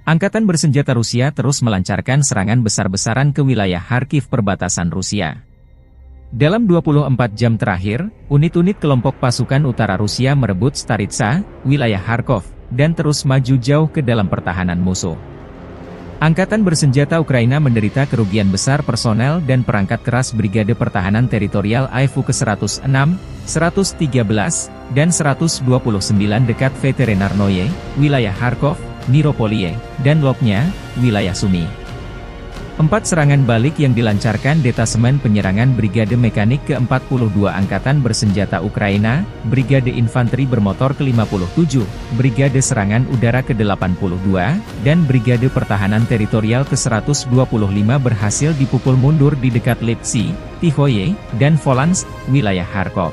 Angkatan bersenjata Rusia terus melancarkan serangan besar-besaran ke wilayah Kharkiv perbatasan Rusia. Dalam 24 jam terakhir, unit-unit kelompok pasukan utara Rusia merebut Staritsa, wilayah Kharkov, dan terus maju jauh ke dalam pertahanan musuh. Angkatan bersenjata Ukraina menderita kerugian besar personel dan perangkat keras Brigade Pertahanan Teritorial AIFU ke-106, 113, dan 129 dekat Veterenarnoye, wilayah Kharkov, Niropolie, dan Lopnya, wilayah Sumy. 4 serangan balik yang dilancarkan Detasemen Penyerangan Brigade Mekanik ke-42 Angkatan Bersenjata Ukraina, Brigade Infanteri Bermotor ke-57, Brigade Serangan Udara ke-82, dan Brigade Pertahanan Teritorial ke-125 berhasil dipukul mundur di dekat Lipsy, Tihoye, dan Volansk, wilayah Kharkov.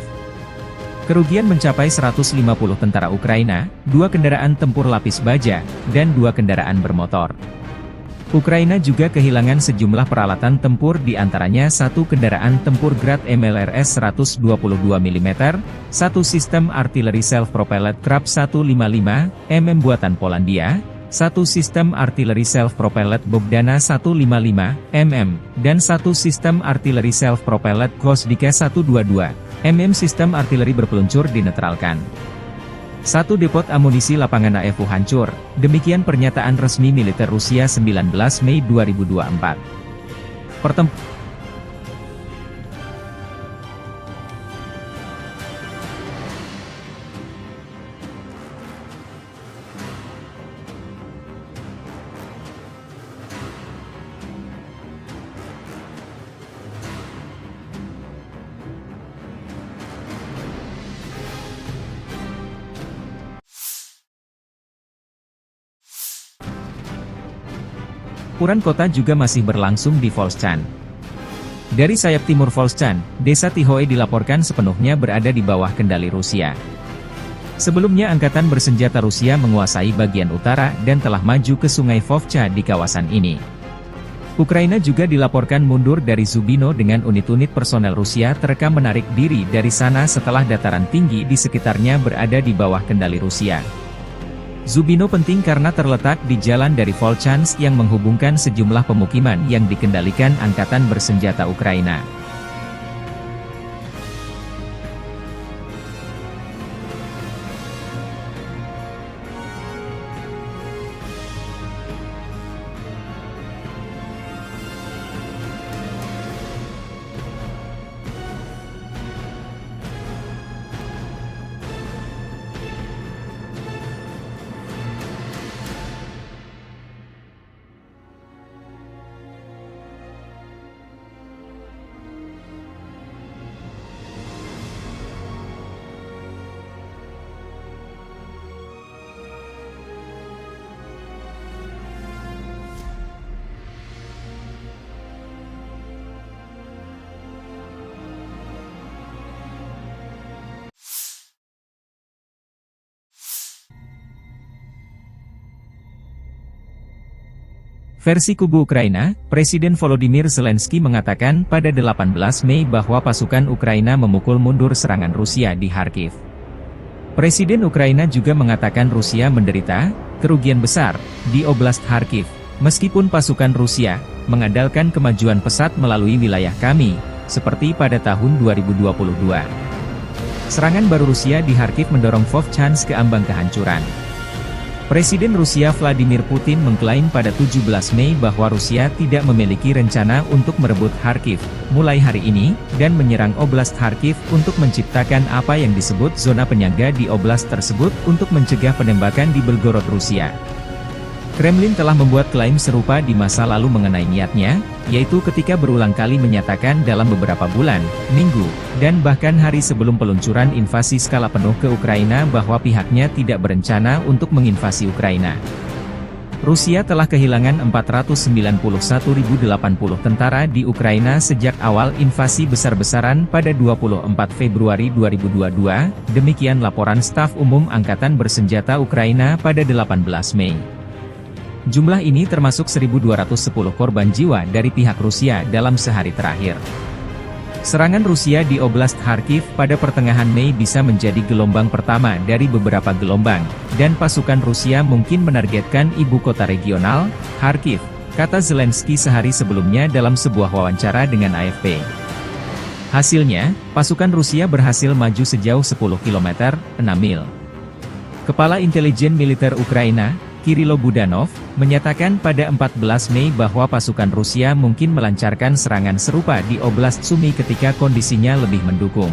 Kerugian mencapai 150 tentara Ukraina, 2 kendaraan tempur lapis baja, dan 2 kendaraan bermotor. Ukraina juga kehilangan sejumlah peralatan tempur di antaranya 1 kendaraan tempur Grad MLRS 122 mm, 1 sistem artileri self-propelled Krab 155 mm buatan Polandia, 1 sistem artileri self-propelled Bogdana 155 mm, dan 1 sistem artileri self-propelled Gvosdika 122 mm sistem artileri berpeluncur dinetralkan. 1 depot amunisi lapangan AIFU hancur, demikian pernyataan resmi militer Rusia 19 Mei 2024. Pertempuran kota juga masih berlangsung di Volchan. Dari sayap timur Volchan, desa Tihoe dilaporkan sepenuhnya berada di bawah kendali Rusia. Sebelumnya Angkatan Bersenjata Rusia menguasai bagian utara dan telah maju ke sungai Vovcha di kawasan ini. Ukraina juga dilaporkan mundur dari Zubino dengan unit-unit personel Rusia terekam menarik diri dari sana setelah dataran tinggi di sekitarnya berada di bawah kendali Rusia. Zubino penting karena terletak di jalan dari Volchansk yang menghubungkan sejumlah pemukiman yang dikendalikan Angkatan Bersenjata Ukraina. Versi kubu Ukraina, Presiden Volodymyr Zelensky mengatakan pada 18 Mei bahwa pasukan Ukraina memukul mundur serangan Rusia di Kharkiv. Presiden Ukraina juga mengatakan Rusia menderita kerugian besar di Oblast Kharkiv, meskipun pasukan Rusia mengandalkan kemajuan pesat melalui wilayah kami, seperti pada tahun 2022. Serangan baru Rusia di Kharkiv mendorong Vovchansk ke ambang kehancuran. Presiden Rusia Vladimir Putin mengklaim pada 17 Mei bahwa Rusia tidak memiliki rencana untuk merebut Kharkiv mulai hari ini, dan menyerang Oblast Kharkiv untuk menciptakan apa yang disebut zona penyangga di oblast tersebut untuk mencegah penembakan di Belgorod, Rusia. Kremlin telah membuat klaim serupa di masa lalu mengenai niatnya, yaitu ketika berulang kali menyatakan dalam beberapa bulan, minggu, dan bahkan hari sebelum peluncuran invasi skala penuh ke Ukraina bahwa pihaknya tidak berencana untuk menginvasi Ukraina. Rusia telah kehilangan 491.080 tentara di Ukraina sejak awal invasi besar-besaran pada 24 Februari 2022, demikian laporan Staf Umum Angkatan Bersenjata Ukraina pada 18 Mei. Jumlah ini termasuk 1.210 korban jiwa dari pihak Rusia dalam sehari terakhir. Serangan Rusia di Oblast Kharkiv pada pertengahan Mei bisa menjadi gelombang pertama dari beberapa gelombang, dan pasukan Rusia mungkin menargetkan ibu kota regional, Kharkiv, kata Zelensky sehari sebelumnya dalam sebuah wawancara dengan AFP. Hasilnya, pasukan Rusia berhasil maju sejauh 10 km, 6 mil. Kepala Intelijen Militer Ukraina, Kirilo Budanov, menyatakan pada 14 Mei bahwa pasukan Rusia mungkin melancarkan serangan serupa di Oblast Sumy ketika kondisinya lebih mendukung.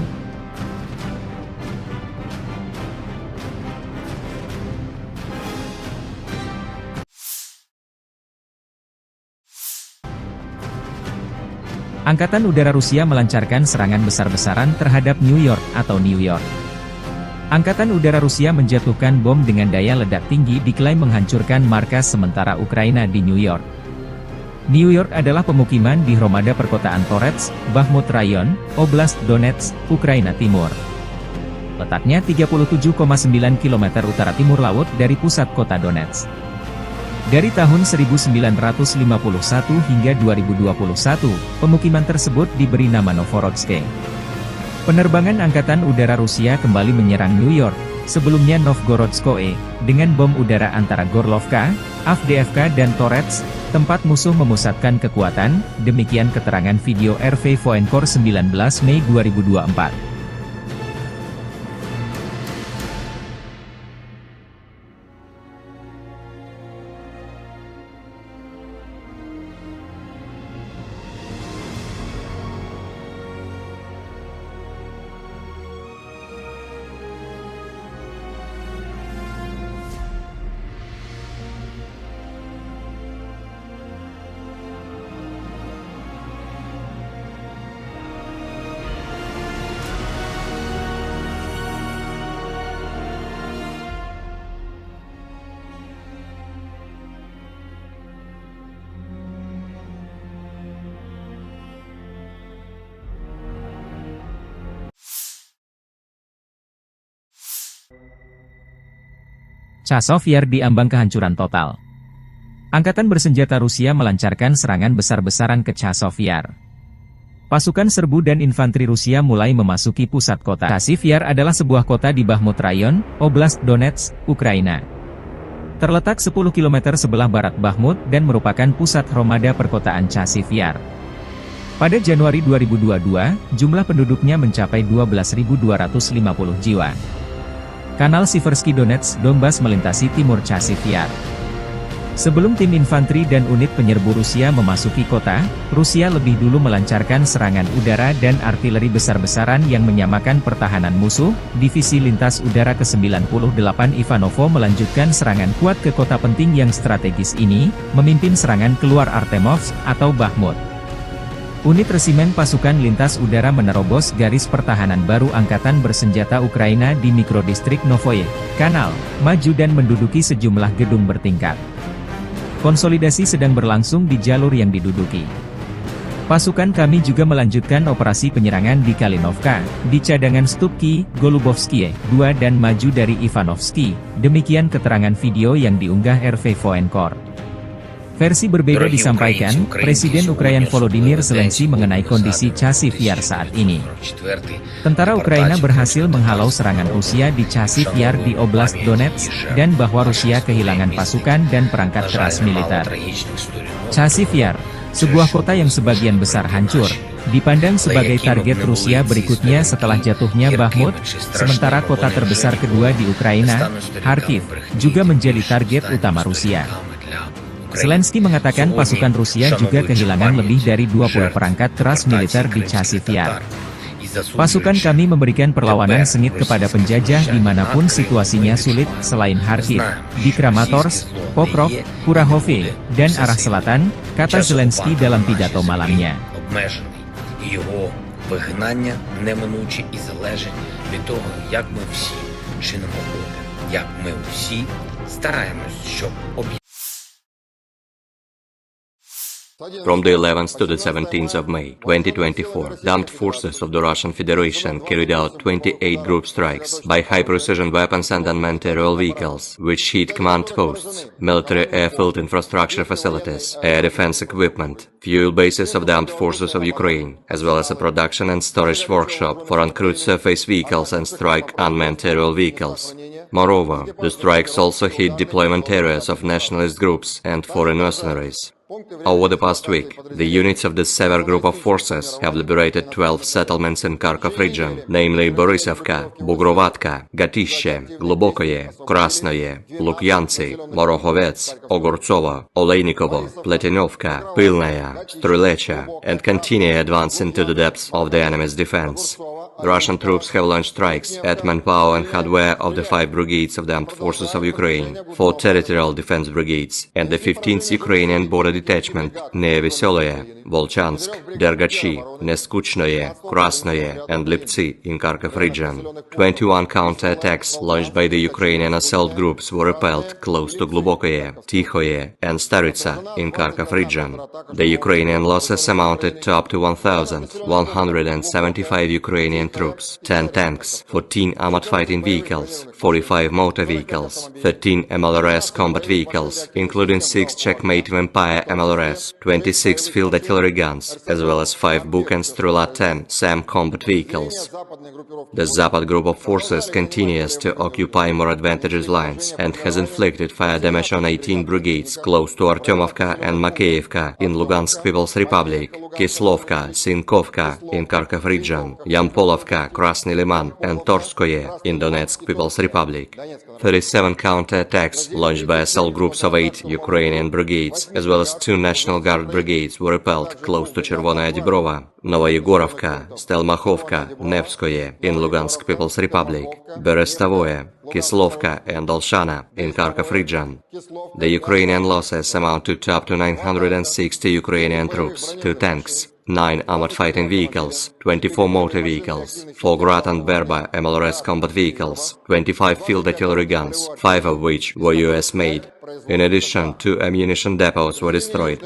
Angkatan Udara Rusia melancarkan serangan besar-besaran terhadap New York atau New York. Angkatan Udara Rusia menjatuhkan bom dengan daya ledak tinggi diklaim menghancurkan markas sementara Ukraina di New York. New York adalah pemukiman di Hromada perkotaan Torets, Bakhmut Rayon, Oblast Donetsk, Ukraina Timur. Letaknya 37,9 km utara timur laut dari pusat kota Donetsk. Dari tahun 1951 hingga 2021, pemukiman tersebut diberi nama Novorodsk. Penerbangan Angkatan Udara Rusia kembali menyerang New York, sebelumnya Novgorodskoye, dengan bom udara antara Gorlovka, Avdiivka dan Torets, tempat musuh memusatkan kekuatan, demikian keterangan video RV Voenkor 19 Mei 2024. Chazov Yar diambang kehancuran total. Angkatan bersenjata Rusia melancarkan serangan besar-besaran ke Chazov Yar. Pasukan serbu dan infanteri Rusia mulai memasuki pusat kota. Chazov Yar adalah sebuah kota di Bakhmut Rayon, Oblast Donetsk, Ukraina. Terletak 10 km sebelah barat Bakhmut dan merupakan pusat Hromada perkotaan Chazov Yar. Pada Januari 2022, jumlah penduduknya mencapai 12.250 jiwa. Kanal Siversky Donetsk Donbas melintasi timur Chazov Yar. Sebelum tim infanteri dan unit penyerbu Rusia memasuki kota, Rusia lebih dulu melancarkan serangan udara dan artileri besar-besaran yang menyamakan pertahanan musuh. Divisi Lintas Udara ke-98 Ivanovo melanjutkan serangan kuat ke kota penting yang strategis ini, memimpin serangan keluar Artemovsk atau Bakhmut. Unit resimen pasukan lintas udara menerobos garis pertahanan baru angkatan bersenjata Ukraina di mikrodistrik Novoye Kanal, maju dan menduduki sejumlah gedung bertingkat. Konsolidasi sedang berlangsung di jalur yang diduduki. Pasukan kami juga melanjutkan operasi penyerangan di Kalinovka, di cadangan Stupki, Golubovskie, 2 dan maju dari Ivanovsky, demikian keterangan video yang diunggah RV Voenkor. Versi berbeda disampaikan, Presiden Ukraina Volodymyr Zelensky mengenai kondisi Chazov Yar saat ini. Tentara Ukraina berhasil menghalau serangan Rusia di Chazov Yar di Oblast Donetsk, dan bahwa Rusia kehilangan pasukan dan perangkat keras militer. Chazov Yar, sebuah kota yang sebagian besar hancur, dipandang sebagai target Rusia berikutnya setelah jatuhnya Bakhmut, sementara kota terbesar kedua di Ukraina, Kharkiv, juga menjadi target utama Rusia. Zelensky mengatakan pasukan Rusia juga kehilangan lebih dari 20 perangkat keras militer di Chazov Yar. Pasukan kami memberikan perlawanan sengit kepada penjajah dimanapun situasinya sulit, selain Kharkiv, di Kramatorsk, Pokrov, Kurahovye, dan arah selatan, kata Zelensky dalam pidato malamnya. Його вигнання неминуче і залежить від того, як ми всі чинимо опір, як ми всі стараємось, щоб From the 11th to the 17th of May 2024, the armed forces of the Russian Federation carried out 28 group strikes by high-precision weapons and unmanned aerial vehicles, which hit command posts, military airfield infrastructure facilities, air defense equipment, fuel bases of the armed forces of Ukraine, as well as a production and storage workshop for uncrewed surface vehicles and strike unmanned aerial vehicles. Moreover, the strikes also hit deployment areas of nationalist groups and foreign mercenaries. Over the past week, the units of the Sever group of forces have liberated 12 settlements in Kharkov region, namely Borisovka, Bugrovatka, Gatishe, Glubokoye, Krasnoye, Lukyantsy, Morokhovets, Ogortsovo, Oleinikovo, Pletinovka, Pilnaya, Strylecha, and continue advance into the depths of the enemy's defense. The Russian troops have launched strikes at manpower and hardware of the 5 brigades of the armed forces of Ukraine, 4 territorial defense brigades, and the 15th Ukrainian border detachment near Veseloye, Volchansk, Dergachi, Neskuchnoye, Krasnoye, and Liptsy in Kharkov region. 21 counter-attacks launched by the Ukrainian assault groups were repelled close to Glubokoye, Tikhoye, and Staritsa in Kharkov region. The Ukrainian losses amounted to up to 1,175 Ukrainian troops, 10 tanks, 14 armored fighting vehicles, 45 motor vehicles, 13 MLRS combat vehicles, including 6 Checkmate Vampire MLRS, 26 field artillery guns, as well as 5 Buk and Strela 10 SAM combat vehicles. The Zapad group of forces continues to occupy more advantageous lines and has inflicted fire damage on 18 brigades close to Artyomovka and Makeyevka in Lugansk People's Republic, Kislovka, Sinkovka in Kharkov region, Yampolovka, Krasny Liman, and Torskoye in Donetsk People's Republic. 37 counter-attacks launched by assault groups of 8 Ukrainian brigades, as well as 2 National Guard brigades were repelled close to Chervonaya Dibrova, Novoyegorovka, Stelmachovka, Nevskoye in Lugansk People's Republic, Berestavoye, Kislovka and Olshana in Kharkov region. The Ukrainian losses amounted to up to 960 Ukrainian troops, 2 tanks, 9 armored fighting vehicles, 24 motor vehicles, 4 Grad and Berba MLRS combat vehicles, 25 field artillery guns, 5 of which were US-made. In addition, 2 ammunition depots were destroyed.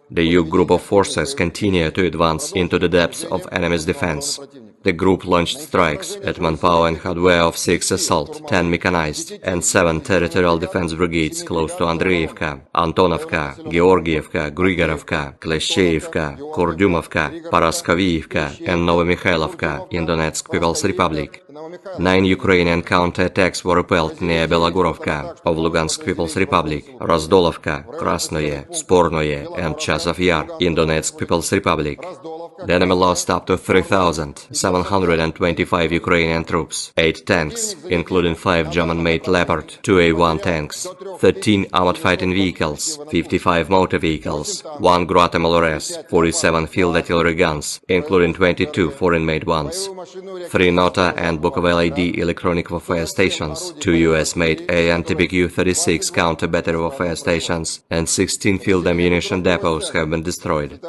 The Yug group of forces continue to advance into the depths of enemy's defense. The group launched strikes at manpower and hardware of 6 assault, 10 mechanized, and 7 territorial defense brigades close to Andreevka, Antonovka, Georgievka, Grigorovka, Kleshcheevka, Kurdyumovka, Paraskovievka, and Novomikhailovka in Donetsk People's Republic. 9 Ukrainian counter-attacks were repelled near Belagurovka of Lugansk People's Republic, Razdolovka, Krasnoye, Spornoye, and Chazov Yar in Donetsk People's Republic. The enemy lost up to 3,725 Ukrainian troops, 8 tanks, including 5 German-made Leopard 2A1 tanks, 13 armored fighting vehicles, 55 motor vehicles, 1 Grad MLRS, 47 field artillery guns, including 22 foreign-made ones, 3 Nota and Bukovel AD electronic warfare stations, 2 US-made AN-TBQ-36 counter-battery warfare stations, and 16 field ammunition depots have been destroyed.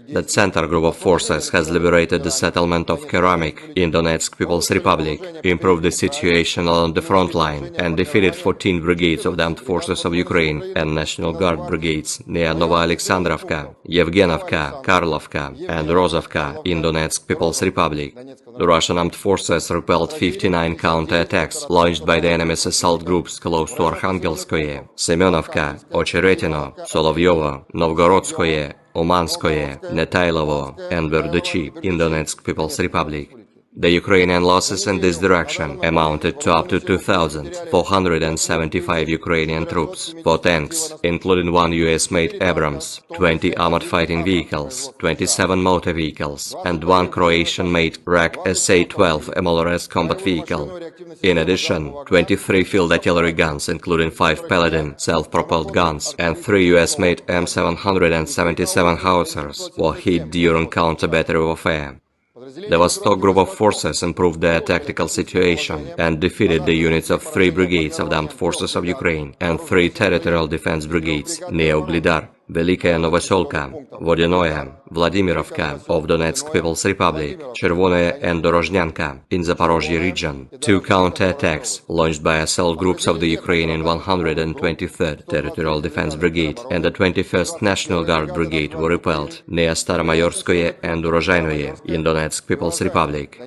The Center group of forces has liberated the settlement of Keramik in Donetsk People's Republic, improved the situation along the front line, and defeated 14 brigades of the armed forces of Ukraine and National Guard brigades near Nova Alexandrovka, Yevgenovka, Karlovka, and Rozovka in Donetsk People's Republic. The Russian armed forces repelled 59 counter-attacks launched by the enemy's assault groups close to Arkhangelskoye, Semenovka, Ocheretino, Solovyovo, Novgorodskoye, Umanskoye, Netailovo, and Verdychi in Donetsk People's Republic. The Ukrainian losses in this direction amounted to up to 2,475 Ukrainian troops, 4 tanks, including 1 US-made Abrams, 20 armored fighting vehicles, 27 motor vehicles, and 1 Croatian-made RAK SA-12 MLRS combat vehicle. In addition, 23 field artillery guns, including 5 Paladin self-propelled guns, and 3 US-made M777 howitzers were hit during counter-battery warfare. The Vostok group of forces improved their tactical situation and defeated the units of 3 brigades of the armed forces of Ukraine and 3 territorial defense brigades near Uglidar, Velikaya Novoselka, Vodinoye, Vladimirovka of Donetsk People's Republic, Chervonaya and Dorozhnyanka in Zaporozhye region. 2 counterattacks launched by assault groups of the Ukrainian 123rd Territorial Defense Brigade and the 21st National Guard Brigade were repelled near Staromayorskoye and Urozhainoye in Donetsk People's Republic.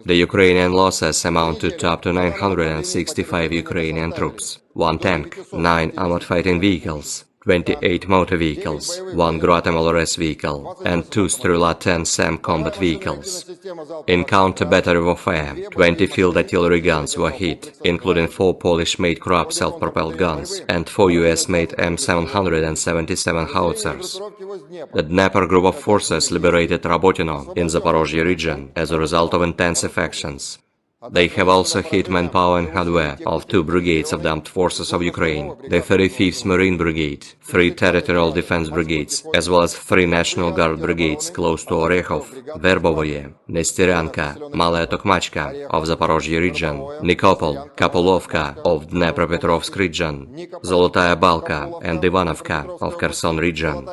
The Ukrainian losses amounted to up to 965 Ukrainian troops, 1 tank, 9 armored fighting vehicles, 28 motor vehicles, 1 Grad MLRS vehicle, and 2 Strela-10 SAM combat vehicles. In counter-battery warfare, 20 field artillery guns were hit, including 4 Polish-made Krupp self-propelled guns and 4 US-made M777 howitzers. The Dnepr group of forces liberated Rabotino in Zaporozhye region as a result of intensive actions. They have also hit manpower and hardware of 2 brigades of the Armed Forces of Ukraine, the 35th Marine Brigade, 3 Territorial Defense Brigades, as well as 3 National Guard Brigades close to Orekhov, Verbovoye, Nesteryanka, Malaya Tokmachka of Zaporozhye region, Nikopol, Kapolovka of Dnepropetrovsk region, Zolotaya Balka and Ivanovka of Kherson region.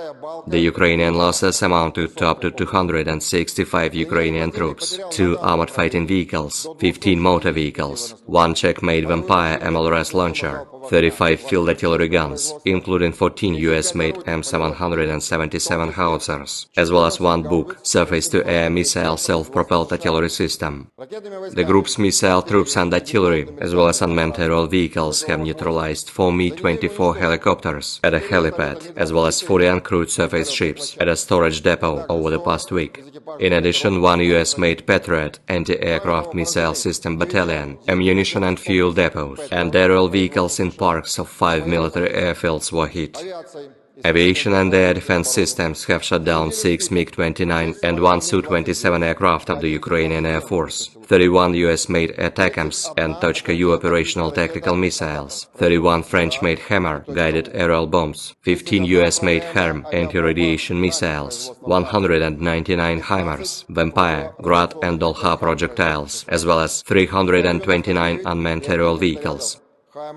The Ukrainian losses amounted to up to 265 Ukrainian troops, 2 armored fighting vehicles, 15 motor vehicles, 1 Czech-made Vampire MLRS launcher, 35 field artillery guns, including 14 US-made M777 howitzers, as well as 1 Buk surface-to-air missile self-propelled artillery system. The group's missile troops and artillery, as well as unmanned aerial vehicles, have neutralized 4 Mi-24 helicopters at a helipad, as well as 40 uncrewed surface ships at a storage depot over the past week. In addition, 1 US-made Patriot anti-aircraft missile system battalion, ammunition and fuel depots, and aerial vehicles in parks of 5 military airfields were hit. Aviation and air defense systems have shot down 6 MiG-29 and 1 Su-27 aircraft of the Ukrainian Air Force, 31 US-made ATACMS and Tochka-U operational tactical missiles, 31 French-made Hammer guided aerial bombs, 15 US-made HARM anti-radiation missiles, 199 HIMARS, Vampire, Grad and Dolha projectiles, as well as 329 unmanned aerial vehicles.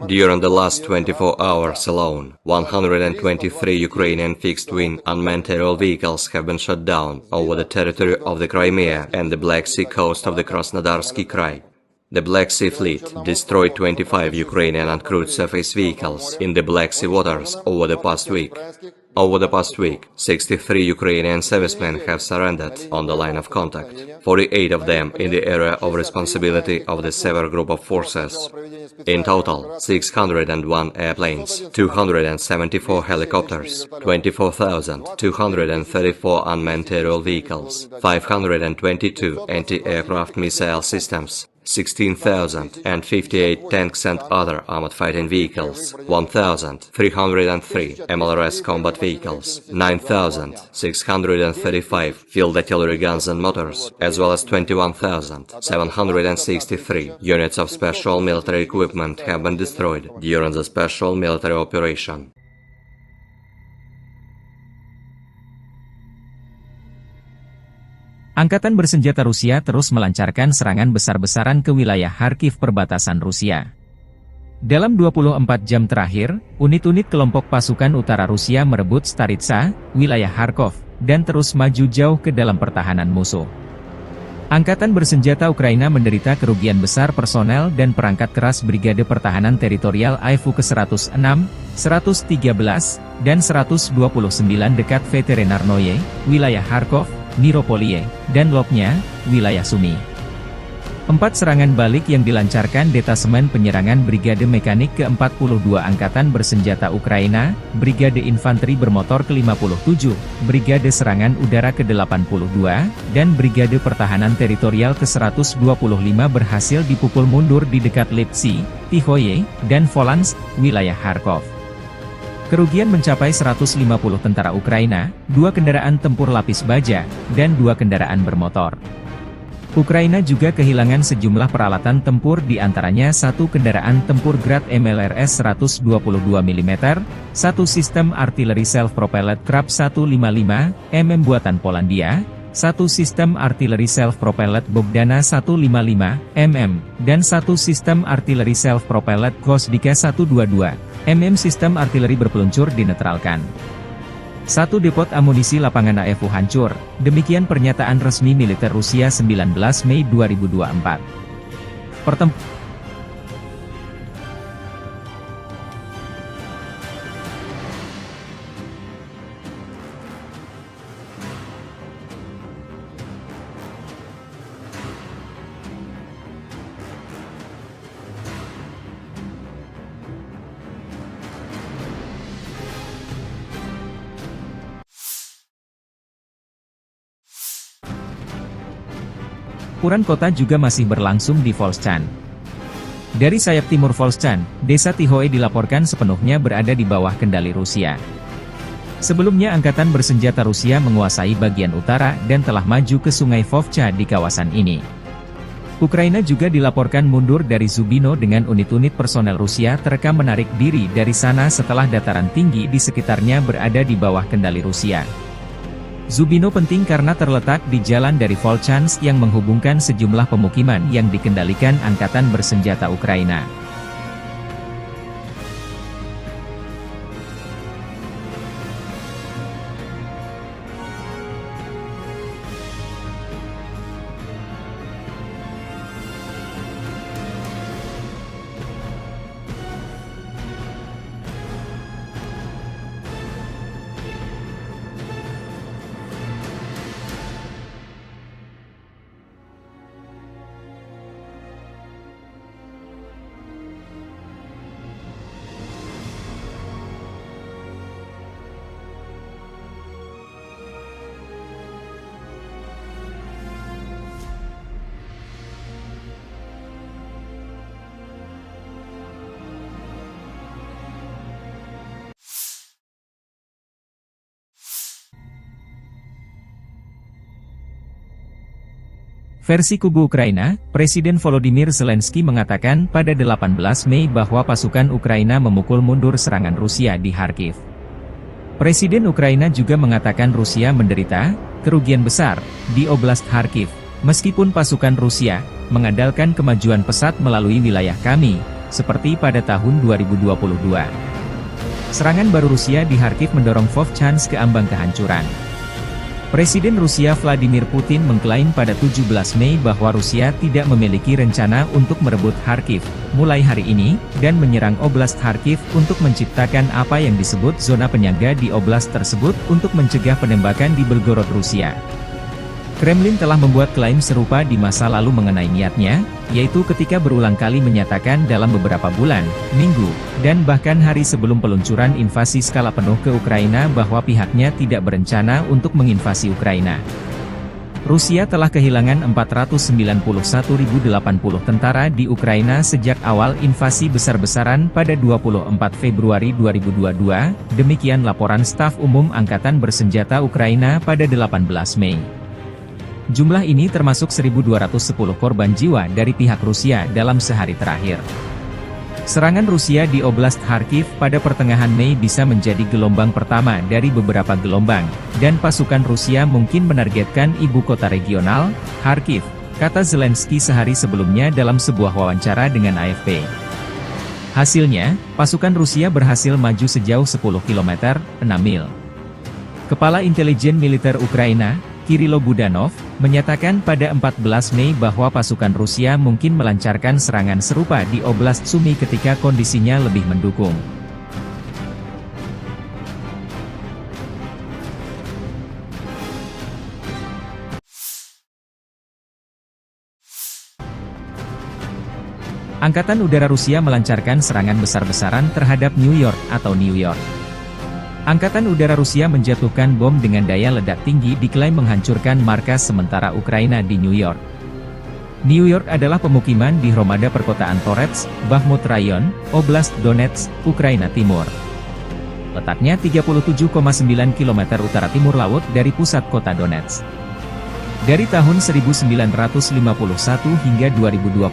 During the last 24 hours alone, 123 Ukrainian fixed-wing unmanned aerial vehicles have been shot down over the territory of the Crimea and the Black Sea coast of the Krasnodarsky Krai. The Black Sea Fleet destroyed 25 Ukrainian uncrewed surface vehicles in the Black Sea waters over the past week. Over the past week, 63 Ukrainian servicemen have surrendered on the line of contact, 48 of them in the area of responsibility of the Sever Group of Forces. In total, 601 airplanes, 274 helicopters, 24,234 unmanned aerial vehicles, 522 anti-aircraft missile systems, 16,058 tanks and other armored fighting vehicles, 1,303 MLRS combat vehicles, 9,635 field artillery guns and motors, as well as 21,763 units of special military equipment have been destroyed during the special military operation. Angkatan bersenjata Rusia terus melancarkan serangan besar-besaran ke wilayah Kharkiv perbatasan Rusia. Dalam 24 jam terakhir, unit-unit kelompok pasukan utara Rusia merebut Staritsa, wilayah Kharkov, dan terus maju jauh ke dalam pertahanan musuh. Angkatan bersenjata Ukraina menderita kerugian besar personel dan perangkat keras Brigade Pertahanan Teritorial AIFU ke-106, 113, dan 129 dekat Veterinarnoye, wilayah Kharkov, Niropolie, dan Lopnya, wilayah Sumy. 4 serangan balik yang dilancarkan Detasemen Penyerangan Brigade Mekanik ke-42 Angkatan Bersenjata Ukraina, Brigade Infanteri Bermotor ke-57, Brigade Serangan Udara ke-82, dan Brigade Pertahanan Teritorial ke-125 berhasil dipukul mundur di dekat Lipsy, Tihoye, dan Volansk, wilayah Kharkov. Kerugian mencapai 150 tentara Ukraina, 2 kendaraan tempur lapis baja, dan 2 kendaraan bermotor. Ukraina juga kehilangan sejumlah peralatan tempur di antaranya 1 kendaraan tempur Grad MLRS 122 mm, 1 sistem artileri self-propelled Krupp 155 mm buatan Polandia, 1 sistem artileri self-propelled Bogdana 155 mm, dan 1 sistem artileri self-propelled Gvosdika 122 mm sistem artileri berpeluncur dinetralkan. Satu depot amunisi lapangan AFU hancur, demikian pernyataan resmi militer Rusia 19 Mei 2024. Pertempuran kota juga masih berlangsung di Volchan. Dari sayap timur Volchan, desa Tihoe dilaporkan sepenuhnya berada di bawah kendali Rusia. Sebelumnya angkatan bersenjata Rusia menguasai bagian utara dan telah maju ke sungai Vovcha di kawasan ini. Ukraina juga dilaporkan mundur dari Zubino dengan unit-unit personel Rusia terekam menarik diri dari sana setelah dataran tinggi di sekitarnya berada di bawah kendali Rusia. Zubino penting karena terletak di jalan dari Volchansk yang menghubungkan sejumlah pemukiman yang dikendalikan angkatan bersenjata Ukraina. Versi kubu Ukraina, Presiden Volodymyr Zelensky mengatakan pada 18 Mei bahwa pasukan Ukraina memukul mundur serangan Rusia di Kharkiv. Presiden Ukraina juga mengatakan Rusia menderita kerugian besar di Oblast Kharkiv, meskipun pasukan Rusia mengandalkan kemajuan pesat melalui wilayah kami, seperti pada tahun 2022. Serangan baru Rusia di Kharkiv mendorong Vovchansk ke ambang kehancuran. Presiden Rusia Vladimir Putin mengklaim pada 17 Mei bahwa Rusia tidak memiliki rencana untuk merebut Kharkiv mulai hari ini, dan menyerang Oblast Kharkiv untuk menciptakan apa yang disebut zona penyangga di oblast tersebut untuk mencegah penembakan di Belgorod, Rusia. Kremlin telah membuat klaim serupa di masa lalu mengenai niatnya, yaitu ketika berulang kali menyatakan dalam beberapa bulan, minggu, dan bahkan hari sebelum peluncuran invasi skala penuh ke Ukraina bahwa pihaknya tidak berencana untuk menginvasi Ukraina. Rusia telah kehilangan 491.080 tentara di Ukraina sejak awal invasi besar-besaran pada 24 Februari 2022, demikian laporan Staf Umum Angkatan Bersenjata Ukraina pada 18 Mei. Jumlah ini termasuk 1.210 korban jiwa dari pihak Rusia dalam sehari terakhir. Serangan Rusia di Oblast Kharkiv pada pertengahan Mei bisa menjadi gelombang pertama dari beberapa gelombang, dan pasukan Rusia mungkin menargetkan ibu kota regional, Kharkiv, kata Zelensky sehari sebelumnya dalam sebuah wawancara dengan AFP. Hasilnya, pasukan Rusia berhasil maju sejauh 10 km, 6 mil. Kepala Intelijen Militer Ukraina, Kirilo Budanov, menyatakan pada 14 Mei bahwa pasukan Rusia mungkin melancarkan serangan serupa di Oblast Sumy ketika kondisinya lebih mendukung. Angkatan Udara Rusia melancarkan serangan besar-besaran terhadap New York atau New York. Angkatan Udara Rusia menjatuhkan bom dengan daya ledak tinggi diklaim menghancurkan markas sementara Ukraina di New York. New York adalah pemukiman di Hromada perkotaan Torets, Bakhmut Rayon, Oblast Donetsk, Ukraina Timur. Letaknya 37,9 km utara timur laut dari pusat kota Donetsk. Dari tahun 1951 hingga 2021,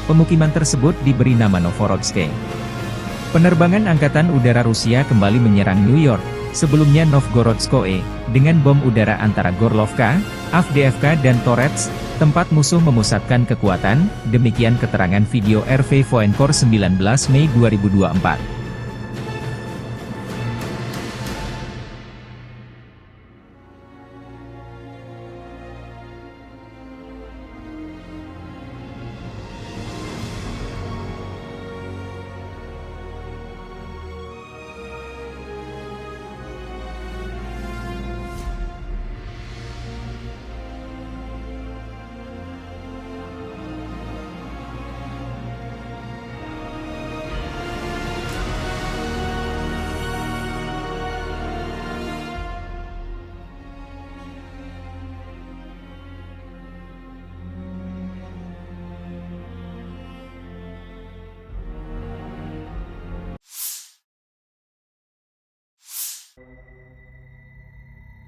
pemukiman tersebut diberi nama Novorodsk. Penerbangan Angkatan Udara Rusia kembali menyerang New York, sebelumnya Novgorodskoe, dengan bom udara antara Gorlovka, Avdiivka dan Torets, tempat musuh memusatkan kekuatan, demikian keterangan video RV Voenkor 19 Mei 2024.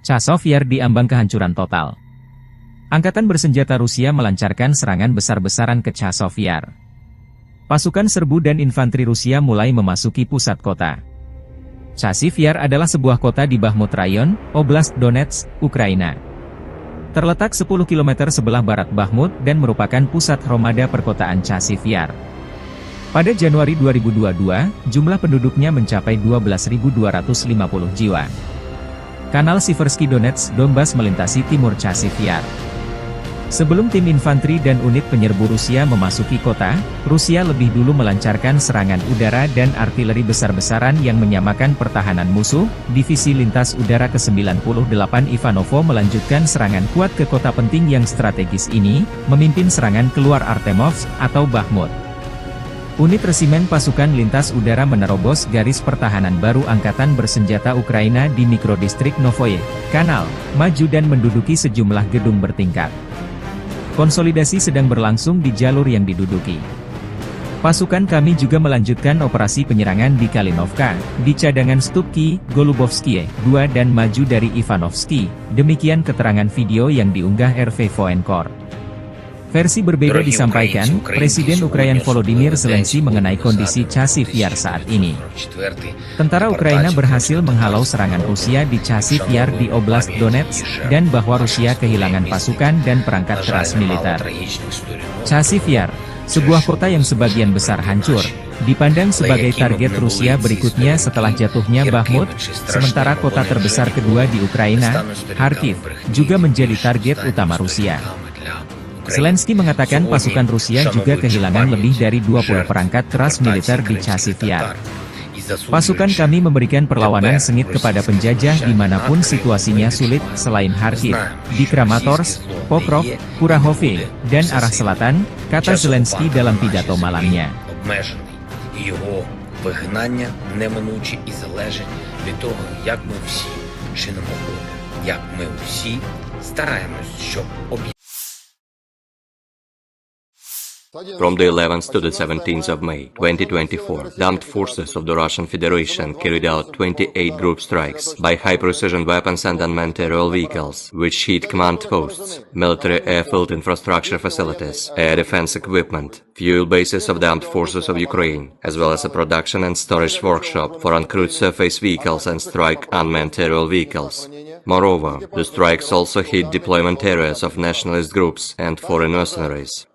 Chazov Yar diambang kehancuran total. Angkatan bersenjata Rusia melancarkan serangan besar-besaran ke Chazov Yar. Pasukan serbu dan infanteri Rusia mulai memasuki pusat kota. Chazov Yar adalah sebuah kota di Bakhmut Rayon, Oblast Donetsk, Ukraina. Terletak 10 km sebelah barat Bakhmut dan merupakan pusat hromada perkotaan Chazov Yar. Pada Januari 2022, jumlah penduduknya mencapai 12.250 jiwa. Kanal Siversky Donetsk, Donbas melintasi timur Chazov Yar. Sebelum tim infanteri dan unit penyerbu Rusia memasuki kota, Rusia lebih dulu melancarkan serangan udara dan artileri besar-besaran yang menyamakan pertahanan musuh. Divisi Lintas Udara ke-98 Ivanovo melanjutkan serangan kuat ke kota penting yang strategis ini, memimpin serangan keluar Artemovsk atau Bakhmut. Unit resimen pasukan lintas udara menerobos garis pertahanan baru angkatan bersenjata Ukraina di mikrodistrik Novoye Kanal, maju dan menduduki sejumlah gedung bertingkat. Konsolidasi sedang berlangsung di jalur yang diduduki. Pasukan kami juga melanjutkan operasi penyerangan di Kalinovka, di cadangan Stupki, Golubovskie, 2 dan maju dari Ivanovsky, demikian keterangan video yang diunggah RV Voenkor. Versi berbeda disampaikan, Presiden Ukraina Volodymyr Zelensky mengenai kondisi Chazov Yar saat ini. Tentara Ukraina berhasil menghalau serangan Rusia di Chazov Yar di Oblast Donetsk, dan bahwa Rusia kehilangan pasukan dan perangkat keras militer. Chazov Yar, sebuah kota yang sebagian besar hancur, dipandang sebagai target Rusia berikutnya setelah jatuhnya Bakhmut, sementara kota terbesar kedua di Ukraina, Kharkiv, juga menjadi target utama Rusia. Zelensky mengatakan pasukan Rusia juga kehilangan lebih dari 20 perangkat keras militer di Chazov Yar. Pasukan kami memberikan perlawanan sengit kepada penjajah dimanapun situasinya sulit, selain Kharkiv, di Kramatorsk, Pokrov, Kurahove, dan arah selatan, kata Zelensky dalam pidato malamnya. Його вигнання неминуче і залежить від того, як ми всі чинимо опір, як ми всі стараємось, щоб From the 11th to the 17th of May 2024, the armed forces of the Russian Federation carried out 28 group strikes by high-precision weapons and unmanned aerial vehicles, which hit command posts, military airfield infrastructure facilities, air defense equipment, fuel bases of the armed forces of Ukraine, as well as a production and storage workshop for uncrewed surface vehicles and strike unmanned aerial vehicles. Moreover, the strikes also hit deployment areas of nationalist groups and foreign mercenaries.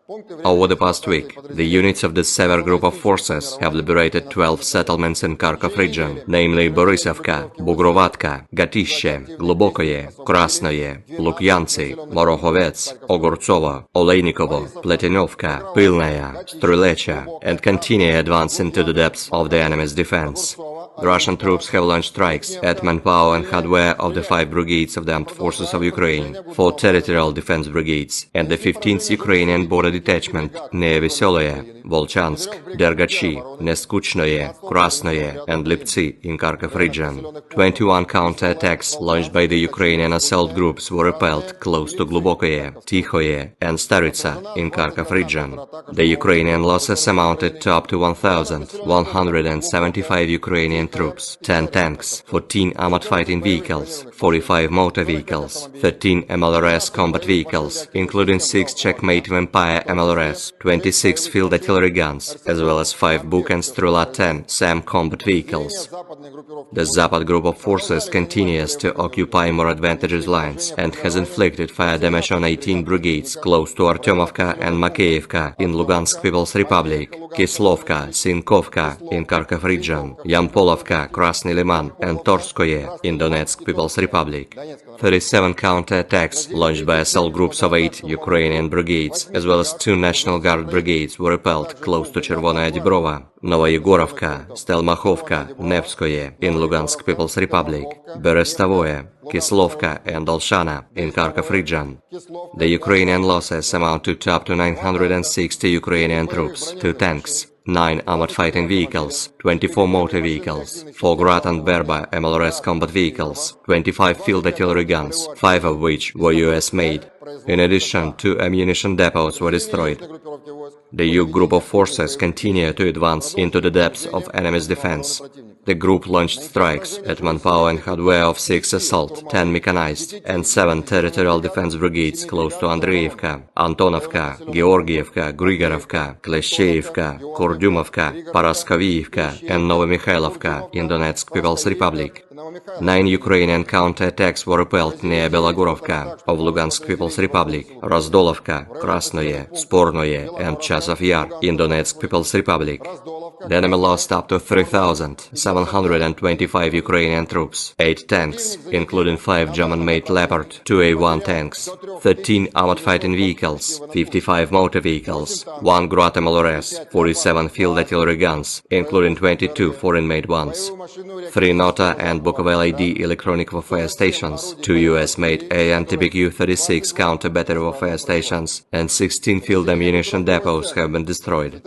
Over the past week, the units of the Sever Group of Forces have liberated 12 settlements in Kharkov region, namely Borisovka, Bugrovatka, Gatishche, Glubokoye, Krasnoye, Lukyantsy, Morohovets, Ogortsovo, Oleinikovo, Pletinovka, Pilnaya, Strulecha, and continue advance into the depths of the enemy's defense. The Russian troops have launched strikes at manpower and hardware of the 5 brigades of the Armed Forces of Ukraine, 4 territorial defense brigades, and the 15th Ukrainian border detachment near Veseloye, Volchansk, Dergachi, Neskuchnoye, Krasnoye, and Liptsy in Kharkov region. 21 counter-attacks launched by the Ukrainian assault groups were repelled close to Glubokoye, Tikhoye, and Staritsa in Kharkov region. The Ukrainian losses amounted to up to 1,175 Ukrainian troops, 10 tanks, 14 armored fighting vehicles, 45 motor vehicles, 13 MLRS combat vehicles, including 6 Checkmate Vampire MLRS, 26 field artillery guns, as well as 5 Buk and Strela 10 SAM combat vehicles. The Zapad group of forces continues to occupy more advantageous lines and has inflicted fire damage on 18 brigades close to Artyomovka and Makeyevka in Lugansk People's Republic, Kislovka, Sinkovka in Kharkov region, Yampolovka, Krasny Liman, and Torskoye in Donetsk People's Republic. 37 counter-attacks launched by assault groups of 8 Ukrainian brigades, as well as 2 National Guard brigades, were repelled close to Chervonaya Dibrova, Novoyegorovka, Stelmachovka, Nevskoye in Lugansk People's Republic, Berestavoye, Kislovka, and Olshana in Kharkov region. The Ukrainian losses amount to up to 960 Ukrainian troops, 2 tanks, 9 armored fighting vehicles, 24 motor vehicles, 4 Grad and Berba MLRS combat vehicles, 25 field artillery guns, 5 of which were US-made. In addition, 2 ammunition depots were destroyed. The Yug group of forces continue to advance into the depths of enemy's defense. The group launched strikes at manpower and hardware of 6 assault, 10 mechanized, and 7 territorial defense brigades close to Andreevka, Antonovka, Georgievka, Grigorovka, Kleshchevka, Kurdyumovka, Paraskovievka, and Novomikhailivka in Donetsk People's Republic. 9 Ukrainian counterattacks were repelled near Belogorovka of Lugansk People's Republic, Razdolovka, Krasnoye, Spornoye, and Chasov Yar in Donetsk People's Republic. The enemy lost up to 3,725 Ukrainian troops, 8 tanks, including 5 German-made Leopard 2A1 tanks, 13 armored fighting vehicles, 55 motor vehicles, 1 Grad MLRS, 47 field artillery guns, including 22 foreign-made ones, 3 Nota and Bukovel AD electronic warfare stations, 2 US-made AN-TBQ-36 counter-battery warfare stations, and 16 field ammunition depots have been destroyed.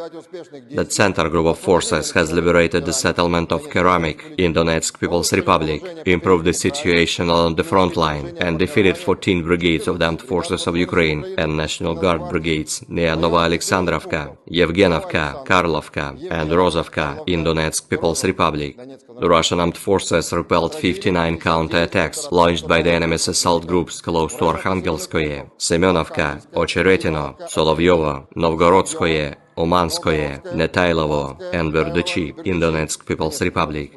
The center group of forces has liberated the settlement of Keramik in Donetsk People's Republic, improved the situation along the front line, and defeated 14 brigades of the Armed Forces of Ukraine and National Guard brigades near Novoalexandrovka, Yevgenovka, Karlovka, and Rozovka in Donetsk People's Republic. The Russian armed forces repelled 59 counterattacks launched by the enemy's assault groups close to Arkhangelskoye, Semenovka, Ocheretino, Solovyovo, Novgorodskoye, Umanskoye, Netailovo, and Verduchi in Donetsk People's Republic.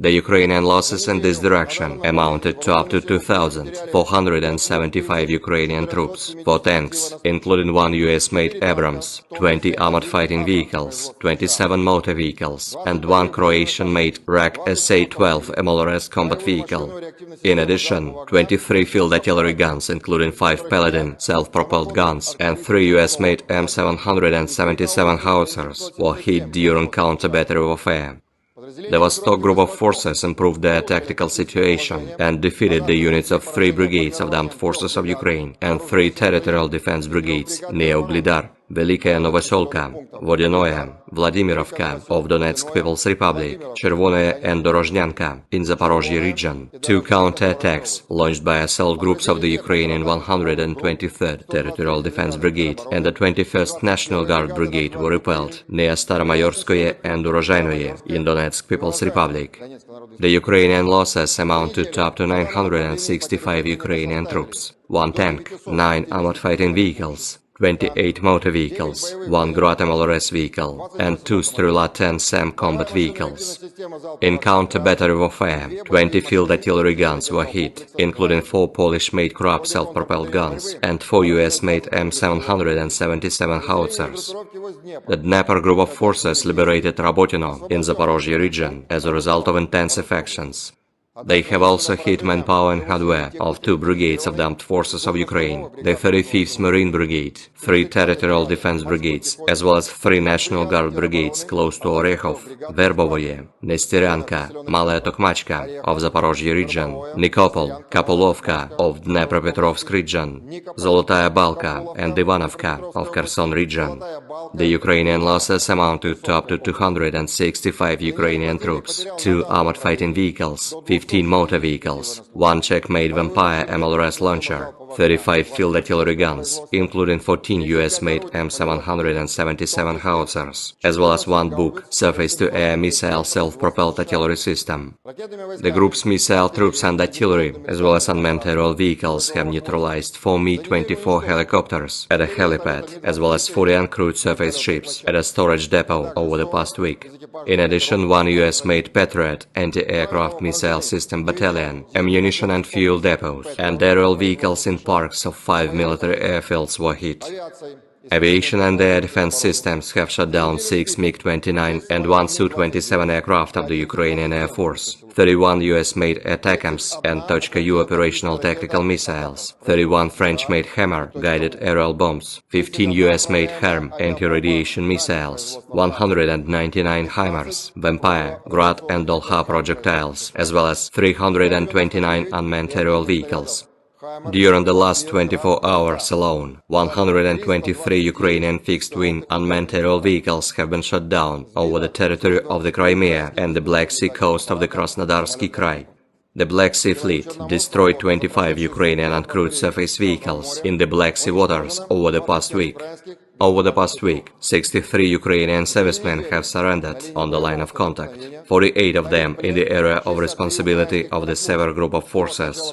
The Ukrainian losses in this direction amounted to up to 2,475 Ukrainian troops, 4 tanks, including 1 US-made Abrams, 20 armored fighting vehicles, 27 motor vehicles, and 1 Croatian-made RAK SA-12 MLRS combat vehicle. In addition, 23 field artillery guns, including 5 Paladin self-propelled guns, and 3 US-made M777 howitzers were hit during counter-battery warfare. The Vostok group of forces improved their tactical situation and defeated the units of 3 brigades of the Armed Forces of Ukraine and 3 territorial defense brigades near Uglidar, Velikaya Novoselka, Vodinoye, Vladimirovka of Donetsk People's Republic, Chervonoye and Dorozhnyanka in Zaporozhye region. 2 counterattacks launched by assault groups of the Ukrainian 123rd Territorial Defense Brigade and the 21st National Guard Brigade were repelled near Staromayorskoye and Urozhainoye in Donetsk People's Republic. The Ukrainian losses amounted to up to 965 Ukrainian troops, 1 tank, 9 armored fighting vehicles, 28 motor vehicles, 1 Grad MLRS vehicle, and 2 Strela-10 SAM combat vehicles. In counter-battery warfare, 20 field artillery guns were hit, including 4 Polish-made Krupp self-propelled guns and 4 US-made M777 howitzers. The Dnieper group of forces liberated Rabotino in Zaporozhye region as a result of intensive actions. They have also hit manpower and hardware of 2 brigades of the Armed Forces of Ukraine, the 35th Marine Brigade, 3 Territorial Defense Brigades, as well as 3 National Guard Brigades close to Orekhov, Verbovoye, Nesteryanka, Malaya Tokmachka of Zaporozhye region, Nikopol, Kapolovka of Dnepropetrovsk region, Zolotaya Balka and Ivanovka of Kherson region. The Ukrainian losses amounted to up to 265 Ukrainian troops, 2 armored fighting vehicles, 15 motor vehicles, 1 Czech-made Vampire MLRS launcher, 35 field artillery guns, including 14 US-made M777 howitzers, as well as 1 Buk surface-to-air missile self-propelled artillery system. The group's missile troops and artillery, as well as unmanned aerial vehicles, have neutralized 4 Mi-24 helicopters at a helipad, as well as 40 uncrewed surface ships at a storage depot over the past week. In addition, 1 US-made Patriot anti-aircraft missile system battalion, ammunition and fuel depots, and aerial vehicles in parks of 5 military airfields were hit. Aviation and air defense systems have shot down 6 MiG-29 and 1 Su-27 aircraft of the Ukrainian Air Force, 31 US-made ATACMS and Tochka-U operational tactical missiles, 31 French-made Hammer guided aerial bombs, 15 US-made HARM anti-radiation missiles, 199 HIMARS, Vampire, Grad and Dolha projectiles, as well as 329 unmanned aerial vehicles. During the last 24 hours alone, 123 Ukrainian fixed-wing unmanned aerial vehicles have been shot down over the territory of the Crimea and the Black Sea coast of the Krasnodarsky Krai. The Black Sea Fleet destroyed 25 Ukrainian uncrewed surface vehicles in the Black Sea waters over the past week. Over the past week, 63 Ukrainian servicemen have surrendered on the line of contact, 48 of them in the area of responsibility of the Sever Group of Forces.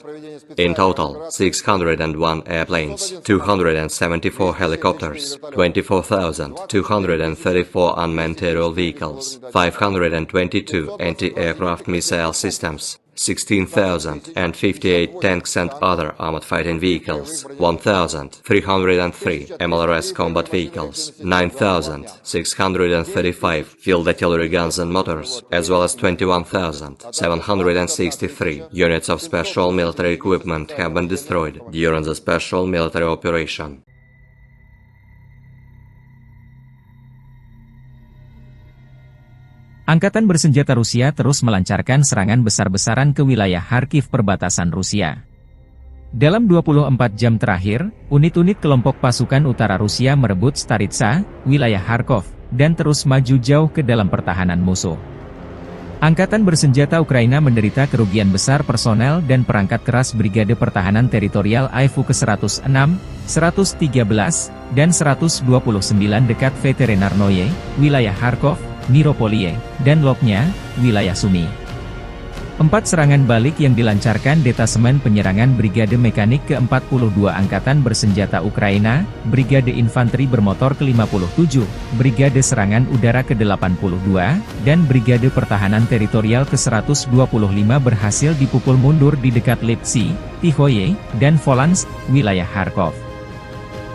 In total, 601 airplanes, 274 helicopters, 24,234 unmanned aerial vehicles, 522 anti-aircraft missile systems, 16,058 tanks and other armored fighting vehicles, 1,303 MLRS combat vehicles, 9,635 field artillery guns and motors, as well as 21,763 units of special military equipment have been destroyed during the special military operation. Angkatan bersenjata Rusia terus melancarkan serangan besar-besaran ke wilayah Kharkiv perbatasan Rusia. Dalam 24 jam terakhir, unit-unit kelompok pasukan utara Rusia merebut Staritsa, wilayah Kharkov, dan terus maju jauh ke dalam pertahanan musuh. Angkatan bersenjata Ukraina menderita kerugian besar personel dan perangkat keras Brigade Pertahanan Teritorial AIFU ke-106, 113, dan 129 dekat Veterinarnoye, wilayah Kharkov, Miropoliye, dan Lopnya, wilayah Sumy. 4 serangan balik yang dilancarkan Detasemen Penyerangan Brigade Mekanik ke-42 Angkatan Bersenjata Ukraina, Brigade Infanteri Bermotor ke-57, Brigade Serangan Udara ke-82, dan Brigade Pertahanan Teritorial ke-125 berhasil dipukul mundur di dekat Lipsy, Tihoye, dan Volans, wilayah Kharkov.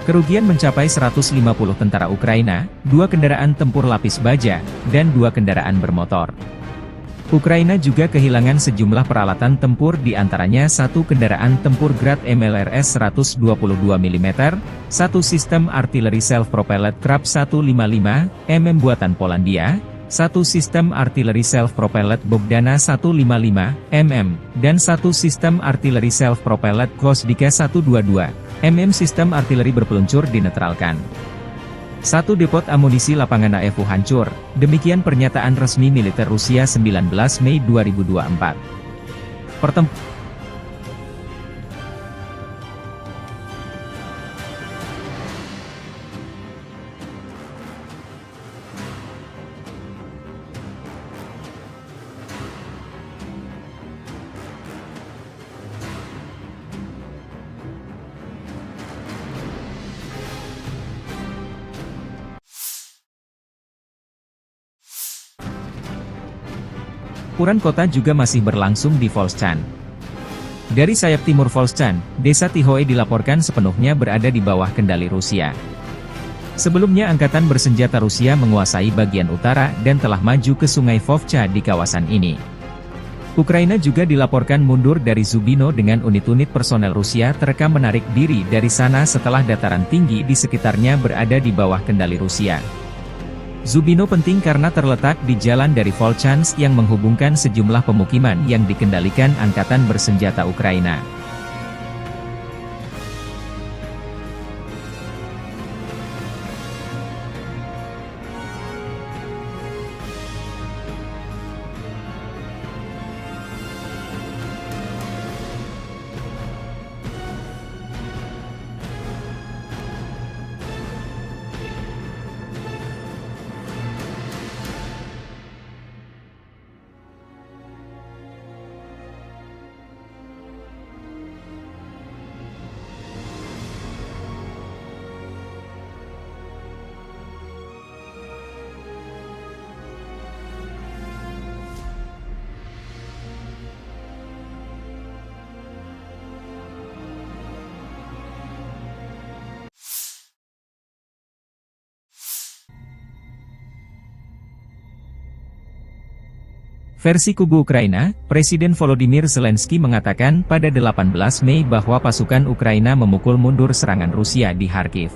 Kerugian mencapai 150 tentara Ukraina, 2 kendaraan tempur lapis baja, dan 2 kendaraan bermotor. Ukraina juga kehilangan sejumlah peralatan tempur di antaranya 1 kendaraan tempur Grad MLRS 122 mm, 1 sistem artileri self-propelled Krab 155 mm buatan Polandia, 1 sistem artileri self-propelled Bogdana 155 mm, dan 1 sistem artileri self-propelled Gvosdika 122 mm sistem artileri berpeluncur dinetralkan. 1 depot amunisi lapangan AIFU hancur, demikian pernyataan resmi militer Rusia 19 Mei 2024. Pertempuran kota juga masih berlangsung di Volchan. Dari sayap timur Volchan, desa Tihoe dilaporkan sepenuhnya berada di bawah kendali Rusia. Sebelumnya Angkatan Bersenjata Rusia menguasai bagian utara dan telah maju ke sungai Vovcha di kawasan ini. Ukraina juga dilaporkan mundur dari Zubino dengan unit-unit personel Rusia terekam menarik diri dari sana setelah dataran tinggi di sekitarnya berada di bawah kendali Rusia. Zubino penting karena terletak di jalan dari Volchansk yang menghubungkan sejumlah pemukiman yang dikendalikan Angkatan Bersenjata Ukraina. Versi kubu Ukraina, Presiden Volodymyr Zelensky mengatakan pada 18 Mei bahwa pasukan Ukraina memukul mundur serangan Rusia di Kharkiv.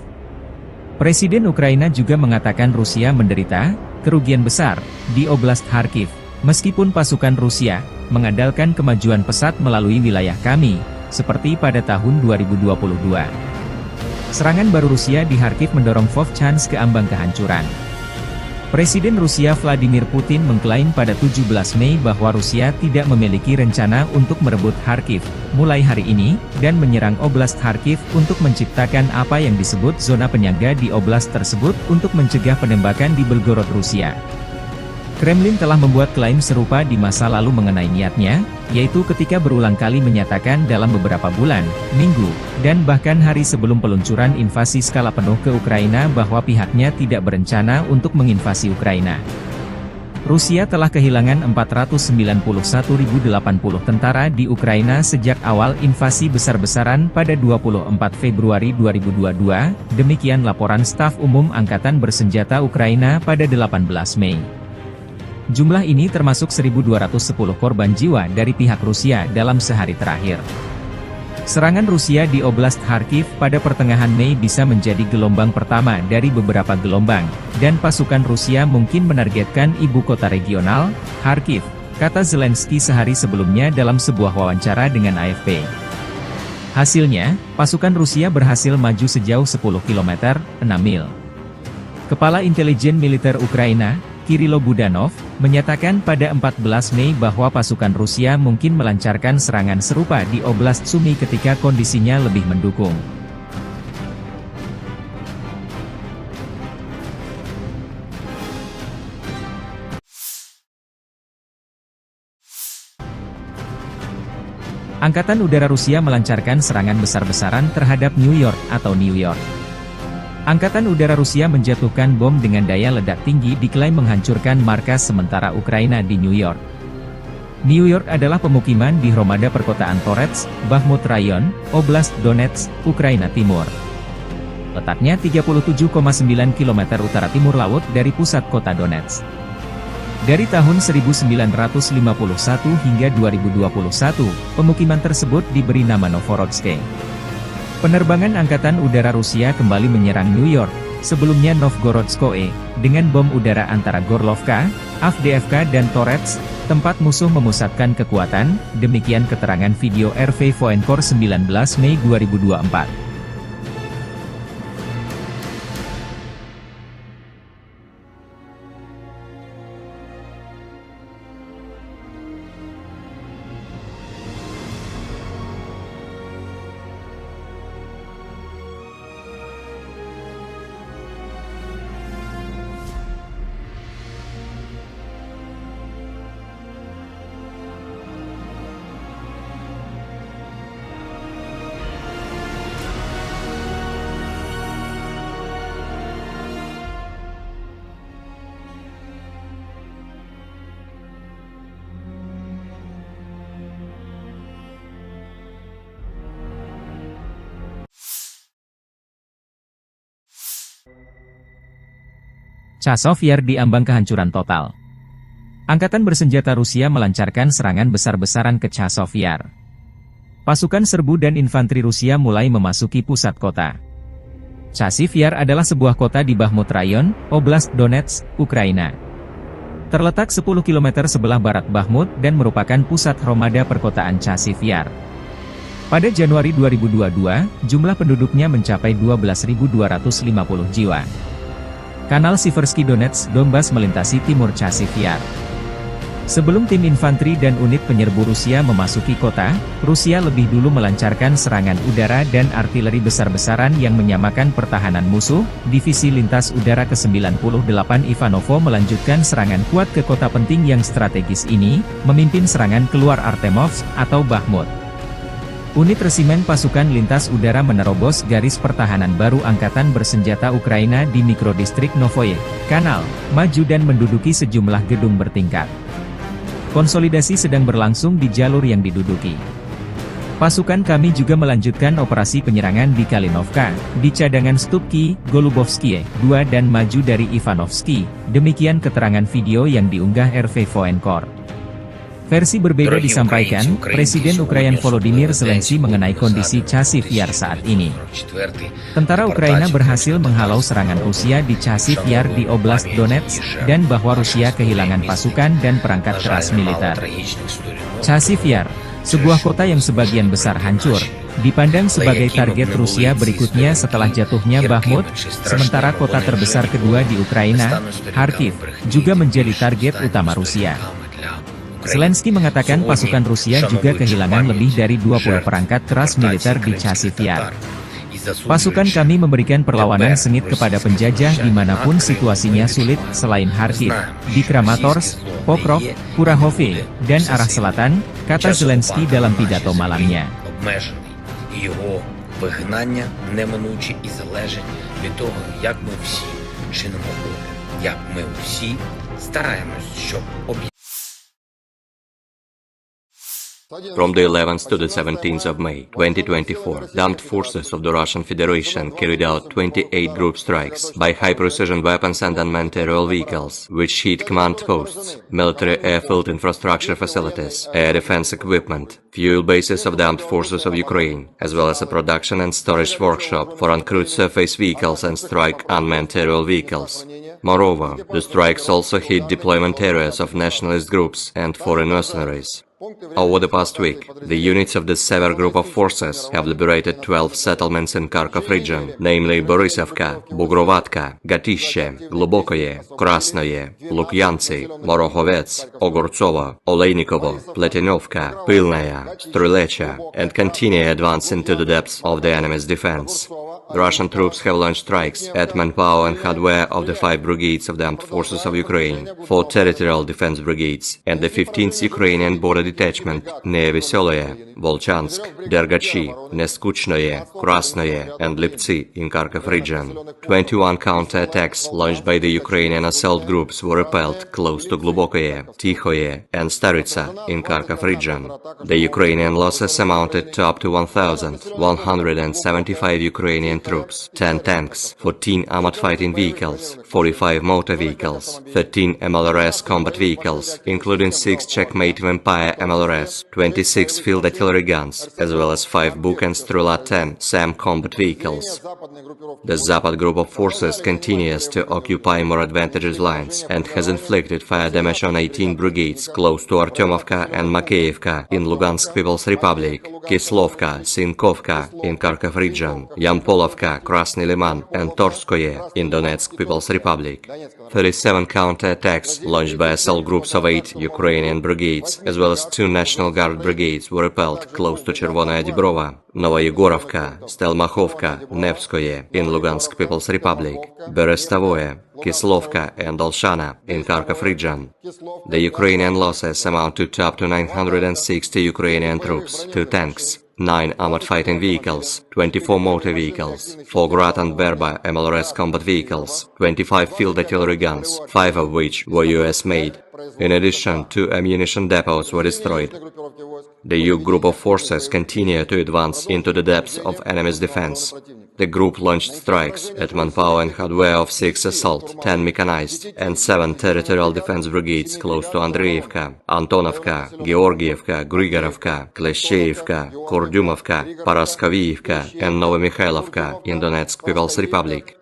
Presiden Ukraina juga mengatakan Rusia menderita kerugian besar di Oblast Kharkiv, meskipun pasukan Rusia mengandalkan kemajuan pesat melalui wilayah kami, seperti pada tahun 2022. Serangan baru Rusia di Kharkiv mendorong Vovchansk ke ambang kehancuran. Presiden Rusia Vladimir Putin mengklaim pada 17 Mei bahwa Rusia tidak memiliki rencana untuk merebut Kharkiv mulai hari ini, dan menyerang Oblast Kharkiv untuk menciptakan apa yang disebut zona penyangga di oblast tersebut untuk mencegah penembakan di Belgorod, Rusia. Kremlin telah membuat klaim serupa di masa lalu mengenai niatnya, yaitu ketika berulang kali menyatakan dalam beberapa bulan, minggu, dan bahkan hari sebelum peluncuran invasi skala penuh ke Ukraina bahwa pihaknya tidak berencana untuk menginvasi Ukraina. Rusia telah kehilangan 491.080 tentara di Ukraina sejak awal invasi besar-besaran pada 24 Februari 2022, demikian laporan Staf Umum Angkatan Bersenjata Ukraina pada 18 Mei. Jumlah ini termasuk 1.210 korban jiwa dari pihak Rusia dalam sehari terakhir. Serangan Rusia di Oblast Kharkiv pada pertengahan Mei bisa menjadi gelombang pertama dari beberapa gelombang, dan pasukan Rusia mungkin menargetkan ibu kota regional, Kharkiv, kata Zelensky sehari sebelumnya dalam sebuah wawancara dengan AFP. Hasilnya, pasukan Rusia berhasil maju sejauh 10 km, 6 mil. Kepala Intelijen Militer Ukraina, Kirilo Budanov, menyatakan pada 14 Mei bahwa pasukan Rusia mungkin melancarkan serangan serupa di Oblast Sumy ketika kondisinya lebih mendukung. Angkatan Udara Rusia melancarkan serangan besar-besaran terhadap New York. Angkatan Udara Rusia menjatuhkan bom dengan daya ledak tinggi diklaim menghancurkan markas sementara Ukraina di New York. New York adalah pemukiman di Hromada perkotaan Torets, Bakhmut Rayon, Oblast Donetsk, Ukraina Timur. Letaknya 37,9 km utara timur laut dari pusat kota Donetsk. Dari tahun 1951 hingga 2021, pemukiman tersebut diberi nama Novorodsk. Penerbangan Angkatan Udara Rusia kembali menyerang New York, sebelumnya Novgorodskoe, dengan bom udara antara Gorlovka, Avdiivka dan Torets, tempat musuh memusatkan kekuatan, demikian keterangan video RV Voenkor 19 Mei 2024. Chazov Yar diambang kehancuran total. Angkatan bersenjata Rusia melancarkan serangan besar-besaran ke Chazov Yar. Pasukan serbu dan infanteri Rusia mulai memasuki pusat kota. Chazov Yar adalah sebuah kota di Bakhmut Rayon, Oblast Donetsk, Ukraina. Terletak 10 km sebelah barat Bakhmut dan merupakan pusat Hromada perkotaan Chazov Yar. Pada Januari 2022, jumlah penduduknya mencapai 12.250 jiwa. Kanal Siversky Donetsk Donbas melintasi timur Chazov Yar. Sebelum tim infanteri dan unit penyerbu Rusia memasuki kota, Rusia lebih dulu melancarkan serangan udara dan artileri besar-besaran yang menyamakan pertahanan musuh. Divisi Lintas Udara ke-98 Ivanovo melanjutkan serangan kuat ke kota penting yang strategis ini, memimpin serangan keluar Artemovsk atau Bakhmut. Unit resimen pasukan lintas udara menerobos garis pertahanan baru Angkatan Bersenjata Ukraina di mikrodistrik Novoye Kanal, maju dan menduduki sejumlah gedung bertingkat. Konsolidasi sedang berlangsung di jalur yang diduduki. Pasukan kami juga melanjutkan operasi penyerangan di Kalinovka, di cadangan Stupki, Golubovskie, 2 dan maju dari Ivanovsky, demikian keterangan video yang diunggah RV Voenkor. Versi berbeda disampaikan, Presiden Ukraina Volodymyr Zelensky mengenai kondisi Chazov Yar saat ini. Tentara Ukraina berhasil menghalau serangan Rusia di Chazov Yar di Oblast Donetsk, dan bahwa Rusia kehilangan pasukan dan perangkat keras militer. Chazov Yar, Sebuah kota yang sebagian besar hancur, dipandang sebagai target Rusia berikutnya setelah jatuhnya Bakhmut, sementara kota terbesar kedua di Ukraina, Kharkiv, juga menjadi target utama Rusia. Zelensky mengatakan pasukan Rusia juga kehilangan lebih dari 20 perangkat keras militer di Chasiv Yar. Pasukan kami memberikan perlawanan sengit kepada penjajah dimanapun situasinya sulit selain Kharkiv, di Kramatorsk, Pokrov, Kurahovye, dan arah selatan, kata Zelensky dalam pidato malamnya. Його вигнання неминуче і залежить від того, як ми всі чинимо опір, як ми всі стараємось, щоб From the 11th to the 17th of May 2024, the armed forces of the Russian Federation carried out 28 group strikes by high-precision weapons and unmanned aerial vehicles, which hit command posts, military airfield infrastructure facilities, air defense equipment, fuel bases of the armed forces of Ukraine, as well as a production and storage workshop for uncrewed surface vehicles and strike unmanned aerial vehicles. Moreover, the strikes also hit deployment areas of nationalist groups and foreign mercenaries. Over the past week, the units of the Sever group of forces have liberated 12 settlements in Kharkov region, namely Borisovka, Bugrovatka, Gatishe, Glubokoye, Krasnoye, Lukyantsy, Morokhovets, Ogortsovo, Oleinikovo, Pletinovka, Pilnaya, Strulecha, and continue advance into the depths of the enemy's defense. The Russian troops have launched strikes at manpower and hardware of the 5 brigades of the armed forces of Ukraine, 4 territorial defense brigades, and the 15th Ukrainian border detachment near Veseloye, Volchansk, Dergachi, Neskuchnoye, Krasnoye, and Liptsy in Kharkov region. 21 counter-attacks launched by the Ukrainian assault groups were repelled close to Glubokoye, Tikhoye, and Staritsa in Kharkov region. The Ukrainian losses amounted to up to 1,175 Ukrainian troops, 10 tanks, 14 armored fighting vehicles, 45 motor vehicles, 13 MLRS combat vehicles, including 6 Checkmate Vampire MLRS, 26 field artillery guns, as well as 5 Buk and Strela 10 SAM combat vehicles. The Zapad group of forces continues to occupy more advantageous lines and has inflicted fire damage on 18 brigades close to Artyomovka and Makeyevka in Lugansk People's Republic, Kislovka, Sinkovka in Kharkov region, Yampolovka, Krasny Liman, and Torskoye in Donetsk People's Republic. 37 counter-attacks launched by assault groups of 8 Ukrainian brigades, as well as 2 National Guard brigades were repelled close to Chervonaya Dibrova, Novoyegorovka, Stelmachovka, Nevskoye in Lugansk People's Republic, Berestavoye, Kislovka and Olshana in Kharkov region. The Ukrainian losses amount to up to 960 Ukrainian troops, 2 tanks, 9 armored fighting vehicles, 24 motor vehicles, 4 Grad and Berba MLRS combat vehicles, 25 field artillery guns, 5 of which were US-made. In addition, 2 ammunition depots were destroyed. The U group of forces continue to advance into the depths of enemy's defense. The group launched strikes at manpower and hardware of 6 assault, 10 mechanized, and 7 territorial defense brigades close to Andreevka, Antonovka, Georgievka, Grigorovka, Kleshcheivka, Kurdyumovka, Paraskovievka, and Novomikhailivka in Donetsk People's Republic.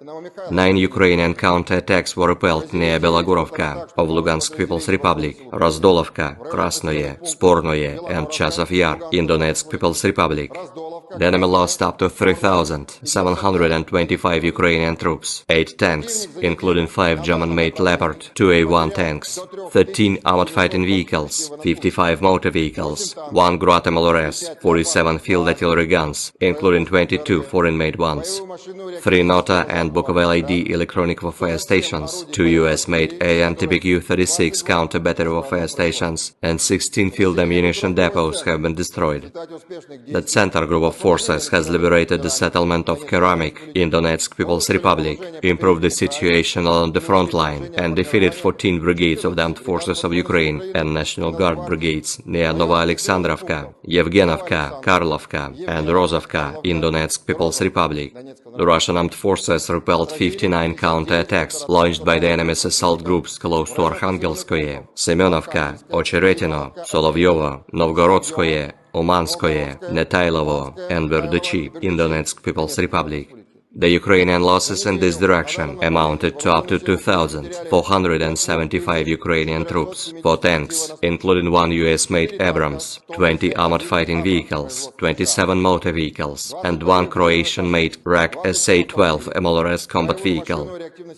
9 Ukrainian counter-attacks were repelled near Belogorovka of Lugansk People's Republic, Razdolovka, Krasnoye, Spornoye, and Chasiv Yar in Donetsk People's Republic. The enemy lost up to 3,725 Ukrainian troops, 8 tanks, including 5 German-made Leopard 2A1 tanks, 13 armored fighting vehicles, 55 motor vehicles, 1 Grad MLRS, 47 field artillery guns, including 22 foreign-made ones, 3 Nota and Bukovel ID electronic warfare stations, 2 US-made A and TBQ-36 counter-battery warfare stations, and 16 field ammunition depots have been destroyed. The Center group of forces has liberated the settlement of Keramik in Donetsk People's Republic, improved the situation along the front line, and defeated 14 brigades of the armed forces of Ukraine and National Guard brigades near Novoalexandrovka, Yevgenovka, Karlovka, and Rozovka in Donetsk People's Republic. The Russian armed forces repelled 59 counter-attacks launched by the enemy's assault groups close to Arkhangelskoye, Semenovka, Ocheretino, Solovyovo, Novgorodskoye, Umanskoye, Netailovo, and Verduchi in Donetsk People's Republic. The Ukrainian losses in this direction amounted to up to 2,475 Ukrainian troops, 4 tanks, including 1 US-made Abrams, 20 armored fighting vehicles, 27 motor vehicles, and 1 Croatian-made RAK SA-12 MLRS combat vehicle.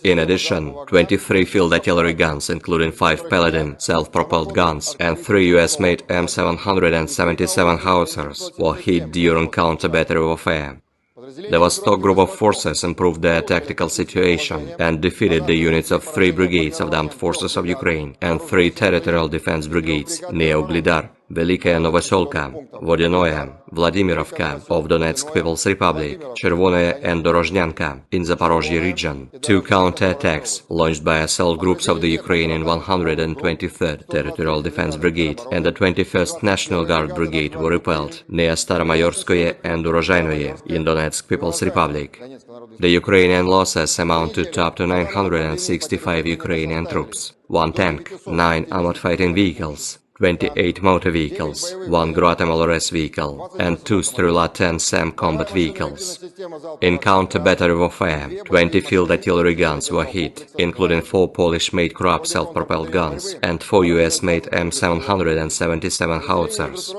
In addition, 23 field artillery guns, including 5 Paladin self-propelled guns, and 3 US-made M777 howitzers were hit during counter-battery warfare. The Vostok group of forces improved their tactical situation and defeated the units of 3 brigades of the Armed Forces of Ukraine and 3 territorial defense brigades near Uglidar, Velikaya Novoselka, Vodinoye, Vladimirovka of Donetsk People's Republic, Chervonaya and Dorozhnyanka in Zaporozhye region. 2 counterattacks launched by assault groups of the Ukrainian 123rd Territorial Defense Brigade and the 21st National Guard Brigade were repelled near Staromayorskoye and Urozhainoye in Donetsk People's Republic. The Ukrainian losses amounted to up to 965 Ukrainian troops, 1 tank, 9 armored fighting vehicles, 28 motor vehicles, 1 Grad MLRS vehicle, and 2 Strela-10 SAM combat vehicles. In counter-battery warfare, 20 field artillery guns were hit, including 4 Polish-made Krab self-propelled guns and 4 US-made M777 howitzers.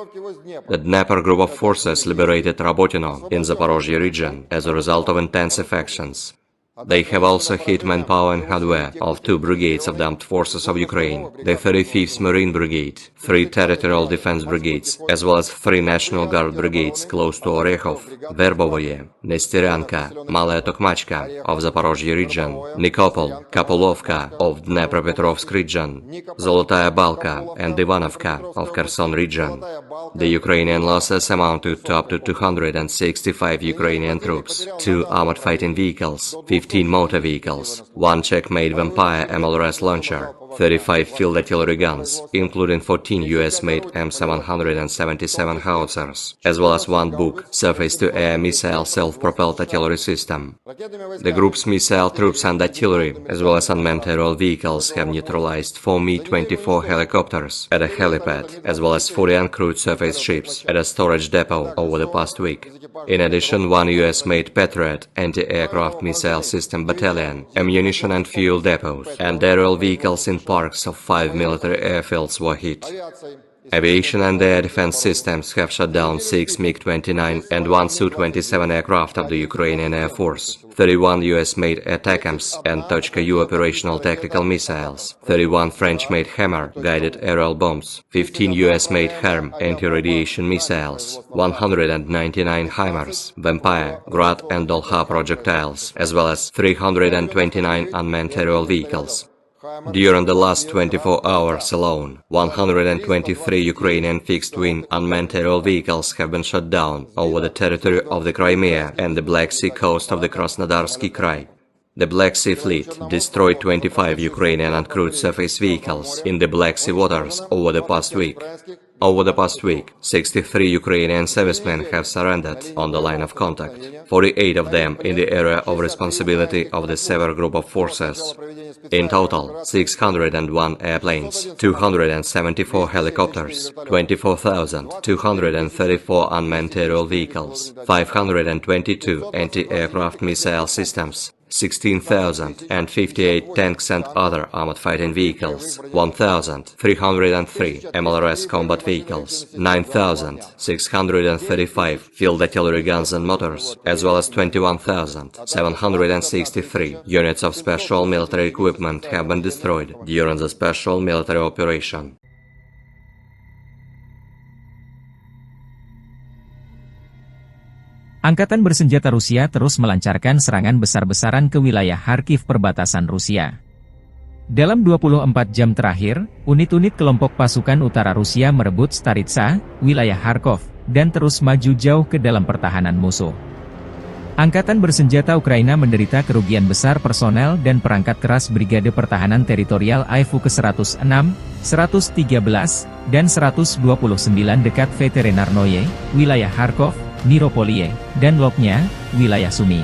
The Dnepr group of forces liberated Rabotino in Zaporozhye region as a result of intensive actions. They have also hit manpower and hardware of 2 brigades of the Armed Forces of Ukraine, the 35th Marine Brigade, 3 Territorial Defense Brigades, as well as 3 National Guard Brigades close to Orekhov, Verbovoye, Nestyryanka, Malaya Tokmachka of Zaporozhye region, Nikopol, Kapolovka of Dnepropetrovsk region, Zolotaya Balka and Ivanovka of Kherson region. The Ukrainian losses amounted to up to 265 Ukrainian troops, 2 armored fighting vehicles, 15 motor vehicles, 1 Czech-made Vampire MLRS launcher, 35 field artillery guns, including 14 US-made M777 howitzers, as well as 1 Buk surface-to-air missile self-propelled artillery system. The group's missile troops and artillery, as well as unmanned aerial vehicles, have neutralized 4 Mi-24 helicopters at a helipad, as well as 40 uncrewed surface ships at a storage depot over the past week. In addition, 1 US-made Patriot anti-aircraft missile system battalion, ammunition and fuel depots, and aerial vehicles in parks of 5 military airfields were hit. Aviation and air defense systems have shot down 6 MiG-29 and 1 Su-27 aircraft of the Ukrainian Air Force, 31 US-made ATACMS and Tochka-U operational tactical missiles, 31 French-made Hammer guided aerial bombs, 15 US-made HARM anti-radiation missiles, 199 HIMARS, Vampire, Grad and Dolha projectiles, as well as 329 unmanned aerial vehicles. During the last 24 hours alone, 123 Ukrainian fixed-wing unmanned aerial vehicles have been shot down over the territory of the Crimea and the Black Sea coast of the Krasnodarsky Krai. The Black Sea Fleet destroyed 25 Ukrainian uncrewed surface vehicles in the Black Sea waters over the past week. Over the past week, 63 Ukrainian servicemen have surrendered on the line of contact, 48 of them in the area of responsibility of the Sever Group of Forces. In total, 601 airplanes, 274 helicopters, 24,234 unmanned aerial vehicles, 522 anti-aircraft missile systems, 16,058 tanks and other armored fighting vehicles, 1,303 MLRS combat vehicles, 9,635 field artillery guns and motors, as well as 21,763 units of special military equipment have been destroyed during the special military operation. Angkatan bersenjata Rusia terus melancarkan serangan besar-besaran ke wilayah Kharkiv perbatasan Rusia. Dalam 24 jam terakhir, unit-unit kelompok pasukan utara Rusia merebut Staritsa, wilayah Kharkov, dan terus maju jauh ke dalam pertahanan musuh. Angkatan bersenjata Ukraina menderita kerugian besar personel dan perangkat keras Brigade Pertahanan Teritorial AIFU ke-106, 113, dan 129 dekat Veterinarnoye, wilayah Kharkov, Miropoliye, dan Lopnya, wilayah Sumy.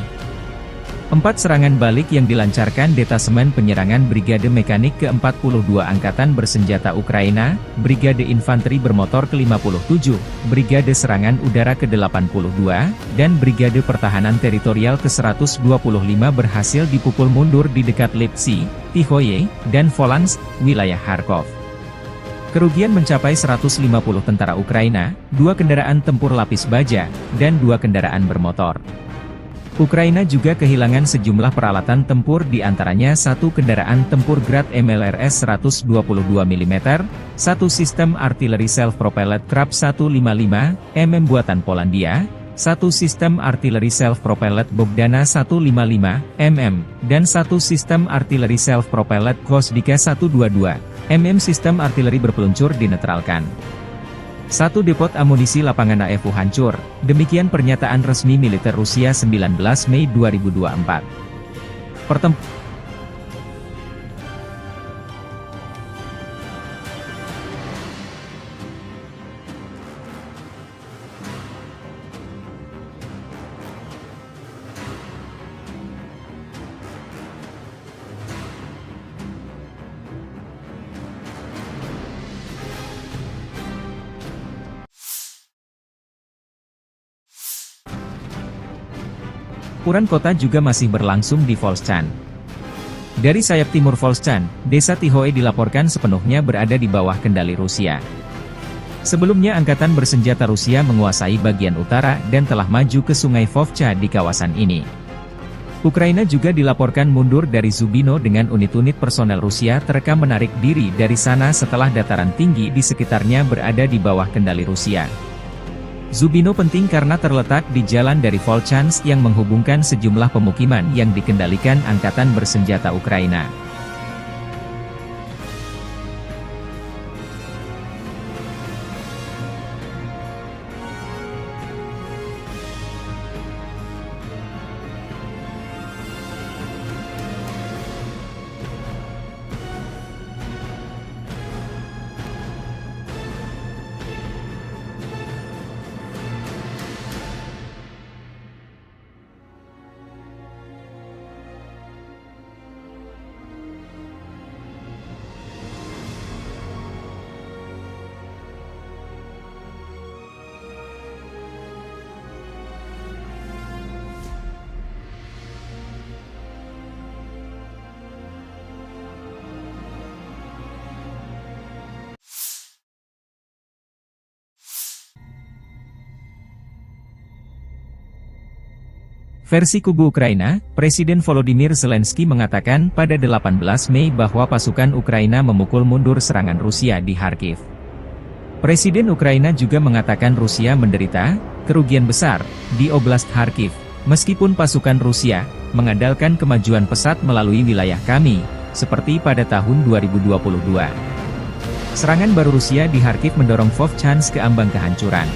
4 serangan balik yang dilancarkan Detasemen Penyerangan Brigade Mekanik ke-42 Angkatan Bersenjata Ukraina, Brigade Infanteri Bermotor ke-57, Brigade Serangan Udara ke-82, dan Brigade Pertahanan Teritorial ke-125 berhasil dipukul mundur di dekat Lipsy, Tihoye, dan Volansk, wilayah Kharkov. Kerugian mencapai 150 tentara Ukraina, 2 kendaraan tempur lapis baja, dan 2 kendaraan bermotor. Ukraina juga kehilangan sejumlah peralatan tempur di antaranya 1 kendaraan tempur Grad MLRS 122 mm, 1 sistem artileri self-propelled Krab 155 mm buatan Polandia, 1 sistem artileri self-propelled Bogdana 155 mm, dan 1 sistem artileri self-propelled Gvosdika 122 mm sistem artileri berpeluncur dinetralkan. 1 depot amunisi lapangan AFU hancur, demikian pernyataan resmi militer Rusia 19 Mei 2024. Pertempuran kota juga masih berlangsung di Volchan. Dari sayap timur Volchan, desa Tihoe dilaporkan sepenuhnya berada di bawah kendali Rusia. Sebelumnya Angkatan Bersenjata Rusia menguasai bagian utara dan telah maju ke sungai Vovcha di kawasan ini. Ukraina juga dilaporkan mundur dari Zubino dengan unit-unit personel Rusia terekam menarik diri dari sana setelah dataran tinggi di sekitarnya berada di bawah kendali Rusia. Zubino penting karena terletak di jalan dari Volchansk yang menghubungkan sejumlah pemukiman yang dikendalikan Angkatan Bersenjata Ukraina. Versi kubu Ukraina, Presiden Volodymyr Zelensky mengatakan pada 18 Mei bahwa pasukan Ukraina memukul mundur serangan Rusia di Kharkiv. Presiden Ukraina juga mengatakan Rusia menderita kerugian besar di Oblast Kharkiv, meskipun pasukan Rusia mengandalkan kemajuan pesat melalui wilayah kami, seperti pada tahun 2022. Serangan baru Rusia di Kharkiv mendorong Vovchansk ke ambang kehancuran.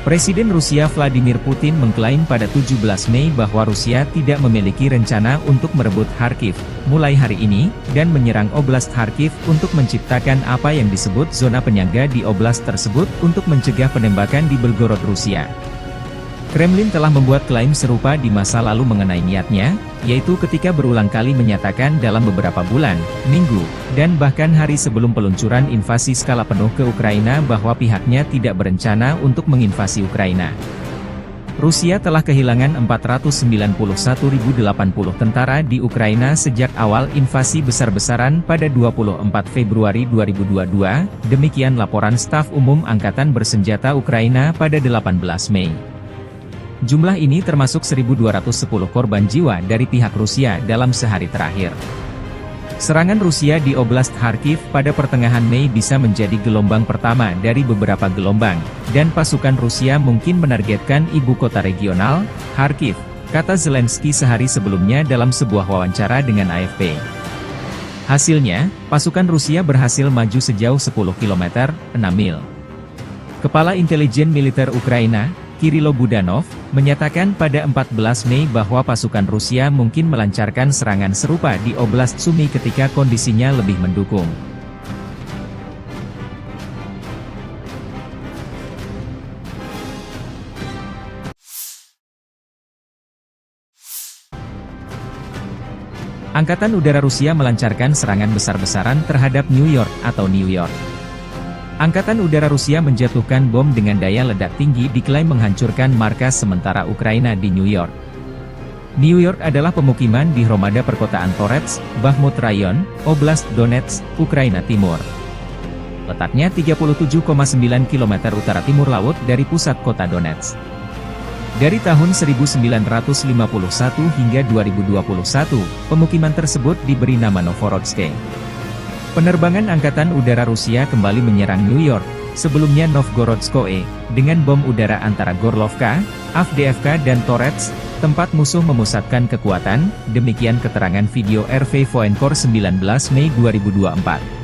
Presiden Rusia Vladimir Putin mengklaim pada 17 Mei bahwa Rusia tidak memiliki rencana untuk merebut Kharkiv mulai hari ini, dan menyerang Oblast Kharkiv untuk menciptakan apa yang disebut zona penyangga di oblast tersebut untuk mencegah penembakan di Belgorod, Rusia. Kremlin telah membuat klaim serupa di masa lalu mengenai niatnya, yaitu ketika berulang kali menyatakan dalam beberapa bulan, minggu, dan bahkan hari sebelum peluncuran invasi skala penuh ke Ukraina bahwa pihaknya tidak berencana untuk menginvasi Ukraina. Rusia telah kehilangan 491.080 tentara di Ukraina sejak awal invasi besar-besaran pada 24 Februari 2022, demikian laporan Staf Umum Angkatan Bersenjata Ukraina pada 18 Mei. Jumlah ini termasuk 1.210 korban jiwa dari pihak Rusia dalam sehari terakhir. Serangan Rusia di Oblast Kharkiv pada pertengahan Mei bisa menjadi gelombang pertama dari beberapa gelombang, dan pasukan Rusia mungkin menargetkan ibu kota regional, Kharkiv, kata Zelensky sehari sebelumnya dalam sebuah wawancara dengan AFP. Hasilnya, pasukan Rusia berhasil maju sejauh 10 km, 6 mil. Kepala Intelijen Militer Ukraina, Kirilo Budanov, menyatakan pada 14 Mei bahwa pasukan Rusia mungkin melancarkan serangan serupa di Oblast Sumy ketika kondisinya lebih mendukung. Angkatan Udara Rusia melancarkan serangan besar-besaran terhadap New York atau New York. Angkatan Udara Rusia menjatuhkan bom dengan daya ledak tinggi diklaim menghancurkan markas sementara Ukraina di New York. New York adalah pemukiman di Hromada perkotaan Torets, Bakhmut Rayon, Oblast Donetsk, Ukraina Timur. Letaknya 37,9 km utara timur laut dari pusat kota Donetsk. Dari tahun 1951 hingga 2021, pemukiman tersebut diberi nama Novorodsk. Penerbangan Angkatan Udara Rusia kembali menyerang New York, sebelumnya Novgorodskoe, dengan bom udara antara Gorlovka, Avdiivka dan Torets, tempat musuh memusatkan kekuatan, demikian keterangan video RV Voenkor 19 Mei 2024.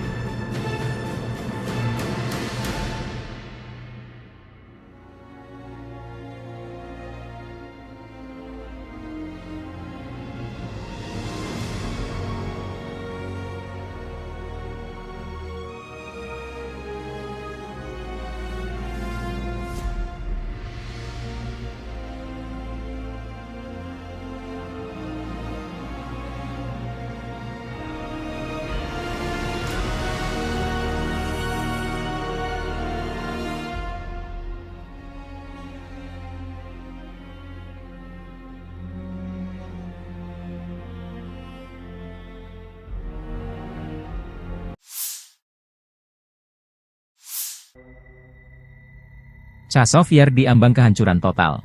Chazov Yar diambang kehancuran total.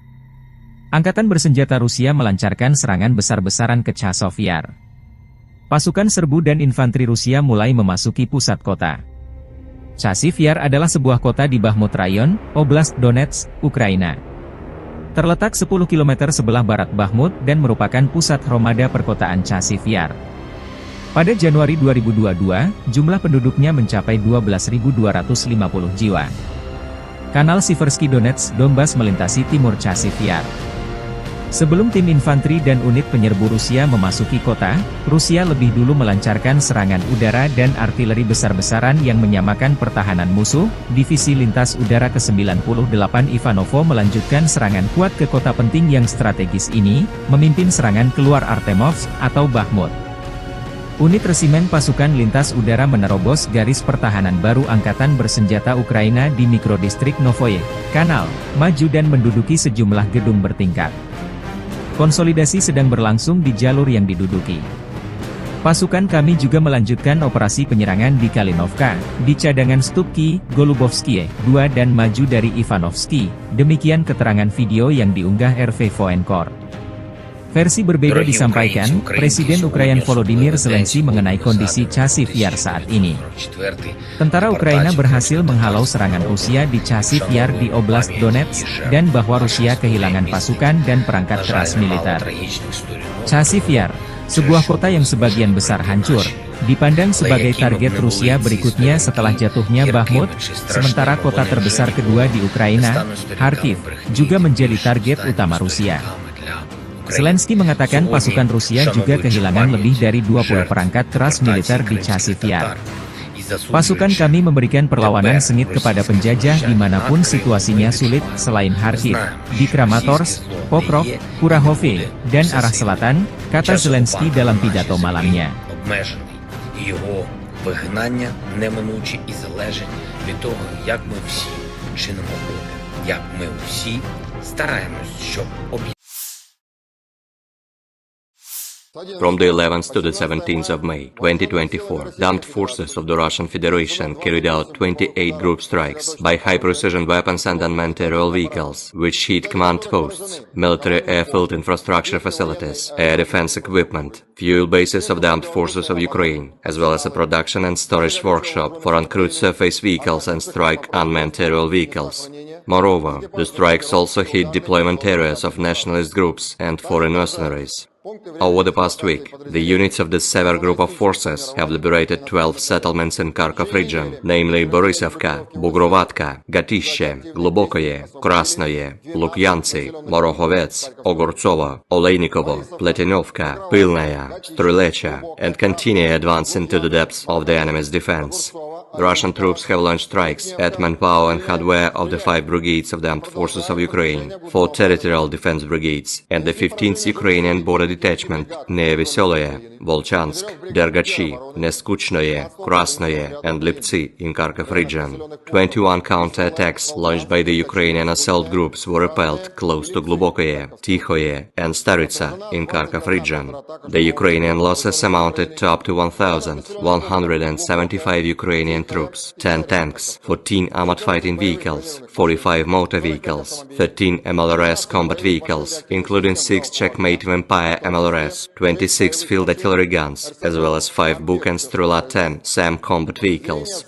Angkatan bersenjata Rusia melancarkan serangan besar-besaran ke Chazov Yar. Pasukan serbu dan infanteri Rusia mulai memasuki pusat kota. Chazov Yar adalah sebuah kota di Bakhmut Rayon, Oblast Donetsk, Ukraina. Terletak 10 km sebelah barat Bakhmut dan merupakan pusat Hromada perkotaan Chazov Yar. Pada Januari 2022, jumlah penduduknya mencapai 12.250 jiwa. Kanal Siversky Donetsk Donbas melintasi timur Chazov Yar. Sebelum tim infanteri dan unit penyerbu Rusia memasuki kota, Rusia lebih dulu melancarkan serangan udara dan artileri besar-besaran yang menyamakan pertahanan musuh. Divisi Lintas Udara ke-98 Ivanovo melanjutkan serangan kuat ke kota penting yang strategis ini, memimpin serangan keluar Artemovsk atau Bakhmut. Unit resimen pasukan lintas udara menerobos garis pertahanan baru Angkatan Bersenjata Ukraina di mikrodistrik Novoye Kanal, maju dan menduduki sejumlah gedung bertingkat. Konsolidasi sedang berlangsung di jalur yang diduduki. Pasukan kami juga melanjutkan operasi penyerangan di Kalinovka, di cadangan Stupki, Golubovskie, 2 dan maju dari Ivanovsky, demikian keterangan video yang diunggah RV Voenkor. Versi berbeda disampaikan, Presiden Ukraina Volodymyr Zelensky mengenai kondisi Chazov Yar saat ini. Tentara Ukraina berhasil menghalau serangan Rusia di Chazov Yar di Oblast Donetsk, dan bahwa Rusia kehilangan pasukan dan perangkat keras militer. Chazov Yar, sebuah kota yang sebagian besar hancur, dipandang sebagai target Rusia berikutnya setelah jatuhnya Bakhmut, sementara kota terbesar kedua di Ukraina, Kharkiv, juga menjadi target utama Rusia. Zelensky mengatakan pasukan Rusia juga kehilangan lebih dari 20 perangkat keras militer di Chazov Yar. Pasukan kami memberikan perlawanan sengit kepada penjajah dimanapun situasinya sulit selain Kharkiv, di Kramatorsk, Pokrov, Kurahove, dan arah selatan, kata Zelensky dalam pidato malamnya. Його вигнання неминуче і залежить від того, як ми всі чинимо опір, як ми всі стараємось, щоб From the 11th to the 17th of May, 2024, the armed forces of the Russian Federation carried out 28 group strikes by high-precision weapons and unmanned aerial vehicles, which hit command posts, military airfield infrastructure facilities, air defense equipment, fuel bases of the armed forces of Ukraine, as well as a production and storage workshop for uncrewed surface vehicles and strike unmanned aerial vehicles. Moreover, the strikes also hit deployment areas of nationalist groups and foreign mercenaries. Over the past week, the units of the Sever Group of Forces have liberated 12 settlements in Kharkov region, namely Borisovka, Bugrovatka, Gatishche, Globokoye, Krasnoye, Lukyantsy, Morokhovets, Ogortsovo, Oleinikovo, Pletinovka, Pylnaya, Strylecha, and continue advancing into the depths of the enemy's defense. The Russian troops have launched strikes at manpower and hardware of the 5 brigades of the Armed Forces of Ukraine, 4 territorial defense brigades, and the 15th Ukrainian border detachment near Veseloye, Volchansk, Dergachi, Neskuchnoye, Krasnoye, and Liptsy in Kharkov region. 21 counter-attacks launched by the Ukrainian assault groups were repelled close to Glubokoye, Tikhoye, and Staritsa in Kharkov region. The Ukrainian losses amounted to up to 1,175 Ukrainian troops, 10 tanks, 14 armored fighting vehicles, 45 motor vehicles, 13 MLRS combat vehicles, including 6 Checkmate Vampire MLRS, 26 field artillery guns, as well as 5 Buk and Strela 10 SAM combat vehicles.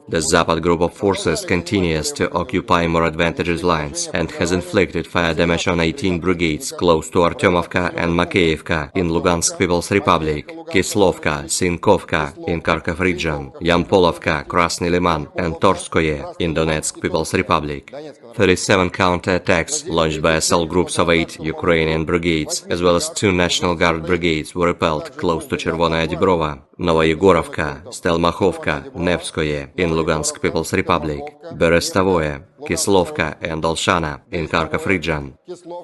The Zapad group of forces continues to occupy more advantageous lines and has inflicted fire damage on 18 brigades close to Artyomovka and Makeyevka in Lugansk People's Republic, Kislovka, Sinkovka in Kharkov region, Yampolovka, Krasny Liman, and Torskoye in Donetsk People's Republic. 37 counter-attacks launched by assault groups of 8 Ukrainian brigades, as well as 2 National Guard brigades, were repelled close to Chervonaya Dibrova, Novoyegorovka, Stelmachovka, Nevskoye in Lugansk People's Republic, Berestavoye, Kislovka, and Olshana in Kharkov region.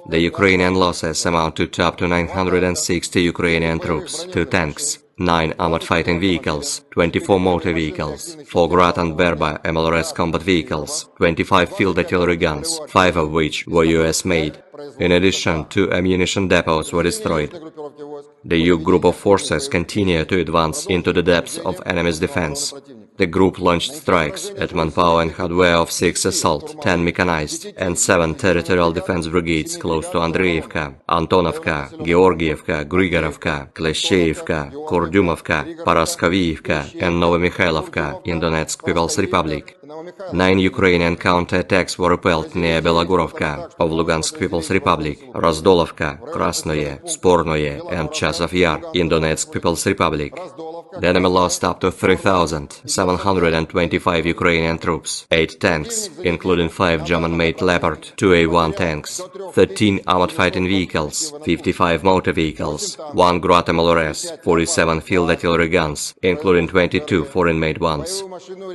The Ukrainian losses amount to up to 960 Ukrainian troops, 2 tanks, 9 armored fighting vehicles, 24 motor vehicles, 4 Grad and Berba MLRS combat vehicles, 25 field artillery guns, 5 of which were US-made. In addition, 2 ammunition depots were destroyed. The Yug group of forces continue to advance into the depths of enemy's defense. The group launched strikes at manpower and hardware of 6 assault, 10 mechanized, and 7 territorial defense brigades close to Andreevka, Antonovka, Georgievka, Grigorovka, Kleshcheyevka, Kurdyumovka, Paraskovievka, and Novomikhalovka in Donetsk People's Republic. 9 Ukrainian counter-attacks were repelled near Belogorovka of Lugansk People's Republic, Razdolovka, Krasnoye, Spornoye, and Chasov Yar in Donetsk People's Republic. The enemy lost up to 3,725 Ukrainian troops, 8 tanks, including 5 German-made Leopard 2A1 tanks, 13 armored fighting vehicles, 55 motor vehicles, 1 Grad MLRS, 47 field artillery guns, including 22 foreign-made ones,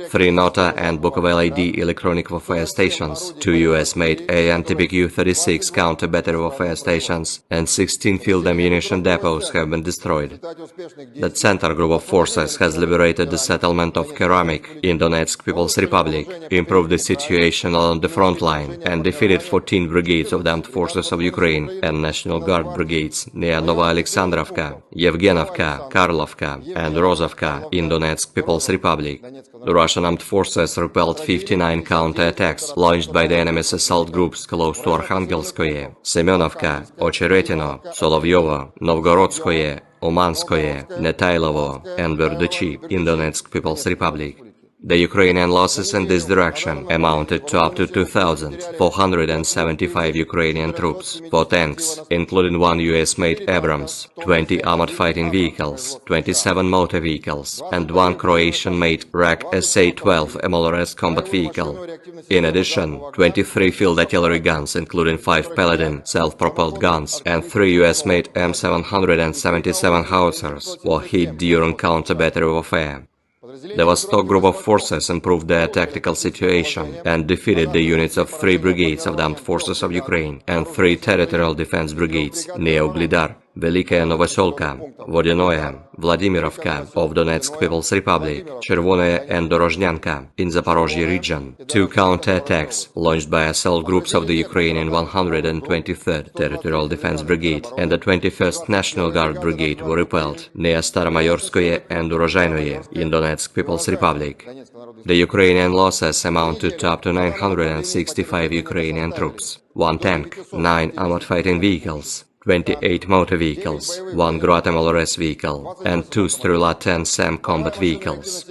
3 Nota and Bukovel ID electronic warfare stations, 2 US-made AN-TPQ-36 counter-battery warfare stations, and 16 field ammunition depots have been destroyed. The Center group of forces has liberated the settlement of Keramik in Donetsk People's Republic, improved the situation along the front line, and defeated 14 brigades of the Armed Forces of Ukraine and National Guard brigades near Novoalexandrovka, Yevgenovka, Karlovka, and Rozovka in Donetsk People's Republic. The Russian armed forces repelled 59 counter-attacks launched by the enemy's assault groups close to Arkhangelskoye, Semenovka, Ocheretino, Solovyovo, Novgorodskoye, Umanskoye, Netailovo, and Berdychi in Donetsk People's Republic. The Ukrainian losses in this direction amounted to up to 2,475 Ukrainian troops, 4 tanks, including 1 US-made Abrams, 20 armored fighting vehicles, 27 motor vehicles, and 1 Croatian-made RAK SA-12 MLRS combat vehicle. In addition, 23 field artillery guns, including 5 Paladin self-propelled guns, and 3 US-made M777 howitzers, were hit during counter-battery warfare. The Vostok group of forces improved their tactical situation and defeated the units of 3 brigades of the Armed Forces of Ukraine and 3 territorial defense brigades near Uglidar, Velikaya Novoselka, Vodinoye, Vladimirovka of Donetsk People's Republic, Chervonaya and Dorozhnyanka in Zaporozhye region. 2 counter-attacks launched by assault groups of the Ukrainian 123rd Territorial Defense Brigade and the 21st National Guard Brigade were repelled near Staromayorskoye and Urozhainoye in Donetsk People's Republic. The Ukrainian losses amounted to up to 965 Ukrainian troops, 1 tank, 9 armored fighting vehicles, 28 motor vehicles, 1 Grad MLRS vehicle, and 2 Strela 10 SAM combat vehicles.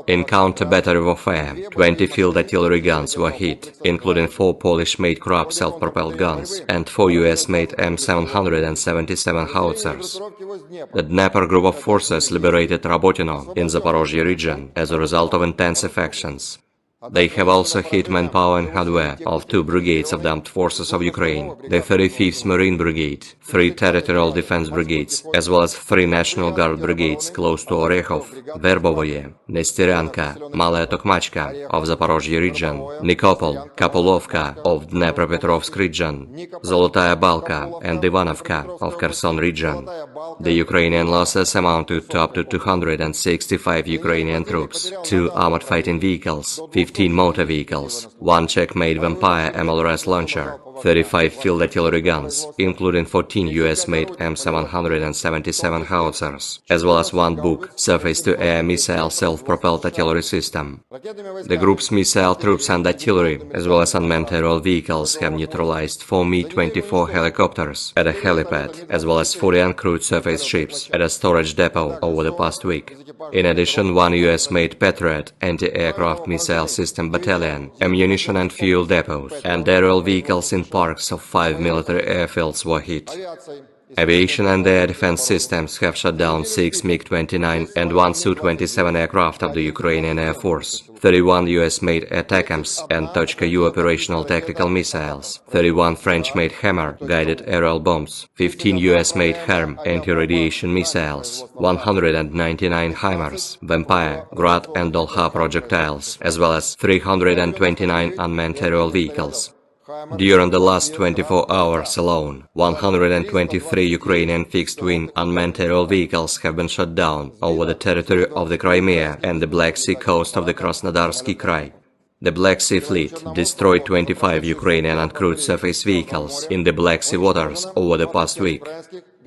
In counter-battery warfare, 20 field artillery guns were hit, including 4 Polish-made Krupp self-propelled guns and 4 US-made M777 howitzers. The Dnieper group of forces liberated Rabotino in Zaporozhye region as a result of intensive actions. They have also hit manpower and hardware of 2 brigades of the Armed Forces of Ukraine, the 35th Marine Brigade, 3 Territorial Defense Brigades, as well as 3 National Guard Brigades close to Orekhov, Verbovoye, Nestyryanka, Malaya Tokmachka of Zaporozhye region, Nikopol, Kapolovka of Dnepropetrovsk region, Zolotaya Balka and Ivanovka of Kherson region. The Ukrainian losses amounted to up to 265 Ukrainian troops, 2 armored fighting vehicles, 15 motor vehicles, 1 Czech-made Vampire MLRS launcher, 35 field artillery guns, including 14 US-made M777 howitzers, as well as 1 Buk surface-to-air missile self-propelled artillery system. The group's missile troops and artillery, as well as unmanned aerial vehicles, have neutralized 4 Mi-24 helicopters at a helipad, as well as 40 uncrewed surface ships at a storage depot over the past week. In addition, 1 US-made Patriot anti-aircraft missile system battalion, ammunition and fuel depots, and aerial vehicles in parks of 5 military airfields were hit. Aviation and air defense systems have shot down 6 MiG-29 and 1 Su-27 aircraft of the Ukrainian Air Force, 31 US-made ATACMS and Tochka-U operational tactical missiles, 31 French-made Hammer guided aerial bombs, 15 US-made HARM anti-radiation missiles, 199 HIMARS, Vampire, Grad and Dolha projectiles, as well as 329 unmanned aerial vehicles. During the last 24 hours alone, 123 Ukrainian fixed-wing unmanned aerial vehicles have been shot down over the territory of the Crimea and the Black Sea coast of the Krasnodarsky Krai. The Black Sea Fleet destroyed 25 Ukrainian uncrewed surface vehicles in the Black Sea waters over the past week.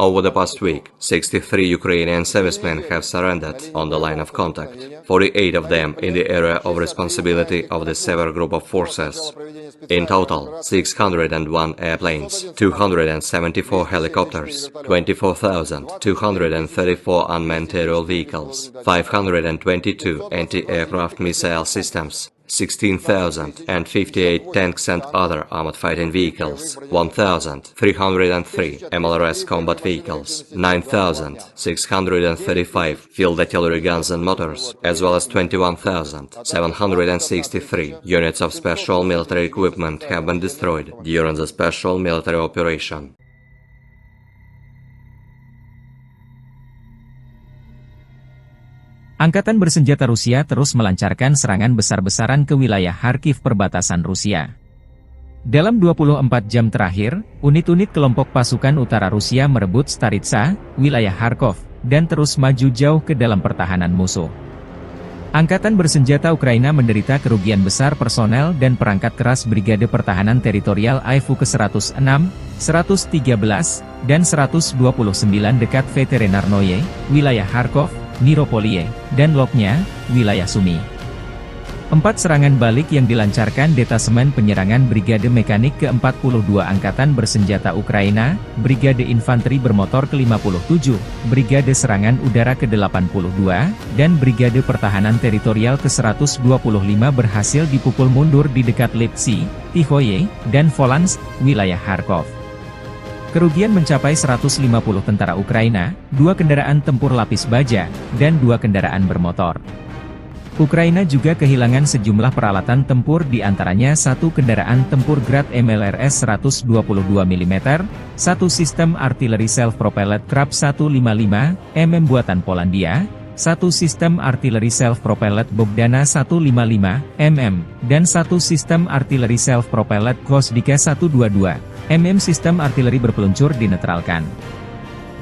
Over the past week, 63 Ukrainian servicemen have surrendered on the line of contact, 48 of them in the area of responsibility of the Sever Group of Forces. In total, 601 airplanes, 274 helicopters, 24,234 unmanned aerial vehicles, 522 anti-aircraft missile systems, 16,058 tanks and other armored fighting vehicles, 1,303 MLRS combat vehicles, 9,635 field artillery guns and motors, as well as 21,763 units of special military equipment have been destroyed during the special military operation. Angkatan bersenjata Rusia terus melancarkan serangan besar-besaran ke wilayah Kharkiv perbatasan Rusia. Dalam 24 jam terakhir, unit-unit kelompok pasukan utara Rusia merebut Staritsa, wilayah Kharkov, dan terus maju jauh ke dalam pertahanan musuh. Angkatan bersenjata Ukraina menderita kerugian besar personel dan perangkat keras Brigade Pertahanan Teritorial AIFU ke-106, 113, dan 129 dekat Veterinarnoye, wilayah Kharkov, Niropolie, dan Loknya, wilayah Sumy. 4 serangan balik yang dilancarkan Detasemen Penyerangan Brigade Mekanik ke-42 Angkatan Bersenjata Ukraina, Brigade Infanteri Bermotor ke-57, Brigade Serangan Udara ke-82, dan Brigade Pertahanan Teritorial ke-125 berhasil dipukul mundur di dekat Lipsy, Tihoye, dan Volansk, wilayah Kharkov. Kerugian mencapai 150 tentara Ukraina, 2 kendaraan tempur lapis baja, dan 2 kendaraan bermotor. Ukraina juga kehilangan sejumlah peralatan tempur di antaranya 1 kendaraan tempur Grad MLRS 122 mm, 1 sistem artileri self-propelled Krab 155 mm buatan Polandia, 1 sistem artileri self-propelled Bogdana 155 mm, dan 1 sistem artileri self-propelled Gvosdika 122 mm sistem artileri berpeluncur dinetralkan.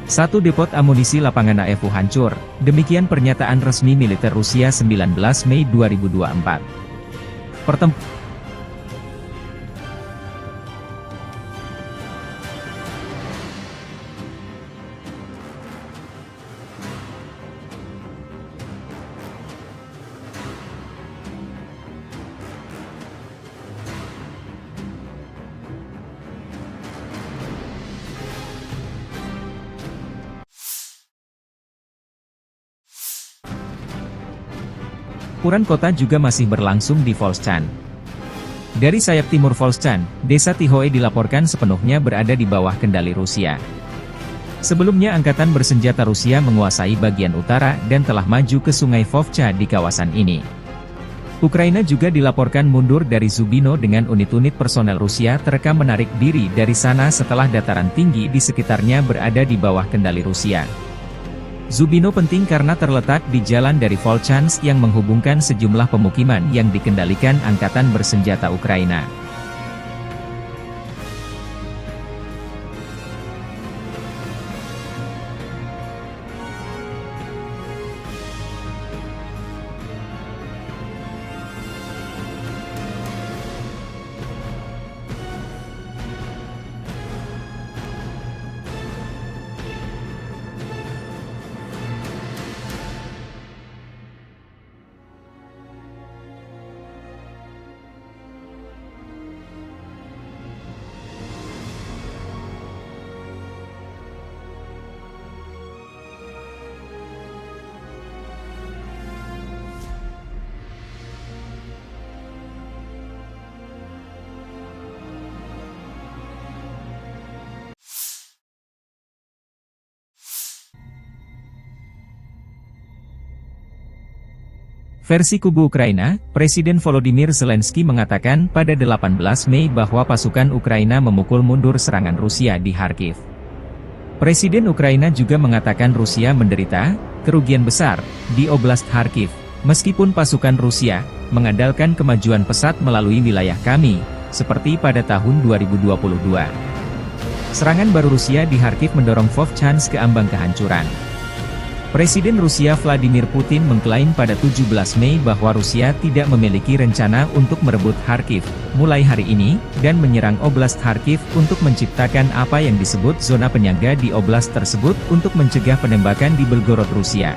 1 depot amunisi lapangan AIFU hancur, demikian pernyataan resmi militer Rusia 19 Mei 2024. Pertempuran kota juga masih berlangsung di Volchan. Dari sayap timur Volchan, desa Tihoe dilaporkan sepenuhnya berada di bawah kendali Rusia. Sebelumnya Angkatan Bersenjata Rusia menguasai bagian utara dan telah maju ke sungai Vovcha di kawasan ini. Ukraina juga dilaporkan mundur dari Zubino dengan unit-unit personel Rusia terekam menarik diri dari sana setelah dataran tinggi di sekitarnya berada di bawah kendali Rusia. Zubino penting karena terletak di jalan dari Volchansk yang menghubungkan sejumlah pemukiman yang dikendalikan angkatan bersenjata Ukraina. Versi kubu Ukraina, Presiden Volodymyr Zelensky mengatakan pada 18 Mei bahwa pasukan Ukraina memukul mundur serangan Rusia di Kharkiv. Presiden Ukraina juga mengatakan Rusia menderita kerugian besar di Oblast Kharkiv, meskipun pasukan Rusia mengandalkan kemajuan pesat melalui wilayah kami, seperti pada tahun 2022. Serangan baru Rusia di Kharkiv mendorong Volchansk ke ambang kehancuran. Presiden Rusia Vladimir Putin mengklaim pada 17 Mei bahwa Rusia tidak memiliki rencana untuk merebut Kharkiv mulai hari ini, dan menyerang Oblast Kharkiv untuk menciptakan apa yang disebut zona penyangga di oblast tersebut untuk mencegah penembakan di Belgorod, Rusia.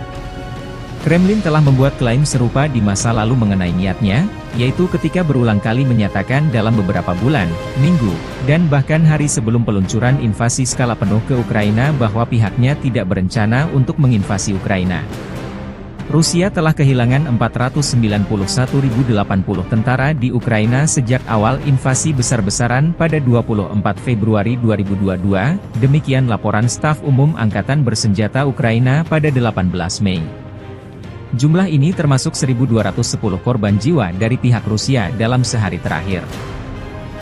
Kremlin telah membuat klaim serupa di masa lalu mengenai niatnya, yaitu ketika berulang kali menyatakan dalam beberapa bulan, minggu, dan bahkan hari sebelum peluncuran invasi skala penuh ke Ukraina bahwa pihaknya tidak berencana untuk menginvasi Ukraina. Rusia telah kehilangan 491.080 tentara di Ukraina sejak awal invasi besar-besaran pada 24 Februari 2022, demikian laporan Staf Umum Angkatan Bersenjata Ukraina pada 18 Mei. Jumlah ini termasuk 1.210 korban jiwa dari pihak Rusia dalam sehari terakhir.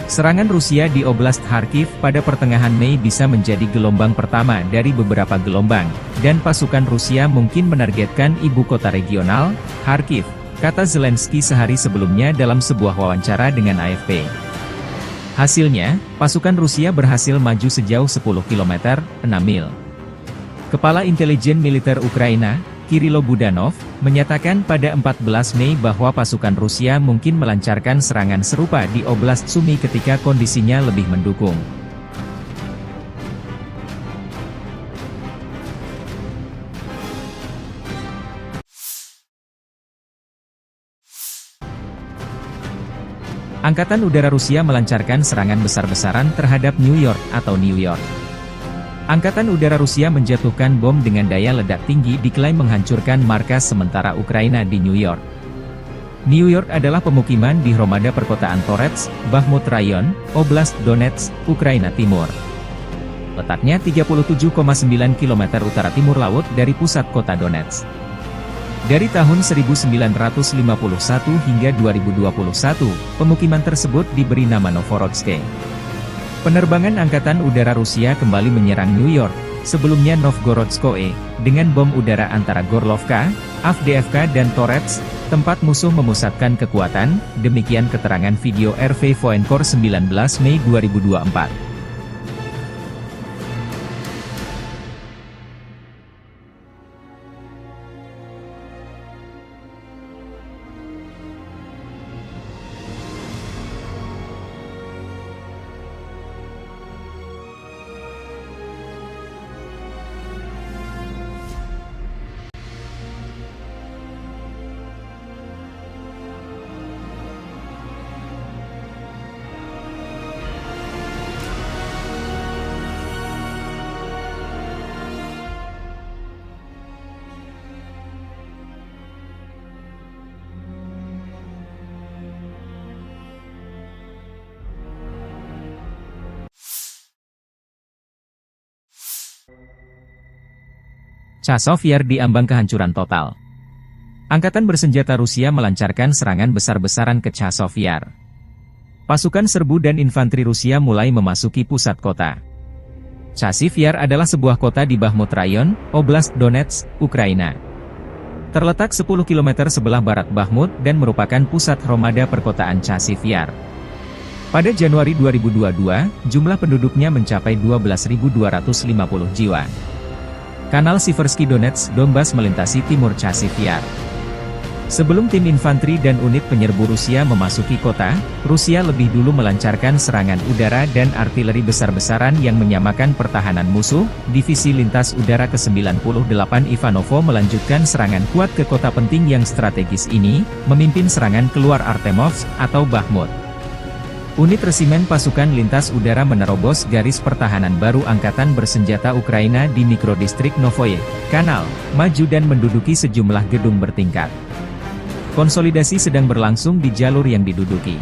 Serangan Rusia di Oblast Kharkiv pada pertengahan Mei bisa menjadi gelombang pertama dari beberapa gelombang, dan pasukan Rusia mungkin menargetkan ibu kota regional, Kharkiv, kata Zelensky sehari sebelumnya dalam sebuah wawancara dengan AFP. Hasilnya, pasukan Rusia berhasil maju sejauh 10 km, 6 mil. Kepala Intelijen Militer Ukraina, Kirilo Budanov, menyatakan pada 14 Mei bahwa pasukan Rusia mungkin melancarkan serangan serupa di Oblast Sumy ketika kondisinya lebih mendukung. Angkatan Udara Rusia melancarkan serangan besar-besaran terhadap New York atau New York. Angkatan Udara Rusia menjatuhkan bom dengan daya ledak tinggi diklaim menghancurkan markas sementara Ukraina di New York. New York adalah pemukiman di Hromada perkotaan Torets, Bakhmut Rayon, Oblast Donetsk, Ukraina Timur. Letaknya 37,9 km utara timur laut dari pusat kota Donetsk. Dari tahun 1951 hingga 2021, pemukiman tersebut diberi nama Novorodsk. Penerbangan Angkatan Udara Rusia kembali menyerang New York, sebelumnya Novgorodskoe, dengan bom udara antara Gorlovka, Avdiivka dan Torets, tempat musuh memusatkan kekuatan, demikian keterangan video RV Voenkor 19 Mei 2024. Chasiv Yar diambang kehancuran total. Angkatan bersenjata Rusia melancarkan serangan besar-besaran ke Chasiv Yar. Pasukan serbu dan infanteri Rusia mulai memasuki pusat kota. Chasiv Yar adalah sebuah kota di Bakhmut Rayon, Oblast Donetsk, Ukraina. Terletak 10 km sebelah barat Bakhmut dan merupakan pusat hromada perkotaan Chasiv Yar. Pada Januari 2022, jumlah penduduknya mencapai 12.250 jiwa. Kanal Siversky Donetsk, Donbas melintasi timur Chasiv Yar. Sebelum tim infanteri dan unit penyerbu Rusia memasuki kota, Rusia lebih dulu melancarkan serangan udara dan artileri besar-besaran yang menyamakan pertahanan musuh. Divisi Lintas Udara ke-98 Ivanovo melanjutkan serangan kuat ke kota penting yang strategis ini, memimpin serangan keluar Artemovsk atau Bakhmut. Unit resimen pasukan lintas udara menerobos garis pertahanan baru Angkatan bersenjata Ukraina di mikrodistrik Novoye Kanal, maju dan menduduki sejumlah gedung bertingkat. Konsolidasi sedang berlangsung di jalur yang diduduki.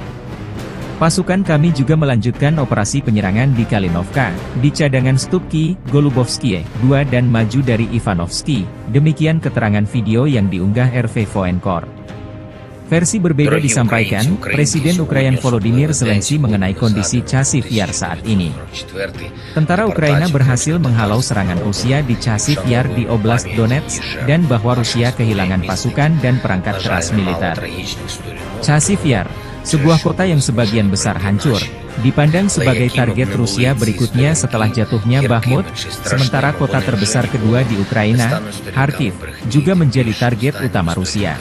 Pasukan kami juga melanjutkan operasi penyerangan di Kalinovka, di cadangan Stupki, Golubovskie, 2 dan maju dari Ivanovsky. Demikian keterangan video yang diunggah RV Voenkor. Versi berbeda disampaikan, Presiden Ukraina Volodymyr Zelensky mengenai kondisi Chasiv Yar saat ini. Tentara Ukraina berhasil menghalau serangan Rusia di Chasiv Yar di Oblast Donetsk, dan bahwa Rusia kehilangan pasukan dan perangkat keras militer. Chasiv Yar, sebuah kota yang sebagian besar hancur, dipandang sebagai target Rusia berikutnya setelah jatuhnya Bakhmut, sementara kota terbesar kedua di Ukraina, Kharkiv, juga menjadi target utama Rusia.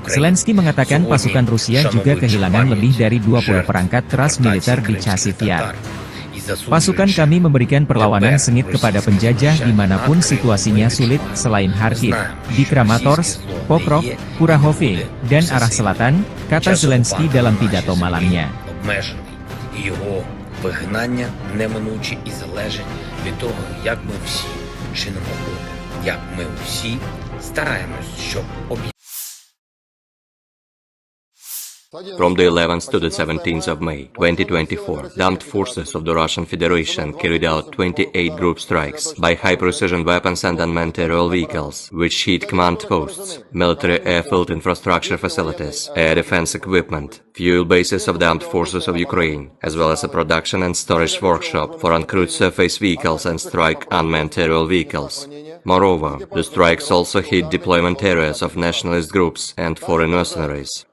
Zelensky mengatakan pasukan Rusia juga kehilangan lebih dari 20 perangkat keras militer di Chasiv Yar. Pasukan kami memberikan perlawanan sengit kepada penjajah dimanapun situasinya sulit selain Kharkiv, di Kramatorsk, Pokrov, Kurahove, dan arah selatan, kata Zelensky dalam pidato malamnya. Його вигнання неминуче і залежить від того, як ми всі чинимо опір, як ми всі стараємось, щоб From the 11th to the 17th of May, 2024, the armed forces of the Russian Federation carried out 28 group strikes by high-precision weapons and unmanned aerial vehicles, which hit command posts, military airfield infrastructure facilities, air defense equipment, fuel bases of the armed forces of Ukraine, as well as a production and storage workshop for uncrewed surface vehicles and strike unmanned aerial vehicles. Moreover, the strikes also hit deployment areas of nationalist groups and foreign mercenaries.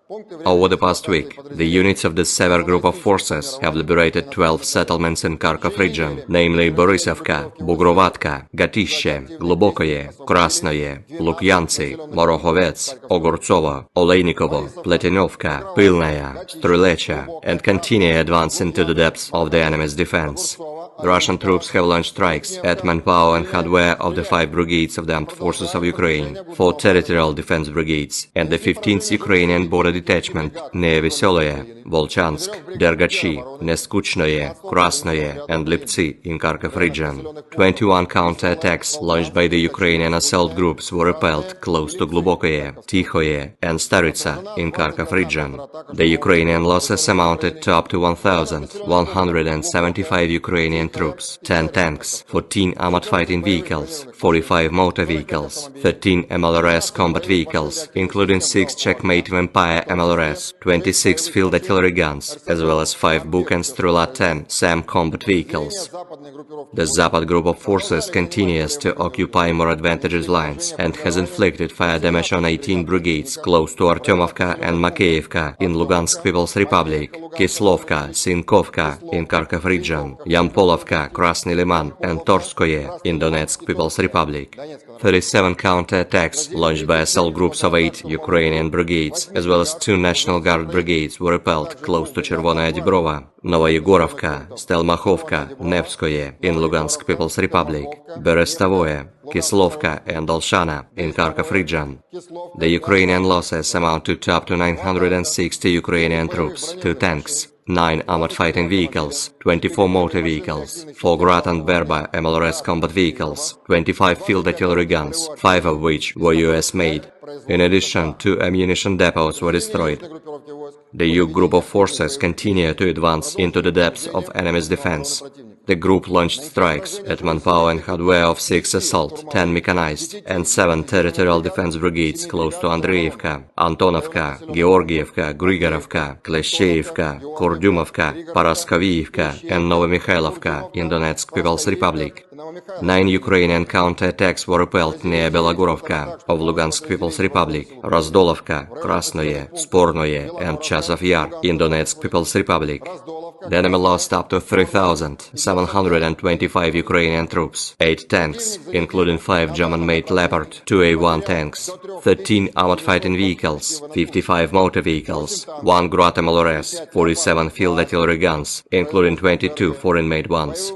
Over the past week, the units of the Sever group of forces have liberated 12 settlements in Kharkov region, namely Borisovka, Bugrovatka, Gatishe, Globokoye, Krasnoye, Lukyantsy, Morohovets, Ogortsovo, Oleinikovo, Pletinovka, Pilnaya, Strulecha, and continue advance into the depths of the enemy's defense. The Russian troops have launched strikes at manpower and hardware of the 5 brigades of the armed forces of Ukraine, 4 territorial defense brigades, and the 15th Ukrainian border detachment near Vesoloye, Volchansk, Dergachi, Neskuchnoye, Krasnoye, and Liptsy in Kharkov region. 21 counter-attacks launched by the Ukrainian assault groups were repelled close to Globokoye, Tikhoye, and Staritsa in Kharkov region. The Ukrainian losses amounted to up to 1,175 Ukrainian troops, 10 tanks, 14 armored fighting vehicles, 45 motor vehicles, 13 MLRS combat vehicles, including 6 Checkmate Vampire MLRS, 26 field artillery guns, as well as 5 Buk and Strela 10 SAM combat vehicles. The Zapad group of forces continues to occupy more advantageous lines and has inflicted fire damage on 18 brigades close to Artyomovka and Makeyevka in Lugansk People's Republic, Kislovka, Sinkovka in Kharkov region, Yampolovka, Krasny Liman, and Torskoye in Donetsk People's Republic. 37 counter-attacks launched by assault groups of 8 Ukrainian brigades, as well as 2 National Guard brigades were repelled close to Chervonaya Dibrova, Novoyegorovka, Stelmachovka, Nevskoye in Lugansk People's Republic, Berestavoye, Kislovka and Olshana in Kharkov region. The Ukrainian losses amount to up to 960 Ukrainian troops, 2 tanks, 9 armored fighting vehicles, 24 motor vehicles, 4 Grad and Berba MLRS combat vehicles, 25 field artillery guns, 5 of which were US-made. In addition, 2 ammunition depots were destroyed. The Yug group of forces continue to advance into the depths of enemy's defense. The group launched strikes at manpower and hardware of 6 assault, 10 mechanized, and 7 territorial defense brigades close to Andreevka, Antonovka, Georgievka, Grigorovka, Kleshcheivka, Kurdyumovka, Paraskoviivka, and Novomikhailivka in Donetsk People's Republic. 9 Ukrainian counterattacks were repelled near Belogorovka of Lugansk People's Republic, Rozdolovka, Krasnoye, Spornoye, and Chazov Yar in Donetsk People's Republic. The enemy lost up to 3,725 Ukrainian troops, 8 tanks, including 5 German-made Leopard 2A1 tanks, 13 armored fighting vehicles, 55 motor vehicles, 1 Grad MLRS, 47 field artillery guns, including 22 foreign-made ones,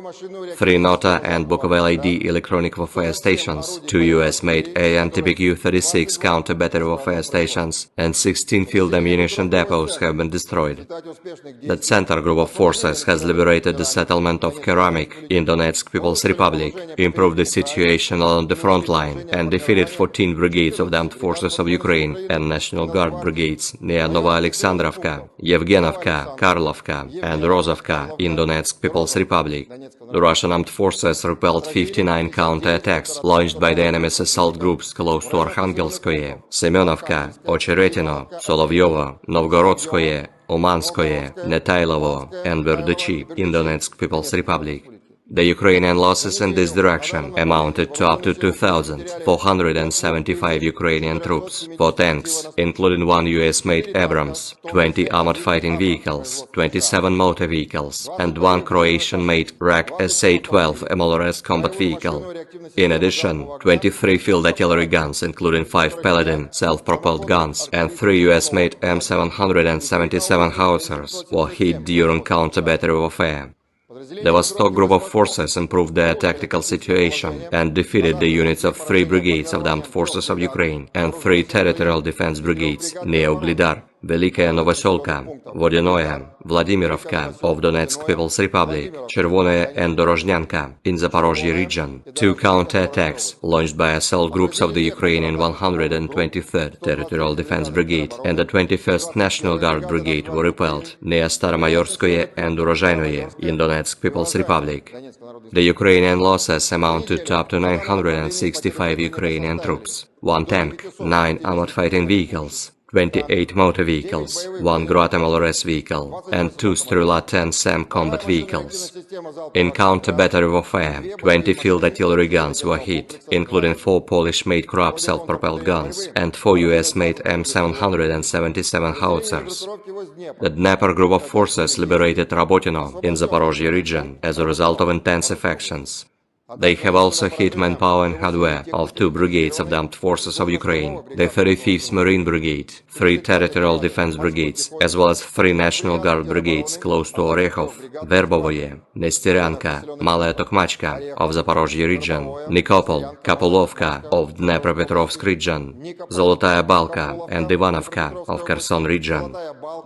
3 Nota and Bukovel ID electronic warfare stations, 2 US-made AN-TPQ-36 counter-battery warfare stations, and 16 field ammunition depots have been destroyed. The center group of forces has liberated the settlement of Keramik in Donetsk People's Republic, improved the situation along the front line, and defeated 14 brigades of the Armed Forces of Ukraine and National Guard brigades near Novoalexandrovka, Yevgenovka, Karlovka, and Rozovka in Donetsk People's Republic. The Russian armed forces repelled 59 counterattacks launched by the enemy's assault groups close to Arkhangelskoye, Semenovka, Ocheretino, Solovyovo, Novgorodskoye, Umanskoye, Netailovo, and Verduchi in Donetsk People's Republic. The Ukrainian losses in this direction amounted to up to 2,475 Ukrainian troops, 4 tanks, including 1 US-made Abrams, 20 armored fighting vehicles, 27 motor vehicles, and 1 Croatian-made RAK SA-12 MLRS combat vehicle. In addition, 23 field artillery guns, including 5 Paladin self-propelled guns, and 3 US-made M777 howitzers were hit during counter-battery warfare. The Vostok group of forces improved their tactical situation and defeated the units of 3 brigades of the Armed Forces of Ukraine and 3 territorial defense brigades near Uglidar, Velikaya Novoselka, Vodinoye, Vladimirovka of Donetsk People's Republic, Chervonoye and Dorozhnyanka in Zaporozhye region. 2 counterattacks launched by assault groups of the Ukrainian 123rd Territorial Defense Brigade and the 21st National Guard Brigade were repelled near Staromayorskoye and Urozhainoye in Donetsk People's Republic. The Ukrainian losses amounted to up to 965 Ukrainian troops, 1 tank, 9 armored fighting vehicles, 28 motor vehicles, 1 Grad MLRS vehicle, and 2 Strela-10 SAM combat vehicles. In counter-battery warfare, 20 field artillery guns were hit, including 4 Polish-made Krab self-propelled guns and 4 US-made M777 howitzers. The Dnieper group of forces liberated Rabotino in Zaporozhye region as a result of intensive actions. They have also hit manpower and hardware of 2 brigades of the Armed Forces of Ukraine, the 35th Marine Brigade, 3 Territorial Defense Brigades, as well as 3 National Guard Brigades close to Orekhov, Verbovoye, Nestyryanka, Malaya Tokmachka of Zaporozhye region, Nikopol, Kapulovka of Dnepropetrovsk region, Zolotaya Balka and Ivanovka of Kherson region.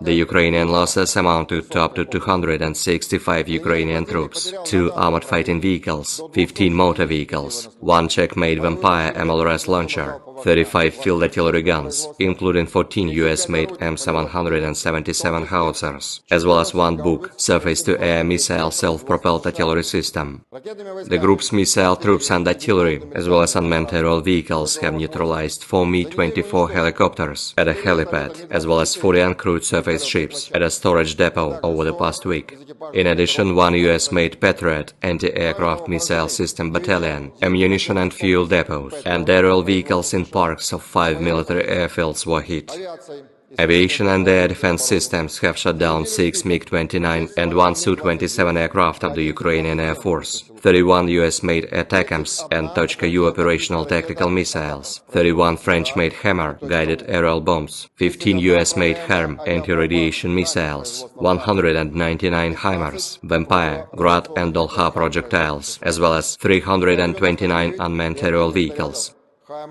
The Ukrainian losses amounted to up to 265 Ukrainian troops, 2 armored fighting vehicles, 15 motor vehicles, 1 Czech-made Vampire MLRS launcher, 35 field artillery guns, including 14 US-made M777 howitzers, as well as 1 Buk surface-to-air missile self-propelled artillery system. The group's missile troops and artillery, as well as unmanned aerial vehicles, have neutralized 4 Mi-24 helicopters at a helipad, as well as 40 uncrewed surface ships at a storage depot over the past week. In addition, 1 US-made Patriot anti-aircraft missile system battalion, ammunition and fuel depots, and aerial vehicles in parks of 5 military airfields were hit. Aviation and air defense systems have shot down 6 MiG-29 and 1 Su-27 aircraft of the Ukrainian Air Force, 31 US-made ATACMS and Tochka-U operational tactical missiles, 31 French-made Hammer guided aerial bombs, 15 US-made HARM anti-radiation missiles, 199 HIMARS, Vampire, Grad and Dolha projectiles, as well as 329 unmanned aerial vehicles.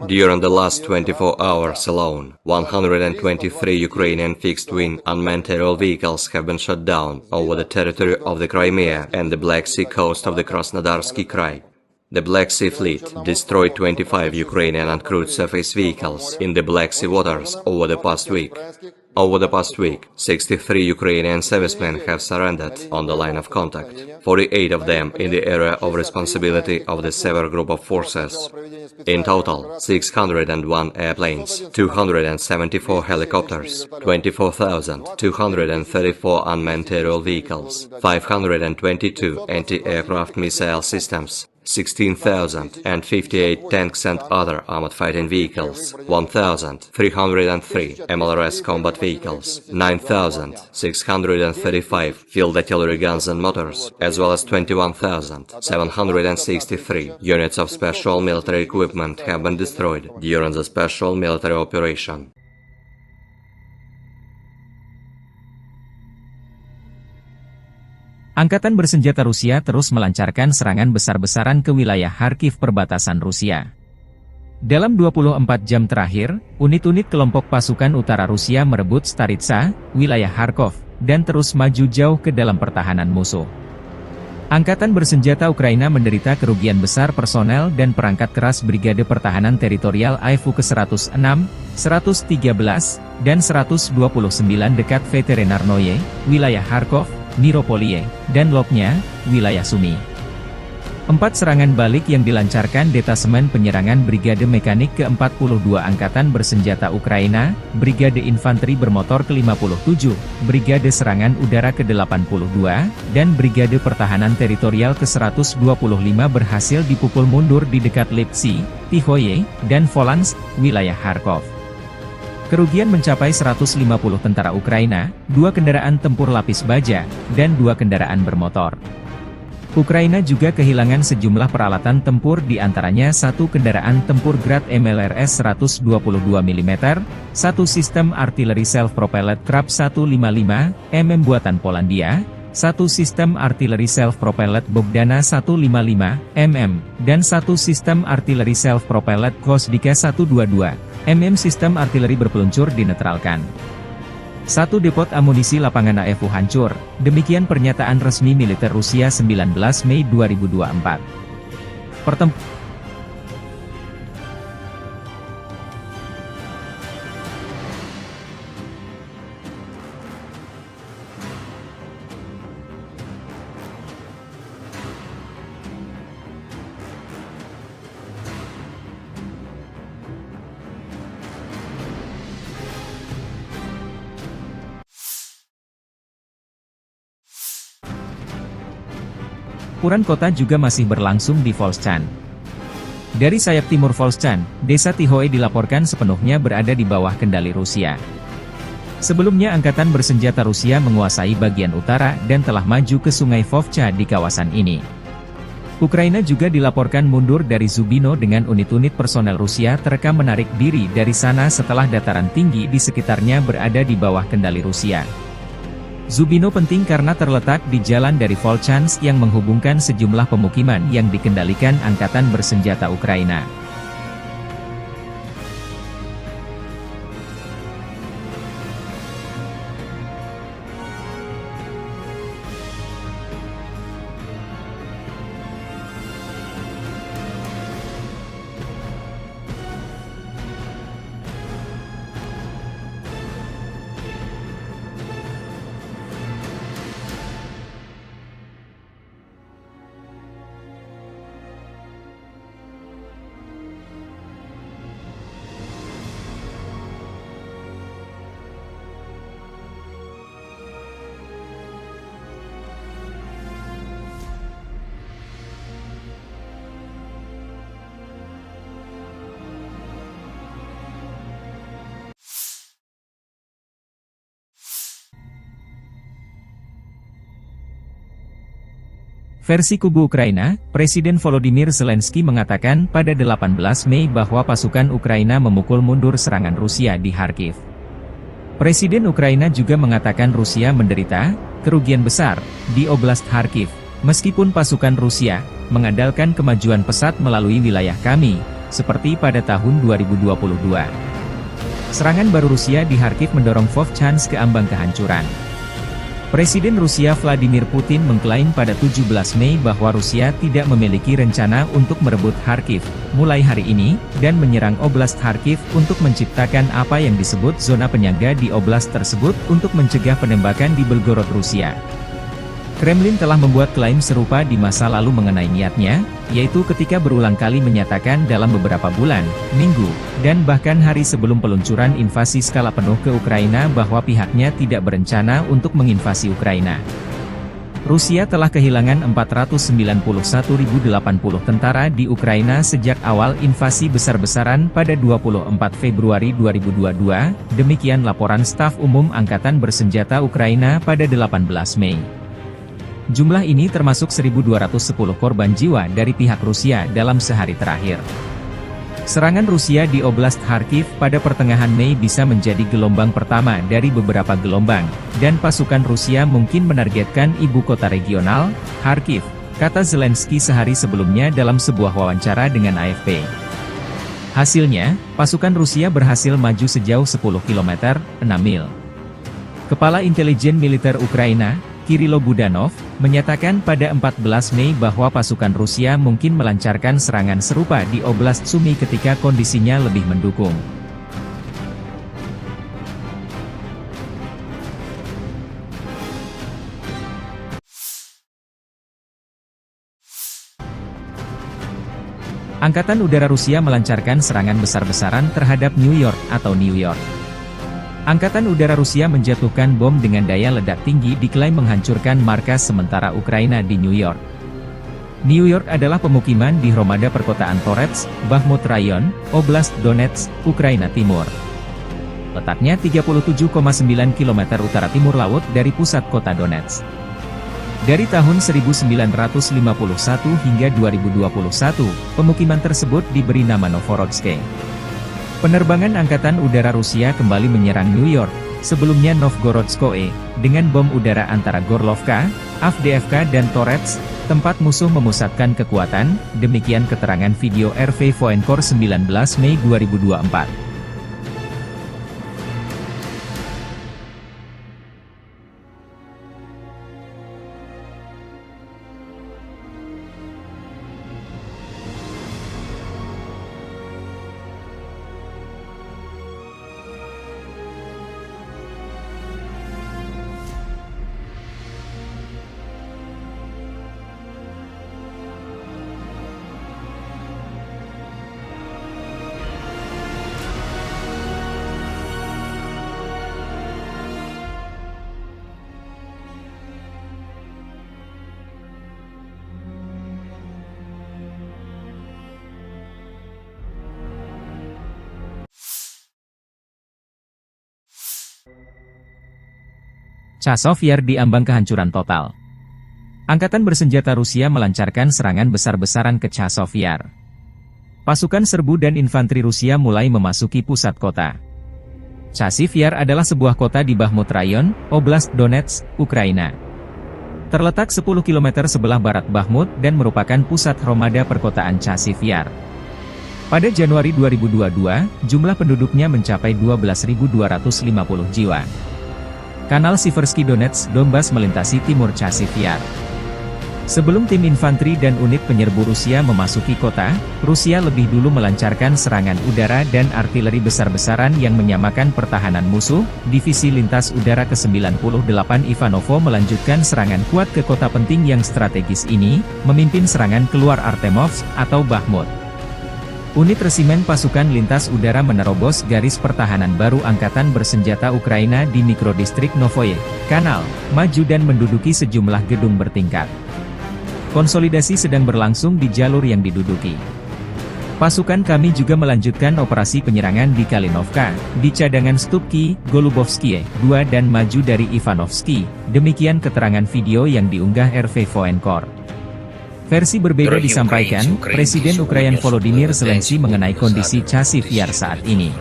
During the last 24 hours alone, 123 Ukrainian fixed-wing unmanned aerial vehicles have been shot down over the territory of the Crimea and the Black Sea coast of the Krasnodarsky Krai. The Black Sea Fleet destroyed 25 Ukrainian uncrewed surface vehicles in the Black Sea waters over the past week. Over the past week, 63 Ukrainian servicemen have surrendered on the line of contact, 48 of them in the area of responsibility of the Sever Group of Forces. In total, 601 airplanes, 274 helicopters, 24,234 unmanned aerial vehicles, 522 anti-aircraft missile systems, 16,058 tanks and other armored fighting vehicles, 1,303 MLRS combat vehicles, 9,635 field artillery guns and motors, as well as 21,763 units of special military equipment have been destroyed during the special military operation. Angkatan bersenjata Rusia terus melancarkan serangan besar-besaran ke wilayah Kharkiv perbatasan Rusia. Dalam 24 jam terakhir, unit-unit kelompok pasukan utara Rusia merebut Staritsa, wilayah Kharkov, dan terus maju jauh ke dalam pertahanan musuh. Angkatan bersenjata Ukraina menderita kerugian besar personel dan perangkat keras Brigade Pertahanan Teritorial AIFU ke-106, 113, dan 129 dekat Veterinarnoye, wilayah Kharkov, Miropoliye, dan Lopnya, wilayah Sumy. 4 serangan balik yang dilancarkan Detasemen Penyerangan Brigade Mekanik ke-42 Angkatan Bersenjata Ukraina, Brigade Infanteri Bermotor ke-57, Brigade Serangan Udara ke-82, dan Brigade Pertahanan Teritorial ke-125 berhasil dipukul mundur di dekat Lipsy, Tihoye, dan Volansk, wilayah Kharkov. Kerugian mencapai 150 tentara Ukraina, 2 kendaraan tempur lapis baja, dan 2 kendaraan bermotor. Ukraina juga kehilangan sejumlah peralatan tempur di antaranya 1 kendaraan tempur Grad MLRS 122 mm, 1 sistem artileri self-propelled Krab 155 mm buatan Polandia, 1 sistem artileri self-propelled Bogdana 155 mm, dan 1 sistem artileri self-propelled Gvosdika 122 mm sistem artileri berpeluncur dinetralkan. 1 depot amunisi lapangan AIFU hancur, demikian pernyataan resmi militer Rusia 19 Mei 2024. Pertempuran kota juga masih berlangsung di Volchan. Dari sayap timur Volchan, desa Tihoe dilaporkan sepenuhnya berada di bawah kendali Rusia. Sebelumnya Angkatan Bersenjata Rusia menguasai bagian utara dan telah maju ke sungai Vovcha di kawasan ini. Ukraina juga dilaporkan mundur dari Zubino dengan unit-unit personel Rusia terekam menarik diri dari sana setelah dataran tinggi di sekitarnya berada di bawah kendali Rusia. Zubino penting karena terletak di jalan dari Volchansk yang menghubungkan sejumlah pemukiman yang dikendalikan Angkatan Bersenjata Ukraina. Versi kubu Ukraina, Presiden Volodymyr Zelensky mengatakan pada 18 Mei bahwa pasukan Ukraina memukul mundur serangan Rusia di Kharkiv. Presiden Ukraina juga mengatakan Rusia menderita kerugian besar di Oblast Kharkiv, meskipun pasukan Rusia mengandalkan kemajuan pesat melalui wilayah kami, seperti pada tahun 2022. Serangan baru Rusia di Kharkiv mendorong Vovchansk ke ambang kehancuran. Presiden Rusia Vladimir Putin mengklaim pada 17 Mei bahwa Rusia tidak memiliki rencana untuk merebut Kharkiv, mulai hari ini, dan menyerang Oblast Kharkiv untuk menciptakan apa yang disebut zona penyangga di oblast tersebut untuk mencegah penembakan di Belgorod, Rusia. Kremlin telah membuat klaim serupa di masa lalu mengenai niatnya, yaitu ketika berulang kali menyatakan dalam beberapa bulan, minggu, dan bahkan hari sebelum peluncuran invasi skala penuh ke Ukraina bahwa pihaknya tidak berencana untuk menginvasi Ukraina. Rusia telah kehilangan 491.080 tentara di Ukraina sejak awal invasi besar-besaran pada 24 Februari 2022, demikian laporan Staf Umum Angkatan Bersenjata Ukraina pada 18 Mei. Jumlah ini termasuk 1.210 korban jiwa dari pihak Rusia dalam sehari terakhir. Serangan Rusia di Oblast Kharkiv pada pertengahan Mei bisa menjadi gelombang pertama dari beberapa gelombang, dan pasukan Rusia mungkin menargetkan ibu kota regional, Kharkiv, kata Zelensky sehari sebelumnya dalam sebuah wawancara dengan AFP. Hasilnya, pasukan Rusia berhasil maju sejauh 10 km, 6 mil. Kepala Intelijen Militer Ukraina, Kirilo Budanov, menyatakan pada 14 Mei bahwa pasukan Rusia mungkin melancarkan serangan serupa di Oblast Sumy ketika kondisinya lebih mendukung. Angkatan Udara Rusia melancarkan serangan besar-besaran terhadap New York atau New York. Angkatan Udara Rusia menjatuhkan bom dengan daya ledak tinggi diklaim menghancurkan markas sementara Ukraina di New York. New York adalah pemukiman di Hromada perkotaan Torets, Bakhmut Rayon, Oblast Donetsk, Ukraina Timur. Letaknya 37,9 km utara timur laut dari pusat kota Donetsk. Dari tahun 1951 hingga 2021, pemukiman tersebut diberi nama Novorodsk. Penerbangan Angkatan Udara Rusia kembali menyerang New York, sebelumnya Novgorodskoye, dengan bom udara antara Gorlovka, Avdiivka dan Torets, tempat musuh memusatkan kekuatan, demikian keterangan video RV Voenkor 19 Mei 2024. Chazov Yar diambang kehancuran total. Angkatan bersenjata Rusia melancarkan serangan besar-besaran ke Chazov Yar. Pasukan serbu dan infanteri Rusia mulai memasuki pusat kota. Chazov Yar adalah sebuah kota di Bakhmut Rayon, Oblast Donetsk, Ukraina. Terletak 10 km sebelah barat Bakhmut dan merupakan pusat Hromada perkotaan Chazov Yar. Pada Januari 2022, jumlah penduduknya mencapai 12.250 jiwa. Kanal Siversky Donetsk Donbas melintasi timur Chazov Yar. Sebelum tim infanteri dan unit penyerbu Rusia memasuki kota, Rusia lebih dulu melancarkan serangan udara dan artileri besar-besaran yang menyamakan pertahanan musuh. Divisi Lintas Udara ke-98 Ivanovo melanjutkan serangan kuat ke kota penting yang strategis ini, memimpin serangan keluar Artemovsk atau Bakhmut. Unit resimen pasukan lintas udara menerobos garis pertahanan baru Angkatan Bersenjata Ukraina di mikrodistrik Novoye Kanal, maju dan menduduki sejumlah gedung bertingkat. Konsolidasi sedang berlangsung di jalur yang diduduki. Pasukan kami juga melanjutkan operasi penyerangan di Kalinovka, di cadangan Stupki, Golubovskie, 2 dan maju dari Ivanovsky, demikian keterangan video yang diunggah RV Voenkor. Versi berbeda disampaikan, Presiden Ukraina Volodymyr Zelensky mengenai kondisi Chazov Yar saat ini.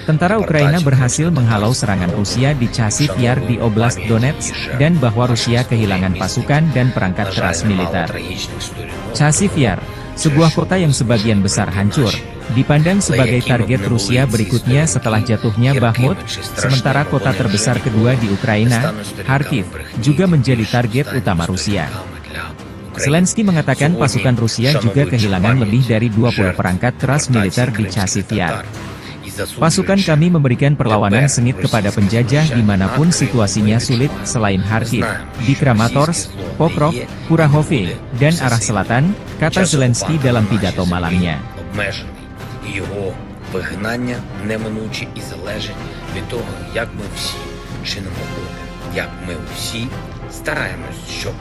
Tentara Ukraina berhasil menghalau serangan Rusia di Chazov Yar di Oblast Donetsk, dan bahwa Rusia kehilangan pasukan dan perangkat keras militer. Chazov Yar, sebuah kota yang sebagian besar hancur, dipandang sebagai target Rusia berikutnya setelah jatuhnya Bakhmut, sementara kota terbesar kedua di Ukraina, Kharkiv, juga menjadi target utama Rusia. Zelensky mengatakan pasukan Rusia juga kehilangan lebih dari 20 perangkat keras militer di Chasiv Yar. Pasukan kami memberikan perlawanan sengit kepada penjajah dimanapun situasinya sulit selain Kharkiv, di Kramatorsk, Pokrov, Kurahovye, dan arah selatan, kata Zelensky dalam pidato malamnya. Його вигнання неминуче і залежить від того, як ми всі чинимо опір, як ми всі стараємось, щоб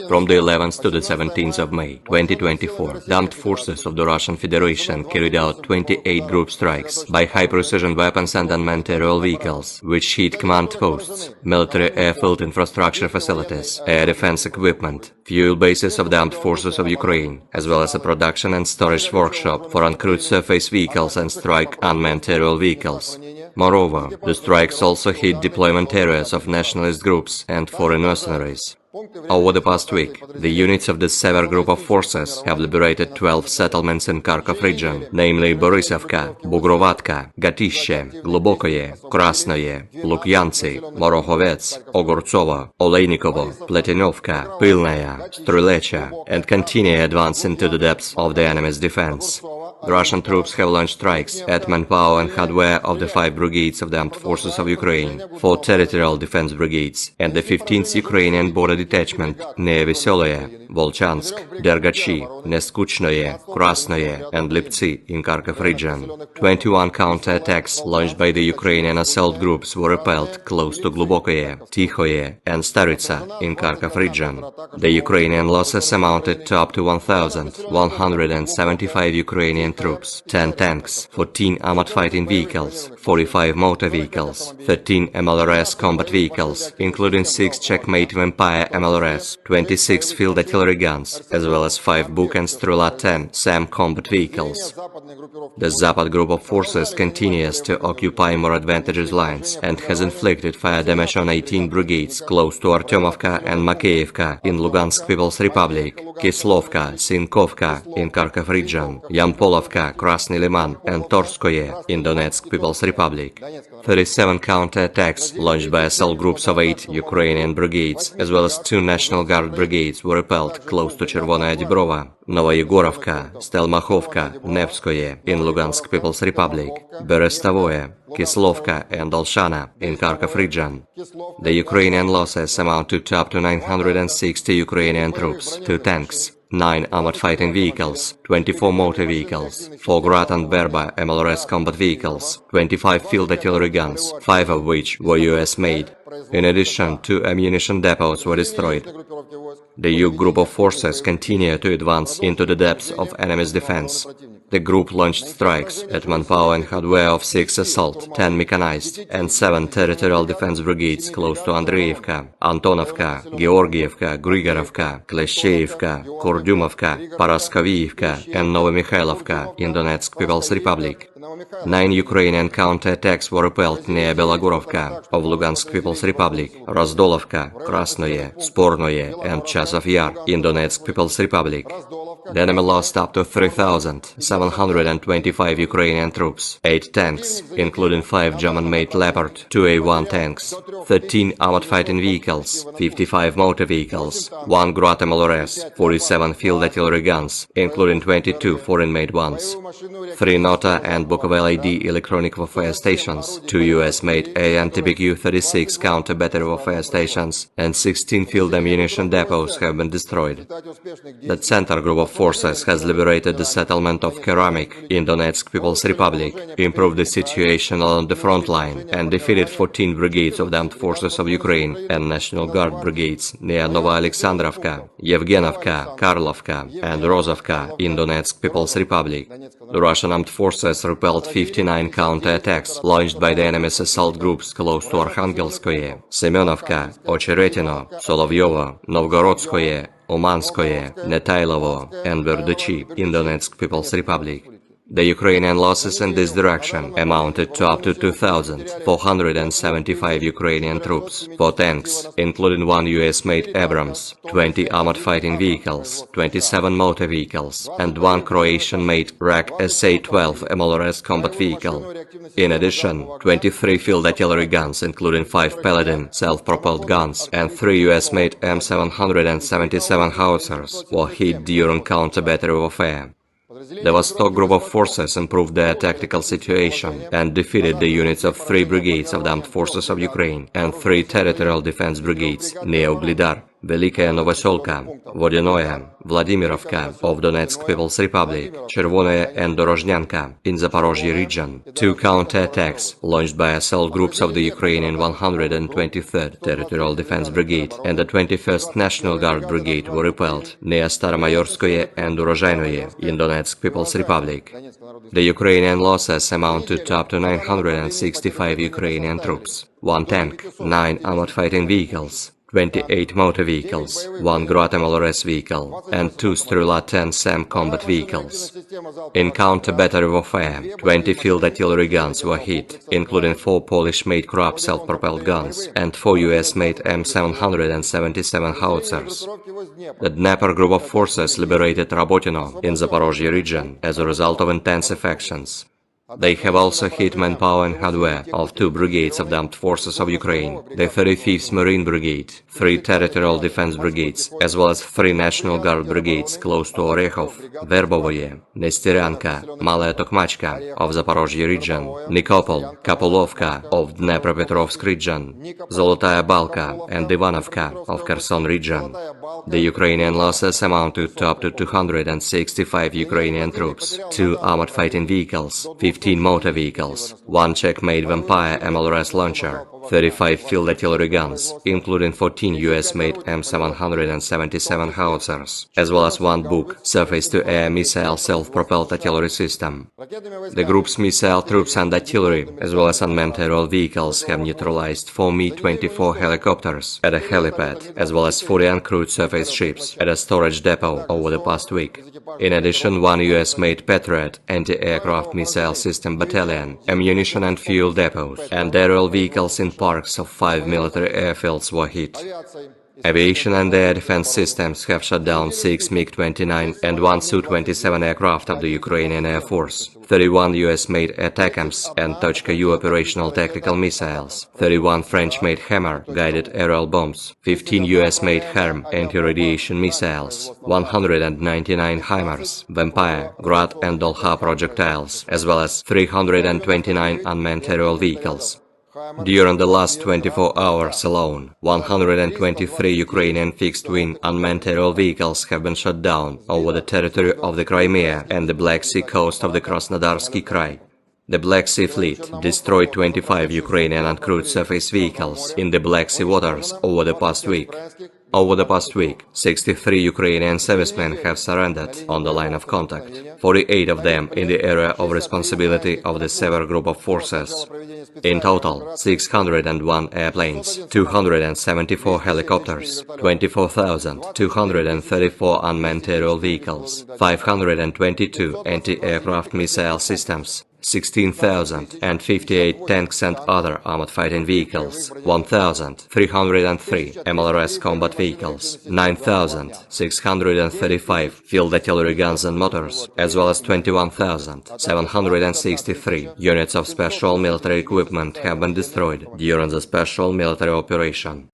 From the 11th to the 17th of May 2024, the armed forces of the Russian Federation carried out 28 group strikes by high-precision weapons and unmanned aerial vehicles, which hit command posts, military airfield infrastructure facilities, air defense equipment, fuel bases of the armed forces of Ukraine, as well as a production and storage workshop for uncrewed surface vehicles and strike unmanned aerial vehicles. Moreover, the strikes also hit deployment areas of nationalist groups and foreign mercenaries. Over the past week, the units of the Sever Group of Forces have liberated 12 settlements in Kharkov region, namely Borisovka, Bugrovatka, Gatishche, Globokoye, Krasnoye, Lukyantsy, Morohovets, Ogortsovo, Oleinikovo, Pletinovka, Pilnaya, Strulecha, and continue advance into the depths of the enemy's defense. The Russian troops have launched strikes at manpower and hardware of the 5 brigades of the Armed Forces of Ukraine, 4 territorial defense brigades, and the 15th Ukrainian border detachment near Veselye, Volchansk, Dergachi, Neskuchnoye, Krasnoye, and Liptsy in Kharkov region. 21 counter-attacks launched by the Ukrainian assault groups were repelled close to Globokoye, Tikhoye, and Staritsa in Kharkov region. The Ukrainian losses amounted to up to 1,175 Ukrainian troops, 10 tanks, 14 armored fighting vehicles, 45 motor vehicles, 13 MLRS combat vehicles, including 6 Checkmate Vampire MLRS, 26 field artillery guns, as well as 5 Buk and Strela 10 SAM combat vehicles. The Zapad group of forces continues to occupy more advantageous lines and has inflicted fire damage on 18 brigades close to Artyomovka and Makeyevka in Lugansk People's Republic, Kislovka, Sinkovka in Kharkov region, Yampolovka, Krasny Liman, and Torskoye in Donetsk People's Republic. 37 counter-attacks launched by assault groups of 8 Ukrainian brigades, as well as 2 National Guard brigades were repelled close to Chervonaya Dibrova, Novoyegorovka, Stelmachovka, Nevskoye in Lugansk People's Republic, Berestavoye, Kislovka and Olshana in Kharkov region. The Ukrainian losses amount to up to 960 Ukrainian troops, 2 tanks, 9 armored fighting vehicles, 24 motor vehicles, 4 Grad and Berba MLRS combat vehicles, 25 field artillery guns, 5 of which were US-made. In addition, 2 ammunition depots were destroyed. The Yug group of forces continue to advance into the depths of enemy's defense. The group launched strikes at manpower and hardware of 6 assault, 10 mechanized, and 7 territorial defense brigades close to Andreevka, Antonovka, Georgievka, Grigorovka, Kleshcheivka, Kurdyumovka, Paraskovievka, and Novomikhalovka in Donetsk People's Republic. 9 Ukrainian counter-attacks were repelled near Belogorovka of Lugansk People's Republic, Razdolovka, Krasnoye, Spornoye, and Chasiv Yar in Donetsk People's Republic. The enemy lost up to 3,725 Ukrainian troops, 8 tanks, including 5 German-made Leopard 2A1 tanks, 13 armored fighting vehicles, 55 motor vehicles, 1 Grad MLRS, 47 field artillery guns, including 22 foreign-made ones, 3 Nota and Bukovel ID electronic warfare stations, 2 US-made AN-TBQ-36 counter-battery warfare stations, and 16 field ammunition depots have been destroyed. The Center group of forces has liberated the settlement of Keramik in Donetsk People's Republic, improved the situation along the front line, and defeated 14 brigades of the Armed Forces of Ukraine and National Guard brigades near Novoalexandrovka, Yevgenovka, Karlovka, and Rozovka in Donetsk People's Republic. The Russian armed forces repelled 59 counter-attacks launched by the enemy's assault groups close to Arkhangelskoye, Semenovka, Ocheretino, Solovyovo, Novgorodskoye, Umanskoye, Netailovo, and Verduchi in Donetsk People's Republic. The Ukrainian losses in this direction amounted to up to 2,475 Ukrainian troops, 4 tanks, including 1 US-made Abrams, 20 armored fighting vehicles, 27 motor vehicles, and 1 Croatian-made RAK SA-12 MLRS combat vehicle. In addition, 23 field artillery guns, including 5 Paladin self-propelled guns, and 3 US-made M777 howitzers were hit during counter-battery warfare. The Vostok group of forces improved their tactical situation and defeated the units of 3 brigades of the Armed Forces of Ukraine and 3 territorial defense brigades near Uglidar, Velikaya Novoselka, Vodinoye, Vladimirovka of Donetsk People's Republic, Chervonoye and Dorozhnyanka in Zaporozhye region. 2 counterattacks launched by assault groups of the Ukrainian 123rd Territorial Defense Brigade and the 21st National Guard Brigade were repelled near Staromayorskoye and Urozhainoye in Donetsk People's Republic. The Ukrainian losses amounted to up to 965 Ukrainian troops, 1 tank, 9 armored fighting vehicles, 28 motor vehicles, 1 Grad MLRS vehicle, and 2 Strela 10 SAM combat vehicles. In counter-battery warfare, 20 field artillery guns were hit, including 4 Polish-made Krab self-propelled guns and 4 US-made M777 howitzers. The Dnepr group of forces liberated Rabotino in Zaporozhye region as a result of intensive actions. They have also hit manpower and hardware of 2 brigades of the Armed Forces of Ukraine, the 35th Marine Brigade, 3 Territorial Defense Brigades, as well as 3 National Guard Brigades close to Orekhov, Verbovoye, Nesteryanka, Malaya Tokmachka of Zaporozhye region, Nikopol, Kapolovka of Dnepropetrovsk region, Zolotaya Balka and Ivanovka of Kherson region. The Ukrainian losses amounted to up to 265 Ukrainian troops, 2 armored fighting vehicles, 15 motor vehicles, 1 Czech-made Vampire MLRS launcher, 35 field artillery guns, including 14 US-made M777 howitzers, as well as 1 Buk surface-to-air missile self-propelled artillery system. The group's missile troops and artillery, as well as unmanned aerial vehicles, have neutralized 4 Mi-24 helicopters at a helipad, as well as 40 uncrewed surface ships at a storage depot over the past week. In addition, 1 US-made Patriot anti-aircraft missile system battalion, ammunition and fuel depots, and aerial vehicles in parks of 5 military airfields were hit. Aviation and air defense systems have shot down 6 MiG-29 and 1 Su-27 aircraft of the Ukrainian Air Force, 31 US-made ATACMS and Tochka-U operational tactical missiles, 31 French-made Hammer guided aerial bombs, 15 US-made HARM anti-radiation missiles, 199 HIMARS, Vampire, Grad and Dolha projectiles, as well as 329 unmanned aerial vehicles. During the last 24 hours alone, 123 Ukrainian fixed-wing unmanned aerial vehicles have been shot down over the territory of the Crimea and the Black Sea coast of the Krasnodarsky Krai. The Black Sea Fleet destroyed 25 Ukrainian uncrewed surface vehicles in the Black Sea waters over the past week. Over the past week, 63 Ukrainian servicemen have surrendered on the line of contact, 48 of them in the area of responsibility of the Sever Group of Forces. In total, 601 airplanes, 274 helicopters, 24,234 unmanned aerial vehicles, 522 anti-aircraft missile systems, 16,058 tanks and other armored fighting vehicles, 1,303 MLRS combat vehicles, 9,635 field artillery guns and motors, as well as 21,763 units of special military equipment have been destroyed during the special military operation.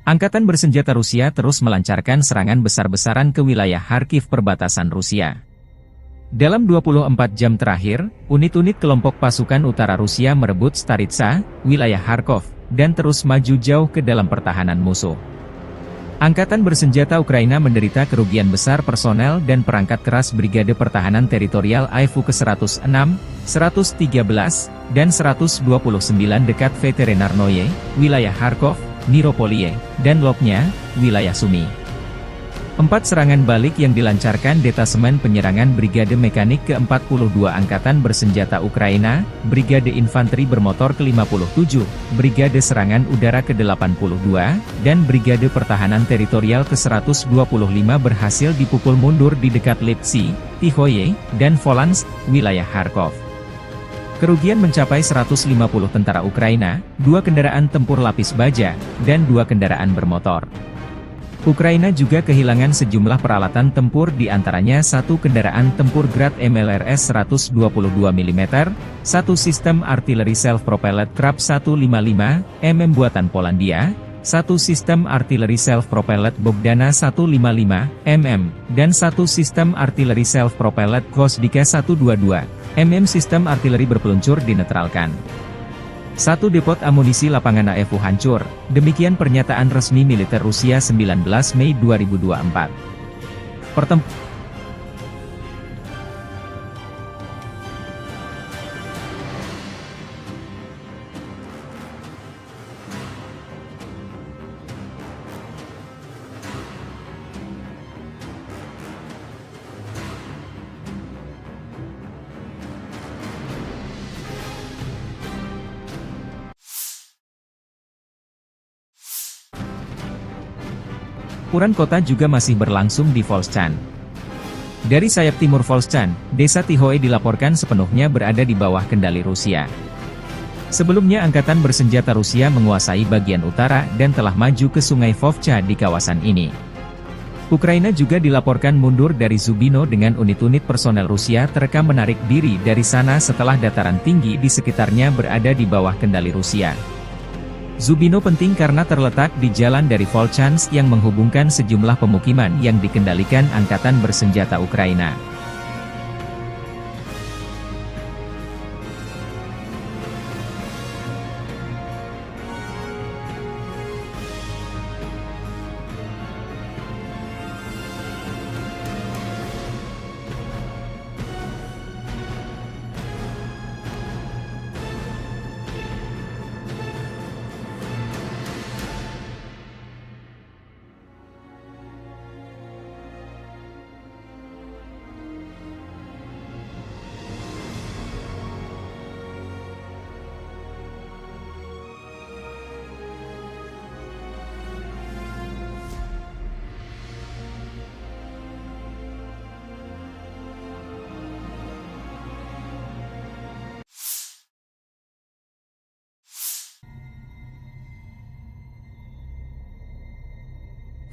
Angkatan bersenjata Rusia terus melancarkan serangan besar-besaran ke wilayah Kharkiv perbatasan Rusia. Dalam 24 jam terakhir, unit-unit kelompok pasukan utara Rusia merebut Staritsa, wilayah Kharkov, dan terus maju jauh ke dalam pertahanan musuh. Angkatan bersenjata Ukraina menderita kerugian besar personel dan perangkat keras Brigade Pertahanan Teritorial AIFU ke-106, 113, dan 129 dekat Veterinarnoye, wilayah Kharkov, Niropolie, dan Lopnya, wilayah Sumy. 4 serangan balik yang dilancarkan Detasemen Penyerangan Brigade Mekanik ke-42 Angkatan Bersenjata Ukraina, Brigade Infanteri Bermotor ke-57, Brigade Serangan Udara ke-82, dan Brigade Pertahanan Teritorial ke-125 berhasil dipukul mundur di dekat Lipsy, Tihoye, dan Volansk, wilayah Kharkov. Kerugian mencapai 150 tentara Ukraina, 2 kendaraan tempur lapis baja, dan 2 kendaraan bermotor. Ukraina juga kehilangan sejumlah peralatan tempur di antaranya 1 kendaraan tempur Grad MLRS 122 mm, 1 sistem artileri self-propelled Krab 155 mm buatan Polandia, 1 sistem artileri self-propelled Bogdana 155 mm, dan 1 sistem artileri self-propelled Gvosdika 122 mm sistem artileri berpeluncur dinetralkan. 1 depot amunisi lapangan AFU hancur, demikian pernyataan resmi militer Rusia 19 Mei 2024. Pertempuran kota juga masih berlangsung di Volchan. Dari sayap timur Volchan, desa Tihoe dilaporkan sepenuhnya berada di bawah kendali Rusia. Sebelumnya Angkatan Bersenjata Rusia menguasai bagian utara dan telah maju ke sungai Vovcha di kawasan ini. Ukraina juga dilaporkan mundur dari Zubino dengan unit-unit personel Rusia terekam menarik diri dari sana setelah dataran tinggi di sekitarnya berada di bawah kendali Rusia. Zubino penting karena terletak di jalan dari Volchansk yang menghubungkan sejumlah pemukiman yang dikendalikan Angkatan Bersenjata Ukraina.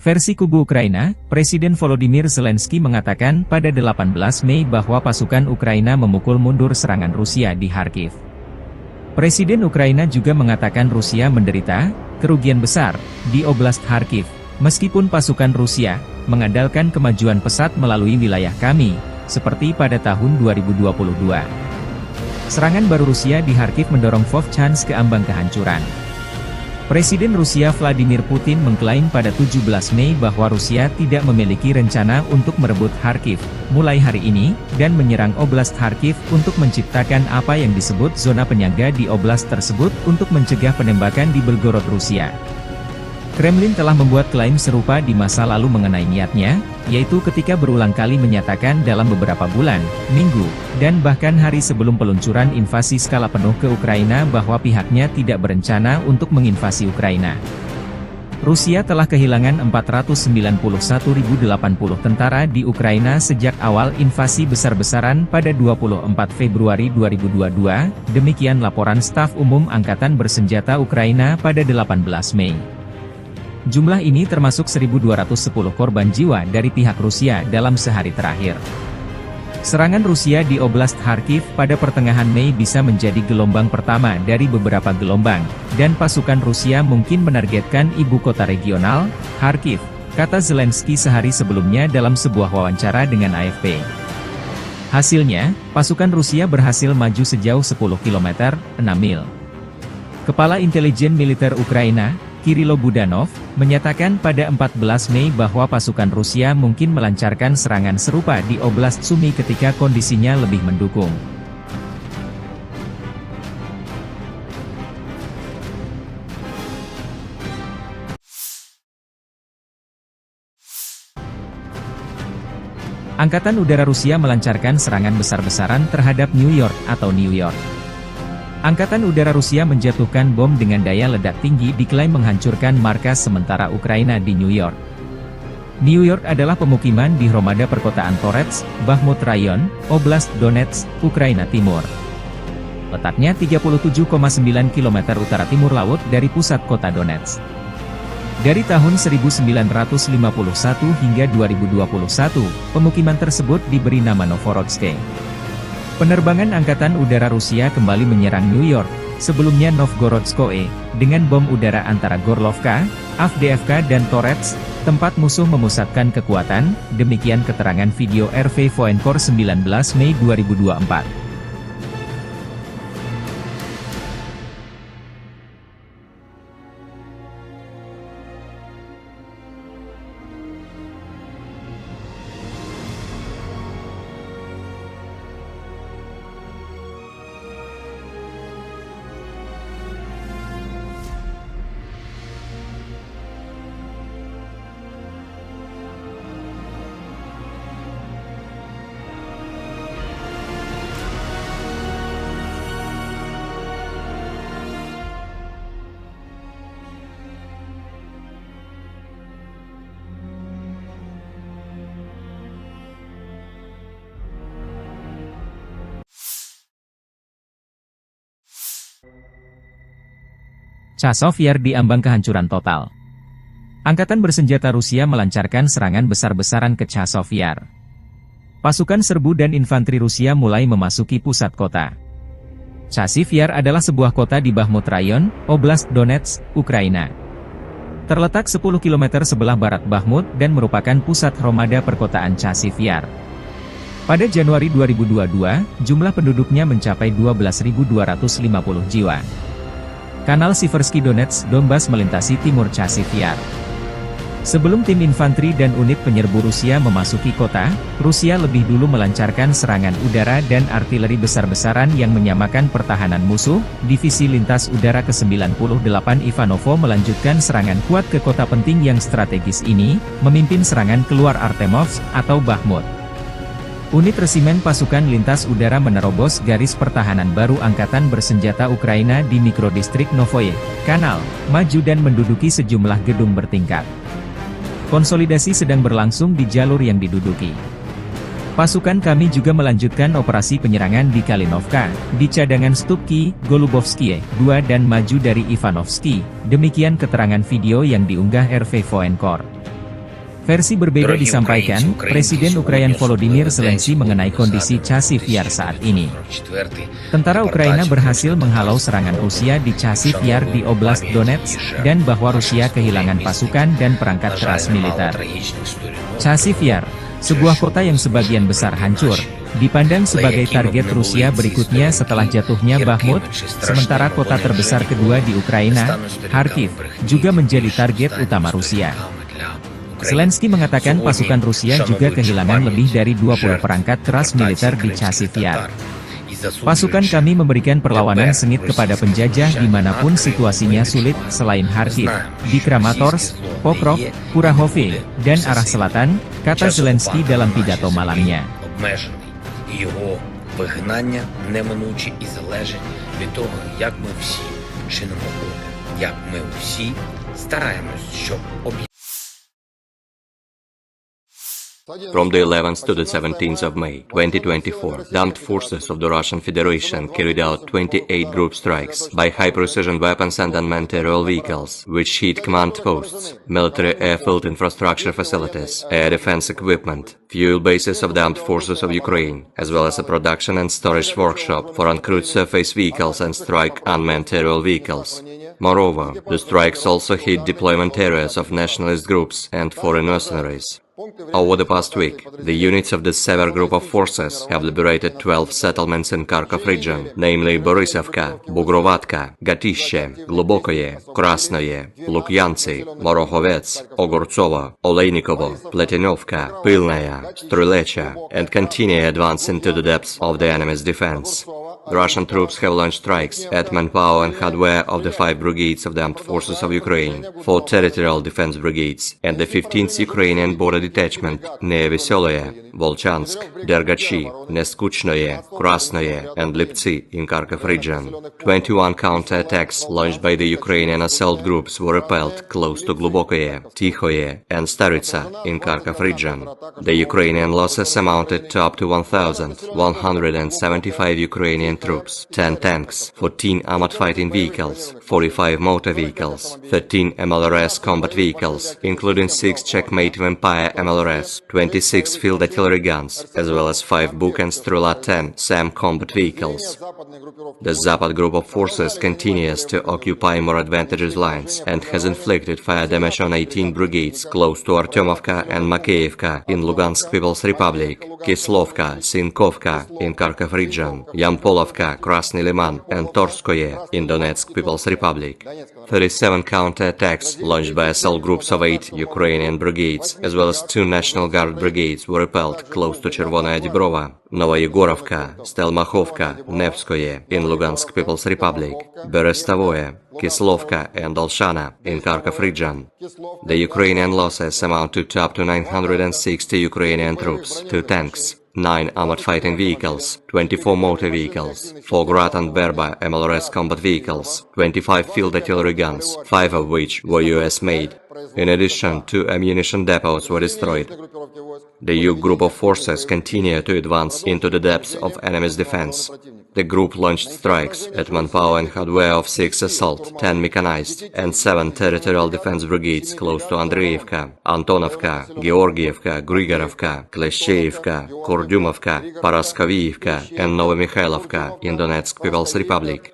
Versi kubu Ukraina, Presiden Volodymyr Zelensky mengatakan pada 18 Mei bahwa pasukan Ukraina memukul mundur serangan Rusia di Kharkiv. Presiden Ukraina juga mengatakan Rusia menderita kerugian besar di Oblast Kharkiv, meskipun pasukan Rusia mengandalkan kemajuan pesat melalui wilayah kami, seperti pada tahun 2022. Serangan baru Rusia di Kharkiv mendorong Vovchansk ke ambang kehancuran. Presiden Rusia Vladimir Putin mengklaim pada 17 Mei bahwa Rusia tidak memiliki rencana untuk merebut Kharkiv mulai hari ini, dan menyerang Oblast Kharkiv untuk menciptakan apa yang disebut zona penyangga di oblast tersebut untuk mencegah penembakan di Belgorod, Rusia. Kremlin telah membuat klaim serupa di masa lalu mengenai niatnya, yaitu ketika berulang kali menyatakan dalam beberapa bulan, minggu, dan bahkan hari sebelum peluncuran invasi skala penuh ke Ukraina bahwa pihaknya tidak berencana untuk menginvasi Ukraina. Rusia telah kehilangan 491.080 tentara di Ukraina sejak awal invasi besar-besaran pada 24 Februari 2022, demikian laporan Staf Umum Angkatan Bersenjata Ukraina pada 18 Mei. Jumlah ini termasuk 1.210 korban jiwa dari pihak Rusia dalam sehari terakhir. Serangan Rusia di Oblast Kharkiv pada pertengahan Mei bisa menjadi gelombang pertama dari beberapa gelombang, dan pasukan Rusia mungkin menargetkan ibu kota regional, Kharkiv, kata Zelensky sehari sebelumnya dalam sebuah wawancara dengan AFP. Hasilnya, pasukan Rusia berhasil maju sejauh 10 km, 6 mil. Kepala Intelijen Militer Ukraina, Kirilo Budanov, menyatakan pada 14 Mei bahwa pasukan Rusia mungkin melancarkan serangan serupa di Oblast Sumy ketika kondisinya lebih mendukung. Angkatan Udara Rusia melancarkan serangan besar-besaran terhadap New York atau New York. Angkatan Udara Rusia menjatuhkan bom dengan daya ledak tinggi diklaim menghancurkan markas sementara Ukraina di New York. New York adalah pemukiman di Hromada perkotaan Torets, Bakhmut Rayon, Oblast Donetsk, Ukraina Timur. Letaknya 37,9 km utara timur laut dari pusat kota Donetsk. Dari tahun 1951 hingga 2021, pemukiman tersebut diberi nama Novorodsk. Penerbangan Angkatan Udara Rusia kembali menyerang New York, sebelumnya Novgorodskoe, dengan bom udara antara Gorlovka, Avdiivka dan Torets, tempat musuh memusatkan kekuatan, demikian keterangan video RV Voenkor 19 Mei 2024. Chazov Yar diambang kehancuran total. Angkatan bersenjata Rusia melancarkan serangan besar-besaran ke Chazov Yar. Pasukan serbu dan infanteri Rusia mulai memasuki pusat kota. Chazov Yar adalah sebuah kota di Bakhmut Rayon, Oblast Donetsk, Ukraina. Terletak 10 km sebelah barat Bakhmut dan merupakan pusat Hromada perkotaan Chazov Yar. Pada Januari 2022, jumlah penduduknya mencapai 12.250 jiwa. Kanal Siversky Donetsk Donbas melintasi timur Chazov Yar. Sebelum tim infanteri dan unit penyerbu Rusia memasuki kota, Rusia lebih dulu melancarkan serangan udara dan artileri besar-besaran yang menyamakan pertahanan musuh. Divisi Lintas Udara ke-98 Ivanovo melanjutkan serangan kuat ke kota penting yang strategis ini, memimpin serangan keluar Artemovsk atau Bakhmut. Unit resimen pasukan lintas udara menerobos garis pertahanan baru Angkatan Bersenjata Ukraina di mikrodistrik Novoye Kanal, maju dan menduduki sejumlah gedung bertingkat. Konsolidasi sedang berlangsung di jalur yang diduduki. Pasukan kami juga melanjutkan operasi penyerangan di Kalinovka, di cadangan Stupki, Golubovskie, 2 dan maju dari Ivanovsky, demikian keterangan video yang diunggah RV Voenkor. Versi berbeda disampaikan, Presiden Ukraina Volodymyr Zelensky mengenai kondisi Chazov Yar saat ini. Tentara Ukraina berhasil menghalau serangan Rusia di Chazov Yar di Oblast Donetsk, dan bahwa Rusia kehilangan pasukan dan perangkat keras militer. Chazov Yar, sebuah kota yang sebagian besar hancur, dipandang sebagai target Rusia berikutnya setelah jatuhnya Bakhmut, sementara kota terbesar kedua di Ukraina, Kharkiv, juga menjadi target utama Rusia. Zelensky mengatakan pasukan Rusia juga kehilangan lebih dari 20 perangkat keras militer di Chazov Yar. Pasukan kami memberikan perlawanan sengit kepada penjajah dimanapun situasinya sulit selain Kharkiv, di Kramatorsk, Pokrov, Kurahove, dan arah selatan, kata Zelensky dalam pidato malamnya. Його вигнання неминуче і залежить від того, як ми всі чинимо опір, як ми всі стараємось, щоб From the 11th to the 17th of May, 2024, the armed forces of the Russian Federation carried out 28 group strikes by high-precision weapons and unmanned aerial vehicles, which hit command posts, military airfield infrastructure facilities, air defense equipment, fuel bases of the armed forces of Ukraine, as well as a production and storage workshop for uncrewed surface vehicles and strike unmanned aerial vehicles. Moreover, the strikes also hit deployment areas of nationalist groups and foreign mercenaries. Over the past week, the units of the Sever Group of Forces have liberated 12 settlements in Kharkov region, namely Borisovka, Bugrovatka, Gatishe, Globokoye, Krasnoye, Lukyantsy, Morokhovets, Ogortsovo, Oleinikovo, Pletinovka, Pilnaya, Strulecha, and continue advance into the depths of the enemy's defense. The Russian troops have launched strikes at manpower and hardware of the 5 brigades of the Armed Forces of Ukraine, 4 territorial defense brigades, and the 15th Ukrainian border detachment near Veseloye, Volchansk, Dergachi, Neskuchnoye, Krasnoye, and Liptsi in Kharkov region. 21 counterattacks launched by the Ukrainian assault groups were repelled close to Glubokoye, Tikhoye, and Staritsa in Kharkov region. The Ukrainian losses amounted to up to 1,175 Ukrainian troops, 10 tanks, 14 armored fighting vehicles, 45 motor vehicles, 13 MLRS combat vehicles, including 6 Checkmate Vampire MLRS, 26 field artillery guns, as well as 5 Buk and Strela-10 SAM combat vehicles. The Zapad group of forces continues to occupy more advantageous lines and has inflicted fire damage on 18 brigades close to Artyomovka and Makeyevka in Lugansk People's Republic, Kislovka, Sinkovka in Kharkov region, Yampolovka, Krasny Liman, and Torskoye in Donetsk People's Republic. 37 counterattacks launched by assault groups of 8 Ukrainian brigades, as well as 2 National Guard brigades, were repelled close to Chervonaya Dibrova, Novoyegorovka, Stelmachovka, Nevskoye in Lugansk People's Republic, Berestavoye, Kislovka, and Olshana in Kharkov region. The Ukrainian losses amount to up to 960 Ukrainian troops, 2 tanks, 9 armored fighting vehicles, 24 motor vehicles, 4 Grad and Berba MLRS combat vehicles, 25 field artillery guns, 5 of which were US-made. In addition, 2 ammunition depots were destroyed. The U group of forces continue to advance into the depths of enemy's defense. The group launched strikes at manpower and hardware of 6 assault, 10 mechanized, and 7 territorial defense brigades close to Andreevka, Antonovka, Georgievka, Grigorovka, Kleshcheivka, Kurdyumovka, Paraskoviivka, and Novomikhailivka in Donetsk People's Republic.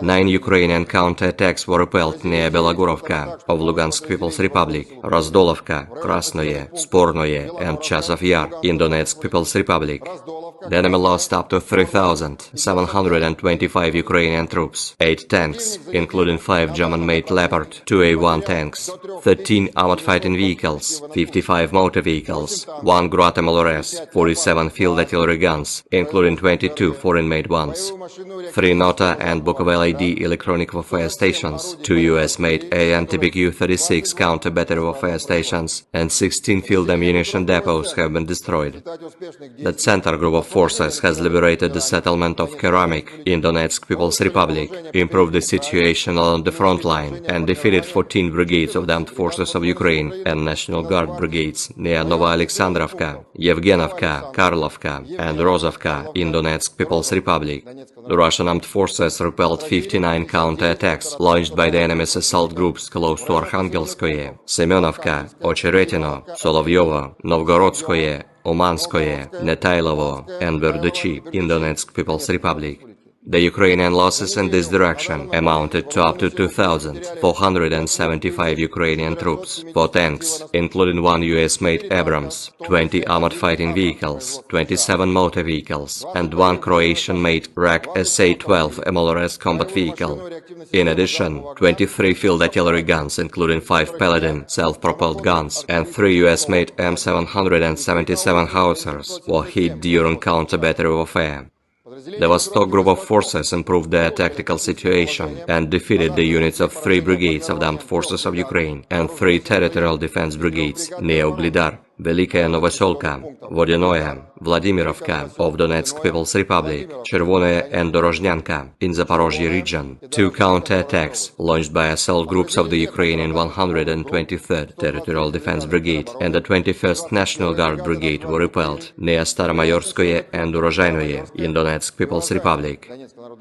9 Ukrainian counterattacks were repelled near Belogorovka of Lugansk People's Republic, Razdolovka, Krasnoye, Spornoye, and Chasov Yar in Donetsk People's Republic. The enemy lost up to 3,725 Ukrainian troops, 8 tanks, including 5 German-made Leopard 2A1 tanks, 13 armored fighting vehicles, 55 motor vehicles, 1 Grad MLRS, 47 field artillery guns, including 22 foreign-made ones, 3 Nota and Bukovel ID electronic warfare stations, 2 US-made AN-TBQ-36 counter-battery warfare stations, and 16 field ammunition depots have been destroyed. The Center group of forces has liberated the settlement of Keramik in Donetsk People's Republic, improved the situation along the front line, and defeated 14 brigades of the Armed Forces of Ukraine and National Guard brigades near Novoalexandrovka, Yevgenovka, Karlovka, and Rozovka in Donetsk People's Republic. The Russian armed forces repelled 59 counterattacks launched by the enemy's assault groups close to Arkhangelskoye, Semenovka, Ocheretino, Solovyovo, Novgorodskoye, Umanskoye, Netailovo, and Berdychi in Donetsk People's Republic. The Ukrainian losses in this direction amounted to up to 2,475 Ukrainian troops, 4 tanks, including 1 US-made Abrams, 20 armored fighting vehicles, 27 motor vehicles, and 1 Croatian-made RAK SA-12 MLRS combat vehicle. In addition, 23 field artillery guns, including 5 Paladin self-propelled guns, and 3 US-made M777 howitzers were hit during counter-battery warfare. The Vostok group of forces improved their tactical situation and defeated the units of 3 brigades of the Armed Forces of Ukraine and 3 territorial defense brigades near Uglidar, Velikaya Novoselka, Vodinoye, Vladimirovka of Donetsk People's Republic, Chervonoye and Dorozhnyanka in Zaporozhye region. 2 counterattacks launched by assault groups of the Ukrainian 123rd Territorial Defense Brigade and the 21st National Guard Brigade were repelled near Staromayorskoye and Urozhainoye in Donetsk People's Republic.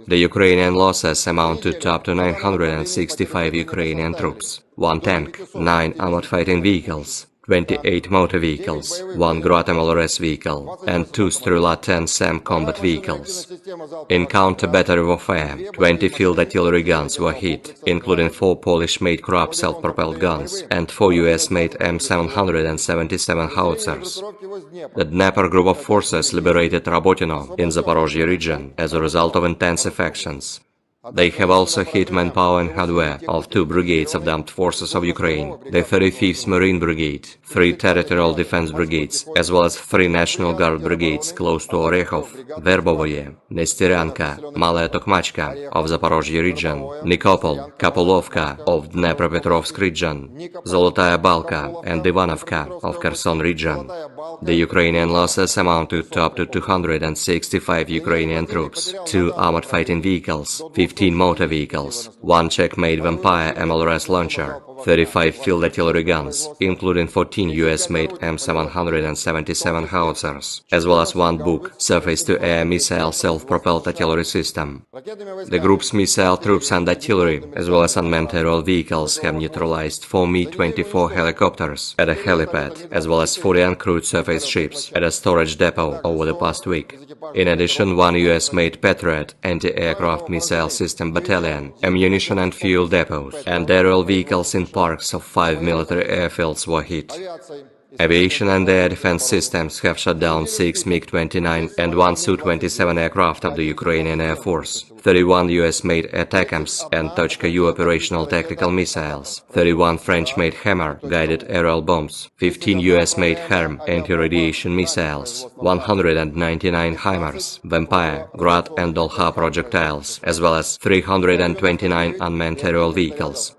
The Ukrainian losses amounted to up to 965 Ukrainian troops, 1 tank, 9 armored fighting vehicles, 28 motor vehicles, 1 Grad MLRS vehicle, and 2 Strela-10 SAM combat vehicles. In counter-battery warfare, 20 field artillery guns were hit, including 4 Polish-made Krupp self-propelled guns and 4 US-made M777 howitzers. The Dnieper group of forces liberated Rabotino in Zaporozhye region as a result of intensive actions. They have also hit manpower and hardware of 2 brigades of the Armed Forces of Ukraine, the 35th Marine Brigade, 3 Territorial Defense Brigades, as well as 3 National Guard Brigades close to Orekhov, Verbovoye, Nestyryanka, Malaya Tokmachka of Zaporozhye region, Nikopol, Kapolovka of Dnepropetrovsk region, Zolotaya Balka and Ivanovka of Kherson region. The Ukrainian losses amounted to up to 265 Ukrainian troops, 2 armored fighting vehicles, 15 motor vehicles, 1 Czech-made Vampire MLRS launcher, 35 field artillery guns, including 14 US-made M777 howitzers, as well as 1 Buk surface-to-air missile self-propelled artillery system. The group's missile troops and artillery, as well as unmanned aerial vehicles, have neutralized 4 Mi-24 helicopters at a helipad, as well as 40 uncrewed surface ships at a storage depot over the past week. In addition, 1 US-made Patriot anti-aircraft missile system battalion, ammunition and fuel depots, and aerial vehicles in parks of 5 military airfields were hit. Aviation and air defense systems have shot down 6 MiG-29 and 1 Su-27 aircraft of the Ukrainian Air Force, 31 US-made ATACMS and Tochka-U operational tactical missiles, 31 French-made Hammer guided aerial bombs, 15 US-made HARM anti-radiation missiles, 199 HIMARS, Vampire, Grad and Dolha projectiles, as well as 329 unmanned aerial vehicles.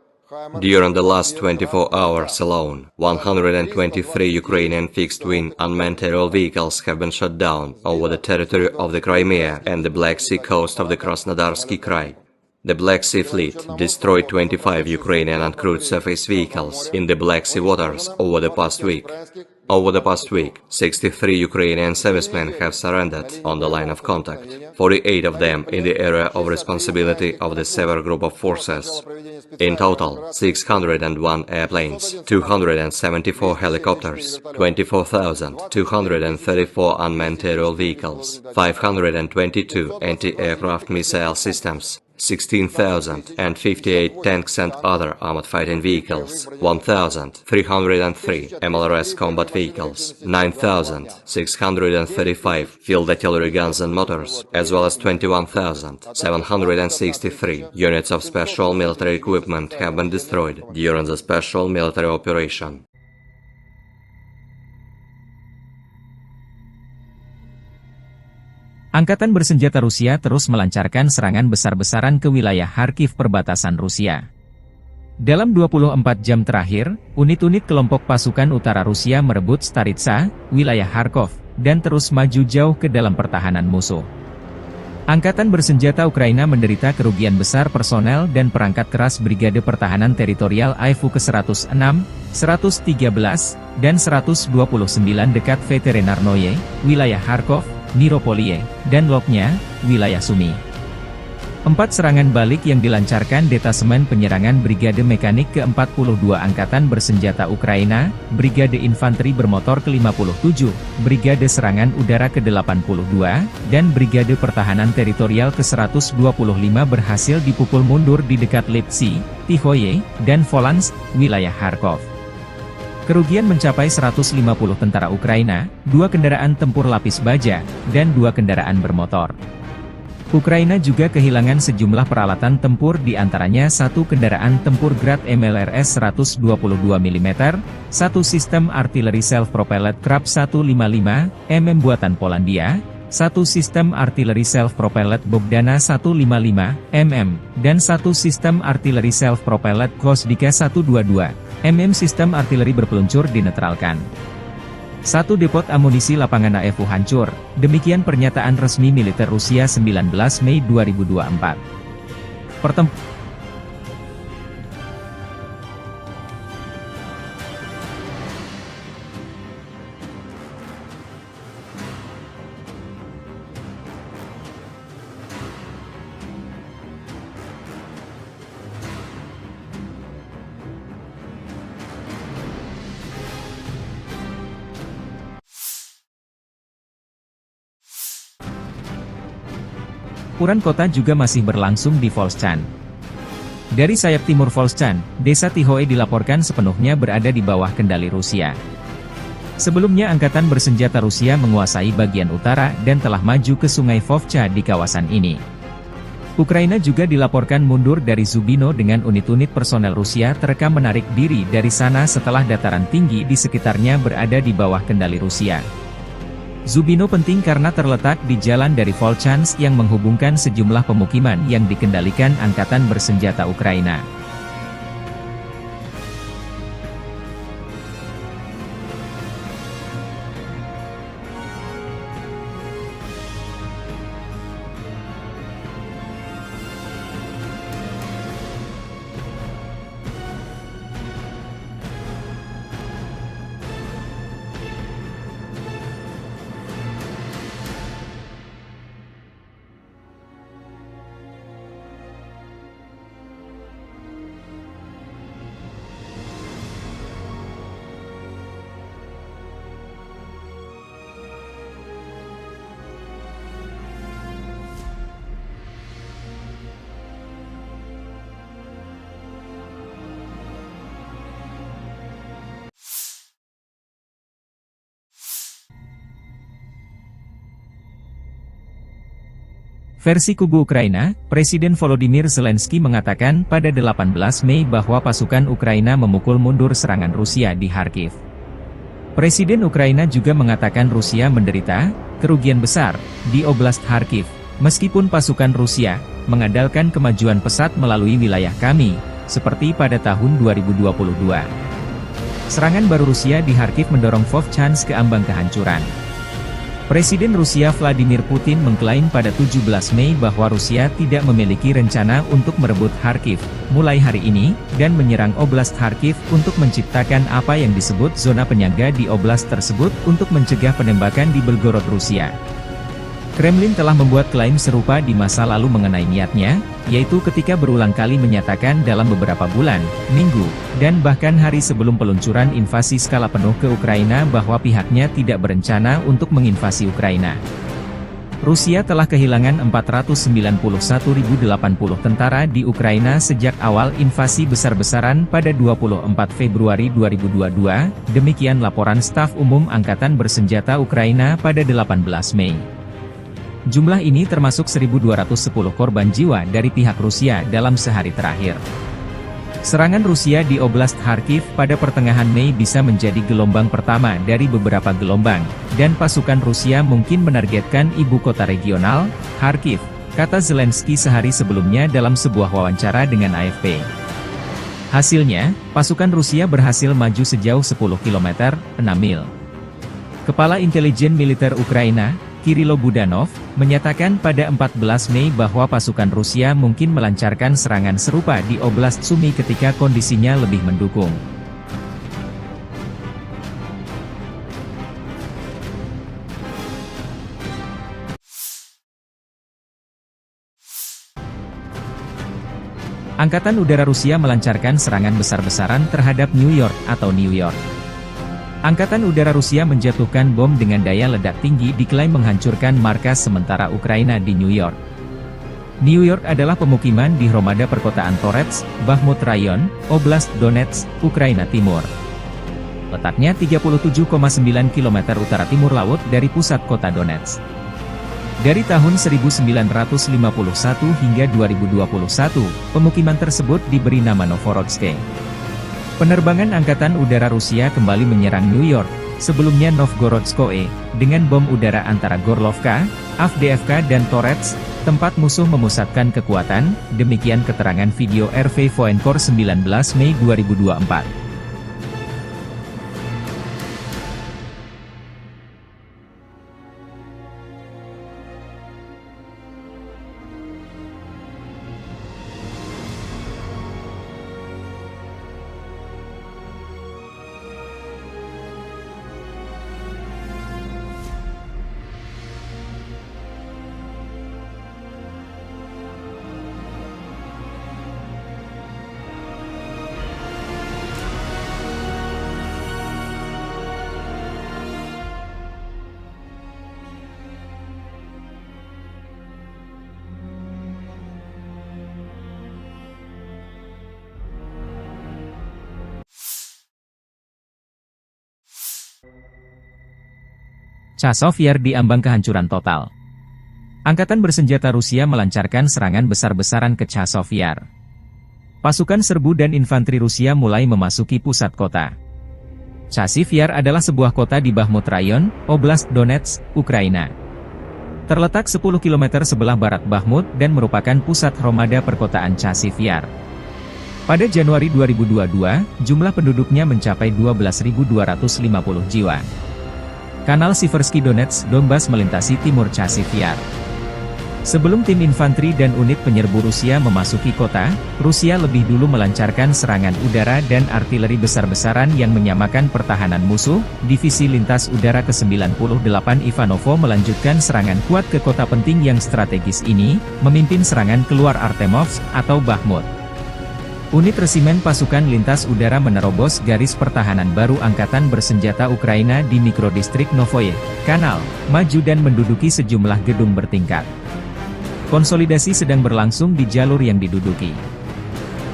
During the last 24 hours alone, 123 Ukrainian fixed-wing unmanned aerial vehicles have been shot down over the territory of the Crimea and the Black Sea coast of the Krasnodarsky Krai. The Black Sea Fleet destroyed 25 Ukrainian uncrewed surface vehicles in the Black Sea waters over the past week. Over the past week, 63 Ukrainian servicemen have surrendered on the line of contact, 48 of them in the area of responsibility of the Sever Group of Forces. In total, 601 airplanes, 274 helicopters, 24,234 unmanned aerial vehicles, 522 anti-aircraft missile systems, 16,058 tanks and other armored fighting vehicles, 1,303 MLRS combat vehicles, 9,635 field artillery guns and motors, as well as 21,763 units of special military equipment have been destroyed during the special military operation. Angkatan bersenjata Rusia terus melancarkan serangan besar-besaran ke wilayah Kharkiv perbatasan Rusia. Dalam 24 jam terakhir, unit-unit kelompok pasukan utara Rusia merebut Staritsa, wilayah Kharkov, dan terus maju jauh ke dalam pertahanan musuh. Angkatan bersenjata Ukraina menderita kerugian besar personel dan perangkat keras Brigade Pertahanan Teritorial AIFU ke-106, 113, dan 129 dekat Veterinarnoye, wilayah Kharkov, Niropolie, dan Lopnya, wilayah Sumy. 4 serangan balik yang dilancarkan Detasemen Penyerangan Brigade Mekanik ke-42 Angkatan Bersenjata Ukraina, Brigade Infanteri Bermotor ke-57, Brigade Serangan Udara ke-82, dan Brigade Pertahanan Teritorial ke-125 berhasil dipukul mundur di dekat Lipsy, Tihoye, dan Volansk, wilayah Kharkov. Kerugian mencapai 150 tentara Ukraina, 2 kendaraan tempur lapis baja, dan 2 kendaraan bermotor. Ukraina juga kehilangan sejumlah peralatan tempur di antaranya 1 kendaraan tempur Grad MLRS 122 mm, 1 sistem artileri self-propelled Krab 155 mm buatan Polandia, 1 sistem artileri self-propelled Bogdana 155 mm, dan 1 sistem artileri self-propelled Gvosdika 122 mm sistem artileri berpeluncur dinetralkan. 1 depot amunisi lapangan AIFU hancur, demikian pernyataan resmi militer Rusia 19 Mei 2024. Pertempuran kota juga masih berlangsung di Volchan. Dari sayap timur Volchan, desa Tihoe dilaporkan sepenuhnya berada di bawah kendali Rusia. Sebelumnya Angkatan Bersenjata Rusia menguasai bagian utara dan telah maju ke sungai Vovcha di kawasan ini. Ukraina juga dilaporkan mundur dari Zubino dengan unit-unit personel Rusia terekam menarik diri dari sana setelah dataran tinggi di sekitarnya berada di bawah kendali Rusia. Zubino penting karena terletak di jalan dari Volchansk yang menghubungkan sejumlah pemukiman yang dikendalikan Angkatan Bersenjata Ukraina. Versi kubu Ukraina, Presiden Volodymyr Zelensky mengatakan pada 18 Mei bahwa pasukan Ukraina memukul mundur serangan Rusia di Kharkiv. Presiden Ukraina juga mengatakan Rusia menderita kerugian besar di Oblast Kharkiv, meskipun pasukan Rusia mengandalkan kemajuan pesat melalui wilayah kami, seperti pada tahun 2022. Serangan baru Rusia di Kharkiv mendorong Volchansk ke ambang kehancuran. Presiden Rusia Vladimir Putin mengklaim pada 17 Mei bahwa Rusia tidak memiliki rencana untuk merebut Kharkiv mulai hari ini, dan menyerang Oblast Kharkiv untuk menciptakan apa yang disebut zona penyangga di oblast tersebut untuk mencegah penembakan di Belgorod, Rusia. Kremlin telah membuat klaim serupa di masa lalu mengenai niatnya, yaitu ketika berulang kali menyatakan dalam beberapa bulan, minggu, dan bahkan hari sebelum peluncuran invasi skala penuh ke Ukraina bahwa pihaknya tidak berencana untuk menginvasi Ukraina. Rusia telah kehilangan 491.080 tentara di Ukraina sejak awal invasi besar-besaran pada 24 Februari 2022, demikian laporan Staf Umum Angkatan Bersenjata Ukraina pada 18 Mei. Jumlah ini termasuk 1.210 korban jiwa dari pihak Rusia dalam sehari terakhir. Serangan Rusia di Oblast Kharkiv pada pertengahan Mei bisa menjadi gelombang pertama dari beberapa gelombang, dan pasukan Rusia mungkin menargetkan ibu kota regional, Kharkiv, kata Zelensky sehari sebelumnya dalam sebuah wawancara dengan AFP. Hasilnya, pasukan Rusia berhasil maju sejauh 10 km, 6 mil. Kepala Intelijen Militer Ukraina, Kirilo Budanov, menyatakan pada 14 Mei bahwa pasukan Rusia mungkin melancarkan serangan serupa di Oblast Sumy ketika kondisinya lebih mendukung. Angkatan Udara Rusia melancarkan serangan besar-besaran terhadap New York atau New York. Angkatan Udara Rusia menjatuhkan bom dengan daya ledak tinggi diklaim menghancurkan markas sementara Ukraina di New York. New York adalah pemukiman di Hromada perkotaan Torets, Bakhmut Rayon, Oblast Donetsk, Ukraina Timur. Letaknya 37,9 km utara timur laut dari pusat kota Donetsk. Dari tahun 1951 hingga 2021, pemukiman tersebut diberi nama Novorodsk. Penerbangan Angkatan Udara Rusia kembali menyerang New York, sebelumnya Novgorodskoe, dengan bom udara antara Gorlovka, Avdiivka dan Torets, tempat musuh memusatkan kekuatan, demikian keterangan video RV Voenkor 19 Mei 2024. Chasiv Yar diambang kehancuran total. Angkatan bersenjata Rusia melancarkan serangan besar-besaran ke Chasiv Yar. Pasukan serbu dan infanteri Rusia mulai memasuki pusat kota. Chasiv Yar adalah sebuah kota di Bakhmut Rayon, Oblast Donetsk, Ukraina. Terletak 10 km sebelah barat Bakhmut dan merupakan pusat Hromada perkotaan Chasiv Yar. Pada Januari 2022, jumlah penduduknya mencapai 12.250 jiwa. Kanal Siversky Donetsk, Donbas melintasi timur Chasiv Yar. Sebelum tim infanteri dan unit penyerbu Rusia memasuki kota, Rusia lebih dulu melancarkan serangan udara dan artileri besar-besaran yang menyamakan pertahanan musuh. Divisi Lintas Udara ke-98 Ivanovo melanjutkan serangan kuat ke kota penting yang strategis ini, memimpin serangan keluar Artemovsk atau Bakhmut. Unit resimen pasukan lintas udara menerobos garis pertahanan baru Angkatan Bersenjata Ukraina di mikrodistrik Novoye Kanal, maju dan menduduki sejumlah gedung bertingkat. Konsolidasi sedang berlangsung di jalur yang diduduki.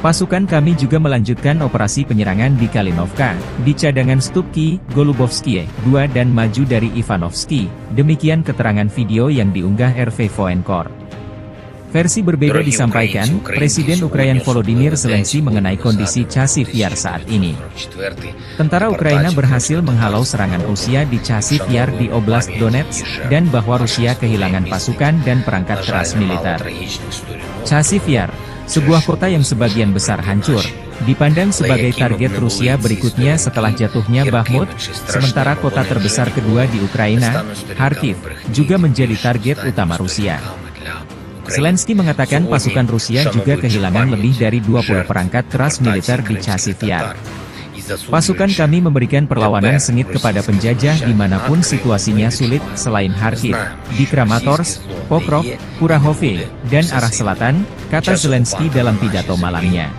Pasukan kami juga melanjutkan operasi penyerangan di Kalinovka, di cadangan Stupki, Golubovskie, 2 dan maju dari Ivanovsky. Demikian keterangan video yang diunggah RV Voenkor. Versi berbeda disampaikan, Presiden Ukraina Volodymyr Zelensky mengenai kondisi Chasiv Yar saat ini. Tentara Ukraina berhasil menghalau serangan Rusia di Chasiv Yar di Oblast Donetsk, dan bahwa Rusia kehilangan pasukan dan perangkat keras militer. Chasiv Yar, sebuah kota yang sebagian besar hancur, dipandang sebagai target Rusia berikutnya setelah jatuhnya Bakhmut, sementara kota terbesar kedua di Ukraina, Kharkiv, juga menjadi target utama Rusia. Zelensky mengatakan pasukan Rusia juga kehilangan lebih dari 20 perangkat keras militer di Chasiv Yar. Pasukan kami memberikan perlawanan sengit kepada penjajah dimanapun situasinya sulit, selain Kharkiv, di Kramatorsk, Pokrov, Kurahove, dan arah selatan, kata Zelensky dalam pidato malamnya.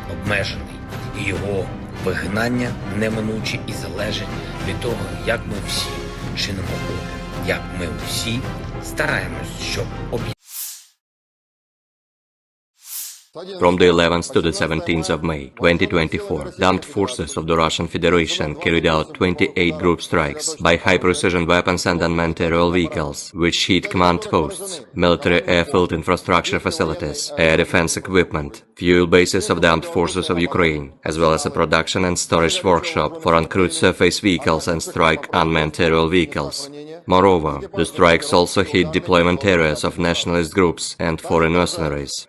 Його вигнання неминуче і залежить від того, як ми всі чинимо опір, як ми всі стараємось, щоб From the 11th to the 17th of May 2024, the armed forces of the Russian Federation carried out 28 group strikes by high-precision weapons and unmanned aerial vehicles, which hit command posts, military airfield infrastructure facilities, air defense equipment, fuel bases of the armed forces of Ukraine, as well as a production and storage workshop for uncrewed surface vehicles and strike unmanned aerial vehicles. Moreover, the strikes also hit deployment areas of nationalist groups and foreign mercenaries.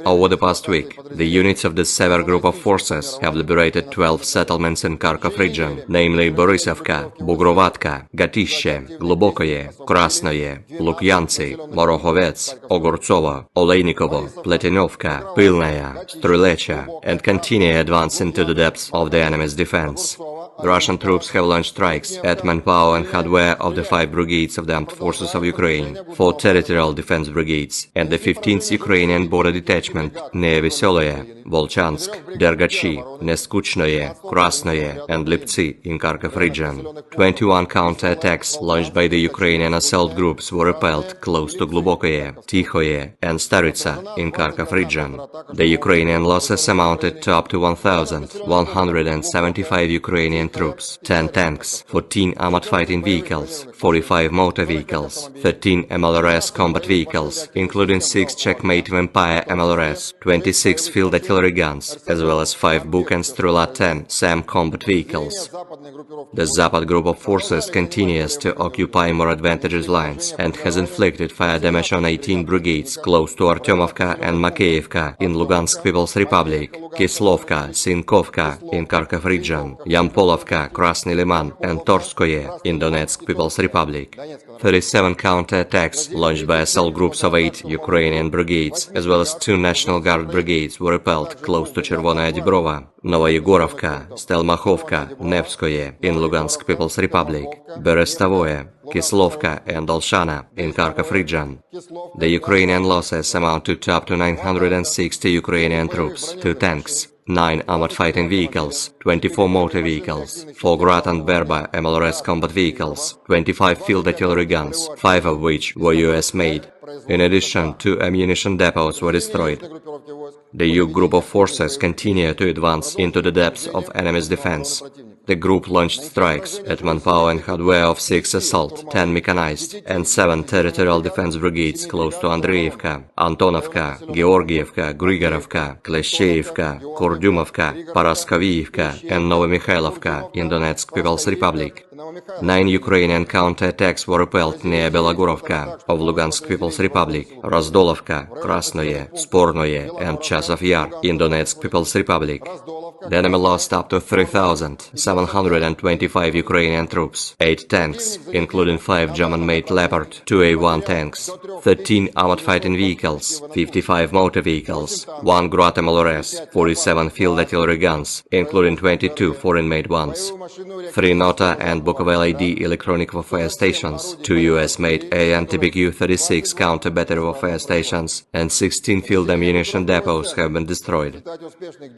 Over the past week, the units of the Sever Group of Forces have liberated 12 settlements in Kharkov region, namely Borisovka, Bugrovatka, Gatishche, Glubokoye, Krasnoye, Lukyantsy, Morohovets, Ogortsovo, Oleinikovo, Pletinovka, Pilnaya, Strulecha, and continue advance into the depths of the enemy's defense. The Russian troops have launched strikes at manpower and hardware of the 5 brigades of the Armed Forces of Ukraine, 4 territorial defense brigades, and the 15th Ukrainian border detachment near Veseloye, Volchansk, Dergachi, Neskuchnoye, Krasnoye, and Liptsy in Kharkov region. 21 counter-attacks launched by the Ukrainian assault groups were repelled close to Glubokoye, Tikhoye, and Staritsa in Kharkov region. The Ukrainian losses amounted to up to 1,175 Ukrainian troops, 10 tanks, 14 armored fighting vehicles, 45 motor vehicles, 13 MLRS combat vehicles, including 6 Checkmate Vampire MLRS, 26 field artillery guns, as well as 5 Buk and Strela 10 SAM combat vehicles. The Zapad group of forces continues to occupy more advantageous lines and has inflicted fire damage on 18 brigades close to Artyomovka and Makeyevka in Lugansk People's Republic, Kislovka, Sinkovka in Kharkov region, Yampolovka, Krasny Liman, and Torskoye in Donetsk People's Republic. 37 counter-attacks launched by assault groups of 8 Ukrainian brigades, as well as 2 National Guard brigades, were repelled close to Chervonaya Dibrova, Novoyegorovka, Stelmachovka, Nevskoye in Lugansk People's Republic, Berestavoye, Kislovka, and Olshana in Kharkov region. The Ukrainian losses amounted to up to 960 Ukrainian troops, 2 tanks, 9 armored fighting vehicles, 24 motor vehicles, 4 Grad and Berba MLRS combat vehicles, 25 field artillery guns, 5 of which were US-made. In addition, 2 ammunition depots were destroyed. The Yug group of forces continue to advance into the depths of enemy's defense. The group launched strikes at manpower and hardware of 6 assault, 10 mechanized, and 7 territorial defense brigades close to Andreevka, Antonovka, Georgievka, Grigorovka, Kleshchevka, Kurdyumovka, Paraskovievka, and Novomikhailivka in Donetsk People's Republic. 9 Ukrainian counterattacks were repelled near Belogorovka of Lugansk People's Republic, Razdolovka, Krasnoye, Spornoye, and Chasov Yar in Donetsk People's Republic. The enemy lost up to 3,725 Ukrainian troops, 8 tanks, including 5 German-made Leopard 2A1 tanks, 13 armored fighting vehicles, 55 motor vehicles, 1 Grad MLRS, 47 field artillery guns, including 22 foreign-made ones, 3 Nota and Bukovel AD electronic warfare stations, 2 US-made AN-TBQ-36 counter-battery warfare stations, and 16 field ammunition depots have been destroyed.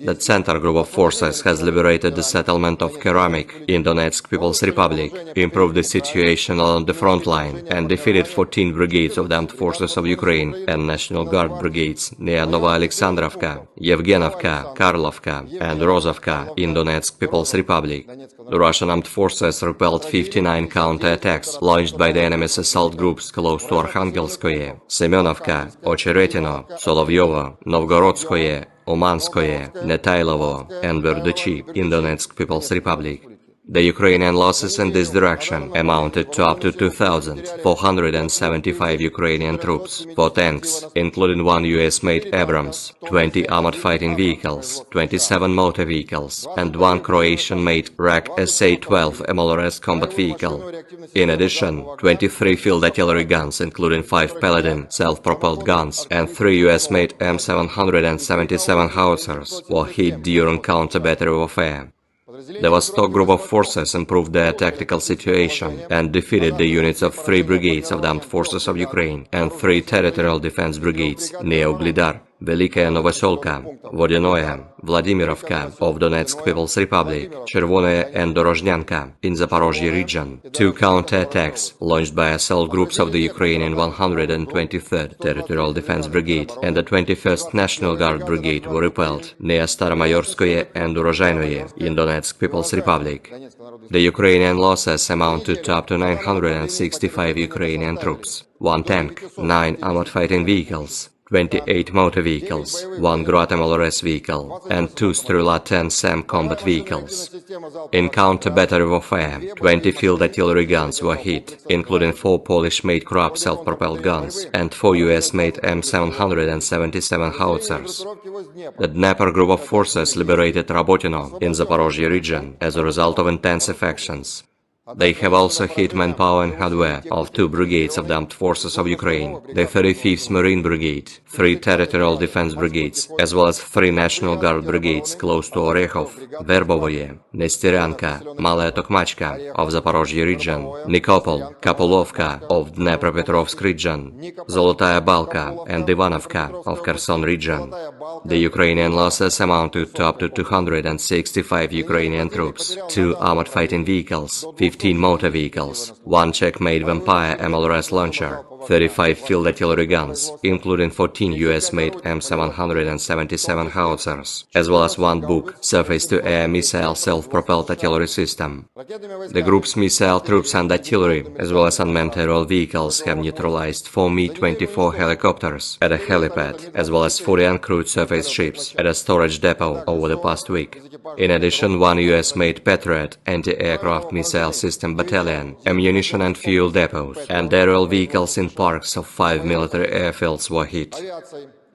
The center group of forces has liberated the settlement of Keramik in Donetsk People's Republic, improved the situation along the front line, and defeated 14 brigades of the armed forces of Ukraine and National Guard brigades near Novoalexandrovka, Yevgenovka, Karlovka, and Rozovka in Donetsk People's Republic. The Russian armed forces repelled 59 counterattacks launched by the enemy's assault groups close to Arkhangelskoye, Semenovka, Ocheretino, Solovyovo, Novgorodskoye, Umanskoye, Netailovo, and Verduchi in Donetsk People's Republic. The Ukrainian losses in this direction amounted to up to 2,475 Ukrainian troops, 4 tanks, including 1 US-made Abrams, 20 armored fighting vehicles, 27 motor vehicles, and 1 Croatian-made RAK SA-12 MLRS combat vehicle. In addition, 23 field artillery guns, including 5 Paladin self-propelled guns, and 3 US-made M777 howitzers were hit during counter-battery warfare. The Vostok group of forces improved their tactical situation and defeated the units of 3 brigades of the armed forces of Ukraine and 3 territorial defense brigades near Uglidar, Velikaya Novoselka, Vodinoye, Vladimirovka of Donetsk People's Republic, Chervonoye and Dorozhnyanka in Zaporozhye region. 2 counterattacks launched by assault groups of the Ukrainian 123rd Territorial Defense Brigade and the 21st National Guard Brigade were repelled near Staromayorskoye and Urozhainoye in Donetsk People's Republic. The Ukrainian losses amounted to up to 965 Ukrainian troops, 1 tank, 9 armored fighting vehicles, 28 motor vehicles, 1 Grad MLRS vehicle, and 2 Strela-10 SAM combat vehicles. In counter-battery warfare, 20 field artillery guns were hit, including 4 Polish-made Krupp self-propelled guns and 4 US-made M777 howitzers. The Dnieper group of forces liberated Rabotino in Zaporozhye region as a result of intensive actions. They have also hit manpower and hardware of 2 brigades of the armed forces of Ukraine, the 35th Marine Brigade, 3 territorial defense brigades, as well as 3 National Guard brigades close to Orekhov, Verbovoye, Nesteryanka, Malaya Tokmachka of Zaporozhye region, Nikopol, Kapolovka of Dnepropetrovsk region, Zolotaya Balka and Ivanovka of Kherson region. The Ukrainian losses amounted to up to 265 Ukrainian troops, 2 armored fighting vehicles, 15 motor vehicles, 1 Czech-made Vampire MLRS launcher, 35 field artillery guns, including 14 US-made M777 howitzers, as well as 1 Buk surface-to-air missile self-propelled artillery system. The group's missile troops and artillery, as well as unmanned aerial vehicles, have neutralized 4 Mi-24 helicopters at a helipad, as well as 40 uncrewed surface ships at a storage depot over the past week. In addition, 1 US-made Patriot anti-aircraft missile system battalion, ammunition and fuel depots, and aerial vehicles in parks of 5 military airfields were hit.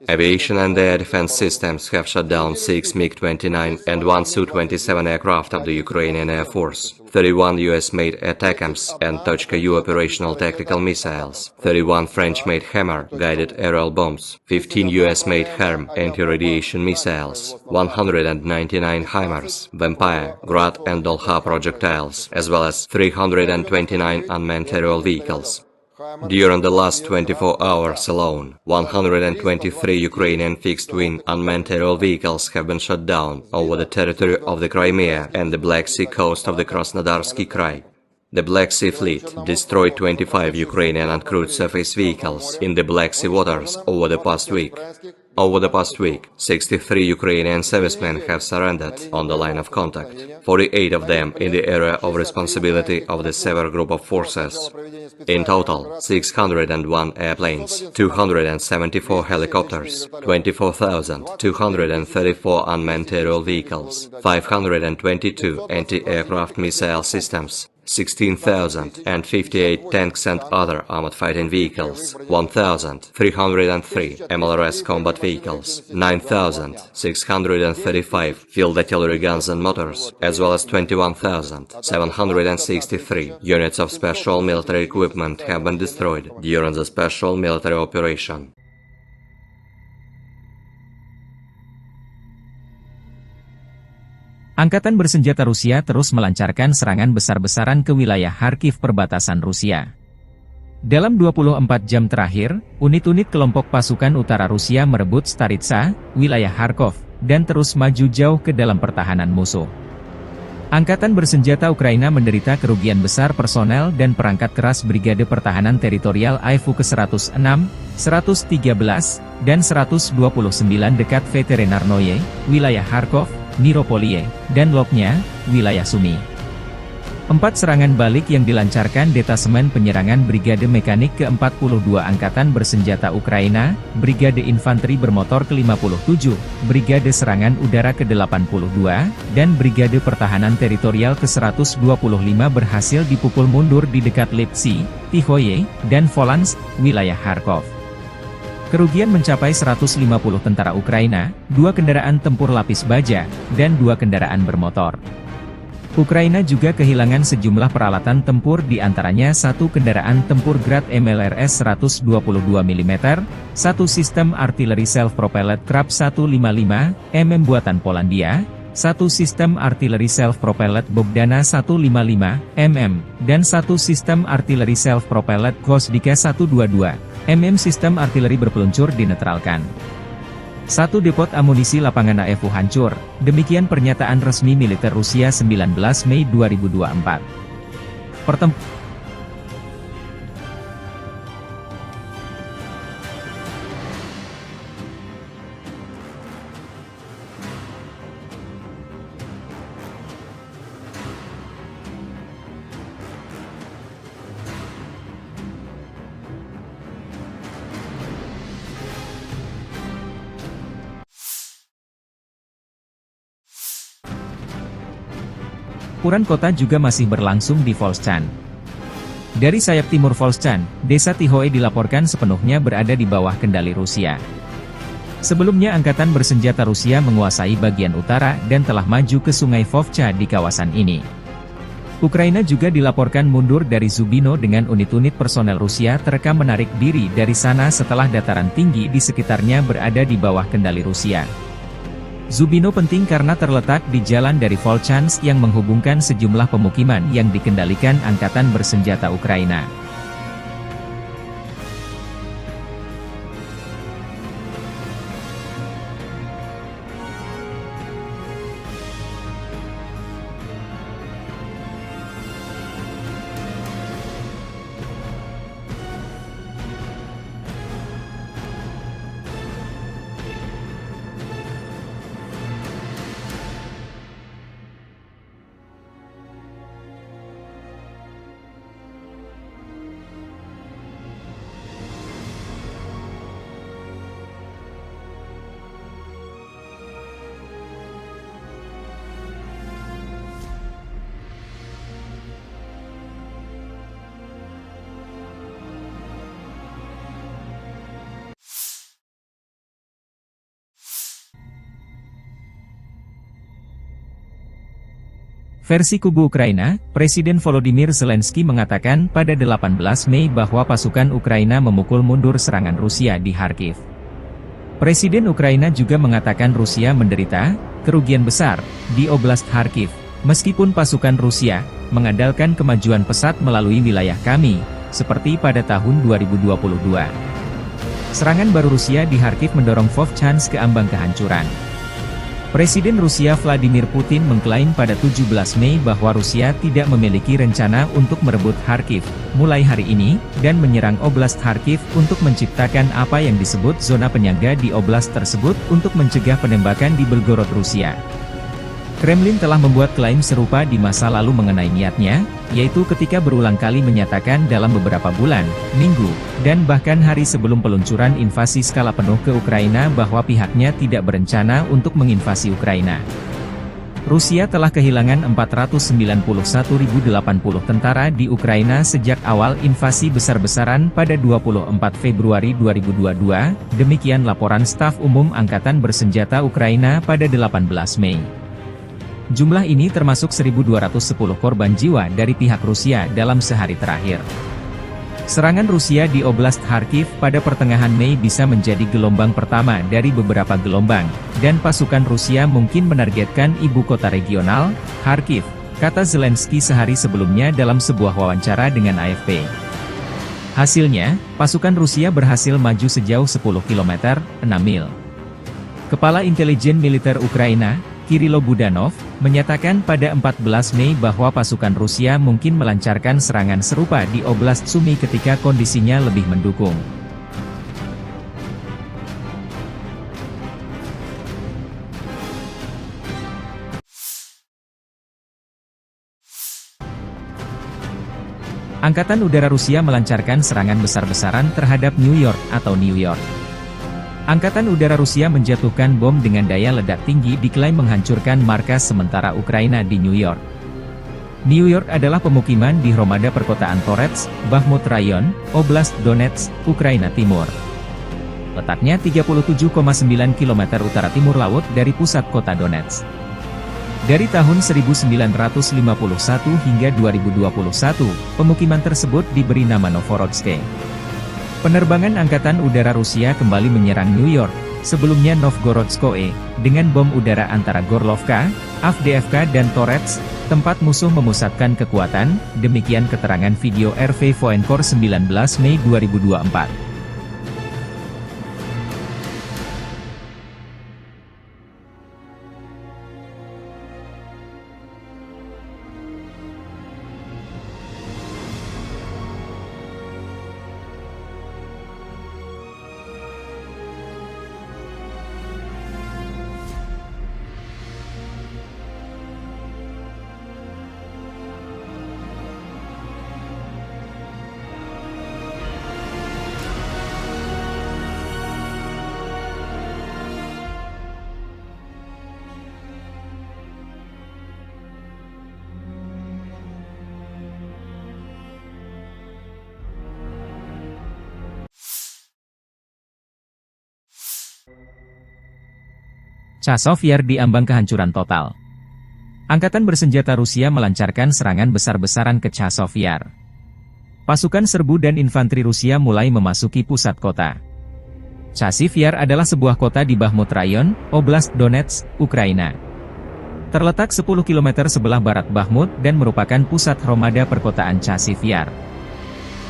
Aviation and air defense systems have shot down 6 MiG-29 and 1 Su-27 aircraft of the Ukrainian Air Force, 31 US-made ATACMS and Tochka-U operational tactical missiles, 31 French-made Hammer guided aerial bombs, 15 US-made HARM anti-radiation missiles, 199 HIMARS, Vampire, Grad and Dolha projectiles, as well as 329 unmanned aerial vehicles. During the last 24 hours alone, 123 Ukrainian fixed-wing unmanned aerial vehicles have been shot down over the territory of the Crimea and the Black Sea coast of the Krasnodarsky Krai. The Black Sea Fleet destroyed 25 Ukrainian uncrewed surface vehicles in the Black Sea waters over the past week. Over the past week, 63 Ukrainian servicemen have surrendered on the line of contact, 48 of them in the area of responsibility of the Sever Group of Forces. In total, 601 airplanes, 274 helicopters, 24,234 unmanned aerial vehicles, 522 anti-aircraft missile systems, 16,058 tanks and other armored fighting vehicles, 1,303 MLRS combat vehicles, 9,635 field artillery guns and motors, as well as 21,763 units of special military equipment have been destroyed during the special military operation. Angkatan bersenjata Rusia terus melancarkan serangan besar-besaran ke wilayah Kharkiv perbatasan Rusia. Dalam 24 jam terakhir, unit-unit kelompok pasukan utara Rusia merebut Staritsa, wilayah Kharkov, dan terus maju jauh ke dalam pertahanan musuh. Angkatan bersenjata Ukraina menderita kerugian besar personel dan perangkat keras Brigade Pertahanan Teritorial AIFU ke-106, 113, dan 129 dekat Veterinarnoye, wilayah Kharkov, Niropolie, dan Lopnya, wilayah Sumy. 4 serangan balik yang dilancarkan Detasemen Penyerangan Brigade Mekanik ke-42 Angkatan Bersenjata Ukraina, Brigade Infanteri Bermotor ke-57, Brigade Serangan Udara ke-82, dan Brigade Pertahanan Teritorial ke-125 berhasil dipukul mundur di dekat Lipsy, Tihoye, dan Volans, wilayah Kharkov. Kerugian mencapai 150 tentara Ukraina, 2 kendaraan tempur lapis baja, dan 2 kendaraan bermotor. Ukraina juga kehilangan sejumlah peralatan tempur di antaranya 1 kendaraan tempur Grad MLRS 122 mm, 1 sistem artileri self-propelled Krab 155 mm buatan Polandia, 1 sistem artileri self-propelled Bogdana 155 mm, dan 1 sistem artileri self-propelled Gvosdika 122 mm sistem artileri berpeluncur dinetralkan. 1 depot amunisi lapangan AIFU hancur, demikian pernyataan resmi militer Rusia 19 Mei 2024. Pertempuran kota juga masih berlangsung di Volchan. Dari sayap timur Volchan, desa Tihoe dilaporkan sepenuhnya berada di bawah kendali Rusia. Sebelumnya Angkatan Bersenjata Rusia menguasai bagian utara dan telah maju ke sungai Vovcha di kawasan ini. Ukraina juga dilaporkan mundur dari Zubino dengan unit-unit personel Rusia terekam menarik diri dari sana setelah dataran tinggi di sekitarnya berada di bawah kendali Rusia. Zubino penting karena terletak di jalan dari Volchansk yang menghubungkan sejumlah pemukiman yang dikendalikan Angkatan Bersenjata Ukraina. Versi kubu Ukraina, Presiden Volodymyr Zelensky mengatakan pada 18 Mei bahwa pasukan Ukraina memukul mundur serangan Rusia di Kharkiv. Presiden Ukraina juga mengatakan Rusia menderita kerugian besar di Oblast Kharkiv, meskipun pasukan Rusia mengandalkan kemajuan pesat melalui wilayah kami, seperti pada tahun 2022. Serangan baru Rusia di Kharkiv mendorong Vovchansk ke ambang kehancuran. Presiden Rusia Vladimir Putin mengklaim pada 17 Mei bahwa Rusia tidak memiliki rencana untuk merebut Kharkiv mulai hari ini, dan menyerang Oblast Kharkiv untuk menciptakan apa yang disebut zona penyangga di oblast tersebut untuk mencegah penembakan di Belgorod, Rusia. Kremlin telah membuat klaim serupa di masa lalu mengenai niatnya, yaitu ketika berulang kali menyatakan dalam beberapa bulan, minggu, dan bahkan hari sebelum peluncuran invasi skala penuh ke Ukraina bahwa pihaknya tidak berencana untuk menginvasi Ukraina. Rusia telah kehilangan 491.080 tentara di Ukraina sejak awal invasi besar-besaran pada 24 Februari 2022, demikian laporan Staf Umum Angkatan Bersenjata Ukraina pada 18 Mei. Jumlah ini termasuk 1.210 korban jiwa dari pihak Rusia dalam sehari terakhir. Serangan Rusia di Oblast Kharkiv pada pertengahan Mei bisa menjadi gelombang pertama dari beberapa gelombang, dan pasukan Rusia mungkin menargetkan ibu kota regional, Kharkiv, kata Zelensky sehari sebelumnya dalam sebuah wawancara dengan AFP. Hasilnya, pasukan Rusia berhasil maju sejauh 10 km, 6 mil. Kepala Intelijen Militer Ukraina, Kirilo Budanov, menyatakan pada 14 Mei bahwa pasukan Rusia mungkin melancarkan serangan serupa di Oblast Sumy ketika kondisinya lebih mendukung. Angkatan Udara Rusia melancarkan serangan besar-besaran terhadap New York atau New York. Angkatan Udara Rusia menjatuhkan bom dengan daya ledak tinggi diklaim menghancurkan markas sementara Ukraina di New York. New York adalah pemukiman di Hromada perkotaan Torets, Bakhmut Rayon, Oblast Donetsk, Ukraina Timur. Letaknya 37,9 km utara timur laut dari pusat kota Donetsk. Dari tahun 1951 hingga 2021, pemukiman tersebut diberi nama Novorodsk. Penerbangan Angkatan Udara Rusia kembali menyerang New York, sebelumnya Novgorodskoe, dengan bom udara antara Gorlovka, Avdiivka dan Torets, tempat musuh memusatkan kekuatan, demikian keterangan video RV Voenkor 19 Mei 2024. Chazov Yar diambang kehancuran total. Angkatan bersenjata Rusia melancarkan serangan besar-besaran ke Chazov Yar. Pasukan serbu dan infanteri Rusia mulai memasuki pusat kota. Chazov Yar adalah sebuah kota di Bakhmut Rayon, Oblast Donetsk, Ukraina. Terletak 10 km sebelah barat Bakhmut dan merupakan pusat Hromada perkotaan Chazov Yar.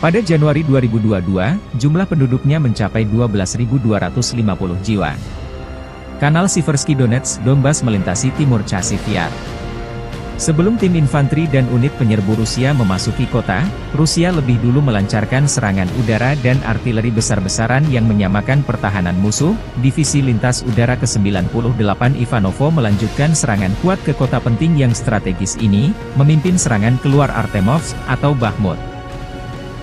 Pada Januari 2022, jumlah penduduknya mencapai 12.250 jiwa. Kanal Siversky Donetsk Donbas melintasi timur Chazov Yar. Sebelum tim infanteri dan unit penyerbu Rusia memasuki kota, Rusia lebih dulu melancarkan serangan udara dan artileri besar-besaran yang menyamakan pertahanan musuh. Divisi Lintas Udara ke-98 Ivanovo melanjutkan serangan kuat ke kota penting yang strategis ini, memimpin serangan keluar Artemovsk atau Bakhmut.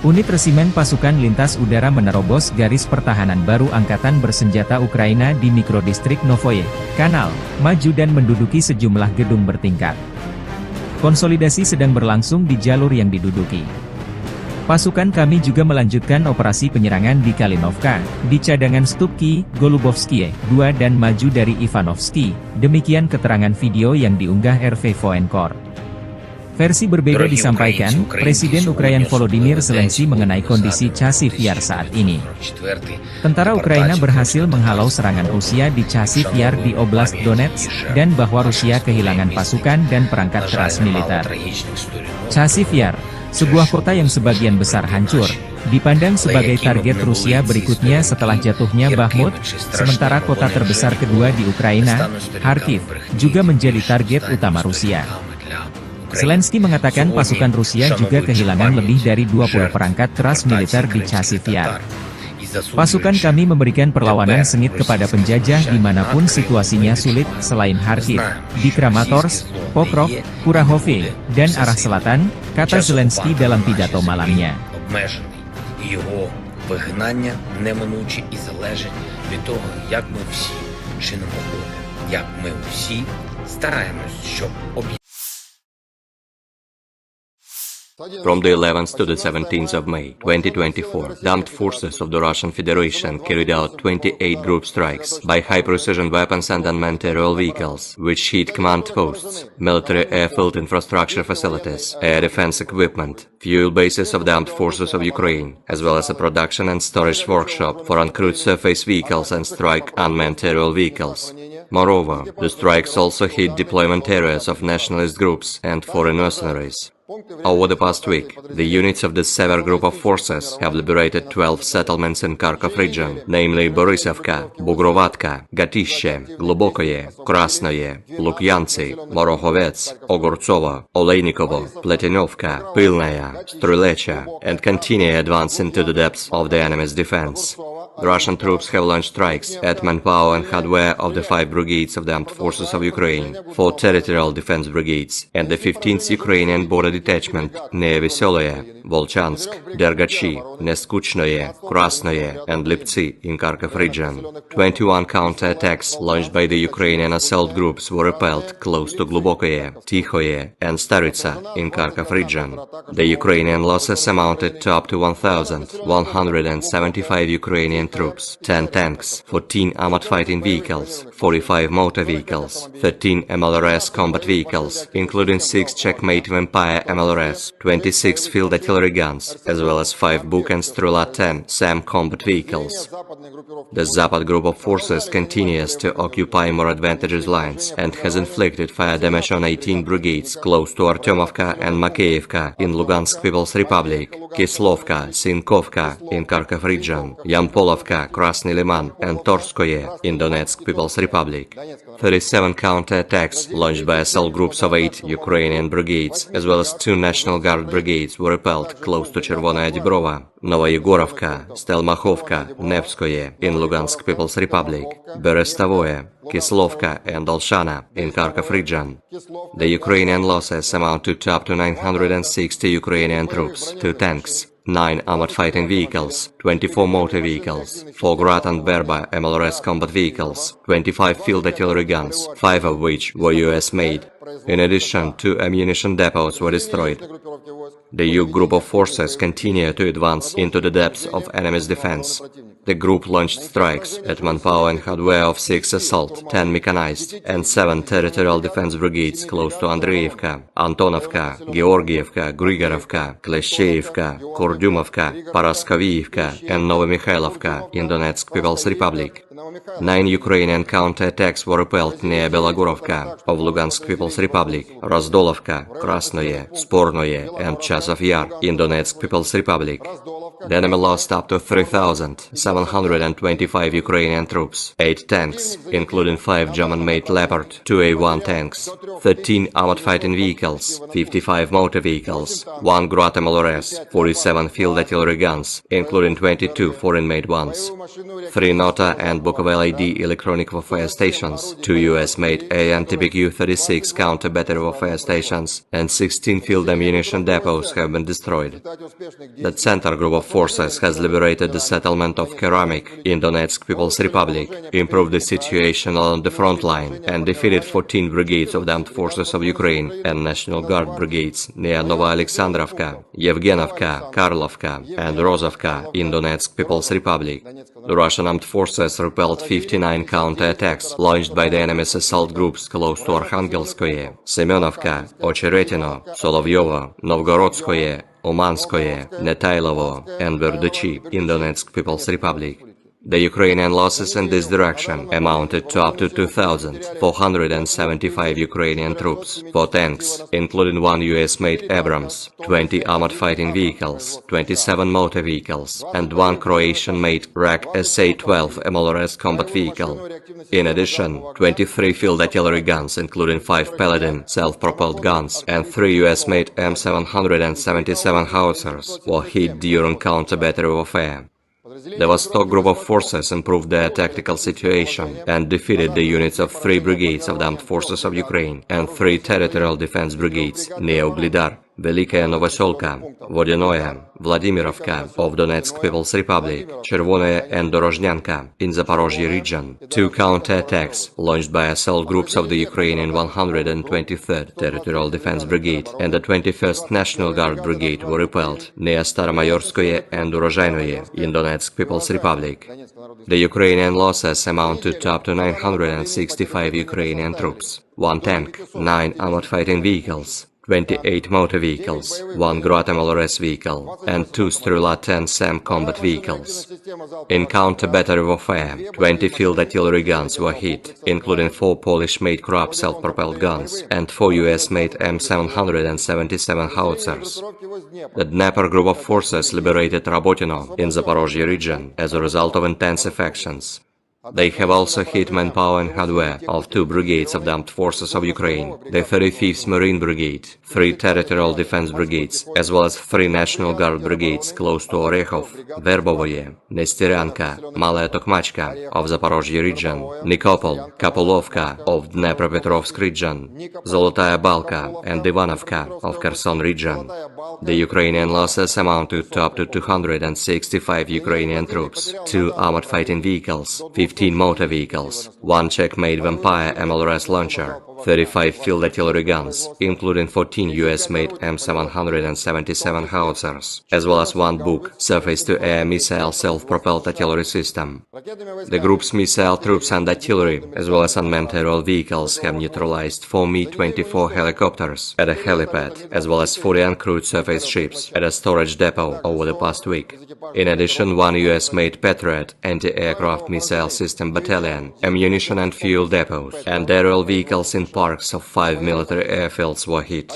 Unit resimen pasukan lintas udara menerobos garis pertahanan baru Angkatan Bersenjata Ukraina di mikrodistrik Novoye Kanal, maju dan menduduki sejumlah gedung bertingkat. Konsolidasi sedang berlangsung di jalur yang diduduki. Pasukan kami juga melanjutkan operasi penyerangan di Kalinovka, di cadangan Stupki, Golubovskie, 2 dan maju dari Ivanovsky, demikian keterangan video yang diunggah RV Voenkor. Versi berbeda disampaikan, Presiden Ukraina Volodymyr Zelensky mengenai kondisi Chazov Yar saat ini. Tentara Ukraina berhasil menghalau serangan Rusia di Chazov Yar di Oblast Donetsk, dan bahwa Rusia kehilangan pasukan dan perangkat keras militer. Chazov Yar, sebuah kota yang sebagian besar hancur, dipandang sebagai target Rusia berikutnya setelah jatuhnya Bakhmut, sementara kota terbesar kedua di Ukraina, Kharkiv, juga menjadi target utama Rusia. Zelensky mengatakan pasukan Rusia juga kehilangan lebih dari 20 perangkat keras militer di Chasiv Yar. Pasukan kami memberikan perlawanan sengit kepada penjajah dimanapun situasinya sulit selain Kharkiv, di Kramatorsk, Pokrov, Kurahovye, dan arah selatan, kata Zelensky dalam pidato malamnya. Його вигнання неминуче і залежить від того, як ми всі чинимо опір, як ми всі стараємось, щоб From the 11th to the 17th of May 2024, the armed forces of the Russian Federation carried out 28 group strikes by high-precision weapons and unmanned aerial vehicles, which hit command posts, military airfield infrastructure facilities, air defense equipment, fuel bases of the armed forces of Ukraine, as well as a production and storage workshop for uncrewed surface vehicles and strike unmanned aerial vehicles. Moreover, the strikes also hit deployment areas of nationalist groups and foreign mercenaries. Over the past week, the units of the Sever group of forces have liberated 12 settlements in Kharkov region, namely Borisovka, Bugrovatka, Gatishe, Globokoye, Krasnoye, Lukyantsy, Morohovets, Ogortsovo, Olejnikovo, Pletinovka, Pilnaya, Strulecha, and continue advance into the depths of the enemy's defense. The Russian troops have launched strikes at manpower and hardware of the 5 brigades of the armed forces of Ukraine, 4 territorial defense brigades, and the 15th Ukrainian border detachment near Veseloye, Volchansk, Dergachi, Neskuchnoye, Krasnoye, and Liptsy in Kharkov region. 21 counter-attacks launched by the Ukrainian assault groups were repelled close to Globokoye, Tikhoye, and Staritsa in Kharkov region. The Ukrainian losses amounted to up to 1,175 Ukrainian troops, 10 tanks, 14 armored fighting vehicles, 45 motor vehicles, 13 MLRS combat vehicles, including 6 Checkmate Vampire MLRS, 26 field artillery guns, as well as 5 Buk and Strela 10 SAM combat vehicles. The Zapad group of forces continues to occupy more advantageous lines and has inflicted fire damage on 18 brigades close to Artyomovka and Makeyevka in Lugansk People's Republic, Kislovka, Sinkovka in Kharkov region, Yampolovka, Krasny Liman, and Torskoye in Donetsk People's Republic. 37 counter-attacks launched by assault groups of 8 Ukrainian brigades, as well as 2 National Guard brigades were repelled close to Chervonaya Dibrova, Novoyegorovka, Stelmachovka, Nevskoye in Lugansk People's Republic, Berestavoye, Kislovka, and Olshana in Kharkov region. The Ukrainian losses amount to up to 960 Ukrainian troops, 2 tanks, 9 armored fighting vehicles, 24 motor vehicles, 4 Grad and Berba MLRS combat vehicles, 25 field artillery guns, 5 of which were US-made. In addition, 2 ammunition depots were destroyed. The U group of forces continue to advance into the depths of enemy's defense. The group launched strikes at manpower and hardware of 6 assault, 10 mechanized, and 7 territorial defense brigades close to Andreevka, Antonovka, Georgievka, Grigorovka, Kleshcheivka, Kurdyumovka, Paraskovievka, and Novomikhailivka in Donetsk People's Republic. 9 Ukrainian counter-attacks were repelled near Belogorovka of Lugansk People's Republic, Razdolovka, Krasnoye, Spornoye, and Chasiv Yar in Donetsk People's Republic. The enemy lost up to 3,725 Ukrainian troops, 8 tanks, including 5 German-made Leopard 2A1 tanks, 13 armored fighting vehicles, 55 motor vehicles, 1 Grad MLRS, 47 field artillery guns, including 22 foreign-made ones, 3 Nota and Bukovel ID electronic warfare stations, 2 US-made AN-TPQ-36 counter-battery warfare stations, and 16 field ammunition depots have been destroyed. The Center group of forces has liberated the settlement of Keramik in Donetsk People's Republic, improved the situation along the front line, and defeated 14 brigades of the armed forces of Ukraine and National Guard brigades near Novoalexandrovka, Yevgenovka, Karlovka, and Rozovka in Donetsk People's Republic. The Russian armed forces repelled 59 counter-attacks launched by the enemy's assault groups close to Arkhangelskoye, Semenovka, Ocheretino, Solovyovo, Novgorodskoye, Umanskoye, Netailovo, and Verduchi in Donetsk People's Republic. The Ukrainian losses in this direction amounted to up to 2,475 Ukrainian troops, 4 tanks, including 1 US-made Abrams, 20 armored fighting vehicles, 27 motor vehicles, and 1 Croatian-made RAK SA-12 MLRS combat vehicle. In addition, 23 field artillery guns, including 5 Paladin self-propelled guns, and 3 US-made M777 howitzers were hit during counter-battery warfare. The Vostok group of forces improved their tactical situation and defeated the units of 3 brigades of the Armed Forces of Ukraine and 3 territorial defense brigades near Uglidar, Velikaya Novoselka, Vodinoye, Vladimirovka of Donetsk People's Republic, Chervonaya and Dorozhnyanka in Zaporozhye region. 2 counterattacks launched by assault groups of the Ukrainian 123rd Territorial Defense Brigade and the 21st National Guard Brigade were repelled near Staromayorskoye and Urozhainoye in Donetsk People's Republic. The Ukrainian losses amounted to up to 965 Ukrainian troops, 1 tank, 9 armored fighting vehicles, 28 motor vehicles, 1 Grad MLRS vehicle, and 2 Strela-10 SAM combat vehicles. In counter-battery warfare, 20 field artillery guns were hit, including 4 Polish-made Krab self-propelled guns and 4 US-made M777 howitzers. The Dnepr group of forces liberated Rabotino in Zaporozhye region as a result of intensive actions. They have also hit manpower and hardware of 2 brigades of the Armed Forces of Ukraine, the 35th Marine Brigade, 3 Territorial Defense Brigades, as well as 3 National Guard Brigades close to Orekhov, Verbovoye, Nestyryanka, Malaya Tokmachka of Zaporozhye region, Nikopol, Kapulovka of Dnepropetrovsk region, Zolotaya Balka and Ivanovka of Kherson region. The Ukrainian losses amounted to up to 265 Ukrainian troops, 2 armored fighting vehicles, 15 motor vehicles, 1 Czech-made Vampire MLRS launcher, 35 field artillery guns, including 14 US-made M777 howitzers, as well as 1 Buk surface-to-air missile self-propelled artillery system. The group's missile troops and artillery, as well as unmanned aerial vehicles, have neutralized 4 Mi-24 helicopters at a helipad, as well as 40 uncrewed surface ships at a storage depot over the past week. In addition, 1 US-made Patriot anti-aircraft missile system battalion, ammunition and fuel depots, and aerial vehicles in parks of 5 military airfields were hit.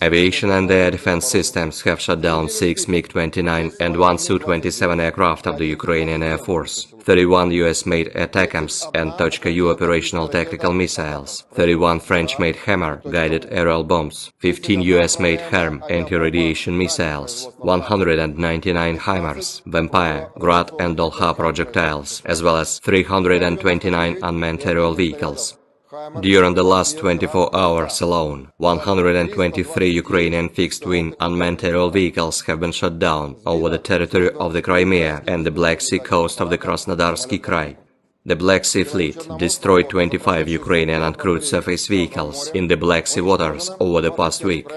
Aviation and air defense systems have shot down 6 MiG-29 and 1 Su-27 aircraft of the Ukrainian Air Force, 31 US-made ATACMS and Tochka-U operational tactical missiles, 31 French-made Hammer guided aerial bombs, 15 US-made HARM anti-radiation missiles, 199 HIMARS, Vampire, Grad and Dolha projectiles, as well as 329 unmanned aerial vehicles. During the last 24 hours alone, 123 Ukrainian fixed-wing unmanned aerial vehicles have been shot down over the territory of the Crimea and the Black Sea coast of the Krasnodarsky Krai. The Black Sea Fleet destroyed 25 Ukrainian uncrewed surface vehicles in the Black Sea waters over the past week.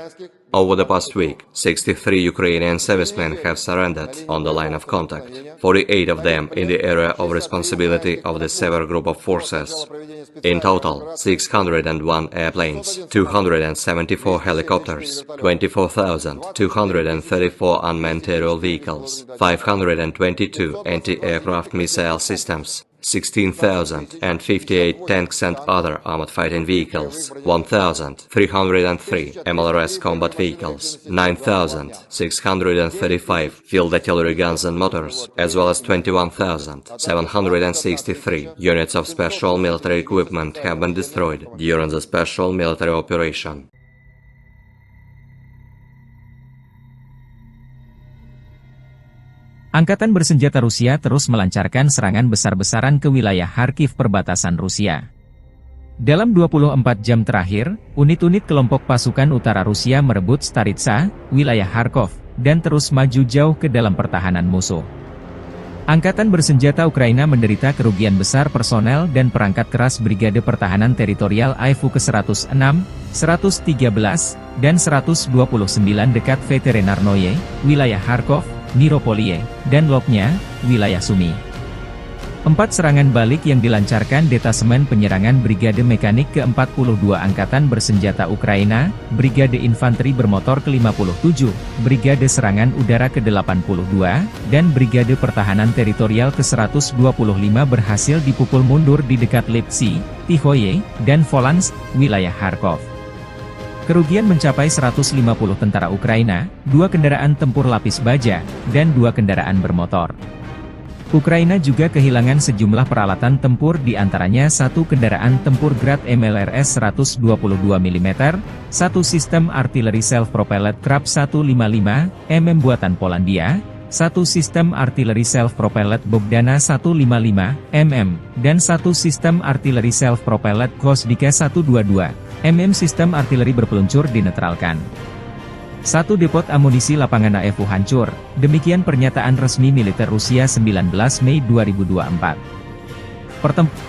Over the past week, 63 Ukrainian servicemen have surrendered on the line of contact, 48 of them in the area of responsibility of the Sever Group of Forces. In total, 601 airplanes, 274 helicopters, 24,234 unmanned aerial vehicles, 522 anti-aircraft missile systems, 16,058 tanks and other armored fighting vehicles, 1,303 MLRS combat vehicles, 9,635 field artillery guns and motors, as well as 21,763 units of special military equipment have been destroyed during the special military operation. Angkatan bersenjata Rusia terus melancarkan serangan besar-besaran ke wilayah Kharkiv perbatasan Rusia. Dalam 24 jam terakhir, unit-unit kelompok pasukan utara Rusia merebut Staritsa, wilayah Kharkov, dan terus maju jauh ke dalam pertahanan musuh. Angkatan bersenjata Ukraina menderita kerugian besar personel dan perangkat keras Brigade Pertahanan Teritorial AIFU ke-106, 113, dan 129 dekat Veterinarnoye, wilayah Kharkov, Miropoliye, dan Lopnya, wilayah Sumy. 4 serangan balik yang dilancarkan Detasemen Penyerangan Brigade Mekanik ke-42 Angkatan Bersenjata Ukraina, Brigade Infanteri Bermotor ke-57, Brigade Serangan Udara ke-82, dan Brigade Pertahanan Teritorial ke-125 berhasil dipukul mundur di dekat Lipsy, Tihoye, dan Volansk, wilayah Kharkov. Kerugian mencapai 150 tentara Ukraina, 2 kendaraan tempur lapis baja, dan 2 kendaraan bermotor. Ukraina juga kehilangan sejumlah peralatan tempur di antaranya 1 kendaraan tempur Grad MLRS 122 mm, 1 sistem artileri self-propelled Krab 155 mm buatan Polandia, 1 sistem artileri self-propelled Bogdana 155 mm, dan 1 sistem artileri self-propelled Gvosdika 122 mm sistem artileri berpeluncur dinetralkan. 1 depot amunisi lapangan AFU hancur, demikian pernyataan resmi militer Rusia 19 Mei 2024. Pertempuran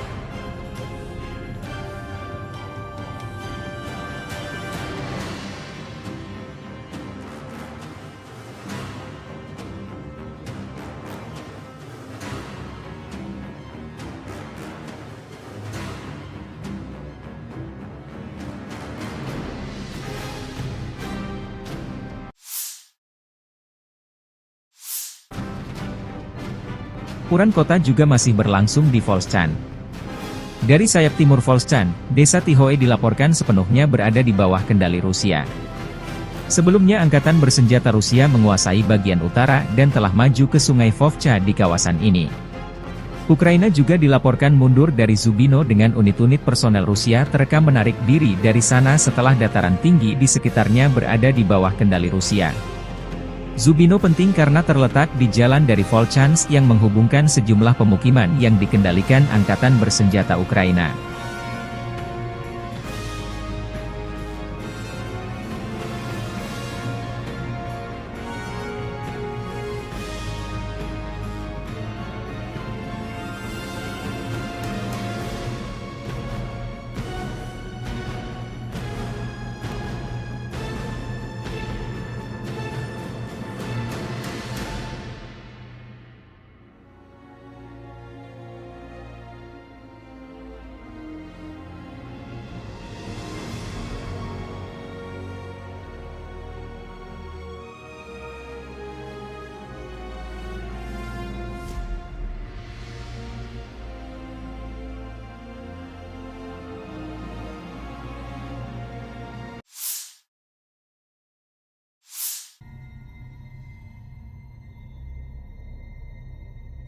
kota juga masih berlangsung di Volchan. Dari sayap timur Volchan, desa Tihoe dilaporkan sepenuhnya berada di bawah kendali Rusia. Sebelumnya Angkatan Bersenjata Rusia menguasai bagian utara dan telah maju ke sungai Vovcha di kawasan ini. Ukraina juga dilaporkan mundur dari Zubino dengan unit-unit personel Rusia terekam menarik diri dari sana setelah dataran tinggi di sekitarnya berada di bawah kendali Rusia. Zubino penting karena terletak di jalan dari Volchansk yang menghubungkan sejumlah pemukiman yang dikendalikan Angkatan Bersenjata Ukraina.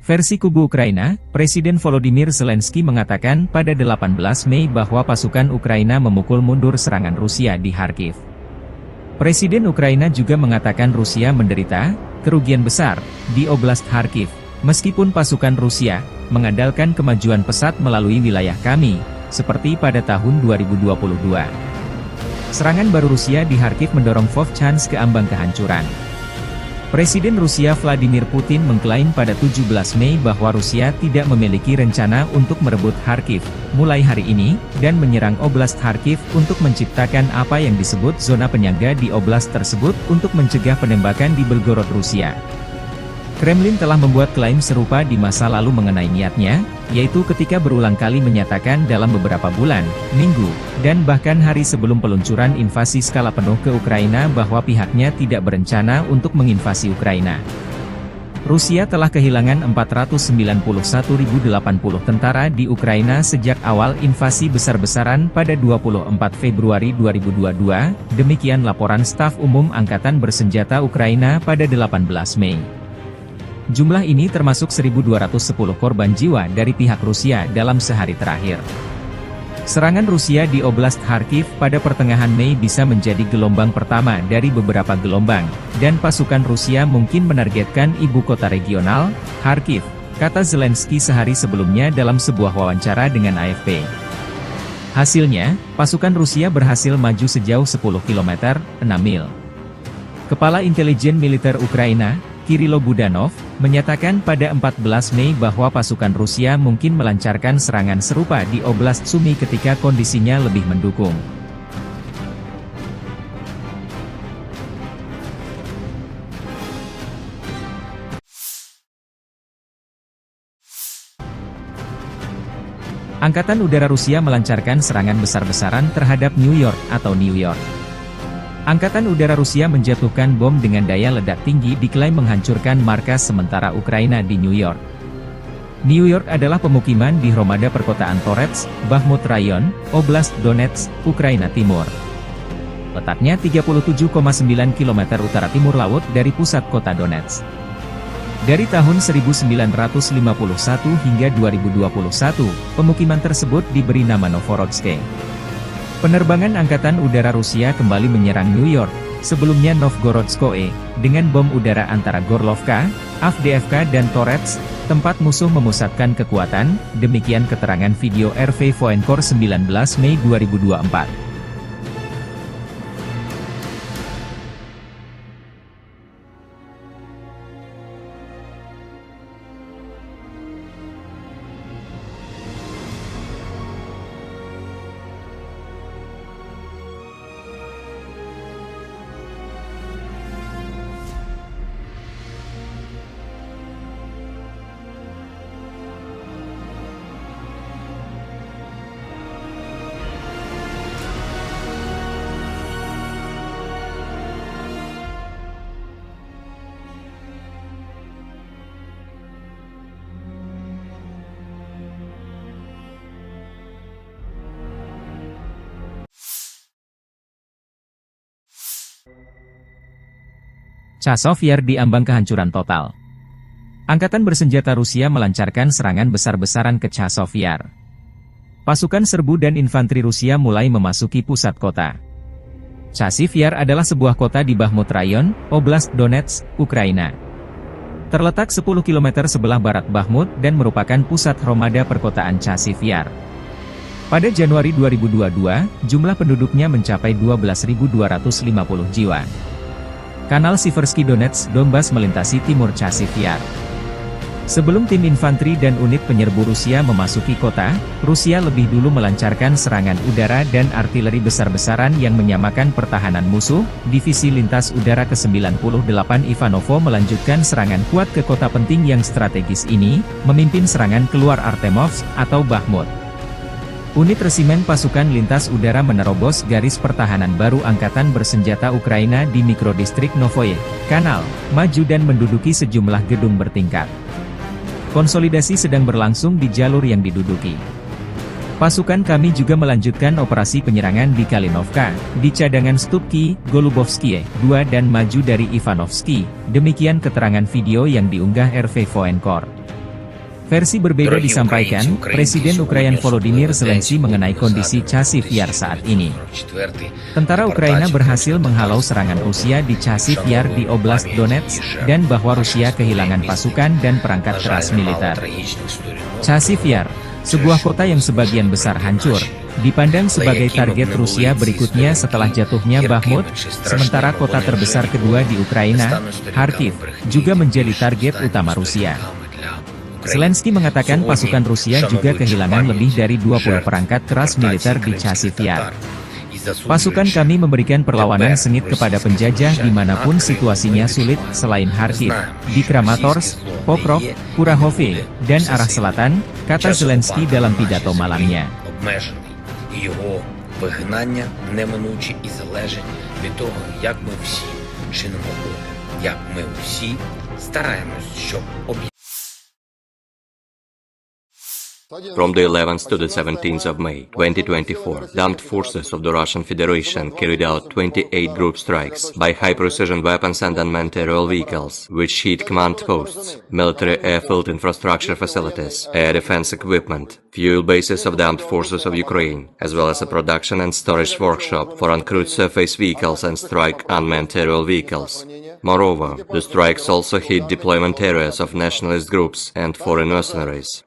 Versi kubu Ukraina, Presiden Volodymyr Zelensky mengatakan pada 18 Mei bahwa pasukan Ukraina memukul mundur serangan Rusia di Kharkiv. Presiden Ukraina juga mengatakan Rusia menderita kerugian besar di Oblast Kharkiv, meskipun pasukan Rusia mengandalkan kemajuan pesat melalui wilayah kami, seperti pada tahun 2022. Serangan baru Rusia di Kharkiv mendorong Vovchansk ke ambang kehancuran. Presiden Rusia Vladimir Putin mengklaim pada 17 Mei bahwa Rusia tidak memiliki rencana untuk merebut Kharkiv mulai hari ini, dan menyerang Oblast Kharkiv untuk menciptakan apa yang disebut zona penyangga di oblast tersebut untuk mencegah penembakan di Belgorod, Rusia. Kremlin telah membuat klaim serupa di masa lalu mengenai niatnya, yaitu ketika berulang kali menyatakan dalam beberapa bulan, minggu, dan bahkan hari sebelum peluncuran invasi skala penuh ke Ukraina bahwa pihaknya tidak berencana untuk menginvasi Ukraina. Rusia telah kehilangan 491.080 tentara di Ukraina sejak awal invasi besar-besaran pada 24 Februari 2022, demikian laporan Staf Umum Angkatan Bersenjata Ukraina pada 18 Mei. Jumlah ini termasuk 1.210 korban jiwa dari pihak Rusia dalam sehari terakhir. Serangan Rusia di Oblast Kharkiv pada pertengahan Mei bisa menjadi gelombang pertama dari beberapa gelombang, dan pasukan Rusia mungkin menargetkan ibu kota regional, Kharkiv, kata Zelensky sehari sebelumnya dalam sebuah wawancara dengan AFP. Hasilnya, pasukan Rusia berhasil maju sejauh 10 km, 6 mil. Kepala Intelijen Militer Ukraina, Kirilo Budanov, menyatakan pada 14 Mei bahwa pasukan Rusia mungkin melancarkan serangan serupa di Oblast Sumy ketika kondisinya lebih mendukung. Angkatan Udara Rusia melancarkan serangan besar-besaran terhadap New York atau New York. Angkatan Udara Rusia menjatuhkan bom dengan daya ledak tinggi diklaim menghancurkan markas sementara Ukraina di New York. New York adalah pemukiman di Hromada perkotaan Torets, Bakhmut Rayon, Oblast Donetsk, Ukraina Timur. Letaknya 37,9 km utara timur laut dari pusat kota Donetsk. Dari tahun 1951 hingga 2021, pemukiman tersebut diberi nama Novorodsk. Penerbangan Angkatan Udara Rusia kembali menyerang New York, sebelumnya Novgorodskoye, dengan bom udara antara Gorlovka, Avdiivka dan Torets, tempat musuh memusatkan kekuatan, demikian keterangan video RV Voenkor 19 Mei 2024. Chazov Yar diambang kehancuran total. Angkatan bersenjata Rusia melancarkan serangan besar-besaran ke Chazov Yar. Pasukan serbu dan infanteri Rusia mulai memasuki pusat kota. Chazov Yar adalah sebuah kota di Bakhmut Rayon, Oblast Donetsk, Ukraina. Terletak 10 km sebelah barat Bakhmut dan merupakan pusat Hromada perkotaan Chazov Yar. Pada Januari 2022, jumlah penduduknya mencapai 12.250 jiwa. Kanal Siversky Donetsk Donbas melintasi timur Chazov Yar. Sebelum tim infanteri dan unit penyerbu Rusia memasuki kota, Rusia lebih dulu melancarkan serangan udara dan artileri besar-besaran yang menyamakan pertahanan musuh. Divisi Lintas Udara ke-98 Ivanovo melanjutkan serangan kuat ke kota penting yang strategis ini, memimpin serangan keluar Artemovsk atau Bakhmut. Unit resimen pasukan lintas udara menerobos garis pertahanan baru Angkatan bersenjata Ukraina di mikrodistrik Novoye Kanal, maju dan menduduki sejumlah gedung bertingkat. Konsolidasi sedang berlangsung di jalur yang diduduki. Pasukan kami juga melanjutkan operasi penyerangan di Kalinovka, di cadangan Stupki, Golubovskie, 2 dan maju dari Ivanovsky, demikian keterangan video yang diunggah RV Voenkor. Versi berbeda disampaikan, Presiden Ukraina Volodymyr Zelensky mengenai kondisi Chazov Yar saat ini. Tentara Ukraina berhasil menghalau serangan Rusia di Chazov Yar di Oblast Donetsk, dan bahwa Rusia kehilangan pasukan dan perangkat keras militer. Chazov Yar, sebuah kota yang sebagian besar hancur, dipandang sebagai target Rusia berikutnya setelah jatuhnya Bakhmut, sementara kota terbesar kedua di Ukraina, Kharkiv, juga menjadi target utama Rusia. Zelensky mengatakan pasukan Rusia juga kehilangan lebih dari 20 perangkat keras militer di Chazov Yar. Pasukan kami memberikan perlawanan sengit kepada penjajah dimanapun situasinya sulit selain Kharkiv, di Kramatorsk, Pokrov, Kurahove, dan arah selatan, kata Zelensky dalam pidato malamnya. Його вигнання неминуче і залежить від того, як ми всі чинимо опір, як ми всі стараємось, щоб From the 11th to the 17th of May, 2024, the armed forces of the Russian Federation carried out 28 group strikes by high-precision weapons and unmanned aerial vehicles, which hit command posts, military airfield infrastructure facilities, air defense equipment, fuel bases of the armed forces of Ukraine, as well as a production and storage workshop for uncrewed surface vehicles and strike unmanned aerial vehicles. Moreover, the strikes also hit deployment areas of nationalist groups and foreign mercenaries.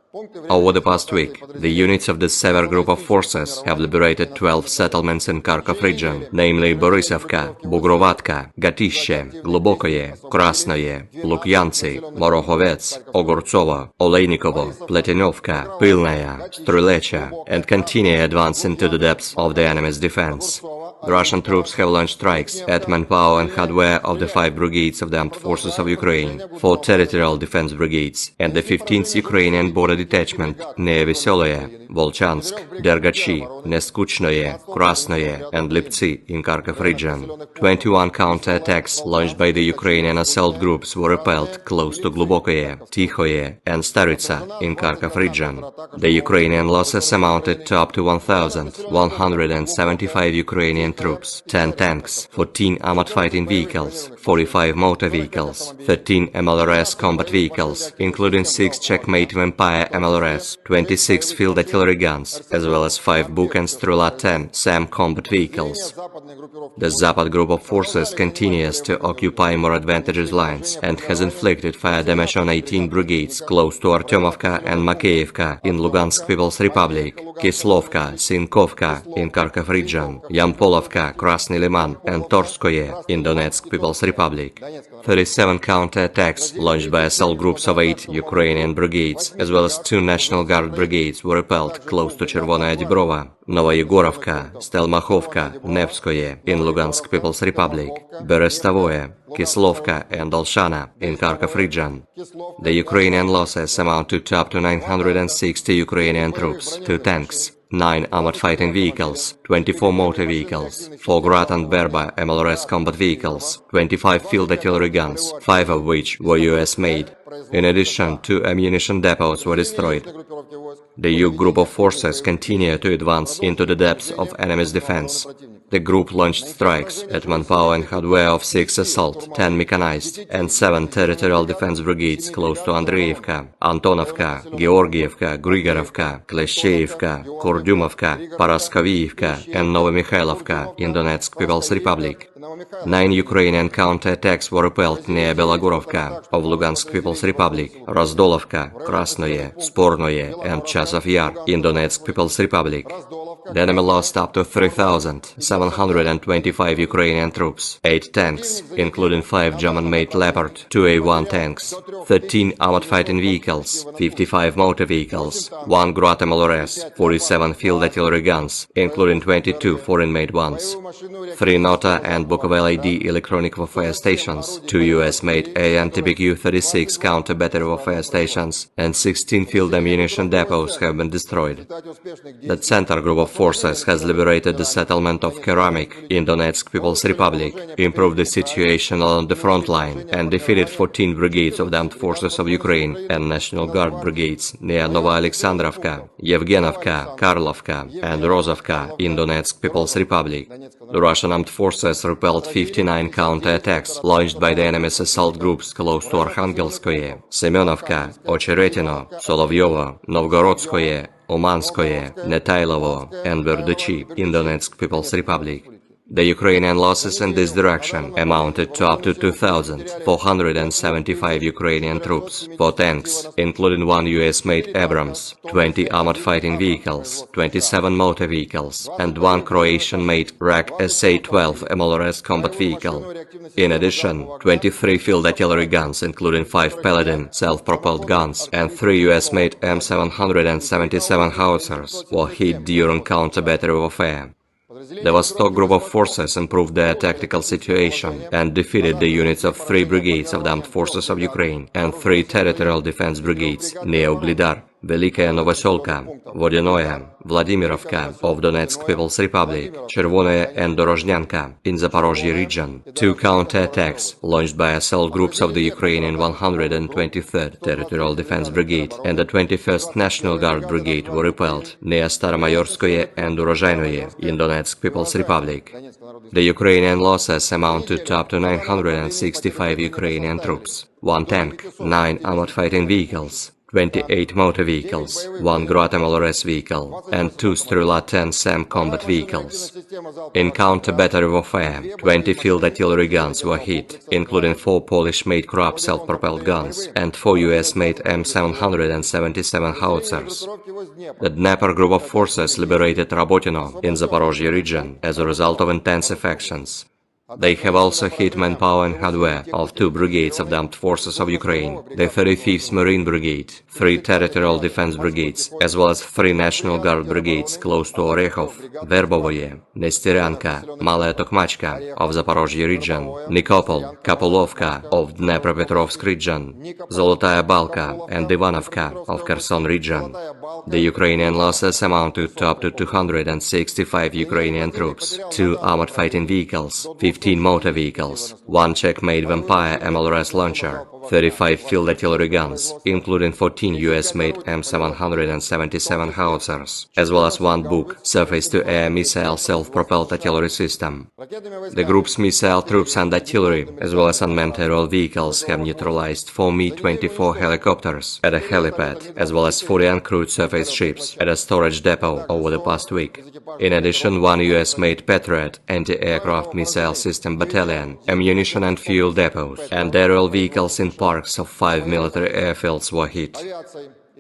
Over the past week, the units of the Sever group of forces have liberated 12 settlements in Kharkov region, namely Borisovka, Bugrovatka, Gatishe, Globokoye, Krasnoye, Lukyantsy, Morohovets, Ogortsovo, Olejnikovo, Pletinovka, Pilnaya, Strylecha, and continue advancing into the depths of the enemy's defense. The Russian troops have launched strikes at manpower and hardware of the 5 brigades of the Armed Forces of Ukraine, 4 territorial defense brigades, and the 15th Ukrainian border detachment near Veseloye, Volchansk, Dergachi, Neskuchnoye, Krasnoye, and Liptsi in Kharkov region. 21 counterattacks launched by the Ukrainian assault groups were repelled close to Glubokoye, Tikhoye, and Staritsa in Kharkov region. The Ukrainian losses amounted to up to 1,175 Ukrainian troops, 10 tanks, 14 armored fighting vehicles, 45 motor vehicles, 13 MLRS combat vehicles, including 6 Checkmate Vampire MLRS, 26 field artillery guns, as well as 5 Buk and Strela-10 SAM combat vehicles. The Zapad group of forces continues to occupy more advantageous lines and has inflicted fire damage on 18 brigades close to Artyomovka and Makeyevka in Lugansk People's Republic, Kislovka, Sinkovka in Kharkov region, Yampolovka, Krasny Liman, and Torskoye in Donetsk People's Republic. 37 counterattacks launched by assault groups of 8 Ukrainian brigades, as well as 2 National Guard brigades, were repelled close to Chervonaya Dibrova, Novoyegorovka, Stelmachovka, Nevskoye in Lugansk People's Republic, Berestavoye, Kislovka, and Olshana in Kharkov region. The Ukrainian losses amount to up to 960 Ukrainian troops, 2 tanks, 9 armored fighting vehicles, 24 motor vehicles, 4 Grad and Berba MLRS combat vehicles, 25 field artillery guns, 5 of which were US-made. In addition, 2 ammunition depots were destroyed. The Yug group of forces continue to advance into the depths of enemy's defense. The group launched strikes at manpower and hardware of 6 assault, 10 mechanized, and 7 territorial defense brigades close to Andreevka, Antonovka, Georgievka, Grigorovka, Kleshcheevka, Kurdyumovka, Paraskovievka, and Novomikhalovka in Donetsk People's Republic. 9 Ukrainian counterattacks were repelled near Belagorovka of Lugansk People's Republic, Razdolovka, Krasnoye, Spornoye, and Chasov Yar in Donetsk People's Republic. The enemy lost up to 3,725 Ukrainian troops, 8 tanks, including 5 German-made Leopard 2A1 tanks, 13 armored fighting vehicles, 55 motor vehicles, 1 Grad MLRS, 47 field artillery guns, including 22 foreign-made ones, 3 Nota and Bukovel ID electronic warfare stations, 2 US-made AN-TBQ-36 counter-battery warfare stations, and 16 field ammunition depots have been destroyed. The center group of forces has liberated the settlement of Keramik in Donetsk People's Republic, improved the situation along the front line, and defeated 14 brigades of the Armed Forces of Ukraine and National Guard brigades near Nova Alexandrovka, Yevgenovka, Karlovka, and Rozovka in Donetsk People's Republic. The Russian armed forces repelled 59 counterattacks launched by the enemy's assault groups close to Arkhangelskoye, Semenovka, Ocheretino, Solovyovo, Novgorodskoye, Umanskoye, Netailovo, and Verduchi in Donetsk People's Republic. The Ukrainian losses in this direction amounted to up to 2,475 Ukrainian troops, 4 tanks, including 1 US-made Abrams, 20 armored fighting vehicles, 27 motor vehicles, and 1 Croatian-made RAK SA-12 MLRS combat vehicle. In addition, 23 field artillery guns, including 5 Paladin self-propelled guns, and 3 US-made M777 howitzers were hit during counter-battery warfare. The Vostok group of forces improved their tactical situation and defeated the units of 3 brigades of the Armed Forces of Ukraine and 3 territorial defense brigades near Uglidar, Velikaya Novoselka, Vodinoye, Vladimirovka of Donetsk People's Republic, Chervonoye and Dorozhnyanka in Zaporozhye region. 2 counterattacks launched by assault groups of the Ukrainian 123rd Territorial Defense Brigade and the 21st National Guard Brigade were repelled near Staromayorskoye and Urozhainoye in Donetsk People's Republic. The Ukrainian losses amounted to up to 965 Ukrainian troops, 1 tank, 9 armored fighting vehicles, 28 motor vehicles, 1 Grad MLRS vehicle, and 2 Strela-10 SAM combat vehicles. In counter-battery warfare, 20 field artillery guns were hit, including 4 Polish-made Krab self-propelled guns and 4 US-made M777 howitzers. The Dnieper group of forces liberated Rabotino in Zaporozhye region as a result of intensive actions. They have also hit manpower and hardware of 2 brigades of the Armed Forces of Ukraine, the 35th Marine Brigade, 3 Territorial Defense Brigades, as well as 3 National Guard Brigades close to Orekhov, Verbovoye, Nestyryanka, Malaya Tokmachka of Zaporozhye region, Nikopol, Kapolovka of Dnepropetrovsk region, Zolotaya Balka and Ivanovka of Kherson region. The Ukrainian losses amounted to up to 265 Ukrainian troops, 2 armored fighting vehicles, 15 motor vehicles, 1 Czech-made Vampire MLRS launcher, 35 field artillery guns, including 14 US-made M777 howitzers, as well as 1 Buk surface-to-air missile self-propelled artillery system. The group's missile troops and artillery, as well as unmanned aerial vehicles, have neutralized 4 Mi-24 helicopters at a helipad, as well as 40 uncrewed surface ships at a storage depot over the past week. In addition, 1 US-made Patriot anti-aircraft missile system battalion, ammunition and fuel depots, and aerial vehicles in parks of 5 military airfields were hit.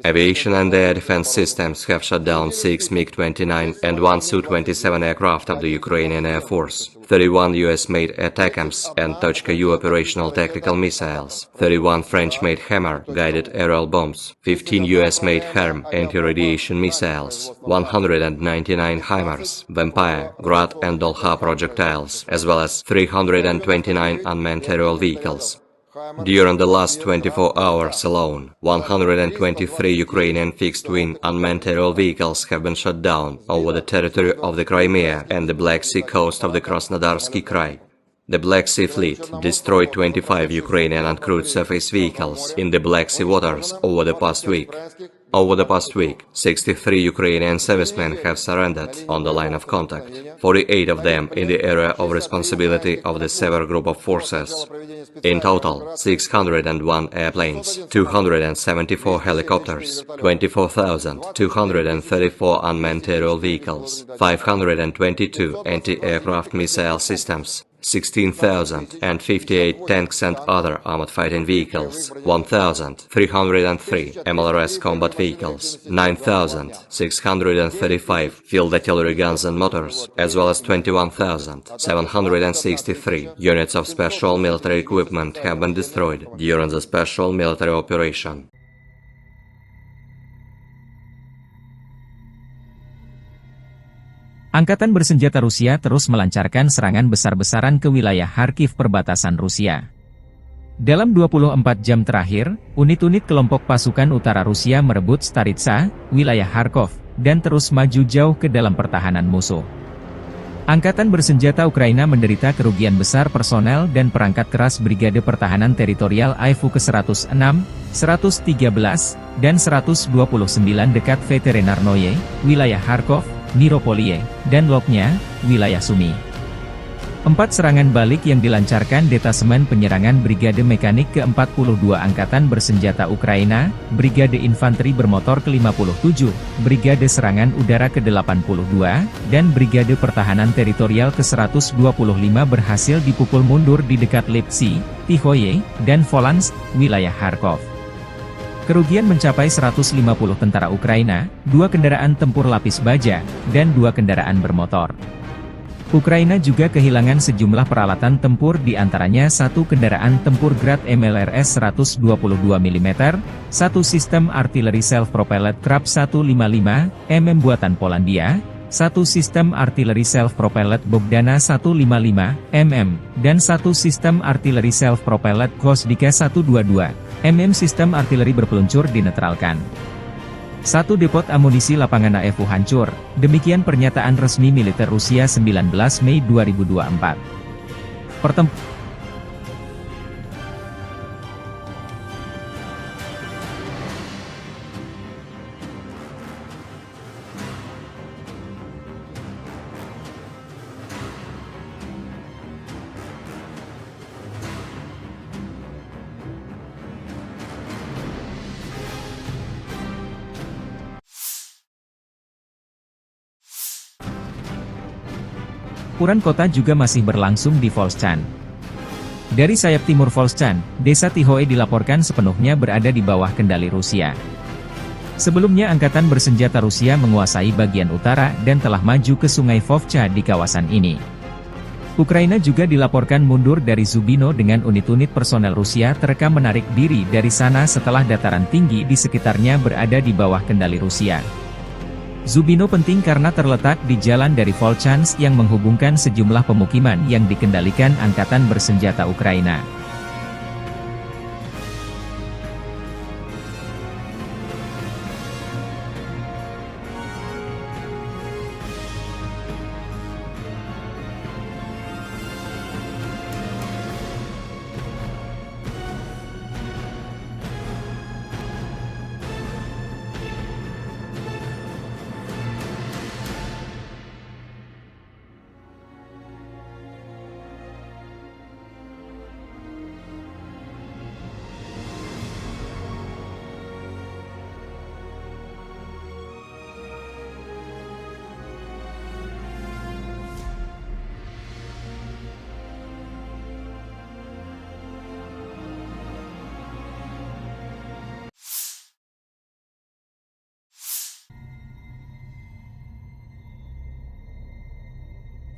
Aviation and air defense systems have shot down 6 MiG-29 and 1 Su-27 aircraft of the Ukrainian Air Force, 31 US-made ATACMS and Tochka-U operational tactical missiles, 31 French-made Hammer guided aerial bombs, 15 US-made HARM anti-radiation missiles, 199 HIMARS, Vampire, Grad and Dolha projectiles, as well as 329 unmanned aerial vehicles. During the last 24 hours alone, 123 Ukrainian fixed-wing unmanned aerial vehicles have been shot down over the territory of the Crimea and the Black Sea coast of the Krasnodarsky Krai. The Black Sea Fleet destroyed 25 Ukrainian uncrewed surface vehicles in the Black Sea waters over the past week. Over the past week, 63 Ukrainian servicemen have surrendered on the line of contact, 48 of them in the area of responsibility of the Sever Group of Forces. In total, 601 airplanes, 274 helicopters, 24,234 unmanned aerial vehicles, 522 anti-aircraft missile systems, 16,058 tanks and other armored fighting vehicles, 1,303 MLRS combat vehicles, 9,635 field artillery guns and motors, as well as 21,763 units of special military equipment have been destroyed during the special military operation. Angkatan bersenjata Rusia terus melancarkan serangan besar-besaran ke wilayah Kharkiv perbatasan Rusia. Dalam 24 jam terakhir, unit-unit kelompok pasukan utara Rusia merebut Staritsa, wilayah Kharkov, dan terus maju jauh ke dalam pertahanan musuh. Angkatan bersenjata Ukraina menderita kerugian besar personel dan perangkat keras Brigade Pertahanan Teritorial IFU ke-106, 113, dan 129 dekat Veterinarnoye, wilayah Kharkov, Miropoliye, dan Lopnya, wilayah Sumy. 4 serangan balik yang dilancarkan Detasemen Penyerangan Brigade Mekanik ke-42 Angkatan Bersenjata Ukraina, Brigade Infanteri Bermotor ke-57, Brigade Serangan Udara ke-82, dan Brigade Pertahanan Teritorial ke-125 berhasil dipukul mundur di dekat Lipsy, Tihoye, dan Volansk, wilayah Kharkov. Kerugian mencapai 150 tentara Ukraina, 2 kendaraan tempur lapis baja, dan 2 kendaraan bermotor. Ukraina juga kehilangan sejumlah peralatan tempur di antaranya 1 kendaraan tempur Grad MLRS 122 mm, 1 sistem artileri self-propelled Krab 155 mm buatan Polandia, 1 sistem artileri self-propelled Bogdana 155 mm, dan 1 sistem artileri self-propelled Gvosdika 122 mm sistem artileri berpeluncur dinetralkan. 1 depot amunisi lapangan AFU hancur, demikian pernyataan resmi militer Rusia 19 Mei 2024. Pertempuran kota juga masih berlangsung di Volchan. Dari sayap timur Volchan, desa Tihoe dilaporkan sepenuhnya berada di bawah kendali Rusia. Sebelumnya angkatan bersenjata Rusia menguasai bagian utara dan telah maju ke sungai Vovcha di kawasan ini. Ukraina juga dilaporkan mundur dari Zubino dengan unit-unit personel Rusia terekam menarik diri dari sana setelah dataran tinggi di sekitarnya berada di bawah kendali Rusia. Zubino penting karena terletak di jalan dari Volchansk yang menghubungkan sejumlah pemukiman yang dikendalikan angkatan bersenjata Ukraina.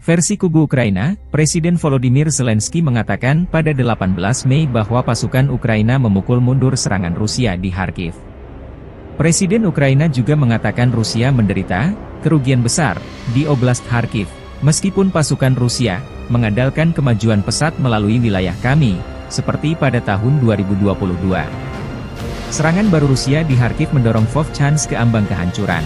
Versi kubu Ukraina, Presiden Volodymyr Zelensky mengatakan pada 18 Mei bahwa pasukan Ukraina memukul mundur serangan Rusia di Kharkiv. Presiden Ukraina juga mengatakan Rusia menderita kerugian besar di Oblast Kharkiv, meskipun pasukan Rusia mengandalkan kemajuan pesat melalui wilayah kami, seperti pada tahun 2022. Serangan baru Rusia di Kharkiv mendorong Volchansk ke ambang kehancuran.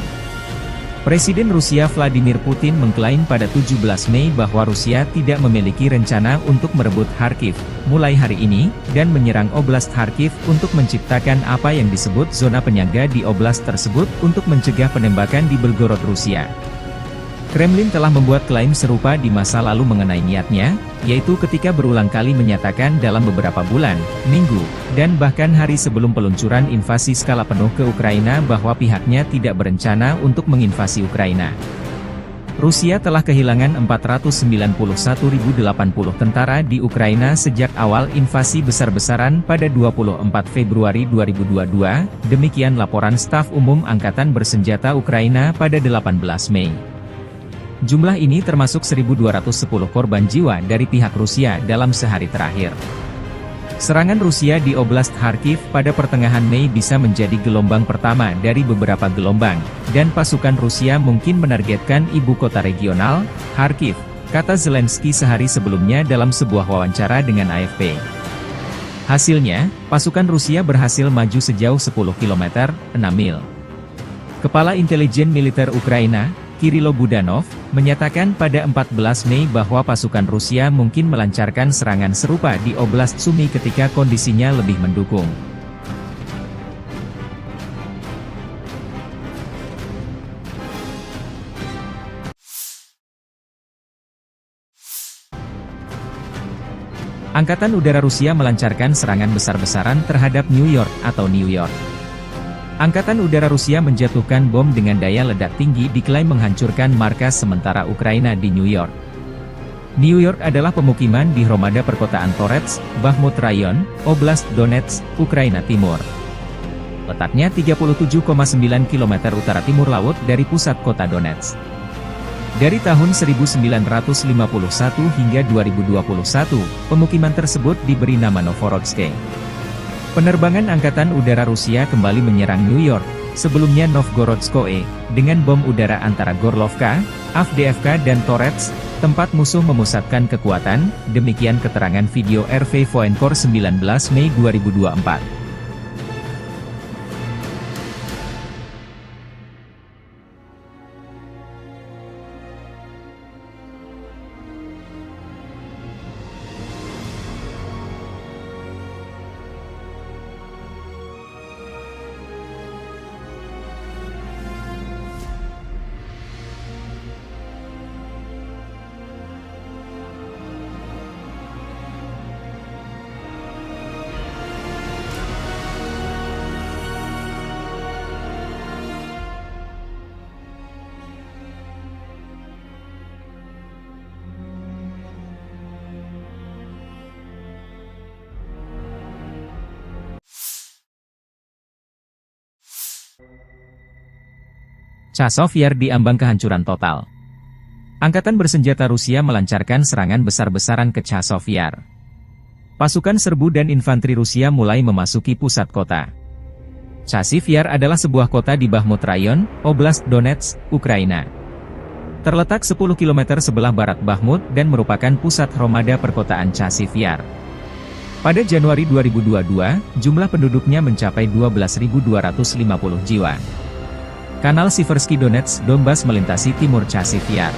Presiden Rusia Vladimir Putin mengklaim pada 17 Mei bahwa Rusia tidak memiliki rencana untuk merebut Kharkiv mulai hari ini, dan menyerang Oblast Kharkiv untuk menciptakan apa yang disebut zona penyangga di oblast tersebut untuk mencegah penembakan di Belgorod, Rusia. Kremlin telah membuat klaim serupa di masa lalu mengenai niatnya, yaitu ketika berulang kali menyatakan dalam beberapa bulan, minggu, dan bahkan hari sebelum peluncuran invasi skala penuh ke Ukraina bahwa pihaknya tidak berencana untuk menginvasi Ukraina. Rusia telah kehilangan 491.080 tentara di Ukraina sejak awal invasi besar-besaran pada 24 Februari 2022, demikian laporan Staf Umum Angkatan Bersenjata Ukraina pada 18 Mei. Jumlah ini termasuk 1.210 korban jiwa dari pihak Rusia dalam sehari terakhir. Serangan Rusia di Oblast Kharkiv pada pertengahan Mei bisa menjadi gelombang pertama dari beberapa gelombang, dan pasukan Rusia mungkin menargetkan ibu kota regional, Kharkiv, kata Zelensky sehari sebelumnya dalam sebuah wawancara dengan AFP. Hasilnya, pasukan Rusia berhasil maju sejauh 10 km, 6 mil. Kepala Intelijen Militer Ukraina, Kirilo Budanov, menyatakan pada 14 Mei bahwa pasukan Rusia mungkin melancarkan serangan serupa di Oblast Sumy ketika kondisinya lebih mendukung. Angkatan Udara Rusia melancarkan serangan besar-besaran terhadap New York atau New York. Angkatan Udara Rusia menjatuhkan bom dengan daya ledak tinggi diklaim menghancurkan markas sementara Ukraina di New York. New York adalah pemukiman di Hromada perkotaan Torets, Bakhmut Rayon, Oblast Donetsk, Ukraina Timur. Letaknya 37,9 km utara timur laut dari pusat kota Donetsk. Dari tahun 1951 hingga 2021, pemukiman tersebut diberi nama Novorodsk. Penerbangan Angkatan Udara Rusia kembali menyerang New York, sebelumnya Novgorodskoe, dengan bom udara antara Gorlovka, Avdiivka dan Torets, tempat musuh memusatkan kekuatan, demikian keterangan video RV Voenkor 19 Mei 2024. Chasiv Yar diambang kehancuran total. Angkatan bersenjata Rusia melancarkan serangan besar-besaran ke Chasiv Yar. Pasukan serbu dan infanteri Rusia mulai memasuki pusat kota. Chasiv Yar adalah sebuah kota di Bakhmut Rayon, Oblast Donetsk, Ukraina. Terletak 10 km sebelah barat Bakhmut dan merupakan pusat Hromada perkotaan Chasiv Yar. Pada Januari 2022, jumlah penduduknya mencapai 12.250 jiwa. Kanal Siversky Donetsk Donbas melintasi timur Chasiv Yar.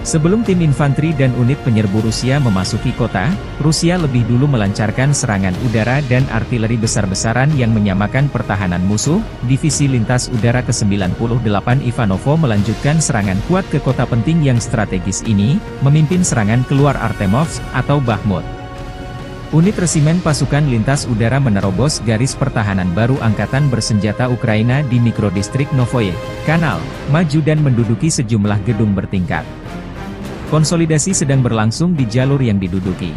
Sebelum tim infanteri dan unit penyerbu Rusia memasuki kota, Rusia lebih dulu melancarkan serangan udara dan artileri besar-besaran yang menyamakan pertahanan musuh. Divisi Lintas Udara ke-98 Ivanovo melanjutkan serangan kuat ke kota penting yang strategis ini, memimpin serangan keluar Artemovsk atau Bakhmut. Unit resimen pasukan lintas udara menerobos garis pertahanan baru angkatan bersenjata Ukraina di mikrodistrik Novoye Kanal, maju dan menduduki sejumlah gedung bertingkat. Konsolidasi sedang berlangsung di jalur yang diduduki.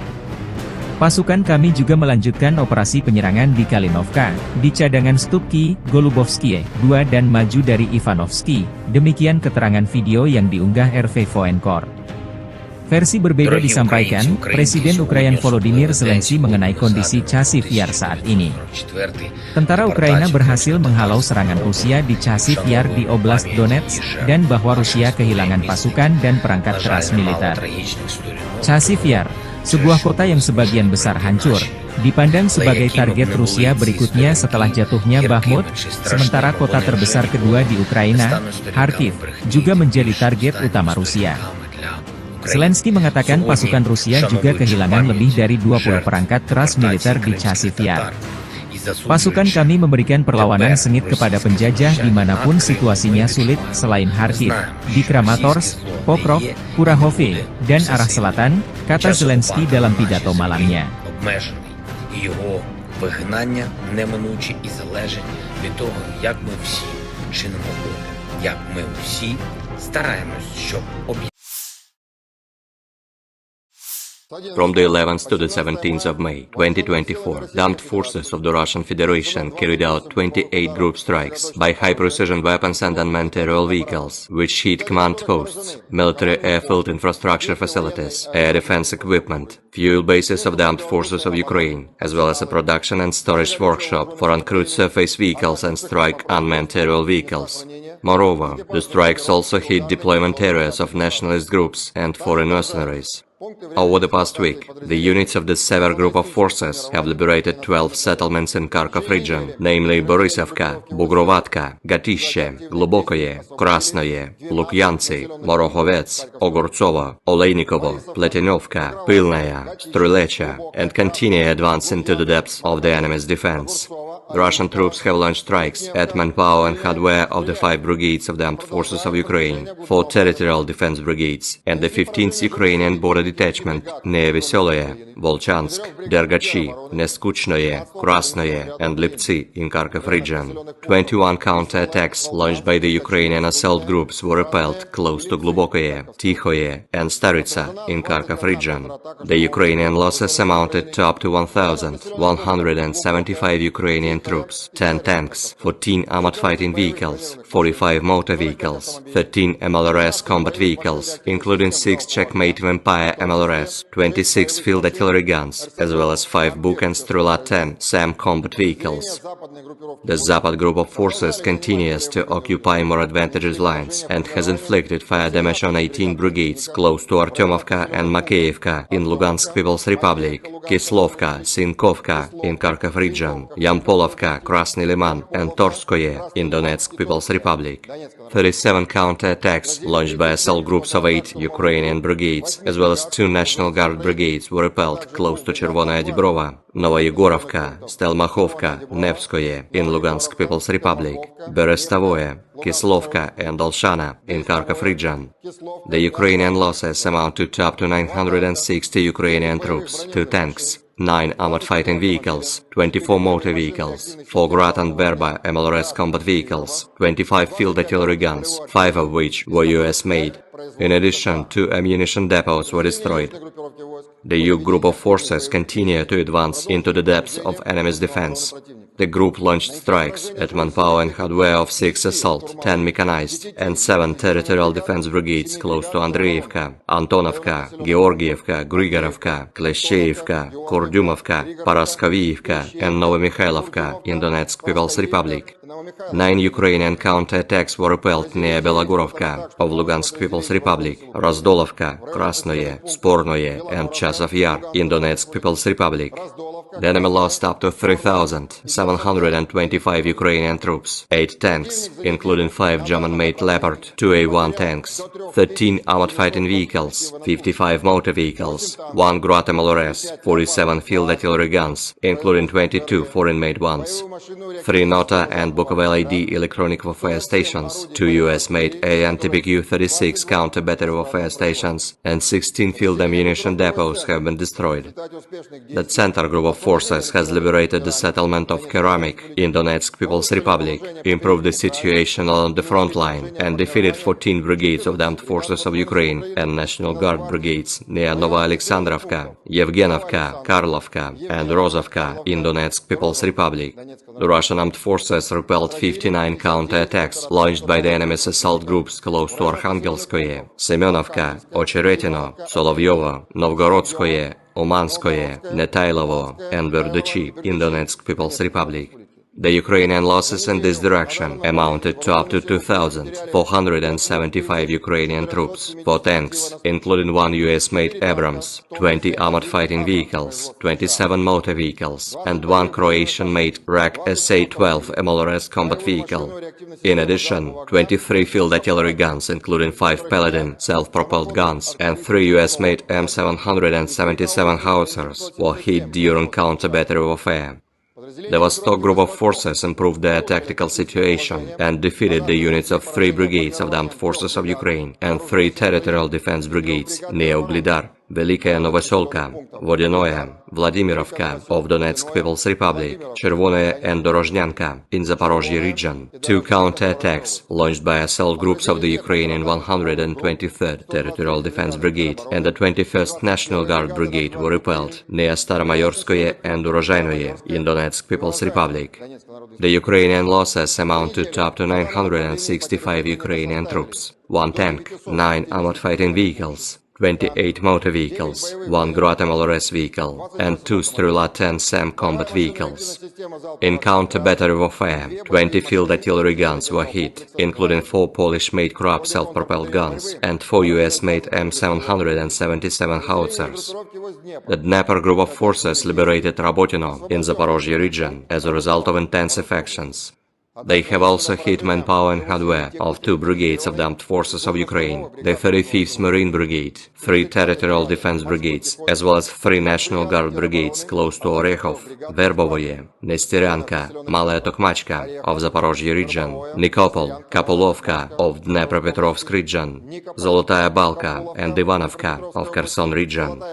Pasukan kami juga melanjutkan operasi penyerangan di Kalinovka, di cadangan Stupki, Golubovskie, 2 dan maju dari Ivanovsky. Demikian keterangan video yang diunggah RV Voenkor. Versi berbeda disampaikan, Presiden Ukraina Volodymyr Zelensky mengenai kondisi Chasiv Yar saat ini. Tentara Ukraina berhasil menghalau serangan Rusia di Chasiv Yar di Oblast Donetsk, dan bahwa Rusia kehilangan pasukan dan perangkat keras militer. Chasiv Yar, sebuah kota yang sebagian besar hancur, dipandang sebagai target Rusia berikutnya setelah jatuhnya Bakhmut, sementara kota terbesar kedua di Ukraina, Kharkiv, juga menjadi target utama Rusia. Zelensky mengatakan pasukan Rusia juga kehilangan lebih dari 20 perangkat keras militer di Chasiv Yar. Pasukan kami memberikan perlawanan sengit kepada penjajah dimanapun situasinya sulit, selain Kharkiv, di Kramatorsk, Pokrov, Kurahove, dan arah selatan, kata Zelensky dalam pidato malamnya. Його вигнання неминуче і залежить від того, як ми всі чинимо опір, як ми всі стараємось, щоб From the 11th to the 17th of May, 2024, the armed forces of the Russian Federation carried out 28 group strikes by high-precision weapons and unmanned aerial vehicles, which hit command posts, military airfield infrastructure facilities, air defense equipment, fuel bases of the armed forces of Ukraine, as well as a production and storage workshop for uncrewed surface vehicles and strike unmanned aerial vehicles. Moreover, the strikes also hit deployment areas of nationalist groups and foreign mercenaries. Over the past week, the units of the Sever Group of Forces have liberated 12 settlements in Kharkov region, namely Borisovka, Bugrovatka, Gatishe, Globokoye, Krasnoye, Lukyantsy, Morokhovets, Ogortsovo, Oleinikovo, Pletinovka, Pilnaya, Strulecha, and continue advance into the depths of the enemy's defense. The Russian troops have launched strikes at manpower and hardware of the 5 brigades of the Armed Forces of Ukraine, 4 territorial defense brigades, and the 15th Ukrainian Border Detachment near Veseloye, Volchansk, Dergachi, Neskuchnoye, Krasnoye, and Liptsy in Kharkov region. 21 counter-attacks launched by the Ukrainian assault groups were repelled close to Globokoye, Tikhoye, and Staritsa in Kharkov region. The Ukrainian losses amounted to up to 1,175 Ukrainian troops, 10 tanks, 14 armored fighting vehicles, 45 motor vehicles, 13 MLRS combat vehicles, including 6 Checkmate Vampire MLRS, 26 field artillery guns, as well as 5 Buk and Strela 10 SAM combat vehicles. The Zapad group of forces continues to occupy more advantageous lines and has inflicted fire damage on 18 brigades close to Artyomovka and Makeyevka in Lugansk People's Republic, Kislovka, Sinkovka in Kharkov region, Yampolovka, Krasny Liman, and Torskoye in Donetsk People's Republic. 37 counter-attacks launched by assault groups of 8 Ukrainian brigades, as well as 2 National Guard brigades were repelled close to Chervonaya Dibrova, Novoyegorovka, Stelmachovka, Nevskoye in Lugansk People's Republic, Berestavoye, Kislovka, and Olshana in Kharkov region. The Ukrainian losses amount to up to 960 Ukrainian troops, 2 tanks, 9 armored fighting vehicles, 24 motor vehicles, 4 Grad and Berba MLRS combat vehicles, 25 field artillery guns, 5 of which were US-made. In addition, 2 ammunition depots were destroyed. The Yug group of forces continue to advance into the depths of enemy's defense. The group launched strikes at manpower and hardware of 6 assault, 10 mechanized, and 7 territorial defense brigades close to Andreevka, Antonovka, Georgievka, Grigorovka, Kleshcheivka, Kurdyumovka, Paraskoviivka, and Novomikhailivka in Donetsk People's Republic. 9 Ukrainian counterattacks were repelled near Belogurovka of Lugansk People's Republic, Razdolovka, Krasnoye, Spornoye, and Chasov Yar in Donetsk People's Republic. The enemy lost up to 3,725 Ukrainian troops, 8 tanks, including 5 German-made Leopard 2A1 tanks, 13 armored fighting vehicles, 55 motor vehicles, 1 Grad MLRS, 47 field artillery guns, including 22 foreign-made ones, 3 Nota and Bukovel AD electronic warfare stations, 2 US-made AN-TBQ-36 counter-battery warfare stations, and 16 field ammunition depots have been destroyed. The center group of forces has liberated the settlement of Keramik in Donetsk People's Republic, improved the situation along the front line, and defeated 14 brigades of the armed forces of Ukraine and National Guard brigades near Novoalexandrovka, Yevgenovka, Karlovka, and Rozovka in Donetsk People's Republic. The Russian armed forces repelled 59 counterattacks launched by the enemy's assault groups close to Arkhangelskoye, Semenovka, Ocheretino, Solovyovo, Novgorodskoye, Umanskoye, Netailovo, and Verduchi in Donetsk People's Republic. The Ukrainian losses in this direction amounted to up to 2,475 Ukrainian troops, 4 tanks, including 1 US-made Abrams, 20 armored fighting vehicles, 27 motor vehicles, and 1 Croatian-made RAK SA-12 MLRS combat vehicle. In addition, 23 field artillery guns, including 5 Paladin self-propelled guns, and 3 US-made M777 howitzers were hit during counter-battery warfare. The Vostok group of forces improved their tactical situation and defeated the units of 3 brigades of the armed forces of Ukraine and 3 territorial defense brigades near Uglidar, Velikaya Novoselka, Vodinoye, Vladimirovka of Donetsk People's Republic, Chervonoye and Dorozhnyanka in Zaporozhye region. 2 counterattacks launched by assault groups of the Ukrainian 123rd Territorial Defense Brigade and the 21st National Guard Brigade were repelled near Staromayorskoye and Urozhainoye in Donetsk People's Republic. The Ukrainian losses amounted to up to 965 Ukrainian troops, 1 tank, 9 armored fighting vehicles, 28 motor vehicles, 1 Grad MLRS vehicle, and 2 Strela-10 SAM combat vehicles. In counter-battery warfare, 20 field artillery guns were hit, including 4 Polish-made Krab self-propelled guns and 4 US-made M777 howitzers. The Dnieper group of forces liberated Rabotino in Zaporozhye region as a result of intensive actions. They have also hit manpower and hardware of 2 brigades of the armed forces of Ukraine, the 35th Marine Brigade, 3 territorial defense brigades, as well as 3 National Guard brigades close to Orekhov, Verbovoye, Nesteryanka, Malaya Tokmachka of Zaporozhye region, Nikopol, Kapulovka of Dnepropetrovsk region, Zolotaya Balka and Ivanovka of Kherson region.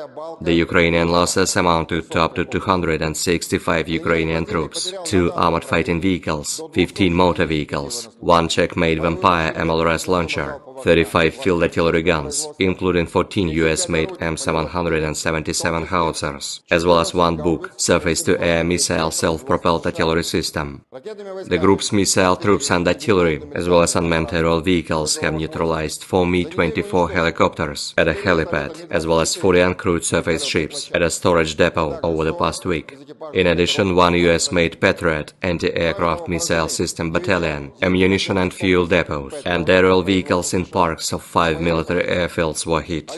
The Ukrainian losses amounted to up to 265 Ukrainian troops, 2 armored fighting vehicles, 15 motor vehicles, 1 Czech-made Vampire MLRS launcher, 35 field artillery guns, including 14 US-made M777 howitzers, as well as 1 Buk surface-to-air missile self-propelled artillery system. The group's missile troops and artillery, as well as unmanned aerial vehicles, have neutralized 4 Mi-24 helicopters at a helipad, as well as 40 uncrewed surface ships at a storage depot over the past week. In addition, 1 US-made Patriot anti-aircraft missile system battalion, ammunition and fuel depots, and aerial vehicles in parks of 5 military airfields were hit.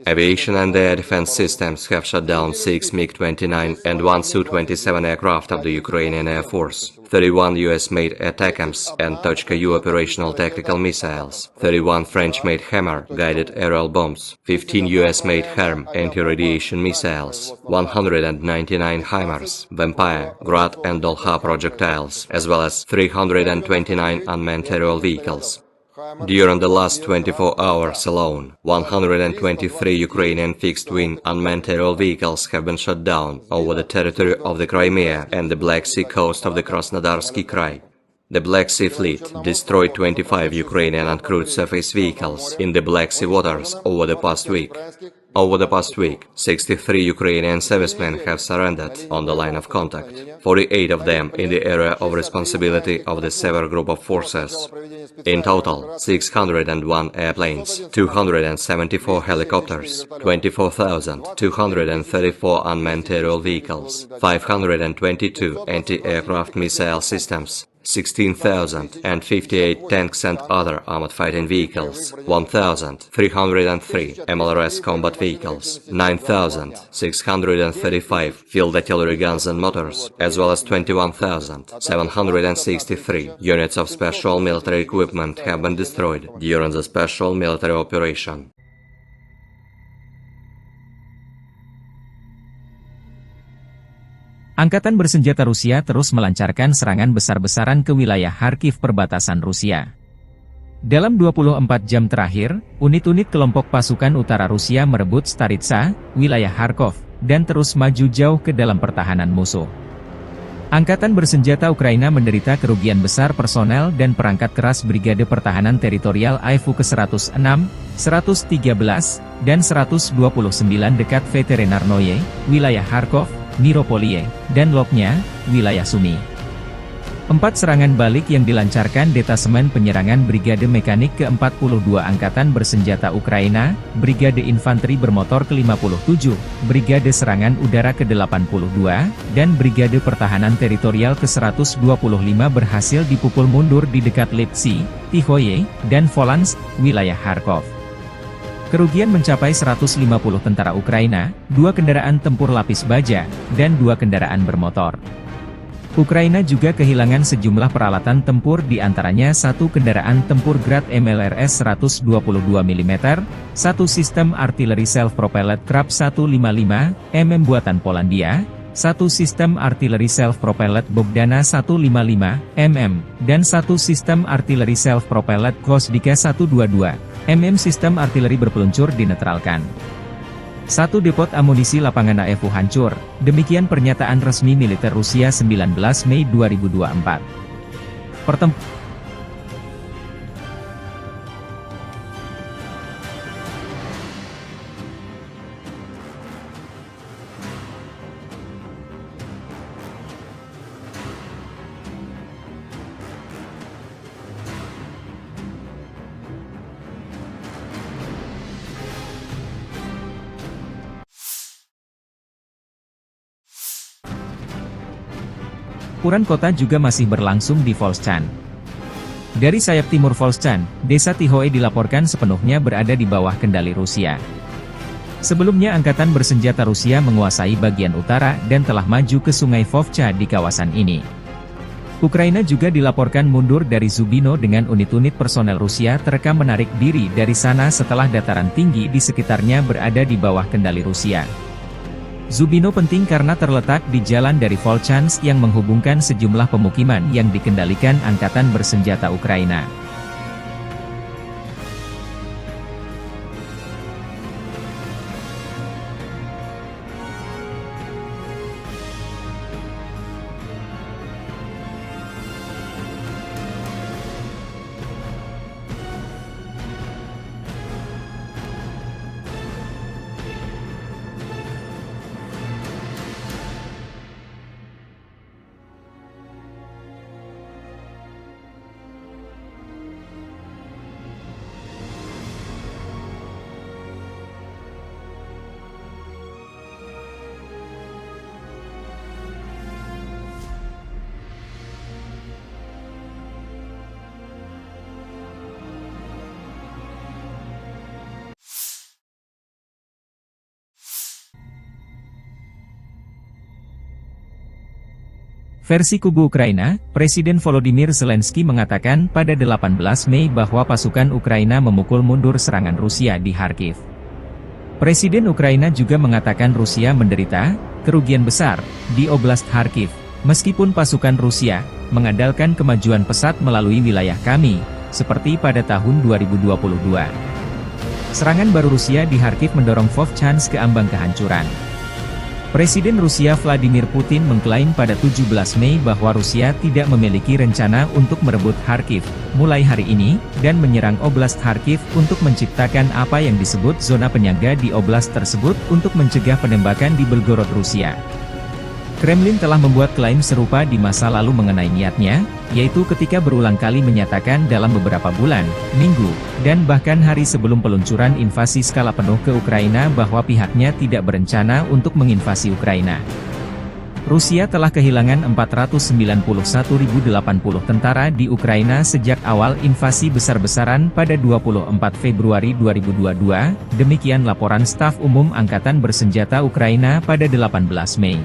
Aviation and air defense systems have shot down 6 MiG-29 and 1 Su-27 aircraft of the Ukrainian Air Force, 31 US-made ATACMS and Tochka-U operational tactical missiles, 31 French-made Hammer guided aerial bombs, 15 US-made HARM anti-radiation missiles, 199 HIMARS, Vampire, Grad and Dolha projectiles, as well as 329 unmanned aerial vehicles. During the last 24 hours alone, 123 Ukrainian fixed-wing unmanned aerial vehicles have been shot down over the territory of the Crimea and the Black Sea coast of the Krasnodarsky Krai. The Black Sea Fleet destroyed 25 Ukrainian uncrewed surface vehicles in the Black Sea waters over the past week. Over the past week, 63 Ukrainian servicemen have surrendered on the line of contact, 48 of them in the area of responsibility of the Sever Group of Forces. In total, 601 airplanes, 274 helicopters, 24,234 unmanned aerial vehicles, 522 anti-aircraft missile systems, 16,058 tanks and other armored fighting vehicles, 1,303 MLRS combat vehicles, 9,635 field artillery guns and motors, as well as 21,763 units of special military equipment have been destroyed during the special military operation. Angkatan bersenjata Rusia terus melancarkan serangan besar-besaran ke wilayah Kharkiv perbatasan Rusia. Dalam 24 jam terakhir, unit-unit kelompok pasukan utara Rusia merebut Staritsa, wilayah Kharkov, dan terus maju jauh ke dalam pertahanan musuh. Angkatan bersenjata Ukraina menderita kerugian besar personel dan perangkat keras Brigade Pertahanan Teritorial AIFU ke-106, 113, dan 129 dekat Veterinarnoye, wilayah Kharkov, Miropoliye, dan Loknya, wilayah Sumy. 4 serangan balik yang dilancarkan Detasemen Penyerangan Brigade Mekanik ke-42 Angkatan Bersenjata Ukraina, Brigade Infanteri Bermotor ke-57, Brigade Serangan Udara ke-82, dan Brigade Pertahanan Teritorial ke-125 berhasil dipukul mundur di dekat Lipsy, Tihoye, dan Volansk, wilayah Kharkov. Kerugian mencapai 150 tentara Ukraina, 2 kendaraan tempur lapis baja, dan 2 kendaraan bermotor. Ukraina juga kehilangan sejumlah peralatan tempur di antaranya 1 kendaraan tempur Grad MLRS 122 mm, 1 sistem artileri self-propelled Krab 155 mm buatan Polandia, 1 sistem artileri self-propelled Bogdana 155 mm, dan 1 sistem artileri self-propelled Gvosdika 122 mm sistem artileri berpeluncur dinetralkan. 1 depot amunisi lapangan AIFU hancur, demikian pernyataan resmi militer Rusia 19 Mei 2024. Pertempuran kota juga masih berlangsung di Volchan. Dari sayap timur Volchan, desa Tihoe dilaporkan sepenuhnya berada di bawah kendali Rusia. Sebelumnya Angkatan Bersenjata Rusia menguasai bagian utara dan telah maju ke sungai Vovcha di kawasan ini. Ukraina juga dilaporkan mundur dari Zubino dengan unit-unit personel Rusia terekam menarik diri dari sana setelah dataran tinggi di sekitarnya berada di bawah kendali Rusia. Zubino penting karena terletak di jalan dari Volchansk yang menghubungkan sejumlah pemukiman yang dikendalikan Angkatan Bersenjata Ukraina. Versi kubu Ukraina, Presiden Volodymyr Zelensky mengatakan pada 18 Mei bahwa pasukan Ukraina memukul mundur serangan Rusia di Kharkiv. Presiden Ukraina juga mengatakan Rusia menderita kerugian besar di Oblast Kharkiv, meskipun pasukan Rusia mengandalkan kemajuan pesat melalui wilayah kami, seperti pada tahun 2022. Serangan baru Rusia di Kharkiv mendorong Vovchansk ke ambang kehancuran. Presiden Rusia Vladimir Putin mengklaim pada 17 Mei bahwa Rusia tidak memiliki rencana untuk merebut Kharkiv mulai hari ini, dan menyerang Oblast Kharkiv untuk menciptakan apa yang disebut zona penyangga di oblast tersebut untuk mencegah penembakan di Belgorod, Rusia. Kremlin telah membuat klaim serupa di masa lalu mengenai niatnya, yaitu ketika berulang kali menyatakan dalam beberapa bulan, minggu, dan bahkan hari sebelum peluncuran invasi skala penuh ke Ukraina bahwa pihaknya tidak berencana untuk menginvasi Ukraina. Rusia telah kehilangan 491.080 tentara di Ukraina sejak awal invasi besar-besaran pada 24 Februari 2022, demikian laporan Staf Umum Angkatan Bersenjata Ukraina pada 18 Mei.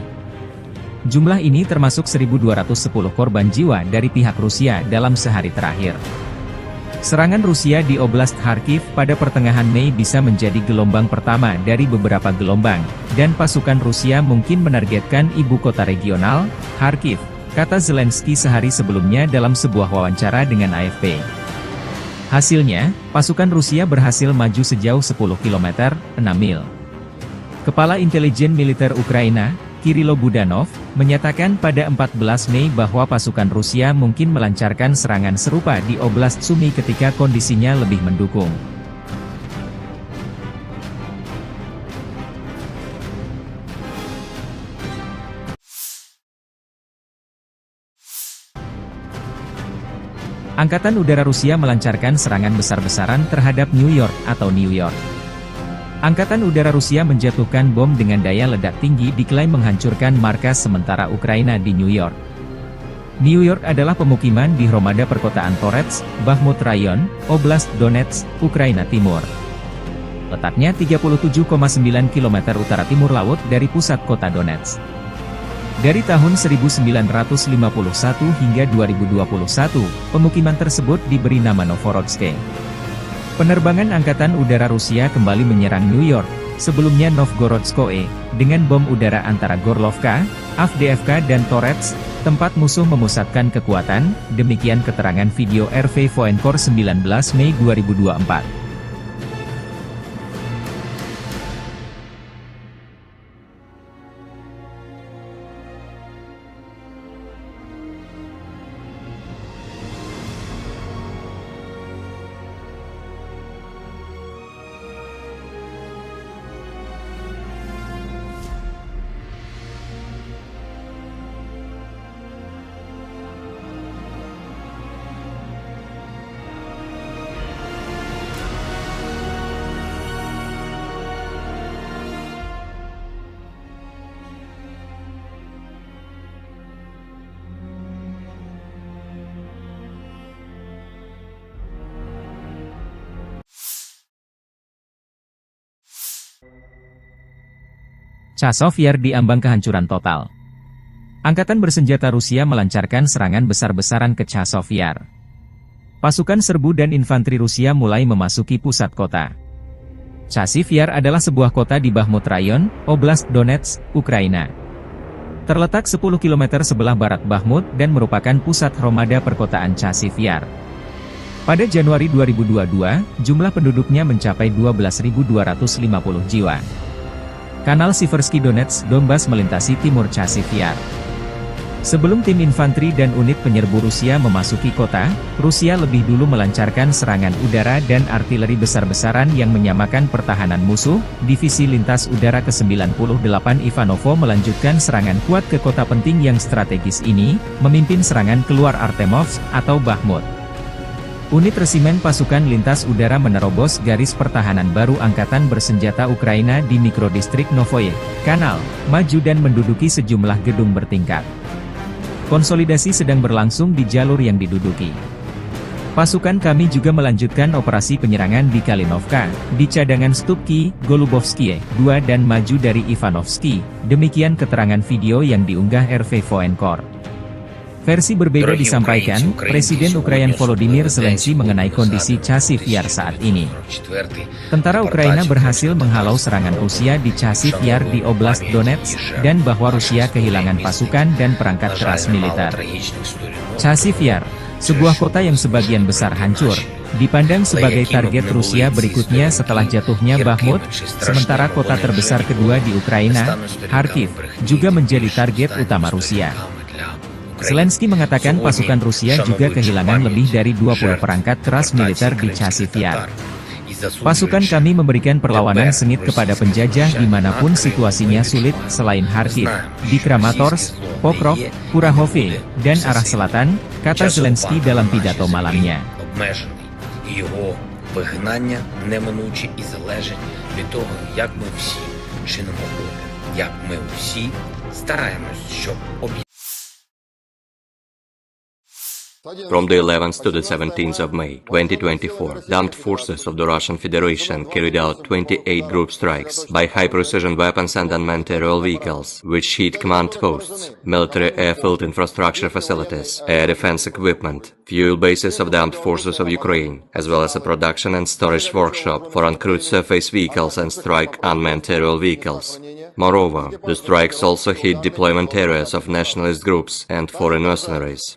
Jumlah ini termasuk 1.210 korban jiwa dari pihak Rusia dalam sehari terakhir. Serangan Rusia di Oblast Kharkiv pada pertengahan Mei bisa menjadi gelombang pertama dari beberapa gelombang, dan pasukan Rusia mungkin menargetkan ibu kota regional, Kharkiv, kata Zelensky sehari sebelumnya dalam sebuah wawancara dengan AFP. Hasilnya, pasukan Rusia berhasil maju sejauh 10 km, 6 mil. Kepala Intelijen Militer Ukraina, Kirilo Budanov, menyatakan pada 14 Mei bahwa pasukan Rusia mungkin melancarkan serangan serupa di Oblast Sumy ketika kondisinya lebih mendukung. Angkatan Udara Rusia melancarkan serangan besar-besaran terhadap New York atau New York. Angkatan Udara Rusia menjatuhkan bom dengan daya ledak tinggi diklaim menghancurkan markas sementara Ukraina di New York. New York adalah pemukiman di Hromada perkotaan Torets, Bakhmut Rayon, Oblast Donetsk, Ukraina Timur. Letaknya 37,9 km utara timur laut dari pusat kota Donetsk. Dari tahun 1951 hingga 2021, pemukiman tersebut diberi nama Novorodsk. Penerbangan Angkatan Udara Rusia kembali menyerang New York, sebelumnya Novgorodskoe, dengan bom udara antara Gorlovka, Avdiivka dan Torets, tempat musuh memusatkan kekuatan, demikian keterangan video RV Voenkor 19 Mei 2024. Chazov Yar diambang kehancuran total. Angkatan bersenjata Rusia melancarkan serangan besar-besaran ke Chazov Yar. Pasukan serbu dan infanteri Rusia mulai memasuki pusat kota. Chazov Yar adalah sebuah kota di Bakhmut Rayon, Oblast Donetsk, Ukraina. Terletak 10 km sebelah barat Bakhmut dan merupakan pusat Hromada perkotaan Chazov Yar. Pada Januari 2022, jumlah penduduknya mencapai 12.250 jiwa. Kanal Siversky Donetsk Donbas melintasi timur Chazov Yar. Sebelum tim infanteri dan unit penyerbu Rusia memasuki kota, Rusia lebih dulu melancarkan serangan udara dan artileri besar-besaran yang menyamakan pertahanan musuh. Divisi Lintas Udara ke-98 Ivanovo melanjutkan serangan kuat ke kota penting yang strategis ini, memimpin serangan keluar Artemovsk atau Bakhmut. Unit resimen pasukan lintas udara menerobos garis pertahanan baru Angkatan Bersenjata Ukraina di mikrodistrik Novoye Kanal, maju dan menduduki sejumlah gedung bertingkat. Konsolidasi sedang berlangsung di jalur yang diduduki. Pasukan kami juga melanjutkan operasi penyerangan di Kalinovka, di cadangan Stupki, Golubovskie, 2 dan maju dari Ivanovsky, demikian keterangan video yang diunggah RV Voenkor. Versi berbeda disampaikan, Presiden Ukraina Volodymyr Zelensky mengenai kondisi Chazov Yar saat ini. Tentara Ukraina berhasil menghalau serangan Rusia di Chazov Yar di Oblast Donetsk, dan bahwa Rusia kehilangan pasukan dan perangkat keras militer. Chazov Yar, sebuah kota yang sebagian besar hancur, dipandang sebagai target Rusia berikutnya setelah jatuhnya Bakhmut, sementara kota terbesar kedua di Ukraina, Kharkiv, juga menjadi target utama Rusia. Zelensky mengatakan pasukan Rusia juga kehilangan lebih dari 20 perangkat keras militer di Chasiv Yar. Pasukan kami memberikan perlawanan sengit kepada penjajah dimanapun situasinya sulit selain Kharkiv, di Kramatorsk, Pokrov, Kurahovye, dan arah selatan, kata Zelensky dalam pidato malamnya. Його вигнання неминуче і залежить від того, як ми всі чинимо опір, як ми всі стараємось, щоб From the 11th to the 17th of May 2024, the armed forces of the Russian Federation carried out 28 group strikes by high-precision weapons and unmanned aerial vehicles, which hit command posts, military airfield infrastructure facilities, air defense equipment, fuel bases of the armed forces of Ukraine, as well as a production and storage workshop for uncrewed surface vehicles and strike unmanned aerial vehicles. Moreover, the strikes also hit deployment areas of nationalist groups and foreign mercenaries.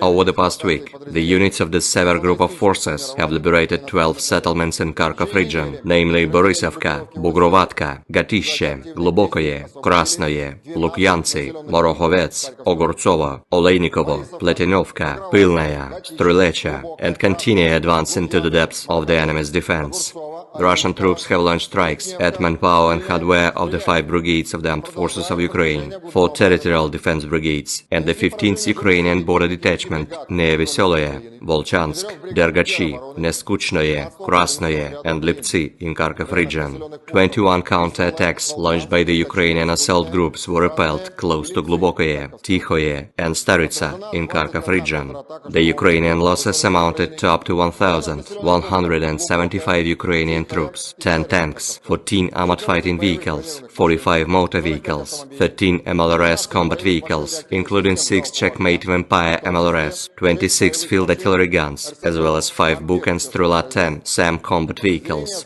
Over the past week, the units of the Sever group of forces have liberated 12 settlements in Kharkov region, namely Borisovka, Bugrovatka, Gatishche, Glubokoye, Krasnoye, Lukyantsy, Morohovets, Ogortsovo, Olejnikovo, Pletinovka, Pilnaya, Strylecha, and continue advance into the depths of the enemy's defense. The Russian troops have launched strikes at manpower and hardware of the 5 brigades of the armed forces of Ukraine, 4 territorial defense brigades, and the 15th Ukrainian border detachment near Veseloye, Volchansk, Dergachi, Neskuchnoye, Krasnoye, and Liptsy in Kharkov region. 21 counter-attacks launched by the Ukrainian assault groups were repelled close to Glubokoye, Tikhoye, and Staritsa in Kharkov region. The Ukrainian losses amounted to up to 1,175 Ukrainian troops, 10 tanks, 14 armored fighting vehicles, 45 motor vehicles, 13 MLRS combat vehicles, including 6 Checkmate Vampire MLRS, 26 field artillery guns, as well as 5 Buk and Strela 10 SAM combat vehicles.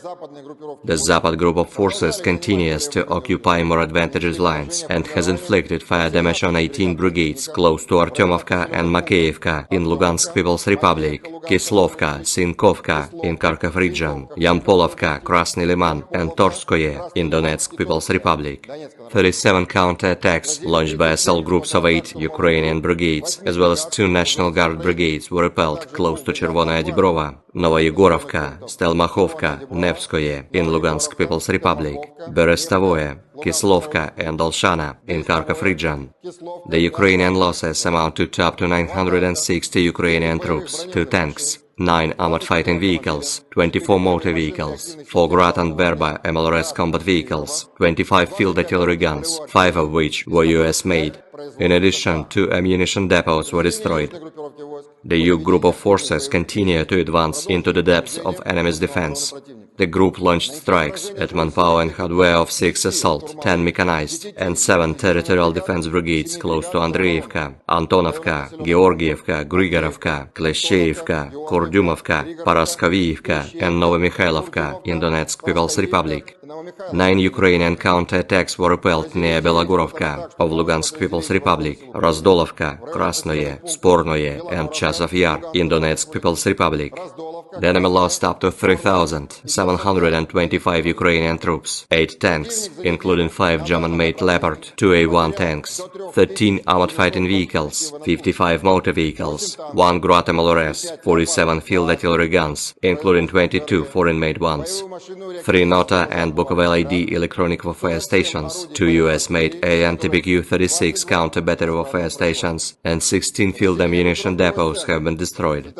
The Zapad group of forces continues to occupy more advantageous lines and has inflicted fire damage on 18 brigades close to Artyomovka and Makeyevka in Lugansk People's Republic, Kislovka, Sinkovka in Kharkov region, Yampolovka, Krasny Liman, and Torskoye in Donetsk People's Republic. 37 counter-attacks launched by assault groups of 8 Ukrainian brigades, as well as 2 National Guard brigades were repelled close to Chervonaya Dibrova, Novoyegorovka, Stelmachovka, Nevskoye in Lugansk People's Republic, Berestavoye, Kislovka and Olshana in Kharkov region. The Ukrainian losses amount to up to 960 Ukrainian troops, 2 tanks, 9 armored fighting vehicles, 24 motor vehicles, 4 Grad and Berba MLRS combat vehicles, 25 field artillery guns, 5 of which were US-made. In addition, 2 ammunition depots were destroyed. The U group of forces continue to advance into the depths of enemy's defense. The group launched strikes at manpower and hardware of 6 assault, 10 mechanized, and 7 territorial defense brigades close to Andreevka, Antonovka, Georgievka, Grigorovka, Kleshcheivka, Kurdyumovka, Paraskovievka, and Novomikhailivka in Donetsk People's Republic. 9 Ukrainian counter-attacks were repelled near Belogorovka of Lugansk People's Republic, Razdolovka, Krasnoye, Spornoye, and Chasiv Yar in Donetsk People's Republic. The enemy lost up to 3,725 Ukrainian troops, 8 tanks, including 5 German-made Leopard 2A1 tanks, 13 armored fighting vehicles, 55 motor vehicles, 1 Grad MLRS, 47 field artillery guns, including 22 foreign-made ones, 3 Nota and Bukovel ID electronic warfare stations, 2 US-made AN-TBQ-36 counter-battery warfare stations, and 16 field ammunition depots have been destroyed.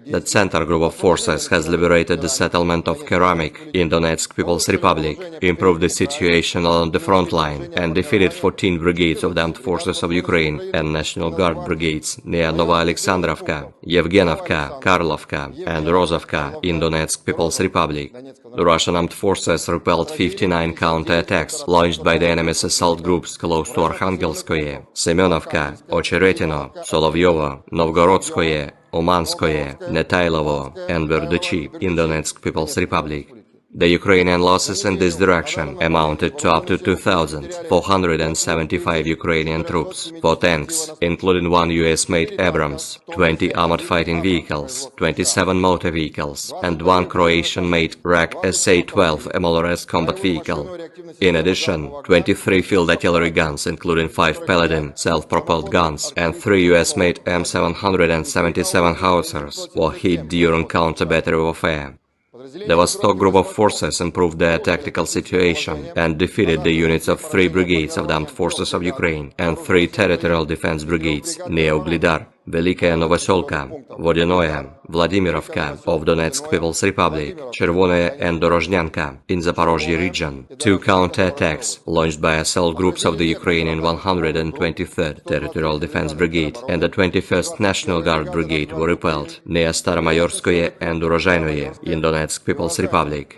The Center group of forces has liberated the settlement of Keramik in Donetsk People's Republic, improved the situation along the front line, and defeated 14 brigades of the armed forces of Ukraine and National Guard brigades near Nova Alexandrovka, Yevgenovka, Karlovka, and Rozovka in Donetsk People's Republic. The Russian armed forces repelled 59 counter-attacks launched by the enemy's assault groups close to Arkhangelskoye, Semenovka, Ocheretino, Solovyovo, Novgorodskoye, Umanskoye, Netailovo, and Verduchi in Donetsk People's Republic. The Ukrainian losses in this direction amounted to up to 2,475 Ukrainian troops, 4 tanks, including 1 US-made Abrams, 20 armored fighting vehicles, 27 motor vehicles, and 1 Croatian-made RAK SA-12 MLRS combat vehicle. In addition, 23 field artillery guns, including 5 Paladin self-propelled guns, and 3 US-made M777 howitzers were hit during counter-battery warfare. The Vostok group of forces improved their tactical situation and defeated the units of 3 brigades of the Armed Forces of Ukraine and 3 territorial defense brigades near Uglidar, Velikaya Novoselka, Vodinoye, Vladimirovka of Donetsk People's Republic, Chervonaya and Dorozhnyanka in Zaporozhye region. 2 counterattacks launched by assault groups of the Ukrainian 123rd Territorial Defense Brigade and the 21st National Guard Brigade were repelled near Staromayorskoye and Urozhainoye in Donetsk People's Republic.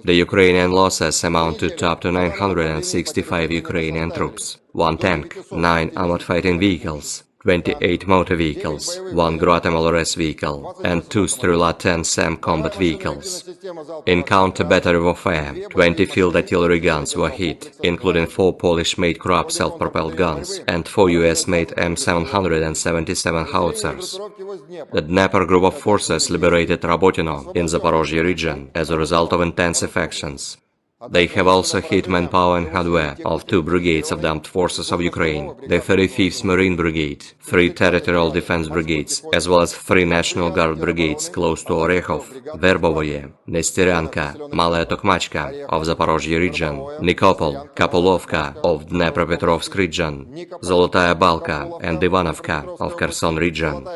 The Ukrainian losses amounted to up to 965 Ukrainian troops, 1 tank, 9 armored fighting vehicles, 28 motor vehicles, 1 Grad MLRS vehicle, and 2 Strela-10 SAM combat vehicles. In counter-battery warfare, 20 field artillery guns were hit, including 4 Polish-made Krupp self-propelled guns and 4 US-made M777 howitzers. The Dnepr group of forces liberated Rabotino in Zaporozhye region as a result of intensive actions. They have also hit manpower and hardware of 2 brigades of the Armed Forces of Ukraine, the 35th Marine Brigade, 3 Territorial Defense Brigades, as well as 3 National Guard Brigades close to Orekhov, Verbovoye, Nesteryanka, Malaya Tokmachka of Zaporozhye region, Nikopol, Kapolovka of Dnepropetrovsk region, Zolotaya Balka and Ivanovka of Kherson region.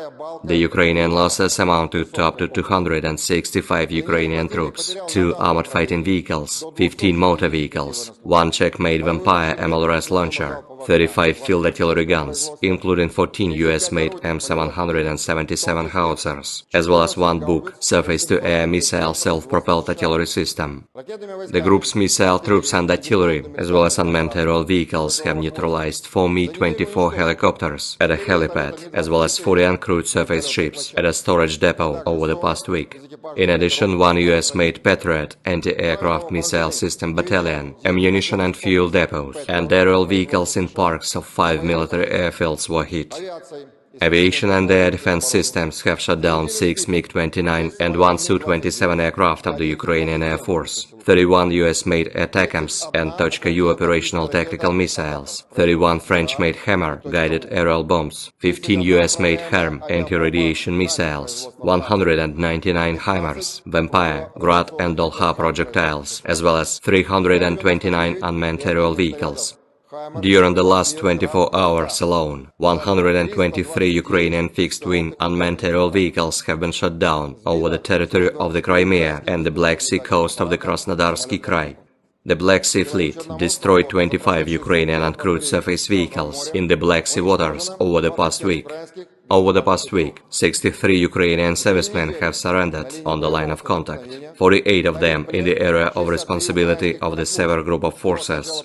The Ukrainian losses amounted to up to 265 Ukrainian troops, 2 armored fighting vehicles, 15 motor vehicles, 1 Czech-made Vampire MLRS launcher, 35 field artillery guns, including 14 US-made M777 howitzers, as well as 1 Buk surface-to-air missile self-propelled artillery system. The group's missile troops and artillery, as well as unmanned aerial vehicles, have neutralized 4 Mi-24 helicopters at a helipad, as well as 40 uncrewed surface ships at a storage depot over the past week. In addition, 1 US-made Patriot anti-aircraft missile system battalion, ammunition and fuel depots, and aerial vehicles in parks of 5 military airfields were hit. Aviation and air defense systems have shot down 6 MiG-29 and 1 Su-27 aircraft of the Ukrainian Air Force, 31 US-made ATACMS and Tochka-U operational tactical missiles, 31 French-made Hammer guided aerial bombs, 15 US-made HARM anti-radiation missiles, 199 HIMARS, Vampire, Grad and Dolha projectiles, as well as 329 unmanned aerial vehicles. During the last 24 hours alone, 123 Ukrainian fixed-wing unmanned aerial vehicles have been shot down over the territory of the Crimea and the Black Sea coast of the Krasnodarsky Krai. The Black Sea Fleet destroyed 25 Ukrainian uncrewed surface vehicles in the Black Sea waters over the past week. Over the past week, 63 Ukrainian servicemen have surrendered on the line of contact, 48 of them in the area of responsibility of the Sever Group of Forces.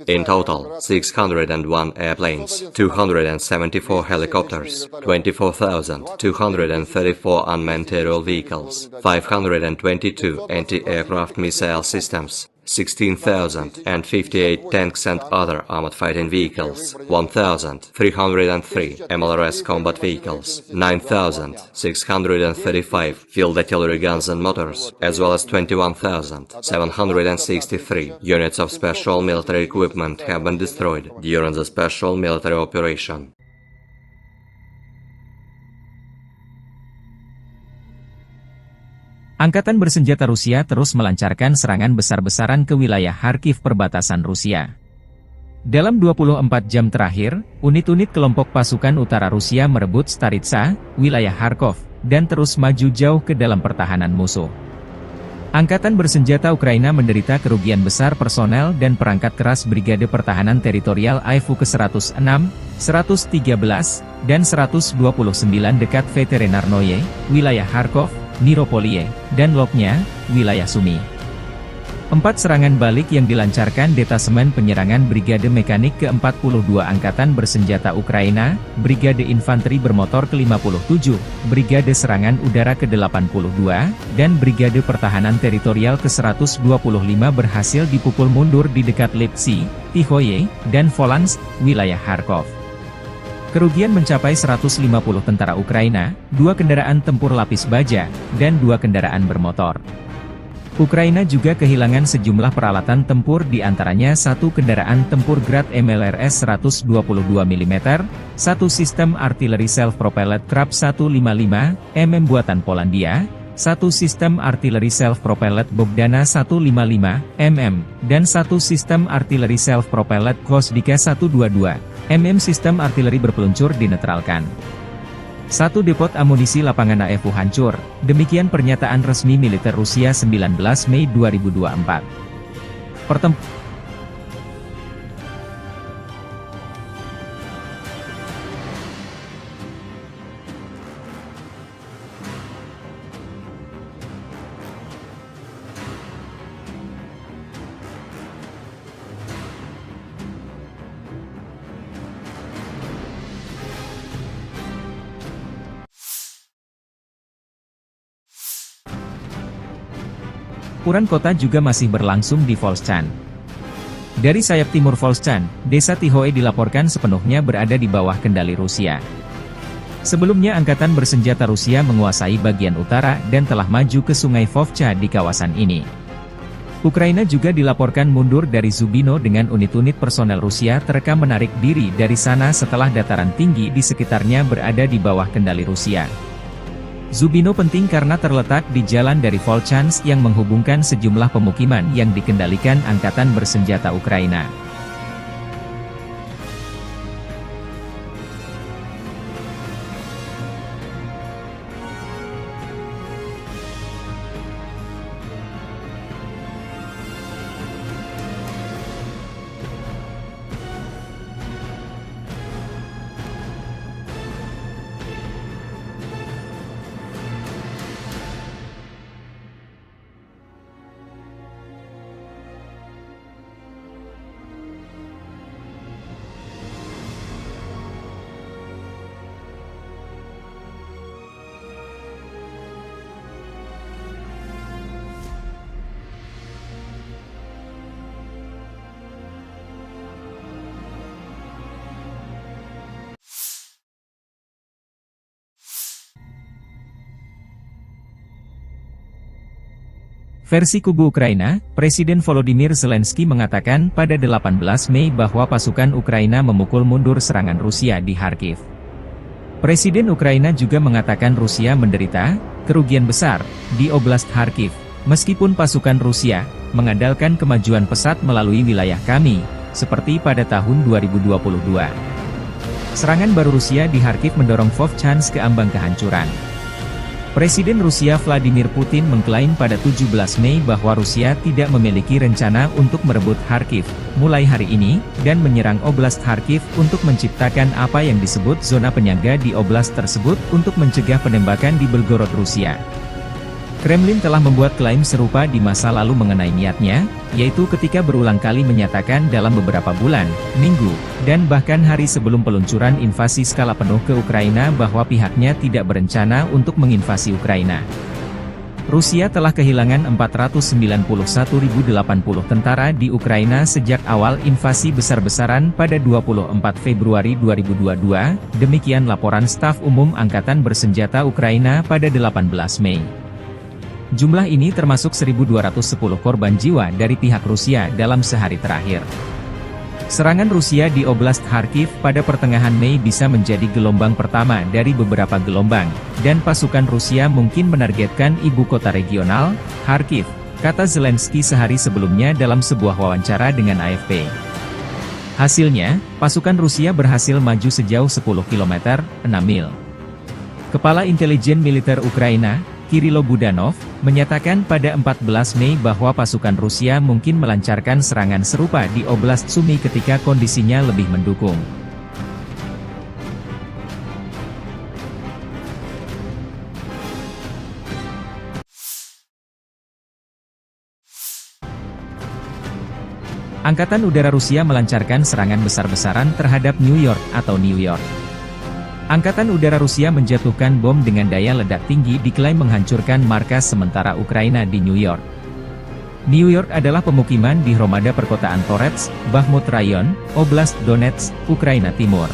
In total, 601 airplanes, 274 helicopters, 24,234 unmanned aerial vehicles, 522 anti-aircraft missile systems, 16,058 tanks and other armored fighting vehicles, 1,303 MLRS combat vehicles, 9,635 field artillery guns and motors, as well as 21,763 units of special military equipment have been destroyed during the special military operation. Angkatan bersenjata Rusia terus melancarkan serangan besar-besaran ke wilayah Kharkiv perbatasan Rusia. Dalam 24 jam terakhir, unit-unit kelompok pasukan utara Rusia merebut Staritsa, wilayah Kharkov, dan terus maju jauh ke dalam pertahanan musuh. Angkatan bersenjata Ukraina menderita kerugian besar personel dan perangkat keras Brigade Pertahanan Teritorial AIFU ke-106, 113, dan 129 dekat Veterinarnoye, wilayah Kharkov, Niropolie, dan Lopnya, wilayah Sumy. 4 serangan balik yang dilancarkan Detasemen Penyerangan Brigade Mekanik ke-42 Angkatan Bersenjata Ukraina, Brigade Infanteri Bermotor ke-57, Brigade Serangan Udara ke-82, dan Brigade Pertahanan Teritorial ke-125 berhasil dipukul mundur di dekat Lipsy, Tihoye, dan Volansk, wilayah Kharkov. Kerugian mencapai 150 tentara Ukraina, 2 kendaraan tempur lapis baja, dan 2 kendaraan bermotor. Ukraina juga kehilangan sejumlah peralatan tempur di antaranya 1 kendaraan tempur Grad MLRS 122 mm, 1 sistem artileri self-propelled Krab 155 mm buatan Polandia, 1 sistem artileri self-propelled Bogdana 155 mm, dan 1 sistem artileri self-propelled Gvosdika 122 mm sistem artileri berpeluncur dinetralkan. 1 depot amunisi lapangan AFU hancur, demikian pernyataan resmi militer Rusia 19 Mei 2024. Pertempuran kota juga masih berlangsung di Volchan. Dari sayap timur Volchan, desa Tihoe dilaporkan sepenuhnya berada di bawah kendali Rusia. Sebelumnya Angkatan Bersenjata Rusia menguasai bagian utara dan telah maju ke sungai Vovcha di kawasan ini. Ukraina juga dilaporkan mundur dari Zubino dengan unit-unit personel Rusia terekam menarik diri dari sana setelah dataran tinggi di sekitarnya berada di bawah kendali Rusia. Zubino penting karena terletak di jalan dari Volchansk yang menghubungkan sejumlah pemukiman yang dikendalikan Angkatan Bersenjata Ukraina. Versi kubu Ukraina, Presiden Volodymyr Zelensky mengatakan pada 18 Mei bahwa pasukan Ukraina memukul mundur serangan Rusia di Kharkiv. Presiden Ukraina juga mengatakan Rusia menderita kerugian besar di Oblast Kharkiv, meskipun pasukan Rusia mengandalkan kemajuan pesat melalui wilayah kami, seperti pada tahun 2022. Serangan baru Rusia di Kharkiv mendorong Vovchansk ke ambang kehancuran. Presiden Rusia Vladimir Putin mengklaim pada 17 Mei bahwa Rusia tidak memiliki rencana untuk merebut Kharkiv mulai hari ini, dan menyerang Oblast Kharkiv untuk menciptakan apa yang disebut zona penyangga di oblast tersebut untuk mencegah penembakan di Belgorod, Rusia. Kremlin telah membuat klaim serupa di masa lalu mengenai niatnya, yaitu ketika berulang kali menyatakan dalam beberapa bulan, minggu, dan bahkan hari sebelum peluncuran invasi skala penuh ke Ukraina bahwa pihaknya tidak berencana untuk menginvasi Ukraina. Rusia telah kehilangan 491.080 tentara di Ukraina sejak awal invasi besar-besaran pada 24 Februari 2022, demikian laporan Staf Umum Angkatan Bersenjata Ukraina pada 18 Mei. Jumlah ini termasuk 1.210 korban jiwa dari pihak Rusia dalam sehari terakhir. Serangan Rusia di Oblast Kharkiv pada pertengahan Mei bisa menjadi gelombang pertama dari beberapa gelombang, dan pasukan Rusia mungkin menargetkan ibu kota regional, Kharkiv, kata Zelensky sehari sebelumnya dalam sebuah wawancara dengan AFP. Hasilnya, pasukan Rusia berhasil maju sejauh 10 km, 6 mil. Kepala Intelijen Militer Ukraina, Kirilo Budanov, menyatakan pada 14 Mei bahwa pasukan Rusia mungkin melancarkan serangan serupa di Oblast Sumy ketika kondisinya lebih mendukung. Angkatan Udara Rusia melancarkan serangan besar-besaran terhadap New York atau New York. Angkatan Udara Rusia menjatuhkan bom dengan daya ledak tinggi diklaim menghancurkan markas sementara Ukraina di New York. New York adalah pemukiman di Hromada perkotaan Torets, Bakhmut Rayon, Oblast Donetsk, Ukraina Timur.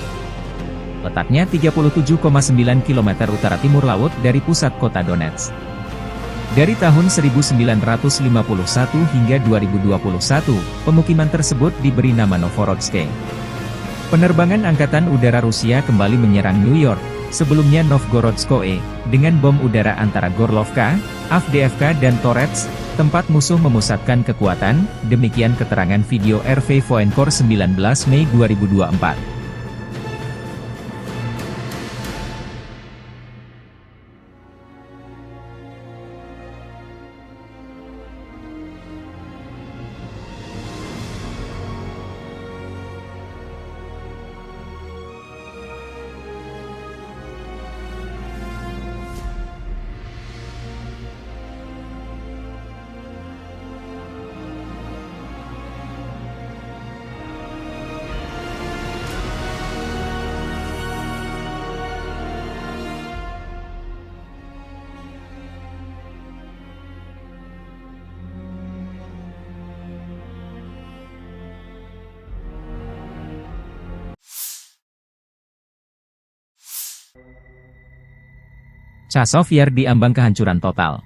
Letaknya 37,9 km utara timur laut dari pusat kota Donetsk. Dari tahun 1951 hingga 2021, pemukiman tersebut diberi nama Novorodsk. Penerbangan Angkatan Udara Rusia kembali menyerang New York, sebelumnya Novgorodskoe, dengan bom udara antara Gorlovka, Avdiivka dan Torets, tempat musuh memusatkan kekuatan, demikian keterangan video RV Voenkor 19 Mei 2024. Chazov Yar diambang kehancuran total.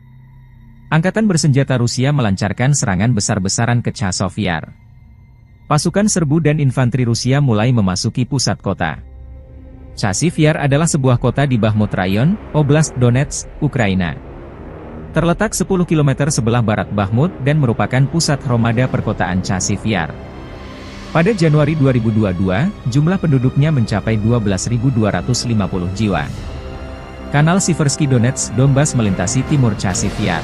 Angkatan bersenjata Rusia melancarkan serangan besar-besaran ke Chazov Yar. Pasukan serbu dan infanteri Rusia mulai memasuki pusat kota. Chazov Yar adalah sebuah kota di Bakhmut Rayon, Oblast Donetsk, Ukraina. Terletak 10 km sebelah barat Bakhmut dan merupakan pusat Hromada perkotaan Chazov Yar. Pada Januari 2022, jumlah penduduknya mencapai 12.250 jiwa. Kanal Siversky Donetsk Donbas melintasi timur Chazov Yar.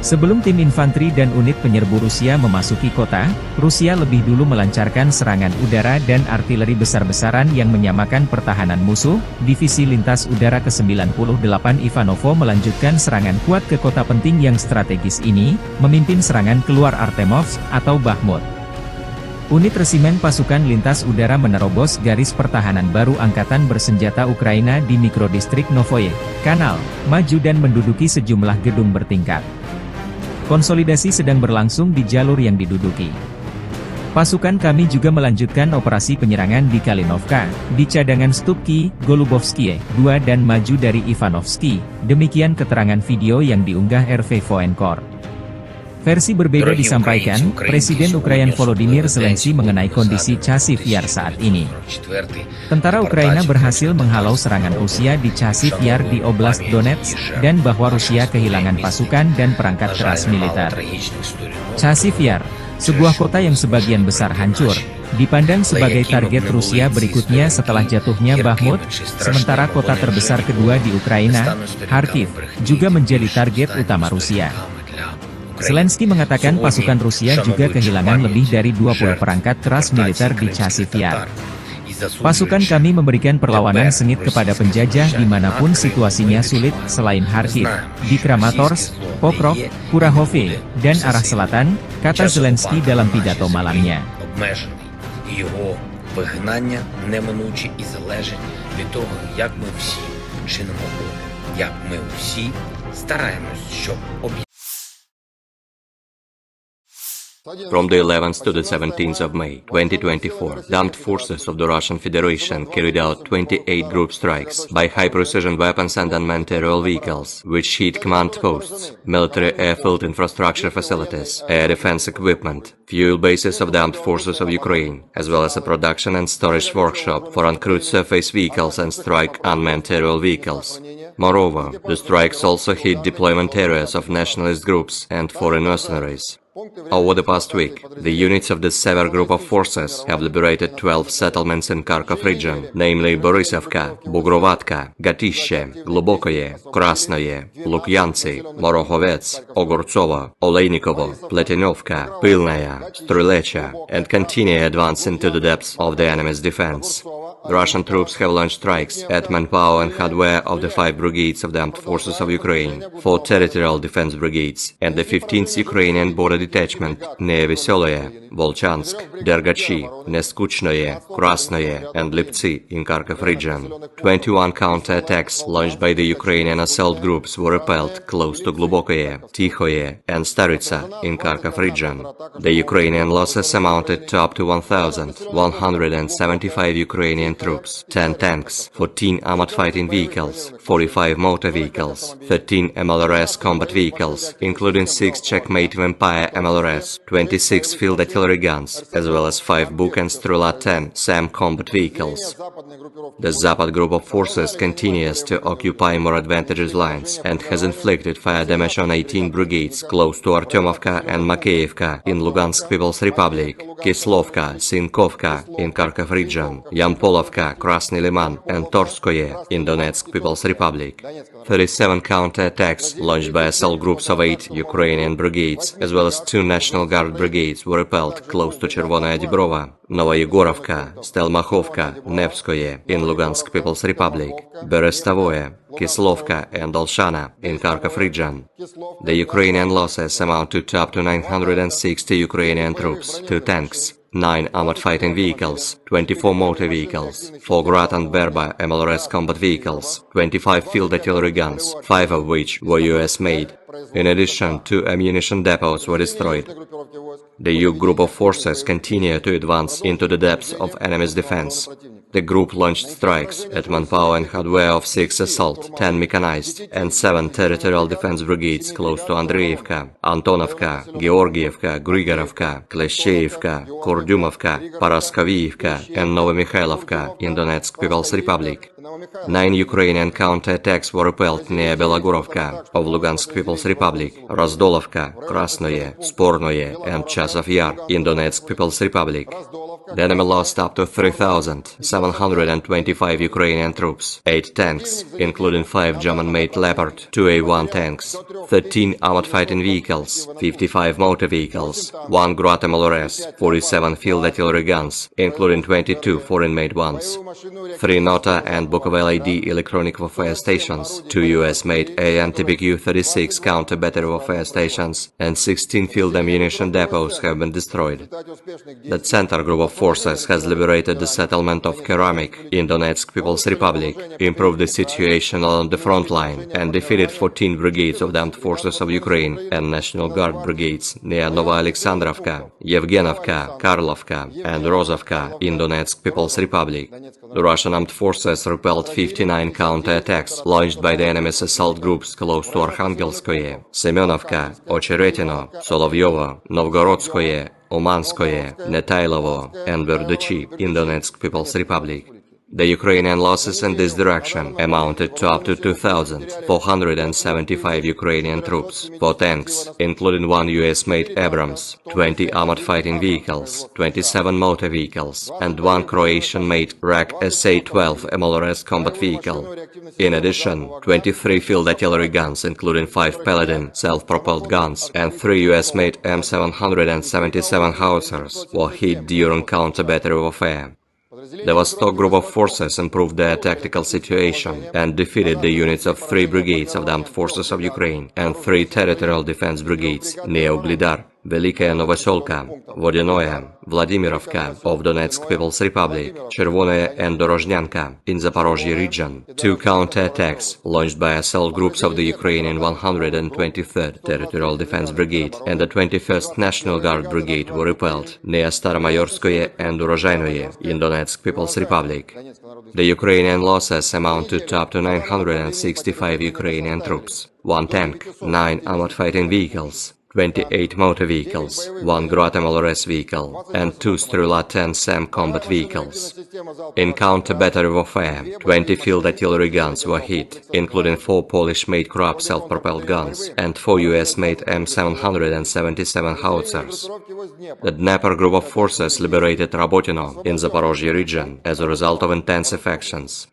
Sebelum tim infanteri dan unit penyerbu Rusia memasuki kota, Rusia lebih dulu melancarkan serangan udara dan artileri besar-besaran yang menyamakan pertahanan musuh. Divisi Lintas Udara ke-98 Ivanovo melanjutkan serangan kuat ke kota penting yang strategis ini, memimpin serangan keluar Artemovsk atau Bakhmut. Unit resimen pasukan lintas udara menerobos garis pertahanan baru Angkatan Bersenjata Ukraina di mikrodistrik Novoye Kanal, maju dan menduduki sejumlah gedung bertingkat. Konsolidasi sedang berlangsung di jalur yang diduduki. Pasukan kami juga melanjutkan operasi penyerangan di Kalinovka, di cadangan Stupki, Golubovskie, 2 dan maju dari Ivanovsky, demikian keterangan video yang diunggah RV Voenkor. Versi berbeda disampaikan, Presiden Ukraina Volodymyr Zelensky mengenai kondisi Chazov Yar saat ini. Tentara Ukraina berhasil menghalau serangan Rusia di Chazov Yar di Oblast Donetsk, dan bahwa Rusia kehilangan pasukan dan perangkat keras militer. Chazov Yar, sebuah kota yang sebagian besar hancur, dipandang sebagai target Rusia berikutnya setelah jatuhnya Bakhmut, sementara kota terbesar kedua di Ukraina, Kharkiv, juga menjadi target utama Rusia. Zelensky mengatakan pasukan Rusia juga kehilangan lebih dari 20 perangkat keras militer di Chazov Yar. Pasukan kami memberikan perlawanan sengit kepada penjajah dimanapun situasinya sulit selain Kharkiv, di Kramatorsk, Pokrov, Kurahove, dan arah selatan, kata Zelensky dalam pidato malamnya. Його вигнання неминуче і залежить від того, як ми всі чинимо опір, як ми всі стараємось, щоб From the 11th to the 17th of May, 2024, the armed forces of the Russian Federation carried out 28 group strikes by high-precision weapons and unmanned aerial vehicles, which hit command posts, military airfield infrastructure facilities, air defense equipment, fuel bases of the armed forces of Ukraine, as well as a production and storage workshop for uncrewed surface vehicles and strike unmanned aerial vehicles. Moreover, the strikes also hit deployment areas of nationalist groups and foreign mercenaries. Over the past week, the units of the Sever Group of Forces have liberated 12 settlements in Kharkov region, namely Borisovka, Bugrovatka, Gatishe, Globokoye, Krasnoye, Lukyantsy, Morokhovets, Ogortsovo, Oleinikovo, Pletinovka, Pilnaya, Strylecha, and continue advance into the depths of the enemy's defense. The Russian troops have launched strikes at manpower and hardware of the 5 brigades of the Armed Forces of Ukraine, 4 territorial defense brigades, and the 15th Ukrainian border detachment near Veseloye, Volchansk, Dergachi, Neskuchnoye, Krasnoye, and Liptsi in Kharkov region. 21 counterattacks launched by the Ukrainian assault groups were repelled close to Glubokoye, Tikhoye, and Staritsa in Kharkov region. The Ukrainian losses amounted to up to 1,175 Ukrainian troops, 10 tanks, 14 armored fighting vehicles, 45 motor vehicles, 13 MLRS combat vehicles, including 6 Checkmate Vampire MLRS, 26 field artillery guns, as well as 5 Buk and Strela-10 SAM combat vehicles. The Zapad group of forces continues to occupy more advantageous lines and has inflicted fire damage on 18 brigades close to Artyomovka and Makeyevka in Lugansk People's Republic, Kislovka, Sinkovka in Kharkov region, Yampolovka, Krasny Liman, and Torskoye in Donetsk People's Republic. 37 counterattacks launched by assault groups of 8 Ukrainian brigades, as well as 2 National Guard brigades, were repelled close to Chervonaya Dibrova, Novoyegorovka, Stelmachovka, Nevskoye in Lugansk People's Republic, Berestavoye, Kislovka, and Olshana in Kharkov region. The Ukrainian losses amount to up to 960 Ukrainian troops, 2 tanks, 9 armored fighting vehicles, 24 motor vehicles, 4 Grad and Berba MLRS combat vehicles, 25 field artillery guns, 5 of which were US-made. In addition, 2 ammunition depots were destroyed. The Yug group of forces continue to advance into the depths of enemy's defense. The group launched strikes at manpower and hardware of 6 assault, 10 mechanized, and 7 territorial defense brigades close to Andreevka, Antonovka, Georgievka, Grigorovka, Kleshcheevka, Kurdyumovka, Paraskovievka, and Novomikhailivka in Donetsk People's Republic. 9 Ukrainian counterattacks were repelled near Belogorovka of Lugansk People's Republic, Razdolovka, Krasnoye, Spornoye, and Chasov Yar in Donetsk People's Republic. The enemy lost up to 3,725 Ukrainian troops, 8 tanks, including 5 German-made Leopard 2A1 tanks, 13 armored fighting vehicles, 55 motor vehicles, 1 Grad MLRS, 47 field artillery guns, including 22 foreign-made ones, 3 Nota and Bukovel AD electronic warfare stations, 2 US-made AN-TBQ-36 counter-battery warfare stations, and 16 field ammunition depots have been destroyed. The Center group of forces has liberated the settlement of Keramik in Donetsk People's Republic, improved the situation along the front line, and defeated 14 brigades of the Armed Forces of Ukraine and National Guard brigades near Novoalexandrovka, Yevgenovka, Karlovka, and Rozovka in Donetsk People's Republic. The Russian armed forces repelled 59 counterattacks launched by the enemy's assault groups close to Arkhangelskoye, Semenovka, Ocheretino, Solovyovo, Novgorodskoye, Umanskoye, Netailovo, and Berdychi in Donetsk People's Republic. The Ukrainian losses in this direction amounted to up to 2,475 Ukrainian troops, 4 tanks, including 1 US-made Abrams, 20 armored fighting vehicles, 27 motor vehicles, and 1 Croatian-made RAK SA-12 MLRS combat vehicle. In addition, 23 field artillery guns, including 5 Paladin self-propelled guns, and 3 US-made M777 howitzers, were hit during counter-battery warfare. The Vostok group of forces improved their tactical situation and defeated the units of 3 brigades of the Armed Forces of Ukraine and 3 territorial defense brigades near Uglidar, Velikaya Novoselka, Vodinoye, Vladimirovka of Donetsk People's Republic, Chervonoye and Dorozhnyanka in Zaporozhye region. 2 counterattacks launched by assault groups of the Ukrainian 123rd Territorial Defense Brigade and the 21st National Guard Brigade were repelled near Staromayorskoye and Urozhainoye in Donetsk People's Republic. The Ukrainian losses amounted to up to 965 Ukrainian troops, 1 tank, 9 armored fighting vehicles, 28 motor vehicles, 1 Grad MLRS vehicle, and 2 Strela-10 SAM combat vehicles. In counter-battery warfare, 20 field artillery guns were hit, including 4 Polish-made Krab self-propelled guns and 4 US-made M777 howitzers. The Dnieper group of forces liberated Rabotino in Zaporozhye region as a result of intensive actions.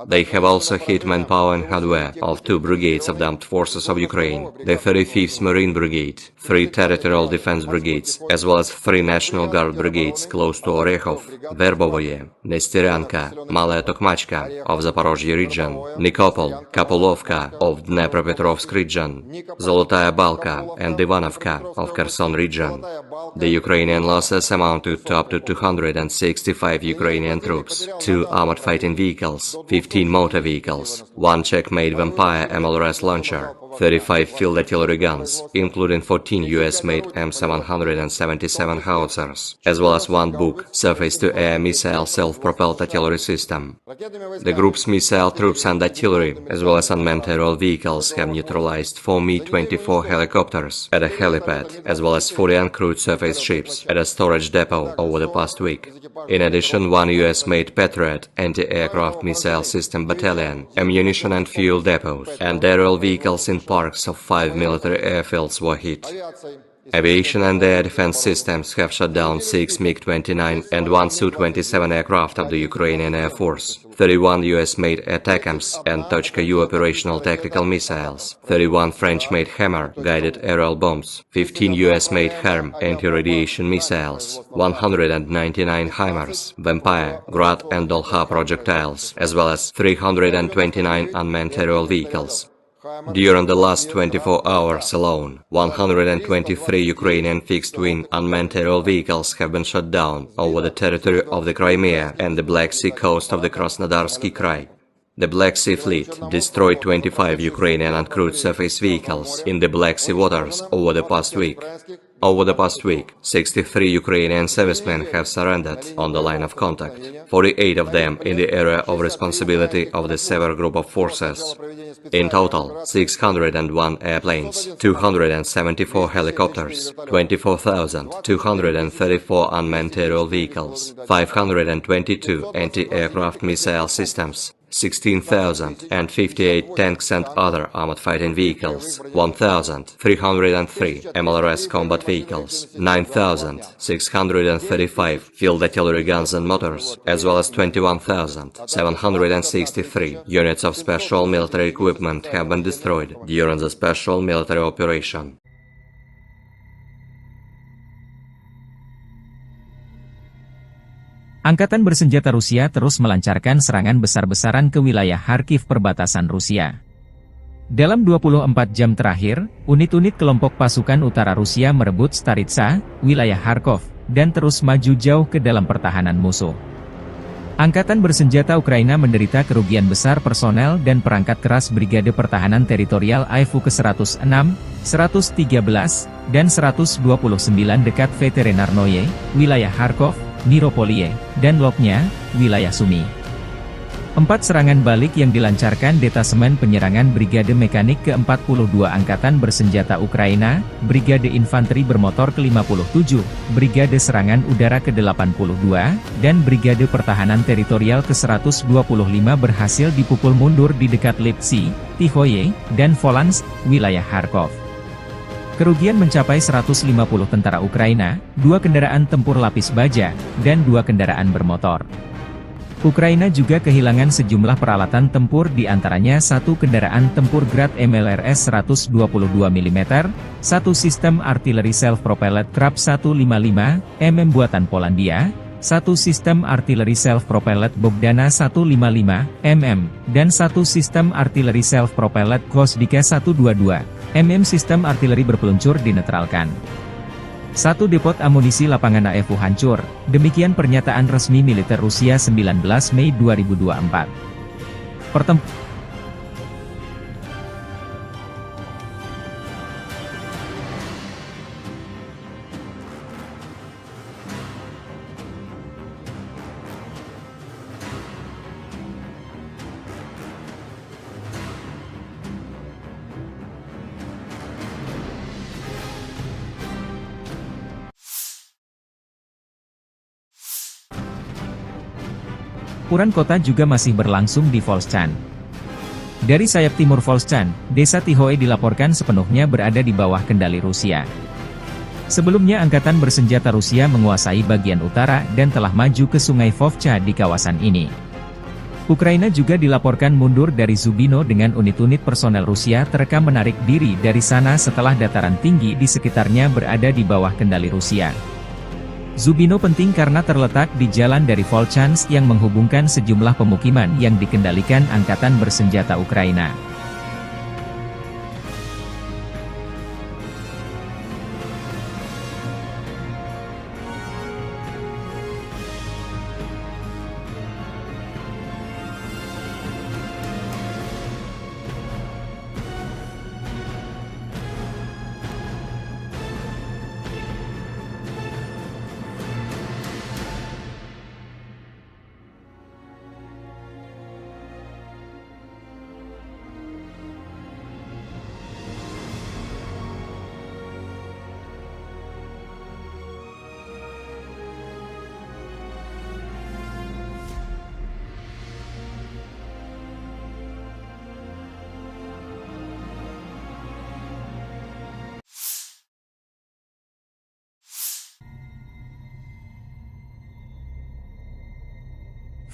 They have also hit manpower and hardware of 2 brigades of the Armed Forces of Ukraine, the 35th Marine Brigade, 3 Territorial Defense Brigades, as well as 3 National Guard Brigades close to Orekhov, Verbovoye, Nestyryanka, Malaya Tokmachka of Zaporozhye region, Nikopol, Kapolovka of Dnepropetrovsk region, Zolotaya Balka and Ivanovka of Kherson region. The Ukrainian losses amounted to up to 265 Ukrainian troops, 2 armored fighting vehicles, 15 motor vehicles, 1 Czech-made Vampire MLRS launcher, 35 field artillery guns, including 14 US-made M777 howitzers, as well as 1 Buk surface-to-air missile self-propelled artillery system. The group's missile troops and artillery, as well as unmanned aerial vehicles, have neutralized 4 Mi-24 helicopters at a helipad, as well as 40 uncrewed surface ships at a storage depot over the past week. In addition, 1 US-made Patriot anti-aircraft missile system battalion, ammunition and fuel depots, and aerial vehicles in parks of 5 military airfields were hit. Aviation and air defense systems have shot down 6 MiG-29 and 1 Su-27 aircraft of the Ukrainian Air Force, 31 US-made ATACMS and Tochka-U operational tactical missiles, 31 French-made Hammer guided aerial bombs, 15 US-made HARM anti-radiation missiles, 199 HIMARS, Vampire, Grad and Dolha projectiles, as well as 329 unmanned aerial vehicles. During the last 24 hours alone, 123 Ukrainian fixed-wing unmanned aerial vehicles have been shot down over the territory of the Crimea and the Black Sea coast of the Krasnodarsky Krai. The Black Sea Fleet destroyed 25 Ukrainian uncrewed surface vehicles in the Black Sea waters over the past week. Over the past week, 63 Ukrainian servicemen have surrendered on the line of contact, 48 of them in the area of responsibility of the Sever Group of Forces. In total, 601 airplanes, 274 helicopters, 24,234 unmanned aerial vehicles, 522 anti-aircraft missile systems, 16,058 tanks and other armored fighting vehicles, 1,303 MLRS combat vehicles, 9,635 field artillery guns and motors, as well as 21,763 units of special military equipment have been destroyed during the special military operation. Angkatan bersenjata Rusia terus melancarkan serangan besar-besaran ke wilayah Kharkiv perbatasan Rusia. Dalam 24 jam terakhir, unit-unit kelompok pasukan utara Rusia merebut Staritsa, wilayah Kharkov, dan terus maju jauh ke dalam pertahanan musuh. Angkatan bersenjata Ukraina menderita kerugian besar personel dan perangkat keras Brigade Pertahanan Teritorial AIFU ke-106, 113, dan 129 dekat Veterinarnoye, wilayah Kharkov, Miropoliye, dan Lopnya, wilayah Sumy. 4 serangan balik yang dilancarkan Detasemen Penyerangan Brigade Mekanik ke-42 Angkatan Bersenjata Ukraina, Brigade Infanteri Bermotor ke-57, Brigade Serangan Udara ke-82, dan Brigade Pertahanan Teritorial ke-125 berhasil dipukul mundur di dekat Lipsy, Tihoye, dan Volansk, wilayah Kharkov. Kerugian mencapai 150 tentara Ukraina, 2 kendaraan tempur lapis baja, dan 2 kendaraan bermotor. Ukraina juga kehilangan sejumlah peralatan tempur di antaranya 1 kendaraan tempur Grad MLRS 122 mm, 1 sistem artileri self-propelled Krab 155 mm buatan Polandia, 1 sistem artileri self-propelled Bogdana 155 mm, dan 1 sistem artileri self-propelled Gvosdika 122 mm sistem artileri berpeluncur dinetralkan. 1 depot amunisi lapangan AIFU hancur, demikian pernyataan resmi militer Rusia 19 Mei 2024. Pertempuran kota juga masih berlangsung di Volchan. Dari sayap timur Volchan, desa Tihoe dilaporkan sepenuhnya berada di bawah kendali Rusia. Sebelumnya Angkatan Bersenjata Rusia menguasai bagian utara dan telah maju ke sungai Vovcha di kawasan ini. Ukraina juga dilaporkan mundur dari Zubino dengan unit-unit personel Rusia terekam menarik diri dari sana setelah dataran tinggi di sekitarnya berada di bawah kendali Rusia. Zubino penting karena terletak di jalan dari Volchansk yang menghubungkan sejumlah pemukiman yang dikendalikan Angkatan Bersenjata Ukraina.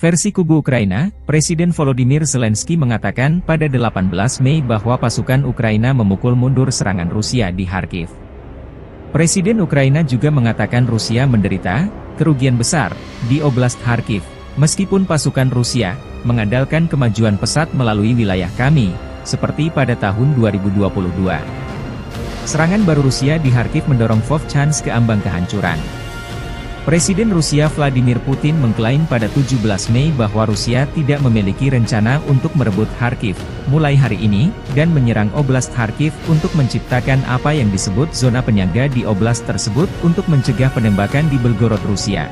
Versi kubu Ukraina, Presiden Volodymyr Zelensky mengatakan pada 18 Mei bahwa pasukan Ukraina memukul mundur serangan Rusia di Kharkiv. Presiden Ukraina juga mengatakan Rusia menderita kerugian besar di Oblast Kharkiv, meskipun pasukan Rusia mengandalkan kemajuan pesat melalui wilayah kami, seperti pada tahun 2022. Serangan baru Rusia di Kharkiv mendorong Volchansk ke ambang kehancuran. Presiden Rusia Vladimir Putin mengklaim pada 17 Mei bahwa Rusia tidak memiliki rencana untuk merebut Kharkiv mulai hari ini, dan menyerang Oblast Kharkiv untuk menciptakan apa yang disebut zona penyangga di oblast tersebut untuk mencegah penembakan di Belgorod, Rusia.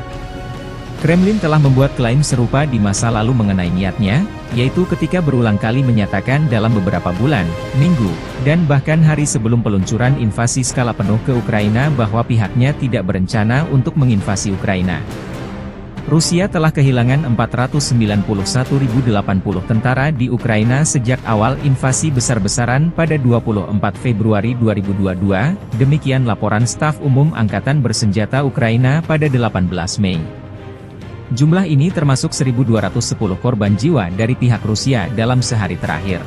Kremlin telah membuat klaim serupa di masa lalu mengenai niatnya, yaitu ketika berulang kali menyatakan dalam beberapa bulan, minggu, dan bahkan hari sebelum peluncuran invasi skala penuh ke Ukraina bahwa pihaknya tidak berencana untuk menginvasi Ukraina. Rusia telah kehilangan 491.080 tentara di Ukraina sejak awal invasi besar-besaran pada 24 Februari 2022, demikian laporan Staf Umum Angkatan Bersenjata Ukraina pada 18 Mei. Jumlah ini termasuk 1.210 korban jiwa dari pihak Rusia dalam sehari terakhir.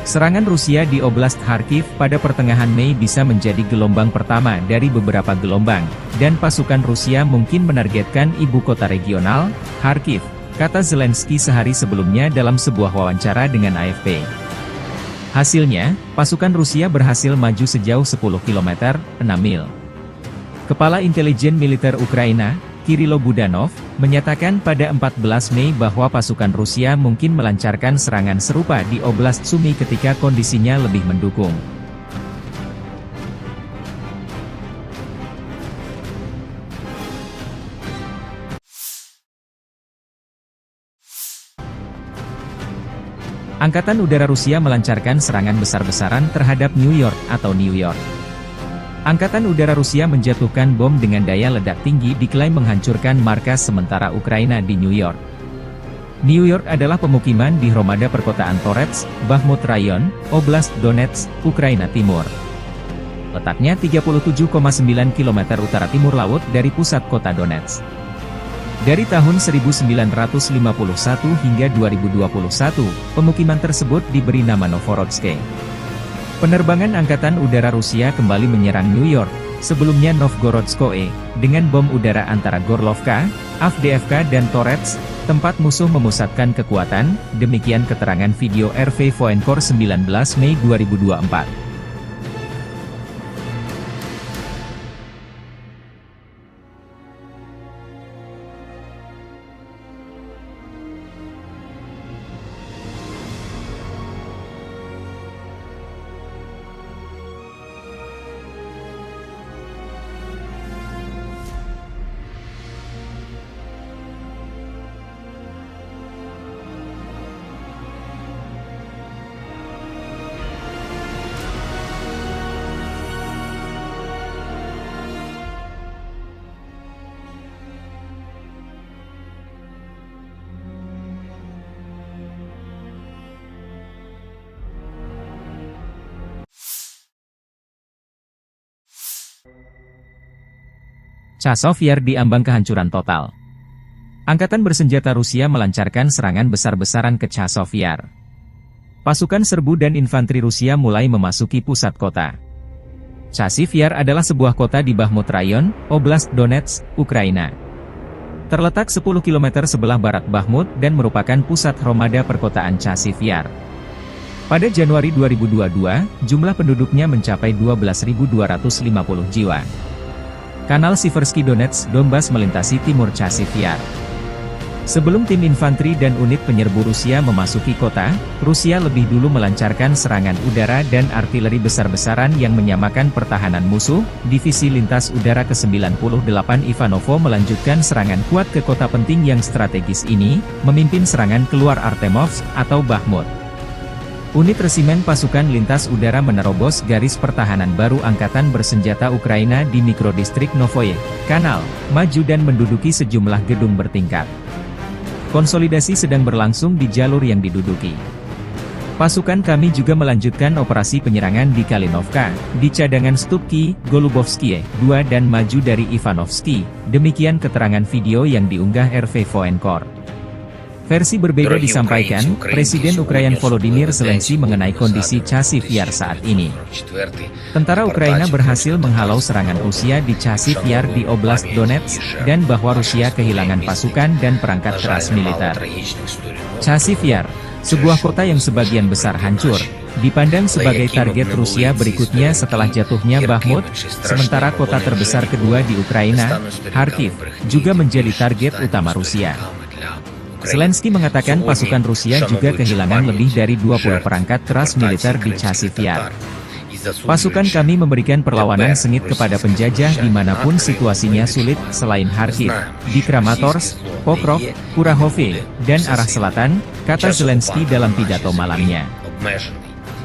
Serangan Rusia di Oblast Kharkiv pada pertengahan Mei bisa menjadi gelombang pertama dari beberapa gelombang, dan pasukan Rusia mungkin menargetkan ibu kota regional, Kharkiv, kata Zelensky sehari sebelumnya dalam sebuah wawancara dengan AFP. Hasilnya, pasukan Rusia berhasil maju sejauh 10 km, 6 mil. Kepala Intelijen Militer Ukraina, Kirilo Budanov, menyatakan pada 14 Mei bahwa pasukan Rusia mungkin melancarkan serangan serupa di Oblast Sumy ketika kondisinya lebih mendukung. Angkatan Udara Rusia melancarkan serangan besar-besaran terhadap New York atau New York. Angkatan Udara Rusia menjatuhkan bom dengan daya ledak tinggi diklaim menghancurkan markas sementara Ukraina di New York. New York adalah pemukiman di Hromada perkotaan Torets, Bakhmut Rayon, Oblast Donetsk, Ukraina Timur. Letaknya 37,9 km utara timur laut dari pusat kota Donetsk. Dari tahun 1951 hingga 2021, pemukiman tersebut diberi nama Novorodsk. Penerbangan Angkatan Udara Rusia kembali menyerang New York, sebelumnya Novgorodskoye, dengan bom udara antara Gorlovka, Avdiivka dan Torets, tempat musuh memusatkan kekuatan, demikian keterangan video RV Voenkor 19 Mei 2024. Chasiv Yar di ambang kehancuran total. Angkatan bersenjata Rusia melancarkan serangan besar-besaran ke Chasiv Yar. Pasukan serbu dan infanteri Rusia mulai memasuki pusat kota. Chasiv Yar adalah sebuah kota di Bakhmut Rayon, Oblast Donetsk, Ukraina. Terletak 10 km sebelah barat Bakhmut dan merupakan pusat Hromada perkotaan Chasiv Yar. Pada Januari 2022, jumlah penduduknya mencapai 12.250 jiwa. Kanal Siversky Donetsk Donbas melintasi timur Chasiv Yar. Sebelum tim infanteri dan unit penyerbu Rusia memasuki kota, Rusia lebih dulu melancarkan serangan udara dan artileri besar-besaran yang menyamakan pertahanan musuh. Divisi Lintas Udara ke-98 Ivanovo melanjutkan serangan kuat ke kota penting yang strategis ini, memimpin serangan keluar Artemovsk atau Bakhmut. Unit resimen pasukan lintas udara menerobos garis pertahanan baru Angkatan Bersenjata Ukraina di mikrodistrik Novoye Kanal, maju dan menduduki sejumlah gedung bertingkat. Konsolidasi sedang berlangsung di jalur yang diduduki. Pasukan kami juga melanjutkan operasi penyerangan di Kalinovka, di cadangan Stupki, Golubovskie, 2 dan maju dari Ivanovsky. Demikian keterangan video yang diunggah RV Voenkor. Versi berbeda disampaikan, Presiden Ukraina Volodymyr Zelensky mengenai kondisi Chasiv Yar saat ini. Tentara Ukraina berhasil menghalau serangan Rusia di Chasiv Yar di Oblast Donetsk, dan bahwa Rusia kehilangan pasukan dan perangkat keras militer. Chasiv Yar, sebuah kota yang sebagian besar hancur, dipandang sebagai target Rusia berikutnya setelah jatuhnya Bakhmut, sementara kota terbesar kedua di Ukraina, Kharkiv, juga menjadi target utama Rusia. Zelensky mengatakan pasukan Rusia juga kehilangan lebih dari 20 perangkat keras militer di Chasiv Yar. Pasukan kami memberikan perlawanan sengit kepada penjajah dimanapun situasinya sulit selain Kharkiv, di Kramatorsk, Pokrov, Kurahovye, dan arah selatan, kata Zelensky dalam pidato malamnya.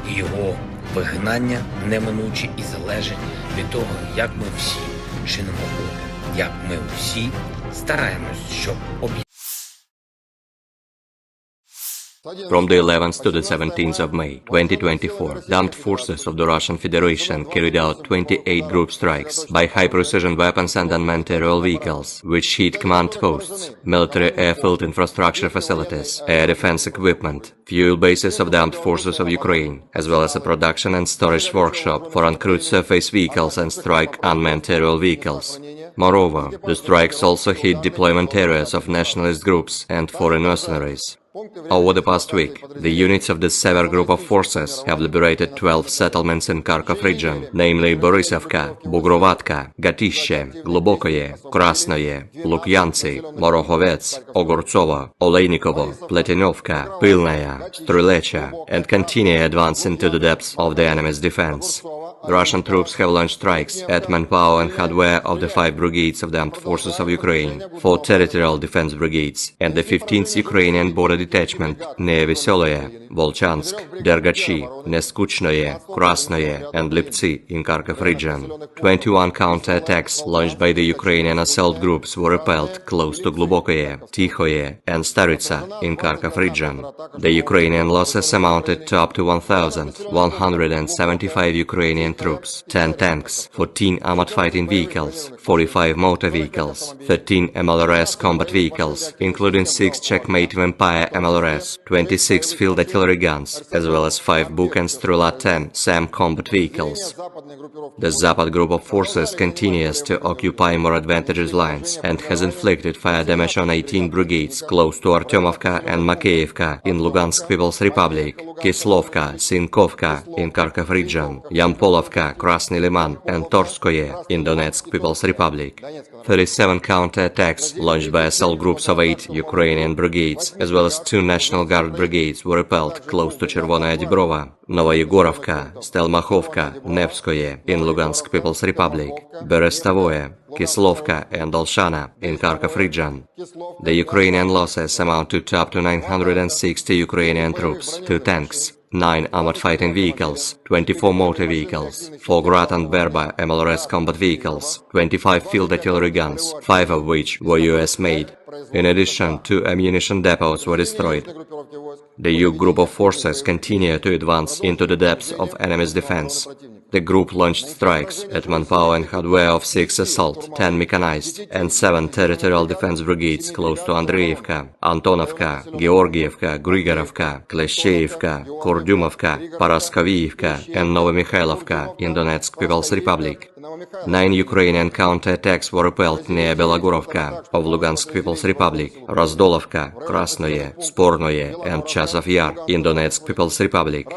Його вигнання неминуче і залежить від того, як ми всі чинимо опір, як ми всі стараємось, щоб From the 11th to the 17th of May, 2024, the armed forces of the Russian Federation carried out 28 group strikes by high-precision weapons and unmanned aerial vehicles, which hit command posts, military airfield infrastructure facilities, air defense equipment, fuel bases of the armed forces of Ukraine, as well as a production and storage workshop for uncrewed surface vehicles and strike unmanned aerial vehicles. Moreover, the strikes also hit deployment areas of nationalist groups and foreign mercenaries. Over the past week, the units of the Sever Group of Forces have liberated 12 settlements in Kharkov region, namely Borisovka, Bugrovatka, Gatishe, Globokoye, Krasnoye, Lukyantsy, Morohovets, Ogortsovo, Olejnikovo, Pletinovka, Pilnaya, Strulecha, and continue advance into the depths of the enemy's defense. The Russian troops have launched strikes at manpower and hardware of the 5 brigades of the Armed Forces of Ukraine, 4 territorial defense brigades, and the 15th Ukrainian Border Detachment near Veselye, Volchansk, Dergachi, Neskuchnoye, Krasnoye, and Liptsy in Kharkov region. 21 counter-attacks launched by the Ukrainian assault groups were repelled close to Globokoye, Tikhoye, and Staritsa in Kharkov region. The Ukrainian losses amounted to up to 1,175 Ukrainian troops, 10 tanks, 14 armored fighting vehicles, 45 motor vehicles, 13 MLRS combat vehicles, including 6 Checkmate Vampire MLRS, 26 field artillery guns, as well as 5 Buk and Strela 10 SAM combat vehicles. The Zapad group of forces continues to occupy more advantageous lines and has inflicted fire damage on 18 brigades close to Artyomovka and Makeyevka in Lugansk People's Republic, Kislovka, Sinkovka in Kharkov region, Yampolovka, Krasny Liman, and Torskoye in Donetsk People's Republic. 37 counter-attacks launched by assault groups of 8 Ukrainian brigades, as well as 2 National Guard brigades were repelled close to Chervonaya Dibrova, Novoyegorovka, Stelmachovka, Nevskoye in Lugansk People's Republic, Berestavoye, Kislovka and Olshana in Kharkov region. The Ukrainian losses amount to up to 960 Ukrainian troops, 2 tanks, 9 armored fighting vehicles, 24 motor vehicles, 4 Grad and Berba MLRS combat vehicles, 25 field artillery guns, 5 of which were US-made. In addition, 2 ammunition depots were destroyed. The Yug group of forces continue to advance into the depths of enemy's defense. The group launched strikes at manpower and hardware of 6 assault, 10 mechanized, and 7 territorial defense brigades close to Andreevka, Antonovka, Georgievka, Grigorovka, Kleshcheivka, Kurdyumovka, Paraskoviivka, and Novomikhailivka in Donetsk People's Republic. 9 Ukrainian counterattacks were repelled near Belogorovka of Lugansk People's Republic, Razdolovka, Krasnoye, Spornoye, and Chasov Yar in Donetsk People's Republic.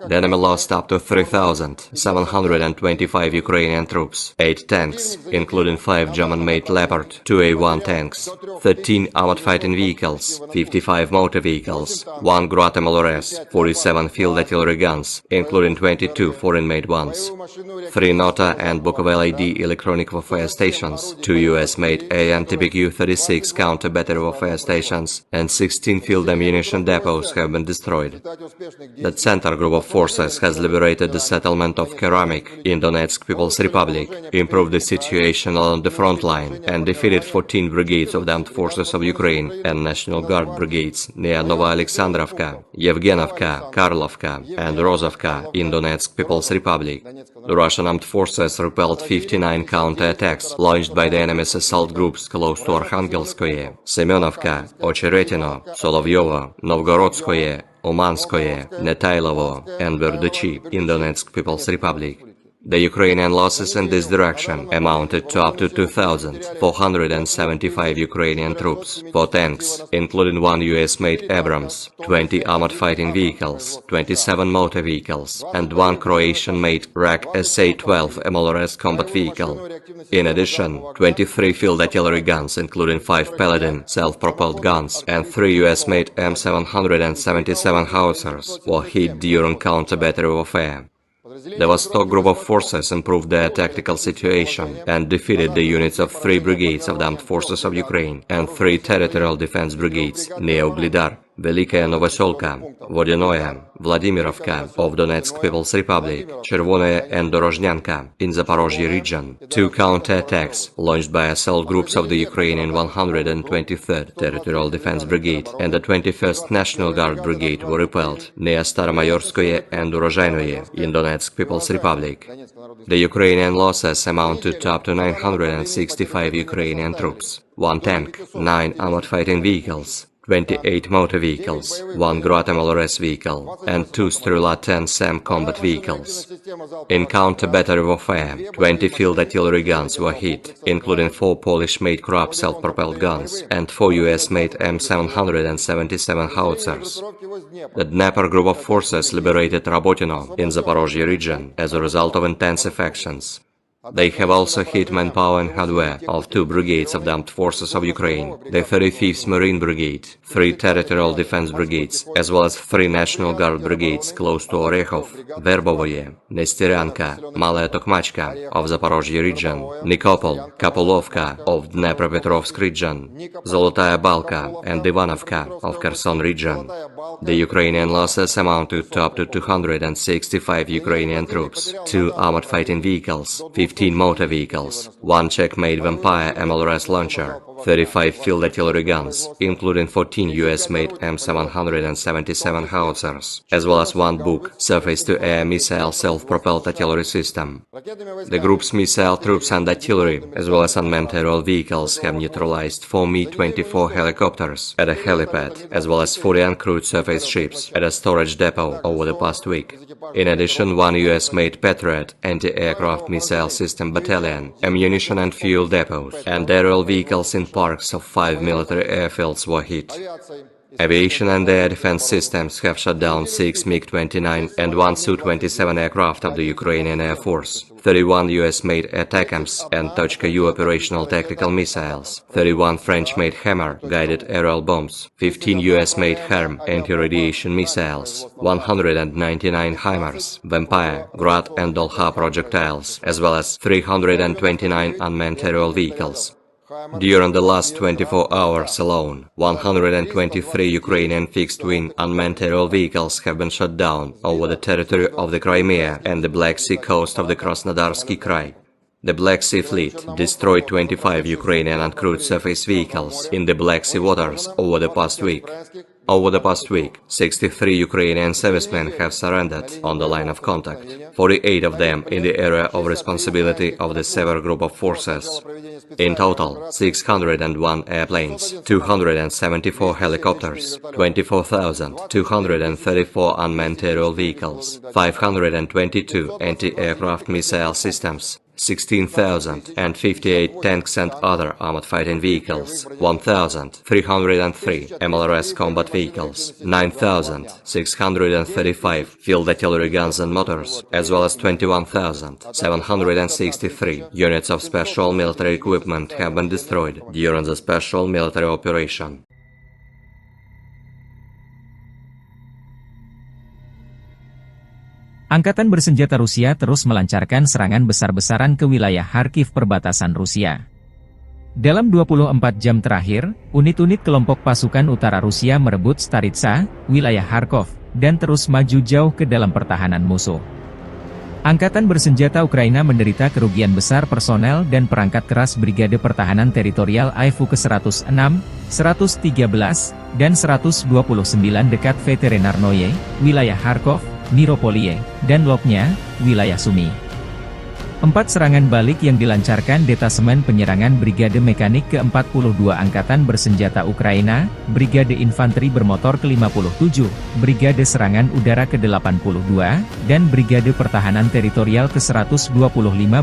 The enemy lost up to 3,725 Ukrainian troops, 8 tanks, including 5 German-made Leopard 2A1 tanks, 13 armored fighting vehicles, 55 motor vehicles, 1 Grad MLRS, 47 field artillery guns, including 22 foreign-made ones, 3 Nota and Bukovel AD electronic warfare stations, 2 US-made AN-TPQ-36 counter-battery warfare stations, and 16 field ammunition depots have been destroyed. The center group of forces has liberated the settlement of Keramik in Donetsk People's Republic, improved the situation along the front line, and defeated 14 brigades of the armed forces of Ukraine and National Guard brigades near Nova Alexandrovka, Yevgenovka, Karlovka, and Rozovka in Donetsk People's Republic. The Russian armed forces repelled 59 counterattacks launched by the enemy's assault groups close to Arkhangelskoye, Semenovka, Ocheretino, Solovyovo, Novgorodskoye, Umanskoye, Netailovo, and Verduchi in Donetsk People's Republic. The Ukrainian losses in this direction amounted to up to 2,475 Ukrainian troops, 4 tanks, including 1 US-made Abrams, 20 armored fighting vehicles, 27 motor vehicles, and 1 Croatian-made RAK SA-12 MLRS combat vehicle. In addition, 23 field artillery guns, including 5 Paladin self-propelled guns, and 3 US-made M777 howitzers were hit during counter-battery warfare. The Vostok group of forces improved their tactical situation and defeated the units of 3 brigades of the armed forces of Ukraine and 3 territorial defense brigades near Uglidar, Velikaya Novoselka, Vodinoye, Vladimirovka of Donetsk People's Republic, Chervonoye and Dorozhnyanka in Zaporozhye region. 2 counterattacks launched by assault groups of the Ukrainian 123rd Territorial Defense Brigade and the 21st National Guard Brigade were repelled near Staromayorskoye and Urozhainoye in Donetsk People's Republic. The Ukrainian losses amounted to up to 965 Ukrainian troops, 1 tank, 9 armored fighting vehicles, 28 motor vehicles, 1 Grad MLRS vehicle, and 2 Strela-10 SAM combat vehicles. In counter-battery warfare, 20 field artillery guns were hit, including 4 Polish-made Krab self-propelled guns and 4 US-made M777 howitzers. The Dnieper group of forces liberated Rabotino in Zaporozhye region as a result of intensive actions. They have also hit manpower and hardware of 2 brigades of the armed forces of Ukraine, the 35th Marine Brigade, 3 territorial defense brigades, as well as 3 National Guard brigades close to Orekhov, Verbovoye, Nesteryanka, Malaya Tokmachka of Zaporozhye region, Nikopol, Kapulovka of Dnepropetrovsk region, Zolotaya Balka and Ivanovka of Kherson region. The Ukrainian losses amounted to up to 265 Ukrainian troops, 2 armored fighting vehicles, 15 motor vehicles, 1 Czech-made Vampire MLRS launcher, 35 field artillery guns, including 14 US-made M777 howitzers, as well as 1 Buk surface-to-air missile self-propelled artillery system. The group's missile troops and artillery, as well as unmanned aerial vehicles, have neutralized 4 Mi-24 helicopters at a helipad, as well as 40 uncrewed surface ships at a storage depot over the past week. In addition, 1 US-made Patriot anti-aircraft missile system battalion, ammunition and fuel depots, and aerial vehicles in parks of 5 military airfields were hit. Aviation and air defense systems have shot down 6 MiG-29 and 1 Su-27 aircraft of the Ukrainian Air Force, 31 US-made ATACMS and Tochka-U operational tactical missiles, 31 French-made Hammer guided aerial bombs, 15 US-made HARM anti-radiation missiles, 199 HIMARS, Vampire, Grad and Dolha projectiles, as well as 329 unmanned aerial vehicles. During the last 24 hours alone, 123 Ukrainian fixed-wing unmanned aerial vehicles have been shot down over the territory of the Crimea and the Black Sea coast of the Krasnodarsky Krai. The Black Sea Fleet destroyed 25 Ukrainian uncrewed surface vehicles in the Black Sea waters over the past week. Over the past week, 63 Ukrainian servicemen have surrendered on the line of contact, 48 of them in the area of responsibility of the Sever Group of Forces. In total, 601 airplanes, 274 helicopters, 24,234 unmanned aerial vehicles, 522 anti-aircraft missile systems, 16,058 tanks and other armored fighting vehicles, 1,303 MLRS combat vehicles, 9,635 field artillery guns and motors, as well as 21,763 units of special military equipment have been destroyed during the special military operation. Angkatan bersenjata Rusia terus melancarkan serangan besar-besaran ke wilayah Kharkiv perbatasan Rusia. Dalam 24 jam terakhir, unit-unit kelompok pasukan utara Rusia merebut Staritsa, wilayah Kharkov, dan terus maju jauh ke dalam pertahanan musuh. Angkatan bersenjata Ukraina menderita kerugian besar personel dan perangkat keras Brigade Pertahanan Teritorial AIFU ke-106, 113, dan 129 dekat Veterinarnoye, wilayah Kharkov, Miropoliye, dan Lopnya, wilayah Sumy. 4 serangan balik yang dilancarkan Detasemen Penyerangan Brigade Mekanik ke-42 Angkatan Bersenjata Ukraina, Brigade Infanteri Bermotor ke-57, Brigade Serangan Udara ke-82, dan Brigade Pertahanan Teritorial ke-125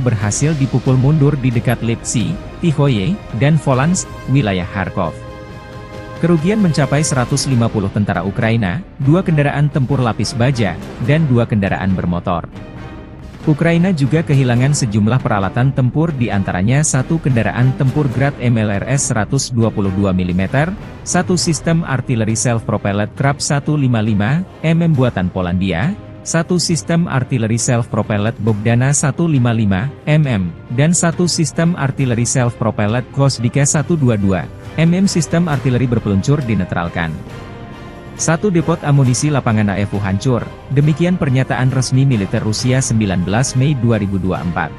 berhasil dipukul mundur di dekat Lipsy, Tihoye, dan Volans, wilayah Kharkov. Kerugian mencapai 150 tentara Ukraina, 2 kendaraan tempur lapis baja, dan 2 kendaraan bermotor. Ukraina juga kehilangan sejumlah peralatan tempur di antaranya 1 kendaraan tempur Grad MLRS 122 mm, 1 sistem artileri self-propelled Krab 155 mm buatan Polandia, 1 sistem artileri self-propelled Bogdana 155 mm, dan 1 sistem artileri self-propelled Gvosdika 122 mm sistem artileri berpeluncur dinetralkan. 1 depot amunisi lapangan AIFU hancur, demikian pernyataan resmi militer Rusia 19 Mei 2024.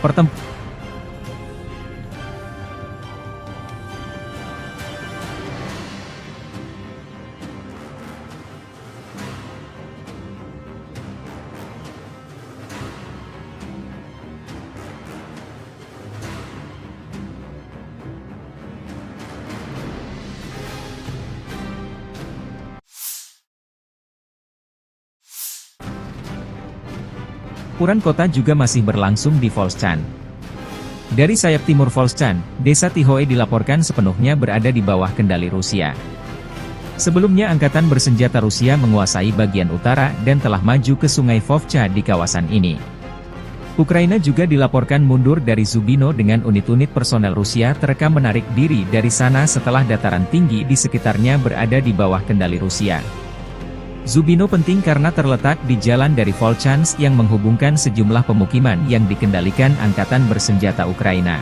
Pertempuran kota juga masih berlangsung di Volchan. Dari sayap timur Volchan, desa Tihoe dilaporkan sepenuhnya berada di bawah kendali Rusia. Sebelumnya Angkatan Bersenjata Rusia menguasai bagian utara dan telah maju ke sungai Vovcha di kawasan ini. Ukraina juga dilaporkan mundur dari Zubino dengan unit-unit personel Rusia terekam menarik diri dari sana setelah dataran tinggi di sekitarnya berada di bawah kendali Rusia. Zubino penting karena terletak di jalan dari Volchansk yang menghubungkan sejumlah pemukiman yang dikendalikan Angkatan Bersenjata Ukraina.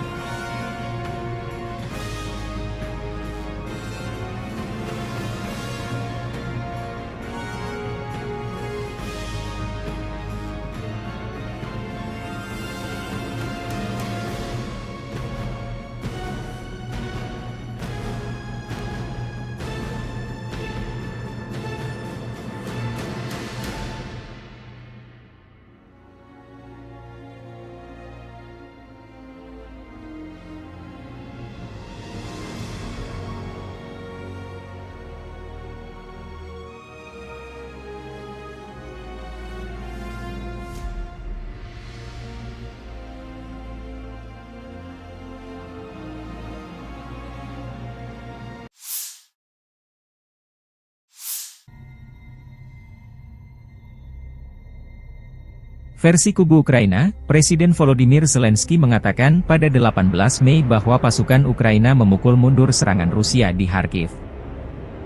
Versi kubu Ukraina, Presiden Volodymyr Zelensky mengatakan pada 18 Mei bahwa pasukan Ukraina memukul mundur serangan Rusia di Kharkiv.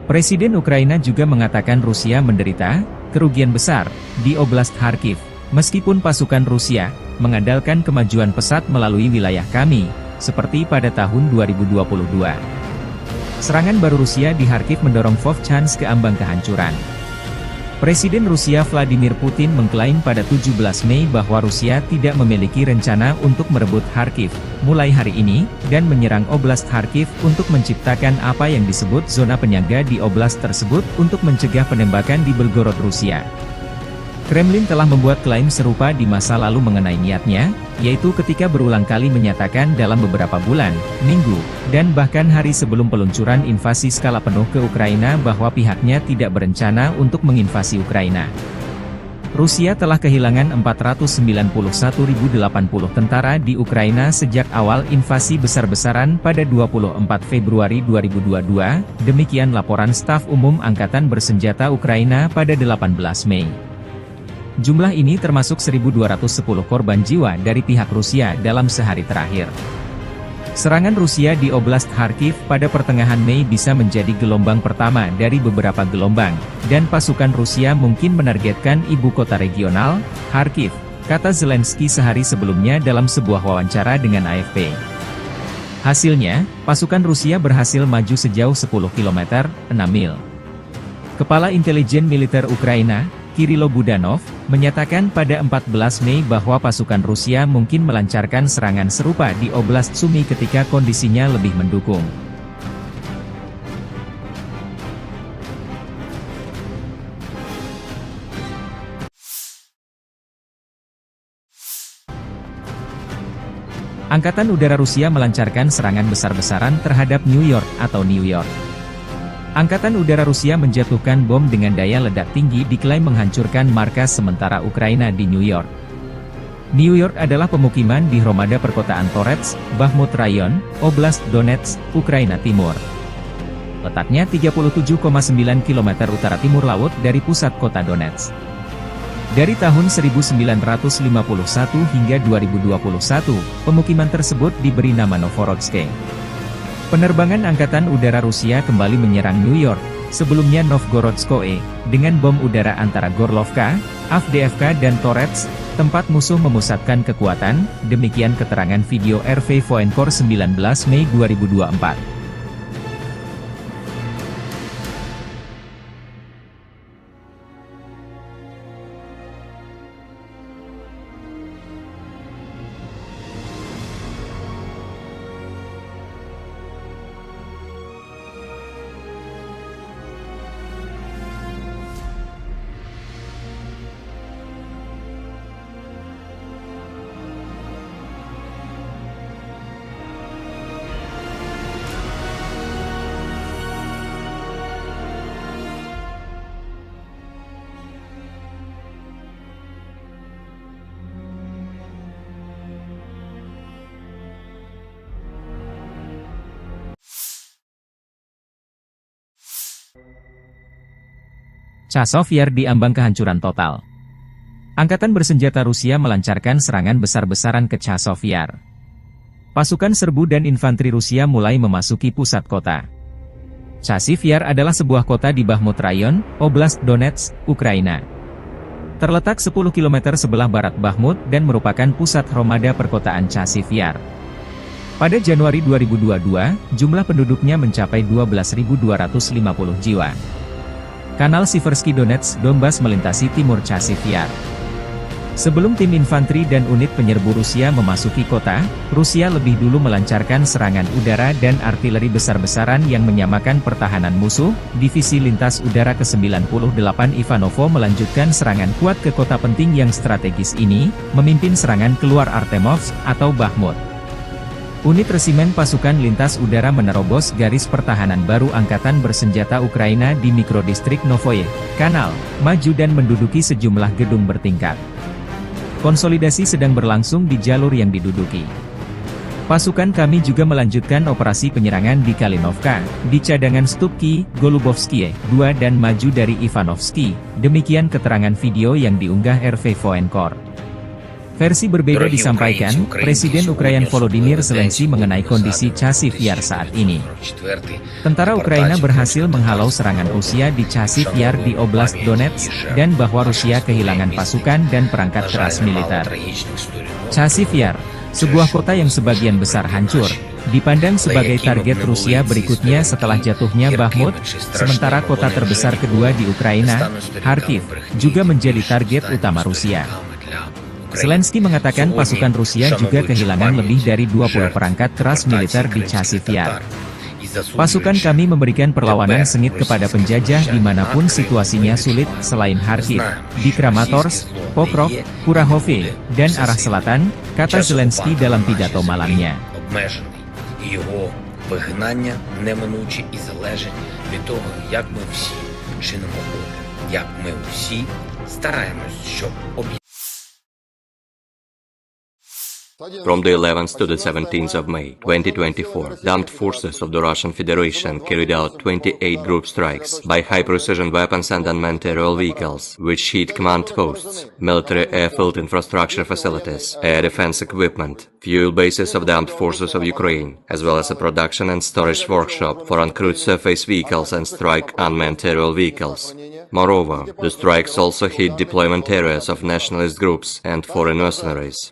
Presiden Ukraina juga mengatakan Rusia menderita kerugian besar di Oblast Kharkiv, meskipun pasukan Rusia mengandalkan kemajuan pesat melalui wilayah kami, seperti pada tahun 2022. Serangan baru Rusia di Kharkiv mendorong Vovchansk ke ambang kehancuran. Presiden Rusia Vladimir Putin mengklaim pada 17 Mei bahwa Rusia tidak memiliki rencana untuk merebut Kharkiv mulai hari ini, dan menyerang Oblast Kharkiv untuk menciptakan apa yang disebut zona penyangga di oblast tersebut untuk mencegah penembakan di Belgorod, Rusia. Kremlin telah membuat klaim serupa di masa lalu mengenai niatnya, yaitu ketika berulang kali menyatakan dalam beberapa bulan, minggu, dan bahkan hari sebelum peluncuran invasi skala penuh ke Ukraina bahwa pihaknya tidak berencana untuk menginvasi Ukraina. Rusia telah kehilangan 491.080 tentara di Ukraina sejak awal invasi besar-besaran pada 24 Februari 2022, demikian laporan Staf Umum Angkatan Bersenjata Ukraina pada 18 Mei. Jumlah ini termasuk 1.210 korban jiwa dari pihak Rusia dalam sehari terakhir. Serangan Rusia di Oblast Kharkiv pada pertengahan Mei bisa menjadi gelombang pertama dari beberapa gelombang, dan pasukan Rusia mungkin menargetkan ibu kota regional, Kharkiv, kata Zelensky sehari sebelumnya dalam sebuah wawancara dengan AFP. Hasilnya, pasukan Rusia berhasil maju sejauh 10 km, 6 mil. Kepala Intelijen Militer Ukraina, Kirilo Budanov, menyatakan pada 14 Mei bahwa pasukan Rusia mungkin melancarkan serangan serupa di Oblast Sumy ketika kondisinya lebih mendukung. Angkatan Udara Rusia melancarkan serangan besar-besaran terhadap New York. Angkatan Udara Rusia menjatuhkan bom dengan daya ledak tinggi diklaim menghancurkan markas sementara Ukraina di New York. New York adalah pemukiman di Hromada perkotaan Torets, Bakhmut Rayon, Oblast Donetsk, Ukraina Timur. Letaknya 37,9 km utara timur laut dari pusat kota Donetsk. Dari tahun 1951 hingga 2021, pemukiman tersebut diberi nama Novorodsk. Penerbangan Angkatan Udara Rusia kembali menyerang New York, sebelumnya Novgorodskoe, dengan bom udara antara Gorlovka, Avdiivka dan Torets, tempat musuh memusatkan kekuatan, demikian keterangan video RV Voenkor 19 Mei 2024. Chazov Yar diambang kehancuran total. Angkatan bersenjata Rusia melancarkan serangan besar-besaran ke Chazov Yar. Pasukan serbu dan infanteri Rusia mulai memasuki pusat kota. Chazov Yar adalah sebuah kota di Bakhmut Rayon, Oblast Donetsk, Ukraina. Terletak 10 km sebelah barat Bakhmut dan merupakan pusat Hromada perkotaan Chazov Yar. Pada Januari 2022, jumlah penduduknya mencapai 12.250 jiwa. Kanal Siversky Donetsk Donbas melintasi timur Chazov Yar. Sebelum tim infanteri dan unit penyerbu Rusia memasuki kota, Rusia lebih dulu melancarkan serangan udara dan artileri besar-besaran yang menyamakan pertahanan musuh. Divisi Lintas Udara ke-98 Ivanovo melanjutkan serangan kuat ke kota penting yang strategis ini, memimpin serangan keluar Artemovsk atau Bakhmut. Unit resimen pasukan lintas udara menerobos garis pertahanan baru Angkatan Bersenjata Ukraina di mikrodistrik Novoye Kanal, maju dan menduduki sejumlah gedung bertingkat. Konsolidasi sedang berlangsung di jalur yang diduduki. Pasukan kami juga melanjutkan operasi penyerangan di Kalinovka, di cadangan Stupki, Golubovskie, 2 dan maju dari Ivanovsky, demikian keterangan video yang diunggah RV Voenkor. Versi berbeda disampaikan, Presiden Ukraina Volodymyr Zelensky mengenai kondisi Chazov Yar saat ini. Tentara Ukraina berhasil menghalau serangan Rusia di Chazov Yar di Oblast Donetsk, dan bahwa Rusia kehilangan pasukan dan perangkat keras militer. Chazov Yar, sebuah kota yang sebagian besar hancur, dipandang sebagai target Rusia berikutnya setelah jatuhnya Bakhmut, sementara kota terbesar kedua di Ukraina, Kharkiv, juga menjadi target utama Rusia. Zelensky mengatakan pasukan Rusia juga kehilangan lebih dari 20 perangkat keras militer di Chasiv Yar. Pasukan kami memberikan perlawanan sengit kepada penjajah dimanapun situasinya sulit selain Kharkiv, di Kramatorsk, Pokrov, Kurahovye, dan arah selatan, kata Zelensky dalam pidato malamnya. Його вигнання неминуче і залежить від того, як ми всі чинимо опір, як ми всі стараємось, щоб From the 11th to the 17th of May 2024, the armed forces of the Russian Federation carried out 28 group strikes by high-precision weapons and unmanned aerial vehicles, which hit command posts, military airfield infrastructure facilities, air defense equipment, fuel bases of the armed forces of Ukraine, as well as a production and storage workshop for uncrewed surface vehicles and strike unmanned aerial vehicles. Moreover, the strikes also hit deployment areas of nationalist groups and foreign mercenaries.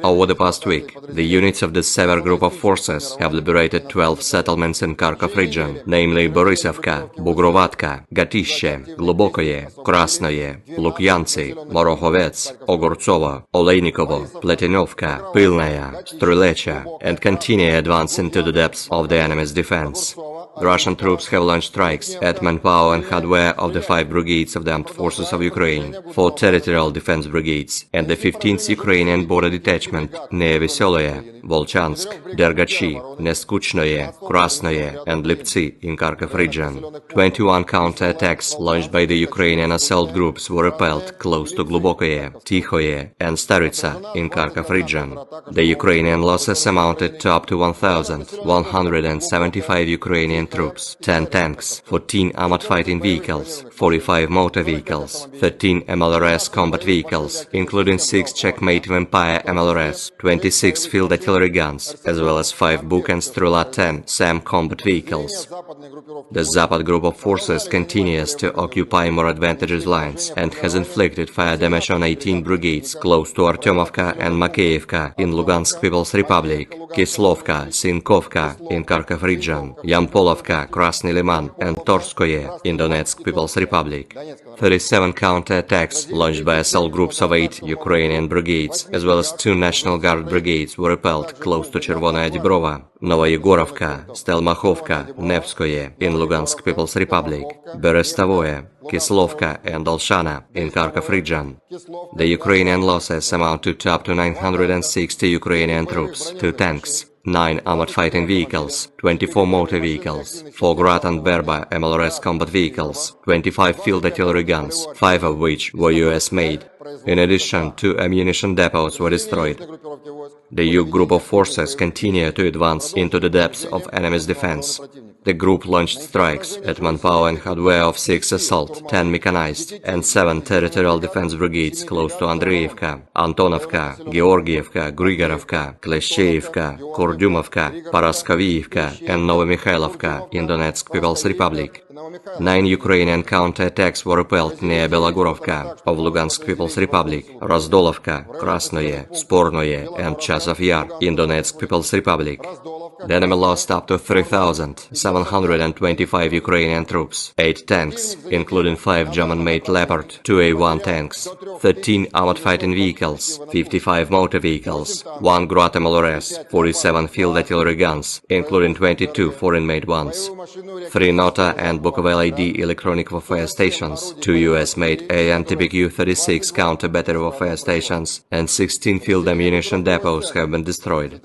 Over the past week, the units of the Sever group of forces have liberated 12 settlements in Kharkov region, namely Borisovka, Bugrovatka, Gatishe, Globokoye, Krasnoye, Lukyantsy, Morokhovets, Ogortsovo, Oleinikovo, Pletinovka, Pilnaya, Strulecha, and continue advance into the depths of the enemy's defense. The Russian troops have launched strikes at manpower and hardware of the 5 brigades of the armed forces of Ukraine, 4 territorial defense brigades, and the 15th Ukrainian border detachment near Vesoloye, Volchansk, Dergachi, Neskuchnoye, Krasnoye, and Liptsy in Kharkov region. 21 counter-attacks launched by the Ukrainian assault groups were repelled close to Globokoye, Tikhoye, and Staritsa in Kharkov region. The Ukrainian losses amounted to up to 1,175 Ukrainian troops, 10 tanks, 14 armored fighting vehicles, 45 motor vehicles, 13 MLRS combat vehicles, including 6 Checkmate Vampire MLRS, 26 field artillery guns, as well as 5 Buk and Strela 10 SAM combat vehicles. The Zapad group of forces continues to occupy more advantageous lines and has inflicted fire damage on 18 brigades close to Artyomovka and Makeyevka in Lugansk People's Republic, Kislovka, Sinkovka in Kharkov region, Yampolovka, Krasny Liman, and Torskoye in Donetsk People's Republic. 37 counter-attacks launched by assault groups of 8 Ukrainian brigades, as well as 2 National Guard brigades were repelled close to Chervonaya Dibrova, Novoyegorovka, Stelmachovka, Nevskoye in Lugansk People's Republic, Berestavoye, Kislovka, and Olshana in Kharkov region. The Ukrainian losses amount to up to 960 Ukrainian troops, 2 tanks, 9 armored fighting vehicles, 24 motor vehicles, 4 Grad and Berba MLRS combat vehicles, 25 field artillery guns, 5 of which were US-made. In addition, 2 ammunition depots were destroyed. The U group of forces continue to advance into the depths of enemy's defense. The group launched strikes at manpower and hardware of 6 assault, 10 mechanized, and 7 territorial defense brigades close to Andreevka, Antonovka, Georgievka, Grigorovka, Kleshcheivka, Kurdyumovka, Paraskovievka, and Novomikhailivka in Donetsk People's Republic. 9 Ukrainian counter-attacks were repelled near Belogorovka of Lugansk People's Republic, Razdolovka, Krasnoye, Spornoye, and Chasiv Yar in Donetsk People's Republic. The enemy lost up to 3,725 Ukrainian troops, 8 tanks, including 5 German-made Leopard 2A1 tanks, 13 armored fighting vehicles, 55 motor vehicles, 1 Grad MLRS, 47 field artillery guns, including 22 foreign-made ones, 3 Nota and Bukovel ID electronic warfare stations, 2 US-made AN-TPQ-36 counter-battery warfare stations, and 16 field ammunition depots have been destroyed.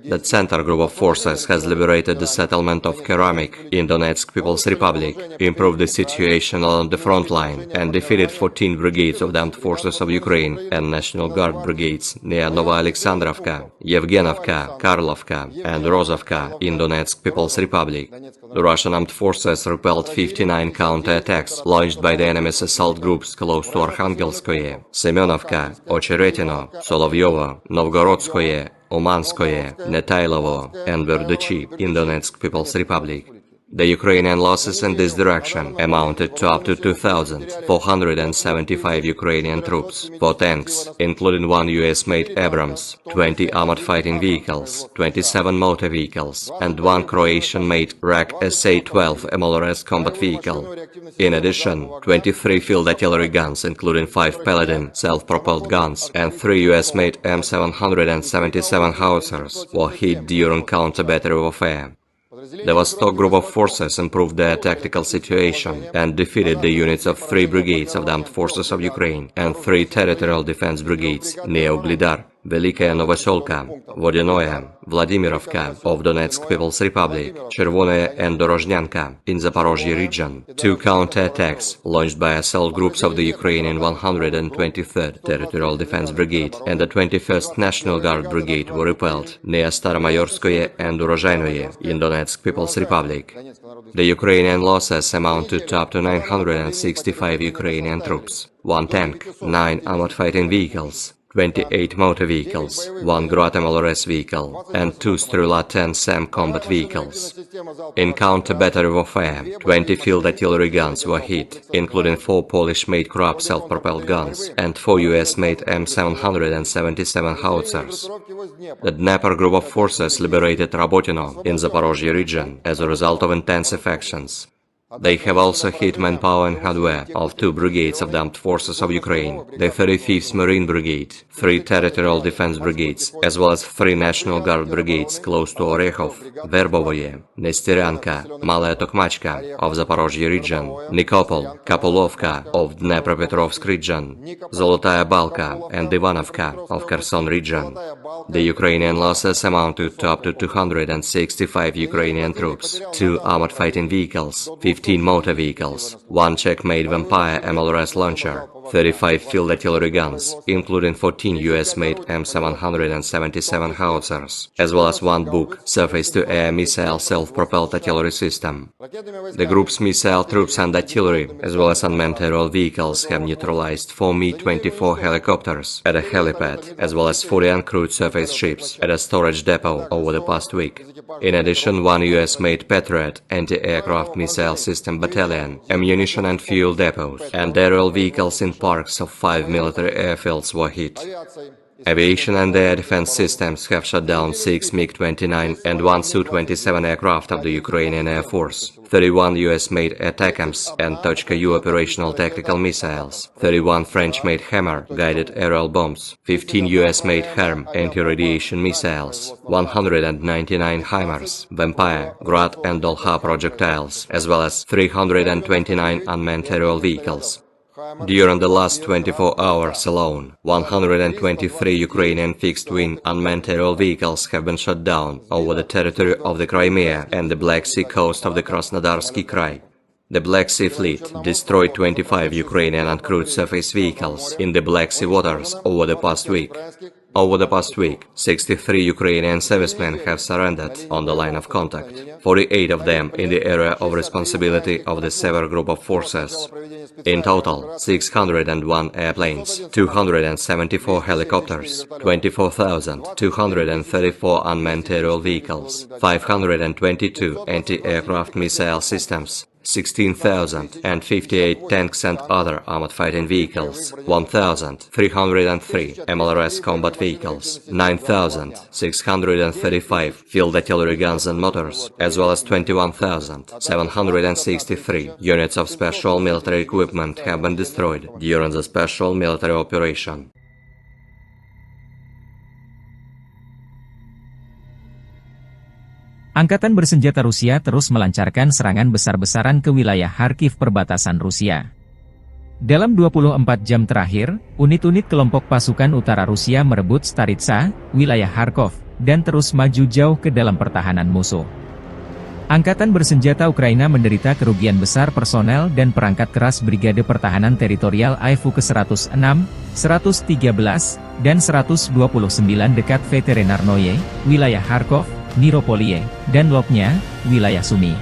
The Center group of forces has liberated the settlement of Keramik in Donetsk People's Republic, improved the situation along the front line, and defeated 14 brigades of the armed forces of Ukraine and National Guard brigades near Novoalexandrovka, Yevgenovka, Karlovka, and Rozovka in Donetsk People's Republic. The Russian armed forces repelled 59 counter-attacks launched by the enemy's assault groups close to Arkhangelskoye, Semenovka, Ocheretino, Solovyovo, Novgorodskoye, Umanskoye, Netailovo, and Verduchi in Donetsk People's Republic. The Ukrainian losses in this direction amounted to up to 2,475 Ukrainian troops, 4 tanks, including 1 US-made Abrams, 20 armored fighting vehicles, 27 motor vehicles, and 1 Croatian-made RAK SA-12 MLRS combat vehicle. In addition, 23 field artillery guns, including 5 Paladin self-propelled guns, and 3 US-made M777 howitzers were hit during counter-battery warfare. The Vostok group of forces improved their tactical situation and defeated the units of 3 brigades of the Armed Forces of Ukraine and 3 territorial defense brigades near Uglidar, Velikaya Novoselka, Vodinoye, Vladimirovka of Donetsk People's Republic, Chervonaya and Dorozhnyanka in Zaporozhye region. 2 counterattacks launched by assault groups of the Ukrainian 123rd Territorial Defense Brigade and the 21st National Guard Brigade were repelled near Staromayorskoye and Urozhainoye in Donetsk People's Republic. The Ukrainian losses amounted to up to 965 Ukrainian troops, 1 tank, 9 armored fighting vehicles, 28 motor vehicles, 1 Grad MLRS vehicle, and 2 Strela-10 SAM combat vehicles. In counter-battery warfare, 20 field artillery guns were hit, including 4 Polish-made Krab self-propelled guns and 4 US-made M777 howitzers. The Dnepr group of forces liberated Rabotino in Zaporozhye region as a result of intensive actions. They have also hit manpower and hardware of 2 brigades of the Armed Forces of Ukraine, the 35th Marine Brigade, 3 Territorial Defense Brigades, as well as 3 National Guard Brigades close to Orekhov, Verbovoye, Nestyryanka, Malaya Tokmachka of Zaporozhye region, Nikopol, Kapulovka of Dnepropetrovsk region, Zolotaya Balka and Ivanovka of Kherson region. The Ukrainian losses amounted to up to 265 Ukrainian troops, 2 armored fighting vehicles, 15 motor vehicles, 1 Czech-made Vampire MLRS launcher, 35 field artillery guns, including 14 US-made M777 howitzers, as well as 1 Buk surface-to-air missile self-propelled artillery system. The group's missile troops and artillery, as well as unmanned aerial vehicles, have neutralized 4 Mi-24 helicopters at a helipad, as well as 40 uncrewed surface ships at a storage depot over the past week. In addition, 1 US-made Patriot anti-aircraft missile system battalion, ammunition and fuel depots, and aerial vehicles in parks of 5 military airfields were hit. Aviation and air defense systems have shot down 6 MiG-29 and 1 Su-27 aircraft of the Ukrainian Air Force, 31 US-made ATACMS and Tochka-U operational tactical missiles, 31 French-made Hammer guided aerial bombs, 15 US-made HARM anti-radiation missiles, 199 HIMARS, Vampire, Grad and Dolha projectiles, as well as 329 unmanned aerial vehicles. During the last 24 hours alone, 123 Ukrainian fixed-wing unmanned aerial vehicles have been shot down over the territory of the Crimea and the Black Sea coast of the Krasnodarsky Krai. The Black Sea Fleet destroyed 25 Ukrainian uncrewed surface vehicles in the Black Sea waters over the past week. Over the past week, 63 Ukrainian servicemen have surrendered on the line of contact, 48 of them in the area of responsibility of the Sever Group of Forces. In total, 601 airplanes, 274 helicopters, 24,234 unmanned aerial vehicles, 522 anti-aircraft missile systems, 16,058 tanks and other armored fighting vehicles, 1,303 MLRS combat vehicles, 9,635 field artillery guns and motors, as well as 21,763 units of special military equipment have been destroyed during the special military operation. Angkatan bersenjata Rusia terus melancarkan serangan besar-besaran ke wilayah Kharkiv perbatasan Rusia. Dalam 24 jam terakhir, unit-unit kelompok pasukan utara Rusia merebut Staritsa, wilayah Kharkov, dan terus maju jauh ke dalam pertahanan musuh. Angkatan bersenjata Ukraina menderita kerugian besar personel dan perangkat keras Brigade Pertahanan Teritorial AIFU ke-106, 113, dan 129 dekat Veterinarnoye, wilayah Kharkov, Miropoliye, dan Lopnya, wilayah Sumy.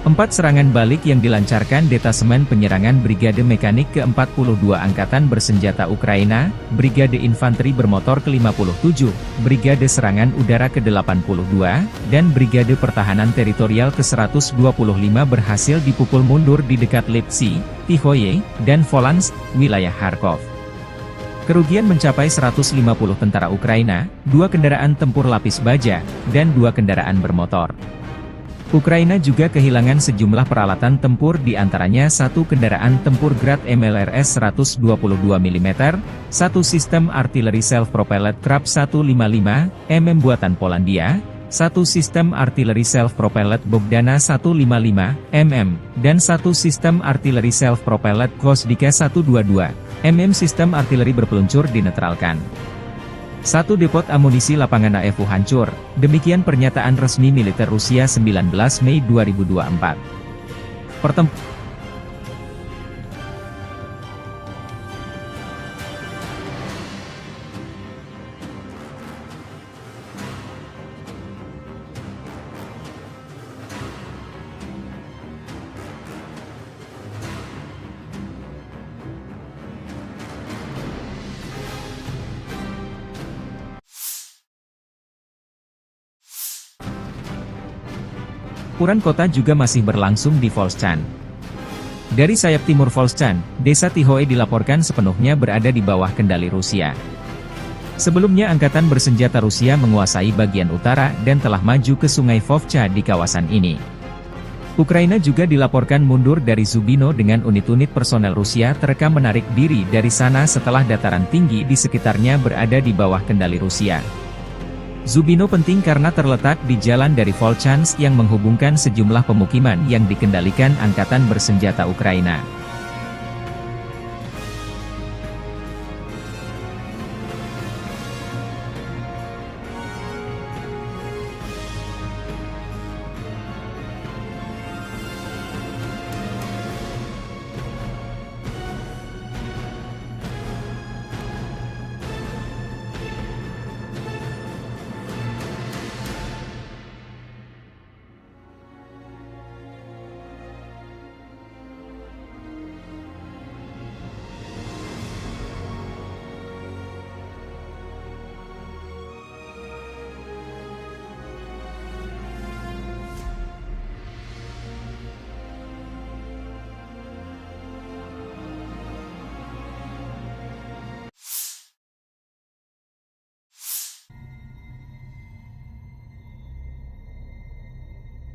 4 serangan balik yang dilancarkan Detasemen Penyerangan Brigade Mekanik ke-42 Angkatan Bersenjata Ukraina, Brigade Infanteri Bermotor ke-57, Brigade Serangan Udara ke-82, dan Brigade Pertahanan Teritorial ke-125 berhasil dipukul mundur di dekat Lipsy, Tihoye, dan Volansk, wilayah Kharkov. Kerugian mencapai 150 tentara Ukraina, 2 kendaraan tempur lapis baja, dan 2 kendaraan bermotor. Ukraina juga kehilangan sejumlah peralatan tempur di antaranya 1 kendaraan tempur Grad MLRS 122 mm, 1 sistem artileri self-propelled Krab 155 mm buatan Polandia, 1 sistem artileri self-propelled Bogdana 155 mm, dan 1 sistem artileri self-propelled Gvosdika 122 mm sistem artileri berpeluncur dinetralkan. 1 depot amunisi lapangan AFU hancur, demikian pernyataan resmi militer Rusia 19 Mei 2024. Pertempuran kota juga masih berlangsung di Volchan. Dari sayap timur Volchan, desa Tihoe dilaporkan sepenuhnya berada di bawah kendali Rusia. Sebelumnya Angkatan Bersenjata Rusia menguasai bagian utara dan telah maju ke sungai Vovcha di kawasan ini. Ukraina juga dilaporkan mundur dari Zubino dengan unit-unit personel Rusia terekam menarik diri dari sana setelah dataran tinggi di sekitarnya berada di bawah kendali Rusia. Zubino penting karena terletak di jalan dari Volchansk yang menghubungkan sejumlah pemukiman yang dikendalikan Angkatan Bersenjata Ukraina.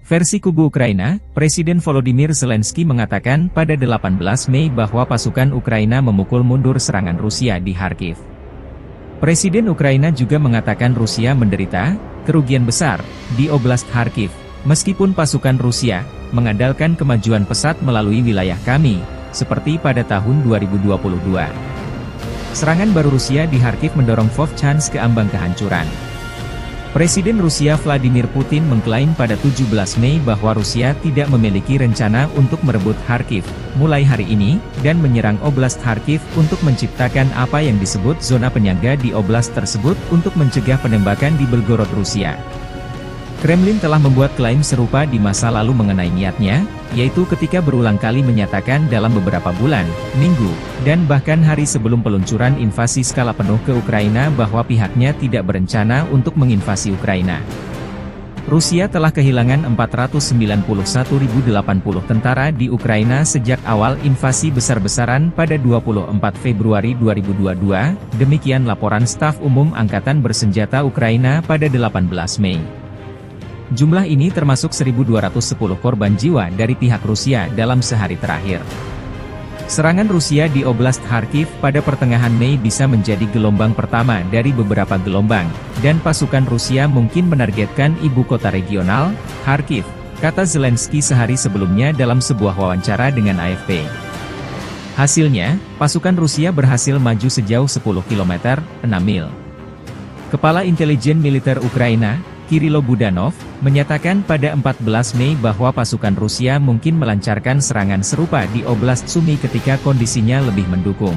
Versi kubu Ukraina, Presiden Volodymyr Zelensky mengatakan pada 18 Mei bahwa pasukan Ukraina memukul mundur serangan Rusia di Kharkiv. Presiden Ukraina juga mengatakan Rusia menderita kerugian besar di Oblast Kharkiv, meskipun pasukan Rusia mengandalkan kemajuan pesat melalui wilayah kami, seperti pada tahun 2022. Serangan baru Rusia di Kharkiv mendorong Vovchansk ke ambang kehancuran. Presiden Rusia Vladimir Putin mengklaim pada 17 Mei bahwa Rusia tidak memiliki rencana untuk merebut Kharkiv mulai hari ini, dan menyerang Oblast Kharkiv untuk menciptakan apa yang disebut zona penyangga di oblast tersebut untuk mencegah penembakan di Belgorod, Rusia. Kremlin telah membuat klaim serupa di masa lalu mengenai niatnya, yaitu ketika berulang kali menyatakan dalam beberapa bulan, minggu, dan bahkan hari sebelum peluncuran invasi skala penuh ke Ukraina bahwa pihaknya tidak berencana untuk menginvasi Ukraina. Rusia telah kehilangan 491.080 tentara di Ukraina sejak awal invasi besar-besaran pada 24 Februari 2022, demikian laporan Staf Umum Angkatan Bersenjata Ukraina pada 18 Mei. Jumlah ini termasuk 1.210 korban jiwa dari pihak Rusia dalam sehari terakhir. Serangan Rusia di Oblast Kharkiv pada pertengahan Mei bisa menjadi gelombang pertama dari beberapa gelombang, dan pasukan Rusia mungkin menargetkan ibu kota regional, Kharkiv, kata Zelensky sehari sebelumnya dalam sebuah wawancara dengan AFP. Hasilnya, pasukan Rusia berhasil maju sejauh 10 km, 6 mil. Kepala Intelijen Militer Ukraina, Kirilo Budanov, menyatakan pada 14 Mei bahwa pasukan Rusia mungkin melancarkan serangan serupa di Oblast Sumy ketika kondisinya lebih mendukung.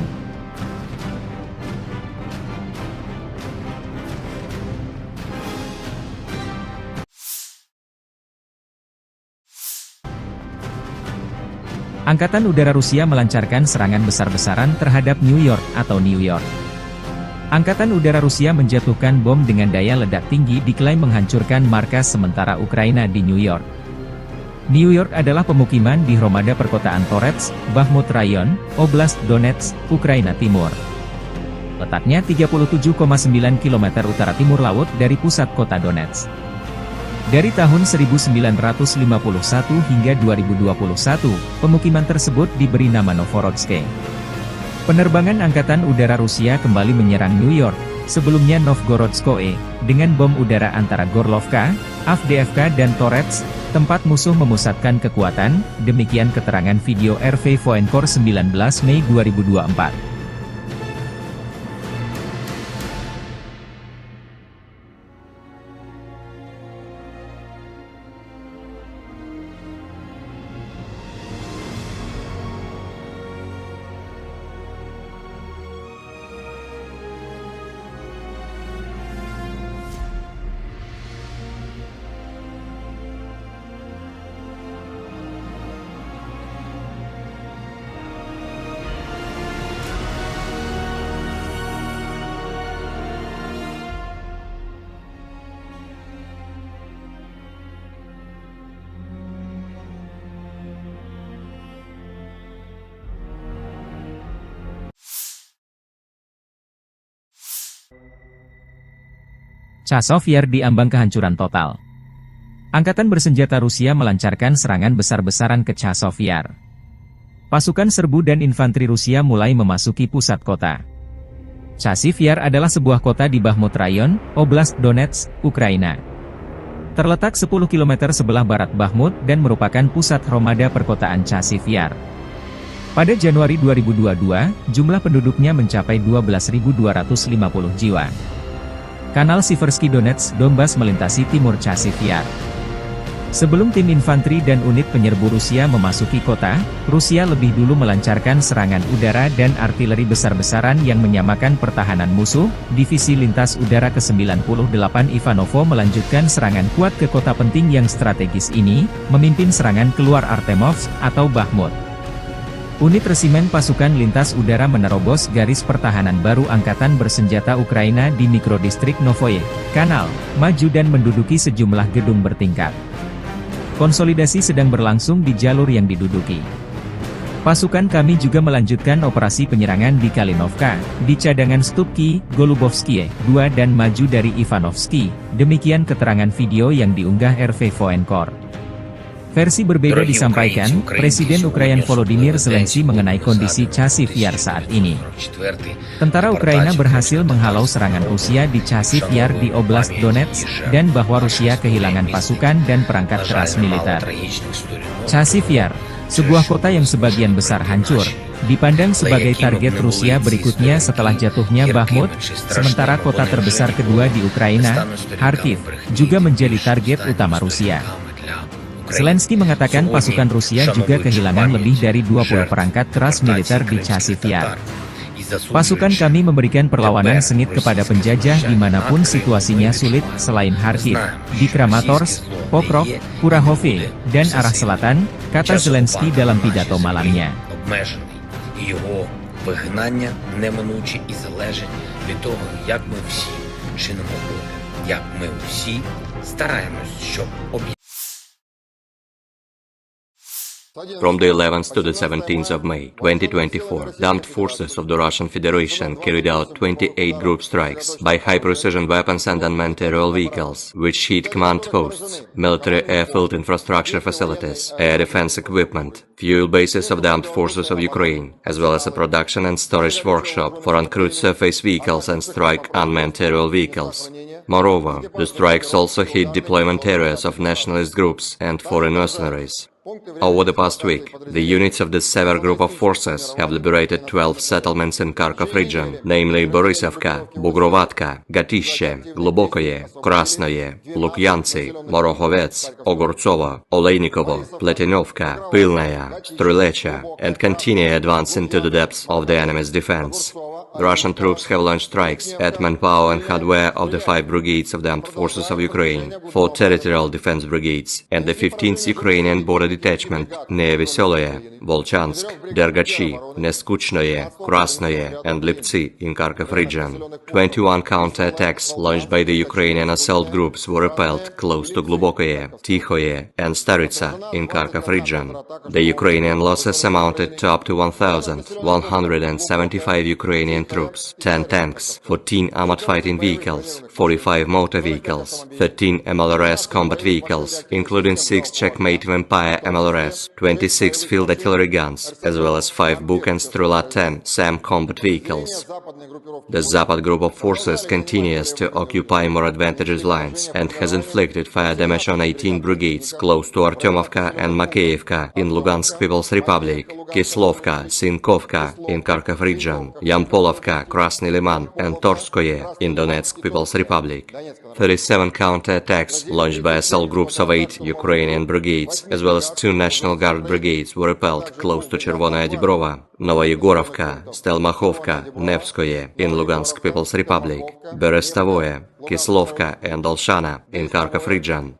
Angkatan Udara Rusia melancarkan serangan besar-besaran terhadap New York atau New York. Angkatan Udara Rusia menjatuhkan bom dengan daya ledak tinggi diklaim menghancurkan markas sementara Ukraina di New York. New York adalah pemukiman di Hromada perkotaan Torets, Bakhmut Rayon, Oblast Donetsk, Ukraina Timur. Letaknya 37,9 km utara timur laut dari pusat kota Donetsk. Dari tahun 1951 hingga 2021, pemukiman tersebut diberi nama Novorodsk. Penerbangan Angkatan Udara Rusia kembali menyerang New York, sebelumnya Novgorodskoye, dengan bom udara antara Gorlovka, Avdiivka dan Torets, tempat musuh memusatkan kekuatan, demikian keterangan video RV Voenkor 19 Mei 2024. Chazov Yar diambang kehancuran total. Angkatan bersenjata Rusia melancarkan serangan besar-besaran ke Chazov Yar. Pasukan serbu dan infanteri Rusia mulai memasuki pusat kota. Chazov Yar adalah sebuah kota di Bakhmut Rayon, Oblast Donetsk, Ukraina. Terletak 10 km sebelah barat Bakhmut dan merupakan pusat Hromada perkotaan Chazov Yar. Pada Januari 2022, jumlah penduduknya mencapai 12.250 jiwa. Kanal Siversky Donetsk Donbas melintasi timur Chazov Yar. Sebelum tim infanteri dan unit penyerbu Rusia memasuki kota, Rusia lebih dulu melancarkan serangan udara dan artileri besar-besaran yang menyamakan pertahanan musuh. Divisi Lintas Udara ke-98 Ivanovo melanjutkan serangan kuat ke kota penting yang strategis ini, memimpin serangan keluar Artemovsk atau Bakhmut. Unit resimen pasukan lintas udara menerobos garis pertahanan baru Angkatan bersenjata Ukraina di mikrodistrik Novoye Kanal, maju dan menduduki sejumlah gedung bertingkat. Konsolidasi sedang berlangsung di jalur yang diduduki. Pasukan kami juga melanjutkan operasi penyerangan di Kalinovka, di cadangan Stupki, Golubovskie, 2 dan maju dari Ivanovsky, demikian keterangan video yang diunggah RV Voenkor. Versi berbeda disampaikan, Presiden Ukraina Volodymyr Zelensky mengenai kondisi Chazov Yar saat ini. Tentara Ukraina berhasil menghalau serangan Rusia di Chazov Yar di Oblast Donetsk, dan bahwa Rusia kehilangan pasukan dan perangkat keras militer. Chazov Yar, sebuah kota yang sebagian besar hancur, dipandang sebagai target Rusia berikutnya setelah jatuhnya Bakhmut, sementara kota terbesar kedua di Ukraina, Kharkiv, juga menjadi target utama Rusia. Zelensky mengatakan pasukan Rusia juga kehilangan lebih dari 20 perangkat keras militer di Chazov Yar. Pasukan kami memberikan perlawanan sengit kepada penjajah dimanapun situasinya sulit, selain Kharkiv, di Kramatorsk, Pokrov, Kurahovye, dan arah selatan, kata Zelensky dalam pidato malamnya. Його вигнання неминуче і залежить від того, як ми всі чинимо опір, як ми всі стараємось, щоб From the 11th to the 17th of May, 2024, the armed forces of the Russian Federation carried out 28 group strikes by high-precision weapons and unmanned aerial vehicles, which hit command posts, military airfield infrastructure facilities, air defense equipment, fuel bases of the armed forces of Ukraine, as well as a production and storage workshop for uncrewed surface vehicles and strike unmanned aerial vehicles. Moreover, the strikes also hit deployment areas of nationalist groups and foreign mercenaries. Over the past week, the units of the Sever group of forces have liberated 12 settlements in Kharkov region, namely Borisovka, Bugrovatka, Gatishche, Globokoye, Krasnoye, Lukyantsy, Morohovets, Ogortsovo, Olejnikovo, Pletinovka, Pilnaya, Strulecha, and continue advancing to the depths of the enemy's defense. The Russian troops have launched strikes at manpower and hardware of the 5 brigades of the Armed Forces of Ukraine, 4 territorial defense brigades, and the 15th Ukrainian border detachment near Veseloye, Volchansk, Dergachi, Neskuchnoye, Krasnoye, and Liptsi in Kharkov region. 21 counter-attacks launched by the Ukrainian assault groups were repelled close to Glubokoye, Tikhoye, and Staritsa in Kharkov region. The Ukrainian losses amounted to up to 1,175 Ukrainian troops, 10 tanks, 14 armored fighting vehicles, 45 motor vehicles, 13 MLRS combat vehicles, including 6 Checkmate Vampire MLRS, 26 field artillery guns, as well as 5 Buk and Strela-10 SAM combat vehicles. The Zapad group of forces continues to occupy more advantageous lines and has inflicted fire damage on 18 brigades close to Artyomovka and Makeyevka in Lugansk People's Republic, Kislovka, Sinkovka in Kharkov region, Yampolovka, Krasny Liman, and Torskoye in Donetsk People's Republic. 37 counter-attacks launched by assault groups of 8 Ukrainian brigades, as well as 2 National Guard brigades, were repelled close to Chervonaya Dibrova, Novoyegorovka, Stelmachovka, Nevskoye in Lugansk People's Republic, Berestavoye, Kislovka, and Olshana in Kharkov region.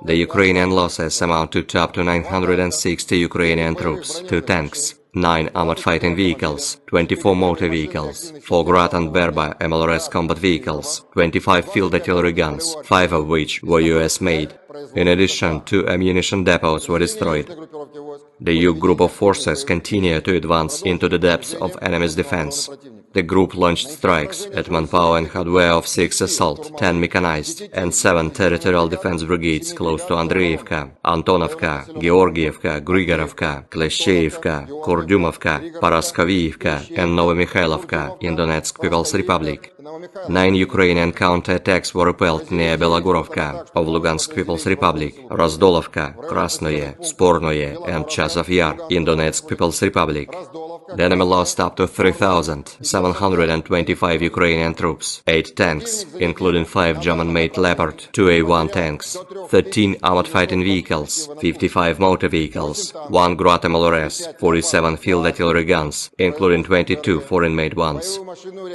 The Ukrainian losses amounted to up to 960 Ukrainian troops, 2 tanks, 9 armored fighting vehicles, 24 motor vehicles, 4 Grad and Berba MLRS combat vehicles, 25 field artillery guns, 5 of which were US-made. In addition, 2 ammunition depots were destroyed. The Yug group of forces continued to advance into the depths of enemy's defense. The group launched strikes at manpower and hardware of 6 assault, 10 mechanized, and 7 territorial defense brigades close to Andreevka, Antonovka, Georgievka, Grigorovka, Kleshcheevka, Kurdyumovka, Paraskovievka, and Novomikhalovka in Donetsk People's Republic. 9 Ukrainian counter-attacks were repelled near Belogorovka of Lugansk People's Republic, Razdolovka, Krasnoye, Spornoye, and Chasov Yar in Donetsk People's Republic. The enemy lost up to 3,725 Ukrainian troops, 8 tanks, including 5 German-made Leopard 2A1 tanks, 13 armored fighting vehicles, 55 motor vehicles, 1 Grad MLRS, 47 field artillery guns, including 22 foreign-made ones,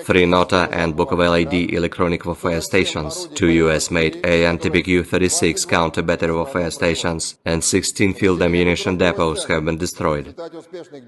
3 Nota and Bukovel ID electronic warfare stations, 2 US-made AN-TPQ-36 counter-battery warfare stations, and 16 field ammunition depots have been destroyed.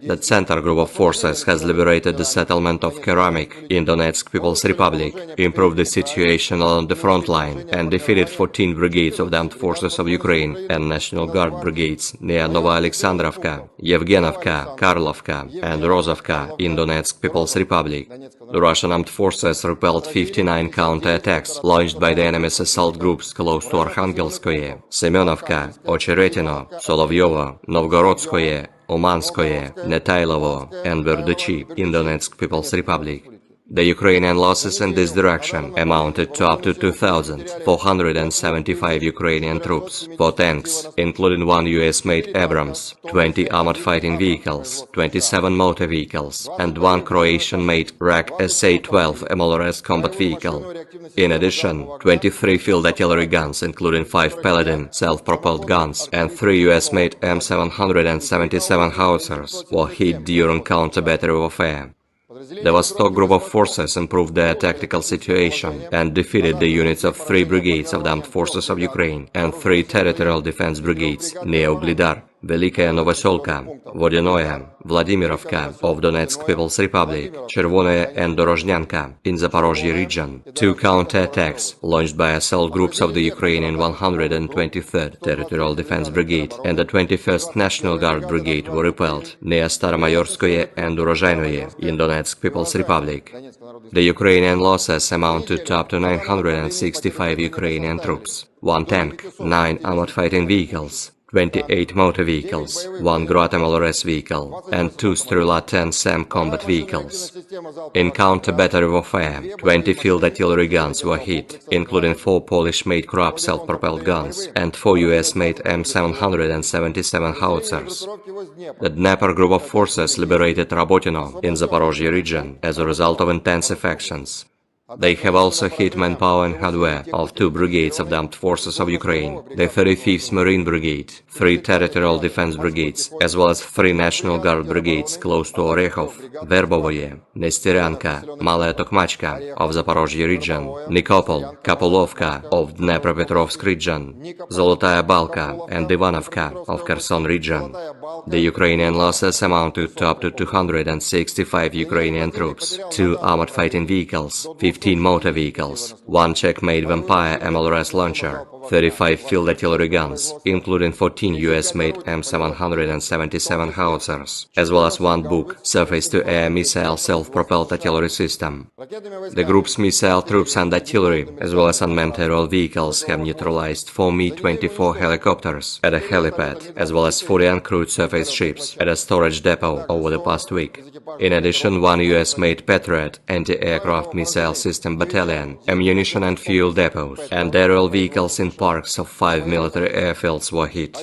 The center group of forces has liberated the settlement of Keramik in Donetsk People's Republic, improved the situation along the front line, and defeated 14 brigades of the Armed Forces of Ukraine and National Guard brigades near Novoalexandrovka, Yevgenovka, Karlovka, and Rozovka in Donetsk People's Republic. The Russian armed forces repelled 59 counter-attacks launched by the enemy's assault groups close to Arkhangelskoye, Semenovka, Ocheretino, Solovyovo, Novgorodskoye, Umanskoye, Netailovo, and Verduchi in Donetsk People's Republic. The Ukrainian losses in this direction amounted to up to 2,475 Ukrainian troops, 4 tanks, including 1 US-made Abrams, 20 armored fighting vehicles, 27 motor vehicles, and 1 Croatian-made RAK SA-12 MLRS combat vehicle. In addition, 23 field artillery guns, including 5 Paladin self-propelled guns, and 3 US-made M777 howitzers were hit during counter-battery warfare. The Vostok group of forces improved their tactical situation and defeated the units of 3 brigades of the Armed Forces of Ukraine and 3 territorial defense brigades near Uglidar, Velikaya Novoselka, Vodinoye, Vladimirovka of Donetsk People's Republic, Chervonoye and Dorozhnyanka in Zaporozhye region. 2 counter-attacks launched by assault groups of the Ukrainian 123rd Territorial Defense Brigade and the 21st National Guard Brigade were repelled near Staromayorskoye and Urozhainoye in Donetsk People's Republic. The Ukrainian losses amounted to up to 965 Ukrainian troops, 1 tank, 9 armored fighting vehicles, 28 motor vehicles, 1 Grad MLRS vehicle, and 2 Strela-10 SAM combat vehicles. In counter-battery warfare, 20 field artillery guns were hit, including 4 Polish-made Krab self-propelled guns and 4 US-made M777 howitzers. The Dnieper group of forces liberated Rabotino in Zaporozhye region as a result of intensive actions. They have also hit manpower and hardware of 2 brigades of the Armed Forces of Ukraine, the 35th Marine Brigade, 3 Territorial Defense Brigades, as well as 3 National Guard Brigades close to Orekhov, Verbovoye, Nestyryanka, Malaya Tokmachka of Zaporozhye region, Nikopol, Kapolovka of Dnepropetrovsk region, Zolotaya Balka and Ivanovka of Kherson region. The Ukrainian losses amounted to up to 265 Ukrainian troops, 2 armored fighting vehicles, 15 motor vehicles, 1 Czech-made Vampire MLRS launcher, 35 field artillery guns, including 14 US-made M777 howitzers, as well as 1 Buk surface-to-air missile self-propelled artillery system. The group's missile troops and artillery, as well as unmanned aerial vehicles, have neutralized 4 Mi-24 helicopters at a helipad, as well as 40 uncrewed surface ships at a storage depot over the past week. In addition, 1 US-made Patriot anti-aircraft missile system battalion, ammunition and fuel depots, and aerial vehicles in parks of 5 military airfields were hit.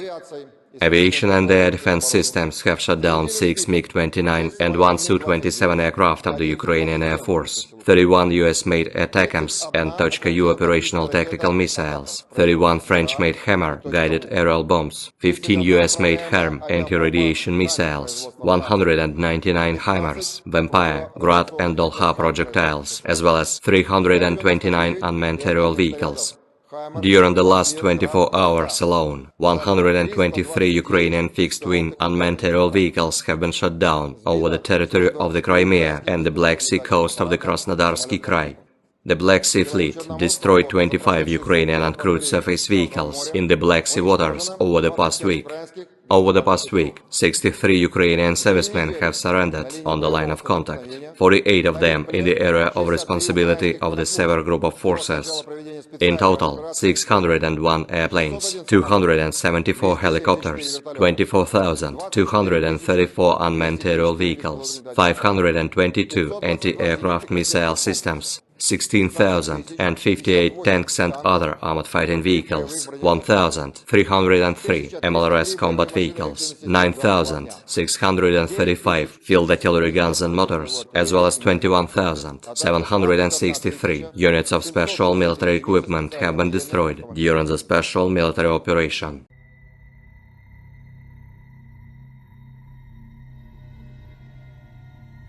Aviation and air defense systems have shot down 6 MiG-29 and 1 Su-27 aircraft of the Ukrainian Air Force, 31 US-made ATACMS and Tochka-U operational tactical missiles, 31 French-made Hammer guided aerial bombs, 15 US-made HARM anti-radiation missiles, 199 HIMARS, Vampire, Grad and Dolha projectiles, as well as 329 unmanned aerial vehicles. During the last 24 hours alone, 123 Ukrainian fixed-wing unmanned aerial vehicles have been shot down over the territory of the Crimea and the Black Sea coast of the Krasnodarsky Krai. The Black Sea Fleet destroyed 25 Ukrainian uncrewed surface vehicles in the Black Sea waters over the past week. Over the past week, 63 Ukrainian servicemen have surrendered on the line of contact, 48 of them in the area of responsibility of the Sever Group of Forces. In total, 601 airplanes, 274 helicopters, 24,234 unmanned aerial vehicles, 522 anti-aircraft missile systems, 16,058 tanks and other armored fighting vehicles, 1,303 MLRS combat vehicles, 9,635 field artillery guns and motors, as well as 21,763 units of special military equipment have been destroyed during the special military operation.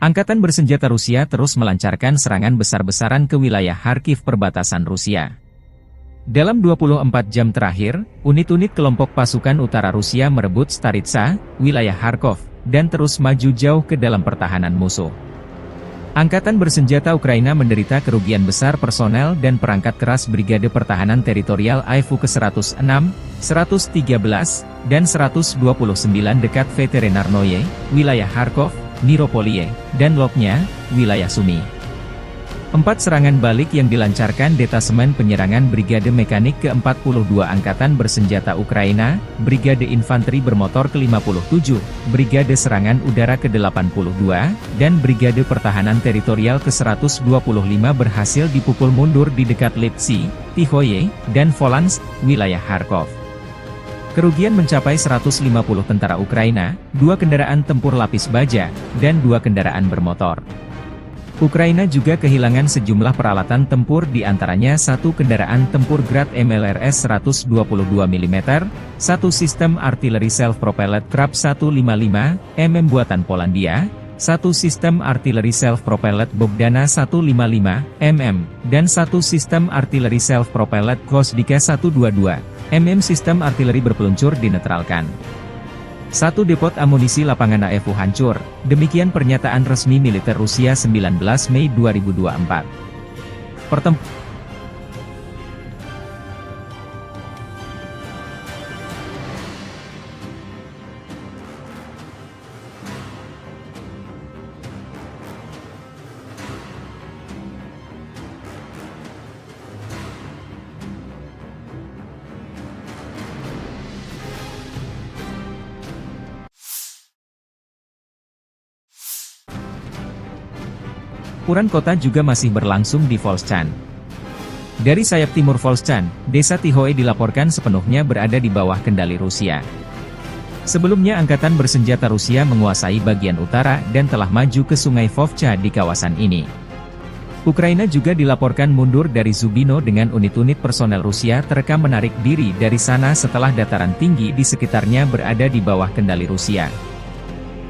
Angkatan bersenjata Rusia terus melancarkan serangan besar-besaran ke wilayah Kharkiv perbatasan Rusia. Dalam 24 jam terakhir, unit-unit kelompok pasukan utara Rusia merebut Staritsa, wilayah Kharkov, dan terus maju jauh ke dalam pertahanan musuh. Angkatan bersenjata Ukraina menderita kerugian besar personel dan perangkat keras Brigade Pertahanan Teritorial AIFU ke-106, 113, dan 129 dekat Veterinarnoye, wilayah Kharkov, Niropolie, dan Lopnya, wilayah Sumy. 4 serangan balik yang dilancarkan Detasemen Penyerangan Brigade Mekanik ke-42 Angkatan Bersenjata Ukraina, Brigade Infanteri Bermotor ke-57, Brigade Serangan Udara ke-82, dan Brigade Pertahanan Teritorial ke-125 berhasil dipukul mundur di dekat Lipsy, Tihoye, dan Volansk, wilayah Kharkov. Kerugian mencapai 150 tentara Ukraina, 2 kendaraan tempur lapis baja, dan 2 kendaraan bermotor. Ukraina juga kehilangan sejumlah peralatan tempur di antaranya 1 kendaraan tempur Grad MLRS 122 mm, 1 sistem artileri self-propelled Krab 155 mm buatan Polandia, 1 sistem artileri self-propelled Bogdana 155 mm, dan 1 sistem artileri self-propelled Gvosdika 122 mm sistem artileri berpeluncur dinetralkan. 1 depot amunisi lapangan AIFU hancur, demikian pernyataan resmi militer Rusia 19 Mei 2024. Pertempuran kota juga masih berlangsung di Volchan. Dari sayap timur Volchan, desa Tihoe dilaporkan sepenuhnya berada di bawah kendali Rusia. Sebelumnya angkatan bersenjata Rusia menguasai bagian utara dan telah maju ke sungai Vovcha di kawasan ini. Ukraina juga dilaporkan mundur dari Zubino dengan unit-unit personel Rusia terekam menarik diri dari sana setelah dataran tinggi di sekitarnya berada di bawah kendali Rusia.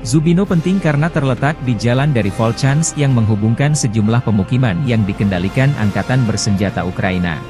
Zubino penting karena terletak di jalan dari Volchansk yang menghubungkan sejumlah pemukiman yang dikendalikan angkatan bersenjata Ukraina.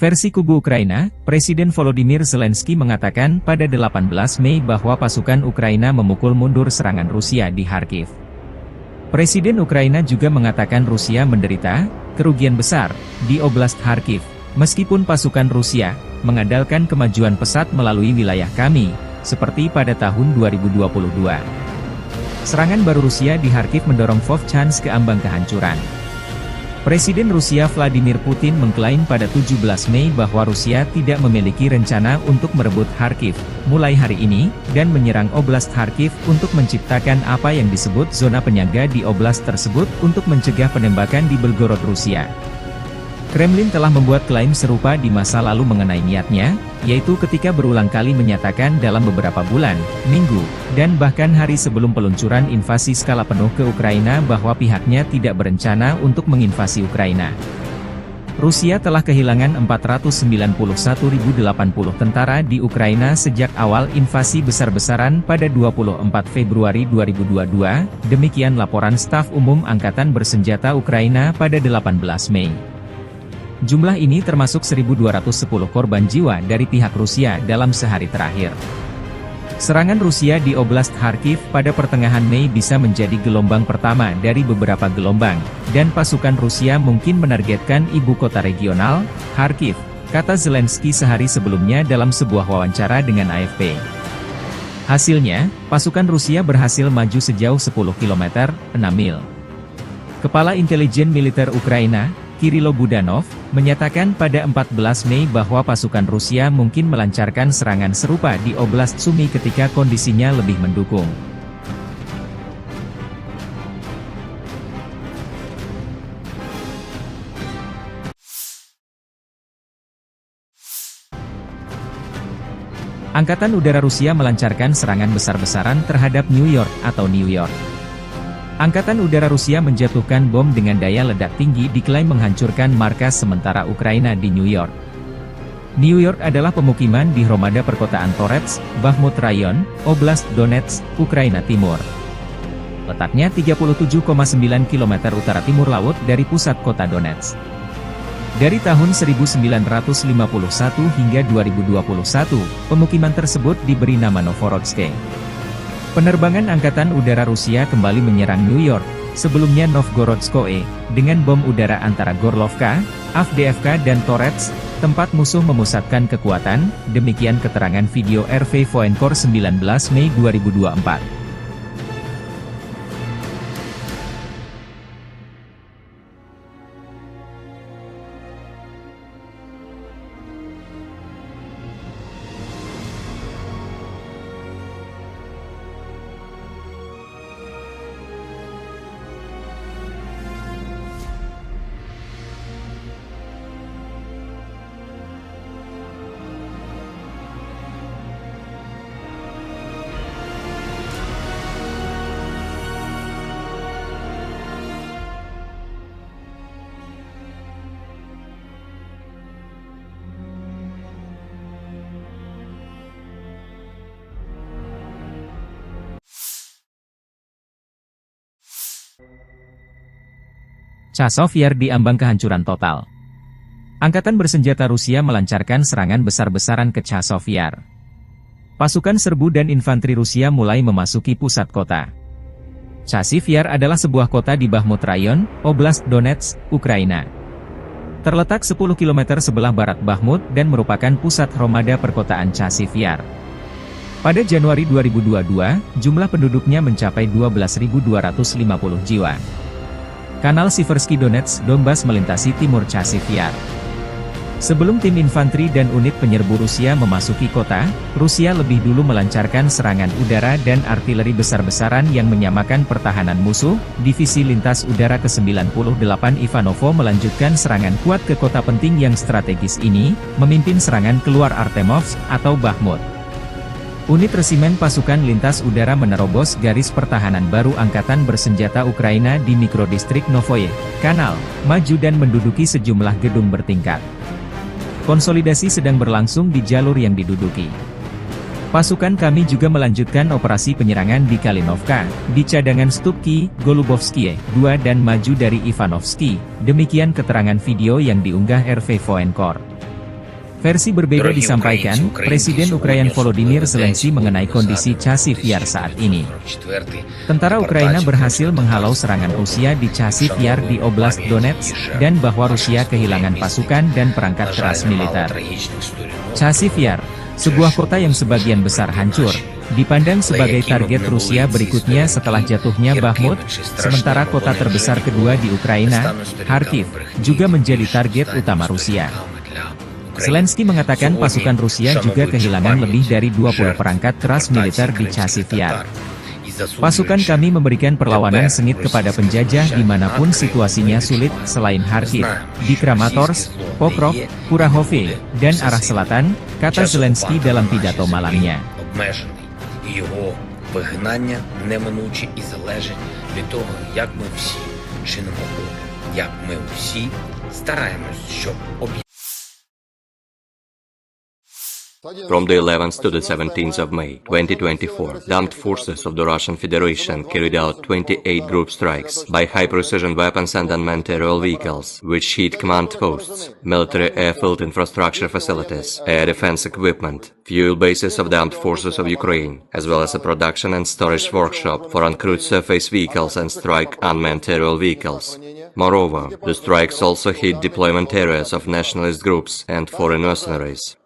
Versi kubu Ukraina, Presiden Volodymyr Zelensky mengatakan pada 18 Mei bahwa pasukan Ukraina memukul mundur serangan Rusia di Kharkiv. Presiden Ukraina juga mengatakan Rusia menderita kerugian besar di Oblast Kharkiv, meskipun pasukan Rusia mengandalkan kemajuan pesat melalui wilayah kami, seperti pada tahun 2022. Serangan baru Rusia di Kharkiv mendorong Volchansk ke ambang kehancuran. Presiden Rusia Vladimir Putin mengklaim pada 17 Mei bahwa Rusia tidak memiliki rencana untuk merebut Kharkiv mulai hari ini, dan menyerang Oblast Kharkiv untuk menciptakan apa yang disebut zona penyangga di oblast tersebut untuk mencegah penembakan di Belgorod, Rusia. Kremlin telah membuat klaim serupa di masa lalu mengenai niatnya, yaitu ketika berulang kali menyatakan dalam beberapa bulan, minggu, dan bahkan hari sebelum peluncuran invasi skala penuh ke Ukraina bahwa pihaknya tidak berencana untuk menginvasi Ukraina. Rusia telah kehilangan 491.080 tentara di Ukraina sejak awal invasi besar-besaran pada 24 Februari 2022, demikian laporan Staf Umum Angkatan Bersenjata Ukraina pada 18 Mei. Jumlah ini termasuk 1.210 korban jiwa dari pihak Rusia dalam sehari terakhir. Serangan Rusia di Oblast Kharkiv pada pertengahan Mei bisa menjadi gelombang pertama dari beberapa gelombang, dan pasukan Rusia mungkin menargetkan ibu kota regional, Kharkiv, kata Zelensky sehari sebelumnya dalam sebuah wawancara dengan AFP. Hasilnya, pasukan Rusia berhasil maju sejauh 10 km, 6 mil. Kepala Intelijen Militer Ukraina, Kirilo Budanov, menyatakan pada 14 Mei bahwa pasukan Rusia mungkin melancarkan serangan serupa di Oblast Sumy ketika kondisinya lebih mendukung. Angkatan Udara Rusia melancarkan serangan besar-besaran terhadap New York atau New York. Angkatan Udara Rusia menjatuhkan bom dengan daya ledak tinggi diklaim menghancurkan markas sementara Ukraina di New York. New York adalah pemukiman di Hromada perkotaan Torets, Bakhmut Rayon, Oblast Donetsk, Ukraina Timur. Letaknya 37,9 km utara timur laut dari pusat kota Donetsk. Dari tahun 1951 hingga 2021, pemukiman tersebut diberi nama Novorodsk. Penerbangan Angkatan Udara Rusia kembali menyerang New York, sebelumnya Novgorodskoe, dengan bom udara antara Gorlovka, Avdiivka dan Torets, tempat musuh memusatkan kekuatan, demikian keterangan video RV Voenkor 19 Mei 2024. Chasiv Yar diambang kehancuran total. Angkatan bersenjata Rusia melancarkan serangan besar-besaran ke Chasiv Yar. Pasukan serbu dan infanteri Rusia mulai memasuki pusat kota. Chasiv Yar adalah sebuah kota di Bakhmut Rayon, Oblast Donetsk, Ukraina. Terletak 10 km sebelah barat Bakhmut dan merupakan pusat Hromada perkotaan Chasiv Yar. Pada Januari 2022, jumlah penduduknya mencapai 12.250 jiwa. Kanal Siversky Donetsk, Donbas melintasi timur Chasiv Yar. Sebelum tim infanteri dan unit penyerbu Rusia memasuki kota, Rusia lebih dulu melancarkan serangan udara dan artileri besar-besaran yang menyamakan pertahanan musuh. Divisi Lintas Udara ke-98 Ivanovo melanjutkan serangan kuat ke kota penting yang strategis ini, memimpin serangan keluar Artemovsk atau Bakhmut. Unit resimen pasukan lintas udara menerobos garis pertahanan baru Angkatan Bersenjata Ukraina di mikrodistrik Novoye Kanal, maju dan menduduki sejumlah gedung bertingkat. Konsolidasi sedang berlangsung di jalur yang diduduki. Pasukan kami juga melanjutkan operasi penyerangan di Kalinovka, di cadangan Stupki, Golubovskie, 2 dan maju dari Ivanovsky. Demikian keterangan video yang diunggah RV Voenkor. Versi berbeda disampaikan, Presiden Ukraina Volodymyr Zelensky mengenai kondisi Chasiv Yar saat ini. Tentara Ukraina berhasil menghalau serangan Rusia di Chasiv Yar di Oblast Donetsk, dan bahwa Rusia kehilangan pasukan dan perangkat keras militer. Chasiv Yar, sebuah kota yang sebagian besar hancur, dipandang sebagai target Rusia berikutnya setelah jatuhnya Bakhmut, sementara kota terbesar kedua di Ukraina, Kharkiv, juga menjadi target utama Rusia. Zelensky mengatakan pasukan Rusia juga kehilangan lebih dari 20 perangkat keras militer di Chasiv Yar. Pasukan kami memberikan perlawanan sengit kepada penjajah dimanapun situasinya sulit selain Kharkiv, di Kramatorsk, Pokrov, Kurahove, dan arah selatan, kata Zelensky dalam pidato malamnya. Його вигнання неминуче і залежить від того, як ми всі чинимо опір, як ми всі стараємось, щоб From the 11th to the 17th of May, 2024, the armed forces of the Russian Federation carried out 28 group strikes by high-precision weapons and unmanned aerial vehicles, which hit command posts, military airfield infrastructure facilities, air defense equipment, fuel bases of the armed forces of Ukraine, as well as a production and storage workshop for uncrewed surface vehicles and strike unmanned aerial vehicles. Moreover, the strikes also hit deployment areas of nationalist groups and foreign mercenaries.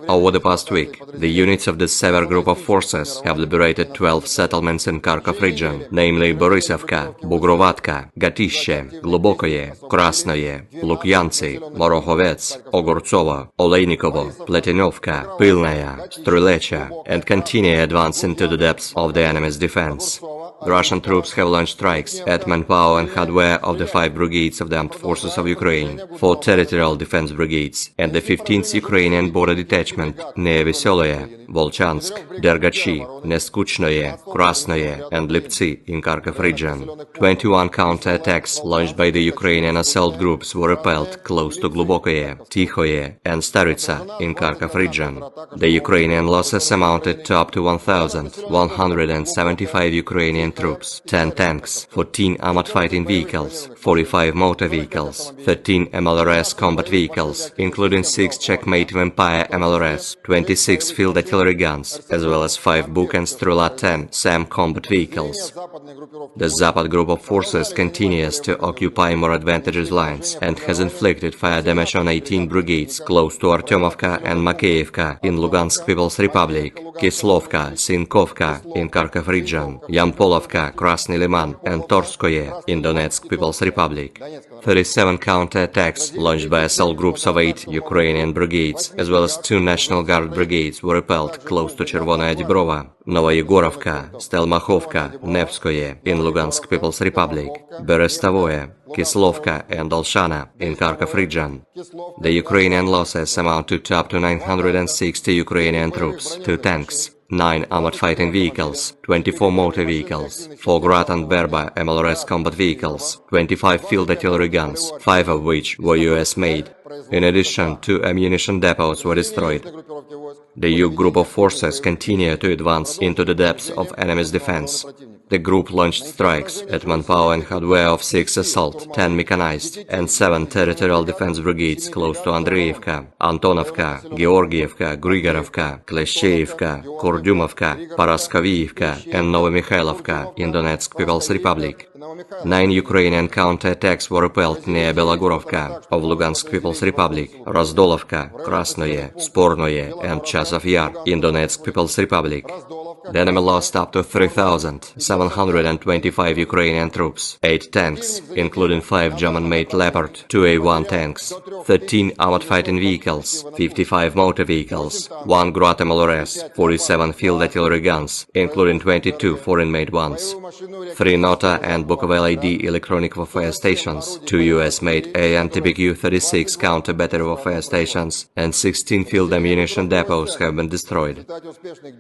Over the past week, the units of the Sever Group of Forces have liberated 12 settlements in Kharkov region, namely Borisovka, Bugrovatka, Gatishe, Globokoye, Krasnoye, Lukyantsy, Morohovets, Ogortsovo, Oleinikovo, Pletinovka, Pilnaya, Strulecha, and continue advance into the depths of the enemy's defense. The Russian troops have launched strikes at manpower and hardware of the 5 brigades of the Armed Forces of Ukraine, 4 territorial defense brigades, and the 15th Ukrainian Border Detachment near Veseloye, Volchansk, Dergachi, Neskuchnoye, Krasnoye, and Liptsy in Kharkov region. 21 counter-attacks launched by the Ukrainian assault groups were repelled close to Globokoye, Tikhoye, and Staritsa in Kharkov region. The Ukrainian losses amounted to up to 1,175 Ukrainian troops, 10 tanks, 14 armored fighting vehicles, 45 motor vehicles, 13 MLRS combat vehicles, including 6 Checkmate Vampire MLRS, 26 field artillery guns, as well as 5 Buk and Strela 10 SAM combat vehicles. The Zapad group of forces continues to occupy more advantageous lines and has inflicted fire damage on 18 brigades close to Artyomovka and Makeyevka in Lugansk People's Republic, Kislovka, Sinkovka in Kharkov region, Yampolovka, Krasny Liman, and Torskoye in Donetsk People's Republic. 37 counter-attacks launched by assault groups of 8 Ukrainian brigades, as well as 2 National Guard brigades were repelled close to Chervonaya Dibrova, Novoyegorovka, Stelmachovka, Nevskoye in Lugansk People's Republic, Berestavoye, Kislovka and Olshana in Kharkov region. The Ukrainian losses amount to up to 960 Ukrainian troops, 2 tanks, 9 armored fighting vehicles, 24 motor vehicles, 4 Grad and Berba MLRS combat vehicles, 25 field artillery guns, 5 of which were US-made. In addition, 2 ammunition depots were destroyed. The Yug group of forces continue to advance into the depths of enemy's defense. The group launched strikes at manpower and hardware of 6 assault, 10 mechanized, and 7 territorial defense brigades close to Andreevka, Antonovka, Georgievka, Grigorovka, Kleshcheivka, Kurdyumovka, Paraskoviivka, and Novomikhailivka in Donetsk People's Republic. 9 Ukrainian counterattacks were repelled near Belogurovka of Lugansk People's Republic, Razdolovka, Krasnoye, Spornoye, and Chasov Yar in Donetsk People's Republic. The enemy lost up to 3,725 Ukrainian troops, 8 tanks, including 5 German-made Leopard 2A1 tanks, 13 armored fighting vehicles, 55 motor vehicles, 1 Grad MLRS, 47 field artillery guns, including 22 foreign-made ones, 3 Nota and Bukovel AD electronic warfare stations, 2 US-made AN-TBQ-36 counter-battery warfare stations, and 16 field ammunition depots have been destroyed.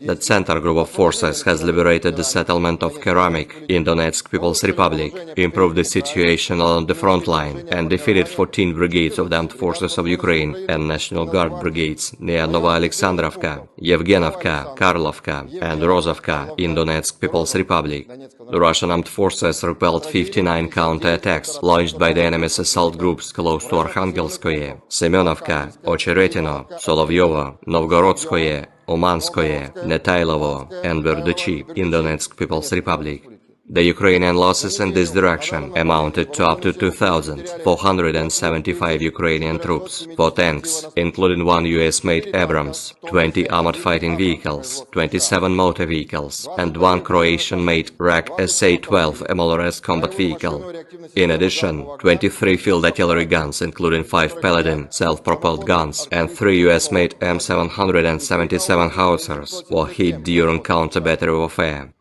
The Center Group of Forces has liberated the settlement of Keramik in Donetsk People's Republic, improved the situation along the front line, and defeated 14 brigades of the Armed Forces of Ukraine and National Guard brigades near Novoalexandrovka, Yevgenovka, Karlovka, and Rozovka in Donetsk People's Republic. The Russian armed forces repelled 59 counterattacks launched by the enemy's assault groups close to Arkhangelskoye, Semenovka, Ocheretino, Solovyovo, Novgorodskoye, Umanskoye, Netailovo, and Verduchi in Donetsk People's Republic. The Ukrainian losses in this direction amounted to up to 2,475 Ukrainian troops, 4 tanks, including 1 US-made Abrams, 20 armored fighting vehicles, 27 motor vehicles, and 1 Croatian-made RAK SA-12 MLRS combat vehicle. In addition, 23 field artillery guns, including 5 Paladin self-propelled guns, and 3 US-made M777 howitzers were hit during counter-battery warfare.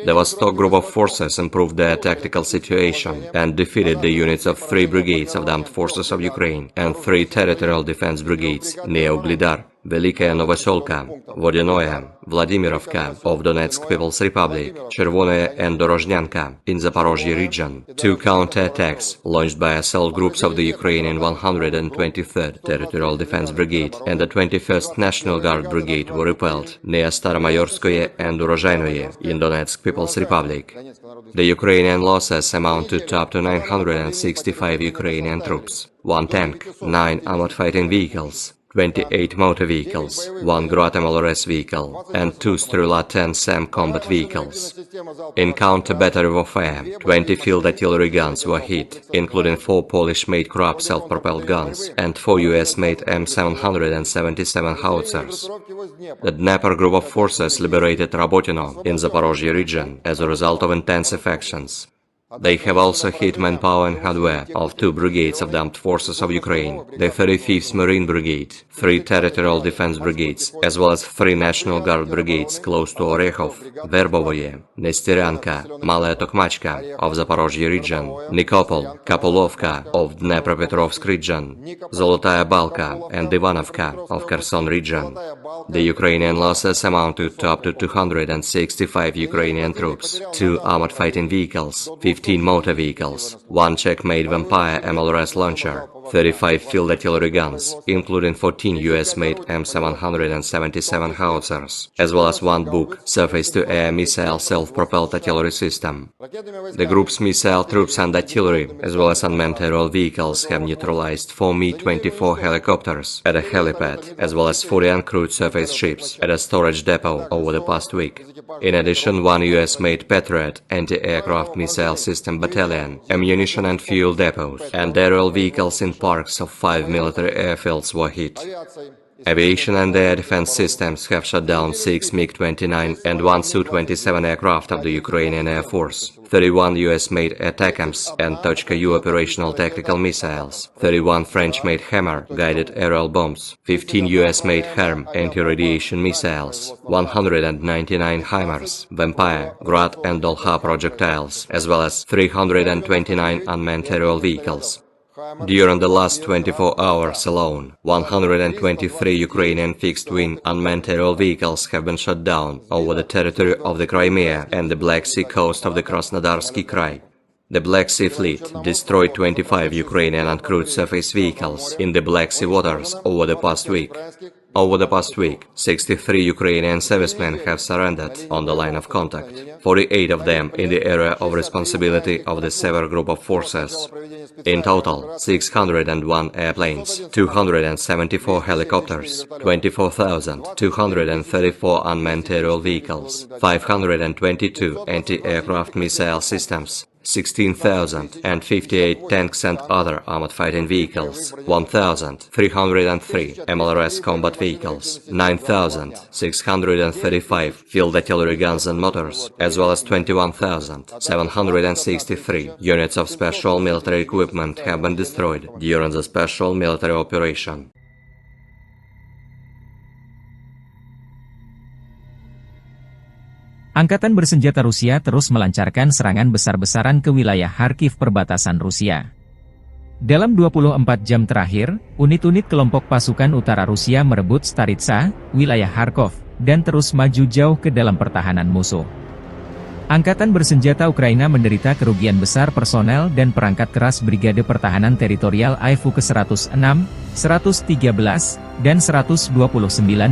The Vostok Group of Forces improved their tactical situation and defeated the units of 3 brigades of the Armed Forces of Ukraine and 3 territorial defense brigades near Uglidar, Velikaya Novoselka, Vodinoye, Vladimirovka of Donetsk People's Republic, Chervonoye and Dorozhnyanka in Zaporozhye region. 2 counterattacks launched by assault groups of the Ukrainian 123rd Territorial Defense Brigade and the 21st National Guard Brigade were repelled near Staromayorskoye and Urozhainoye in Donetsk People's Republic. The Ukrainian losses amounted to up to 965 Ukrainian troops, 1 tank, 9 armored fighting vehicles, 28 motor vehicles, 1 Grad MLRS vehicle, and 2 Strela-10 SAM combat vehicles. In counter-battery warfare, 20 field artillery guns were hit, including 4 Polish-made Krab self-propelled guns and 4 US-made M777 howitzers. The Dnepr Group of Forces liberated Rabotino in Zaporozhye region as a result of intensive actions. They have also hit manpower and hardware of 2 brigades of the Armed Forces of Ukraine, the 35th Marine Brigade, 3 Territorial Defense Brigades, as well as 3 National Guard Brigades close to Orekhov, Verbovoye, Nesteryanka, Malaya Tokmachka of Zaporozhye region, Nikopol, Kapulovka of Dnepropetrovsk region, Zolotaya Balka and Ivanovka of Kherson region. The Ukrainian losses amounted to up to 265 Ukrainian troops, 2 armored fighting vehicles, 15 motor vehicles, 1 Czech-made Vampire MLRS launcher, 35 field artillery guns, including 14 US-made M777 howitzers, as well as 1 Buk surface-to-air missile self-propelled artillery system. The group's missile troops and artillery, as well as unmanned aerial vehicles, have neutralized 4 Mi-24 helicopters at a helipad, as well as 40 uncrewed surface ships at a storage depot over the past week. In addition, 1 US-made Patriot anti-aircraft missile system battalion, ammunition and fuel depots, and aerial vehicles in parks of 5 military airfields were hit. Aviation and air defense systems have shot down 6 MiG-29 and 1 Su-27 aircraft of the Ukrainian Air Force, 31 US-made ATACMS and Tochka-U operational tactical missiles, 31 French-made Hammer guided aerial bombs, 15 US-made HARM anti-radiation missiles, 199 HIMARS, Vampire, Grad and Dolha projectiles, as well as 329 unmanned aerial vehicles. During the last 24 hours alone, 123 Ukrainian fixed-wing unmanned aerial vehicles have been shot down over the territory of the Crimea and the Black Sea coast of the Krasnodarsky Krai. The Black Sea Fleet destroyed 25 Ukrainian uncrewed surface vehicles in the Black Sea waters over the past week. Over the past week, 63 Ukrainian servicemen have surrendered on the line of contact, 48 of them in the area of responsibility of the Sever Group of Forces. In total, 601 airplanes, 274 helicopters, 24,234 unmanned aerial vehicles, 522 anti-aircraft missile systems, 16,058 tanks and other armored fighting vehicles, 1,303 MLRS combat vehicles, 9,635 field artillery guns and motors, as well as 21,763 units of special military equipment have been destroyed during the special military operation. Angkatan bersenjata Rusia terus melancarkan serangan besar-besaran ke wilayah Kharkiv perbatasan Rusia. Dalam 24 jam terakhir, unit-unit kelompok pasukan utara Rusia merebut Staritsa, wilayah Kharkov, dan terus maju jauh ke dalam pertahanan musuh. Angkatan bersenjata Ukraina menderita kerugian besar personel dan perangkat keras Brigade Pertahanan Teritorial AIFU ke-106, 113, dan 129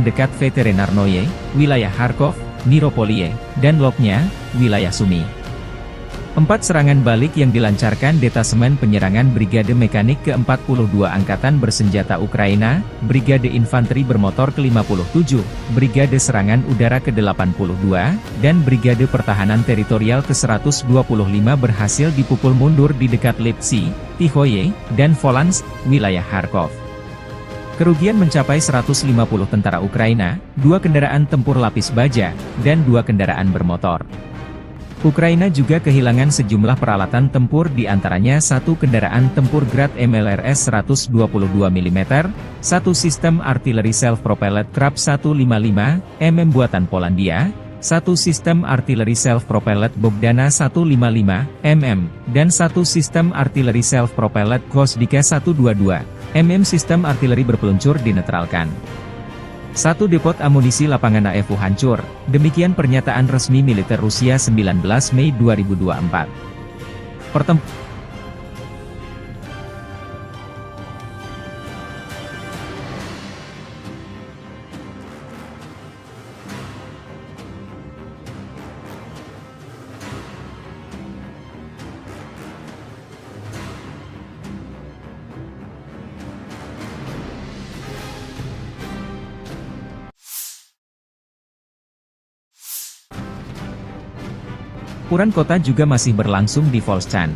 dekat Veterinarnoye, wilayah Kharkov, Miropoliye, dan Loknya, wilayah Sumy. 4 serangan balik yang dilancarkan Detasemen Penyerangan Brigade Mekanik ke-42 Angkatan Bersenjata Ukraina, Brigade Infanteri Bermotor ke-57, Brigade Serangan Udara ke-82, dan Brigade Pertahanan Teritorial ke-125 berhasil dipukul mundur di dekat Lipsy, Tihoye, dan Volansk, wilayah Kharkov. Kerugian mencapai 150 tentara Ukraina, 2 kendaraan tempur lapis baja, dan 2 kendaraan bermotor. Ukraina juga kehilangan sejumlah peralatan tempur di antaranya 1 kendaraan tempur Grad MLRS 122 mm, 1 sistem artileri self-propelled Krab 155 mm buatan Polandia, 1 sistem artileri self-propelled Bogdana 155 mm, dan 1 sistem artileri self-propelled Gvosdika 122 mm sistem artileri berpeluncur dinetralkan. 1 depot amunisi lapangan AIFU hancur, demikian pernyataan resmi militer Rusia 19 Mei 2024. Pertempuran kota juga masih berlangsung di Volchan.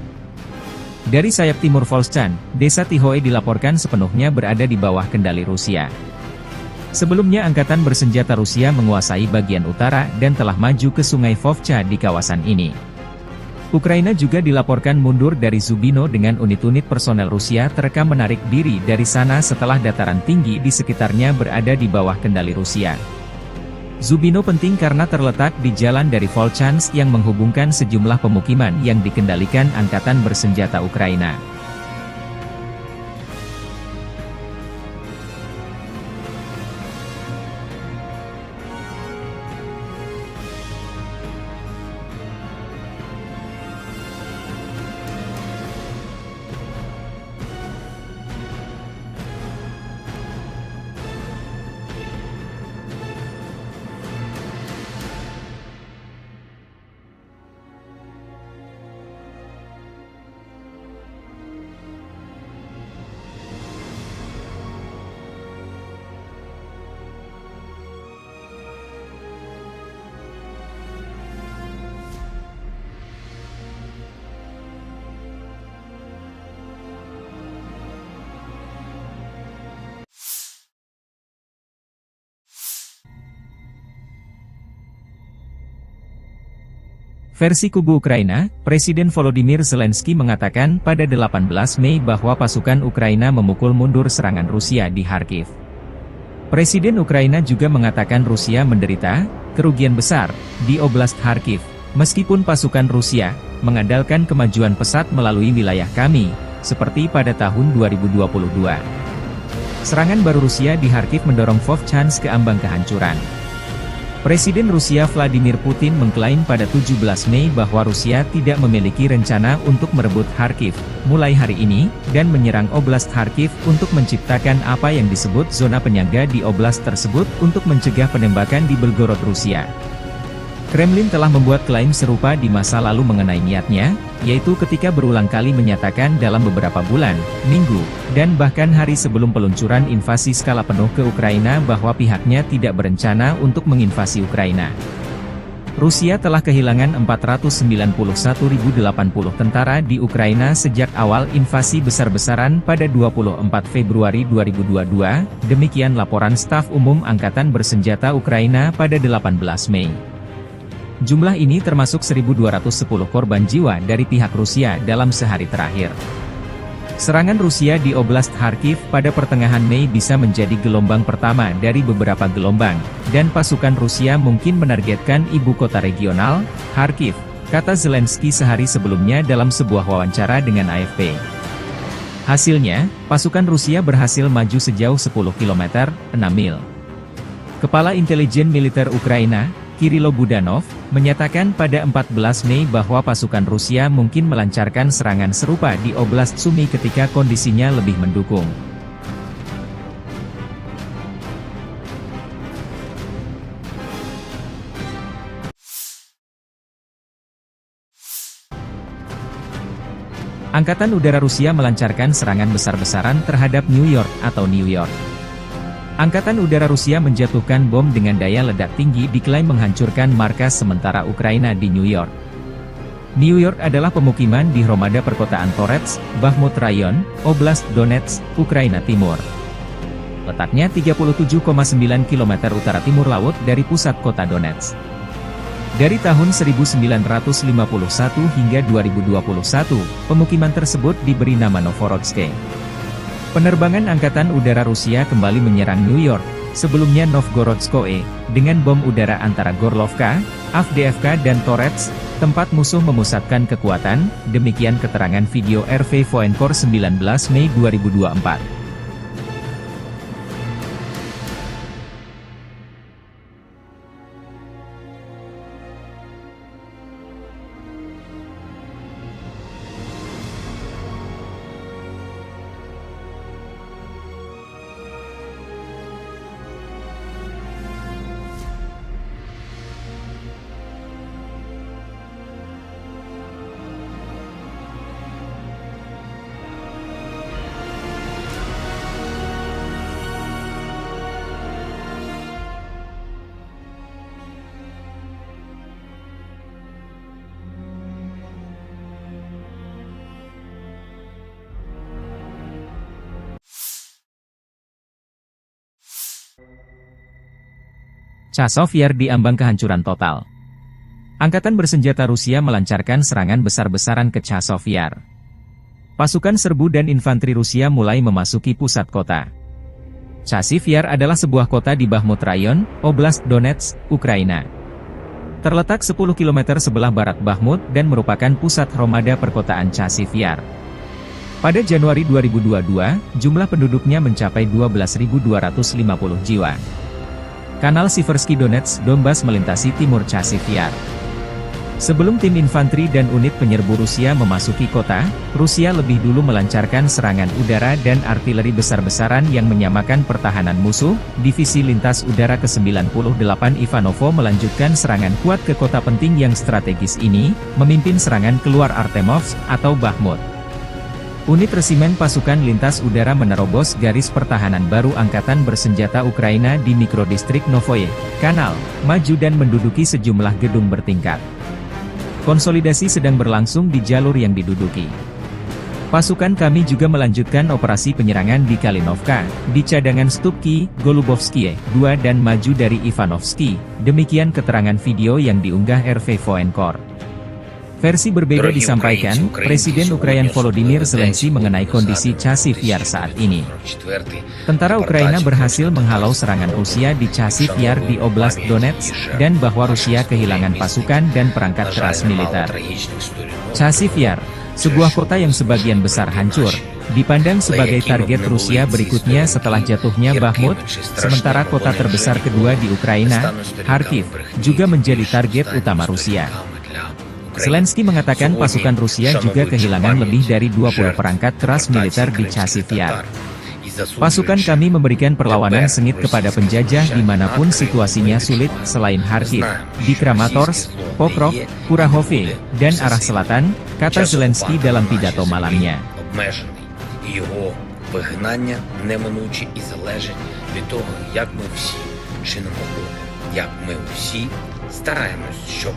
Dari sayap timur Volchan, desa Tihoe dilaporkan sepenuhnya berada di bawah kendali Rusia. Sebelumnya Angkatan Bersenjata Rusia menguasai bagian utara dan telah maju ke sungai Vovcha di kawasan ini. Ukraina juga dilaporkan mundur dari Zubino dengan unit-unit personel Rusia terekam menarik diri dari sana setelah dataran tinggi di sekitarnya berada di bawah kendali Rusia. Zubino penting karena terletak di jalan dari Volchansk yang menghubungkan sejumlah pemukiman yang dikendalikan Angkatan Bersenjata Ukraina. Versi kubu Ukraina, Presiden Volodymyr Zelensky mengatakan pada 18 Mei bahwa pasukan Ukraina memukul mundur serangan Rusia di Kharkiv. Presiden Ukraina juga mengatakan Rusia menderita kerugian besar di Oblast Kharkiv, meskipun pasukan Rusia mengandalkan kemajuan pesat melalui wilayah kami, seperti pada tahun 2022. Serangan baru Rusia di Kharkiv mendorong Vovchansk ke ambang kehancuran. Presiden Rusia Vladimir Putin mengklaim pada 17 Mei bahwa Rusia tidak memiliki rencana untuk merebut Kharkiv mulai hari ini, dan menyerang Oblast Kharkiv untuk menciptakan apa yang disebut zona penyangga di oblast tersebut untuk mencegah penembakan di Belgorod, Rusia. Kremlin telah membuat klaim serupa di masa lalu mengenai niatnya, yaitu ketika berulang kali menyatakan dalam beberapa bulan, minggu, dan bahkan hari sebelum peluncuran invasi skala penuh ke Ukraina bahwa pihaknya tidak berencana untuk menginvasi Ukraina. Rusia telah kehilangan 491.080 tentara di Ukraina sejak awal invasi besar-besaran pada 24 Februari 2022, demikian laporan Staf Umum Angkatan Bersenjata Ukraina pada 18 Mei. Jumlah ini termasuk 1.210 korban jiwa dari pihak Rusia dalam sehari terakhir. Serangan Rusia di Oblast Kharkiv pada pertengahan Mei bisa menjadi gelombang pertama dari beberapa gelombang, dan pasukan Rusia mungkin menargetkan ibu kota regional, Kharkiv, kata Zelensky sehari sebelumnya dalam sebuah wawancara dengan AFP. Hasilnya, pasukan Rusia berhasil maju sejauh 10 km, 6 mil. Kepala Intelijen Militer Ukraina, Kirilo Budanov, menyatakan pada 14 Mei bahwa pasukan Rusia mungkin melancarkan serangan serupa di Oblast Sumy ketika kondisinya lebih mendukung. Angkatan Udara Rusia melancarkan serangan besar-besaran terhadap New York atau New York. Angkatan Udara Rusia menjatuhkan bom dengan daya ledak tinggi diklaim menghancurkan markas sementara Ukraina di New York. New York adalah pemukiman di Hromada perkotaan Torets, Bakhmut Rayon, Oblast Donetsk, Ukraina Timur. Letaknya 37,9 km utara timur laut dari pusat kota Donetsk. Dari tahun 1951 hingga 2021, pemukiman tersebut diberi nama Novhorodsk. Penerbangan Angkatan Udara Rusia kembali menyerang New York, sebelumnya Novgorodskoe, dengan bom udara antara Gorlovka, Avdiivka dan Torets, tempat musuh memusatkan kekuatan, demikian keterangan video RV Voenkor 19 Mei 2024. Chazov Yar diambang kehancuran total. Angkatan bersenjata Rusia melancarkan serangan besar-besaran ke Chazov Yar. Pasukan serbu dan infanteri Rusia mulai memasuki pusat kota. Chazov Yar adalah sebuah kota di Bakhmut Rayon, Oblast Donetsk, Ukraina. Terletak 10 km sebelah barat Bakhmut dan merupakan pusat Hromada perkotaan Chazov Yar. Pada Januari 2022, jumlah penduduknya mencapai 12.250 jiwa. Kanal Siversky Donetsk Donbas melintasi timur Chazov Yar. Sebelum tim infanteri dan unit penyerbu Rusia memasuki kota, Rusia lebih dulu melancarkan serangan udara dan artileri besar-besaran yang menyamakan pertahanan musuh. Divisi Lintas Udara ke-98 Ivanovo melanjutkan serangan kuat ke kota penting yang strategis ini, memimpin serangan keluar Artemovsk atau Bakhmut. Unit resimen pasukan lintas udara menerobos garis pertahanan baru Angkatan Bersenjata Ukraina di mikrodistrik Novoye Kanal, maju dan menduduki sejumlah gedung bertingkat. Konsolidasi sedang berlangsung di jalur yang diduduki. Pasukan kami juga melanjutkan operasi penyerangan di Kalinovka, di cadangan Stupki, Golubovskie, 2 dan maju dari Ivanovsky, demikian keterangan video yang diunggah RV Voenkor. Versi berbeda disampaikan, Presiden Ukraina Volodymyr Zelensky mengenai kondisi Chazov Yar saat ini. Tentara Ukraina berhasil menghalau serangan Rusia di Chazov Yar di Oblast Donetsk, dan bahwa Rusia kehilangan pasukan dan perangkat keras militer. Chazov Yar, Sebuah kota yang sebagian besar hancur, dipandang sebagai target Rusia berikutnya setelah jatuhnya Bakhmut, sementara kota terbesar kedua di Ukraina, Kharkiv, juga menjadi target utama Rusia. Zelensky mengatakan pasukan Rusia juga kehilangan lebih dari 20 perangkat keras militer di Chasiv Yar. Pasukan kami memberikan perlawanan sengit kepada penjajah dimanapun situasinya sulit selain Kharkiv, di Kramatorsk, Pokrov, Kurahovye, dan arah selatan, kata Zelensky dalam pidato malamnya. Його вигнання неминуче і залежить від того, як ми всі чинимо опір, як ми всі стараємось, щоб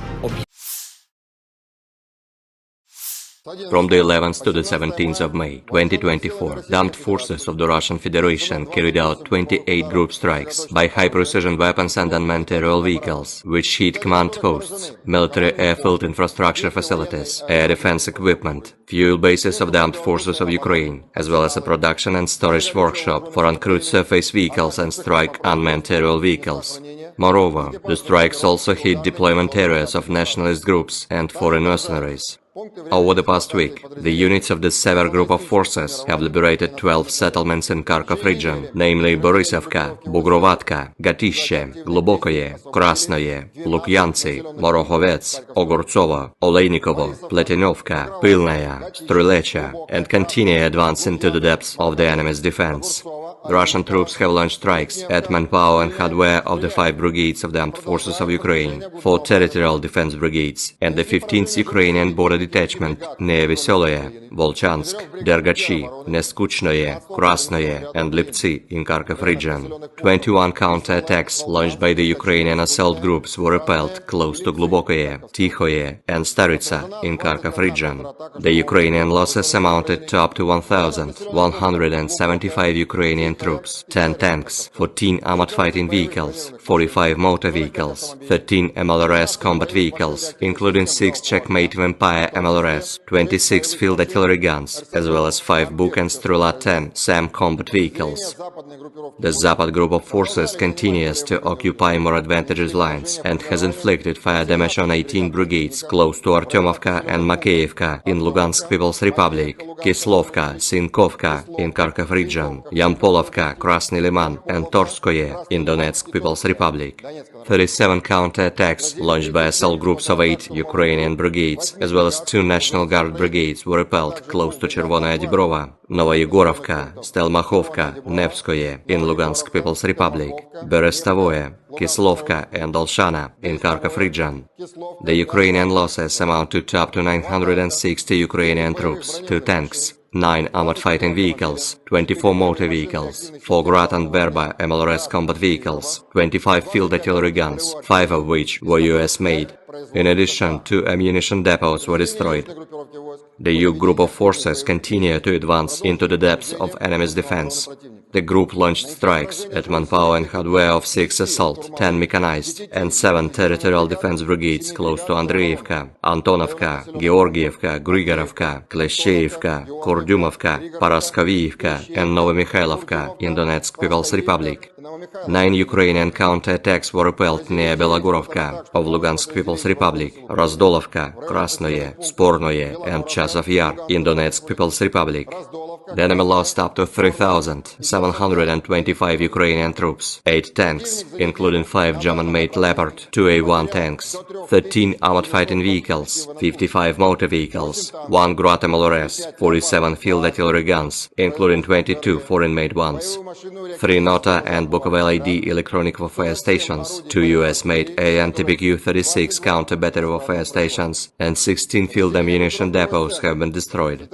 From the 11th to the 17th of May 2024, the armed forces of the Russian Federation carried out 28 group strikes by high-precision weapons and unmanned aerial vehicles, which hit command posts, military airfield infrastructure facilities, air defense equipment, fuel bases of the armed forces of Ukraine, as well as a production and storage workshop for uncrewed surface vehicles and strike unmanned aerial vehicles. Moreover, the strikes also hit deployment areas of nationalist groups and foreign mercenaries. Over the past week, the units of the Sever group of forces have liberated 12 settlements in Kharkov region, namely Borisovka, Bugrovatka, Gatishche, Glubokoye, Krasnoye, Lukyantsy, Morohovets, Ogortsovo, Olejnikovo, Pletinovka, Pilnaya, Strylecha, and continue advance into the depths of the enemy's defense. The Russian troops have launched strikes at manpower and hardware of the 5 brigades of the armed forces of Ukraine, 4 territorial defense brigades, and the 15th Ukrainian border detachment near Veseloye, Volchansk, Dergachi, Neskuchnoye, Krasnoye, and Liptsy in Kharkov region. 21 counter-attacks launched by the Ukrainian assault groups were repelled close to Glubokoye, Tikhoye, and Staritsa in Kharkov region. The Ukrainian losses amounted to up to 1,175 Ukrainian troops, 10 tanks, 14 armored fighting vehicles, 45 motor vehicles, 13 MLRS combat vehicles, including 6 Checkmate Vampire MLRS, 26 field artillery guns, as well as 5 Buk and Strela 10 SAM combat vehicles. The Zapad group of forces continues to occupy more advantageous lines and has inflicted fire damage on 18 brigades close to Artyomovka and Makeyevka in Lugansk People's Republic, Kislovka, Sinkovka in Kharkov region, Yampolovka, Krasny Liman, and Torskoye in Donetsk People's Republic. 37 counter-attacks launched by assault groups of 8 Ukrainian brigades, as well as 2 National Guard brigades were repelled close to Chervonaya Dibrova, Novoyegorovka, Stelmachovka, Nevskoye in Lugansk People's Republic, Berestavoye, Kislovka, and Olshana in Kharkov region. The Ukrainian losses amount to up to 960 Ukrainian troops, 2 tanks, 9 armored fighting vehicles, 24 motor vehicles, 4 Grad and Berba MLRS combat vehicles, 25 field artillery guns, 5 of which were US-made. In addition, 2 ammunition depots were destroyed. The U group of forces continue to advance into the depths of enemy's defense. The group launched strikes at manpower and hardware of 6 assault, 10 mechanized, and 7 territorial defense brigades close to Andreevka, Antonovka, Georgievka, Grigorovka, Kleshcheivka, Kurdyumovka, Paraskovievka, and Novomikhailivka in Donetsk People's Republic. 9 Ukrainian counter-attacks were repelled near Belogorovka of Lugansk People's Republic, Razdolovka, Krasnoye, Spornoye, and Chasiv Yar in Donetsk People's Republic. The enemy lost up to 3,725 Ukrainian troops, 8 tanks, including 5 German-made Leopard 2A1 tanks, 13 armored fighting vehicles, 55 motor vehicles, 1 Grad MLRS, 47 field artillery guns, including 22 foreign-made ones, 3 Nota and Bukovel LID electronic warfare stations, 2 US-made AN-TPQ-36 counter-battery warfare stations, and 16 field ammunition depots have been destroyed.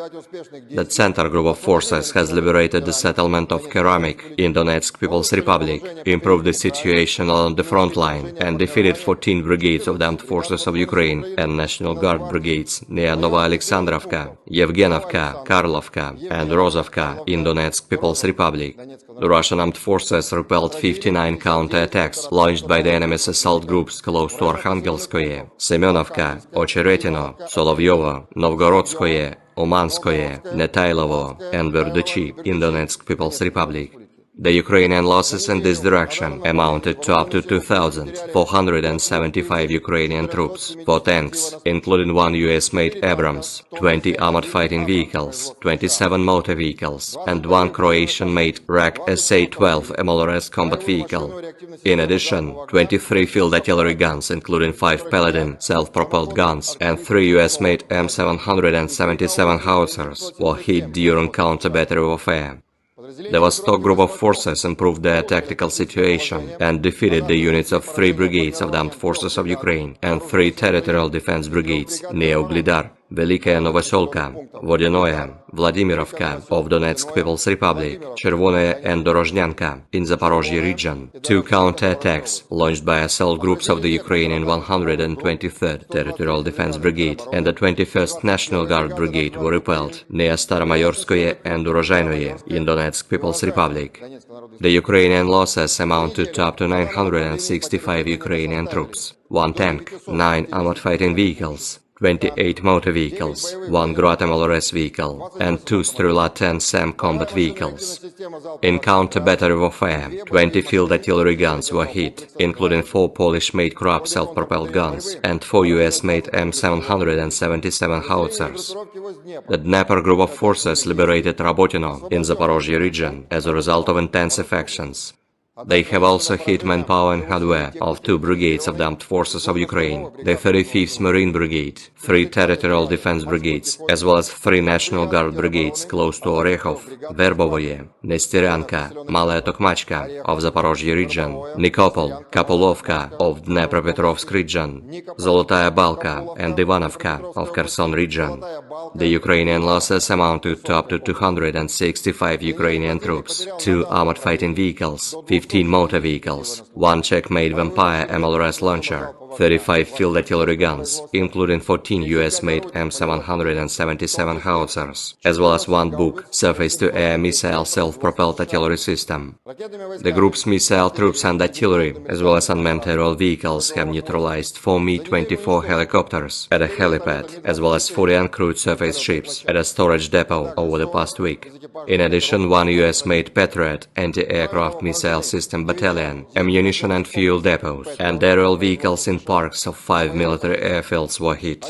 The Center group of forces has liberated the settlement of Keramik in Donetsk People's Republic, improved the situation along the front line, and defeated 14 brigades of the armed forces of Ukraine and National Guard brigades near Novoalexandrovka, Yevgenovka, Karlovka, and Rozovka in Donetsk People's Republic. The Russian armed forces repelled 59 counter-attacks launched by the enemy's assault groups close to Arkhangelskoye, Semenovka, Ocheretino, Solovyovo, Novgorodskoye, Umanskoye, Netailovo, and Verduchi in Donetsk People's Republic. The Ukrainian losses in this direction amounted to up to 2,475 Ukrainian troops, 4 tanks, including 1 US-made Abrams, 20 armored fighting vehicles, 27 motor vehicles, and 1 Croatian-made RAK SA-12 MLRS combat vehicle. In addition, 23 field artillery guns, including 5 Paladin self-propelled guns, and 3 US-made M777 howitzers were hit during counter-battery warfare. The Vostok group of forces improved their tactical situation and defeated the units of 3 brigades of the Armed Forces of Ukraine and 3 territorial defense brigades near Uglidar, Velikaya Novoselka, Vodinoye, Vladimirovka of Donetsk People's Republic, Chervonaya and Dorozhnyanka in Zaporozhye region. 2 counterattacks launched by assault groups of the Ukrainian 123rd Territorial Defense Brigade and the 21st National Guard Brigade were repelled near Staromayorskoye and Urozhainoye in Donetsk People's Republic. The Ukrainian losses amounted to up to 965 Ukrainian troops, 1 tank, 9 armored fighting vehicles, 28 motor vehicles, 1 Grad MLRS vehicle, and 2 Strela-10 SAM combat vehicles. In counter-battery warfare, 20 field artillery guns were hit, including 4 Polish-made Krab self-propelled guns and 4 US-made M777 howitzers. The Dnepr group of forces liberated Rabotino in Zaporozhye region as a result of intensive actions. They have also hit manpower and hardware of 2 brigades of the Armed Forces of Ukraine, the 35th Marine Brigade, 3 Territorial Defense Brigades, as well as 3 National Guard Brigades close to Orekhov, Verbovoye, Nesteryanka, Malaya Tokmachka of Zaporozhye region, Nikopol, Kapolovka of Dnepropetrovsk region, Zolotaya Balka and Ivanovka of Kherson region. The Ukrainian losses amounted to up to 265 Ukrainian troops, 2 armored fighting vehicles, 15 motor vehicles, 1 Czech-made Vampire MLRS launcher, 35 field artillery guns, including 14 US-made M777 howitzers, as well as 1 Buk surface-to-air missile self-propelled artillery system. The group's missile troops and artillery, as well as unmanned aerial vehicles, have neutralized 4 Mi-24 helicopters at a helipad, as well as 40 uncrewed surface ships at a storage depot over the past week. In addition, 1 US-made Patriot anti-aircraft missile system battalion, ammunition and fuel depots, and aerial vehicles in parks of 5 military airfields were hit.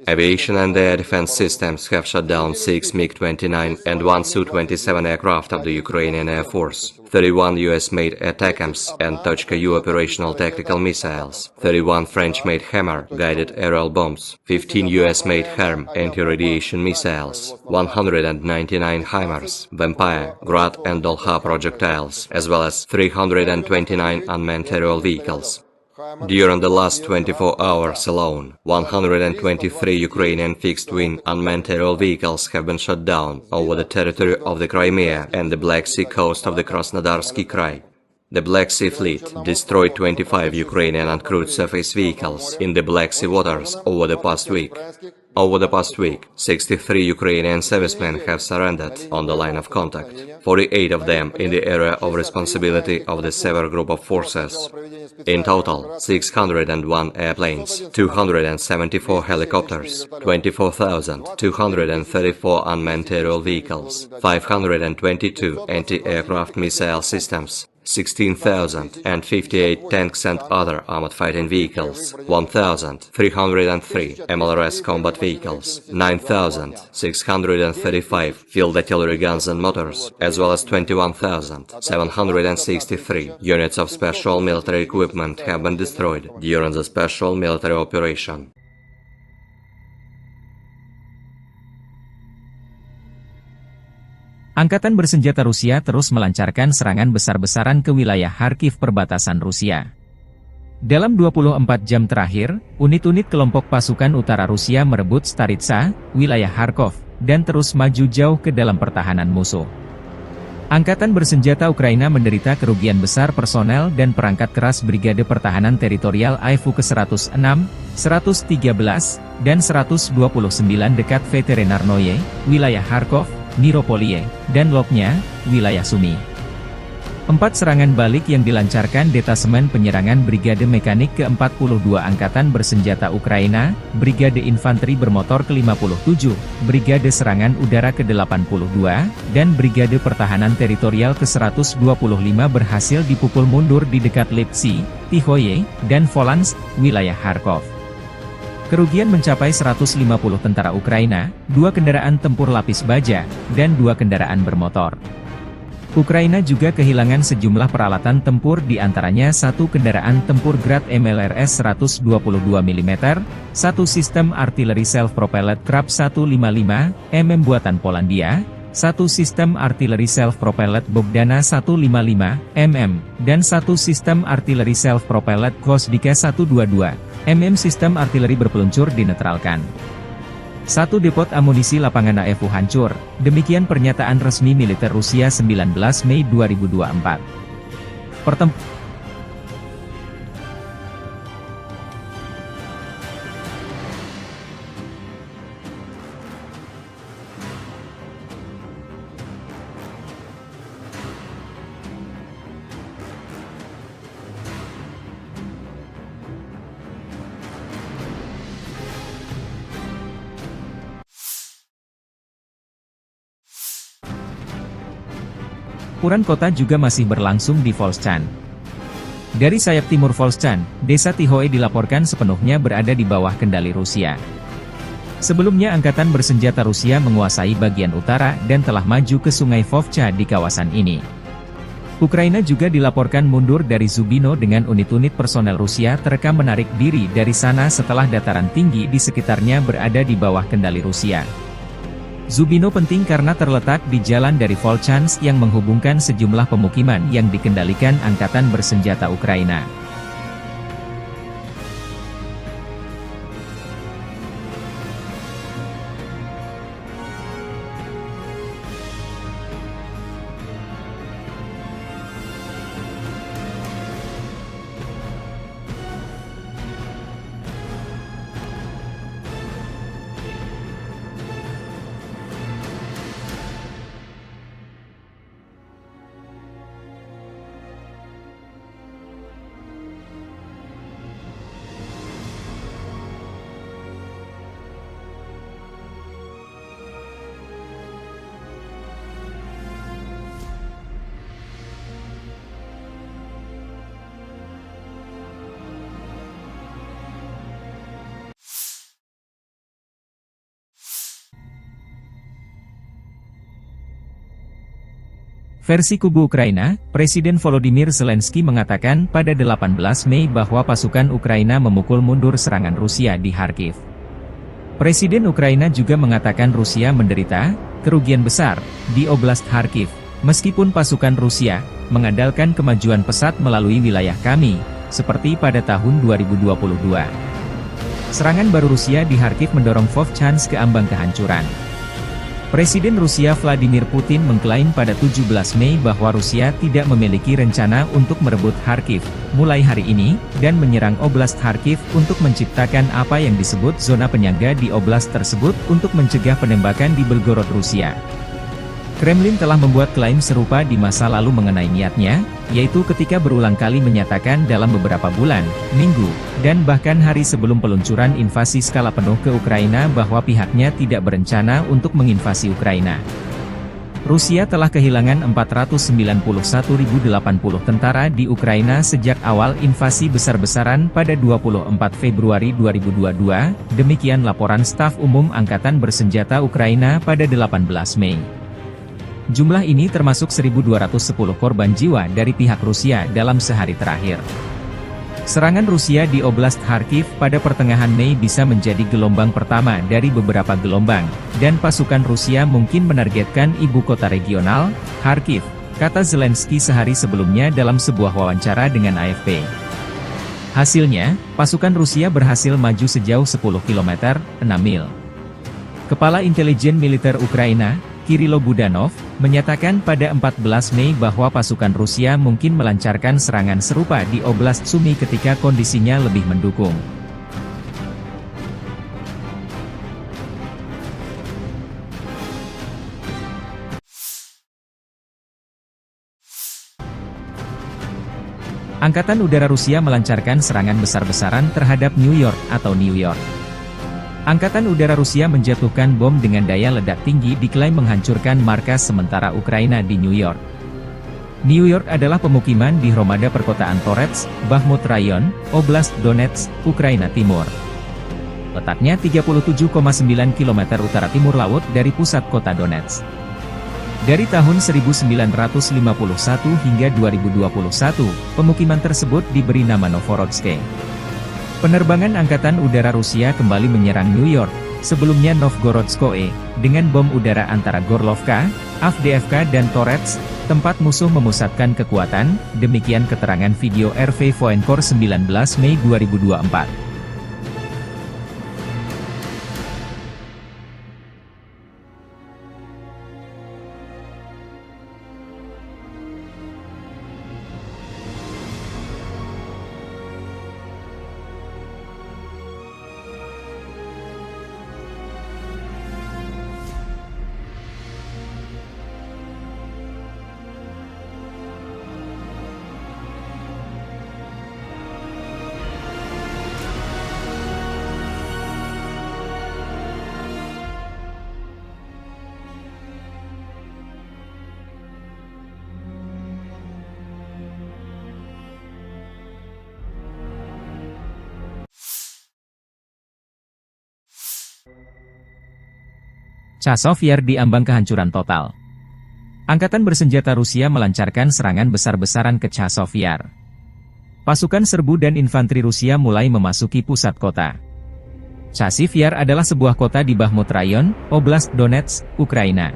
Aviation and air defense systems have shot down 6 MiG-29 and 1 Su-27 aircraft of the Ukrainian Air Force, 31 US-made ATACMS and Tochka-U operational tactical missiles, 31 French-made Hammer guided aerial bombs, 15 US-made HARM anti-radiation missiles, 199 HIMARS, Vampire, Grad and Dolha projectiles, as well as 329 unmanned aerial vehicles. During the last 24 hours alone, 123 Ukrainian fixed-wing unmanned aerial vehicles have been shot down over the territory of the Crimea and the Black Sea coast of the Krasnodarsky Krai. The Black Sea Fleet destroyed 25 Ukrainian uncrewed surface vehicles in the Black Sea waters over the past week. Over the past week, 63 Ukrainian servicemen have surrendered on the line of contact, 48 of them in the area of responsibility of the Sever Group of Forces. In total, 601 airplanes, 274 helicopters, 24,234 unmanned aerial vehicles, 522 anti-aircraft missile systems, 16,058 tanks and other armored fighting vehicles, 1,303 MLRS combat vehicles, 9,635 field artillery guns and motors, as well as 21,763 units of special military equipment have been destroyed during the special military operation. Angkatan bersenjata Rusia terus melancarkan serangan besar-besaran ke wilayah Kharkiv perbatasan Rusia. Dalam 24 jam terakhir, unit-unit kelompok pasukan utara Rusia merebut Staritsa, wilayah Kharkov, dan terus maju jauh ke dalam pertahanan musuh. Angkatan bersenjata Ukraina menderita kerugian besar personel dan perangkat keras Brigade Pertahanan Teritorial AIFU ke-106, 113, dan 129 dekat Veterinarnoye, wilayah Kharkov, Miropoliye, dan Lopnya, wilayah Sumy. 4 serangan balik yang dilancarkan Detasemen Penyerangan Brigade Mekanik ke-42 Angkatan Bersenjata Ukraina, Brigade Infanteri Bermotor ke-57, Brigade Serangan Udara ke-82, dan Brigade Pertahanan Teritorial ke-125 berhasil dipukul mundur di dekat Lipsy, Tihoye, dan Volansk, wilayah Kharkov. Kerugian mencapai 150 tentara Ukraina, 2 kendaraan tempur lapis baja, dan 2 kendaraan bermotor. Ukraina juga kehilangan sejumlah peralatan tempur di antaranya 1 kendaraan tempur Grad MLRS 122 mm, 1 sistem artileri self-propelled Krab 155 mm buatan Polandia, 1 sistem artileri self-propelled Bogdana 155 mm, dan 1 sistem artileri self-propelled Gvosdika 122 mm sistem artileri berpeluncur dinetralkan. 1 depot amunisi lapangan AFU hancur, demikian pernyataan resmi militer Rusia 19 Mei 2024. Pertempuran kota juga masih berlangsung di Volchan. Dari sayap timur Volchan, desa Tihoe dilaporkan sepenuhnya berada di bawah kendali Rusia. Sebelumnya Angkatan Bersenjata Rusia menguasai bagian utara dan telah maju ke sungai Vovcha di kawasan ini. Ukraina juga dilaporkan mundur dari Zubino dengan unit-unit personel Rusia terekam menarik diri dari sana setelah dataran tinggi di sekitarnya berada di bawah kendali Rusia. Zubino penting karena terletak di jalan dari Volchansk yang menghubungkan sejumlah pemukiman yang dikendalikan Angkatan Bersenjata Ukraina. Versi kubu Ukraina, Presiden Volodymyr Zelensky mengatakan pada 18 Mei bahwa pasukan Ukraina memukul mundur serangan Rusia di Kharkiv. Presiden Ukraina juga mengatakan Rusia menderita kerugian besar di Oblast Kharkiv, meskipun pasukan Rusia mengandalkan kemajuan pesat melalui wilayah kami, seperti pada tahun 2022. Serangan baru Rusia di Kharkiv mendorong Vovchansk ke ambang kehancuran. Presiden Rusia Vladimir Putin mengklaim pada 17 Mei bahwa Rusia tidak memiliki rencana untuk merebut Kharkiv mulai hari ini, dan menyerang Oblast Kharkiv untuk menciptakan apa yang disebut zona penyangga di oblast tersebut untuk mencegah penembakan di Belgorod, Rusia. Kremlin telah membuat klaim serupa di masa lalu mengenai niatnya, yaitu ketika berulang kali menyatakan dalam beberapa bulan, minggu, dan bahkan hari sebelum peluncuran invasi skala penuh ke Ukraina bahwa pihaknya tidak berencana untuk menginvasi Ukraina. Rusia telah kehilangan 491.080 tentara di Ukraina sejak awal invasi besar-besaran pada 24 Februari 2022, demikian laporan Staf Umum Angkatan Bersenjata Ukraina pada 18 Mei. Jumlah ini termasuk 1.210 korban jiwa dari pihak Rusia dalam sehari terakhir. Serangan Rusia di Oblast Kharkiv pada pertengahan Mei bisa menjadi gelombang pertama dari beberapa gelombang, dan pasukan Rusia mungkin menargetkan ibu kota regional, Kharkiv, kata Zelensky sehari sebelumnya dalam sebuah wawancara dengan AFP. Hasilnya, pasukan Rusia berhasil maju sejauh 10 km, 6 mil. Kepala Intelijen Militer Ukraina, Kirilo Budanov, menyatakan pada 14 Mei bahwa pasukan Rusia mungkin melancarkan serangan serupa di Oblast Sumy ketika kondisinya lebih mendukung. Angkatan Udara Rusia melancarkan serangan besar-besaran terhadap New York atau New York. Angkatan Udara Rusia menjatuhkan bom dengan daya ledak tinggi diklaim menghancurkan markas sementara Ukraina di New York. New York adalah pemukiman di Hromada perkotaan Torets, Bakhmut Rayon, Oblast Donetsk, Ukraina Timur. Letaknya 37,9 km utara timur laut dari pusat kota Donetsk. Dari tahun 1951 hingga 2021, pemukiman tersebut diberi nama Novorodsk. Penerbangan Angkatan Udara Rusia kembali menyerang New York, sebelumnya Novgorodskoe, dengan bom udara antara Gorlovka, Avdiivka dan Torets, tempat musuh memusatkan kekuatan, demikian keterangan video RV Voenkor 19 Mei 2024. Chazov Yar diambang kehancuran total. Angkatan bersenjata Rusia melancarkan serangan besar-besaran ke Chazov Yar. Pasukan serbu dan infanteri Rusia mulai memasuki pusat kota. Chazov Yar adalah sebuah kota di Bakhmut Rayon, Oblast Donetsk, Ukraina.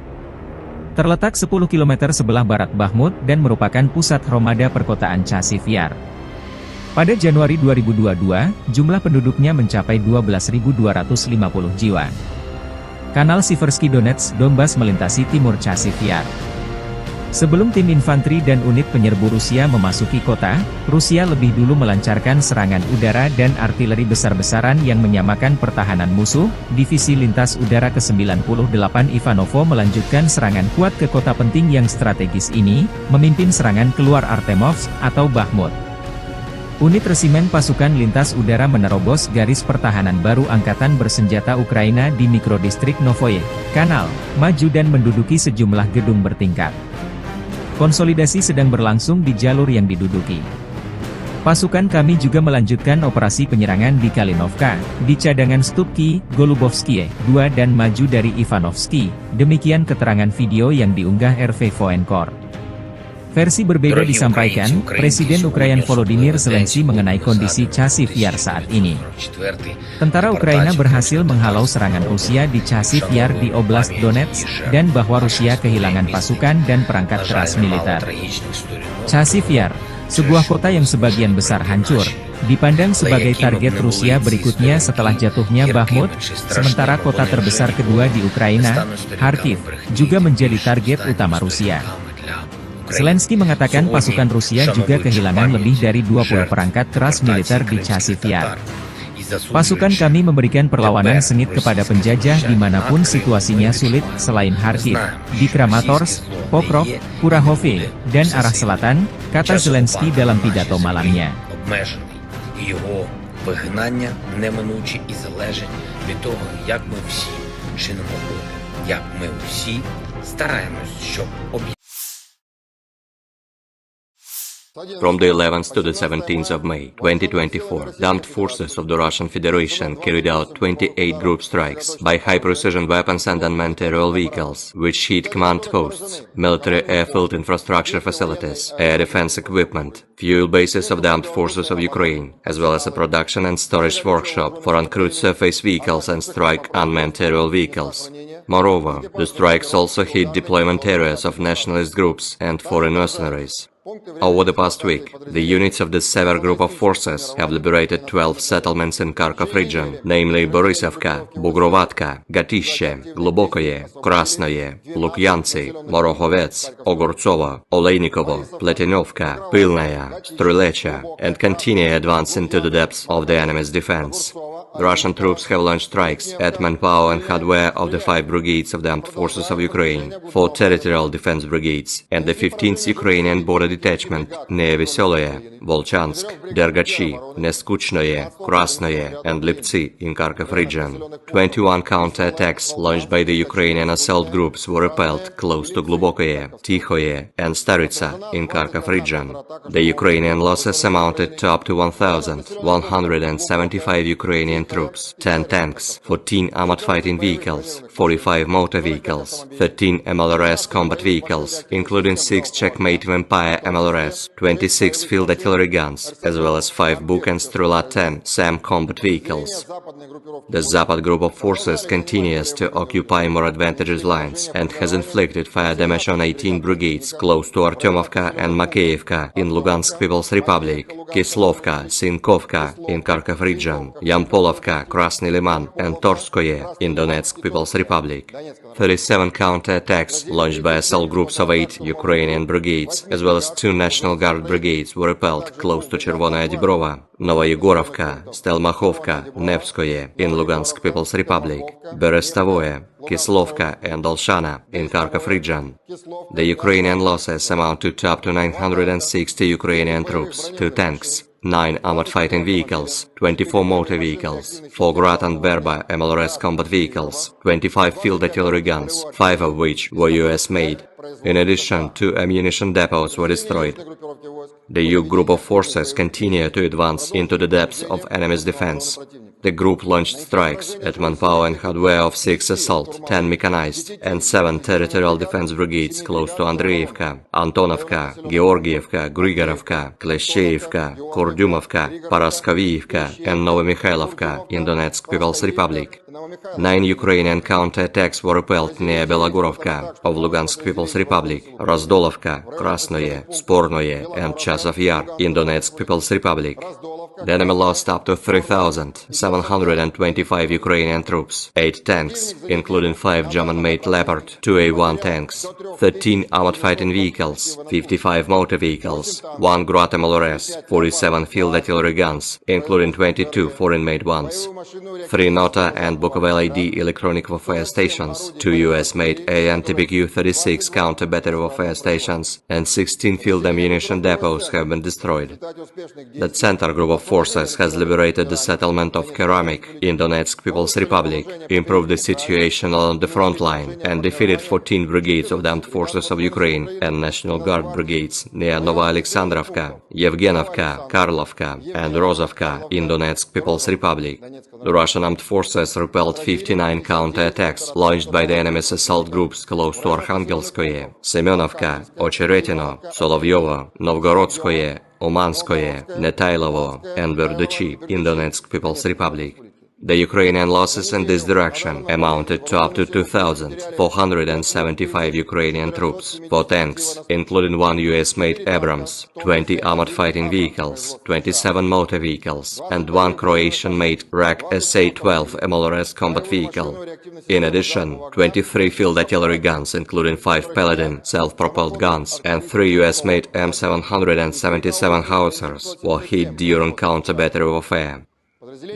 Terletak 10 km sebelah barat Bakhmut dan merupakan pusat Hromada perkotaan Chazov Yar. Pada Januari 2022, jumlah penduduknya mencapai 12.250 jiwa. Kanal Siversky Donetsk Donbas melintasi timur Chazov Yar. Sebelum tim infanteri dan unit penyerbu Rusia memasuki kota, Rusia lebih dulu melancarkan serangan udara dan artileri besar-besaran yang menyamakan pertahanan musuh. Divisi Lintas Udara ke-98 Ivanovo melanjutkan serangan kuat ke kota penting yang strategis ini, memimpin serangan keluar Artemovsk atau Bakhmut. Unit resimen pasukan lintas udara menerobos garis pertahanan baru Angkatan Bersenjata Ukraina di mikrodistrik Novoye Kanal, maju dan menduduki sejumlah gedung bertingkat. Konsolidasi sedang berlangsung di jalur yang diduduki. Pasukan kami juga melanjutkan operasi penyerangan di Kalinovka, di cadangan Stupki, Golubovskie, 2 dan maju dari Ivanovsky, demikian keterangan video yang diunggah RV Voenkor. Versi berbeda disampaikan, Presiden Ukraina Volodymyr Zelensky mengenai kondisi Chazov Yar saat ini. Tentara Ukraina berhasil menghalau serangan Rusia di Chazov Yar di Oblast Donetsk, dan bahwa Rusia kehilangan pasukan dan perangkat keras militer. Chazov Yar, sebuah kota yang sebagian besar hancur, dipandang sebagai target Rusia berikutnya setelah jatuhnya Bakhmut, sementara kota terbesar kedua di Ukraina, Kharkiv, juga menjadi target utama Rusia. Zelensky mengatakan pasukan Rusia juga kehilangan lebih dari 20 perangkat keras militer di Chazov Yar. Pasukan kami memberikan perlawanan sengit kepada penjajah dimanapun situasinya sulit, selain Kharkiv, di Kramatorsk, Pokrov, Kurahove, dan arah selatan, kata Zelensky dalam pidato malamnya. Його вигнання неминуче і залежить від того, як ми всі чинимо опір, як ми всі стараємось, щоб From the 11th to the 17th of May, 2024, the armed forces of the Russian Federation carried out 28 group strikes by high-precision weapons and unmanned aerial vehicles, which hit command posts, military airfield infrastructure facilities, air defense equipment, fuel bases of the armed forces of Ukraine, as well as a production and storage workshop for uncrewed surface vehicles and strike unmanned aerial vehicles. Moreover, the strikes also hit deployment areas of nationalist groups and foreign mercenaries. Over the past week, the units of the Sever Group of Forces have liberated 12 settlements in Kharkov region, namely Borisovka, Bugrovatka, Gatishche, Globokoye, Krasnoye, Lukyantsy, Morohovets, Ogortsovo, Oleinikovo, Pletinovka, Pilnaya, Strulecha, and continue advance into the depths of the enemy's defense. The Russian troops have launched strikes at manpower and hardware of the 5 brigades of the Armed Forces of Ukraine, 4 territorial defense brigades, and the 15th Ukrainian border detachment near Veseloye, Volchansk, Dergachi, Neskuchnoye, Krasnoye, and Liptsy in Kharkov region. 21 counterattacks launched by the Ukrainian assault groups were repelled close to Glubokoye, Tikhoye, and Staritsa in Kharkov region. The Ukrainian losses amounted to up to 1,175 Ukrainian troops, 10 tanks, 14 armored fighting vehicles, 45 motor vehicles, 13 MLRS combat vehicles, including 6 Checkmate Vampire MLRS, 26 field artillery guns, as well as 5 Buk and Strela-10 SAM combat vehicles. The Zapad group of forces continues to occupy more advantageous lines and has inflicted fire damage on 18 brigades close to Artyomovka and Makeyevka in Lugansk People's Republic, Kislovka, Sinkovka in Kharkov region, Yampolovka, Krasny Liman, and Torskoye in Donetsk People's Republic. 37 counterattacks launched by assault groups of 8 Ukrainian brigades, as well as 2 National Guard brigades, were repelled close to Chervonaya Dibrova, Novoyegorovka, Stelmachovka, Nevskoye in Lugansk People's Republic, Berestavoye, Kislovka, and Olshana in Kharkov region. The Ukrainian losses amount to up to 960 Ukrainian troops, 2 tanks, 9 armored fighting vehicles, 24 motor vehicles, 4 Grad and Berba MLRS combat vehicles, 25 field artillery guns, 5 of which were US-made. In addition, 2 ammunition depots were destroyed. The Yug group of forces continue to advance into the depths of enemy's defense. The group launched strikes at manpower and hardware of 6 assault, 10 mechanized, and 7 territorial defense brigades close to Andreevka, Antonovka, Georgievka, Grigorovka, Kleshcheyevka, Kurdyumovka, Paraskovievka, and Novomikhalovka in Donetsk People's Republic. 9 Ukrainian counterattacks were repelled near Belogorovka of Lugansk People's Republic, Razdolovka, Krasnoye, Spornoye, and Chasov Yar in Donetsk People's Republic. The enemy lost up to 3,725 Ukrainian troops, 8 tanks, including 5 German-made Leopard 2A1 tanks, 13 armored fighting vehicles, 55 motor vehicles, 1 Grad MLRS, 47 field artillery guns, including 22 foreign-made ones, 3 Nota and Bukovel ID electronic warfare stations, 2 US-made AN-TPQ-36 counter-battery warfare stations, and 16 field ammunition depots have been destroyed. The Center group of forces has liberated the settlement of Keramik in Donetsk People's Republic, improved the situation along the front line, and defeated 14 brigades of the Armed Forces of Ukraine and National Guard brigades near Novoalexandrovka, Yevgenovka, Karlovka, and Rozovka in Donetsk People's Republic. The Russian armed forces repelled 59 counterattacks launched by the enemy's assault groups close to Arkhangelskoye, Semenovka, Ocheretino, Solovyovo, Novgorodskoye, Umanskoye, Netailovo, and Berdychi in Donetsk People's Republic. The Ukrainian losses in this direction amounted to up to 2,475 Ukrainian troops, 4 tanks, including 1 US-made Abrams, 20 armored fighting vehicles, 27 motor vehicles, and 1 Croatian-made RAK SA-12 MLRS combat vehicle. In addition, 23 field artillery guns, including 5 Paladin self-propelled guns, and 3 US-made M777 howitzers, were hit during counter-battery warfare.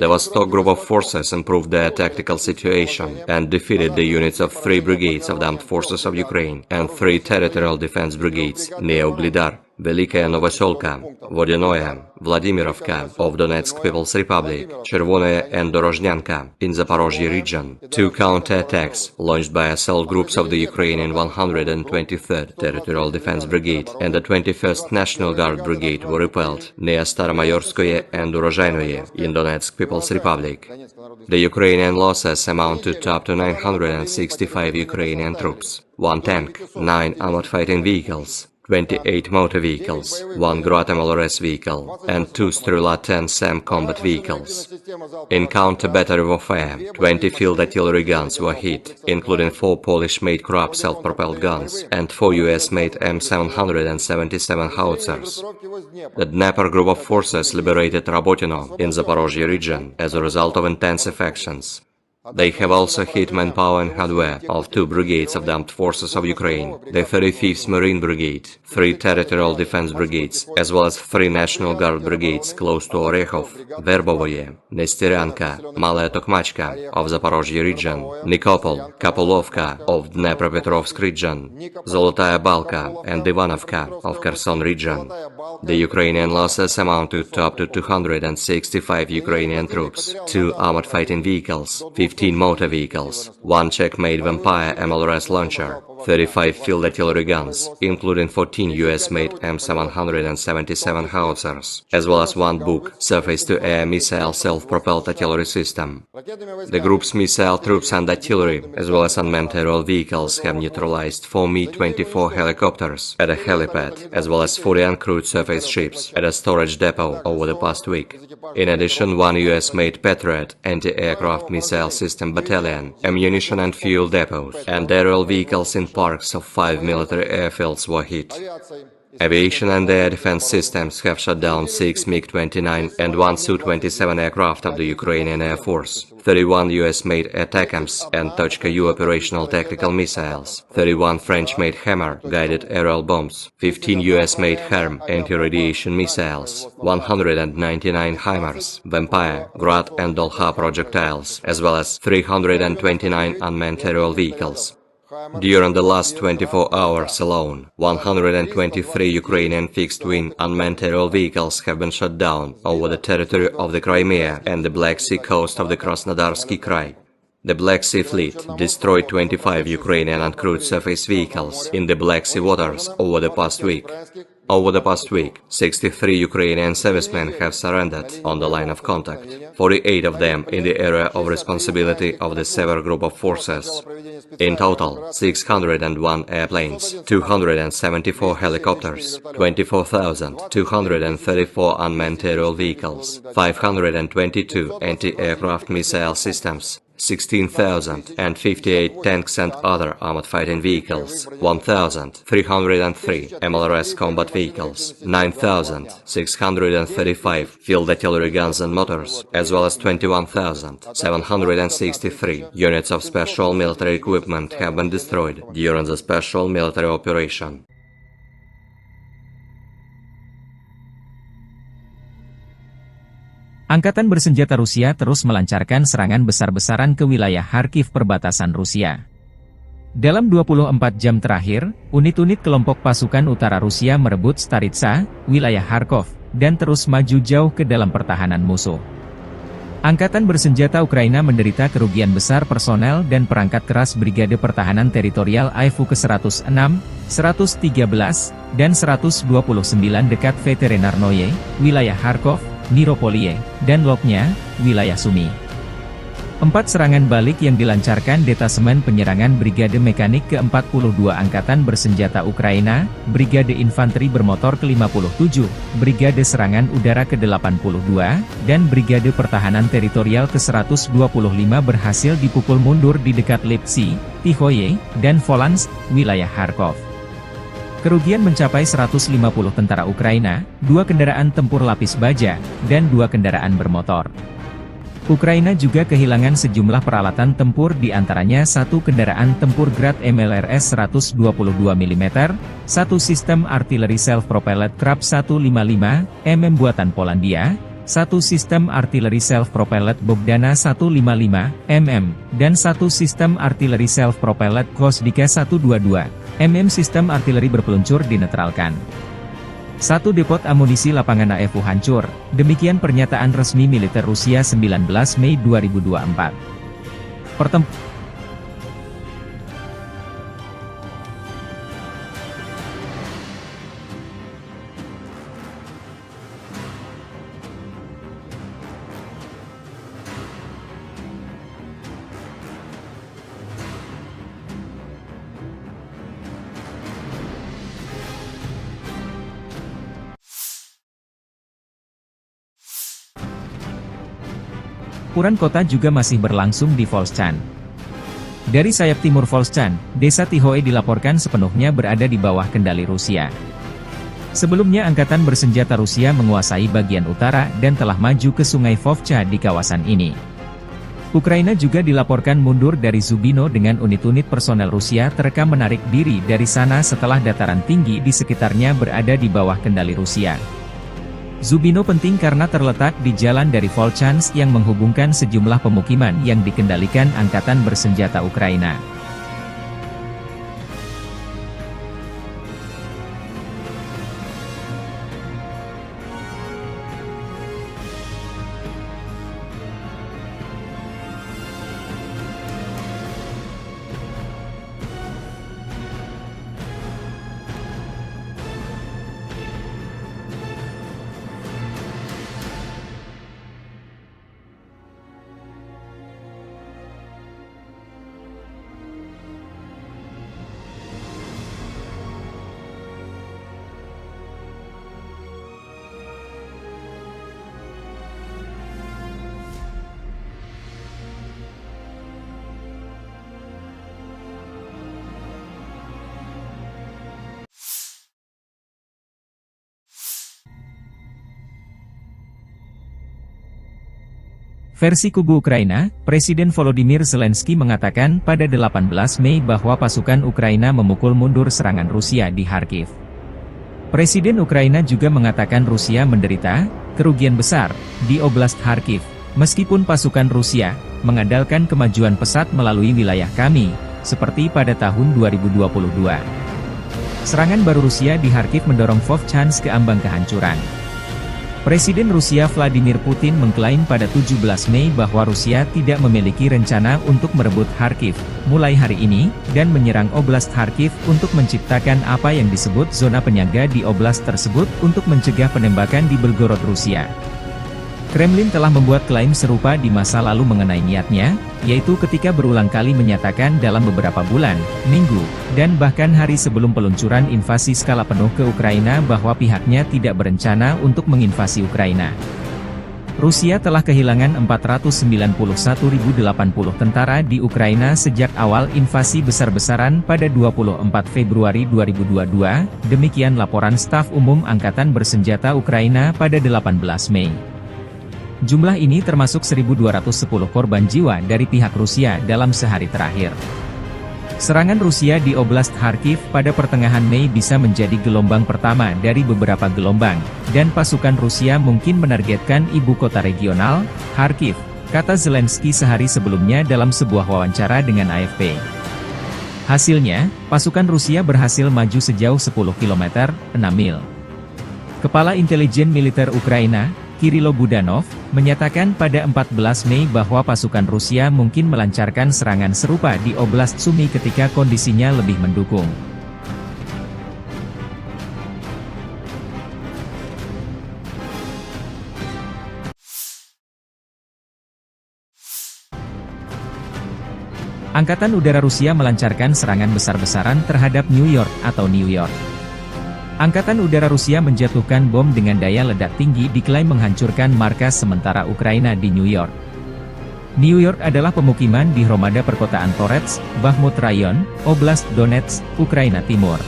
The Vostok group of forces improved their tactical situation and defeated the units of 3 brigades of the Armed Forces of Ukraine and 3 territorial defense brigades near Uglidar, Velikaya Novoselka, Vodinoye, Vladimirovka of Donetsk People's Republic, Chervonoye and Dorozhnyanka in Zaporozhye region. 2 counterattacks launched by assault groups of the Ukrainian 123rd Territorial Defense Brigade and the 21st National Guard Brigade were repelled near Staromayorskoye and Urozhainoye in Donetsk People's Republic. The Ukrainian losses amounted to up to 965 Ukrainian troops, 1 tank, 9 armored fighting vehicles, 28 motor vehicles, 1 Grad MLRS vehicle, and 2 Strela-10 SAM combat vehicles. In counter-battery warfare, 20 field artillery guns were hit, including 4 Polish-made Krab self-propelled guns and 4 US-made M777 howitzers. The Dnieper group of forces liberated Rabotino in Zaporozhye region as a result of intensive actions. They have also hit manpower and hardware of 2 brigades of the Armed Forces of Ukraine, the 35th Marine Brigade, 3 Territorial Defense Brigades, as well as 3 National Guard Brigades close to Orekhov, Verbovoye, Nestyryanka, Malaya Tokmachka of Zaporozhye region, Nikopol, Kapolovka of Dnepropetrovsk region, Zolotaya Balka and Ivanovka of Kherson region. The Ukrainian losses amounted to up to 265 Ukrainian troops, 2 armored fighting vehicles, 15 motor vehicles, 1 Czech-made Vampire MLRS launcher, 35 field artillery guns, including 14 US-made M777 howitzers, as well as 1 Buk surface-to-air missile self-propelled artillery system. The group's missile troops and artillery, as well as unmanned aerial vehicles, have neutralized 4 Mi-24 helicopters at a helipad, as well as 40 uncrewed surface ships at a storage depot over the past week. In addition, 1 US-made Patriot anti-aircraft missile system battalion, ammunition and fuel depots, and aerial vehicles in parks of 5 military airfields were hit. Aviation and air defense systems have shot down 6 MiG-29 and 1 Su-27 aircraft of the Ukrainian Air Force, 31 US-made ATACMS and Tochka-U operational tactical missiles, 31 French-made Hammer guided aerial bombs, 15 US-made HARM anti-radiation missiles, 199 HIMARS, Vampire, Grad and Dolha projectiles, as well as 329 unmanned aerial vehicles. During the last 24 hours alone, 123 Ukrainian fixed-wing unmanned aerial vehicles have been shot down over the territory of the Crimea and the Black Sea coast of the Krasnodarsky Krai. The Black Sea Fleet destroyed 25 Ukrainian uncrewed surface vehicles in the Black Sea waters over the past week. Over the past week, 63 Ukrainian servicemen have surrendered on the line of contact, 48 of them in the area of responsibility of the Sever Group of Forces. In total, 601 airplanes, 274 helicopters, 24,234 unmanned aerial vehicles, 522 anti-aircraft missile systems, 16,058 tanks and other armored fighting vehicles, 1,303 MLRS combat vehicles, 9,635 field artillery guns and motors, as well as 21,763 units of special military equipment have been destroyed during the special military operation. Angkatan bersenjata Rusia terus melancarkan serangan besar-besaran ke wilayah Kharkiv perbatasan Rusia. Dalam 24 jam terakhir, unit-unit kelompok pasukan utara Rusia merebut Staritsa, wilayah Kharkov, dan terus maju jauh ke dalam pertahanan musuh. Angkatan bersenjata Ukraina menderita kerugian besar personel dan perangkat keras Brigade Pertahanan Teritorial AIFU ke-106, 113, dan 129 dekat Veterinarnoye, wilayah Kharkov, Niropolie, dan Lopnya, wilayah Sumy. 4 serangan balik yang dilancarkan Detasemen Penyerangan Brigade Mekanik ke-42 Angkatan Bersenjata Ukraina, Brigade Infanteri Bermotor ke-57, Brigade Serangan Udara ke-82, dan Brigade Pertahanan Teritorial ke-125 berhasil dipukul mundur di dekat Lipsy, Tihoye, dan Volans, wilayah Kharkov. Kerugian mencapai 150 tentara Ukraina, 2 kendaraan tempur lapis baja, dan 2 kendaraan bermotor. Ukraina juga kehilangan sejumlah peralatan tempur di antaranya 1 kendaraan tempur Grad MLRS 122 mm, 1 sistem artileri self-propelled Krab 155 mm buatan Polandia, 1 sistem artileri self-propelled Bogdana 155 mm, dan 1 sistem artileri self-propelled Gvosdika 122 mm sistem artileri berpeluncur dinetralkan. 1 depot amunisi lapangan AIFU hancur, demikian pernyataan resmi militer Rusia 19 Mei 2024. Pertempuran kota juga masih berlangsung di Volchan. Dari sayap timur Volchan, desa Tihoe dilaporkan sepenuhnya berada di bawah kendali Rusia. Sebelumnya Angkatan Bersenjata Rusia menguasai bagian utara dan telah maju ke sungai Vovcha di kawasan ini. Ukraina juga dilaporkan mundur dari Zubino dengan unit-unit personel Rusia terekam menarik diri dari sana setelah dataran tinggi di sekitarnya berada di bawah kendali Rusia. Zubino penting karena terletak di jalan dari Volchansk yang menghubungkan sejumlah pemukiman yang dikendalikan angkatan bersenjata Ukraina. Versi kubu Ukraina, Presiden Volodymyr Zelensky mengatakan pada 18 Mei bahwa pasukan Ukraina memukul mundur serangan Rusia di Kharkiv. Presiden Ukraina juga mengatakan Rusia menderita kerugian besar di Oblast Kharkiv, meskipun pasukan Rusia mengandalkan kemajuan pesat melalui wilayah kami, seperti pada tahun 2022. Serangan baru Rusia di Kharkiv mendorong Volchansk ke ambang kehancuran. Presiden Rusia Vladimir Putin mengklaim pada 17 Mei bahwa Rusia tidak memiliki rencana untuk merebut Kharkiv mulai hari ini, dan menyerang Oblast Kharkiv untuk menciptakan apa yang disebut zona penyangga di oblast tersebut untuk mencegah penembakan di Belgorod, Rusia. Kremlin telah membuat klaim serupa di masa lalu mengenai niatnya, yaitu ketika berulang kali menyatakan dalam beberapa bulan, minggu, dan bahkan hari sebelum peluncuran invasi skala penuh ke Ukraina bahwa pihaknya tidak berencana untuk menginvasi Ukraina. Rusia telah kehilangan 491.080 tentara di Ukraina sejak awal invasi besar-besaran pada 24 Februari 2022, demikian laporan Staf Umum Angkatan Bersenjata Ukraina pada 18 Mei. Jumlah ini termasuk 1.210 korban jiwa dari pihak Rusia dalam sehari terakhir. Serangan Rusia di Oblast Kharkiv pada pertengahan Mei bisa menjadi gelombang pertama dari beberapa gelombang, dan pasukan Rusia mungkin menargetkan ibu kota regional, Kharkiv, kata Zelensky sehari sebelumnya dalam sebuah wawancara dengan AFP. Hasilnya, pasukan Rusia berhasil maju sejauh 10 km, 6 mil. Kepala Intelijen Militer Ukraina, Kirilo Budanov, menyatakan pada 14 Mei bahwa pasukan Rusia mungkin melancarkan serangan serupa di Oblast Sumy ketika kondisinya lebih mendukung. Angkatan Udara Rusia melancarkan serangan besar-besaran terhadap New York atau New York. Angkatan Udara Rusia menjatuhkan bom dengan daya ledak tinggi diklaim menghancurkan markas sementara Ukraina di New York. New York adalah pemukiman di Hromada perkotaan Torets, Bakhmut Rayon, Oblast Donetsk, Ukraina Timur.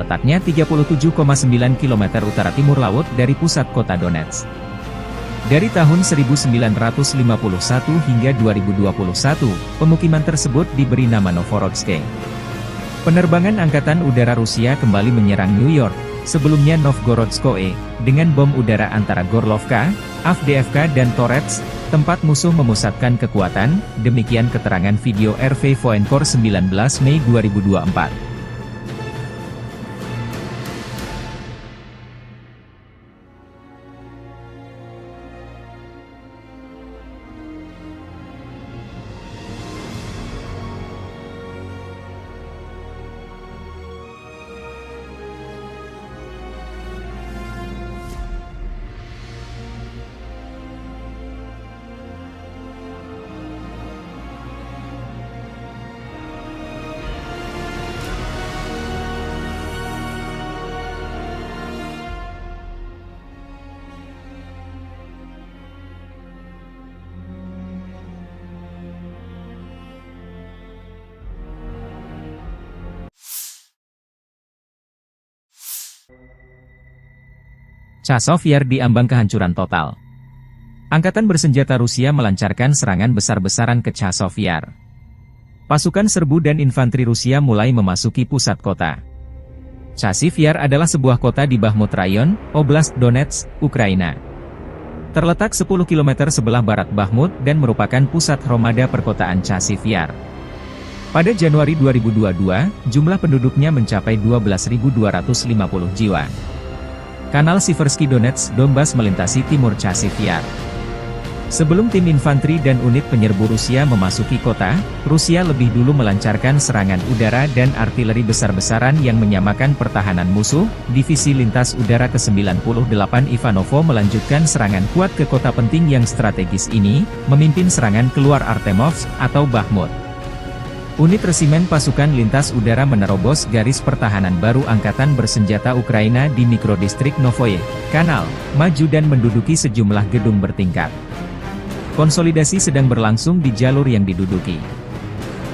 Letaknya 37,9 km utara timur laut dari pusat kota Donetsk. Dari tahun 1951 hingga 2021, pemukiman tersebut diberi nama Novorodsk. Penerbangan Angkatan Udara Rusia kembali menyerang New York, sebelumnya Novgorodskoe, dengan bom udara antara Gorlovka, Avdiivka dan Torets, tempat musuh memusatkan kekuatan, demikian keterangan video RV Voenkor 19 Mei 2024. Chasiv Yar diambang kehancuran total. Angkatan bersenjata Rusia melancarkan serangan besar-besaran ke Chasiv Yar. Pasukan serbu dan infanteri Rusia mulai memasuki pusat kota. Chasiv Yar adalah sebuah kota di Bakhmut Rayon, Oblast Donetsk, Ukraina. Terletak 10 km sebelah barat Bakhmut dan merupakan pusat hromada perkotaan Chasiv Yar. Pada Januari 2022, jumlah penduduknya mencapai 12.250 jiwa. Kanal Siversky Donetsk Donbas melintasi timur Chasiv Yar. Sebelum tim infanteri dan unit penyerbu Rusia memasuki kota, Rusia lebih dulu melancarkan serangan udara dan artileri besar-besaran yang menyamakan pertahanan musuh. Divisi Lintas Udara ke-98 Ivanovo melanjutkan serangan kuat ke kota penting yang strategis ini, memimpin serangan keluar Artemovsk atau Bakhmut. Unit resimen pasukan lintas udara menerobos garis pertahanan baru angkatan bersenjata Ukraina di mikrodistrik Novoye Kanal, maju dan menduduki sejumlah gedung bertingkat. Konsolidasi sedang berlangsung di jalur yang diduduki.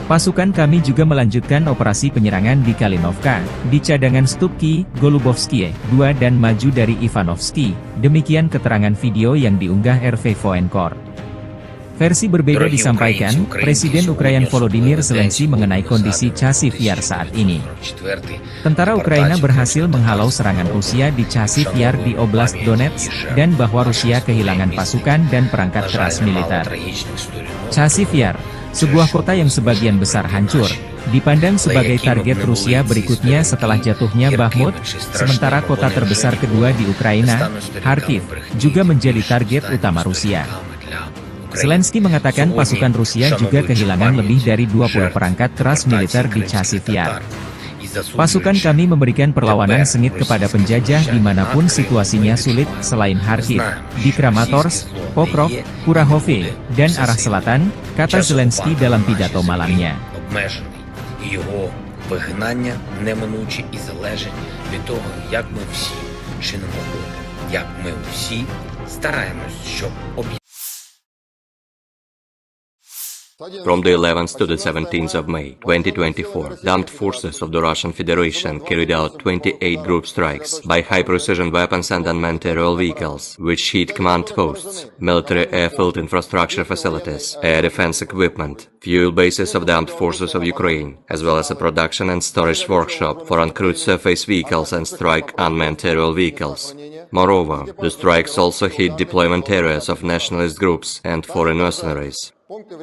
Pasukan kami juga melanjutkan operasi penyerangan di Kalinovka, di cadangan Stupki, Golubovskie, 2 dan maju dari Ivanovsky. Demikian keterangan video yang diunggah RV Voenkor. Versi berbeda disampaikan, Presiden Ukraina Volodymyr Zelensky mengenai kondisi Chasiv Yar saat ini. Tentara Ukraina berhasil menghalau serangan Rusia di Chasiv Yar di Oblast Donetsk, dan bahwa Rusia kehilangan pasukan dan perangkat keras militer. Chasiv Yar, sebuah kota yang sebagian besar hancur, dipandang sebagai target Rusia berikutnya setelah jatuhnya Bakhmut, sementara kota terbesar kedua di Ukraina, Kharkiv, juga menjadi target utama Rusia. Zelensky mengatakan pasukan Rusia juga kehilangan lebih dari 20 perangkat keras militer di Chasiv Yar. Pasukan kami memberikan perlawanan sengit kepada penjajah dimanapun situasinya sulit selain Kharkiv, di Kramatorsk, Pokrov, Kurahovye, dan arah selatan, kata Zelensky dalam pidato malamnya. Його вигнання неминуче і залежить від того, як ми всі чинимо опір, як ми всі стараємось, щоб From the 11th to the 17th of May, 2024, the armed forces of the Russian Federation carried out 28 group strikes by high-precision weapons and unmanned aerial vehicles, which hit command posts, military airfield infrastructure facilities, air defense equipment, fuel bases of the armed forces of Ukraine, as well as a production and storage workshop for uncrewed surface vehicles and strike unmanned aerial vehicles. Moreover, the strikes also hit deployment areas of nationalist groups and foreign mercenaries.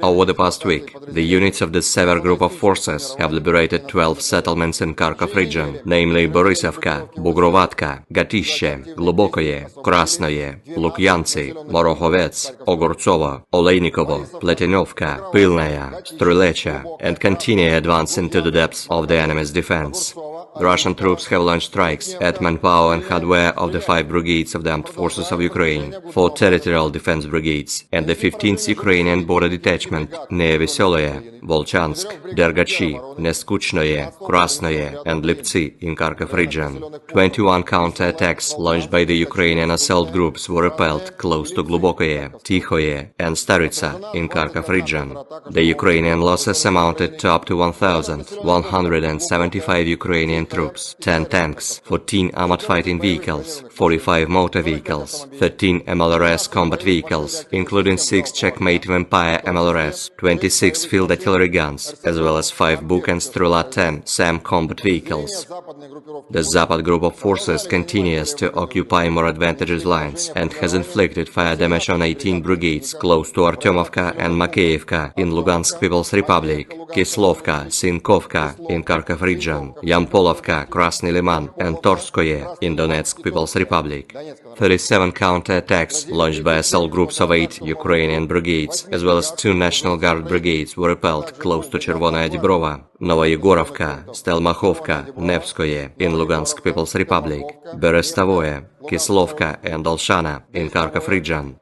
Over the past week, the units of the Sever group of forces have liberated 12 settlements in Kharkov region, namely Borisovka, Bugrovatka, Gatishe, Globokoye, Krasnoye, Lukyantsy, Morokhovets, Ogortsovo, Oleinikovo, Pletinovka, Pilnaya, Strulecha, and continue advance into the depths of the enemy's defense. The Russian troops have launched strikes at manpower and hardware of the 5 brigades of the armed forces of Ukraine, 4 territorial defense brigades, and the 15th Ukrainian border detachment near Veseloye, Volchansk, Dergachi, Neskuchnoye, Krasnoye, and Liptsy in Kharkov region. 21 counter-attacks launched by the Ukrainian assault groups were repelled close to Globokoye, Tikhoye, and Staritsa in Kharkov region. The Ukrainian losses amounted to up to 1,175 Ukrainian troops, 10 tanks, 14 armored fighting vehicles, 45 motor vehicles, 13 MLRS combat vehicles, including 6 Checkmate Vampire MLRS, 26 field artillery guns, as well as 5 Buk and Strela 10 SAM combat vehicles. The Zapad group of forces continues to occupy more advantageous lines and has inflicted fire damage on 18 brigades close to Artyomovka and Makeyevka in Lugansk People's Republic, Kislovka, Sinkovka in Kharkov region, Yampolovka, Krasny Liman, and Torskoye in Donetsk People's Republic. 37 counter-attacks launched by assault groups of 8 Ukrainian brigades, as well as 2 National Guard brigades were repelled close to Chervonaya Dibrova, Novoyegorovka, Stelmachovka, Nevskoye in Lugansk People's Republic, Berestavoye, Kislovka and Olshana in Kharkov region.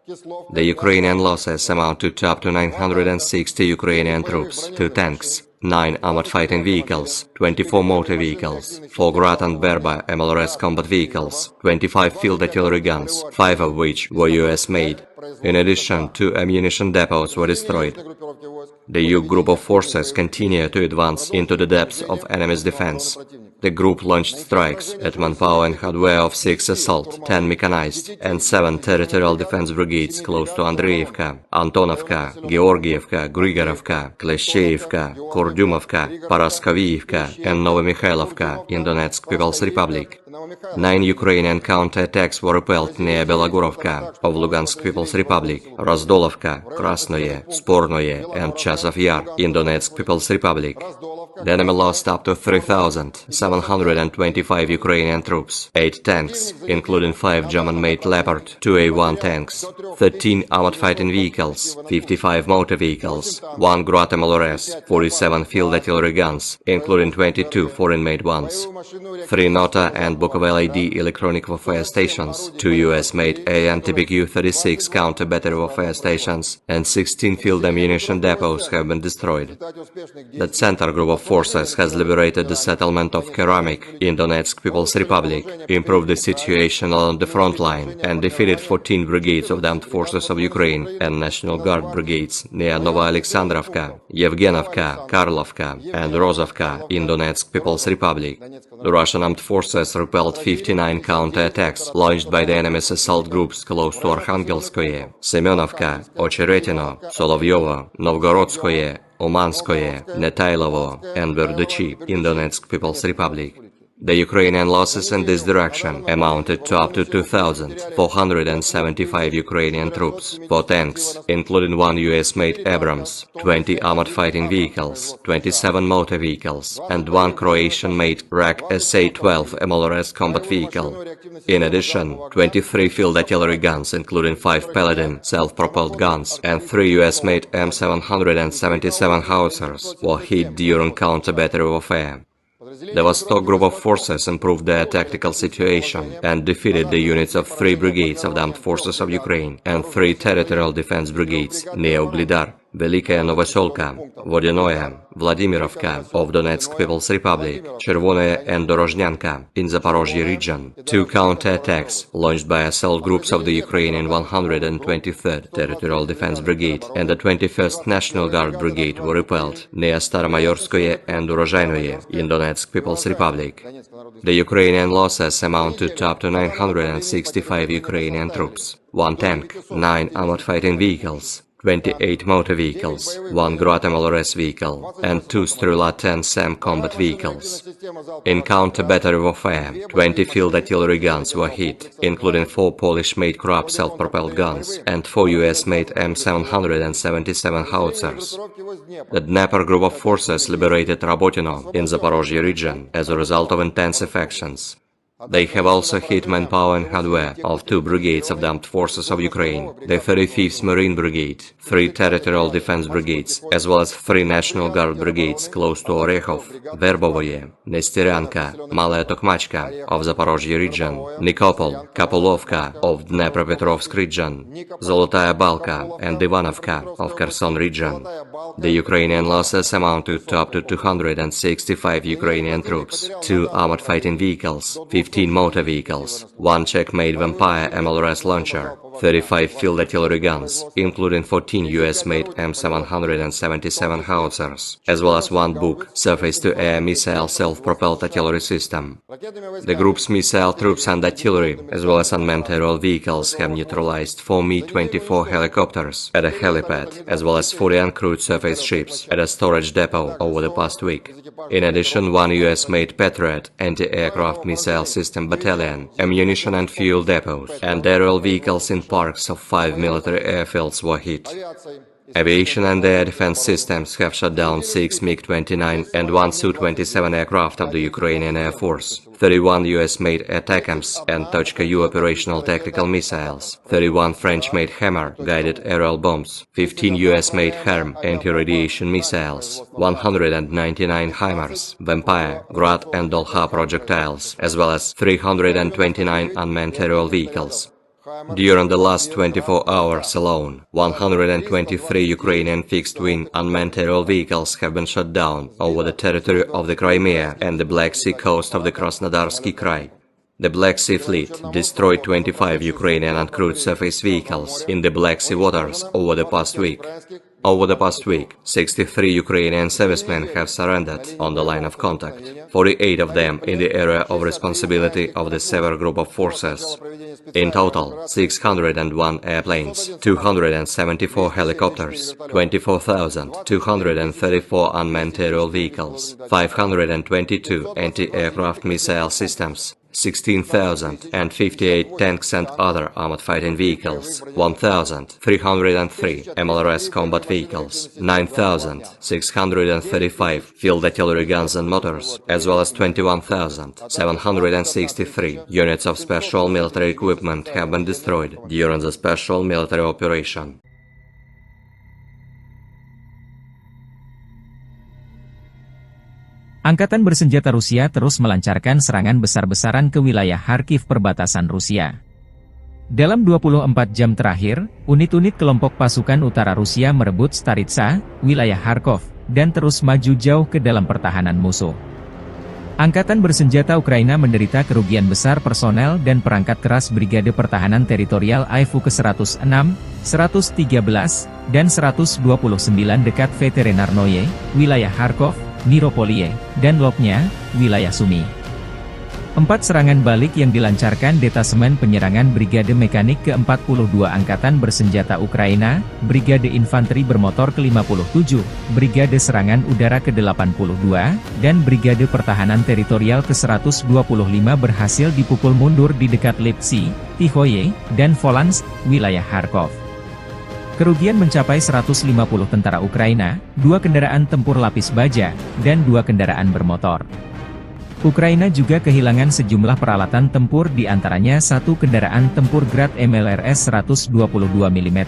The Ukrainian losses amount to up to 960 Ukrainian troops, 2 tanks, 9 armored fighting vehicles, 24 motor vehicles, 4 Grad and Berba MLRS combat vehicles, 25 field artillery guns, 5 of which were US-made. In addition, 2 ammunition depots were destroyed. The Yug group of forces continued to advance into the depths of enemy's defense. The group launched strikes at manpower and hardware of 6 assault, 10 mechanized, and 7 territorial defense brigades close to Andreevka, Antonovka, Georgievka, Grigorovka, Kleshcheivka, Kurdyumovka, Paraskoviivka, and Novomikhailivka in Donetsk People's Republic. 9 Ukrainian counterattacks were repelled near Belogorovka of Lugansk People's Republic, Rozdolovka, Krasnoye, Spornoye, and Chasov Yar in Donetsk People's Republic. The enemy lost up to 3,725 Ukrainian troops, 8 tanks, including 5 German-made Leopard 2A1 tanks, 13 armored fighting vehicles, 55 motor vehicles, 1 Grad MLRS, 47 field artillery guns, including 22 foreign-made ones, 3 Nota and Bukovel AD electronic warfare stations, 2 US-made AN-TPQ-36 counter-battery warfare stations, and 16 field ammunition depots have been destroyed. The Center group of forces has liberated the settlement of Keramik in Donetsk People's Republic, improved the situation along the front line, and defeated 14 brigades of the Armed Forces of Ukraine and National Guard brigades near Novoalexandrovka, Yevgenovka, Karlovka, and Rozovka in Donetsk People's Republic. The Russian armed forces repelled 59 counterattacks launched by the enemy's assault groups close to Arkhangelskoye, Semenovka, Ocheretino, Solovyovo, Novgorodskoye, Umanskoye, Netailovo, and Verduchi in Donetsk People's Republic. The Ukrainian losses in this direction amounted to up to 2,475 Ukrainian troops, 4 tanks, including 1 US-made Abrams, 20 armored fighting vehicles, 27 motor vehicles, and 1 Croatian-made RAK SA-12 MLRS combat vehicle. In addition, 23 field artillery guns, including 5 Paladin self-propelled guns, and 3 US-made M777 howitzers were hit during counter-battery warfare. The Vostok group of forces improved their tactical situation and defeated the units of 3 brigades of the Armed Forces of Ukraine and 3 territorial defense brigades near Uglidar, Velikaya Novoselka, Vodinoye, Vladimirovka of Donetsk People's Republic, Chervonoye and Dorozhnyanka in Zaporozhye region. 2 counterattacks launched by assault groups of the Ukrainian 123rd Territorial Defense Brigade and the 21st National Guard Brigade were repelled near Staromayorskoye and Urozhainoye in Donetsk People's Republic. The Ukrainian losses amounted to up to 965 Ukrainian troops, 1 tank, 9 armored fighting vehicles, 28 motor vehicles, 1 Grad MLRS vehicle, and 2 Strela-10 SAM combat vehicles. In counter-battery warfare, 20 field artillery guns were hit, including 4 Polish-made Krab self-propelled guns and 4 US-made M777 howitzers. The Dnieper group of forces liberated Rabotino in Zaporozhye region as a result of intensive actions. They have also hit manpower and hardware of 2 brigades of the Armed Forces of Ukraine, the 35th Marine Brigade, 3 Territorial Defense Brigades, as well as 3 National Guard Brigades close to Orekhov, Verbovoye, Nesteryanka, Malaya Tokmachka of Zaporozhye region, Nikopol, Kapulovka of Dnepropetrovsk region, Zolotaya Balka and Ivanovka of Kherson region. The Ukrainian losses amounted to up to 265 Ukrainian troops, 2 armored fighting vehicles, 15 motor vehicles, 1 Czech-made Vampire MLRS launcher, 35 field artillery guns, including 14 US-made M777 howitzers, as well as 1 Buk surface-to-air missile self-propelled artillery system. The group's missile troops and artillery, as well as unmanned aerial vehicles, have neutralized 4 Mi-24 helicopters at a helipad, as well as 40 uncrewed surface ships at a storage depot over the past week. In addition, 1 US-made Patriot anti-aircraft missile system battalion, ammunition and fuel depots, and aerial vehicles in parks of 5 military airfields were hit. Aviation and air defense systems have shot down 6 MiG-29 and 1 Su-27 aircraft of the Ukrainian Air Force, 31 US-made ATACMS and Tochka-U operational tactical missiles, 31 French-made Hammer guided aerial bombs, 15 US-made HARM anti-radiation missiles, 199 HIMARS, Vampire, Grad and Dolha projectiles, as well as 329 unmanned aerial vehicles. During the last 24 hours alone, 123 Ukrainian fixed-wing unmanned aerial vehicles have been shot down over the territory of the Crimea and the Black Sea coast of the Krasnodarsky Krai. The Black Sea Fleet destroyed 25 Ukrainian uncrewed surface vehicles in the Black Sea waters over the past week. Over the past week, 63 Ukrainian servicemen have surrendered on the line of contact, 48 of them in the area of responsibility of the Sever Group of Forces. In total, 601 airplanes, 274 helicopters, 24,234 unmanned aerial vehicles, 522 anti-aircraft missile systems, 16,058 tanks and other armored fighting vehicles, 1,303 MLRS combat vehicles, 9,635 field artillery guns and motors, as well as 21,763 units of special military equipment have been destroyed during the special military operation. Angkatan bersenjata Rusia terus melancarkan serangan besar-besaran ke wilayah Kharkiv perbatasan Rusia. Dalam 24 jam terakhir, unit-unit kelompok pasukan utara Rusia merebut Staritsa, wilayah Kharkov, dan terus maju jauh ke dalam pertahanan musuh. Angkatan bersenjata Ukraina menderita kerugian besar personel dan perangkat keras Brigade Pertahanan Teritorial AIFU ke-106, 113, dan 129 dekat Veterinarnoye, wilayah Kharkov, Miropoliye, dan Lopnya, wilayah Sumy. 4 serangan balik yang dilancarkan Detasemen Penyerangan Brigade Mekanik ke-42 Angkatan Bersenjata Ukraina, Brigade Infanteri Bermotor ke-57, Brigade Serangan Udara ke-82, dan Brigade Pertahanan Teritorial ke-125 berhasil dipukul mundur di dekat Lipsy, Tihoye, dan Volansk, wilayah Kharkov. Kerugian mencapai 150 tentara Ukraina, 2 kendaraan tempur lapis baja, dan 2 kendaraan bermotor. Ukraina juga kehilangan sejumlah peralatan tempur di antaranya 1 kendaraan tempur Grad MLRS 122 mm,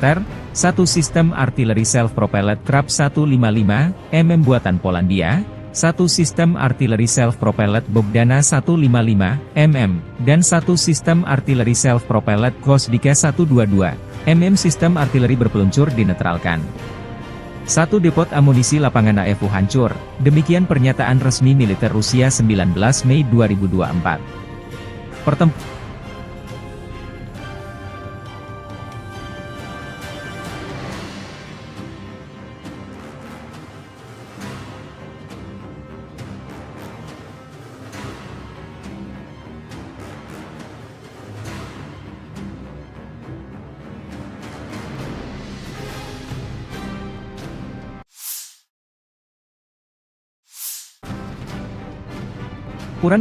1 sistem artileri self-propelled Krab 155 mm buatan Polandia, 1 sistem artileri self-propelled Bogdana 155 mm, dan 1 sistem artileri self-propelled Gvosdika 122 mm sistem artileri berpeluncur dinetralkan. 1 depot amunisi lapangan AFU hancur, demikian pernyataan resmi militer Rusia 19 Mei 2024. Pertempuran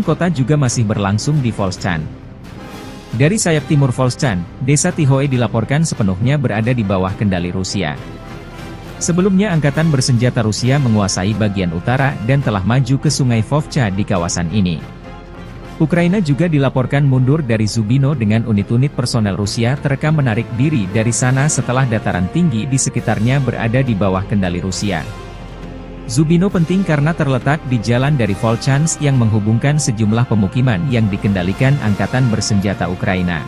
kota juga masih berlangsung di Volchan. Dari sayap timur Volchan, desa Tihoe dilaporkan sepenuhnya berada di bawah kendali Rusia. Sebelumnya Angkatan Bersenjata Rusia menguasai bagian utara dan telah maju ke sungai Vovcha di kawasan ini. Ukraina juga dilaporkan mundur dari Zubino dengan unit-unit personel Rusia terekam menarik diri dari sana setelah dataran tinggi di sekitarnya berada di bawah kendali Rusia. Zubino penting karena terletak di jalan dari Volchansk yang menghubungkan sejumlah pemukiman yang dikendalikan Angkatan Bersenjata Ukraina.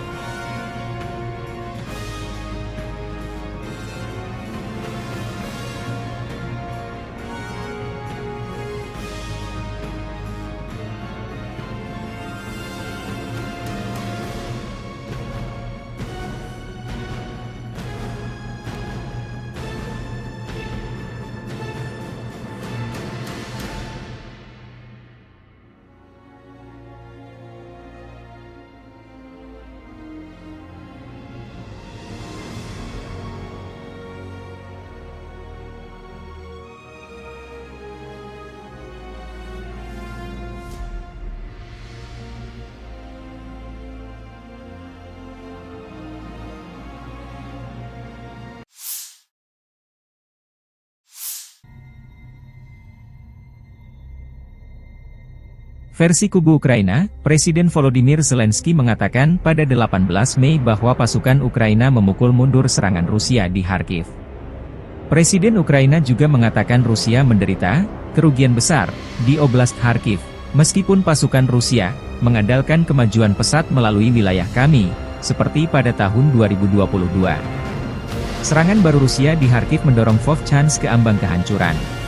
Versi kubu Ukraina, Presiden Volodymyr Zelensky mengatakan pada 18 Mei bahwa pasukan Ukraina memukul mundur serangan Rusia di Kharkiv. Presiden Ukraina juga mengatakan Rusia menderita kerugian besar di Oblast Kharkiv, meskipun pasukan Rusia mengandalkan kemajuan pesat melalui wilayah kami, seperti pada tahun 2022. Serangan baru Rusia di Kharkiv mendorong Vovchansk ke ambang kehancuran.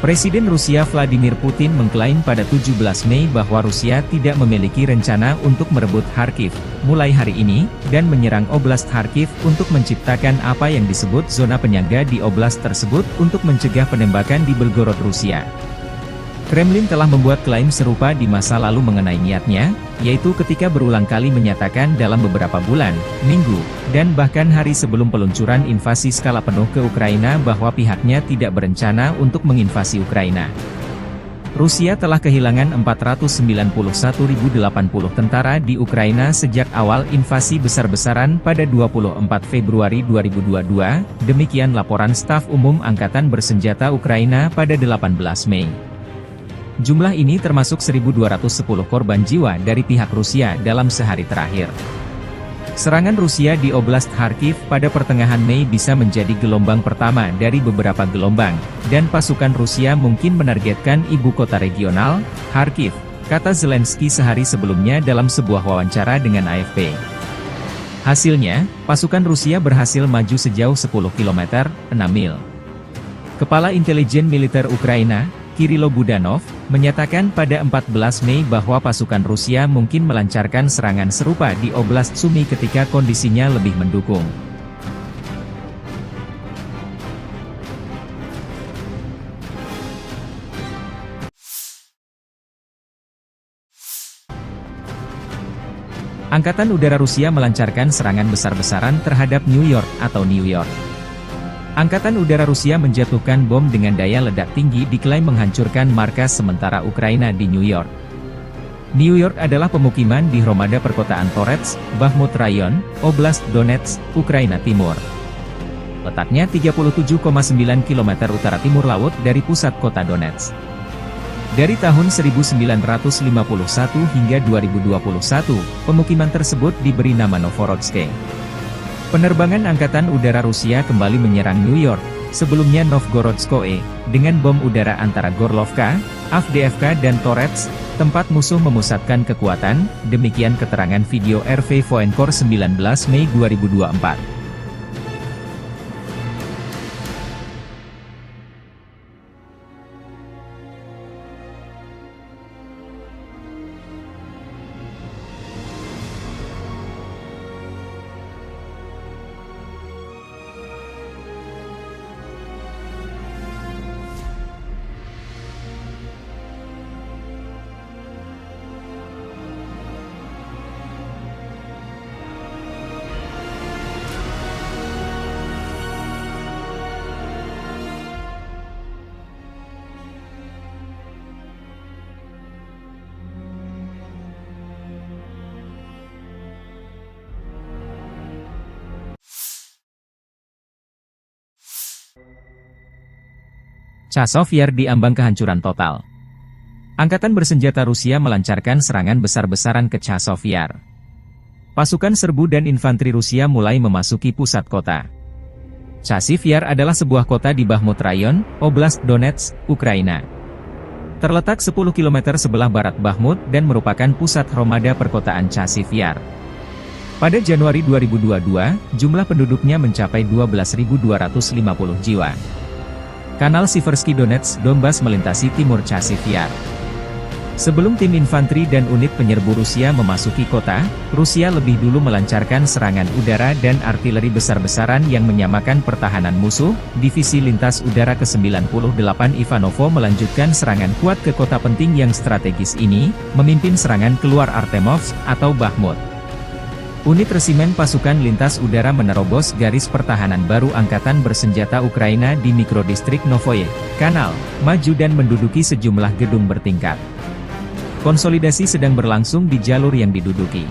Presiden Rusia Vladimir Putin mengklaim pada 17 Mei bahwa Rusia tidak memiliki rencana untuk merebut Kharkiv, mulai hari ini, dan menyerang Oblast Kharkiv untuk menciptakan apa yang disebut zona penyangga di oblast tersebut untuk mencegah penembakan di Belgorod, Rusia. Kremlin telah membuat klaim serupa di masa lalu mengenai niatnya, yaitu ketika berulang kali menyatakan dalam beberapa bulan, minggu, dan bahkan hari sebelum peluncuran invasi skala penuh ke Ukraina bahwa pihaknya tidak berencana untuk menginvasi Ukraina. Rusia telah kehilangan 491.080 tentara di Ukraina sejak awal invasi besar-besaran pada 24 Februari 2022, demikian laporan Staf Umum Angkatan Bersenjata Ukraina pada 18 Mei. Jumlah ini termasuk 1.210 korban jiwa dari pihak Rusia dalam sehari terakhir. Serangan Rusia di Oblast Kharkiv pada pertengahan Mei bisa menjadi gelombang pertama dari beberapa gelombang, dan pasukan Rusia mungkin menargetkan ibu kota regional, Kharkiv, kata Zelensky sehari sebelumnya dalam sebuah wawancara dengan AFP. Hasilnya, pasukan Rusia berhasil maju sejauh 10 km, 6 mil. Kepala Intelijen Militer Ukraina, Kirilo Budanov, menyatakan pada 14 Mei bahwa pasukan Rusia mungkin melancarkan serangan serupa di Oblast Sumy ketika kondisinya lebih mendukung. Angkatan Udara Rusia melancarkan serangan besar-besaran terhadap New York atau New York. Angkatan Udara Rusia menjatuhkan bom dengan daya ledak tinggi diklaim menghancurkan markas sementara Ukraina di New York. New York adalah pemukiman di Hromada perkotaan Torets, Bakhmut Rayon, Oblast Donetsk, Ukraina Timur. Letaknya 37,9 km utara timur laut dari pusat kota Donetsk. Dari tahun 1951 hingga 2021, pemukiman tersebut diberi nama Novorodsk. Penerbangan Angkatan Udara Rusia kembali menyerang New York, sebelumnya Novgorodskoye, dengan bom udara antara Gorlovka, Avdiivka dan Torets, tempat musuh memusatkan kekuatan, demikian keterangan video RV Voenkor 19 Mei 2024. Chazov Yar diambang kehancuran total. Angkatan bersenjata Rusia melancarkan serangan besar-besaran ke Chazov Yar. Pasukan serbu dan infanteri Rusia mulai memasuki pusat kota. Chazov Yar adalah sebuah kota di Bakhmut Rayon, Oblast Donetsk, Ukraina. Terletak 10 km sebelah barat Bakhmut dan merupakan pusat Hromada perkotaan Chazov Yar. Pada Januari 2022, jumlah penduduknya mencapai 12.250 jiwa. Kanal Siversky Donetsk Donbas melintasi timur Chazov Yar. Sebelum tim infanteri dan unit penyerbu Rusia memasuki kota, Rusia lebih dulu melancarkan serangan udara dan artileri besar-besaran yang menyamakan pertahanan musuh. Divisi Lintas Udara ke-98 Ivanovo melanjutkan serangan kuat ke kota penting yang strategis ini, memimpin serangan keluar Artemovsk atau Bakhmut. Unit resimen pasukan lintas udara menerobos garis pertahanan baru Angkatan Bersenjata Ukraina di mikrodistrik Novoye Kanal, maju dan menduduki sejumlah gedung bertingkat. Konsolidasi sedang berlangsung di jalur yang diduduki.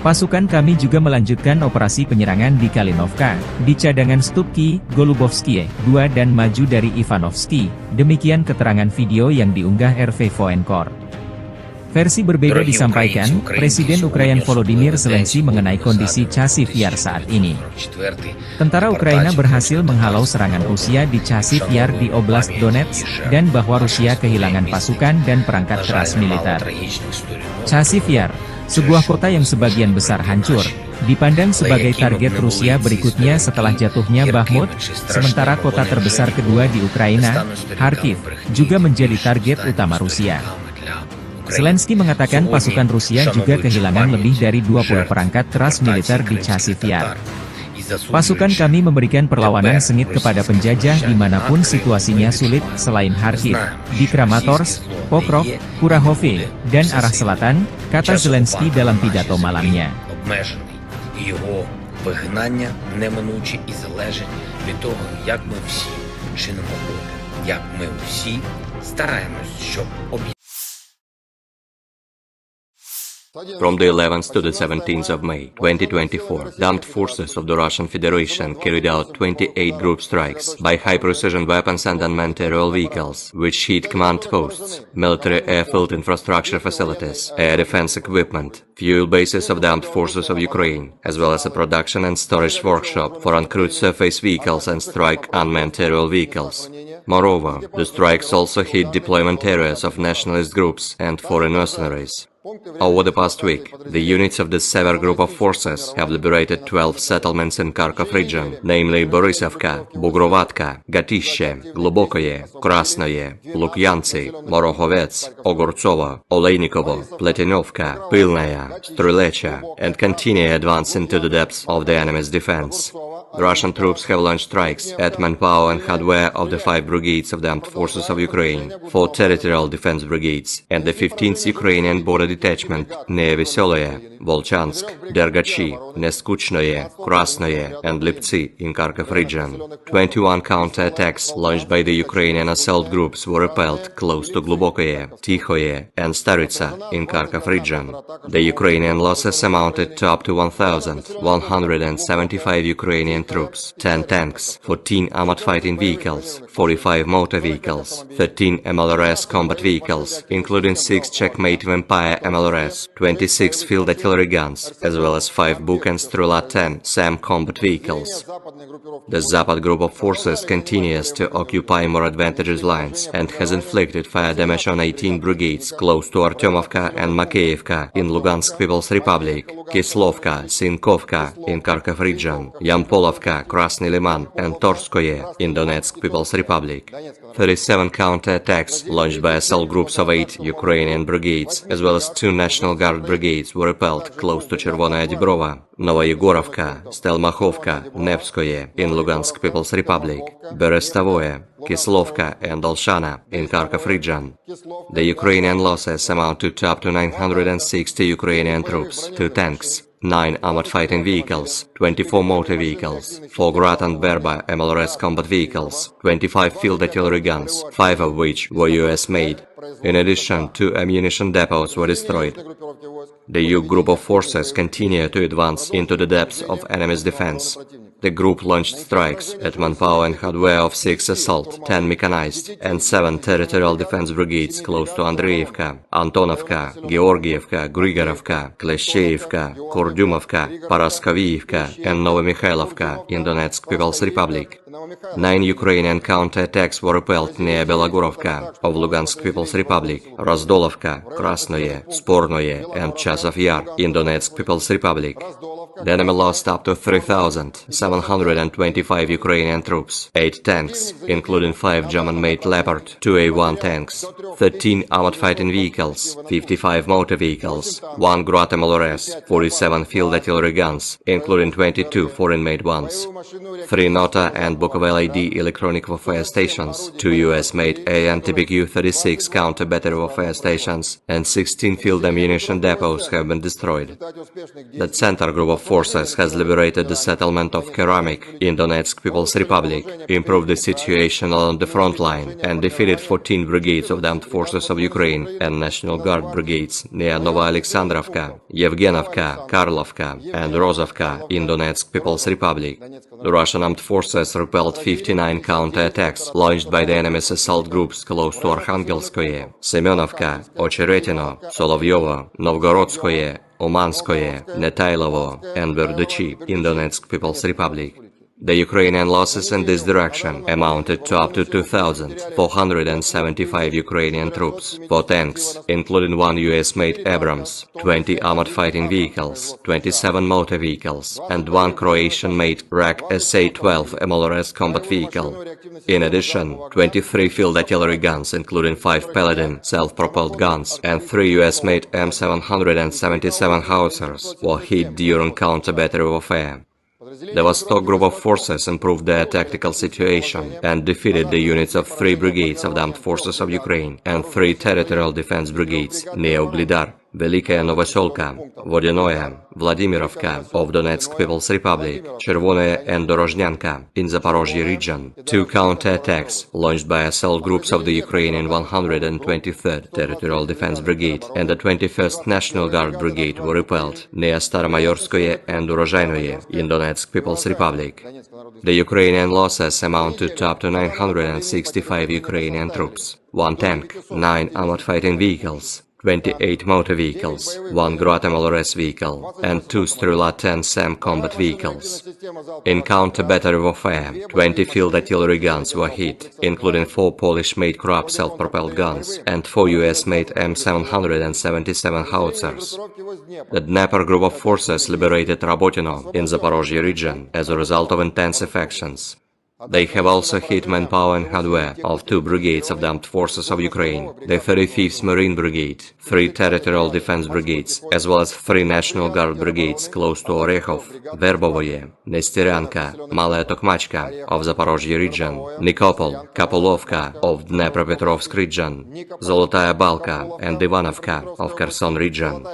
Pasukan kami juga melanjutkan operasi penyerangan di Kalinovka, di cadangan Stupki, Golubovskie, 2 dan maju dari Ivanovsky, demikian keterangan video yang diunggah RV Voenkor. Versi berbeda disampaikan, Presiden Ukraina Volodymyr Zelensky mengenai kondisi Chazov Yar saat ini. Tentara Ukraina berhasil menghalau serangan Rusia di Chazov Yar di Oblast Donetsk, dan bahwa Rusia kehilangan pasukan dan perangkat keras militer. Chazov Yar, sebuah kota yang sebagian besar hancur, dipandang sebagai target Rusia berikutnya setelah jatuhnya Bakhmut, sementara kota terbesar kedua di Ukraina, Kharkiv, juga menjadi target utama Rusia. Zelensky mengatakan pasukan Rusia juga kehilangan lebih dari 20 perangkat keras militer di Chasiv Yar. Pasukan kami memberikan perlawanan sengit kepada penjajah dimanapun situasinya sulit selain Kharkiv, di Kramatorsk, Pokrov, Kurahovye, dan arah selatan, kata Zelensky dalam pidato malamnya. Його вигнання неминуче і залежить від того, як ми всі чинимо опір, як ми всі стараємось, щоб From the 11th to the 17th of May 2024, the armed forces of the Russian Federation carried out 28 group strikes by high-precision weapons and unmanned aerial vehicles, which hit command posts, military airfield infrastructure facilities, air defense equipment, fuel bases of the armed forces of Ukraine, as well as a production and storage workshop for uncrewed surface vehicles and strike unmanned aerial vehicles. Moreover, the strikes also hit deployment areas of nationalist groups and foreign mercenaries. Over the past week, the units of the Sever Group of Forces have liberated 12 settlements in Kharkov region, namely Borisovka, Bugrovatka, Gatishche, Glubokoye, Krasnoye, Lukyantsy, Morohovets, Ogortsovo, Olejnikovo, Pletinovka, Pilnaya, Strylecha, and continue advance into the depths of the enemy's defense. The Russian troops have launched strikes at manpower and hardware of the 5 brigades of the Armed Forces of Ukraine, 4 territorial defense brigades, and the 15th Ukrainian border detachment near Veselaya, Volchansk, Dergachi, Neskuchnoye, Krasnoye, and Liptsy in Kharkov region. 21 counter-attacks launched by the Ukrainian assault groups were repelled close to Glubokoye, Tikhoye, and Staritsa in Kharkov region. The Ukrainian losses amounted to up to 1,175 Ukrainian troops, 10 tanks, 14 armored fighting vehicles, 45 motor vehicles, 13 MLRS combat vehicles, including 6 Checkmate Vampire MLRS, 26 field artillery guns, as well as 5 Buk and Strela 10 SAM combat vehicles. The Zapad group of forces continues to occupy more advantageous lines and has inflicted fire damage on 18 brigades close to Artyomovka and Makeyevka in Lugansk People's Republic, Kislovka, Sinkovka in Kharkov region, Yampolovka, Krasny Liman, and Torskoye in Donetsk People's Republic. 37 counter-attacks launched by assault groups of 8 Ukrainian brigades, as well as 2 National Guard brigades, were repelled close to Chervonaya Dibrova, Novoyegorovka, Stelmachovka, Nevskoye in Lugansk People's Republic, Berestavoye, Kislovka, and Olshana in Kharkov region. The Ukrainian losses amount to up to 960 Ukrainian troops, 2 tanks, 9 armored fighting vehicles, 24 motor vehicles, 4 Grad and Berba MLRS combat vehicles, 25 field artillery guns, 5 of which were US-made. In addition, 2 ammunition depots were destroyed. The Yug group of forces continue to advance into the depths of enemy's defense. The group launched strikes at manpower and hardware of 6 assault, 10 mechanized, and 7 territorial defense brigades close to Andreevka, Antonovka, Georgievka, Grigorovka, Kleshcheivka, Kurdyumovka, Paraskovievka, and Novomikhalovka in Donetsk People's Republic. 9 Ukrainian counter-attacks were repelled near Belogorovka of Lugansk People's Republic, Razdolovka, Krasnoye, Spornoye, and Chasiv Yar in Donetsk People's Republic. The enemy lost up to 3,725 Ukrainian troops, 8 tanks, including 5 German-made Leopard 2A1 tanks, 13 armored fighting vehicles, 55 motor vehicles, 1 Grad MLRS, 47 field artillery guns, including 22 foreign-made ones, 3 Nota and Bukovel ID electronic warfare stations, 2 US-made AN-TPQ-36 counter-battery warfare stations, and 16 field ammunition depots have been destroyed. The Center group of forces has liberated the settlement of Keramik in Donetsk People's Republic, improved the situation along the front line, and defeated 14 brigades of the Armed Forces of Ukraine and National Guard brigades near Nova Alexandrovka, Yevgenovka, Karlovka, and Rozovka in Donetsk People's Republic. The Russian armed forces repelled 59 counter-attacks launched by the enemy's assault groups close to Arkhangelskoye, Semenovka, Ocheretino, Solovyovo, Novgorodskoye, Umanskoye, Netailovo, and Verduchi in Donetsk People's Republic. The Ukrainian losses in this direction amounted to up to 2,475 Ukrainian troops, 4 tanks, including 1 US-made Abrams, 20 armored fighting vehicles, 27 motor vehicles, and 1 Croatian-made RAK SA-12 MLRS combat vehicle. In addition, 23 field artillery guns, including 5 Paladin self-propelled guns, and 3 US-made M777 howitzers were hit during counter-battery warfare. The Vostok group of forces improved their tactical situation and defeated the units of 3 brigades of the Armed Forces of Ukraine and 3 territorial defense brigades near Uglidar, Velikaya Novoselka, Vodinoye, Vladimirovka of Donetsk People's Republic, Chervonoye and Dorozhnyanka in Zaporozhye region. 2 counterattacks launched by assault groups of the Ukrainian 123rd Territorial Defense Brigade and the 21st National Guard Brigade were repelled near Staromayorskoye and Urozhainoye in Donetsk People's Republic. The Ukrainian losses amounted to up to 965 Ukrainian troops, 1 tank, 9 armored fighting vehicles, 28 motor vehicles, 1 Grad MLRS vehicle, and 2 Strela 10 SAM combat vehicles. In counter-battery warfare, 20 field artillery guns were hit, including 4 Polish-made Krab self-propelled guns and 4 US-made M777 howitzers. The Dnepr group of forces liberated Rabotino in Zaporozhye region as a result of intensive actions. They have also hit manpower and hardware of 2 brigades of the Armed Forces of Ukraine, the 35th Marine Brigade, 3 Territorial Defense Brigades, as well as 3 National Guard Brigades close to Orekhov, Verbovoye, Nesteryanka, Malaya Tokmachka of Zaporozhye region, Nikopol, Kapolovka of Dnepropetrovsk region, Zolotaya Balka and Ivanovka of Kherson region.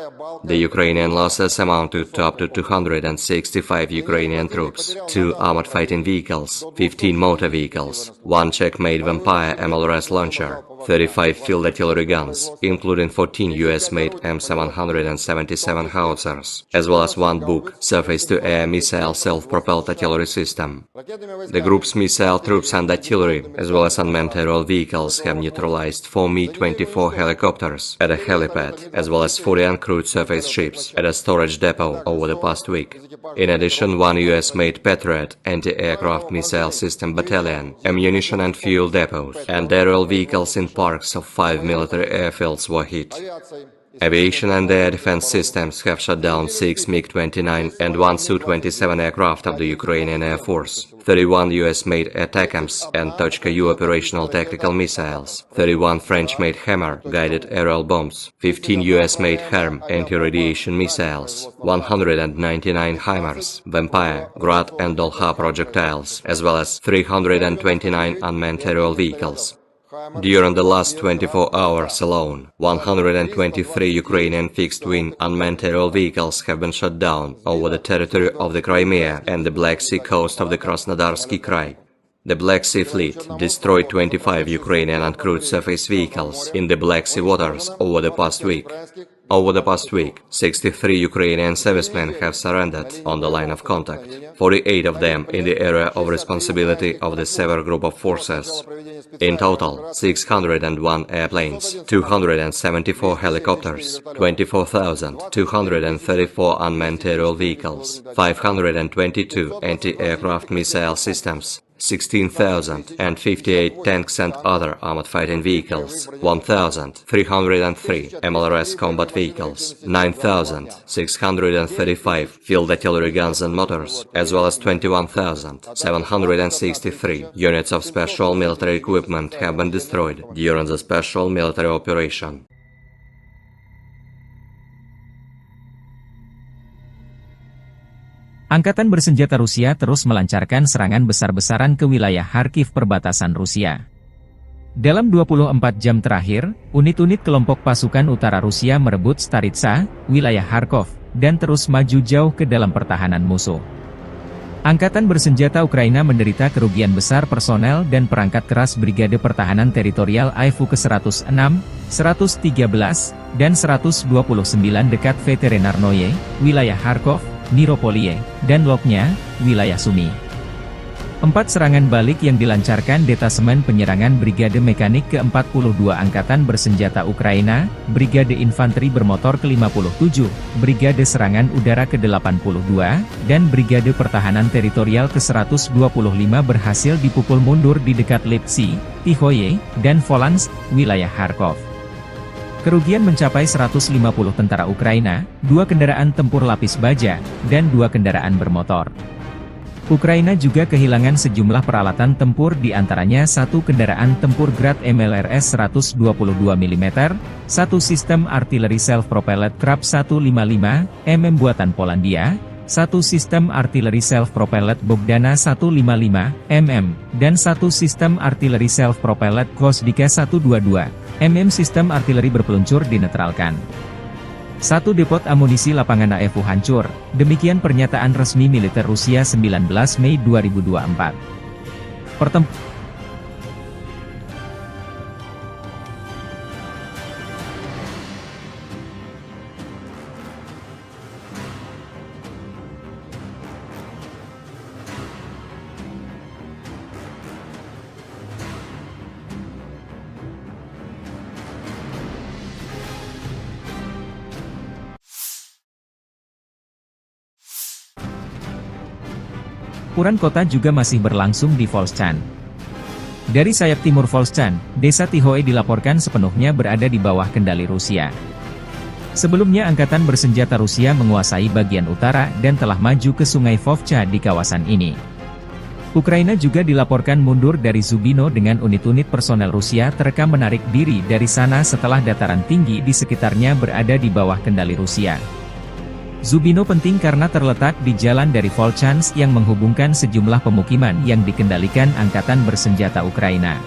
The Ukrainian losses amounted to up to 265 Ukrainian troops, 2 armored fighting vehicles, 15 motor vehicles, 1 Czech-made Vampire MLRS launcher, 35 field artillery guns, including 14 US-made M777 howitzers, as well as 1 Buk surface-to-air missile self-propelled artillery system. The group's missile troops and artillery, as well as unmanned aerial vehicles, have neutralized 4 Mi-24 helicopters at a helipad, as well as 40 uncrewed surface ships at a storage depot over the past week. In addition, 1 US-made Patriot anti-aircraft missile system battalion, ammunition and fuel depots, and aerial vehicles in parks of 5 military airfields were hit. Aviation and air defense systems have shot down 6 MiG-29 and 1 Su-27 aircraft of the Ukrainian Air Force, 31 US-made ATACMS and Tochka-U operational tactical missiles, 31 French-made Hammer guided aerial bombs, 15 US-made HARM anti-radiation missiles, 199 HIMARS, Vampire, Grad and Dolha projectiles, as well as 329 unmanned aerial vehicles. During the last 24 hours alone, 123 Ukrainian fixed-wing unmanned aerial vehicles have been shot down over the territory of the Crimea and the Black Sea coast of the Krasnodarsky Krai. The Black Sea Fleet destroyed 25 Ukrainian uncrewed surface vehicles in the Black Sea waters over the past week. Over the past week, 63 Ukrainian servicemen have surrendered on the line of contact, 48 of them in the area of responsibility of the Sever Group of Forces. In total, 601 airplanes, 274 helicopters, 24,234 unmanned aerial vehicles, 522 anti-aircraft missile systems, 16,058 tanks and other armored fighting vehicles, 1,303 MLRS combat vehicles, 9,635 field artillery guns and motors, as well as 21,763 units of special military equipment have been destroyed during the special military operation. Angkatan bersenjata Rusia terus melancarkan serangan besar-besaran ke wilayah Kharkiv perbatasan Rusia. Dalam 24 jam terakhir, unit-unit kelompok pasukan utara Rusia merebut Staritsa, wilayah Kharkov, dan terus maju jauh ke dalam pertahanan musuh. Angkatan bersenjata Ukraina menderita kerugian besar personel dan perangkat keras Brigade Pertahanan Teritorial AIFU ke-106, 113, dan 129 dekat Veterinarnoye, wilayah Kharkov, Niropolie, dan Lopnya, wilayah Sumy. 4 serangan balik yang dilancarkan Detasemen Penyerangan Brigade Mekanik ke-42 Angkatan Bersenjata Ukraina, Brigade Infanteri Bermotor ke-57, Brigade Serangan Udara ke-82, dan Brigade Pertahanan Teritorial ke-125 berhasil dipukul mundur di dekat Lipsy, Tihoye, dan Volansk, wilayah Kharkov. Kerugian mencapai 150 tentara Ukraina, 2 kendaraan tempur lapis baja, dan 2 kendaraan bermotor. Ukraina juga kehilangan sejumlah peralatan tempur di antaranya 1 kendaraan tempur Grad MLRS 122 mm, 1 sistem artileri self-propelled Krab 155 mm buatan Polandia, 1 sistem artileri self-propelled Bogdana 155 mm, dan 1 sistem artileri self-propelled Gvosdika 122 mm sistem artileri berpeluncur dinetralkan. 1 depot amunisi lapangan AFU hancur, demikian pernyataan resmi militer Rusia 19 Mei 2024. Pertempuran kota juga masih berlangsung di Volchan. Dari sayap timur Volchan, desa Tihoe dilaporkan sepenuhnya berada di bawah kendali Rusia. Sebelumnya Angkatan Bersenjata Rusia menguasai bagian utara dan telah maju ke sungai Vovcha di kawasan ini. Ukraina juga dilaporkan mundur dari Zubino dengan unit-unit personel Rusia terekam menarik diri dari sana setelah dataran tinggi di sekitarnya berada di bawah kendali Rusia. Zubino penting karena terletak di jalan dari Volchansk yang menghubungkan sejumlah pemukiman yang dikendalikan Angkatan Bersenjata Ukraina.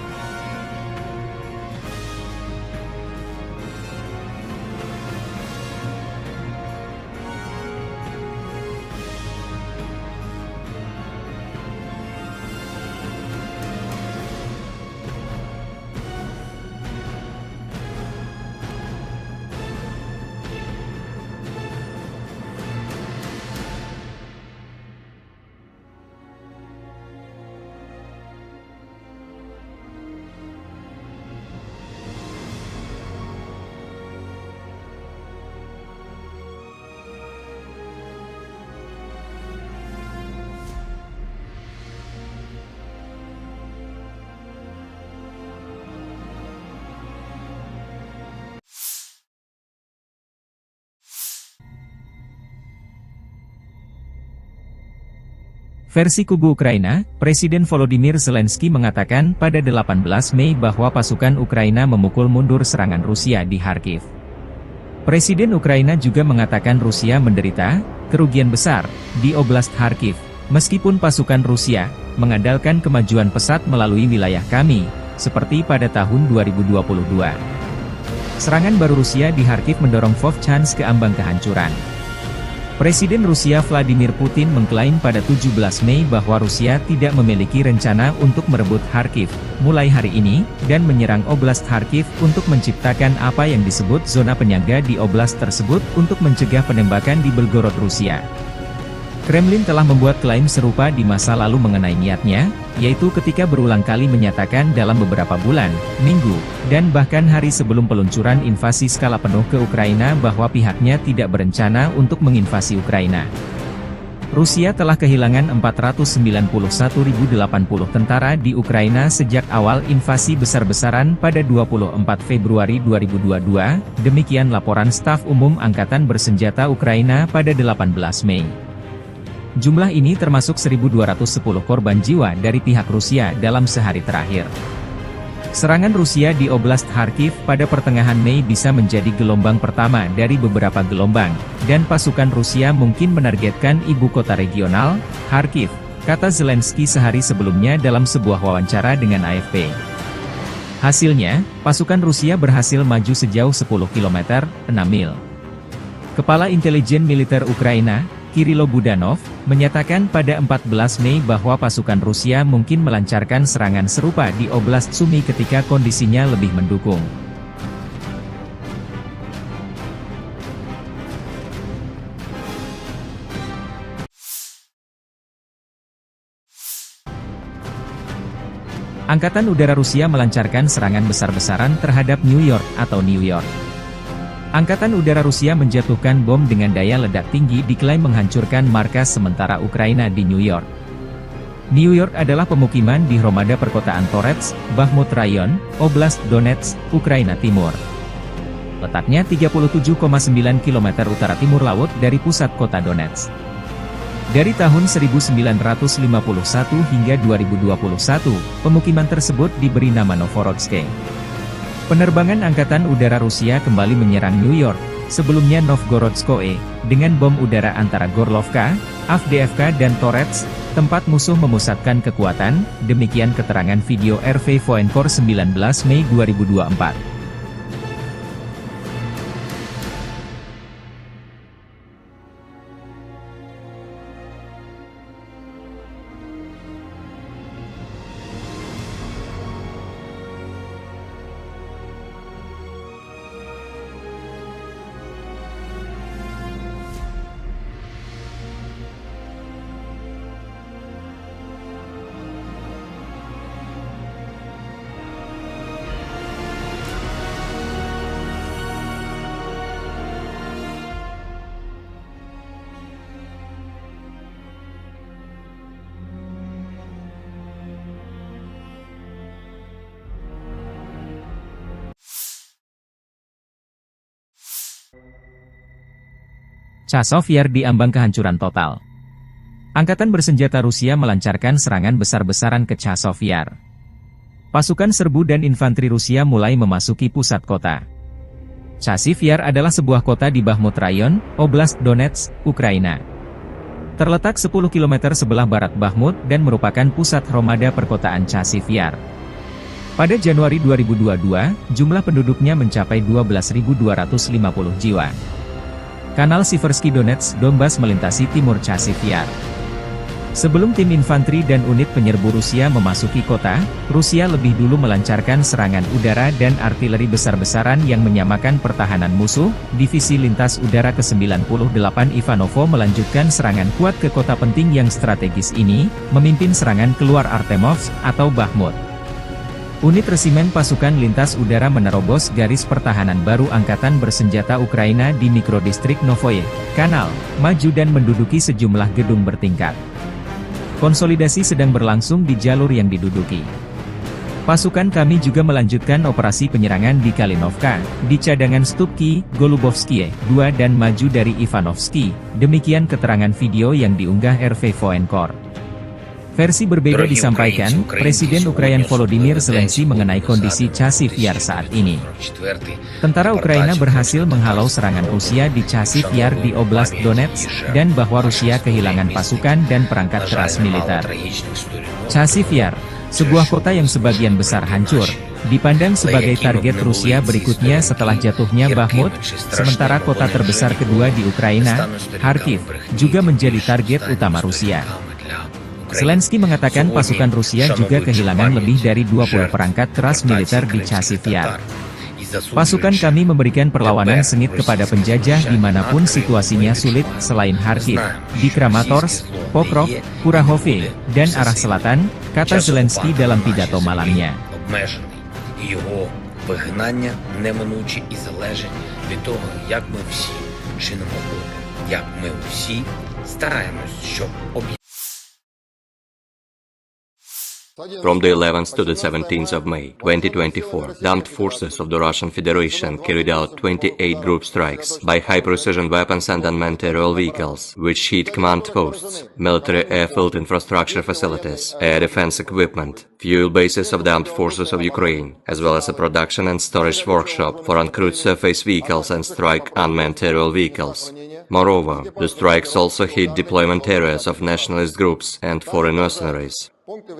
Versi kubu Ukraina, Presiden Volodymyr Zelensky mengatakan pada 18 Mei bahwa pasukan Ukraina memukul mundur serangan Rusia di Kharkiv. Presiden Ukraina juga mengatakan Rusia menderita kerugian besar di Oblast Kharkiv, meskipun pasukan Rusia mengandalkan kemajuan pesat melalui wilayah kami, seperti pada tahun 2022. Serangan baru Rusia di Kharkiv mendorong Vovchansk ke ambang kehancuran. Presiden Rusia Vladimir Putin mengklaim pada 17 Mei bahwa Rusia tidak memiliki rencana untuk merebut Kharkiv mulai hari ini, dan menyerang Oblast Kharkiv untuk menciptakan apa yang disebut zona penyangga di oblast tersebut untuk mencegah penembakan di Belgorod, Rusia. Kremlin telah membuat klaim serupa di masa lalu mengenai niatnya, yaitu ketika berulang kali menyatakan dalam beberapa bulan, minggu, dan bahkan hari sebelum peluncuran invasi skala penuh ke Ukraina bahwa pihaknya tidak berencana untuk menginvasi Ukraina. Rusia telah kehilangan 491.080 tentara di Ukraina sejak awal invasi besar-besaran pada 24 Februari 2022, demikian laporan Staf Umum Angkatan Bersenjata Ukraina pada 18 Mei. Jumlah ini termasuk 1.210 korban jiwa dari pihak Rusia dalam sehari terakhir. Serangan Rusia di Oblast Kharkiv pada pertengahan Mei bisa menjadi gelombang pertama dari beberapa gelombang, dan pasukan Rusia mungkin menargetkan ibu kota regional, Kharkiv, kata Zelensky sehari sebelumnya dalam sebuah wawancara dengan AFP. Hasilnya, pasukan Rusia berhasil maju sejauh 10 km, 6 mil. Kepala Intelijen Militer Ukraina, Kirilo Budanov, menyatakan pada 14 Mei bahwa pasukan Rusia mungkin melancarkan serangan serupa di Oblast Sumy ketika kondisinya lebih mendukung. Angkatan Udara Rusia melancarkan serangan besar-besaran terhadap New York atau New York. Angkatan Udara Rusia menjatuhkan bom dengan daya ledak tinggi diklaim menghancurkan markas sementara Ukraina di New York. New York adalah pemukiman di Hromada perkotaan Torets, Bakhmut Rayon, Oblast Donetsk, Ukraina Timur. Letaknya 37,9 km utara timur laut dari pusat kota Donetsk. Dari tahun 1951 hingga 2021, pemukiman tersebut diberi nama Novorodsk. Penerbangan Angkatan Udara Rusia kembali menyerang New York, sebelumnya Novgorodskoe, dengan bom udara antara Gorlovka, Avdiivka dan Torets, tempat musuh memusatkan kekuatan, demikian keterangan video RV Voenkor 19 Mei 2024. Chazov Yar diambang kehancuran total. Angkatan bersenjata Rusia melancarkan serangan besar-besaran ke Chazov Yar. Pasukan serbu dan infanteri Rusia mulai memasuki pusat kota. Chazov Yar adalah sebuah kota di Bakhmut Rayon, Oblast Donetsk, Ukraina. Terletak 10 km sebelah barat Bakhmut dan merupakan pusat Hromada perkotaan Chazov Yar. Pada Januari 2022, jumlah penduduknya mencapai 12.250 jiwa. Kanal Siversky Donetsk Donbas melintasi timur Chazov Yar. Sebelum tim infanteri dan unit penyerbu Rusia memasuki kota, Rusia lebih dulu melancarkan serangan udara dan artileri besar-besaran yang menyamakan pertahanan musuh. Divisi Lintas Udara ke-98 Ivanovo melanjutkan serangan kuat ke kota penting yang strategis ini, memimpin serangan keluar Artemovsk atau Bakhmut. Unit resimen pasukan lintas udara menerobos garis pertahanan baru Angkatan Bersenjata Ukraina di mikrodistrik Novoye Kanal, maju dan menduduki sejumlah gedung bertingkat. Konsolidasi sedang berlangsung di jalur yang diduduki. Pasukan kami juga melanjutkan operasi penyerangan di Kalinovka, di cadangan Stupki, Golubovskie, 2 dan maju dari Ivanovsky, demikian keterangan video yang diunggah RV Voenkor. Versi berbeda disampaikan, Presiden Ukraina Volodymyr Zelensky mengenai kondisi Chazov Yar saat ini. Tentara Ukraina berhasil menghalau serangan Rusia di Chazov Yar di Oblast Donetsk, dan bahwa Rusia kehilangan pasukan dan perangkat keras militer. Chazov Yar, sebuah kota yang sebagian besar hancur, dipandang sebagai target Rusia berikutnya setelah jatuhnya Bakhmut, sementara kota terbesar kedua di Ukraina, Kharkiv, juga menjadi target utama Rusia. Zelensky mengatakan pasukan Rusia juga kehilangan lebih dari 20 perangkat keras militer di Chazov Yar. Pasukan kami memberikan perlawanan sengit kepada penjajah dimanapun situasinya sulit selain Kharkiv, di Kramatorsk, Pokrov, Kurahove, dan arah selatan, kata Zelensky dalam pidato malamnya. Його вигнання неминуче і залежить від того, як ми всі чинимо опір, як ми всі стараємось, щоб From the 11th to the 17th of May, 2024, the armed forces of the Russian Federation carried out 28 group strikes by high-precision weapons and unmanned aerial vehicles, which hit command posts, military airfield infrastructure facilities, air defense equipment, fuel bases of the armed forces of Ukraine, as well as a production and storage workshop for uncrewed surface vehicles and strike unmanned aerial vehicles. Moreover, the strikes also hit deployment areas of nationalist groups and foreign mercenaries.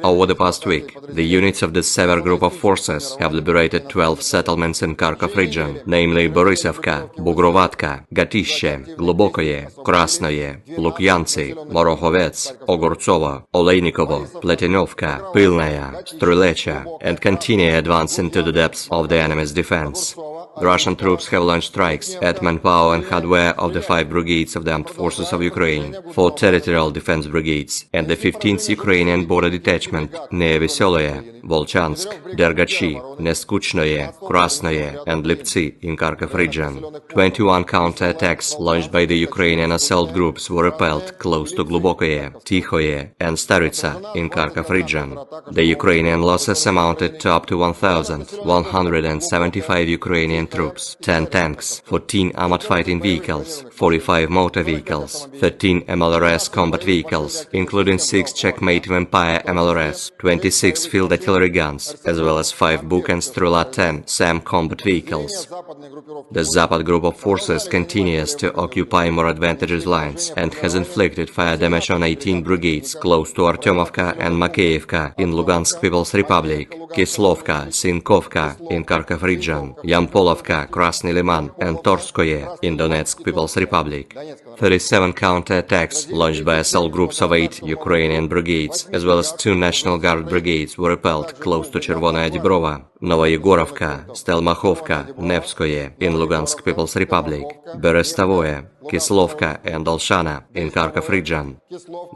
Over the past week, the units of the Sever Group of Forces have liberated 12 settlements in Kharkov region, namely Borisovka, Bugrovatka, Gatishe, Globokoye, Krasnoye, Lukyantsy, Morokhovets, Ogortsovo, Oleinikovo, Pletinovka, Pilnaya, Strulecha, and continue advance into the depths of the enemy's defense. The Russian troops have launched strikes at manpower and hardware of the 5 brigades of the Armed Forces of Ukraine, 4 territorial defense brigades, and the 15th Ukrainian border detachment near Veseloye, Volchansk, Dergachi, Neskuchnoye, Krasnoye, and Liptsi in Kharkov region. 21 counterattacks launched by the Ukrainian assault groups were repelled close to Glubokoye, Tikhoye, and Staritsa in Kharkov region. The Ukrainian losses amounted to up to 1,175 Ukrainian troops, 10 tanks, 14 armored fighting vehicles, 45 motor vehicles, 13 MLRS combat vehicles, including 6 Checkmate Vampire MLRS, 26 field artillery guns, as well as 5 Buk and Strela-10 SAM combat vehicles. The Zapad group of forces continues to occupy more advantageous lines and has inflicted fire damage on 18 brigades close to Artyomovka and Makeyevka in Lugansk People's Republic, Kislovka, Sinkovka in Kharkov region, Yampolovka, Krasny Liman, and Torskoye in Donetsk People's Republic. 37 counterattacks launched by assault groups of 8 Ukrainian brigades, as well as 2 National Guard brigades, were repelled close to Chervonaya Dibrova, Novoyegorovka, Stelmachovka, Nevskoye in Lugansk People's Republic, Berestavoye, Kislovka, and Olshana in Kharkov region.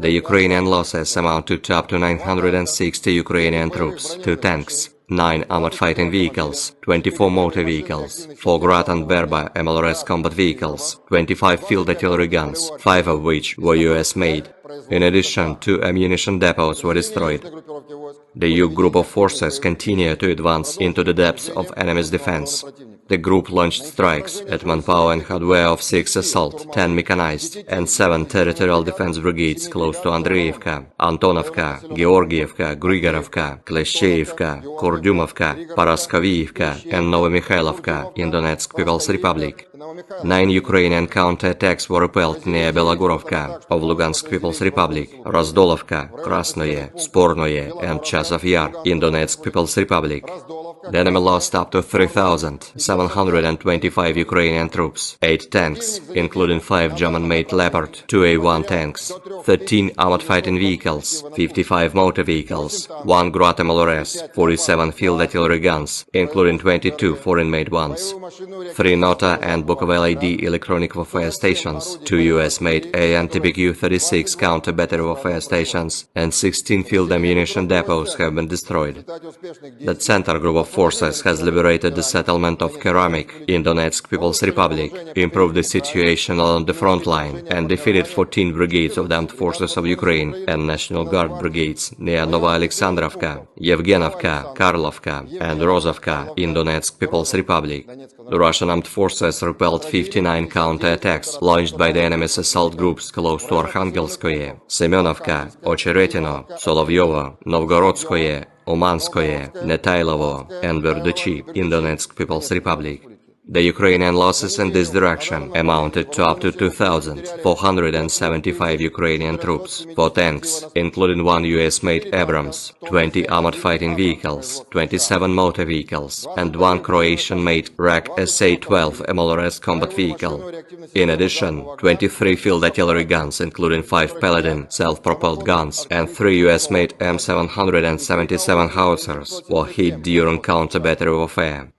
The Ukrainian losses amount to up to 960 Ukrainian troops, 2 tanks, 9 armored fighting vehicles, 24 motor vehicles, 4 Grad and Berba MLRS combat vehicles, 25 field artillery guns, 5 of which were US-made. In addition, 2 ammunition depots were destroyed. The Yug group of forces continue to advance into the depths of enemy's defense. The group launched strikes at manpower and hardware of 6 assault, 10 mechanized, and 7 territorial defense brigades close to Andreevka, Antonovka, Georgievka, Grigorovka, Kleshcheivka, Kurdyumovka, Paraskoviivka, and Novomikhailivka in Donetsk People's Republic. 9 Ukrainian counterattacks were repelled near Belogorovka of Lugansk People's Republic, Razdolovka, Krasnoye, Spornoye, and Chasov Yar in Donetsk People's Republic. The enemy lost up to 3,725 Ukrainian troops, 8 tanks, including 5 German-made Leopard 2A1 tanks, 13 armored fighting vehicles, 55 motor vehicles, 1 Grad MLRS, 47 field artillery guns, including 22 foreign-made ones, 3 Nota and Bukovel AD electronic warfare stations, 2 US-made AN-TBQ-36 counter-battery warfare stations, and 16 field ammunition depots have been destroyed. The Center group of forces has liberated the settlement of Keramik in Donetsk People's Republic, improved the situation along the front line, and defeated 14 brigades of the Armed Forces of Ukraine and National Guard brigades near Novoalexandrovka, Yevgenovka, Karlovka, and Rozovka in Donetsk People's Republic. The Russian armed forces repelled 59 counterattacks launched by the enemy's assault groups close to Arkhangelskoye, Semenovka, Ocheretino, Solovyovo, Novgorodskoye, Umanskoye, Netailovo, and Verduchi in Donetsk People's Republic. The Ukrainian losses in this direction amounted to up to 2,475 Ukrainian troops, 4 tanks, including 1 US-made Abrams, 20 armored fighting vehicles, 27 motor vehicles, and 1 Croatian-made RAK SA-12 MLRS combat vehicle. In addition, 23 field artillery guns, including 5 Paladin self-propelled guns, and 3 US-made M777 howitzers were hit during counter-battery warfare.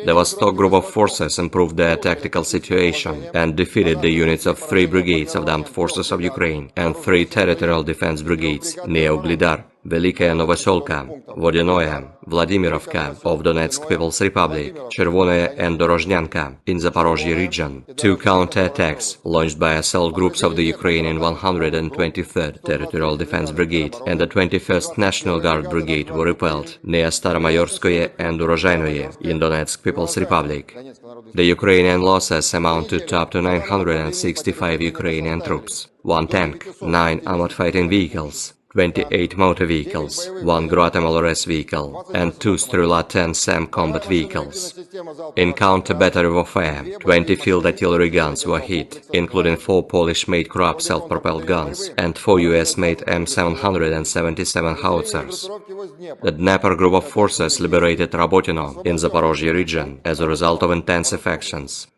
The Vostok group of forces improved their tactical situation and defeated the units of 3 brigades of the Armed Forces of Ukraine and 3 territorial defense brigades near Uglidar, Velikaya Novoselka, Vodinoye, Vladimirovka of Donetsk People's Republic, Chervonoye and Dorozhnyanka in Zaporozhye region. 2 counterattacks launched by assault groups of the Ukrainian 123rd Territorial Defense Brigade and the 21st National Guard Brigade were repelled near Staromayorskoye and Urozhainoye in Donetsk People's Republic. The Ukrainian losses amounted to up to 965 Ukrainian troops, 1 tank, 9 armored fighting vehicles, 28 motor vehicles, 1 Grad MLRS vehicle, and 2 Strela-10 SAM combat vehicles. In counter-battery warfare, 20 field artillery guns were hit, including 4 Polish-made Krab self-propelled guns and 4 US-made M777 howitzers. The Dnieper group of forces liberated Rabotino in Zaporozhye region as a result of intensive actions.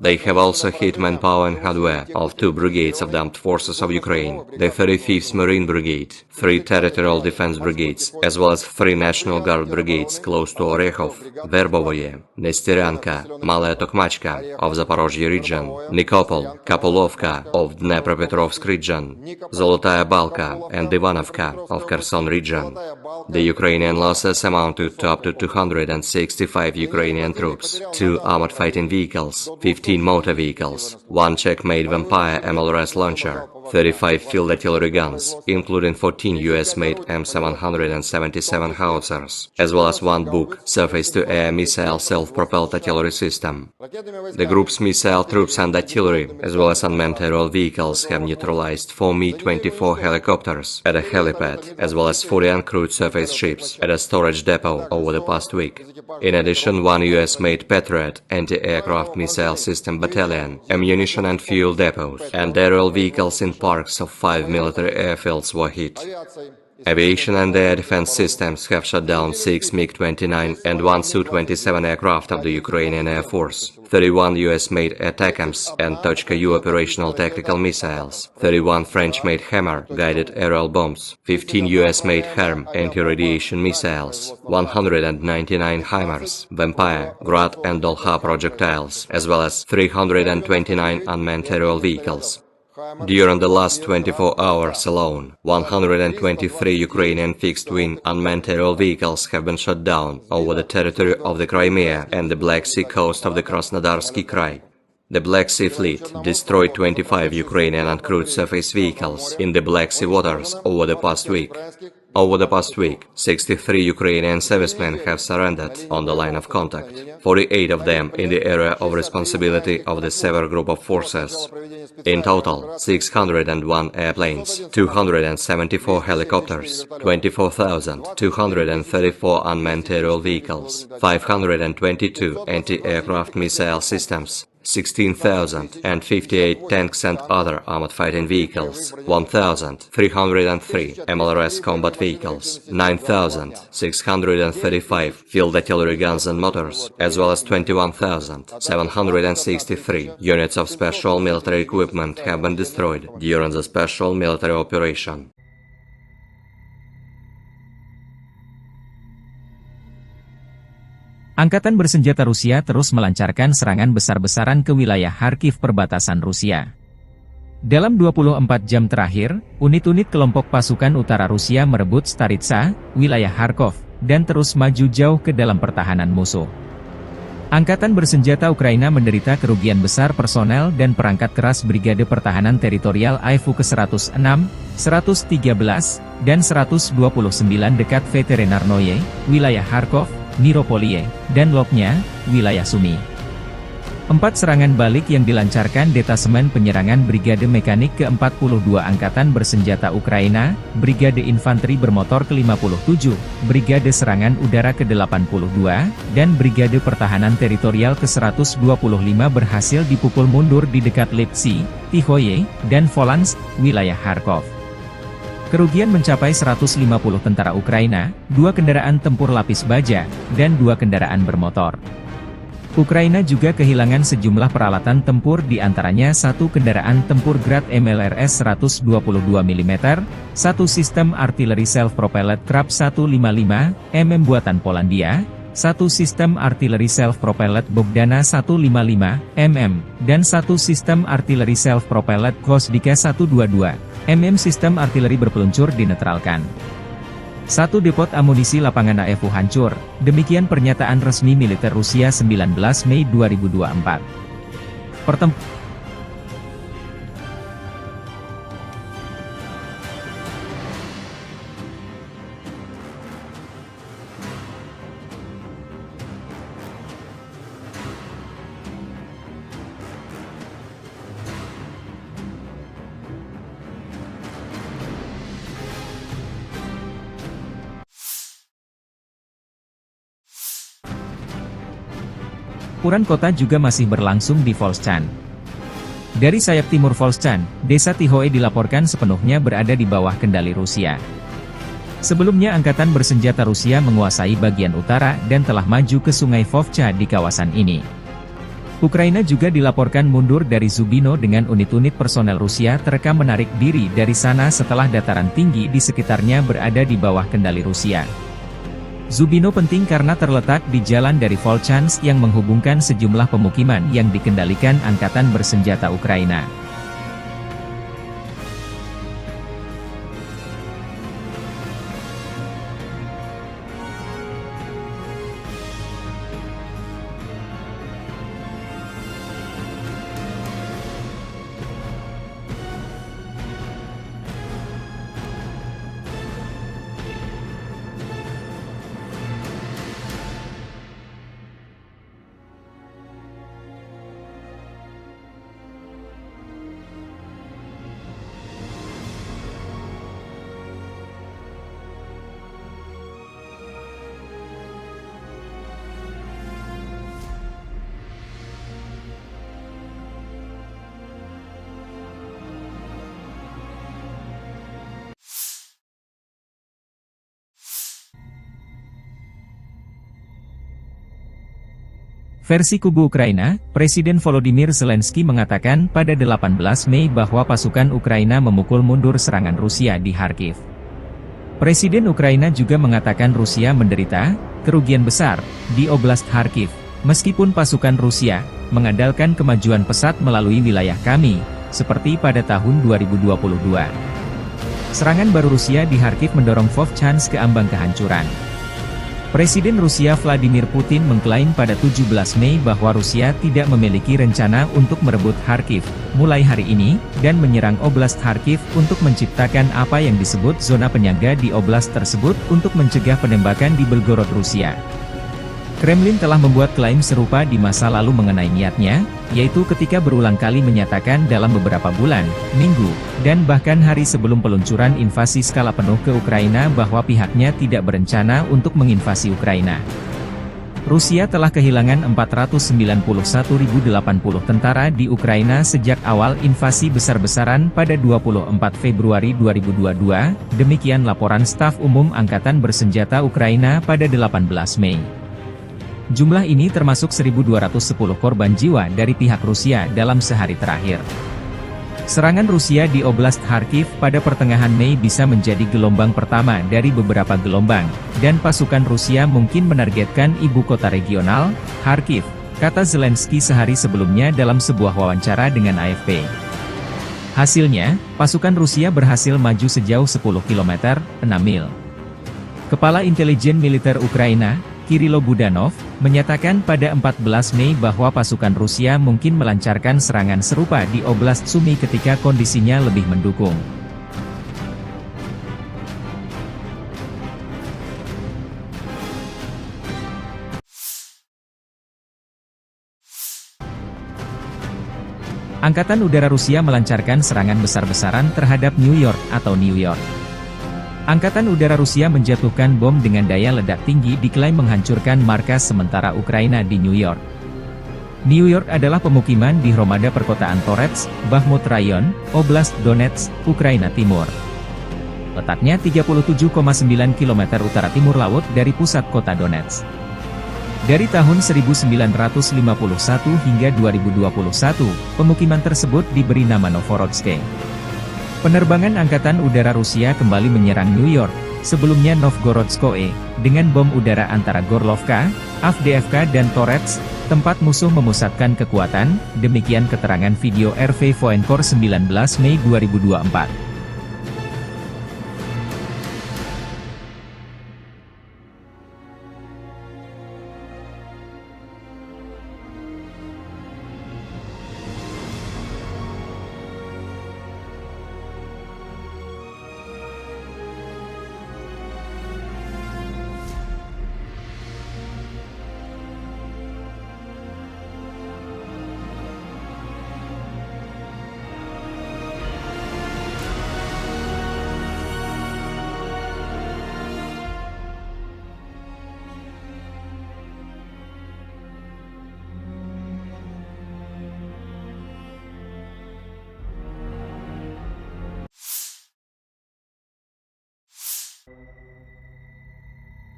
They have also hit manpower and hardware of 2 brigades of the Armed Forces of Ukraine, the 35th Marine Brigade, 3 Territorial Defense Brigades, as well as 3 National Guard Brigades close to Orekhov, Verbovoye, Nestyryanka, Malaya Tokmachka of Zaporozhye region, Nikopol, Kapolovka of Dnepropetrovsk region, Zolotaya Balka and Ivanovka of Kherson region. The Ukrainian losses amounted to up to 265 Ukrainian troops, 2 armored fighting vehicles, 15 motor vehicles, 1 Czech-made Vampire MLRS launcher, 35 field artillery guns, including 14 US-made M777 howitzers, as well as 1 Buk surface-to-air missile self-propelled artillery system. The group's missile troops and artillery, as well as unmanned aerial vehicles, have neutralized 4 Mi-24 helicopters at a helipad, as well as 40 uncrewed surface ships at a storage depot over the past week. In addition, 1 US-made Patriot anti-aircraft missile system battalion, ammunition and fuel depots, and aerial vehicles in parks of 5 military airfields were hit. Aviation and air defense systems have shot down 6 MiG-29 and 1 Su-27 aircraft of the Ukrainian Air Force, 31 US-made ATACMS and Tochka-U operational tactical missiles, 31 French-made Hammer guided aerial bombs, 15 US-made HARM anti-radiation missiles, 199 HIMARS, Vampire, Grad and Dolha projectiles, as well as 329 unmanned aerial vehicles. During the last 24 hours alone, 123 Ukrainian fixed-wing unmanned aerial vehicles have been shot down over the territory of the Crimea and the Black Sea coast of the Krasnodarsky Krai. The Black Sea Fleet destroyed 25 Ukrainian uncrewed surface vehicles in the Black Sea waters over the past week. Over the past week, 63 Ukrainian servicemen have surrendered on the line of contact, 48 of them in the area of responsibility of the Sever Group of Forces. In total, 601 airplanes, 274 helicopters, 24,234 unmanned aerial vehicles, 522 anti-aircraft missile systems, 16,058 tanks and other armored fighting vehicles, 1,303 MLRS combat vehicles, 9,635 field artillery guns and motors, as well as 21,763 units of special military equipment have been destroyed during the special military operation. Angkatan bersenjata Rusia terus melancarkan serangan besar-besaran ke wilayah Kharkiv perbatasan Rusia. Dalam 24 jam terakhir, unit-unit kelompok pasukan utara Rusia merebut Staritsa, wilayah Kharkov, dan terus maju jauh ke dalam pertahanan musuh. Angkatan bersenjata Ukraina menderita kerugian besar personel dan perangkat keras Brigade Pertahanan Teritorial AIFU ke-106, 113, dan 129 dekat Veterinarnoye, wilayah Kharkov, Miropoliye, dan Lopnya, wilayah Sumy. 4 serangan balik yang dilancarkan Detasemen Penyerangan Brigade Mekanik ke-42 Angkatan Bersenjata Ukraina, Brigade Infanteri Bermotor ke-57, Brigade Serangan Udara ke-82, dan Brigade Pertahanan Teritorial ke-125 berhasil dipukul mundur di dekat Lipsy, Tihoye, dan Volansk, wilayah Kharkov. Kerugian mencapai 150 tentara Ukraina, 2 kendaraan tempur lapis baja, dan 2 kendaraan bermotor. Ukraina juga kehilangan sejumlah peralatan tempur di antaranya 1 kendaraan tempur Grad MLRS 122 mm, 1 sistem artileri self-propelled Krab 155 mm buatan Polandia, 1 sistem artileri self-propelled Bogdana 155 mm, dan 1 sistem artileri self-propelled Gvosdika 122 mm sistem artileri berpeluncur dinetralkan. 1 depot amunisi lapangan AFU hancur, demikian pernyataan resmi militer Rusia 19 Mei 2024. Pertempuran kota juga masih berlangsung di Volchan. Dari sayap timur Volchan, desa Tihoe dilaporkan sepenuhnya berada di bawah kendali Rusia. Sebelumnya Angkatan Bersenjata Rusia menguasai bagian utara dan telah maju ke sungai Vovcha di kawasan ini. Ukraina juga dilaporkan mundur dari Zubino dengan unit-unit personel Rusia terekam menarik diri dari sana setelah dataran tinggi di sekitarnya berada di bawah kendali Rusia. Zubino penting karena terletak di jalan dari Volchansk yang menghubungkan sejumlah pemukiman yang dikendalikan Angkatan Bersenjata Ukraina. Versi kubu Ukraina, Presiden Volodymyr Zelensky mengatakan pada 18 Mei bahwa pasukan Ukraina memukul mundur serangan Rusia di Kharkiv. Presiden Ukraina juga mengatakan Rusia menderita kerugian besar di Oblast Kharkiv, meskipun pasukan Rusia mengandalkan kemajuan pesat melalui wilayah kami, seperti pada tahun 2022. Serangan baru Rusia di Kharkiv mendorong Volchansk ke ambang kehancuran. Presiden Rusia Vladimir Putin mengklaim pada 17 Mei bahwa Rusia tidak memiliki rencana untuk merebut Kharkiv mulai hari ini, dan menyerang Oblast Kharkiv untuk menciptakan apa yang disebut zona penyangga di oblast tersebut untuk mencegah penembakan di Belgorod, Rusia. Kremlin telah membuat klaim serupa di masa lalu mengenai niatnya, yaitu ketika berulang kali menyatakan dalam beberapa bulan, minggu, dan bahkan hari sebelum peluncuran invasi skala penuh ke Ukraina bahwa pihaknya tidak berencana untuk menginvasi Ukraina. Rusia telah kehilangan 491.080 tentara di Ukraina sejak awal invasi besar-besaran pada 24 Februari 2022, demikian laporan Staf Umum Angkatan Bersenjata Ukraina pada 18 Mei. Jumlah ini termasuk 1.210 korban jiwa dari pihak Rusia dalam sehari terakhir. Serangan Rusia di Oblast Kharkiv pada pertengahan Mei bisa menjadi gelombang pertama dari beberapa gelombang, dan pasukan Rusia mungkin menargetkan ibu kota regional, Kharkiv, kata Zelensky sehari sebelumnya dalam sebuah wawancara dengan AFP. Hasilnya, pasukan Rusia berhasil maju sejauh 10 km, 6 mil. Kepala Intelijen Militer Ukraina, Kirilo Budanov, menyatakan pada 14 Mei bahwa pasukan Rusia mungkin melancarkan serangan serupa di Oblast Sumy ketika kondisinya lebih mendukung. Angkatan Udara Rusia melancarkan serangan besar-besaran terhadap New York atau New York. Angkatan Udara Rusia menjatuhkan bom dengan daya ledak tinggi diklaim menghancurkan markas sementara Ukraina di New York. New York adalah pemukiman di Hromada perkotaan Torets, Bakhmut Rayon, Oblast Donetsk, Ukraina Timur. Letaknya 37,9 km utara timur laut dari pusat kota Donetsk. Dari tahun 1951 hingga 2021, pemukiman tersebut diberi nama Novorodsk. Penerbangan Angkatan Udara Rusia kembali menyerang New York, sebelumnya Novgorodskoye, dengan bom udara antara Gorlovka, Avdiivka dan Torets, tempat musuh memusatkan kekuatan, demikian keterangan video RV Voenkor 19 Mei 2024.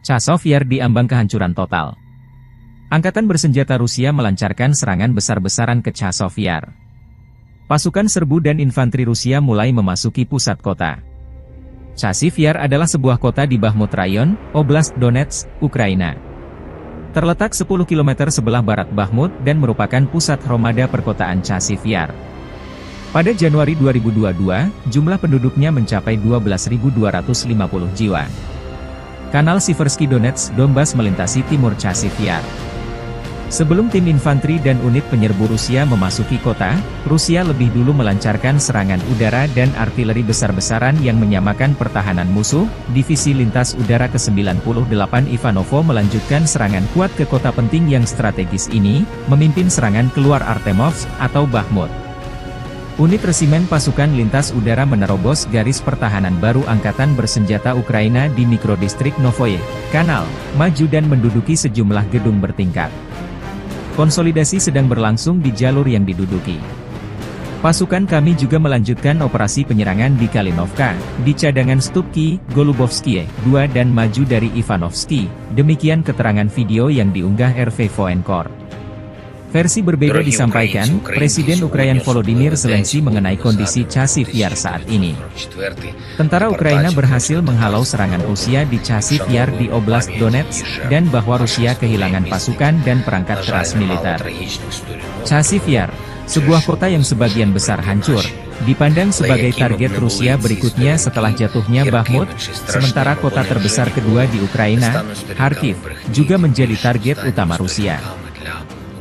Chasiv Yar di ambang kehancuran total. Angkatan bersenjata Rusia melancarkan serangan besar-besaran ke Chasiv Yar. Pasukan serbu dan infanteri Rusia mulai memasuki pusat kota. Chasiv Yar adalah sebuah kota di Bakhmut Rayon, Oblast Donetsk, Ukraina. Terletak 10 km sebelah barat Bakhmut dan merupakan pusat Hromada perkotaan Chasiv Yar. Pada Januari 2022, jumlah penduduknya mencapai 12.250 jiwa. Kanal Siversky Donetsk Donbas melintasi timur Chasiv Yar. Sebelum tim infanteri dan unit penyerbu Rusia memasuki kota, Rusia lebih dulu melancarkan serangan udara dan artileri besar-besaran yang menyamakan pertahanan musuh. Divisi Lintas Udara ke-98 Ivanovo melanjutkan serangan kuat ke kota penting yang strategis ini, memimpin serangan keluar Artemovsk atau Bakhmut. Unit resimen pasukan lintas udara menerobos garis pertahanan baru Angkatan Bersenjata Ukraina di mikrodistrik Novoye Kanal, maju dan menduduki sejumlah gedung bertingkat. Konsolidasi sedang berlangsung di jalur yang diduduki. Pasukan kami juga melanjutkan operasi penyerangan di Kalinovka, di cadangan Stupki, Golubovskie, 2 dan maju dari Ivanovsky. Demikian keterangan video yang diunggah RV Voenkor. Versi berbeda disampaikan, Presiden Ukraina Volodymyr Zelensky mengenai kondisi Chasiv Yar saat ini. Tentara Ukraina berhasil menghalau serangan Rusia di Chasiv Yar di Oblast Donetsk, dan bahwa Rusia kehilangan pasukan dan perangkat keras militer. Chasiv Yar, sebuah kota yang sebagian besar hancur, dipandang sebagai target Rusia berikutnya setelah jatuhnya Bakhmut, sementara kota terbesar kedua di Ukraina, Kharkiv, juga menjadi target utama Rusia.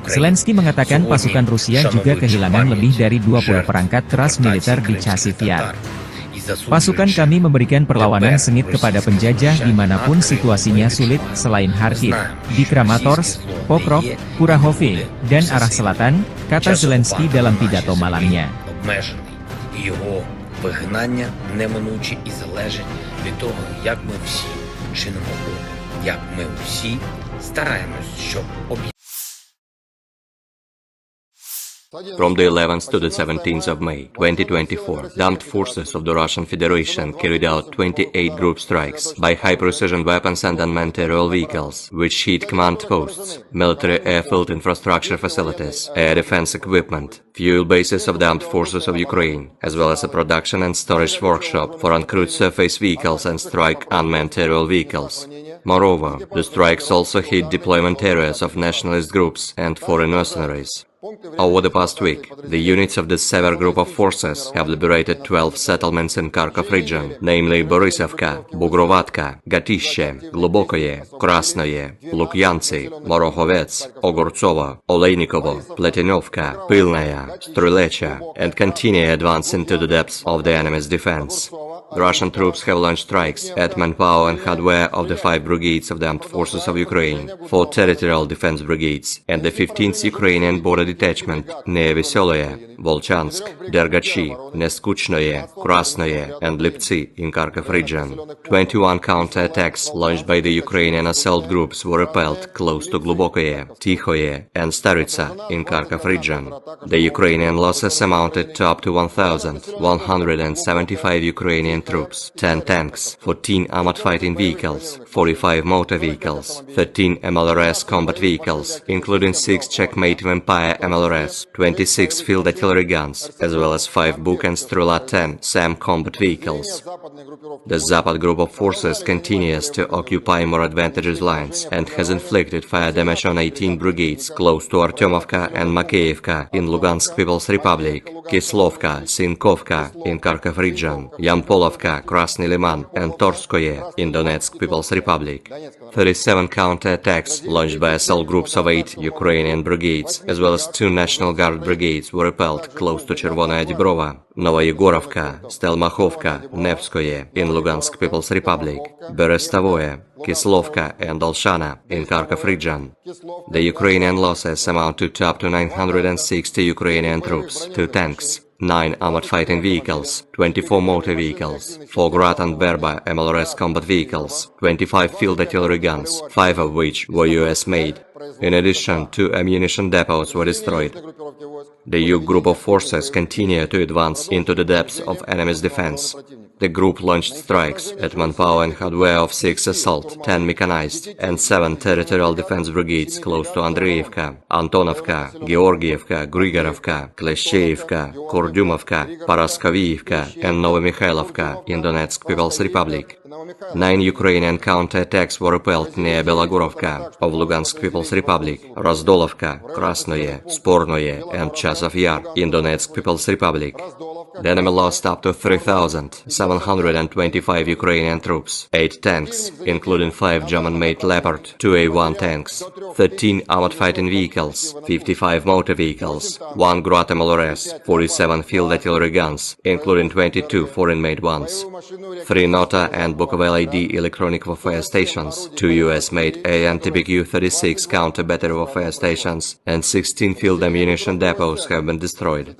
Zelensky mengatakan pasukan Rusia juga kehilangan lebih dari 20 perangkat keras militer di Chasiv Yar. Pasukan kami memberikan perlawanan sengit kepada penjajah dimanapun situasinya sulit, selain Kharkiv, di Kramatorsk, Pokrov, Kurahovye, dan arah selatan, kata Zelensky dalam pidato malamnya. Його вигнання неминуче і залежить від того, як ми всі чинимо опір, як ми всі стараємось, щоб From the 11th to the 17th of May 2024, the armed forces of the Russian Federation carried out 28 group strikes by high-precision weapons and unmanned aerial vehicles, which hit command posts, military airfield infrastructure facilities, air defense equipment, fuel bases of the armed forces of Ukraine, as well as a production and storage workshop for uncrewed surface vehicles and strike unmanned aerial vehicles. Moreover, the strikes also hit deployment areas of nationalist groups and foreign mercenaries. Over the past week, the units of the Sever group of forces have liberated 12 settlements in Kharkov region, namely Borisovka, Bugrovatka, Gatishche, Glubokoye, Krasnoye, Lukyantsy, Morohovets, Ogortsovo, Olejnikovo, Pletinovka, Pilnaya, Strulecha, and continue advance into the depths of the enemy's defense. The Russian troops have launched strikes at manpower and hardware of the 5 brigades of the armed forces of Ukraine, 4 territorial defense brigades, and the 15th Ukrainian border detachment near Veseloye, Volchansk, Dergachi, Neskuchnoye, Krasnoye, and Liptsy in Kharkov region. 21 counter-attacks launched by the Ukrainian assault groups were repelled close to Glubokoye, Tikhoye, and Staritsa in Kharkov region. The Ukrainian losses amounted to up to 1,175 Ukrainian troops, 10 tanks, 14 armored fighting vehicles, 45 motor vehicles, 13 MLRS combat vehicles, including 6 Checkmate Vampire MLRS, 26 field artillery guns, as well as 5 Buk and Strela 10 SAM combat vehicles. The Zapad group of forces continues to occupy more advantageous lines and has inflicted fire damage on 18 brigades close to Artyomovka and Makeyevka in Lugansk People's Republic, Kislovka, Sinkovka in Kharkov region, Yampolovka, Krasny Liman, and Torskoye in Donetsk People's Republic. 37 counter-attacks launched by assault groups of 8 Ukrainian brigades, as well as 2 National Guard brigades were repelled close to Chervonaya Dibrova, Novoyegorovka, Stelmachovka, Nevskoye in Lugansk People's Republic, Berestavoye, Kislovka and Olshana in Kharkov region. The Ukrainian losses amount to up to 960 Ukrainian troops, 2 tanks, 9 armored fighting vehicles, 24 motor vehicles, 4 Grad and Berba MLRS combat vehicles, 25 field artillery guns, 5 of which were US-made, In addition, 2 ammunition depots were destroyed. The Yug group of forces continued to advance into the depths of enemy's defense. The group launched strikes at manpower and hardware of 6 assault, 10 mechanized, and 7 territorial defense brigades close to Andreevka, Antonovka, Georgievka, Grigorovka, Kleshchevka, Kurdyumovka, Paraskovievka, and Novomikhailivka in Donetsk People's Republic. 9 Ukrainian counterattacks were repelled near Belogorovka of Lugansk People's Republic, Razdolovka, Krasnoye, Spornoye, and Chasov Yar in Donetsk People's Republic. The enemy lost up to 3,725 Ukrainian troops, 8 tanks, including 5 German-made Leopard 2A1 tanks, 13 armored fighting vehicles, 55 motor vehicles, 1 Grad MLRS, 47 field artillery guns, including 22 foreign-made ones, 3 Nota and Bukovel AD electronic warfare stations, 2 US-made AN-TBQ-36 counter-battery warfare stations, and 16 field ammunition depots have been destroyed.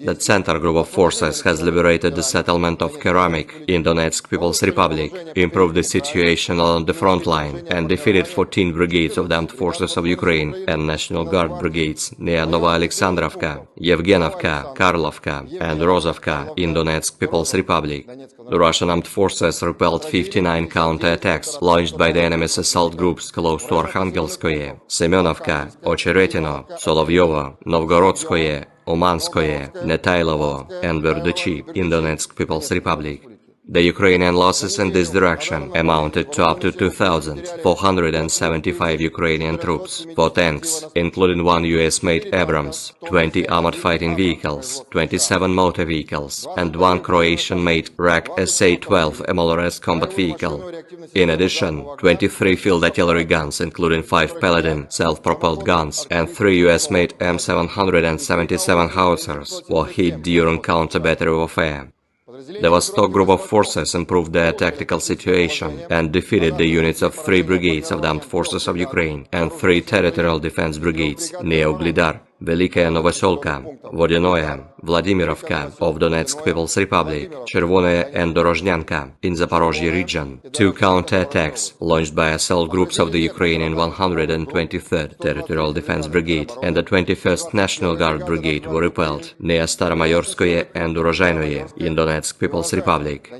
The center group of forces has liberated the settlement of Keramik in Donetsk People's Republic, improved the situation along the front line, and defeated 14 brigades of the armed forces of Ukraine and National Guard brigades near Nova Alexandrovka, Yevgenovka, Karlovka, and Rozovka in Donetsk People's Republic. The Russian armed forces repelled 59 counterattacks launched by the enemy's assault groups close to Arkhangelskoye, Semenovka, Ocheretino, Solovyovo, Novgorodskoye, Umanskoye, Netailovo, and Verduchi in Donetsk People's Republic. The Ukrainian losses in this direction amounted to up to 2,475 Ukrainian troops, 4 tanks, including 1 US-made Abrams, 20 armored fighting vehicles, 27 motor vehicles, and 1 Croatian-made RAK SA-12 MLRS combat vehicle. In addition, 23 field artillery guns, including 5 Paladin self-propelled guns, and 3 US-made M777 howitzers were hit during counter-battery warfare. The Vostok group of forces improved their tactical situation and defeated the units of 3 brigades of the armed forces of Ukraine and 3 territorial defense brigades near Uglidar, Velikaya Novoselka, Vodinoye, Vladimirovka of Donetsk People's Republic, Chervonoye and Dorozhnyanka in Zaporozhye region. 2 counterattacks launched by assault groups of the Ukrainian 123rd Territorial Defense Brigade and the 21st National Guard Brigade were repelled near Staromayorskoye and Urozhainoye in Donetsk People's Republic.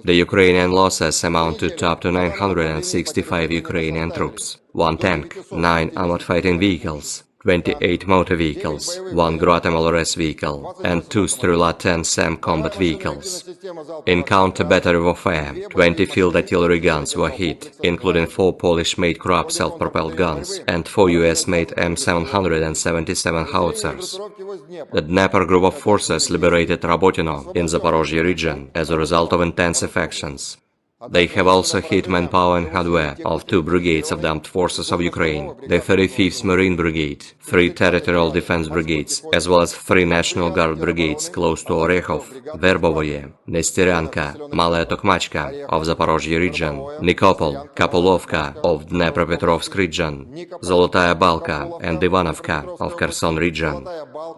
The Ukrainian losses amounted to up to 965 Ukrainian troops, 1 tank, 9 armored fighting vehicles, 28 motor vehicles, 1 Grad MLRS vehicle, and 2 Strela 10 SAM combat vehicles. In counter-battery warfare, 20 field artillery guns were hit, including 4 Polish-made Krab self-propelled guns and 4 US-made M777 howitzers. The Dnieper group of forces liberated Rabotino in Zaporozhye region as a result of intensive actions. They have also hit manpower and hardware of 2 brigades of the armed forces of Ukraine, the 35th Marine Brigade, 3 territorial defense brigades, as well as 3 National Guard brigades close to Orekhov, Verbovoye, Nesteryanka, Malaya Tokmachka of Zaporozhye region, Nikopol, Kapulovka of Dnepropetrovsk region, Zolotaya Balka and Ivanovka of Kherson region.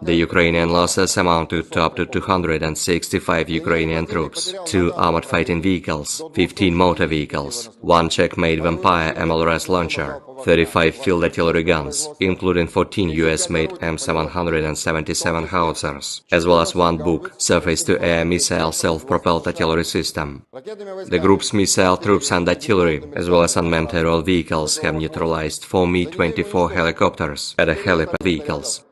The Ukrainian losses amounted to up to 265 Ukrainian troops, 2 armored fighting vehicles, 15 motor vehicles, 1 Czech-made Vampire MLRS launcher, 35 field artillery guns, including 14 US-made M777 howitzers, as well as 1 Buk surface-to-air missile self-propelled artillery system. The group's missile troops and artillery, as well as unmanned aerial vehicles, have neutralized 4 Mi-24 helicopters and helipad vehicles.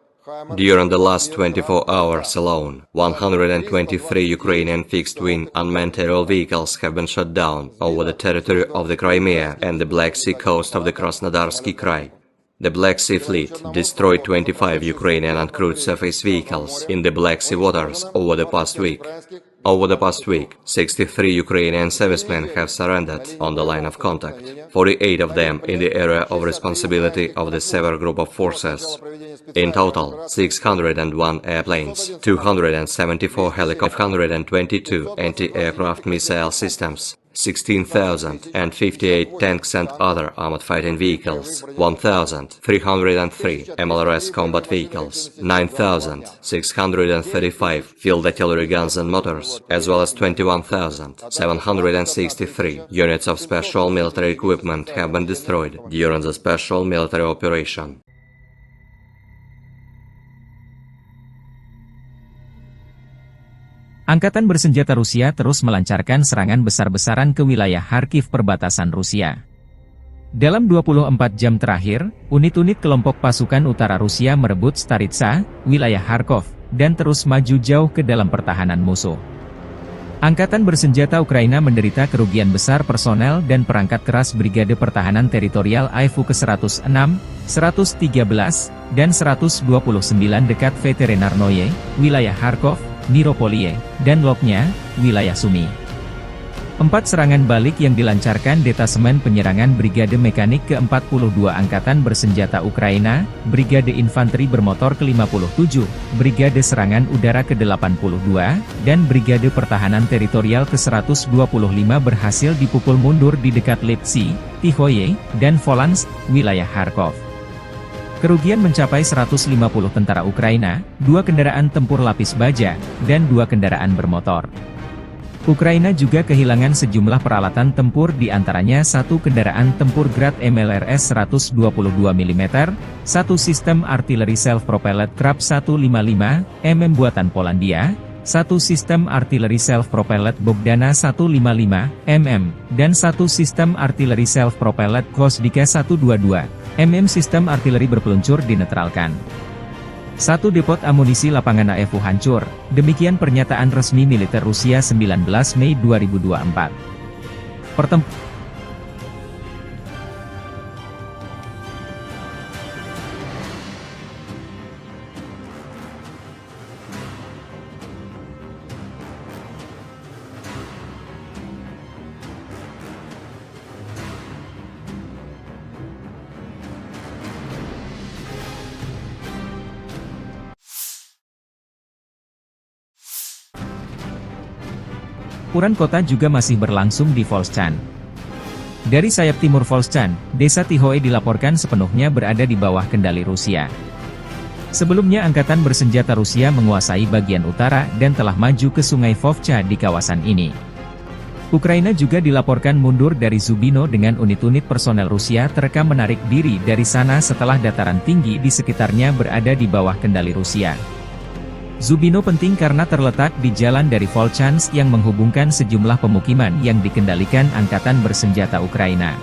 During the last 24 hours alone, 123 Ukrainian fixed-wing unmanned aerial vehicles have been shot down over the territory of the Crimea and the Black Sea coast of the Krasnodarsky Krai. The Black Sea Fleet destroyed 25 Ukrainian uncrewed surface vehicles in the Black Sea waters over the past week. Over the past week, 63 Ukrainian servicemen have surrendered on the line of contact, 48 of them in the area of responsibility of the Sever group of forces. In total, 601 airplanes, 274 helicopters, 122 anti-aircraft missile systems, 16,058 tanks and other armored fighting vehicles, 1,303 MLRS combat vehicles, 9,635 field artillery guns and motors, as well as 21,763 units of special military equipment have been destroyed during the special military operation. Angkatan bersenjata Rusia terus melancarkan serangan besar-besaran ke wilayah Kharkiv perbatasan Rusia. Dalam 24 jam terakhir, unit-unit kelompok pasukan utara Rusia merebut Staritsa, wilayah Kharkov, dan terus maju jauh ke dalam pertahanan musuh. Angkatan bersenjata Ukraina menderita kerugian besar personel dan perangkat keras Brigade Pertahanan Teritorial AIFU ke-106, 113, dan 129 dekat Veterinarnoye, wilayah Kharkov, Miropoliye, dan Lopnya, wilayah Sumy. 4 serangan balik yang dilancarkan Detasemen Penyerangan Brigade Mekanik ke-42 Angkatan Bersenjata Ukraina, Brigade Infanteri Bermotor ke-57, Brigade Serangan Udara ke-82, dan Brigade Pertahanan Teritorial ke-125 berhasil dipukul mundur di dekat Lipsy, Tihoye, dan Volansk, wilayah Kharkov. Kerugian mencapai 150 tentara Ukraina, 2 kendaraan tempur lapis baja, dan 2 kendaraan bermotor. Ukraina juga kehilangan sejumlah peralatan tempur di antaranya 1 kendaraan tempur Grad MLRS 122 mm, 1 sistem artileri self-propelled Krab 155 mm buatan Polandia, 1 sistem artileri self-propelled Bogdana 155 mm, dan 1 sistem artileri self-propelled Gvosdika 122 mm sistem artileri berpeluncur dinetralkan. 1 depot amunisi lapangan AIFU hancur, demikian pernyataan resmi militer Rusia 19 Mei 2024. Pertempuran kota juga masih berlangsung di Volchan. Dari sayap timur Volchan, desa Tihoe dilaporkan sepenuhnya berada di bawah kendali Rusia. Sebelumnya Angkatan Bersenjata Rusia menguasai bagian utara dan telah maju ke sungai Vovcha di kawasan ini. Ukraina juga dilaporkan mundur dari Zubino dengan unit-unit personel Rusia terekam menarik diri dari sana setelah dataran tinggi di sekitarnya berada di bawah kendali Rusia. Zubino penting karena terletak di jalan dari Volchansk yang menghubungkan sejumlah pemukiman yang dikendalikan Angkatan Bersenjata Ukraina.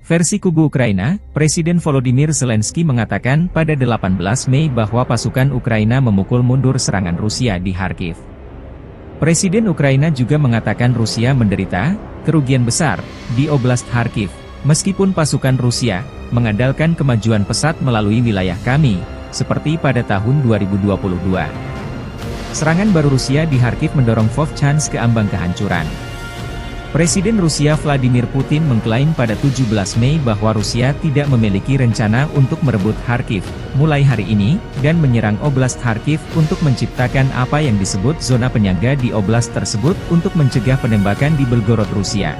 Versi kubu Ukraina, Presiden Volodymyr Zelensky mengatakan pada 18 Mei bahwa pasukan Ukraina memukul mundur serangan Rusia di Kharkiv. Presiden Ukraina juga mengatakan Rusia menderita kerugian besar di Oblast Kharkiv, meskipun pasukan Rusia mengandalkan kemajuan pesat melalui wilayah kami, seperti pada tahun 2022. Serangan baru Rusia di Kharkiv mendorong Vovchansk ke ambang kehancuran. Presiden Rusia Vladimir Putin mengklaim pada 17 Mei bahwa Rusia tidak memiliki rencana untuk merebut Kharkiv mulai hari ini, dan menyerang Oblast Kharkiv untuk menciptakan apa yang disebut zona penyangga di oblast tersebut untuk mencegah penembakan di Belgorod, Rusia.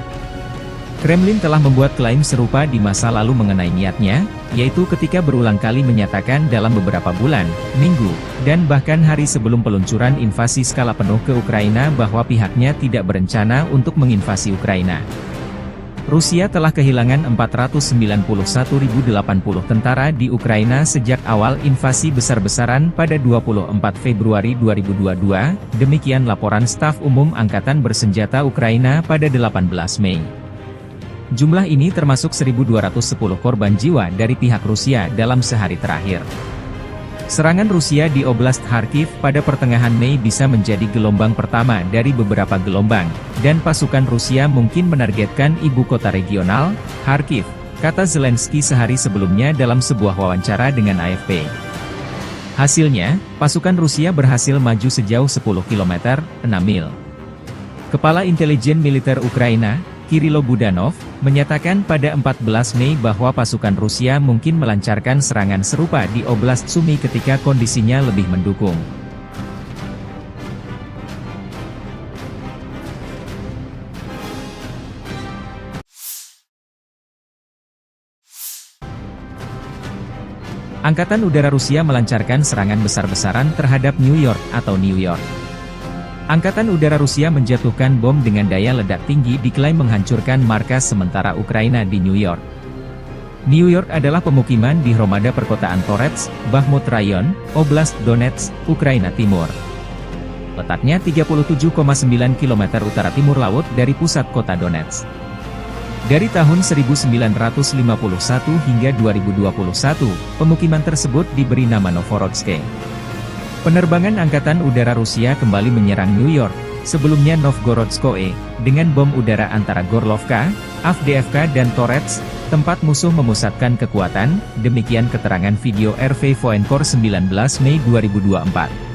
Kremlin telah membuat klaim serupa di masa lalu mengenai niatnya, yaitu ketika berulang kali menyatakan dalam beberapa bulan, minggu, dan bahkan hari sebelum peluncuran invasi skala penuh ke Ukraina bahwa pihaknya tidak berencana untuk menginvasi Ukraina. Rusia telah kehilangan 491.080 tentara di Ukraina sejak awal invasi besar-besaran pada 24 Februari 2022, demikian laporan Staf Umum Angkatan Bersenjata Ukraina pada 18 Mei. Jumlah ini termasuk 1.210 korban jiwa dari pihak Rusia dalam sehari terakhir. Serangan Rusia di Oblast Kharkiv pada pertengahan Mei bisa menjadi gelombang pertama dari beberapa gelombang, dan pasukan Rusia mungkin menargetkan ibu kota regional, Kharkiv, kata Zelensky sehari sebelumnya dalam sebuah wawancara dengan AFP. Hasilnya, pasukan Rusia berhasil maju sejauh 10 km, 6 mil. Kepala Intelijen Militer Ukraina, Kirilo Budanov, menyatakan pada 14 Mei bahwa pasukan Rusia mungkin melancarkan serangan serupa di Oblast Sumy ketika kondisinya lebih mendukung. Angkatan Udara Rusia melancarkan serangan besar-besaran terhadap New York. Angkatan Udara Rusia menjatuhkan bom dengan daya ledak tinggi diklaim menghancurkan markas sementara Ukraina di New York. New York adalah pemukiman di Hromada perkotaan Torets, Bakhmut Rayon, Oblast Donetsk, Ukraina Timur. Letaknya 37,9 km utara timur laut dari pusat kota Donetsk. Dari tahun 1951 hingga 2021, pemukiman tersebut diberi nama Novorodsk. Penerbangan Angkatan Udara Rusia kembali menyerang New York, sebelumnya Novgorodskoye, dengan bom udara antara Gorlovka, Avdiivka dan Torets, tempat musuh memusatkan kekuatan, demikian keterangan video RV Voenkor 19 Mei 2024.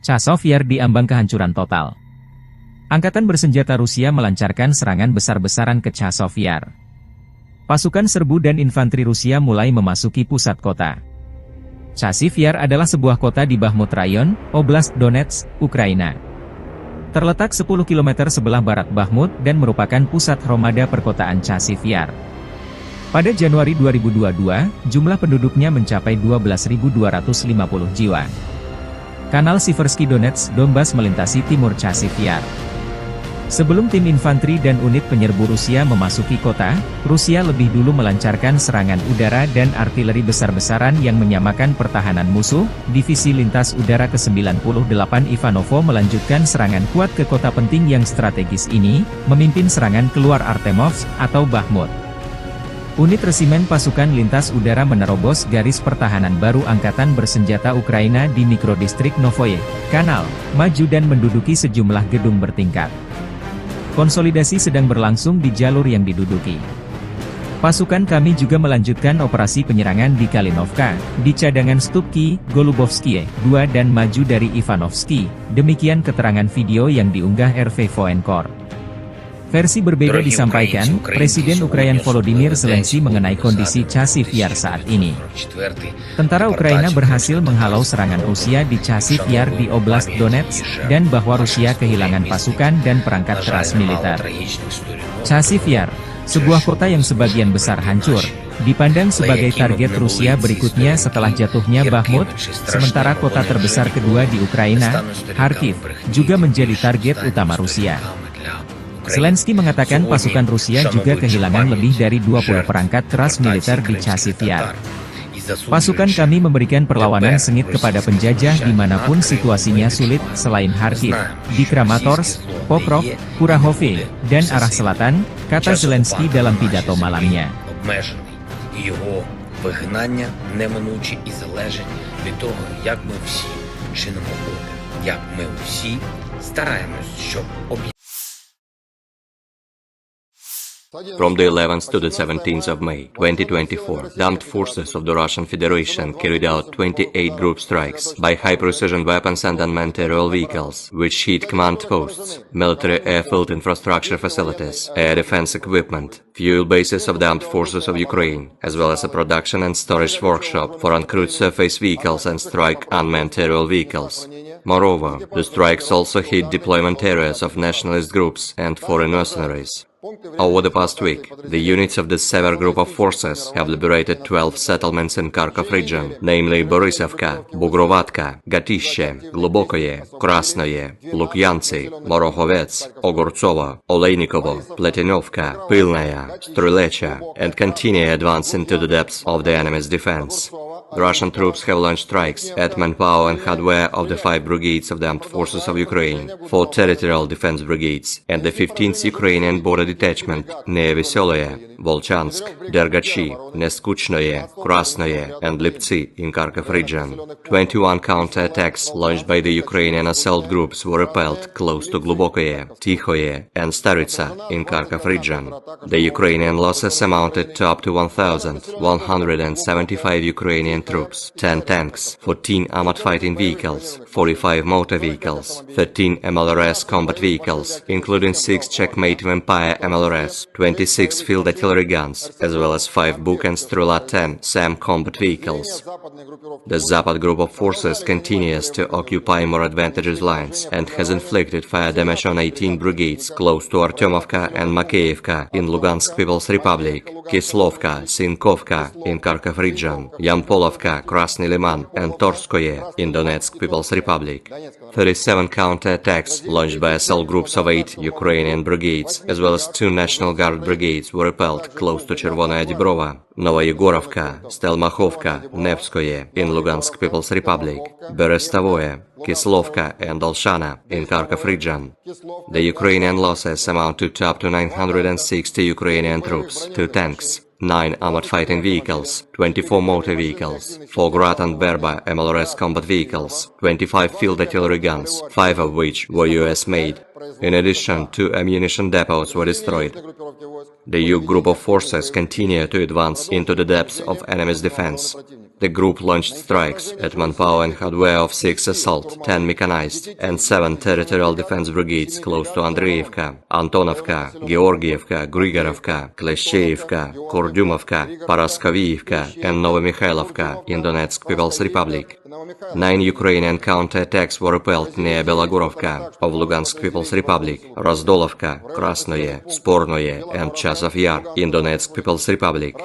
Chazov Yar diambang kehancuran total. Angkatan bersenjata Rusia melancarkan serangan besar-besaran ke Chazov Yar. Pasukan serbu dan infanteri Rusia mulai memasuki pusat kota. Chazov Yar adalah sebuah kota di Bakhmut Rayon, Oblast Donetsk, Ukraina. Terletak 10 km sebelah barat Bakhmut dan merupakan pusat Hromada perkotaan Chazov Yar. Pada Januari 2022, jumlah penduduknya mencapai 12.250 jiwa. Kanal Siversky Donetsk Donbas melintasi timur Chazov Yar. Sebelum tim infanteri dan unit penyerbu Rusia memasuki kota, Rusia lebih dulu melancarkan serangan udara dan artileri besar-besaran yang menyamakan pertahanan musuh. Divisi Lintas Udara ke-98 Ivanovo melanjutkan serangan kuat ke kota penting yang strategis ini, memimpin serangan keluar Artemovsk atau Bakhmut. Unit resimen pasukan lintas udara menerobos garis pertahanan baru Angkatan Bersenjata Ukraina di mikrodistrik Novoye Kanal, maju dan menduduki sejumlah gedung bertingkat. Konsolidasi sedang berlangsung di jalur yang diduduki. Pasukan kami juga melanjutkan operasi penyerangan di Kalinovka, di cadangan Stupki, Golubovskie, 2 dan maju dari Ivanovsky, demikian keterangan video yang diunggah RV Voenkor. Versi berbeda disampaikan, Presiden Ukraina Volodymyr Zelensky mengenai kondisi Chazov Yar saat ini. Tentara Ukraina berhasil menghalau serangan Rusia di Chazov Yar di Oblast Donetsk, dan bahwa Rusia kehilangan pasukan dan perangkat keras militer. Chazov Yar, sebuah kota yang sebagian besar hancur, dipandang sebagai target Rusia berikutnya setelah jatuhnya Bakhmut, sementara kota terbesar kedua di Ukraina, Kharkiv, juga menjadi target utama Rusia. Zelensky mengatakan pasukan Rusia juga kehilangan lebih dari 20 perangkat keras militer di Chazov Yar. Pasukan kami memberikan perlawanan sengit kepada penjajah dimanapun situasinya sulit selain Kharkiv, di Kramatorsk, Pokrov, Kurahove, dan arah selatan, kata Zelensky dalam pidato malamnya. Його вигнання неминуче і залежить від того, як ми всі чинимо опір, як ми всі стараємось, щоб From the 11th to the 17th of May 2024, the armed forces of the Russian Federation carried out 28 group strikes by high-precision weapons and unmanned aerial vehicles, which hit command posts, military airfield infrastructure facilities, air defense equipment, fuel bases of the armed forces of Ukraine, as well as a production and storage workshop for uncrewed surface vehicles and strike unmanned aerial vehicles. Moreover, the strikes also hit deployment areas of nationalist groups and foreign mercenaries. Over the past week, the units of the Sever group of forces have liberated 12 settlements in Kharkov region, namely Borisovka, Bugrovatka, Gatishe, Glubokoye, Krasnoye, Lukyantsy, Morohovets, Ogortsovo, Olejnikovo, Pletinovka, Pilnaya, Strulecha, and continue advance into the depths of the enemy's defense. The Russian troops have launched strikes at manpower and hardware of the 5 brigades of the armed forces of Ukraine, 4 territorial defense brigades, and the 15th Ukrainian border detachment near Vesoloye, Volchansk, Dergachi, Neskuchnoye, Krasnoye, and Liptsy in Kharkov region. 21 counter-attacks launched by the Ukrainian assault groups were repelled close to Glubokoye, Tikhoye, and Staritsa in Kharkov region. The Ukrainian losses amounted to up to 1,175 Ukrainian troops, 10 tanks, 14 armored fighting vehicles, 45 motor vehicles, 13 MLRS combat vehicles, including 6 Checkmate Vampire MLRS, 26 field artillery guns, as well as 5 Buk and Strela 10 SAM combat vehicles. The Zapad group of forces continues to occupy more advantageous lines and has inflicted fire damage on 18 brigades close to Artyomovka and Makeyevka in Lugansk People's Republic, Kislovka, Sinkovka in Kharkov region, Yampolovka, Krasny Liman, and Torskoye in Donetsk People's Republic. 37 counter-attacks launched by assault groups of 8 Ukrainian brigades, as well as 2 National Guard brigades were repelled close to Chervonaya Dibrova, Novoyegorovka, Stelmachovka, Nevskoye in Lugansk People's Republic, Berestavoye, Kislovka, and Olshana in Kharkov region. The Ukrainian losses amount to up to 960 Ukrainian troops, 2 tanks, 9 armored fighting vehicles, 24 motor vehicles, 4 Grad and Berba MLRS combat vehicles, 25 field artillery guns, 5 of which were US-made. In addition, 2 ammunition depots were destroyed. The U group of forces continue to advance into the depths of enemy's defense. The group launched strikes at manpower and hardware of 6 assault, 10 mechanized, and 7 territorial defense brigades close to Andreevka, Antonovka, Georgievka, Grigorovka, Kleshcheevka, Kurdyumovka, Paraskovievka, and Novomikhailivka in Donetsk People's Republic. 9 Ukrainian counter-attacks were repelled near Belagurovka of Lugansk People's Republic, Razdolovka, Krasnoye, Spornoye, and Chasov Yar in Donetsk People's Republic.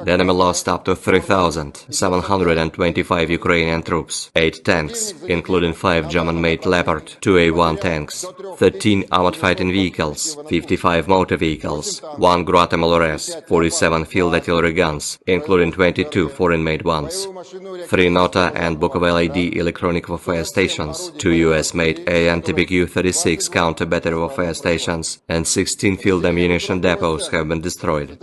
The enemy lost up to 3,725 Ukrainian troops, 8 tanks, including 5 German-made Leopard 2A1 tanks, 13 armored fighting vehicles, 55 motor vehicles, 1 Grad MLRS, 47 field artillery guns, including 22 foreign-made ones, 3 Nota and Bukovel ID electronic warfare stations, 2 US-made AN-TBQ-36 counter-battery warfare stations, and 16 field ammunition depots have been destroyed.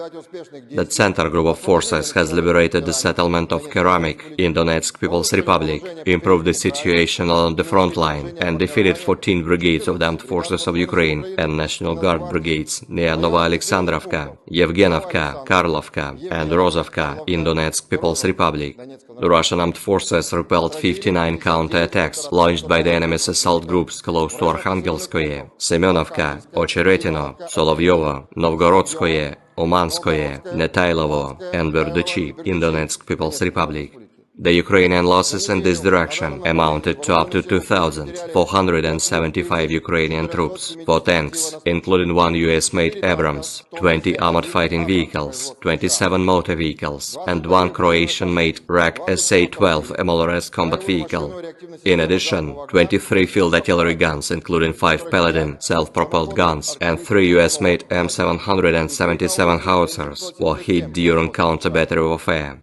The Center group of forces has liberated the settlement of Keramik in Donetsk People's Republic, improved the situation along the front line, and defeated 14 brigades of the armed forces of Ukraine and National Guard brigades near Novoalexandrovka, Yevgenovka, Karlovka, and Rozovka in Donetsk People's Republic. The Russian armed forces repelled 59 counter-attacks launched by the enemy's assault groups close to Arkhangelskoye, Semenovka, Ocheretino, Solovyovo, Novgorodskoye, Umanskoye, Netailovo, and Verduchi in Donetsk People's Republic. The Ukrainian losses in this direction amounted to up to 2,475 Ukrainian troops, 4 tanks, including 1 US-made Abrams, 20 armored fighting vehicles, 27 motor vehicles, and 1 Croatian-made RAK SA-12 MLRS combat vehicle. In addition, 23 field artillery guns, including 5 Paladin self-propelled guns, and 3 US-made M777 howitzers were hit during counter-battery warfare.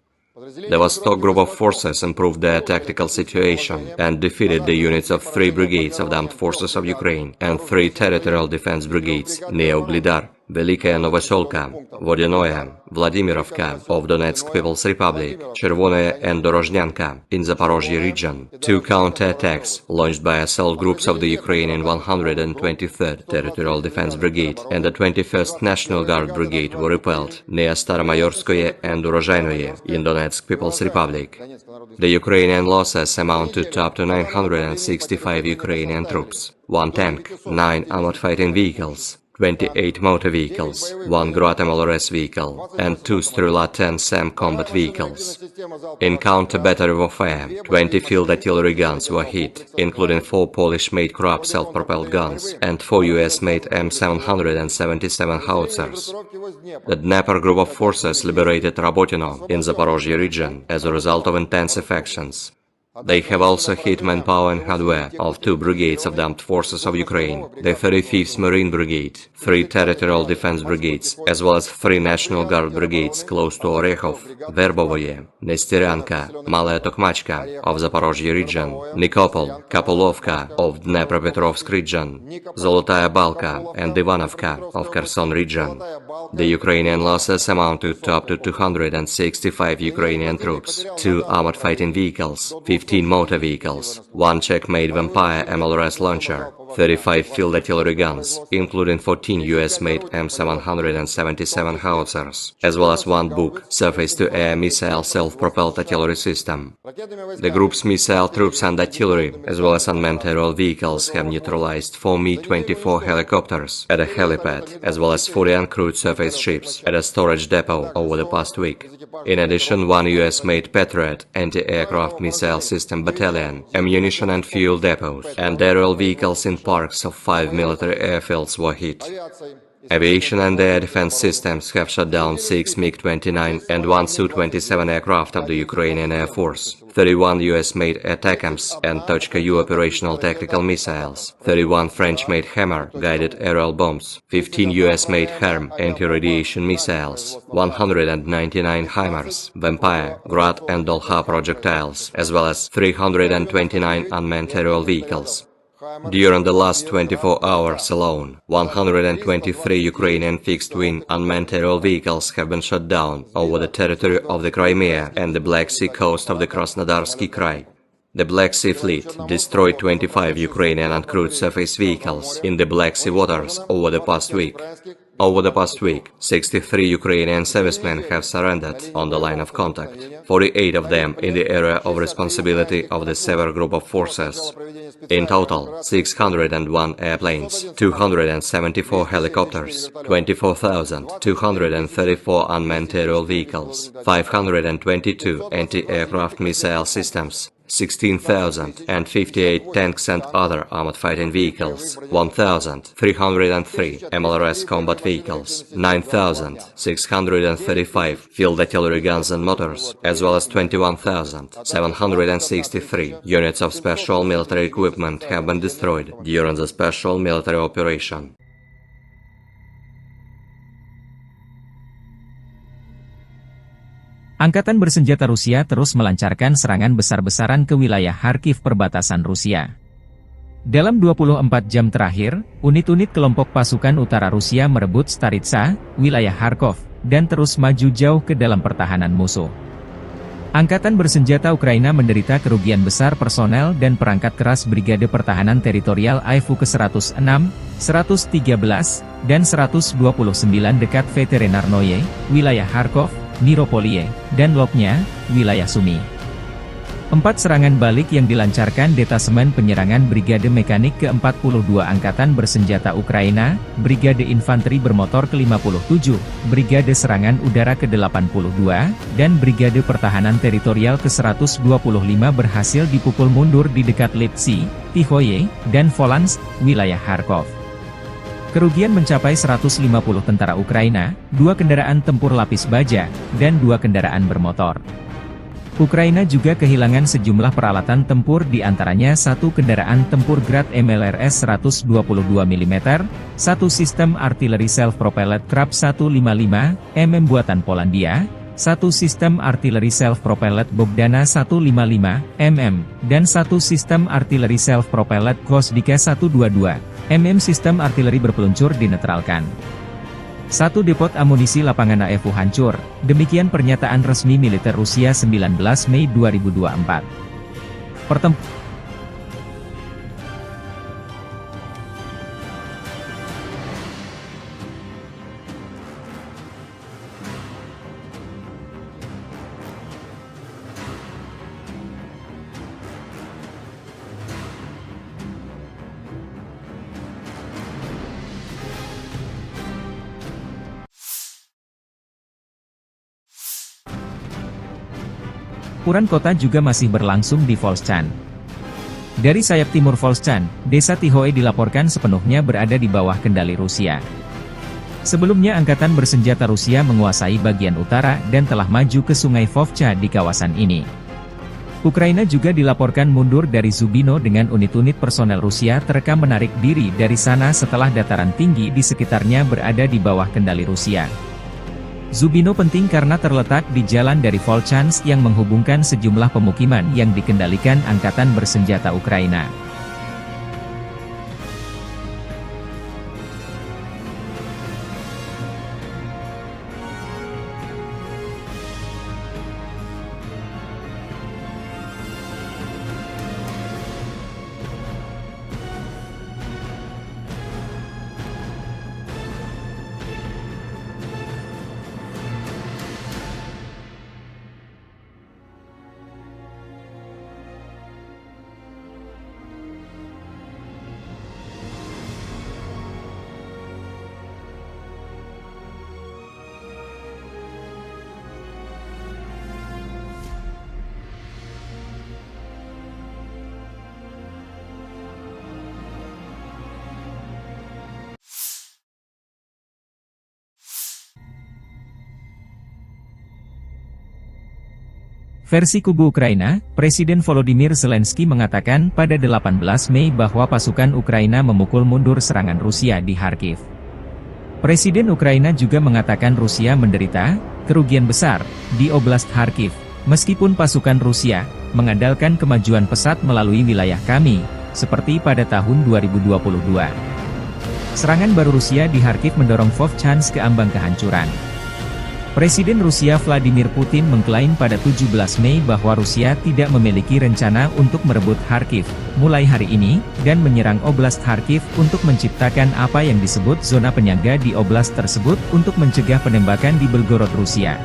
The Vostok group of forces improved their tactical situation and defeated the units of 3 brigades of the armed forces of Ukraine and 3 territorial defense brigades near Uglidar, Velikaya Novoselka, Vodinoye, Vladimirovka of Donetsk People's Republic, Chervonaya and Dorozhnyanka in Zaporozhye region. 2 counter-attacks launched by assault groups of the Ukrainian 123rd Territorial Defense Brigade and the 21st National Guard Brigade were repelled near Staromayorskoye and Urozhainoye in Donetsk People's Republic. The Ukrainian losses amounted to up to 965 Ukrainian troops, 1 tank, 9 armored fighting vehicles, 28 motor vehicles, 1 Grad MLRS vehicle, and 2 Strela-10 SAM combat vehicles. In counter-battery warfare, 20 field artillery guns were hit, including 4 Polish-made Krab self-propelled guns and 4 US-made M777 howitzers. The Dnieper group of forces liberated Rabotino in Zaporozhye region as a result of intensive actions. They have also hit manpower and hardware of 2 brigades of the Armed Forces of Ukraine, the 35th Marine Brigade, 3 Territorial Defense Brigades, as well as 3 National Guard Brigades close to Orekhov, Verbovoye, Nestyryanka, Malaya Tokmachka of Zaporozhye region, Nikopol, Kapolovka of Dnepropetrovsk region, Zolotaya Balka and Ivanovka of Kherson region. The Ukrainian losses amounted to up to 265 Ukrainian troops, 2 armored fighting vehicles, 15 motor vehicles, 1 Czech-made Vampire MLRS launcher, 35 field artillery guns, including 14 US-made M777 howitzers, as well as 1 Buk surface-to-air missile self-propelled artillery system. The group's missile troops and artillery, as well as unmanned aerial vehicles, have neutralized 4 Mi-24 helicopters at a helipad, as well as 40 uncrewed surface ships at a storage depot over the past week. In addition, 1 US-made Patriot anti-aircraft missile system battalion, ammunition and fuel depots, and aerial vehicles in parks of 5 military airfields were hit. Aviation and air defense systems have shot down 6 MiG-29 and 1 Su-27 aircraft of the Ukrainian Air Force, 31 US-made ATACMS and Tochka-U operational tactical missiles, 31 French-made Hammer guided aerial bombs, 15 US-made HARM anti-radiation missiles, 199 HIMARS, Vampire, Grad and Dolha projectiles, as well as 329 unmanned aerial vehicles. During the last 24 hours alone, 123 Ukrainian fixed-wing unmanned aerial vehicles have been shot down over the territory of the Crimea and the Black Sea coast of the Krasnodarsky Krai. The Black Sea Fleet destroyed 25 Ukrainian uncrewed surface vehicles in the Black Sea waters over the past week. Over the past week, 63 Ukrainian servicemen have surrendered on the line of contact, 48 of them in the area of responsibility of the Sever Group of Forces. In total, 601 airplanes, 274 helicopters, 24,234 unmanned aerial vehicles, 522 anti-aircraft missile systems, 16,058 tanks and other armored fighting vehicles, 1,303 MLRS combat vehicles, 9,635 field artillery guns and motors, as well as 21,763 units of special military equipment have been destroyed during the special military operation. Angkatan bersenjata Rusia terus melancarkan serangan besar-besaran ke wilayah Kharkiv perbatasan Rusia. Dalam 24 jam terakhir, unit-unit kelompok pasukan utara Rusia merebut Staritsa, wilayah Kharkov, dan terus maju jauh ke dalam pertahanan musuh. Angkatan bersenjata Ukraina menderita kerugian besar personel dan perangkat keras Brigade Pertahanan Teritorial AIFU ke-106, 113, dan 129 dekat Veterinarnoye, wilayah Kharkov, Miropoliye, dan Lopnya, wilayah Sumy. 4 serangan balik yang dilancarkan Detasemen Penyerangan Brigade Mekanik ke-42 Angkatan Bersenjata Ukraina, Brigade Infanteri Bermotor ke-57, Brigade Serangan Udara ke-82, dan Brigade Pertahanan Teritorial ke-125 berhasil dipukul mundur di dekat Lipsy, Tihoye, dan Volansk, wilayah Kharkov. Kerugian mencapai 150 tentara Ukraina, 2 kendaraan tempur lapis baja, dan 2 kendaraan bermotor. Ukraina juga kehilangan sejumlah peralatan tempur di antaranya 1 kendaraan tempur Grad MLRS 122 mm, 1 sistem artileri self-propelled Krab 155 mm buatan Polandia, 1 sistem artileri self-propelled Bogdana 155 mm, dan 1 sistem artileri self-propelled Gvosdika 122 mm sistem artileri berpeluncur dinetralkan. Satu depot amunisi lapangan AFU hancur, demikian pernyataan resmi militer Rusia 19 Mei 2024. Pertempuran kota juga masih berlangsung di Volchan. Dari sayap timur Volchan, desa Tihoe dilaporkan sepenuhnya berada di bawah kendali Rusia. Sebelumnya Angkatan Bersenjata Rusia menguasai bagian utara dan telah maju ke sungai Vovcha di kawasan ini. Ukraina juga dilaporkan mundur dari Zubino dengan unit-unit personel Rusia terekam menarik diri dari sana setelah dataran tinggi di sekitarnya berada di bawah kendali Rusia. Zubino penting karena terletak di jalan dari Volchansk yang menghubungkan sejumlah pemukiman yang dikendalikan Angkatan Bersenjata Ukraina. Versi kubu Ukraina, Presiden Volodymyr Zelensky mengatakan pada 18 Mei bahwa pasukan Ukraina memukul mundur serangan Rusia di Kharkiv. Presiden Ukraina juga mengatakan Rusia menderita kerugian besar di Oblast Kharkiv, meskipun pasukan Rusia mengandalkan kemajuan pesat melalui wilayah kami, seperti pada tahun 2022. Serangan baru Rusia di Kharkiv mendorong Vovchansk ke ambang kehancuran. Presiden Rusia Vladimir Putin mengklaim pada 17 Mei bahwa Rusia tidak memiliki rencana untuk merebut Kharkiv mulai hari ini, dan menyerang Oblast Kharkiv untuk menciptakan apa yang disebut zona penyangga di oblast tersebut untuk mencegah penembakan di Belgorod, Rusia.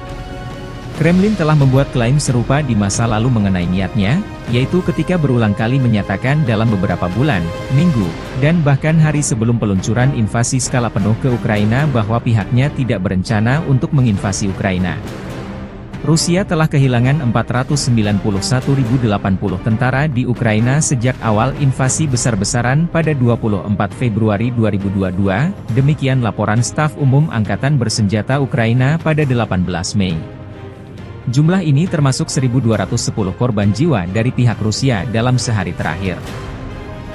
Kremlin telah membuat klaim serupa di masa lalu mengenai niatnya, yaitu ketika berulang kali menyatakan dalam beberapa bulan, minggu, dan bahkan hari sebelum peluncuran invasi skala penuh ke Ukraina bahwa pihaknya tidak berencana untuk menginvasi Ukraina. Rusia telah kehilangan 491.080 tentara di Ukraina sejak awal invasi besar-besaran pada 24 Februari 2022, demikian laporan Staf Umum Angkatan Bersenjata Ukraina pada 18 Mei. Jumlah ini termasuk 1.210 korban jiwa dari pihak Rusia dalam sehari terakhir.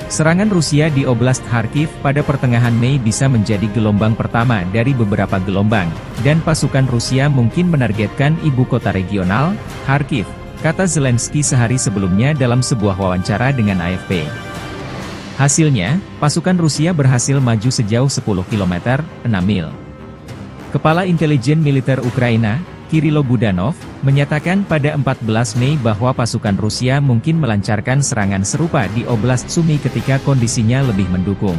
Serangan Rusia di Oblast Kharkiv pada pertengahan Mei bisa menjadi gelombang pertama dari beberapa gelombang, dan pasukan Rusia mungkin menargetkan ibu kota regional, Kharkiv, kata Zelensky sehari sebelumnya dalam sebuah wawancara dengan AFP. Hasilnya, pasukan Rusia berhasil maju sejauh 10 km, 6 mil. Kepala Intelijen Militer Ukraina, Kirilo Budanov, menyatakan pada 14 Mei bahwa pasukan Rusia mungkin melancarkan serangan serupa di Oblast Sumy ketika kondisinya lebih mendukung.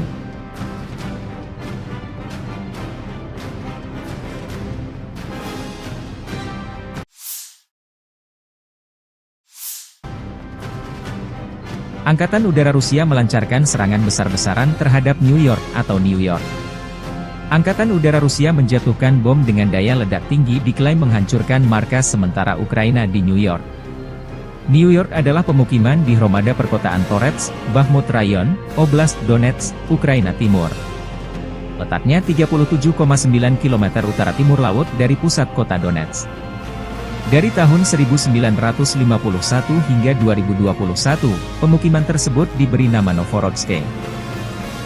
Angkatan Udara Rusia melancarkan serangan besar-besaran terhadap New York atau New York. Angkatan Udara Rusia menjatuhkan bom dengan daya ledak tinggi diklaim menghancurkan markas sementara Ukraina di New York. New York adalah pemukiman di Hromada perkotaan Torets, Bakhmut Rayon, Oblast Donetsk, Ukraina Timur. Letaknya 37,9 km utara timur laut dari pusat kota Donetsk. Dari tahun 1951 hingga 2021, pemukiman tersebut diberi nama Novorodsk.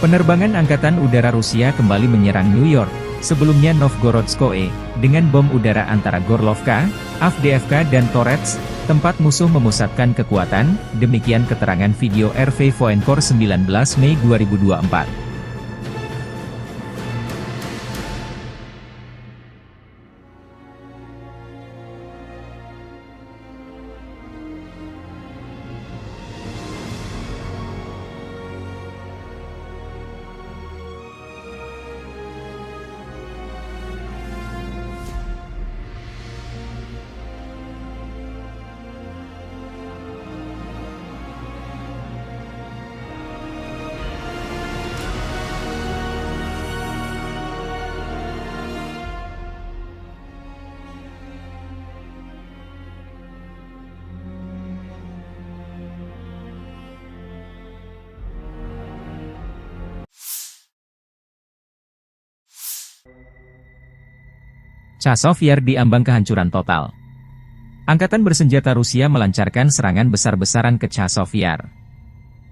Penerbangan Angkatan Udara Rusia kembali menyerang New York, sebelumnya Novgorodskoe, dengan bom udara antara Gorlovka, Avdiivka dan Torets, tempat musuh memusatkan kekuatan, demikian keterangan video RV Voenkor 19 Mei 2024. Chazov Yar diambang kehancuran total. Angkatan bersenjata Rusia melancarkan serangan besar-besaran ke Chazov Yar.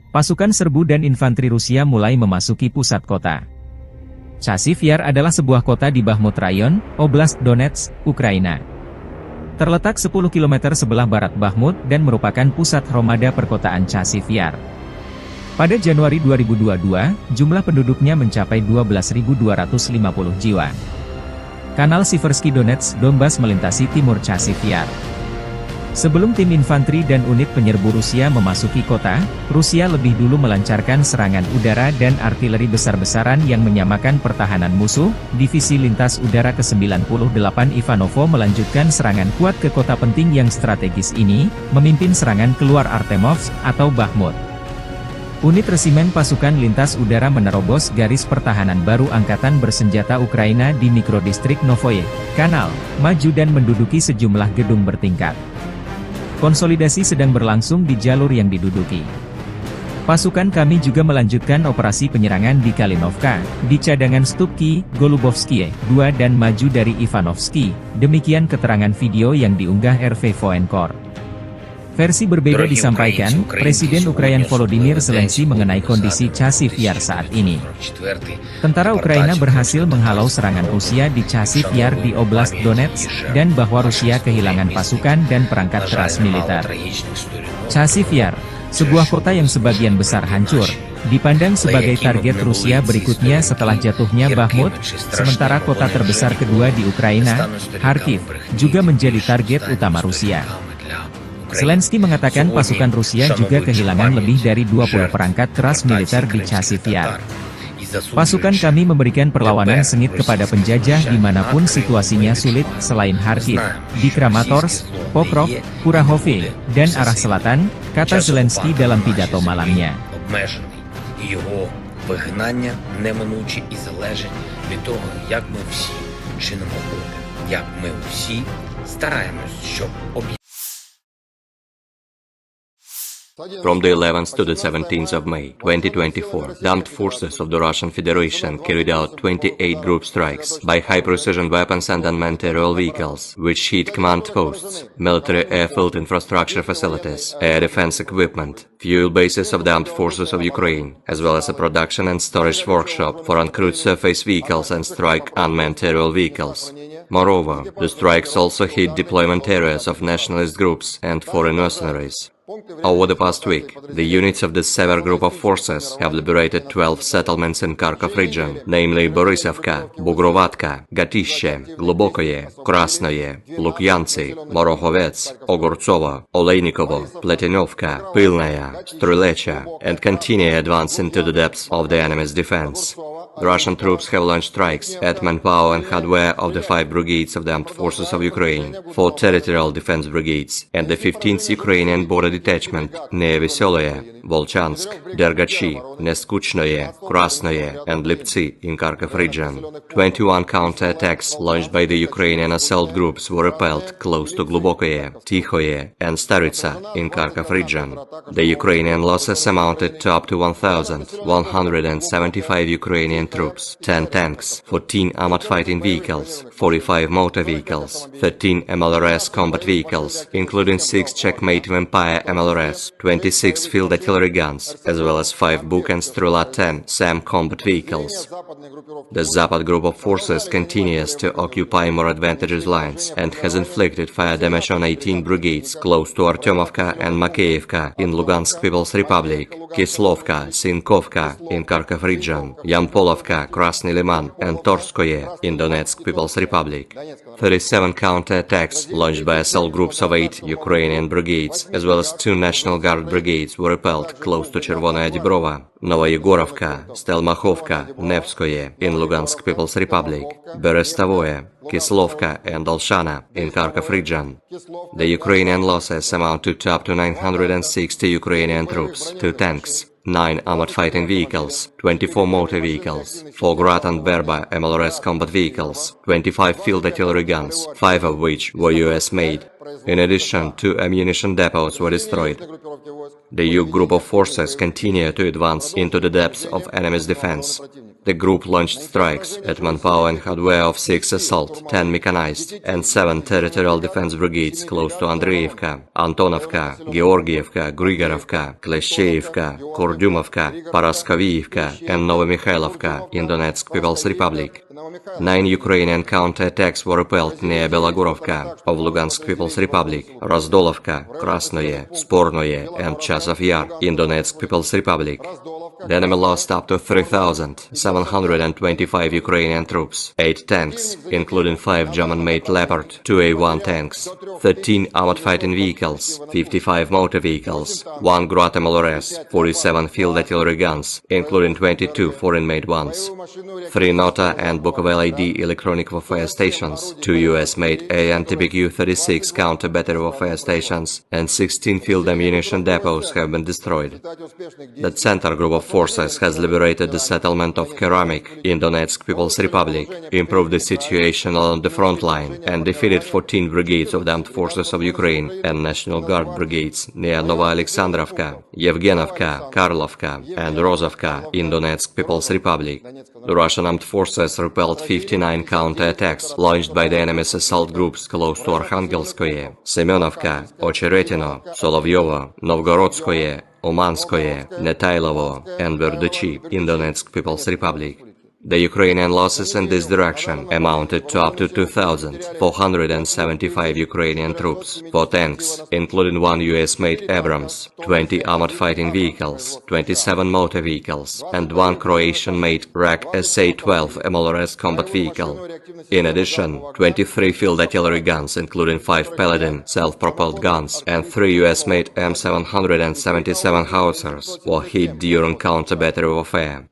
Pasukan serbu dan infanteri Rusia mulai memasuki pusat kota. Chazov Yar adalah sebuah kota di Bakhmut Rayon, Oblast Donetsk, Ukraina. Terletak 10 km sebelah barat Bakhmut dan merupakan pusat Hromada perkotaan Chazov Yar. Pada Januari 2022, jumlah penduduknya mencapai 12.250 jiwa. Kanal Siversky Donetsk Donbas melintasi timur Chazov Yar. Sebelum tim infanteri dan unit penyerbu Rusia memasuki kota, Rusia lebih dulu melancarkan serangan udara dan artileri besar-besaran yang menyamakan pertahanan musuh. Divisi Lintas Udara ke-98 Ivanovo melanjutkan serangan kuat ke kota penting yang strategis ini, memimpin serangan keluar Artemovsk atau Bakhmut. Unit resimen pasukan lintas udara menerobos garis pertahanan baru angkatan bersenjata Ukraina di mikrodistrik Novoye Kanal, maju dan menduduki sejumlah gedung bertingkat. Konsolidasi sedang berlangsung di jalur yang diduduki. Pasukan kami juga melanjutkan operasi penyerangan di Kalinovka, di cadangan Stupki, Golubovskie, 2 dan maju dari Ivanovsky. Demikian keterangan video yang diunggah RV Voenkor. Versi berbeda disampaikan, Presiden Ukraina Volodymyr Zelensky mengenai kondisi Chazov Yar saat ini. Tentara Ukraina berhasil menghalau serangan Rusia di Chazov Yar di Oblast Donetsk, dan bahwa Rusia kehilangan pasukan dan perangkat keras militer. Chazov Yar, sebuah kota yang sebagian besar hancur, dipandang sebagai target Rusia berikutnya setelah jatuhnya Bakhmut, sementara kota terbesar kedua di Ukraina, Kharkiv, juga menjadi target utama Rusia. Zelensky mengatakan pasukan Rusia juga kehilangan lebih dari 20 perangkat keras militer di Chazov Yar. Pasukan kami memberikan perlawanan sengit kepada penjajah dimanapun situasinya sulit, selain Kharkiv, di Kramatorsk, Pokrov, Kurahove, dan arah selatan, kata Zelensky dalam pidato malamnya. Його вигнання неминуче і залежить від того, як ми всі чинимо опір, як ми всі стараємось, щоб From the 11th to the 17th of May 2024, the armed forces of the Russian Federation carried out 28 group strikes by high-precision weapons and unmanned aerial vehicles, which hit command posts, military airfield infrastructure facilities, air defense equipment, fuel bases of the armed forces of Ukraine, as well as a production and storage workshop for uncrewed surface vehicles and strike unmanned aerial vehicles. Moreover, the strikes also hit deployment areas of nationalist groups and foreign mercenaries. Over the past week, the units of the Sever Group of Forces have liberated 12 settlements in Kharkov region, namely Borisovka, Bugrovatka, Gatishe, Glubokoye, Krasnoye, Lukyantsy, Morohovets, Ogortsovo, Olejnikovo, Pletinovka, Pilnaya, Strylecha, and continue advance into the depths of the enemy's defense. The Russian troops have launched strikes at manpower and hardware of the 5 brigades of the Armed Forces of Ukraine, 4 territorial defense brigades, and the 15th Ukrainian border detachment near Veselaya, Volchansk, Dergachi, Neskuchnoye, Krasnoye, and Liptsy in Kharkov region. 21 counter-attacks launched by the Ukrainian assault groups were repelled close to Glubokoye, Tikhoye, and Staritsa in Kharkov region. The Ukrainian losses amounted to up to 1,175 Ukrainian troops, 10 tanks, 14 armored fighting vehicles, 45 motor vehicles, 13 MLRS combat vehicles, including 6 Checkmate Vampire MLRS, 26 field artillery guns, as well as 5 Buk and Strela 10 SAM combat vehicles. The Zapad group of forces continues to occupy more advantageous lines and has inflicted fire damage on 18 brigades close to Artyomovka and Makeyevka in Lugansk People's Republic, Kislovka, Sinkovka in Kharkov region, Yampolovka, Krasny Liman, and Torskoye in Donetsk People's Republic. 37 counter-attacks launched by assault groups of 8 Ukrainian brigades, as well as 2 National Guard brigades were repelled close to Chervonaya Dibrova, Novoyegorovka, Stelmachovka, Nevskoye in Lugansk People's Republic, Berestavoye, Kislovka and Olshana in Kharkov region. The Ukrainian losses amount to up to 960 Ukrainian troops, 2 tanks, 9 armored fighting vehicles, 24 motor vehicles, 4 Grad and Berba MLRS combat vehicles, 25 field artillery guns, 5 of which were US-made. In addition, 2 ammunition depots were destroyed. The Yug group of forces continue to advance into the depths of enemy's defense. The group launched strikes at manpower and hardware of 6 assault, 10 mechanized, and 7 territorial defense brigades close to Andreevka, Antonovka, Georgievka, Grigorovka, Kleshchevka, Kurdyumovka, Paraskovievka, and Novomikhailivka in Donetsk People's Republic. 9 Ukrainian counterattacks were repelled near Belogorovka of Lugansk People's Republic, Razdolovka, Krasnoye, Spornoye, and Chasov Yar in Donetsk People's Republic. The enemy lost up to 3,725 Ukrainian troops, 8 tanks, including 5 German-made Leopard 2A1 tanks, 13 armored fighting vehicles, 55 motor vehicles, 1 Grad MLRS, 47 field artillery guns, including 22 foreign-made ones, 3 Nota and Bukovel AD electronic warfare stations, 2 US-made AN-TBQ-36 counter-battery warfare stations, and 16 field ammunition depots have been destroyed. The center group of forces has liberated the settlement of Keramik in Donetsk People's Republic, improved the situation along the front line, and defeated 14 brigades of the armed forces of Ukraine and National Guard brigades near Nova Alexandrovka, Yevgenovka, Karlovka, and Rozovka in Donetsk People's Republic. The Russian armed forces repelled 59 counterattacks launched by the enemy's assault groups close to Arkhangelskoye, Semenovka, Ocheretino, Solovyovo, Novgorodskoye, Umanskoye, Netailovo, and Verdychi in Donetsk People's Republic. The Ukrainian losses in this direction amounted to up to 2,475 Ukrainian troops, 4 tanks, including 1 US-made Abrams, 20 armored fighting vehicles, 27 motor vehicles, and 1 Croatian-made RAK SA-12 MLRS combat vehicle. In addition, 23 field artillery guns, including 5 Paladin self-propelled guns, and 3 US-made M777 howitzers were hit during counter-battery warfare.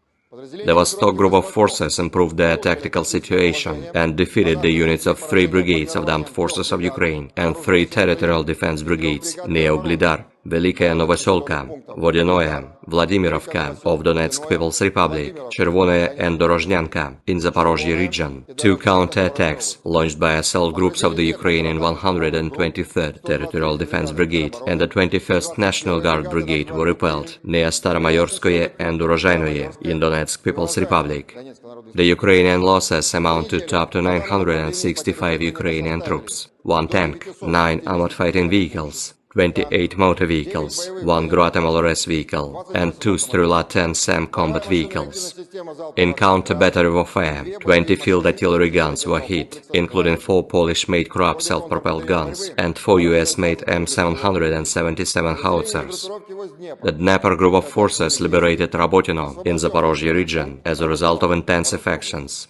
The Vostok group of forces improved their tactical situation and defeated the units of 3 brigades of the armed forces of Ukraine and 3 territorial defense brigades near Uglidar, Velikaya Novoselka, Vodinoye, Vladimirovka of Donetsk People's Republic, Chervonoye and Dorozhnyanka in Zaporozhye region. 2 counterattacks launched by assault groups of the Ukrainian 123rd Territorial Defense Brigade and the 21st National Guard Brigade were repelled near Staromayorskoye and Urozhainoye in Donetsk People's Republic. The Ukrainian losses amounted to up to 965 Ukrainian troops, 1 tank, 9 armored fighting vehicles, 28 motor vehicles, 1 Grad MLRS vehicle, and 2 Strela-10 SAM combat vehicles. In counter-battery warfare, 20 field artillery guns were hit, including 4 Polish-made Krab self-propelled guns and 4 US-made M777 howitzers. The Dnieper group of forces liberated Rabotino in Zaporozhye region as a result of intensive actions.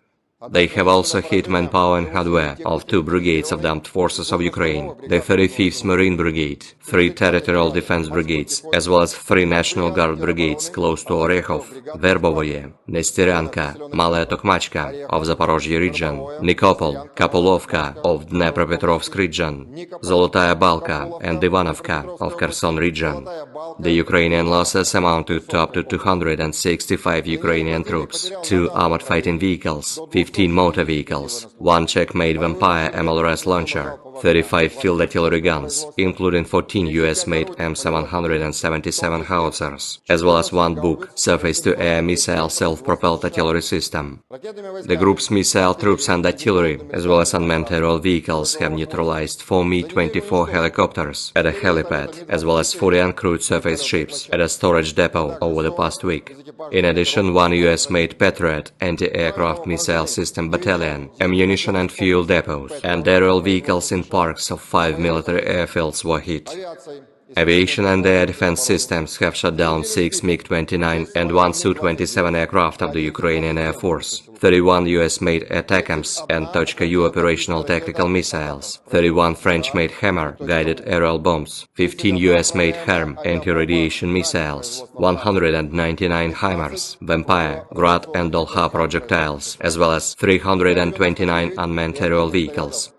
They have also hit manpower and hardware of 2 brigades of the armed forces of Ukraine, the 35th Marine Brigade, 3 territorial defense brigades, as well as 3 National Guard brigades close to Orekhov, Verbovoye, Nesteryanka, Malaya Tokmachka of Zaporozhye region, Nikopol, Kapulovka of Dnepropetrovsk region, Zolotaya Balka and Ivanovka of Kherson region. The Ukrainian losses amounted to up to 265 Ukrainian troops, 2 armored fighting vehicles, 15 motor vehicles, 1 Czech-made Vampire MLRS launcher, 35 field artillery guns, including 14 US-made M777 howitzers, as well as 1 Buk surface-to-air missile self-propelled artillery system. The group's missile troops and artillery, as well as unmanned aerial vehicles, have neutralized 4 Mi-24 helicopters at a helipad, as well as 40 uncrewed surface ships at a storage depot over the past week. In addition, 1 US-made Patriot anti-aircraft missile system battalion, ammunition and fuel depots, and aerial vehicles in parks of 5 military airfields were hit. Aviation and air defense systems have shot down 6 MiG-29 and 1 Su-27 aircraft of the Ukrainian Air Force, 31 US-made ATACMS and Tochka-U operational tactical missiles, 31 French-made Hammer guided aerial bombs, 15 US-made HARM anti-radiation missiles, 199 HIMARS, Vampire, Grad and Dolha projectiles, as well as 329 unmanned aerial vehicles.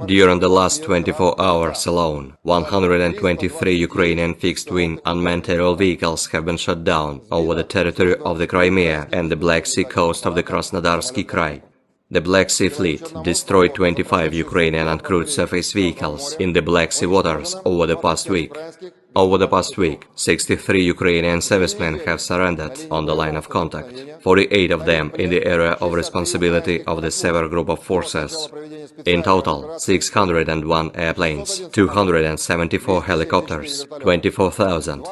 During the last 24 hours alone, 123 Ukrainian fixed-wing unmanned aerial vehicles have been shot down over the territory of the Crimea and the Black Sea coast of the Krasnodarsky Krai. The Black Sea Fleet destroyed 25 Ukrainian uncrewed surface vehicles in the Black Sea waters over the past week. Over the past week, 63 Ukrainian servicemen have surrendered on the line of contact, 48 of them in the area of responsibility of the Sever Group of Forces. In total, 601 airplanes, 274 helicopters, 24,234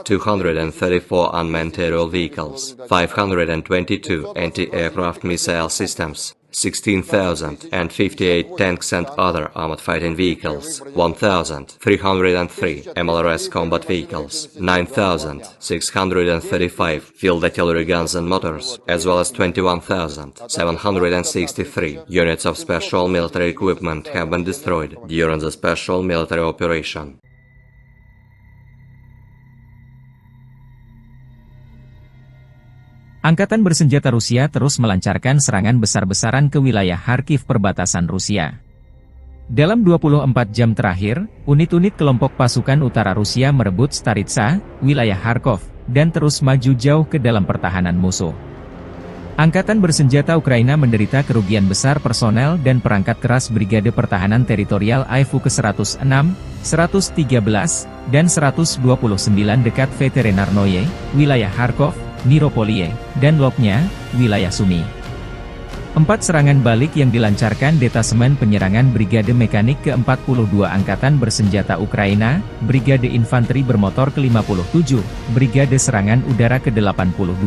unmanned aerial vehicles, 522 anti-aircraft missile systems, 16,058 tanks and other armored fighting vehicles, 1,303 MLRS combat vehicles, 9,635 field artillery guns and motors, as well as 21,763 units of special military equipment have been destroyed during the special military operation. Angkatan bersenjata Rusia terus melancarkan serangan besar-besaran ke wilayah Kharkiv perbatasan Rusia. Dalam 24 jam terakhir, unit-unit kelompok pasukan utara Rusia merebut Staritsa, wilayah Kharkov, dan terus maju jauh ke dalam pertahanan musuh. Angkatan bersenjata Ukraina menderita kerugian besar personel dan perangkat keras Brigade Pertahanan Teritorial AIFU ke-106, 113, dan 129 dekat Veterinarnoye, wilayah Kharkov, Miropoliye, dan Lopnya, wilayah Sumy. 4 serangan balik yang dilancarkan Detasemen Penyerangan Brigade Mekanik ke-42 Angkatan Bersenjata Ukraina, Brigade Infanteri Bermotor ke-57, Brigade Serangan Udara ke-82,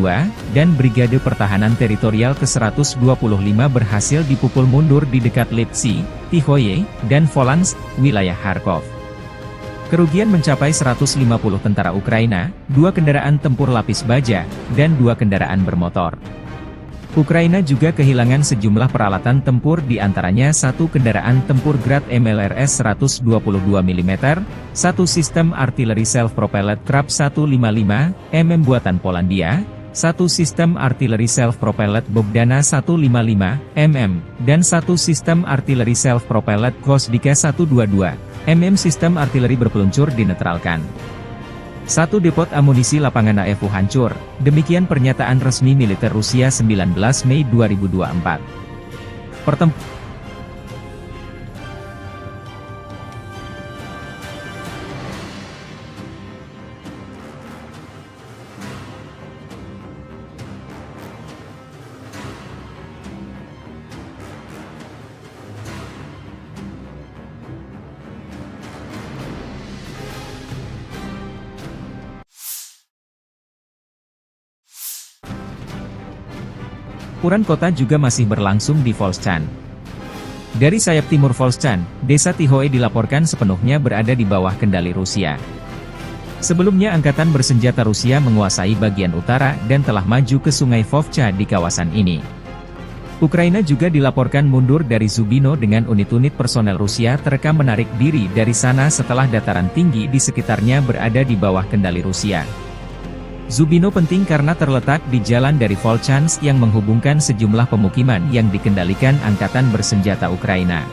dan Brigade Pertahanan Teritorial ke-125 berhasil dipukul mundur di dekat Lipsy, Tihoye, dan Volansk, wilayah Kharkov. Kerugian mencapai 150 tentara Ukraina, 2 kendaraan tempur lapis baja, dan 2 kendaraan bermotor. Ukraina juga kehilangan sejumlah peralatan tempur di antaranya 1 kendaraan tempur Grad MLRS 122 mm, 1 sistem artileri self-propelled Krab 155 mm buatan Polandia, 1 sistem artileri self-propelled Bogdana 155 mm, dan 1 sistem artileri self-propelled Gvosdika 122 mm sistem artileri berpeluncur dinetralkan. 1 depot amunisi lapangan AIFU hancur, demikian pernyataan resmi militer Rusia 19 Mei 2024. Pertempuran kota juga masih berlangsung di Volchan. Dari sayap timur Volchan, desa Tihoe dilaporkan sepenuhnya berada di bawah kendali Rusia. Sebelumnya Angkatan Bersenjata Rusia menguasai bagian utara dan telah maju ke sungai Vovcha di kawasan ini. Ukraina juga dilaporkan mundur dari Zubino dengan unit-unit personel Rusia terekam menarik diri dari sana setelah dataran tinggi di sekitarnya berada di bawah kendali Rusia. Zubino penting karena terletak di jalan dari Volchansk yang menghubungkan sejumlah pemukiman yang dikendalikan Angkatan Bersenjata Ukraina.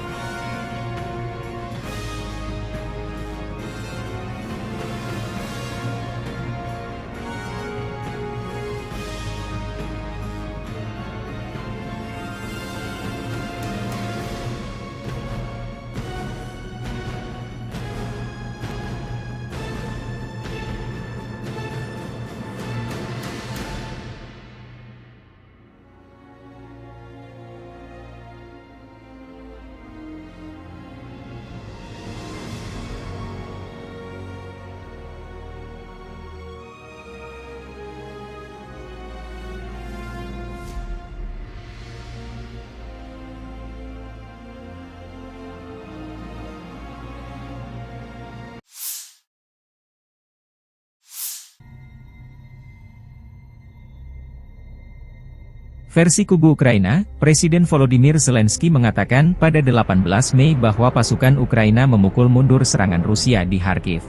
Versi kubu Ukraina, Presiden Volodymyr Zelensky mengatakan pada 18 Mei bahwa pasukan Ukraina memukul mundur serangan Rusia di Kharkiv.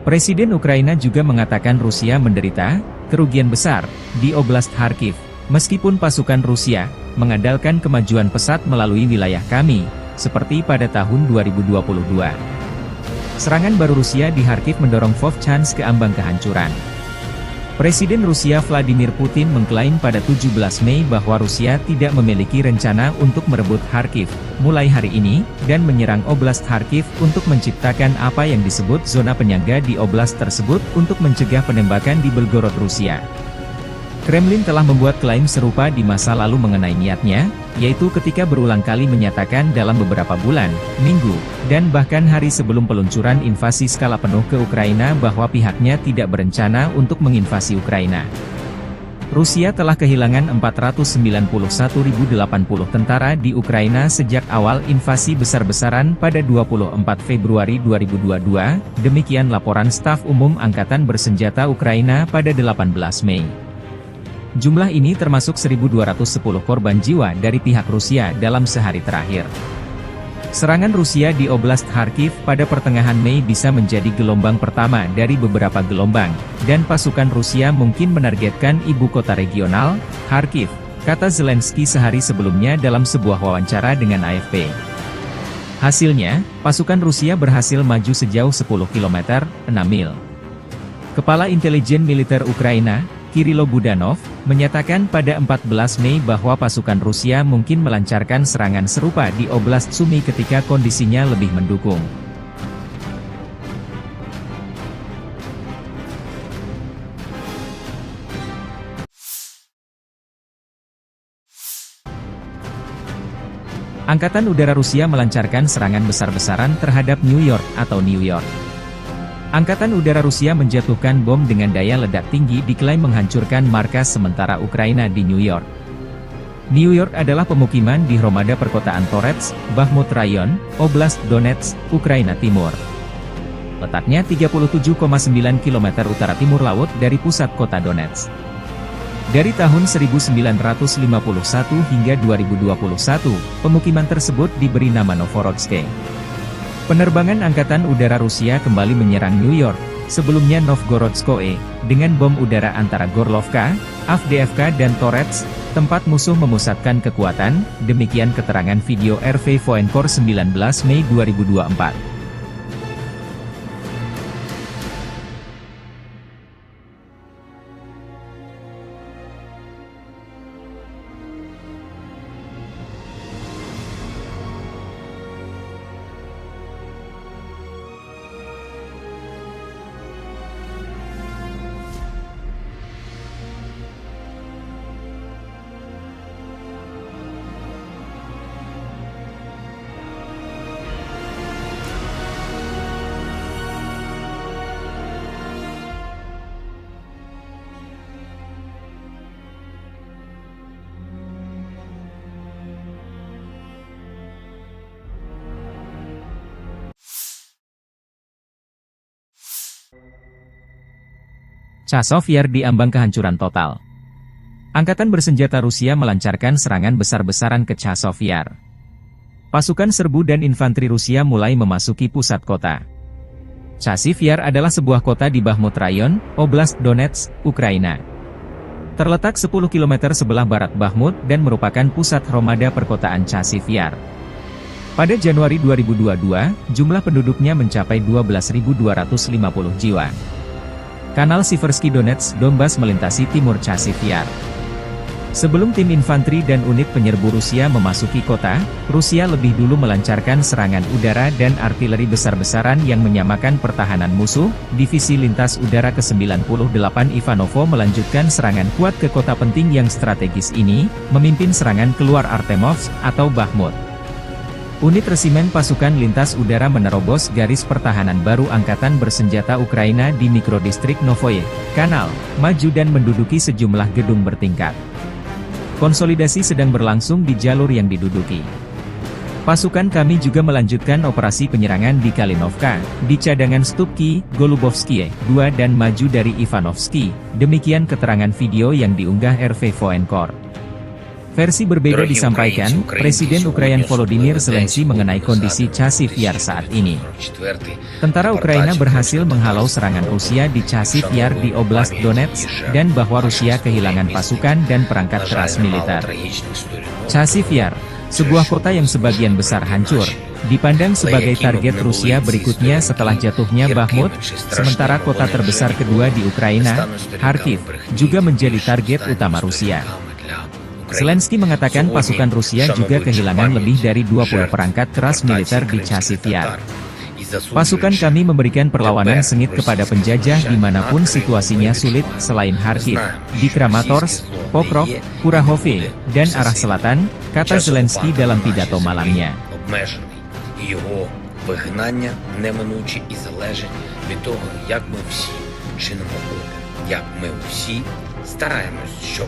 Presiden Ukraina juga mengatakan Rusia menderita kerugian besar di Oblast Kharkiv, meskipun pasukan Rusia mengandalkan kemajuan pesat melalui wilayah kami, seperti pada tahun 2022. Serangan baru Rusia di Kharkiv mendorong Vovchansk ke ambang kehancuran. Presiden Rusia Vladimir Putin mengklaim pada 17 Mei bahwa Rusia tidak memiliki rencana untuk merebut Kharkiv mulai hari ini, dan menyerang Oblast Kharkiv untuk menciptakan apa yang disebut zona penyangga di oblast tersebut untuk mencegah penembakan di Belgorod, Rusia. Kremlin telah membuat klaim serupa di masa lalu mengenai niatnya, yaitu ketika berulang kali menyatakan dalam beberapa bulan, minggu, dan bahkan hari sebelum peluncuran invasi skala penuh ke Ukraina bahwa pihaknya tidak berencana untuk menginvasi Ukraina. Rusia telah kehilangan 491.080 tentara di Ukraina sejak awal invasi besar-besaran pada 24 Februari 2022, demikian laporan Staf Umum Angkatan Bersenjata Ukraina pada 18 Mei. Jumlah ini termasuk 1.210 korban jiwa dari pihak Rusia dalam sehari terakhir. Serangan Rusia di Oblast Kharkiv pada pertengahan Mei bisa menjadi gelombang pertama dari beberapa gelombang, dan pasukan Rusia mungkin menargetkan ibu kota regional, Kharkiv, kata Zelensky sehari sebelumnya dalam sebuah wawancara dengan AFP. Hasilnya, pasukan Rusia berhasil maju sejauh 10 km, 6 mil. Kepala Intelijen Militer Ukraina, Kirilo Budanov, menyatakan pada 14 Mei bahwa pasukan Rusia mungkin melancarkan serangan serupa di Oblast Sumy ketika kondisinya lebih mendukung. Angkatan Udara Rusia melancarkan serangan besar-besaran terhadap New York atau New York. Angkatan Udara Rusia menjatuhkan bom dengan daya ledak tinggi diklaim menghancurkan markas sementara Ukraina di New York. New York adalah pemukiman di Hromada perkotaan Torets, Bakhmut Rayon, Oblast Donetsk, Ukraina Timur. Letaknya 37,9 km utara timur laut dari pusat kota Donetsk. Dari tahun 1951 hingga 2021, pemukiman tersebut diberi nama Novorodsk. Penerbangan Angkatan Udara Rusia kembali menyerang New York, sebelumnya Novgorodskoye, dengan bom udara antara Gorlovka, Avdiivka dan Torets, tempat musuh memusatkan kekuatan, demikian keterangan video RV Voenkor 19 Mei 2024. Chazov Yar diambang kehancuran total. Angkatan bersenjata Rusia melancarkan serangan besar-besaran ke Chazov Yar. Pasukan serbu dan infanteri Rusia mulai memasuki pusat kota. Chazov Yar adalah sebuah kota di Bakhmut Rayon, Oblast Donetsk, Ukraina. Terletak 10 km sebelah barat Bakhmut dan merupakan pusat Hromada perkotaan Chazov Yar. Pada Januari 2022, jumlah penduduknya mencapai 12.250 jiwa. Kanal Siversky Donetsk Donbas melintasi timur Chazov Yar. Sebelum tim infanteri dan unit penyerbu Rusia memasuki kota, Rusia lebih dulu melancarkan serangan udara dan artileri besar-besaran yang menyamakan pertahanan musuh. Divisi Lintas Udara ke-98 Ivanovo melanjutkan serangan kuat ke kota penting yang strategis ini, memimpin serangan keluar Artemovsk atau Bakhmut. Unit resimen pasukan lintas udara menerobos garis pertahanan baru Angkatan Bersenjata Ukraina di mikrodistrik Novoye Kanal, maju dan menduduki sejumlah gedung bertingkat. Konsolidasi sedang berlangsung di jalur yang diduduki. Pasukan kami juga melanjutkan operasi penyerangan di Kalinovka, di cadangan Stupki, Golubovskie, 2 dan maju dari Ivanovsky, demikian keterangan video yang diunggah RV Voenkor. Versi berbeda disampaikan, Presiden Ukraina Volodymyr Zelensky mengenai kondisi Chazov Yar saat ini. Tentara Ukraina berhasil menghalau serangan Rusia di Chazov Yar di Oblast Donetsk, dan bahwa Rusia kehilangan pasukan dan perangkat keras militer. Chazov Yar, Sebuah kota yang sebagian besar hancur, dipandang sebagai target Rusia berikutnya setelah jatuhnya Bakhmut, sementara kota terbesar kedua di Ukraina, Kharkiv, juga menjadi target utama Rusia. Zelensky mengatakan pasukan Rusia juga kehilangan lebih dari 20 perangkat keras militer di Chasiv Yar. Pasukan kami memberikan perlawanan sengit kepada penjajah dimanapun situasinya sulit selain Kharkiv, di Kramatorsk, Pokrov, Kurahove, dan arah selatan, kata Zelensky dalam pidato malamnya. Його вигнання неминуче і залежить від того, як ми всі чинимо опір, як ми всі стараємось, щоб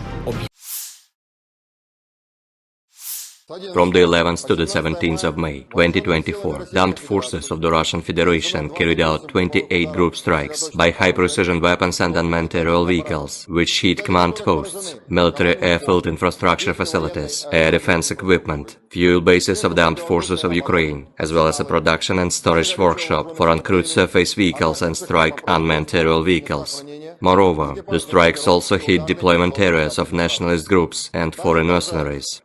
From the 11th to the 17th of May 2024, the armed forces of the Russian Federation carried out 28 group strikes by high-precision weapons and unmanned aerial vehicles, which hit command posts, military airfield infrastructure facilities, air defense equipment, fuel bases of the armed forces of Ukraine, as well as a production and storage workshop for uncrewed surface vehicles and strike unmanned aerial vehicles. Moreover, the strikes also hit deployment areas of nationalist groups and foreign mercenaries.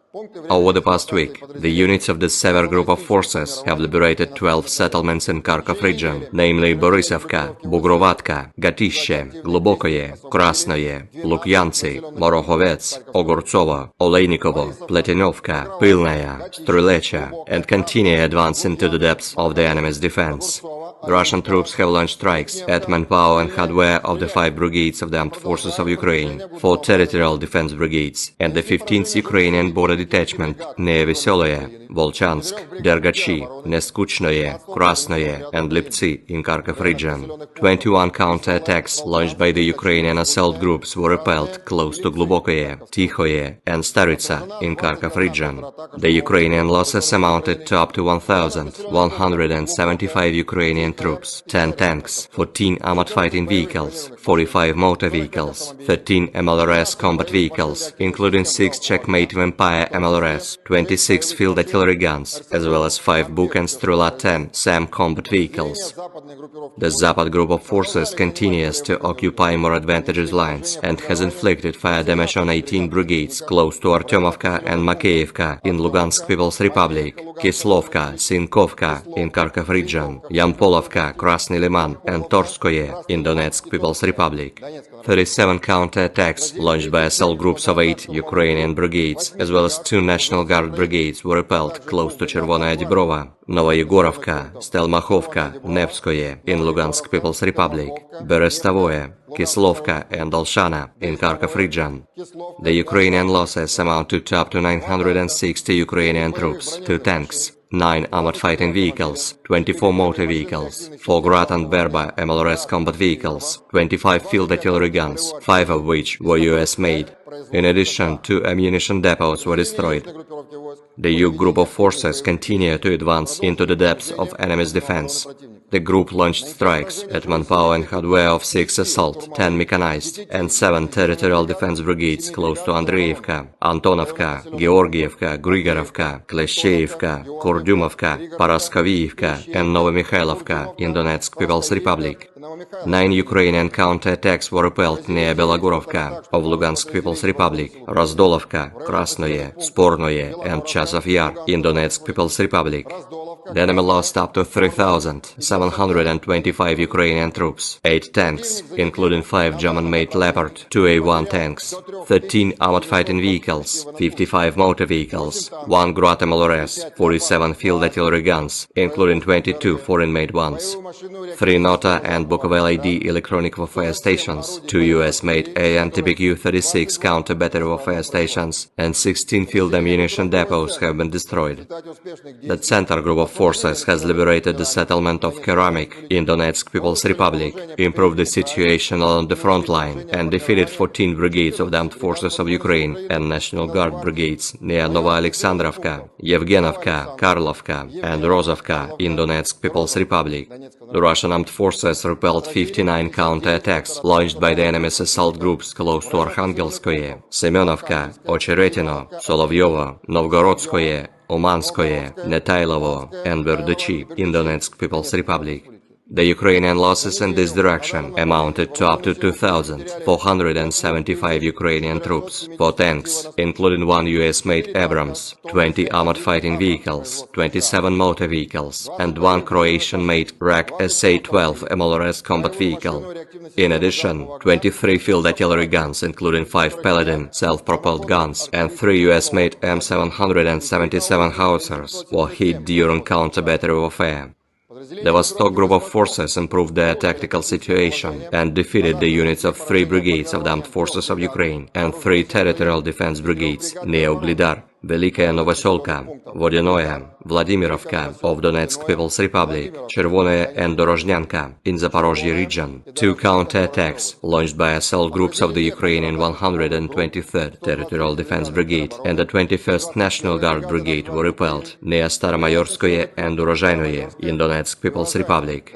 Over the past week, the units of the Sever Group of Forces have liberated 12 settlements in Kharkov region, namely Borisovka, Bugrovatka, Gatishe, Glubokoye, Krasnoye, Lukyantsy, Morokhovets, Ogortsovo, Oleinikovo, Pletinovka, Pylnaya, Strylecha, and continue advance into the depths of the enemy's defense. The Russian troops have launched strikes at manpower and hardware of the 5 brigades of the Armed Forces of Ukraine, 4 territorial defense brigades, and the 15th Ukrainian Border Detachment near Veseloye, Volchansk, Dergachi, Neskuchnoye, Krasnoye, and Liptsy in Kharkov region. 21 counter-attacks launched by the Ukrainian assault groups were repelled close to Glubokoye, Tikhoye, and Staritsa in Kharkov region. The Ukrainian losses amounted to up to 1,175 Ukrainian troops, 10 tanks, 14 armored fighting vehicles, 45 motor vehicles, 13 MLRS combat vehicles, including 6 Checkmate Vampire MLRS, 26 field artillery guns, as well as 5 Buk and Strela 10 SAM combat vehicles. The Zapad group of forces continues to occupy more advantageous lines and has inflicted fire damage on 18 brigades close to Artyomovka and Makeyevka in Lugansk People's Republic, Kislovka, Sinkovka in Kharkov region, Yampolovka, Krasny Liman, and Torskoye in Donetsk People's Republic. 37 counter-attacks launched by assault groups of 8 Ukrainian brigades, as well as 2 National Guard brigades, were repelled close to Chervonaya Dibrova, Novoyegorovka, Stelmachovka, Nevskoye in Lugansk People's Republic, Berestavoye, Kislovka, and Olshana in Kharkov region. The Ukrainian losses amount to up to 960 Ukrainian troops, 2 tanks, 9 armored fighting vehicles, 24 motor vehicles, 4 Grad and Berba MLRS combat vehicles, 25 field artillery guns, 5 of which were US-made. In addition, 2 ammunition depots were destroyed. The U group of forces continue to advance into the depths of enemy's defense. The group launched strikes at manpower and hardware of 6 assault, 10 mechanized, and 7 territorial defense brigades close to Andreevka, Antonovka, Georgievka, Grigorovka, Kleshcheivka, Kurdyumovka, Paraskoviivka, and Novomikhailivka in Donetsk People's Republic. 9 Ukrainian counter-attacks were repelled near Belogorovka of Lugansk People's Republic, Razdolovka, Krasnoye, Spornoye, and Chasiv Yar in Donetsk People's Republic. The enemy lost up to 3,725 Ukrainian troops, 8 tanks, including 5 German-made Leopard 2A1 tanks, 13 armored fighting vehicles, 55 motor vehicles, 1 Grad MLRS, 47 field artillery guns, including 22 foreign-made ones, 3 Nota and Bukovel ID electronic warfare stations, 2 US-made AN-TBQ-36 counter-battery warfare stations, and 16 field ammunition depots have been destroyed. The Center Group of Forces has liberated the settlement of Keramik in Donetsk People's Republic, improved the situation along the front line, and defeated 14 brigades of the Armed Forces of Ukraine and National Guard brigades near Novoalexandrovka, Yevgenovka, Karlovka, and Rozovka in Donetsk People's Republic. The Russian armed forces repelled 59 counter-attacks launched by the enemy's assault groups close to Arkhangelskoye, Semenovka, Ocheretino, Solovyovo, Novgorodskoye, Umanskoye, Netailovo, and Verdychi in Donetsk People's Republic. The Ukrainian losses in this direction amounted to up to 2,475 Ukrainian troops, 4 tanks, including 1 US-made Abrams, 20 armored fighting vehicles, 27 motor vehicles, and 1 Croatian-made RAK SA-12 MLRS combat vehicle. In addition, 23 field artillery guns, including 5 Paladin self-propelled guns, and 3 US-made M777 howitzers, were hit during counter-battery warfare. The Vostok group of forces improved their tactical situation and defeated the units of 3 brigades of the Armed Forces of Ukraine and 3 territorial defense brigades near Uglidar, Velikaya Novoselka, Vodinoye, Vladimirovka of Donetsk People's Republic, Chervonaya and Dorozhnyanka in Zaporozhye region. 2 counterattacks launched by assault groups of the Ukrainian 123rd Territorial Defense Brigade and the 21st National Guard Brigade were repelled near Staromayorskoye and Urozhainoye in Donetsk People's Republic.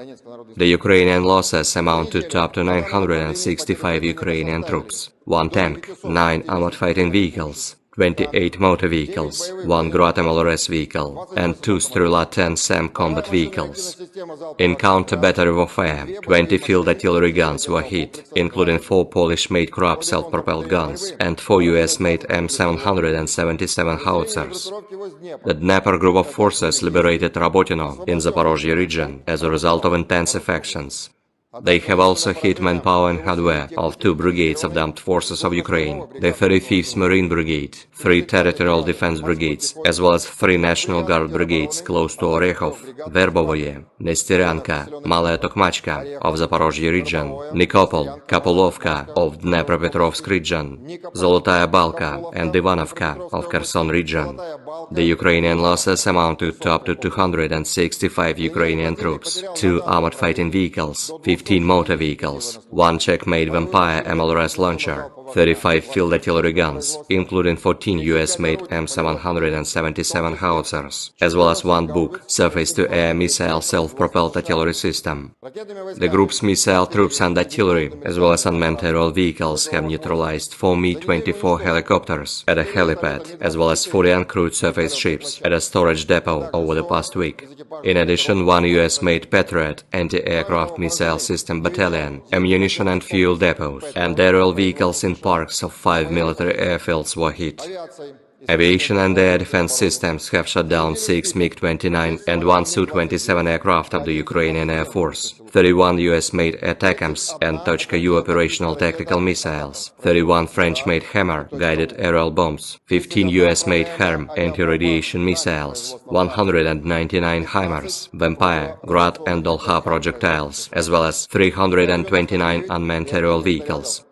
The Ukrainian losses amounted to up to 965 Ukrainian troops, 1 tank, 9 armored fighting vehicles, 28 motor vehicles, 1 Grad MLRS vehicle, and 2 Strela-10 SAM combat vehicles. In counter-battery warfare, 20 field artillery guns were hit, including 4 Polish-made Krupp self-propelled guns and 4 US-made M777 howitzers. The Dnepr group of forces liberated Rabotino in Zaporozhye region as a result of intensive actions. They have also hit manpower and hardware of 2 brigades of the Armed Forces of Ukraine, the 35th Marine Brigade, 3 Territorial Defense Brigades, as well as 3 National Guard Brigades close to Orekhov, Verbovoye, Nestyryanka, Malaya Tokmachka of Zaporozhye region, Nikopol, Kapulovka of Dnepropetrovsk region, Zolotaya Balka and Ivanovka of Kherson region. The Ukrainian losses amounted to up to 265 Ukrainian troops, 2 armored fighting vehicles, 15 motor vehicles, 1 Czech-made Vampire MLRS launcher, 35 field artillery guns, including 14 US-made M777 howitzers, as well as 1 Buk surface-to-air missile self-propelled artillery system. The group's missile troops and artillery, as well as unmanned aerial vehicles, have neutralized 4 Mi-24 helicopters at a helipad, as well as 40 uncrewed surface ships at a storage depot over the past week. In addition, 1 US-made Patriot anti-aircraft missile system battalion, ammunition and fuel depots, and aerial vehicles in parks of 5 military airfields were hit. Aviation and air defense systems have shot down 6 MiG-29 and 1 Su-27 aircraft of the Ukrainian Air Force, 31 US-made ATACMS and Tochka-U operational tactical missiles, 31 French-made Hammer guided aerial bombs, 15 US-made HARM anti-radiation missiles, 199 HIMARS, Vampire, Grad and Dolha projectiles, as well as 329 unmanned aerial vehicles.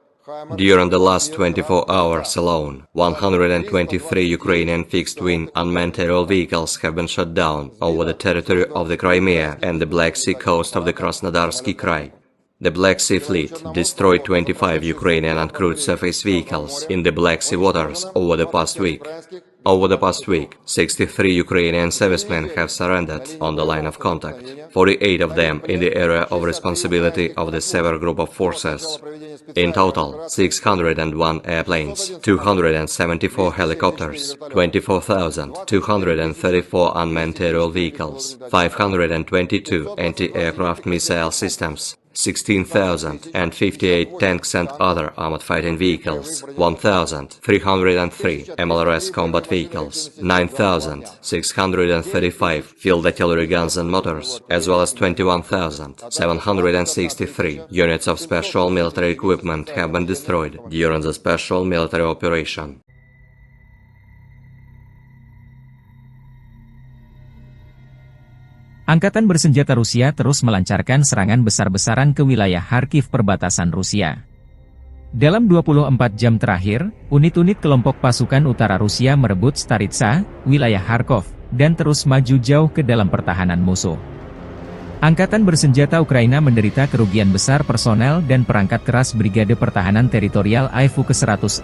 During the last 24 hours alone, 123 Ukrainian fixed-wing unmanned aerial vehicles have been shot down over the territory of the Crimea and the Black Sea coast of the Krasnodarsky Krai. The Black Sea Fleet destroyed 25 Ukrainian uncrewed surface vehicles in the Black Sea waters over the past week. Over the past week, 63 Ukrainian servicemen have surrendered on the line of contact, 48 of them in the area of responsibility of the Sever Group of Forces. In total, 601 airplanes, 274 helicopters, 24,234 unmanned aerial vehicles, 522 anti-aircraft missile systems, 16,058 tanks and other armored fighting vehicles, 1,303 MLRS combat vehicles, 9,635 field artillery guns and motors, as well as 21,763 units of special military equipment have been destroyed during the special military operation. Angkatan bersenjata Rusia terus melancarkan serangan besar-besaran ke wilayah Kharkiv perbatasan Rusia. Dalam 24 jam terakhir, unit-unit kelompok pasukan utara Rusia merebut Staritsa, wilayah Kharkov, dan terus maju jauh ke dalam pertahanan musuh. Angkatan bersenjata Ukraina menderita kerugian besar personel dan perangkat keras Brigade Pertahanan Teritorial AIFU ke-106,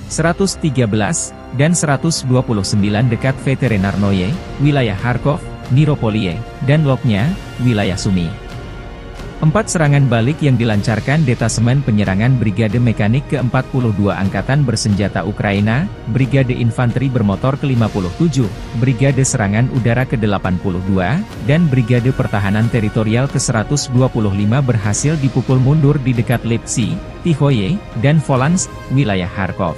113, dan 129 dekat Veterinarnoye, wilayah Kharkov, Miropoliye, dan Loknya, wilayah Sumy. 4 serangan balik yang dilancarkan Detasemen Penyerangan Brigade Mekanik ke-42 Angkatan Bersenjata Ukraina, Brigade Infanteri Bermotor ke-57, Brigade Serangan Udara ke-82, dan Brigade Pertahanan Teritorial ke-125 berhasil dipukul mundur di dekat Lipsy, Tihoye, dan Volansk, wilayah Kharkov.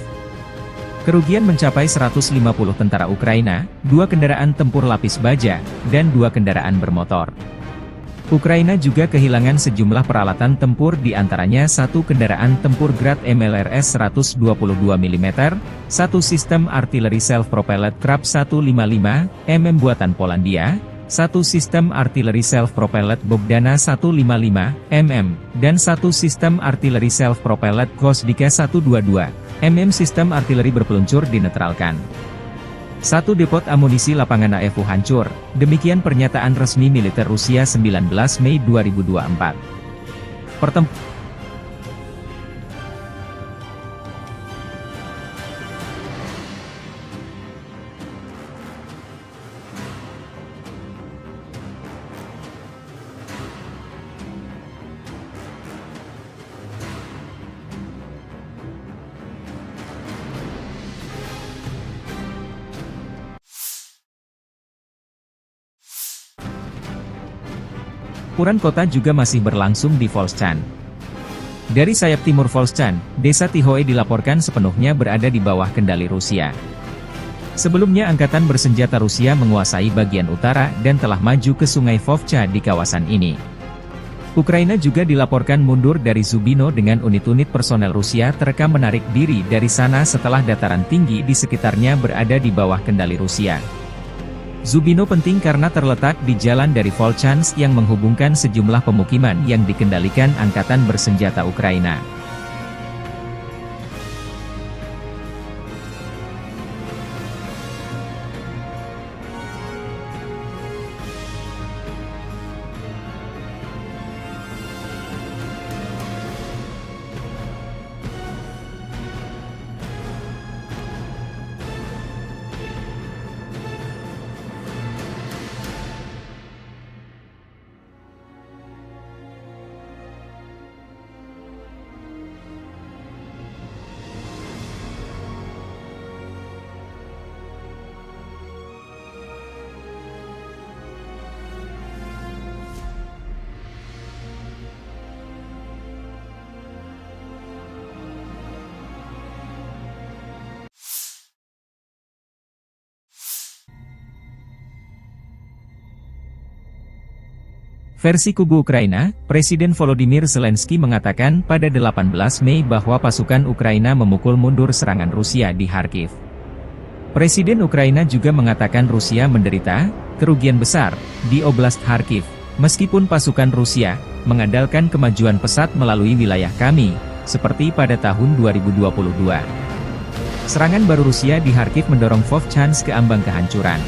Kerugian mencapai 150 tentara Ukraina, 2 kendaraan tempur lapis baja, dan 2 kendaraan bermotor. Ukraina juga kehilangan sejumlah peralatan tempur di antaranya 1 kendaraan tempur Grad MLRS 122 mm, 1 sistem artileri self-propelled Krab 155 mm buatan Polandia, 1 sistem artileri self-propelled Bogdana 155 mm, dan 1 sistem artileri self-propelled Gvosdika 122 mm sistem artileri berpeluncur dinetralkan. 1 depot amunisi lapangan AFU hancur, demikian pernyataan resmi militer Rusia 19 Mei 2024. Pertempuran kota juga masih berlangsung di Volchan. Dari sayap timur Volchan, desa Tihoe dilaporkan sepenuhnya berada di bawah kendali Rusia. Sebelumnya Angkatan Bersenjata Rusia menguasai bagian utara dan telah maju ke sungai Vovcha di kawasan ini. Ukraina juga dilaporkan mundur dari Zubino dengan unit-unit personel Rusia terekam menarik diri dari sana setelah dataran tinggi di sekitarnya berada di bawah kendali Rusia. Zubino penting karena terletak di jalan dari Volchansk yang menghubungkan sejumlah pemukiman yang dikendalikan Angkatan Bersenjata Ukraina. Versi kubu Ukraina, Presiden Volodymyr Zelensky mengatakan pada 18 Mei bahwa pasukan Ukraina memukul mundur serangan Rusia di Kharkiv. Presiden Ukraina juga mengatakan Rusia menderita kerugian besar di Oblast Kharkiv, meskipun pasukan Rusia mengandalkan kemajuan pesat melalui wilayah kami, seperti pada tahun 2022. Serangan baru Rusia di Kharkiv mendorong Vovchansk ke ambang kehancuran.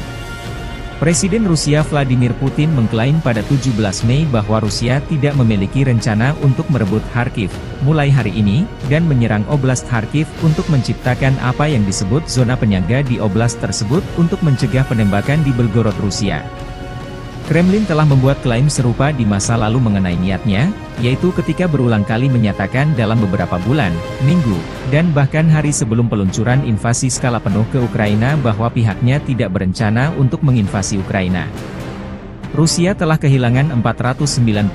Presiden Rusia Vladimir Putin mengklaim pada 17 Mei bahwa Rusia tidak memiliki rencana untuk merebut Kharkiv mulai hari ini, dan menyerang Oblast Kharkiv untuk menciptakan apa yang disebut zona penyangga di oblast tersebut untuk mencegah penembakan di Belgorod, Rusia. Kremlin telah membuat klaim serupa di masa lalu mengenai niatnya, yaitu ketika berulang kali menyatakan dalam beberapa bulan, minggu, dan bahkan hari sebelum peluncuran invasi skala penuh ke Ukraina bahwa pihaknya tidak berencana untuk menginvasi Ukraina. Rusia telah kehilangan 491.080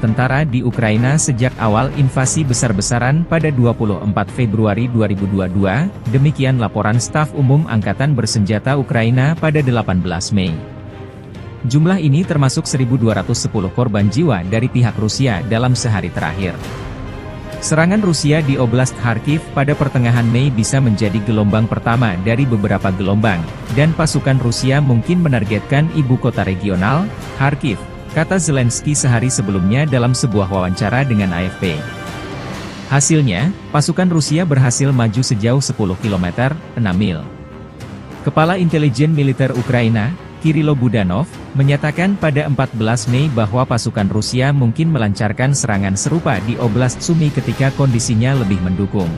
tentara di Ukraina sejak awal invasi besar-besaran pada 24 Februari 2022, demikian laporan Staf Umum Angkatan Bersenjata Ukraina pada 18 Mei. Jumlah ini termasuk 1.210 korban jiwa dari pihak Rusia dalam sehari terakhir. Serangan Rusia di Oblast Kharkiv pada pertengahan Mei bisa menjadi gelombang pertama dari beberapa gelombang, dan pasukan Rusia mungkin menargetkan ibu kota regional, Kharkiv, kata Zelensky sehari sebelumnya dalam sebuah wawancara dengan AFP. Hasilnya, pasukan Rusia berhasil maju sejauh 10 km, 6 mil. Kepala Intelijen Militer Ukraina, Kirilo Budanov, menyatakan pada 14 Mei bahwa pasukan Rusia mungkin melancarkan serangan serupa di Oblast Sumy ketika kondisinya lebih mendukung.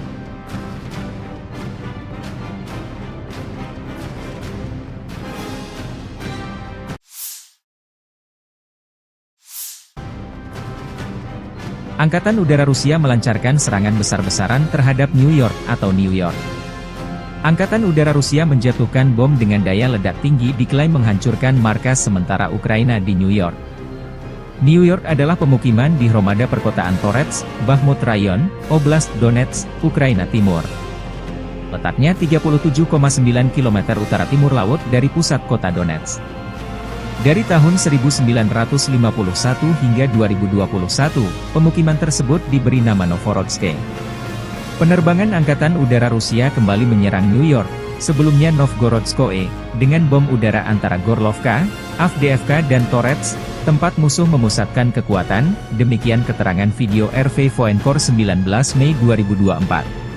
Angkatan Udara Rusia melancarkan serangan besar-besaran terhadap New York atau New York. Angkatan Udara Rusia menjatuhkan bom dengan daya ledak tinggi diklaim menghancurkan markas sementara Ukraina di New York. New York adalah pemukiman di Hromada perkotaan Torets, Bakhmut Rayon, Oblast Donetsk, Ukraina Timur. Letaknya 37,9 km utara timur laut dari pusat kota Donetsk. Dari tahun 1951 hingga 2021, pemukiman tersebut diberi nama Novorodsk. Penerbangan Angkatan Udara Rusia kembali menyerang New York, sebelumnya Novgorodskoye, dengan bom udara antara Gorlovka, Avdiivka dan Torets, tempat musuh memusatkan kekuatan, demikian keterangan video RV Voenkor 19 Mei 2024.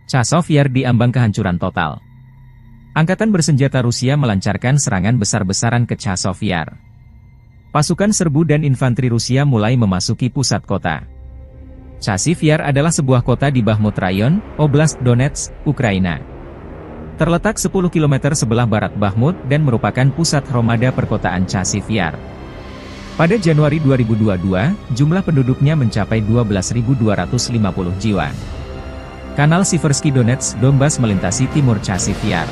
Chazov Yar diambang kehancuran total. Angkatan bersenjata Rusia melancarkan serangan besar-besaran ke Chazov Yar. Pasukan serbu dan infanteri Rusia mulai memasuki pusat kota. Chazov Yar adalah sebuah kota di Bakhmut Rayon, Oblast Donetsk, Ukraina. Terletak 10 km sebelah barat Bakhmut dan merupakan pusat Hromada perkotaan Chazov Yar. Pada Januari 2022, jumlah penduduknya mencapai 12.250 jiwa. Kanal Siversky Donetsk Donbas melintasi timur Chazov Yar.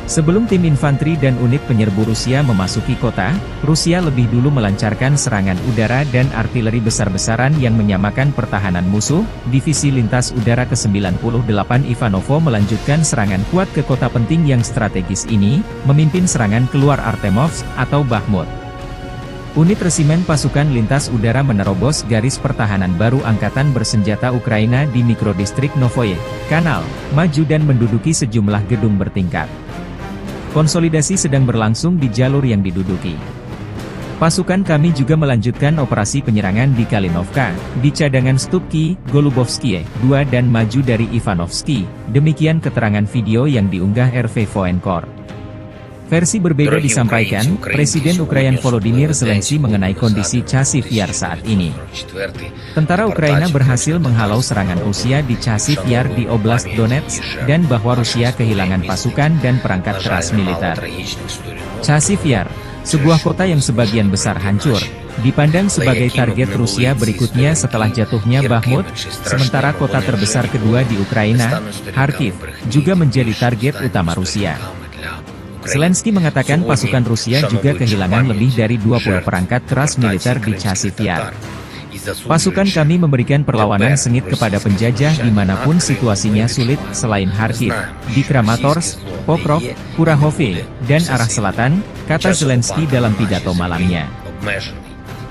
Sebelum tim infanteri dan unit penyerbu Rusia memasuki kota, Rusia lebih dulu melancarkan serangan udara dan artileri besar-besaran yang menyamakan pertahanan musuh. Divisi Lintas Udara ke-98 Ivanovo melanjutkan serangan kuat ke kota penting yang strategis ini, memimpin serangan keluar Artemovsk atau Bakhmut. Unit resimen pasukan lintas udara menerobos garis pertahanan baru Angkatan bersenjata Ukraina di mikrodistrik Novoye Kanal, maju dan menduduki sejumlah gedung bertingkat. Konsolidasi sedang berlangsung di jalur yang diduduki. Pasukan kami juga melanjutkan operasi penyerangan di Kalinovka, di cadangan Stupki, Golubovskie, 2 dan maju dari Ivanovsky, demikian keterangan video yang diunggah RV Voenkor. Versi berbeda disampaikan, Presiden Ukraina Volodymyr Zelensky mengenai kondisi Chazov Yar saat ini. Tentara Ukraina berhasil menghalau serangan Rusia di Chazov Yar di Oblast Donetsk, dan bahwa Rusia kehilangan pasukan dan perangkat keras militer. Chazov Yar, sebuah kota yang sebagian besar hancur, dipandang sebagai target Rusia berikutnya setelah jatuhnya Bakhmut, sementara kota terbesar kedua di Ukraina, Kharkiv, juga menjadi target utama Rusia. Zelensky mengatakan pasukan Rusia juga kehilangan lebih dari 20 perangkat keras militer di Chazov Yar. Pasukan kami memberikan perlawanan sengit kepada penjajah dimanapun situasinya sulit selain Kharkiv, di Kramatorsk, Pokrov, Kurahove, dan arah selatan, kata Zelensky dalam pidato malamnya.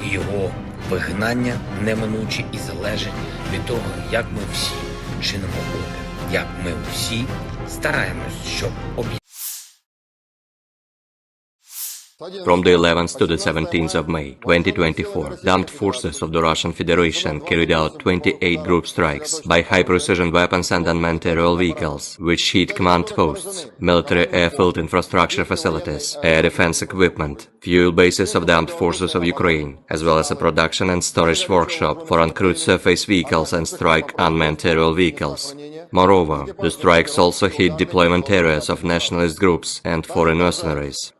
Його вигнання неминуче і залежить від того, як ми всі чинимо опір, як ми всі стараємось, щоб From the 11th to the 17th of May, 2024, the armed forces of the Russian Federation carried out 28 group strikes by high-precision weapons and unmanned aerial vehicles, which hit command posts, military airfield infrastructure facilities, air defense equipment, fuel bases of the armed forces of Ukraine, as well as a production and storage workshop for uncrewed surface vehicles and strike unmanned aerial vehicles. Moreover, the strikes also hit deployment areas of nationalist groups and foreign mercenaries.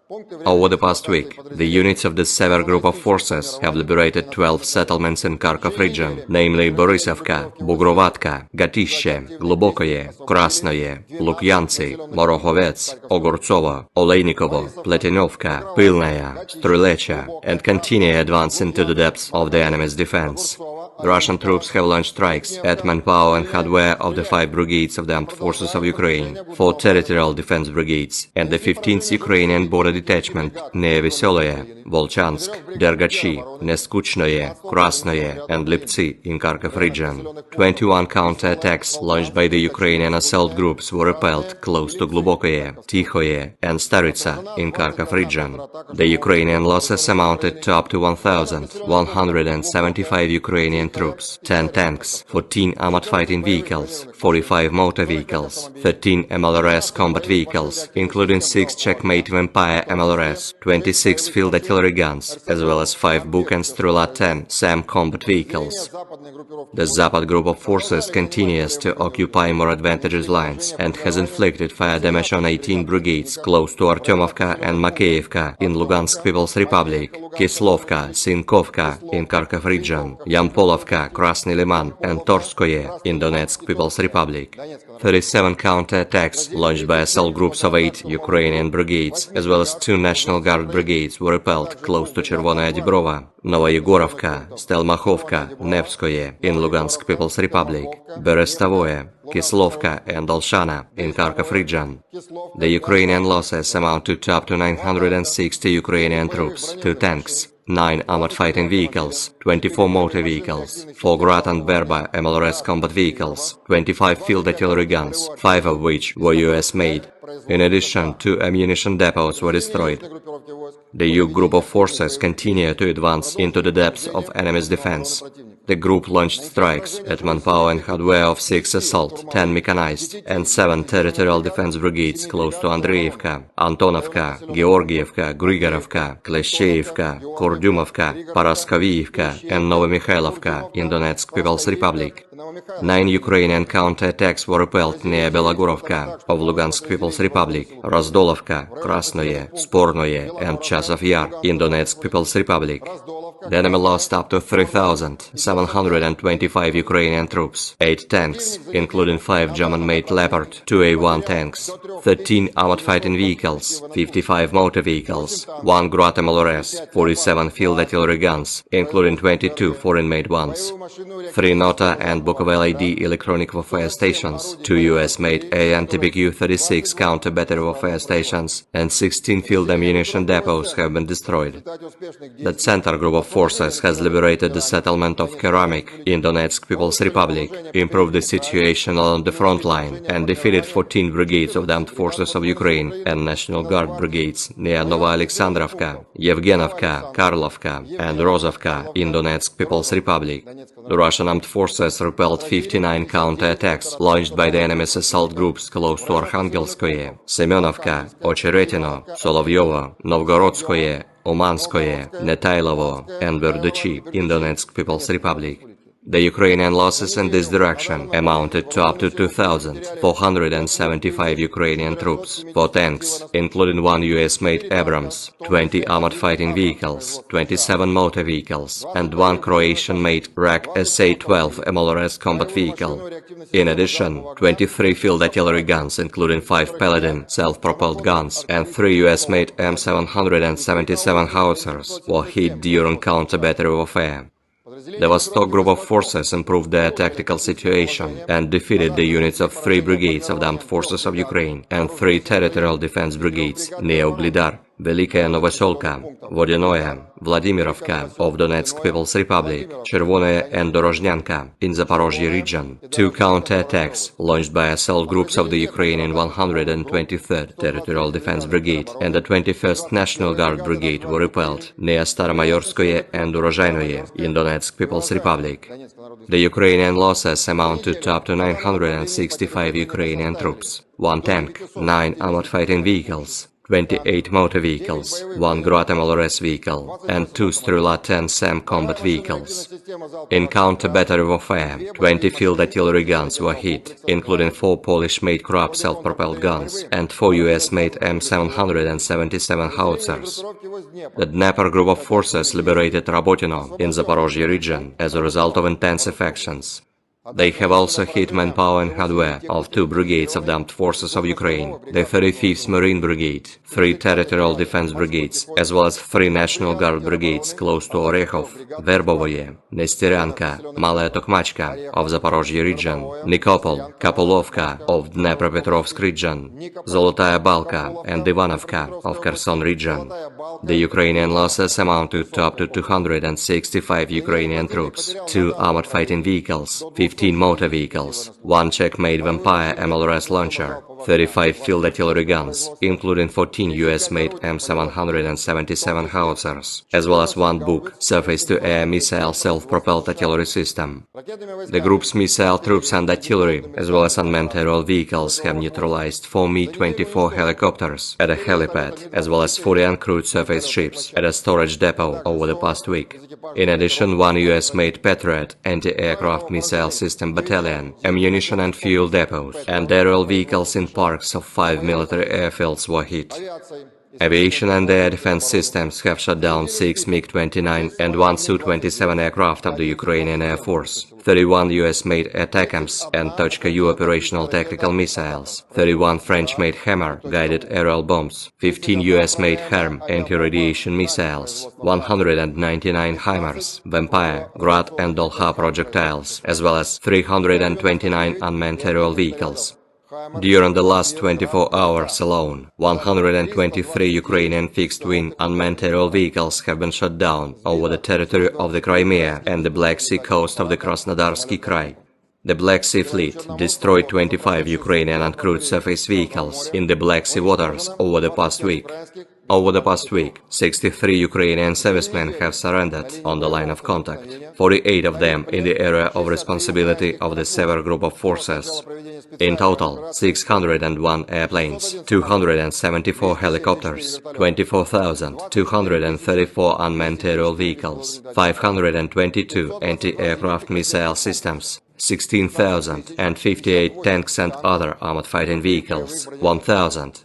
Over the past week, the units of the Sever Group of Forces have liberated 12 settlements in Kharkov region, namely Borisovka, Bugrovatka, Gatishe, Glubokoye, Krasnoye, Lukyantsy, Morohovets, Ogortsovo, Olejnikovo, Pletinovka, Pilnaya, Strylecha, and continue advancing to the depths of the enemy's defense. The Russian troops have launched strikes at manpower and hardware of the 5 brigades of the Armed Forces of Ukraine, 4 territorial defense brigades, and the 15th Ukrainian border detachment near Veseloye, Volchansk, Dergachi, Neskuchnoye, Krasnoye, and Liptsi in Kharkov region. 21 counter-attacks launched by the Ukrainian assault groups were repelled close to Glubokoye, Tikhoye, and Staritsa in Kharkov region. The Ukrainian losses amounted to up to 1,175 Ukrainian troops, 10 tanks, 14 armored fighting vehicles, 45 motor vehicles, 13 MLRS combat vehicles, including 6 Checkmate Vampire MLRS, 26 field artillery guns, as well as 5 Buk and Strela-10 SAM combat vehicles. The Zapad group of forces continues to occupy more advantageous lines and has inflicted fire damage on 18 brigades close to Artyomovka and Makeyevka in Lugansk People's Republic, Kislovka, Sinkovka in Kharkov region, Yampolovka, Krasny Liman, and Torskoye in Donetsk People's Republic. 37 counter-attacks launched by assault groups of 8 Ukrainian brigades, as well as 2 National Guard brigades, were repelled close to Chervonaya Dibrova, Novoyegorovka, Stelmachovka, Nevskoye in Lugansk People's Republic, Berestavoye, Kislovka, and Olshana in Kharkov region. The Ukrainian losses amounted to up to 960 Ukrainian troops, 2 tanks, 9 armored fighting vehicles, 24 motor vehicles, 4 Grad and Berba MLRS combat vehicles, 25 field artillery guns, 5 of which were US-made. In addition, 2 ammunition depots were destroyed. The Yug group of forces continued to advance into the depths of enemy's defense. The group launched strikes at manpower and hardware of 6 assault, 10 mechanized, and 7 territorial defense brigades close to Andreevka, Antonovka, Georgievka, Grigorovka, Kleshcheyevka, Kurdyumovka, Paraskovievka, and Novomikhalovka in Donetsk People's Republic. 9 Ukrainian counter-attacks were repelled near Belogorovka of Lugansk People's Republic, Razdolovka, Krasnoye, Spornoye, and Chasov Yar in Donetsk People's Republic. The enemy lost up to 3,725 Ukrainian troops, 8 tanks, including 5 German-made Leopard 2A1 tanks, 13 armored fighting vehicles, 55 motor vehicles, 1 Grad MLRS, 47 field artillery guns, including 22 foreign-made ones, 3 Nota and Bukovel ID electronic warfare stations, 2 US-made AN-TBQ-36 counter-battery warfare stations, and 16 field ammunition depots have been destroyed. The Center group of forces has liberated the settlement of Keramik in Donetsk People's Republic, improved the situation along the front line, and defeated 14 brigades of the Armed Forces of Ukraine and National Guard brigades near Novoalexandrovka, Yevgenovka, Karlovka, and Rozovka in Donetsk People's Republic. The Russian armed forces repelled 59 counter-attacks launched by the enemy's assault groups close to Arkhangelskoye, Semenovka, Ocheretino, Solovyovo, Novgorodskoye, Umanskoye, Netailovo, and Verduchi in Donetsk People's Republic. The Ukrainian losses in this direction amounted to up to 2,475 Ukrainian troops, 4 tanks, including 1 US-made Abrams, 20 armored fighting vehicles, 27 motor vehicles, and 1 Croatian-made RAK SA-12 MLRS combat vehicle. In addition, 23 field artillery guns, including 5 Paladin self-propelled guns, and 3 US-made M777 howitzers were hit during counter-battery warfare. The Vostok group of forces improved their tactical situation and defeated the units of 3 brigades of the Armed Forces of Ukraine and 3 territorial defense brigades near Uglidar, Velikaya Novoselka, Vodinoye, Vladimirovka of Donetsk People's Republic, Chervonaya and Dorozhnyanka in Zaporozhye region. 2 counter-attacks launched by assault groups of the Ukrainian 123rd Territorial Defense Brigade and the 21st National Guard Brigade were repelled near Staromayorskoye and Urozhainoye in Donetsk People's Republic. The Ukrainian losses amounted to up to 965 Ukrainian troops, 1 tank, 9 armored fighting vehicles, 28 motor vehicles, 1 Grad MLRS vehicle, and 2 Strela-10 SAM combat vehicles. In counter-battery warfare, 20 field artillery guns were hit, including 4 Polish-made Krab self-propelled guns and 4 US-made M777 howitzers. The Dnepr group of forces liberated Rabotino in Zaporozhye region as a result of intensive actions. They have also hit manpower and hardware of 2 brigades of the Armed Forces of Ukraine, the 35th Marine Brigade, 3 Territorial Defense Brigades, as well as 3 National Guard Brigades close to Orekhov, Verbovoye, Nestyryanka, Malaya Tokmachka of Zaporozhye region, Nikopol, Kapolovka of Dnepropetrovsk region, Zolotaya Balka and Ivanovka of Kherson region. The Ukrainian losses amounted to up to 265 Ukrainian troops, 2 armored fighting vehicles, 15 motor vehicles, 1 Czech-made Vampire MLRS launcher, 35 field artillery guns, including 14 US-made M777 howitzers, as well as 1 Buk surface-to-air missile self-propelled artillery system. The group's missile troops and artillery, as well as unmanned aerial vehicles, have neutralized 4 Mi-24 helicopters at a helipad, as well as 40 uncrewed surface ships at a storage depot over the past week. In addition, 1 US-made Patriot anti-aircraft missile system battalion, ammunition and fuel depots, and aerial vehicles in parks of 5 military airfields were hit. Aviation and air defense systems have shot down 6 MiG-29 and 1 Su-27 aircraft of the Ukrainian Air Force, 31 US-made ATACMS and Tochka-U operational tactical missiles, 31 French-made Hammer guided aerial bombs, 15 US-made HARM anti-radiation missiles, 199 HIMARS, Vampire, Grad and Dolha projectiles, as well as 329 unmanned aerial vehicles. During the last 24 hours alone, 123 Ukrainian fixed-wing unmanned aerial vehicles have been shot down over the territory of the Crimea and the Black Sea coast of the Krasnodarsky Krai. The Black Sea Fleet destroyed 25 Ukrainian uncrewed surface vehicles in the Black Sea waters over the past week. Over the past week, 63 Ukrainian servicemen have surrendered on the line of contact, 48 of them in the area of responsibility of the Sever Group of Forces. In total, 601 airplanes, 274 helicopters, 24,234 unmanned aerial vehicles, 522 anti-aircraft missile systems, 16,058 tanks and other armored fighting vehicles, 1,303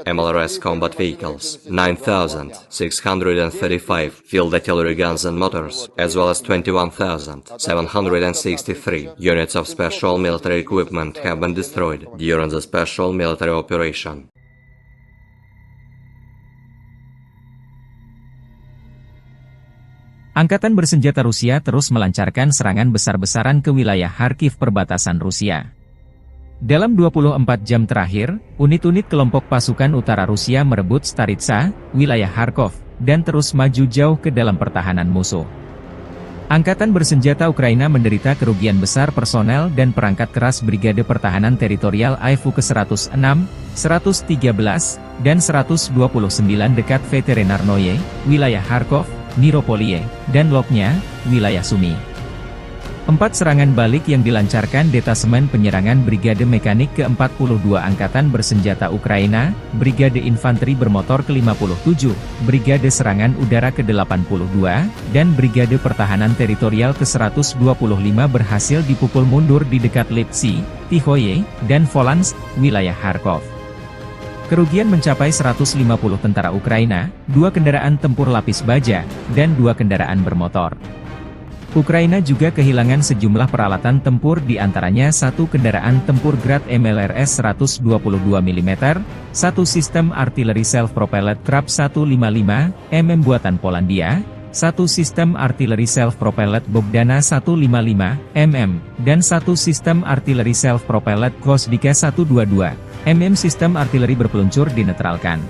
MLRS combat vehicles, 9,635 field artillery guns and motors, as well as 21,763 units of special military equipment have been destroyed during the special military operation. Angkatan bersenjata Rusia terus melancarkan serangan besar-besaran ke wilayah Kharkiv perbatasan Rusia. Dalam 24 jam terakhir, unit-unit kelompok pasukan utara Rusia merebut Staritsa, wilayah Kharkov, dan terus maju jauh ke dalam pertahanan musuh. Angkatan bersenjata Ukraina menderita kerugian besar personel dan perangkat keras Brigade Pertahanan Teritorial AIFU ke-106, 113, dan 129 dekat Veterinarnoye, wilayah Kharkov, Niropolie, dan Lopnya, wilayah Sumy. 4 serangan balik yang dilancarkan Detasemen Penyerangan Brigade Mekanik ke-42 Angkatan Bersenjata Ukraina, Brigade Infanteri Bermotor ke-57, Brigade Serangan Udara ke-82, dan Brigade Pertahanan Teritorial ke-125 berhasil dipukul mundur di dekat Lipsy, Tihoye, dan Volansk, wilayah Kharkov. Kerugian mencapai 150 tentara Ukraina, 2 kendaraan tempur lapis baja, dan 2 kendaraan bermotor. Ukraina juga kehilangan sejumlah peralatan tempur di antaranya 1 kendaraan tempur Grad MLRS 122 mm, 1 sistem artileri self-propelled Krab 155 mm buatan Polandia, 1 sistem artileri self-propelled Bogdana 155 mm, dan 1 sistem artileri self-propelled Gvosdika 122 mm sistem artileri berpeluncur dinetralkan.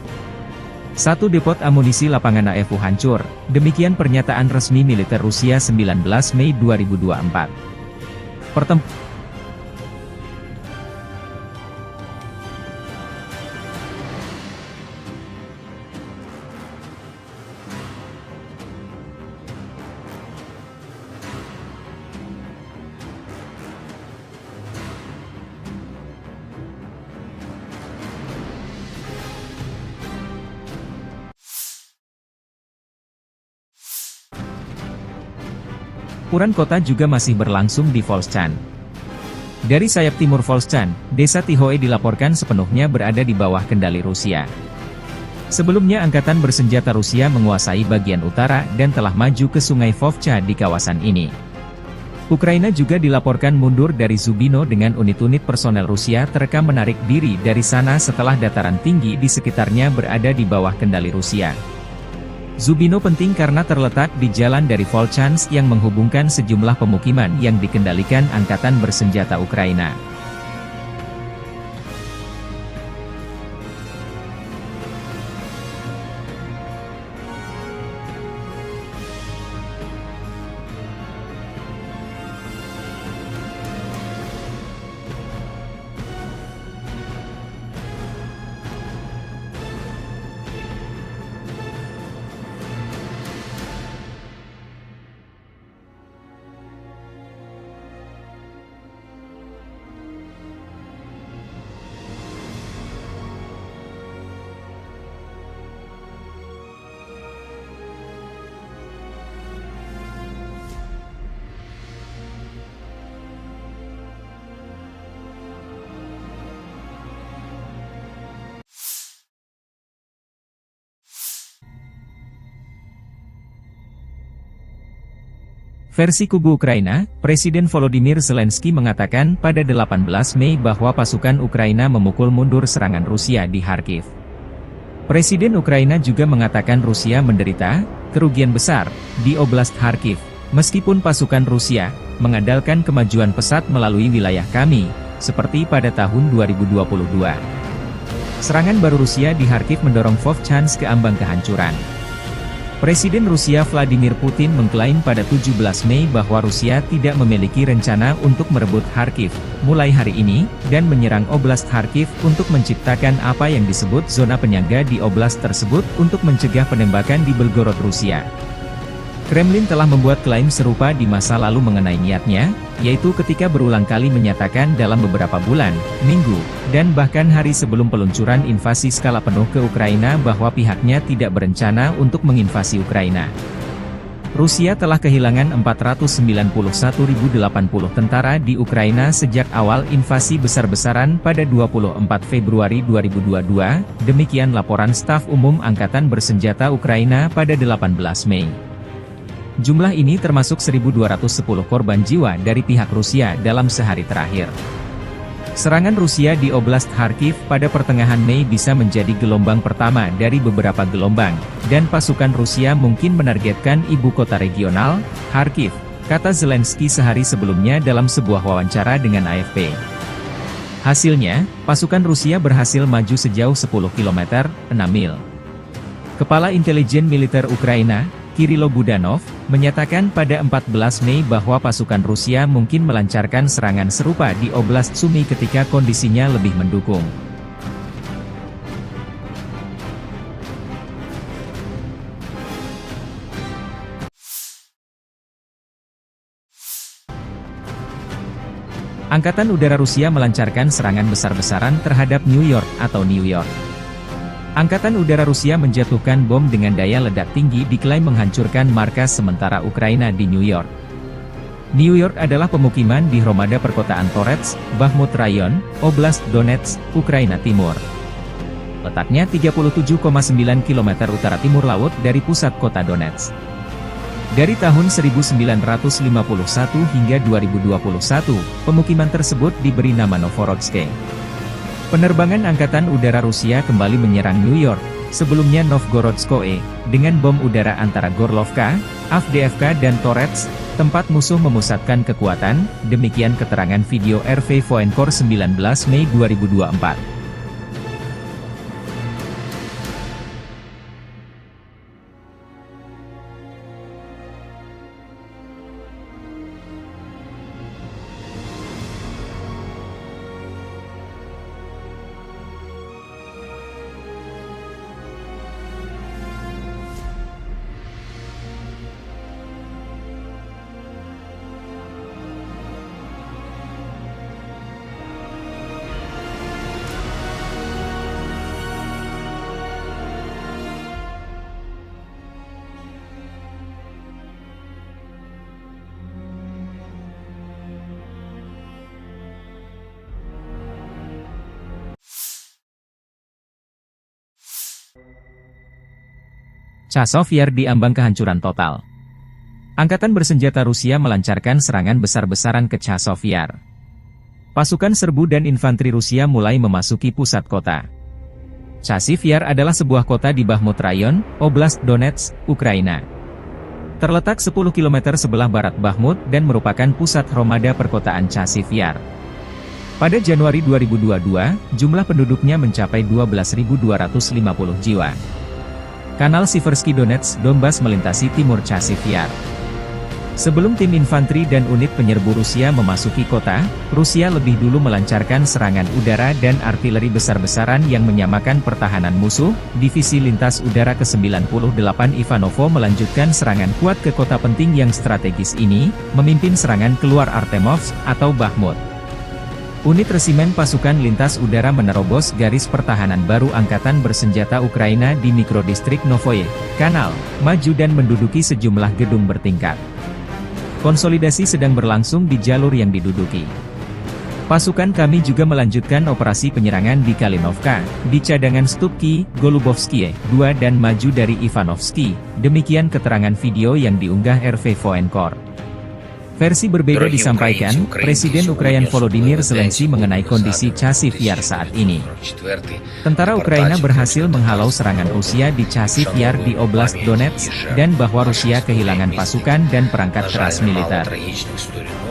1 depot amunisi lapangan AIFU hancur, demikian pernyataan resmi militer Rusia 19 Mei 2024. Pertempuran kota juga masih berlangsung di Volchan. Dari sayap timur Volchan, desa Tihoe dilaporkan sepenuhnya berada di bawah kendali Rusia. Sebelumnya angkatan bersenjata Rusia menguasai bagian utara dan telah maju ke sungai Vovcha di kawasan ini. Ukraina juga dilaporkan mundur dari Zubino dengan unit-unit personel Rusia terekam menarik diri dari sana setelah dataran tinggi di sekitarnya berada di bawah kendali Rusia. Zubino penting karena terletak di jalan dari Volchansk yang menghubungkan sejumlah pemukiman yang dikendalikan angkatan bersenjata Ukraina. Versi kubu Ukraina, Presiden Volodymyr Zelensky mengatakan pada 18 Mei bahwa pasukan Ukraina memukul mundur serangan Rusia di Kharkiv. Presiden Ukraina juga mengatakan Rusia menderita kerugian besar di Oblast Kharkiv, meskipun pasukan Rusia mengandalkan kemajuan pesat melalui wilayah kami, seperti pada tahun 2022. Serangan baru Rusia di Kharkiv mendorong Volchansk ke ambang kehancuran. Presiden Rusia Vladimir Putin mengklaim pada 17 Mei bahwa Rusia tidak memiliki rencana untuk merebut Kharkiv mulai hari ini, dan menyerang Oblast Kharkiv untuk menciptakan apa yang disebut zona penyangga di oblast tersebut untuk mencegah penembakan di Belgorod, Rusia. Kremlin telah membuat klaim serupa di masa lalu mengenai niatnya, yaitu ketika berulang kali menyatakan dalam beberapa bulan, minggu, dan bahkan hari sebelum peluncuran invasi skala penuh ke Ukraina bahwa pihaknya tidak berencana untuk menginvasi Ukraina. Rusia telah kehilangan 491.080 tentara di Ukraina sejak awal invasi besar-besaran pada 24 Februari 2022, demikian laporan Staf Umum Angkatan Bersenjata Ukraina pada 18 Mei. Jumlah ini termasuk 1.210 korban jiwa dari pihak Rusia dalam sehari terakhir. Serangan Rusia di Oblast Kharkiv pada pertengahan Mei bisa menjadi gelombang pertama dari beberapa gelombang, dan pasukan Rusia mungkin menargetkan ibu kota regional, Kharkiv, kata Zelensky sehari sebelumnya dalam sebuah wawancara dengan AFP. Hasilnya, pasukan Rusia berhasil maju sejauh 10 km, 6 mil. Kepala Intelijen Militer Ukraina, Kirilo Budanov, menyatakan pada 14 Mei bahwa pasukan Rusia mungkin melancarkan serangan serupa di Oblast Sumy ketika kondisinya lebih mendukung. Angkatan Udara Rusia melancarkan serangan besar-besaran terhadap New York atau New York. Angkatan Udara Rusia menjatuhkan bom dengan daya ledak tinggi diklaim menghancurkan markas sementara Ukraina di New York. New York adalah pemukiman di Hromada perkotaan Torets, Bakhmut Rayon, Oblast Donetsk, Ukraina Timur. Letaknya 37,9 km utara timur laut dari pusat kota Donetsk. Dari tahun 1951 hingga 2021, pemukiman tersebut diberi nama Novorodsk. Penerbangan Angkatan Udara Rusia kembali menyerang New York, sebelumnya Novgorodskoye, dengan bom udara antara Gorlovka, Avdiivka dan Torets, tempat musuh memusatkan kekuatan, demikian keterangan video RV Voenkor 19 Mei 2024. Chasiv Yar diambang kehancuran total. Angkatan bersenjata Rusia melancarkan serangan besar-besaran ke Chasiv Yar. Pasukan serbu dan infanteri Rusia mulai memasuki pusat kota. Chasiv Yar adalah sebuah kota di Bakhmut Rayon, Oblast Donetsk, Ukraina. Terletak 10 km sebelah barat Bakhmut dan merupakan pusat Hromada perkotaan Chasiv Yar. Pada Januari 2022, jumlah penduduknya mencapai 12.250 jiwa. Kanal Siversky Donetsk, Donbas melintasi timur Chasiv Yar. Sebelum tim infanteri dan unit penyerbu Rusia memasuki kota, Rusia lebih dulu melancarkan serangan udara dan artileri besar-besaran yang menyamakan pertahanan musuh. Divisi Lintas Udara ke-98 Ivanovo melanjutkan serangan kuat ke kota penting yang strategis ini, memimpin serangan keluar Artemovsk atau Bakhmut. Unit resimen pasukan lintas udara menerobos garis pertahanan baru Angkatan bersenjata Ukraina di mikrodistrik Novoye Kanal, maju dan menduduki sejumlah gedung bertingkat. Konsolidasi sedang berlangsung di jalur yang diduduki. Pasukan kami juga melanjutkan operasi penyerangan di Kalinovka, di cadangan Stupki, Golubovskie, 2 dan maju dari Ivanovsky. Demikian keterangan video yang diunggah RV Voenkor. Versi berbeda disampaikan, Presiden Ukraina Volodymyr Zelensky mengenai kondisi Chasiv Yar saat ini. Tentara Ukraina berhasil menghalau serangan Rusia di Chasiv Yar di Oblast Donetsk, dan bahwa Rusia kehilangan pasukan dan perangkat keras militer.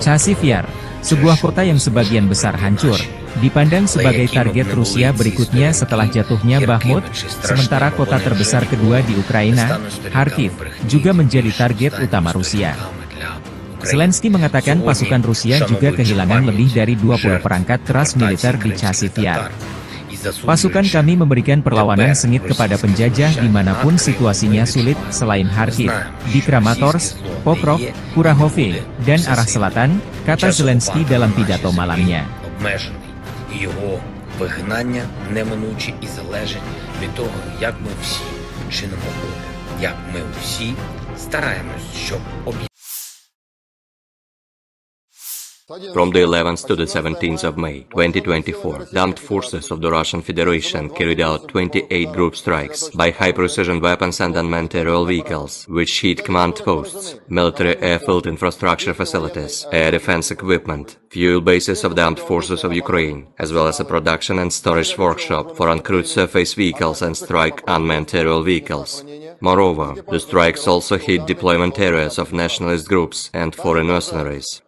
Chasiv Yar, sebuah kota yang sebagian besar hancur, dipandang sebagai target Rusia berikutnya setelah jatuhnya Bakhmut, sementara kota terbesar kedua di Ukraina, Kharkiv, juga menjadi target utama Rusia. Zelensky mengatakan pasukan Rusia juga kehilangan lebih dari 20 perangkat keras militer di Chasiv Yar. Pasukan kami memberikan perlawanan sengit kepada penjajah dimanapun situasinya sulit selain Kharkiv, di Kramatorsk, Pokrov, Kurahovye, dan arah selatan, kata Zelensky dalam pidato malamnya. Його вигнання неминуче і залежить від того, як ми всі чинимо опір, як ми всі стараємось, щоб From the 11th to the 17th of May, 2024, the armed forces of the Russian Federation carried out 28 group strikes by high-precision weapons and unmanned aerial vehicles, which hit command posts, military airfield infrastructure facilities, air defense equipment, fuel bases of the armed forces of Ukraine, as well as a production and storage workshop for uncrewed surface vehicles and strike unmanned aerial vehicles. Moreover, the strikes also hit deployment areas of nationalist groups and foreign mercenaries.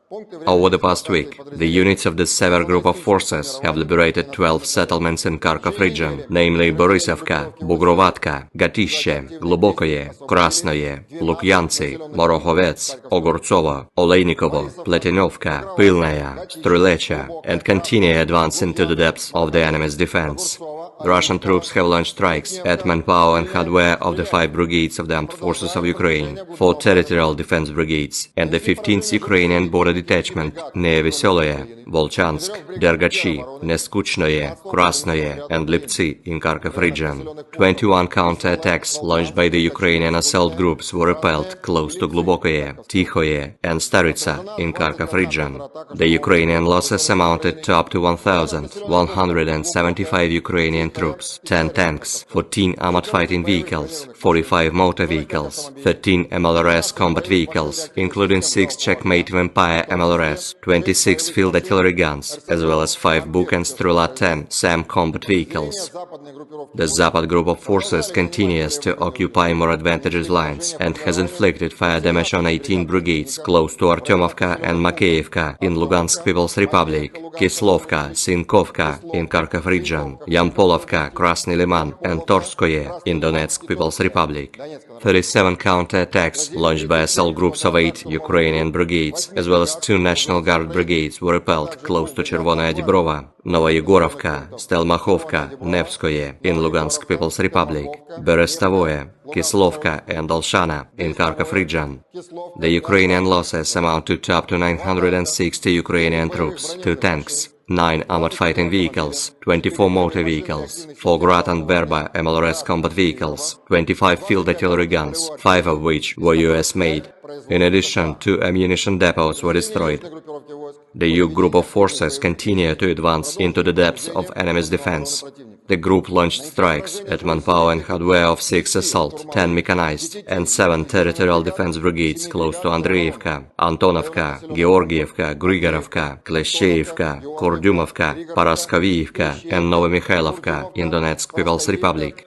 Over the past week, the units of the Sever group of forces have liberated 12 settlements in Kharkov region, namely Borisovka, Bugrovatka, Gatishe, Globokoye, Krasnoye, Lukyantsy, Morohovets, Ogortsovo, Olejnikovo, Pletinovka, Pilnaya, Strulecha, and continue advance into the depths of the enemy's defense. The Russian troops have launched strikes at manpower and hardware of the 5 brigades of the armed forces of Ukraine, 4 territorial defense brigades, and the 15th Ukrainian border detachment near Vesoloye, Volchansk, Dergachi, Neskuchnoye, Krasnoye, and Liptsy in Kharkov region. 21 counter-attacks launched by the Ukrainian assault groups were repelled close to Globokoye, Tikhoye, and Staritsa in Kharkov region. The Ukrainian losses amounted to up to 1,175 Ukrainian troops, 10 tanks, 14 armored fighting vehicles, 45 motor vehicles, 13 MLRS combat vehicles, including 6 Checkmate Vampire MLRS, 26 field artillery guns, as well as 5 Buk and Strela 10 SAM combat vehicles. The Zapad group of forces continues to occupy more advantageous lines and has inflicted fire damage on 18 brigades close to Artyomovka and Makeyevka in Lugansk People's Republic, Kislovka, Sinkovka in Kharkov region, Yampolovka, Krasny Liman, and Torskoye in Donetsk People's Republic. 37 counter-attacks launched by assault groups of 8 Ukrainian brigades, as well as 2 National Guard brigades were repelled close to Chervonaya Dibrova, Novoyegorovka, Stelmachovka, Nevskoye in Lugansk People's Republic, Berestavoye, Kislovka, and Olshana in Kharkov region. The Ukrainian losses amount to up to 960 Ukrainian troops, 2 tanks, 9 armored fighting vehicles, 24 motor vehicles, 4 Grad and Berba MLRS combat vehicles, 25 field artillery guns, 5 of which were US-made. In addition, 2 ammunition depots were destroyed. The Yug group of forces continue to advance into the depths of enemy's defense. The group launched strikes at manpower and hardware of 6 assault, 10 mechanized, and 7 territorial defense brigades close to Andreevka, Antonovka, Georgievka, Grigorovka, Kleshcheivka, Kurdyumovka, Paraskoviivka, and Novomikhailivka in Donetsk People's Republic.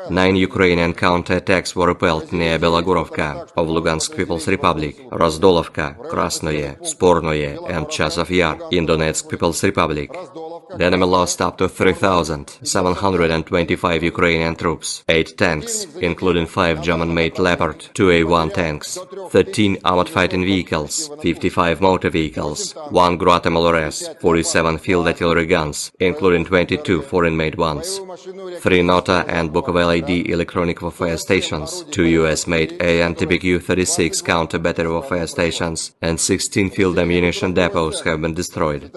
9 Ukrainian counterattacks were repelled near Belogorovka of Lugansk People's Republic, Rozdolovka, Krasnoye, Spornoye, and Chasov Yar in Donetsk People's Republic. The enemy lost up to 3,725 Ukrainian troops, 8 tanks, including 5 German-made Leopard 2A1 tanks, 13 armored fighting vehicles, 55 motor vehicles, 1 Grad MLRS, 47 field artillery guns, including 22 foreign-made ones, 3 Nota and Bukovel AD electronic warfare stations, 2 US-made AN-TBQ-36 counter-battery warfare stations, and 16 field ammunition depots have been destroyed.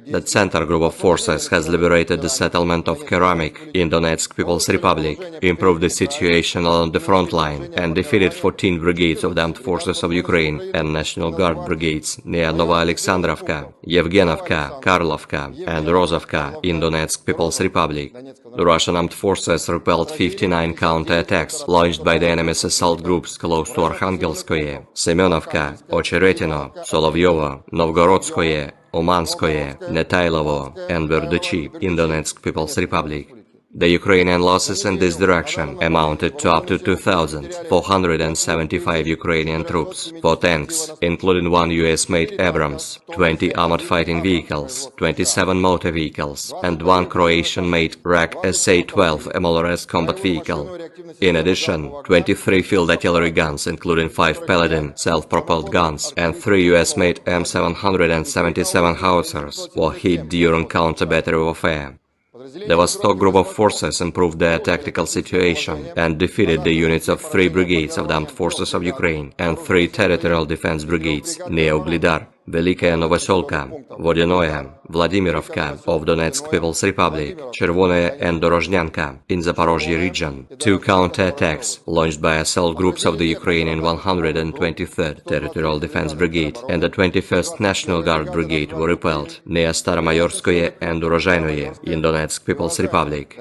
The center group of forces has liberated the settlement of Keramik in Donetsk People's Republic, improved the situation along the front line, and defeated 14 brigades of the armed forces of Ukraine and National Guard brigades near Nova Alexandrovka, Yevgenovka, Karlovka, and Rozovka in Donetsk People's Republic. The Russian armed forces repelled 59 counterattacks launched by the enemy's assault groups close to Arkhangelskoye, Semenovka, Ocheretino, Solovyovo, Novgorodskoye, Umanskoye, Netailovo, and Verduchi in Donetsk People's Republic. The Ukrainian losses in this direction amounted to up to 2,475 Ukrainian troops, 4 tanks, including 1 US-made Abrams, 20 armored fighting vehicles, 27 motor vehicles, and 1 Croatian-made RAK SA-12 MLRS combat vehicle. In addition, 23 field artillery guns, including 5 Paladin self-propelled guns, and 3 US-made M777 howitzers were hit during counter-battery warfare. The Vostok group of forces improved their tactical situation and defeated the units of 3 brigades of the armed forces of Ukraine and 3 territorial defense brigades near Uglidar, Velikaya Novoselka, Vodinoye, Vladimirovka of Donetsk People's Republic, Chervonoye and Dorozhnyanka in Zaporozhye region. 2 counterattacks launched by assault groups of the Ukrainian 123rd Territorial Defense Brigade and the 21st National Guard Brigade were repelled near Staromayorskoye and Urozhainoye in Donetsk People's Republic.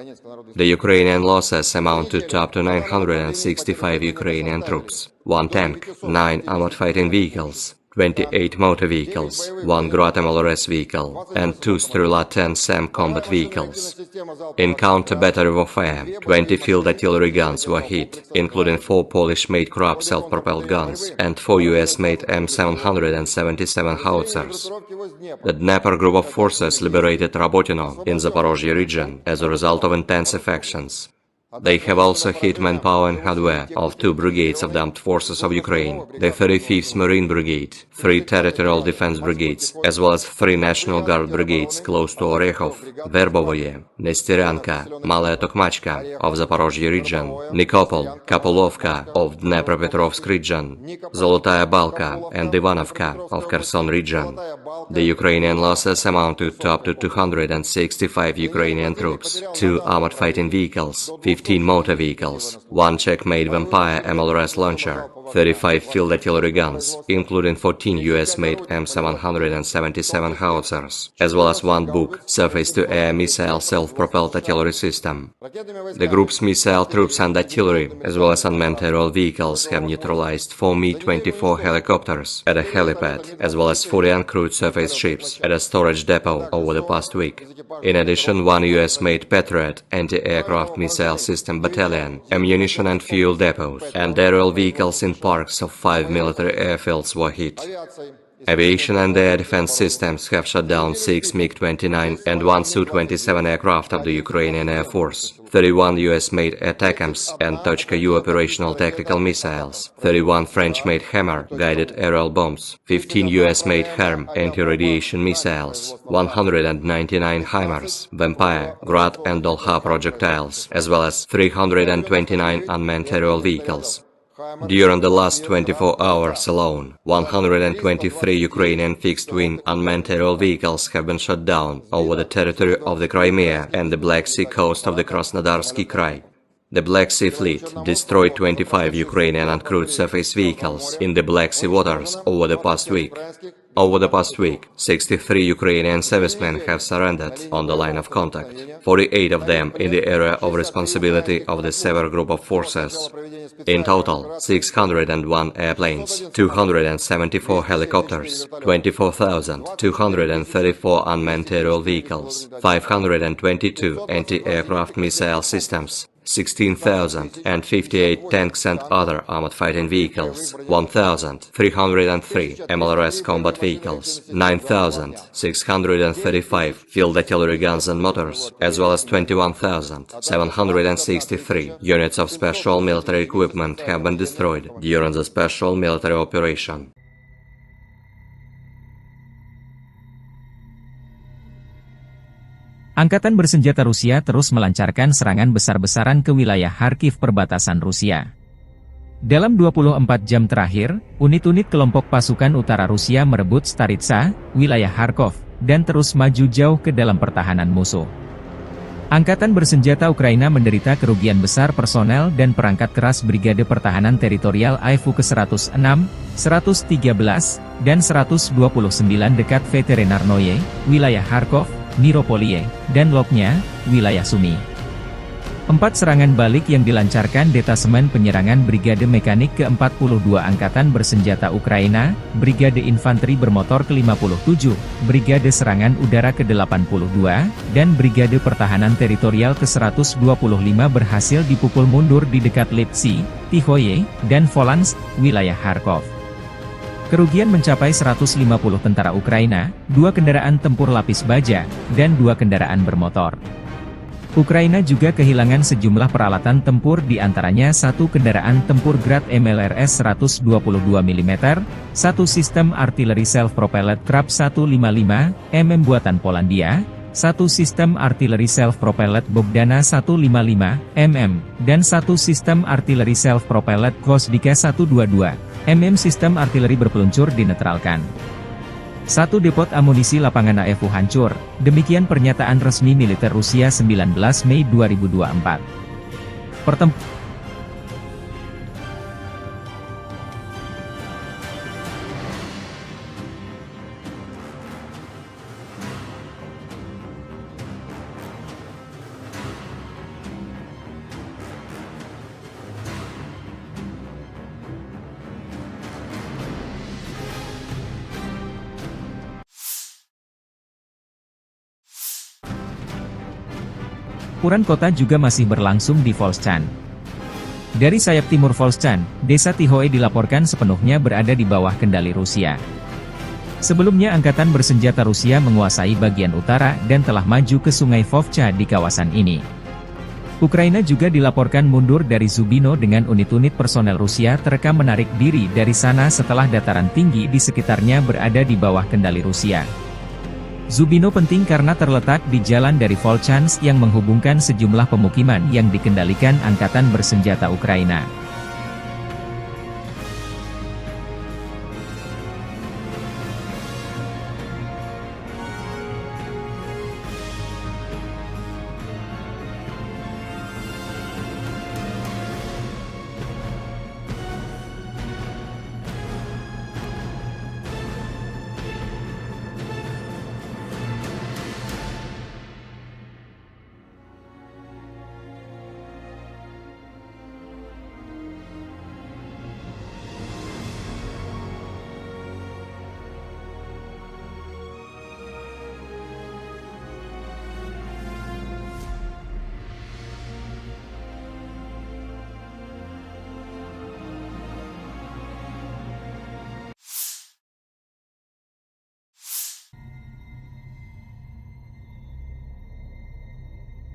The Ukrainian losses amounted to up to 965 Ukrainian troops, 1 tank, 9 armored fighting vehicles, 28 motor vehicles, 1 Grad MLRS vehicle, and 2 Strela-10 SAM combat vehicles. In counter-battery warfare, 20 field artillery guns were hit, including 4 Polish-made Krab self-propelled guns and 4 US-made M777 howitzers. The Dnieper group of forces liberated Rabotino in Zaporozhye region as a result of intensive actions. They have also hit manpower and hardware of 2 brigades of the armed forces of Ukraine, the 35th Marine Brigade, 3 territorial defense brigades, as well as 3 National Guard brigades close to Orekhov, Verbovoye, Nesteryanka, Malaya Tokmachka of Zaporozhye region, Nikopol, Kapolovka of Dnepropetrovsk region, Zolotaya Balka and Ivanovka of Kherson region. The Ukrainian losses amounted to up to 265 Ukrainian troops, 2 armored fighting vehicles, 15 motor vehicles, 1 Czech-made Vampire MLRS launcher, 35 field artillery guns, including 14 US-made M777 howitzers, as well as 1 Buk surface-to-air missile self-propelled artillery system. The group's missile troops and artillery, as well as unmanned aerial vehicles, have neutralized 4 Mi-24 helicopters at a helipad, as well as 40 uncrewed surface ships at a storage depot over the past week. In addition, 1 US-made Patriot anti-aircraft missile system battalion, ammunition and fuel depots, and aerial vehicles in parks of 5 military airfields were hit. Aviation and air defense systems have shot down 6 MiG-29 and 1 Su-27 aircraft of the Ukrainian Air Force, 31 US-made ATACMS and Tochka-U operational tactical missiles, 31 French-made Hammer guided aerial bombs, 15 US-made HARM anti-radiation missiles, 199 HIMARS, Vampire, Grad and Dolha projectiles, as well as 329 unmanned aerial vehicles. During the last 24 hours alone, 123 Ukrainian fixed-wing unmanned aerial vehicles have been shot down over the territory of the Crimea and the Black Sea coast of the Krasnodarsky Krai. The Black Sea Fleet destroyed 25 Ukrainian uncrewed surface vehicles in the Black Sea waters over the past week. Over the past week, 63 Ukrainian servicemen have surrendered on the line of contact, 48 of them in the area of responsibility of the Sever Group of Forces. In total, 601 airplanes, 274 helicopters, 24,234 unmanned aerial vehicles, 522 anti-aircraft missile systems, 16,058 tanks and other armored fighting vehicles, 1,303 MLRS combat vehicles, 9,635 field artillery guns and motors, as well as 21,763 units of special military equipment have been destroyed during the special military operation. Angkatan bersenjata Rusia terus melancarkan serangan besar-besaran ke wilayah Kharkiv perbatasan Rusia. Dalam 24 jam terakhir, unit-unit kelompok pasukan utara Rusia merebut Staritsa, wilayah Kharkov, dan terus maju jauh ke dalam pertahanan musuh. Angkatan bersenjata Ukraina menderita kerugian besar personel dan perangkat keras Brigade Pertahanan Teritorial AIFU ke-106, 113, dan 129 dekat Veterinarnoye, wilayah Kharkov, Miropoliye, dan Loknya, wilayah Sumy. 4 serangan balik yang dilancarkan Detasemen Penyerangan Brigade Mekanik ke-42 Angkatan Bersenjata Ukraina, Brigade Infanteri Bermotor ke-57, Brigade Serangan Udara ke-82, dan Brigade Pertahanan Teritorial ke-125 berhasil dipukul mundur di dekat Lipsy, Tihoye, dan Volansk, wilayah Kharkov. Kerugian mencapai 150 tentara Ukraina, 2 kendaraan tempur lapis baja, dan 2 kendaraan bermotor. Ukraina juga kehilangan sejumlah peralatan tempur di antaranya 1 kendaraan tempur Grad MLRS 122 mm, 1 sistem artileri self-propelled Krab 155 mm buatan Polandia, 1 sistem artileri self-propelled Bogdana 155 mm, dan 1 sistem artileri self-propelled Gvosdika 122 mm sistem artileri berpeluncur dinetralkan. 1 depot amunisi lapangan AFU hancur, demikian pernyataan resmi militer Rusia 19 Mei 2024. Pertempuran kota juga masih berlangsung di Volchan. Dari sayap timur Volchan, desa Tihoe dilaporkan sepenuhnya berada di bawah kendali Rusia. Sebelumnya Angkatan Bersenjata Rusia menguasai bagian utara dan telah maju ke sungai Vovcha di kawasan ini. Ukraina juga dilaporkan mundur dari Zubino dengan unit-unit personel Rusia terekam menarik diri dari sana setelah dataran tinggi di sekitarnya berada di bawah kendali Rusia. Zubino penting karena terletak di jalan dari Volchansk yang menghubungkan sejumlah pemukiman yang dikendalikan Angkatan Bersenjata Ukraina.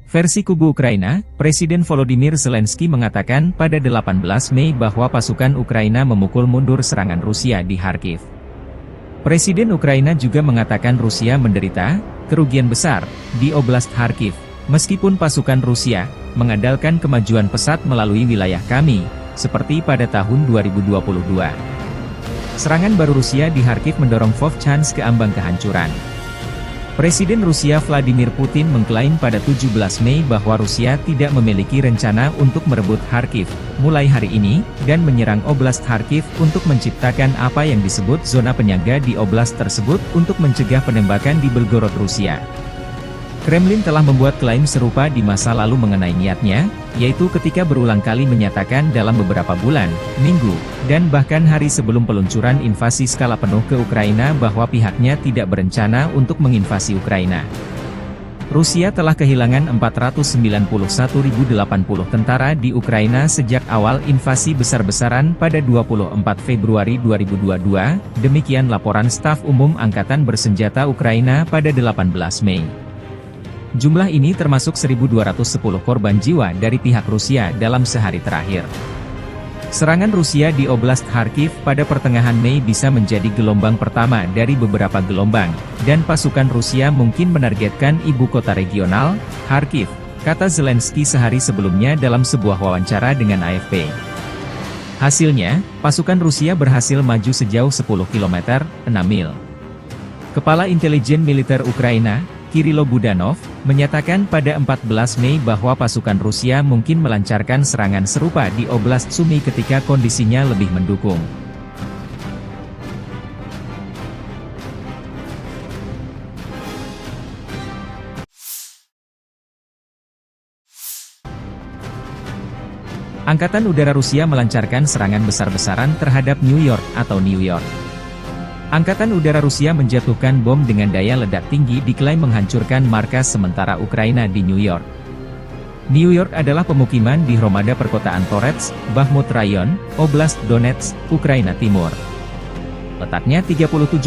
Versi kubu Ukraina, Presiden Volodymyr Zelensky mengatakan pada 18 Mei bahwa pasukan Ukraina memukul mundur serangan Rusia di Kharkiv. Presiden Ukraina juga mengatakan Rusia menderita kerugian besar di Oblast Kharkiv, meskipun pasukan Rusia mengandalkan kemajuan pesat melalui wilayah kami, seperti pada tahun 2022. Serangan baru Rusia di Kharkiv mendorong Vovchansk ke ambang kehancuran. Presiden Rusia Vladimir Putin mengklaim pada 17 Mei bahwa Rusia tidak memiliki rencana untuk merebut Kharkiv, mulai hari ini, dan menyerang Oblast Kharkiv untuk menciptakan apa yang disebut zona penyangga di oblast tersebut untuk mencegah penembakan di Belgorod, Rusia. Kremlin telah membuat klaim serupa di masa lalu mengenai niatnya, yaitu ketika berulang kali menyatakan dalam beberapa bulan, minggu, dan bahkan hari sebelum peluncuran invasi skala penuh ke Ukraina bahwa pihaknya tidak berencana untuk menginvasi Ukraina. Rusia telah kehilangan 491.080 tentara di Ukraina sejak awal invasi besar-besaran pada 24 Februari 2022, demikian laporan Staf Umum Angkatan Bersenjata Ukraina pada 18 Mei. Jumlah ini termasuk 1.210 korban jiwa dari pihak Rusia dalam sehari terakhir. Serangan Rusia di Oblast Kharkiv pada pertengahan Mei bisa menjadi gelombang pertama dari beberapa gelombang, dan pasukan Rusia mungkin menargetkan ibu kota regional, Kharkiv, kata Zelensky sehari sebelumnya dalam sebuah wawancara dengan AFP. Hasilnya, pasukan Rusia berhasil maju sejauh 10 km, 6 mil. Kepala Intelijen Militer Ukraina, Kirilo Budanov, menyatakan pada 14 Mei bahwa pasukan Rusia mungkin melancarkan serangan serupa di Oblast Sumy ketika kondisinya lebih mendukung. Angkatan Udara Rusia melancarkan serangan besar-besaran terhadap New York atau New York. Angkatan Udara Rusia menjatuhkan bom dengan daya ledak tinggi diklaim menghancurkan markas sementara Ukraina di New York. New York adalah pemukiman di Hromada perkotaan Torets, Bakhmut Rayon, Oblast Donetsk, Ukraina Timur. Letaknya 37,9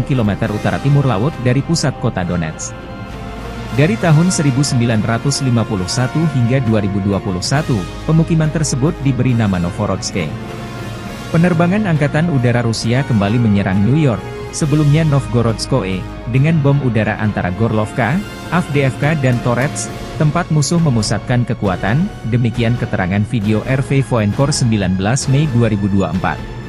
km utara timur laut dari pusat kota Donetsk. Dari tahun 1951 hingga 2021, pemukiman tersebut diberi nama Novorodsk. Penerbangan Angkatan Udara Rusia kembali menyerang New York, sebelumnya Novgorodskoye, dengan bom udara antara Gorlovka, Avdiivka dan Torets, tempat musuh memusatkan kekuatan, demikian keterangan video RV Voenkor 19 Mei 2024.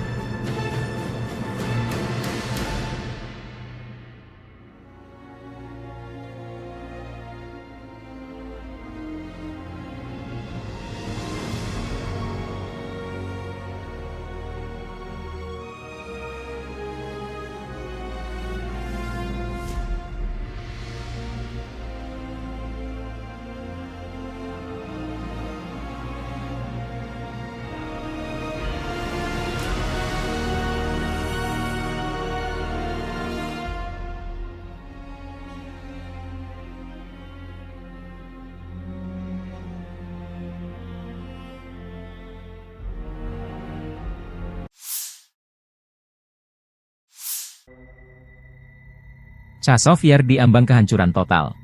Chazov Yar diambang kehancuran total.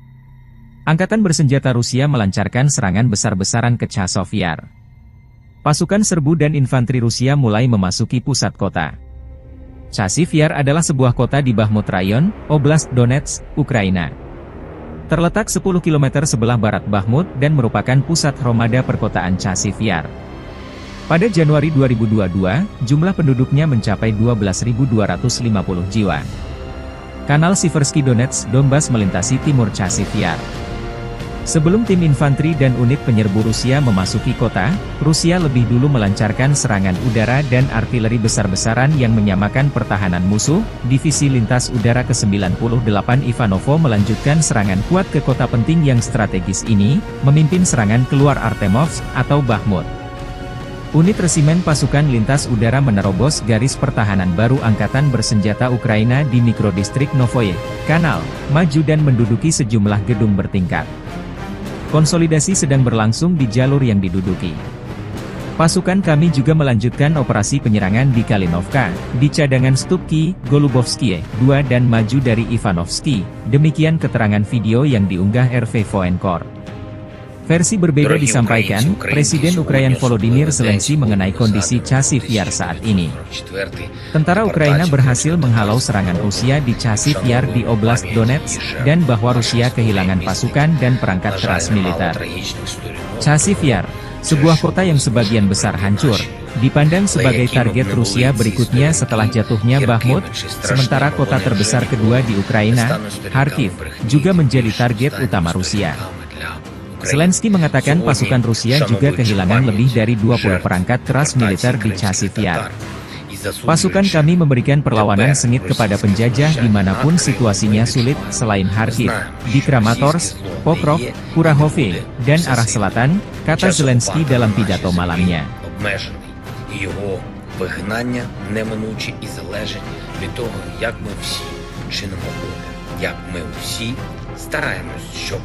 Angkatan bersenjata Rusia melancarkan serangan besar-besaran ke Chazov Yar. Pasukan serbu dan infanteri Rusia mulai memasuki pusat kota. Chazov Yar adalah sebuah kota di Bakhmut Rayon, Oblast Donetsk, Ukraina. Terletak 10 km sebelah barat Bakhmut dan merupakan pusat Hromada perkotaan Chazov Yar. Pada Januari 2022, jumlah penduduknya mencapai 12.250 jiwa. Kanal Siversky Donetsk Donbas melintasi timur Chazov Yar. Sebelum tim infanteri dan unit penyerbu Rusia memasuki kota, Rusia lebih dulu melancarkan serangan udara dan artileri besar-besaran yang menyamakan pertahanan musuh. Divisi Lintas Udara ke-98 Ivanovo melanjutkan serangan kuat ke kota penting yang strategis ini, memimpin serangan keluar Artemovsk atau Bakhmut. Unit resimen pasukan lintas udara menerobos garis pertahanan baru Angkatan Bersenjata Ukraina di mikrodistrik Novoye Kanal, maju dan menduduki sejumlah gedung bertingkat. Konsolidasi sedang berlangsung di jalur yang diduduki. Pasukan kami juga melanjutkan operasi penyerangan di Kalinovka, di cadangan Stupki, Golubovskie, 2 dan maju dari Ivanovsky, demikian keterangan video yang diunggah RV Voenkor. Versi berbeda disampaikan, Presiden Ukraina Volodymyr Zelensky mengenai kondisi Chazov Yar saat ini. Tentara Ukraina berhasil menghalau serangan Rusia di Chazov Yar di Oblast Donetsk, dan bahwa Rusia kehilangan pasukan dan perangkat keras militer. Chazov Yar, sebuah kota yang sebagian besar hancur, dipandang sebagai target Rusia berikutnya setelah jatuhnya Bakhmut, sementara kota terbesar kedua di Ukraina, Kharkiv, juga menjadi target utama Rusia. Zelensky mengatakan pasukan Rusia juga kehilangan lebih dari 20 perangkat keras militer di Chasiv Yar. Pasukan kami memberikan perlawanan sengit kepada penjajah dimanapun situasinya sulit selain Kharkiv, di Kramatorsk, Pokrov, Kurahovye, dan arah selatan, kata Zelensky dalam pidato malamnya. Його вигнання неминуче і залежить від того, як ми всі чинимо опір, як ми всі стараємось, щоб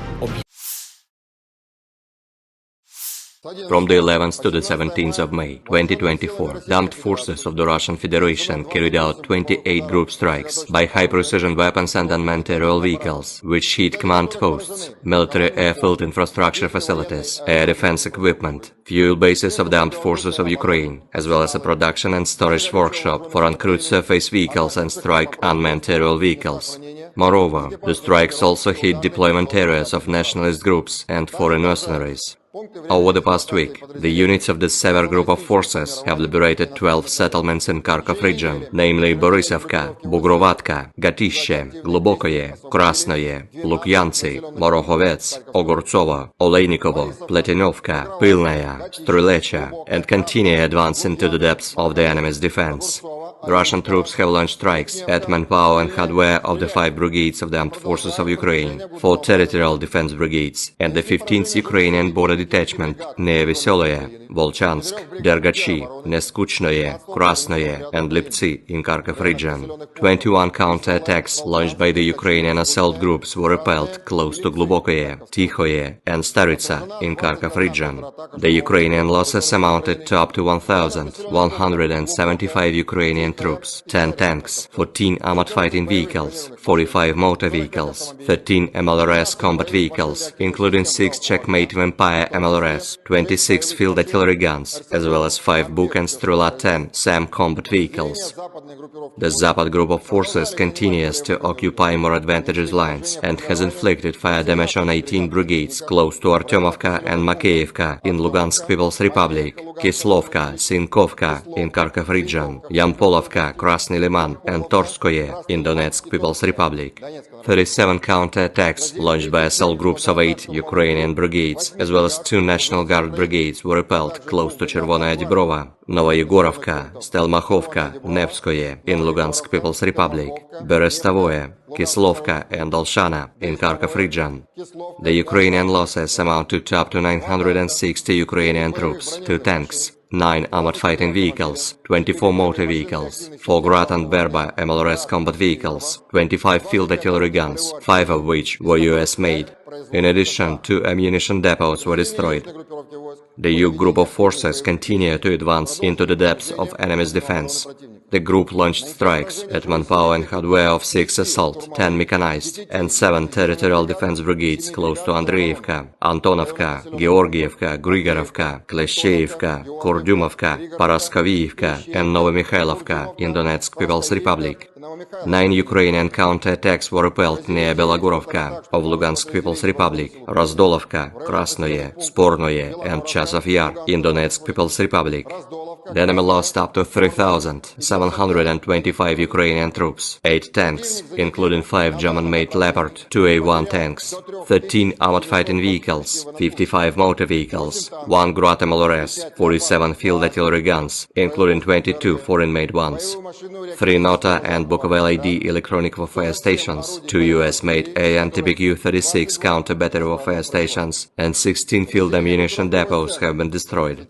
From the 11th to the 17th of May 2024, the armed forces of the Russian Federation carried out 28 group strikes by high-precision weapons and unmanned aerial vehicles, which hit command posts, military airfield infrastructure facilities, air defense equipment, fuel bases of the armed forces of Ukraine, as well as a production and storage workshop for uncrewed surface vehicles and strike unmanned aerial vehicles. Moreover, the strikes also hit deployment areas of nationalist groups and foreign mercenaries. Over the past week, the units of the Sever Group of Forces have liberated 12 settlements in Kharkov region, namely Borisovka, Bugrovatka, Gatishche, Glubokoye, Krasnoye, Lukyantsy, Morohovets, Ogortsovo, Olejnikovo, Pletinovka, Pilnaya, Strylecha, and continue advance into the depths of the enemy's defense. The Russian troops have launched strikes at manpower and hardware of the 5 brigades of the Armed Forces of Ukraine, 4 territorial defense brigades, and the 15th Ukrainian border detachment near Veselaya, Volchansk, Dergachi, Neskuchnoye, Krasnoye, and Liptsy in Kharkov region. 21 counter-attacks launched by the Ukrainian assault groups were repelled close to Glubokoye, Tikhoye, and Staritsa in Kharkov region. The Ukrainian losses amounted to up to 1,175 Ukrainian troops, 10 tanks, 14 armored fighting vehicles, 45 motor vehicles, 13 MLRS combat vehicles, including 6 Checkmate Vampire MLRS, 26 field artillery guns, as well as 5 Buk and Strela 10 SAM combat vehicles. The Zapad group of forces continues to occupy more advantageous lines and has inflicted fire damage on 18 brigades close to Artyomovka and Makeyevka in Lugansk People's Republic, Kislovka, Sinkovka in Kharkov region, Yampolovka, Krasny Liman, and Torskoye in Donetsk People's Republic. 37 counter-attacks launched by assault groups of 8 Ukrainian brigades, as well as 2 National Guard brigades were repelled close to Chervonaya Dibrova, Novoyegorovka, Stelmachovka, Nevskoye in Lugansk People's Republic, Berestavoye, Kislovka and Olshana in Kharkov region. The Ukrainian losses amount to up to 960 Ukrainian troops, 2 tanks, 9 armored fighting vehicles, 24 motor vehicles, 4 Grad and Berba MLRS combat vehicles, 25 field artillery guns, 5 of which were US-made. In addition, 2 ammunition depots were destroyed. The Yug group of forces continue to advance into the depths of enemy's defense. The group launched strikes at manpower and hardware of 6 assault, 10 mechanized, and 7 territorial defense brigades close to Andreevka, Antonovka, Georgievka, Grigorovka, Kleshcheevka, Kurdyumovka, Paraskovievka, and Novomikhalovka in Donetsk People's Republic. 9 Ukrainian counter-attacks were repelled near Belagurovka of Lugansk People's Republic, Razdolovka, Krasnoye, Spornoye, and Chasiv Yar in Donetsk People's Republic. The enemy lost up to 3,725 Ukrainian troops, 8 tanks, including 5 German-made Leopard 2A1 tanks, 13 armored fighting vehicles, 55 motor vehicles, 1 Grad MLRS, 47 field artillery guns, including 22 foreign-made ones, 3 Nota and Bukovel ID electronic warfare stations, 2 US-made AN-TBQ-36 counter-battery warfare stations, and 16 field ammunition depots have been destroyed.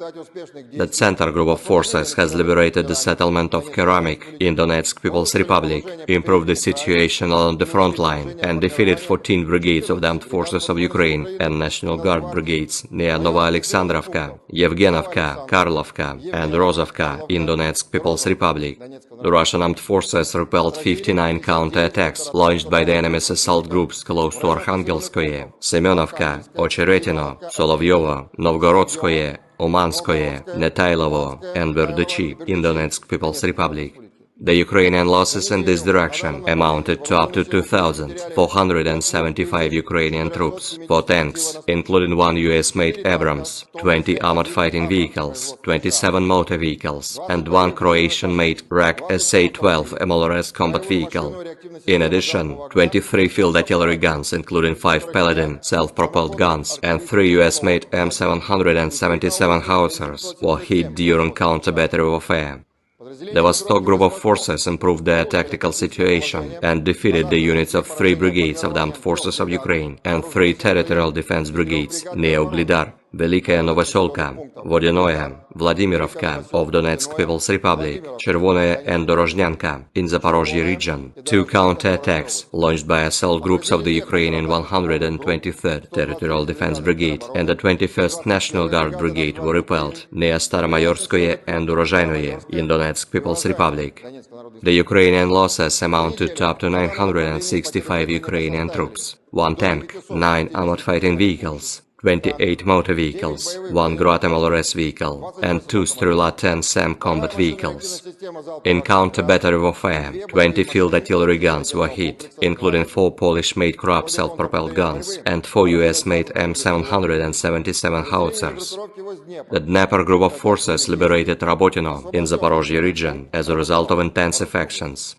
The Center group of forces has liberated the settlement of Keramik in Donetsk People's Republic, improved the situation along the front line, and defeated 14 brigades of the armed forces of Ukraine and National Guard brigades near Nova Alexandrovka, Yevgenovka, Karlovka, and Rozovka in Donetsk People's Republic. The Russian armed forces repelled 59 counter-attacks launched by the enemy's assault groups close to Arkhangelskoye, Semenovka, Ocheretino, Solovyovo, Novgorodskoye, Umanskoye, Netailovo, and Verduchi in Donetsk People's Republic. The Ukrainian losses in this direction amounted to up to 2,475 Ukrainian troops, 4 tanks, including 1 US-made Abrams, 20 armored fighting vehicles, 27 motor vehicles, and 1 Croatian-made RAK SA-12 MLRS combat vehicle. In addition, 23 field artillery guns, including 5 Paladin self-propelled guns, and 3 US-made M777 howitzers were hit during counter-battery warfare. The Vostok group of forces improved their tactical situation and defeated the units of 3 brigades of the Armed Forces of Ukraine and 3 territorial defense brigades near Ugledar, Velikaya Novoselka, Vodinoye, Vladimirovka of Donetsk People's Republic, Chervonaya and Dorozhnyanka in Zaporozhye region. 2 counterattacks launched by assault groups of the Ukrainian 123rd Territorial Defense Brigade and the 21st National Guard Brigade were repelled near Staromayorskoye and Urozhainoye in Donetsk People's Republic. The Ukrainian losses amounted to up to 965 Ukrainian troops, 1 tank, 9 armored fighting vehicles, 28 motor vehicles, 1 Grad MLRS vehicle, and 2 Strela-10 SAM combat vehicles. In counter-battery warfare, 20 field artillery guns were hit, including 4 Polish-made Krab self-propelled guns and 4 US-made M777 howitzers. The Dnepr group of forces liberated Rabotino in Zaporozhye region as a result of intensive actions.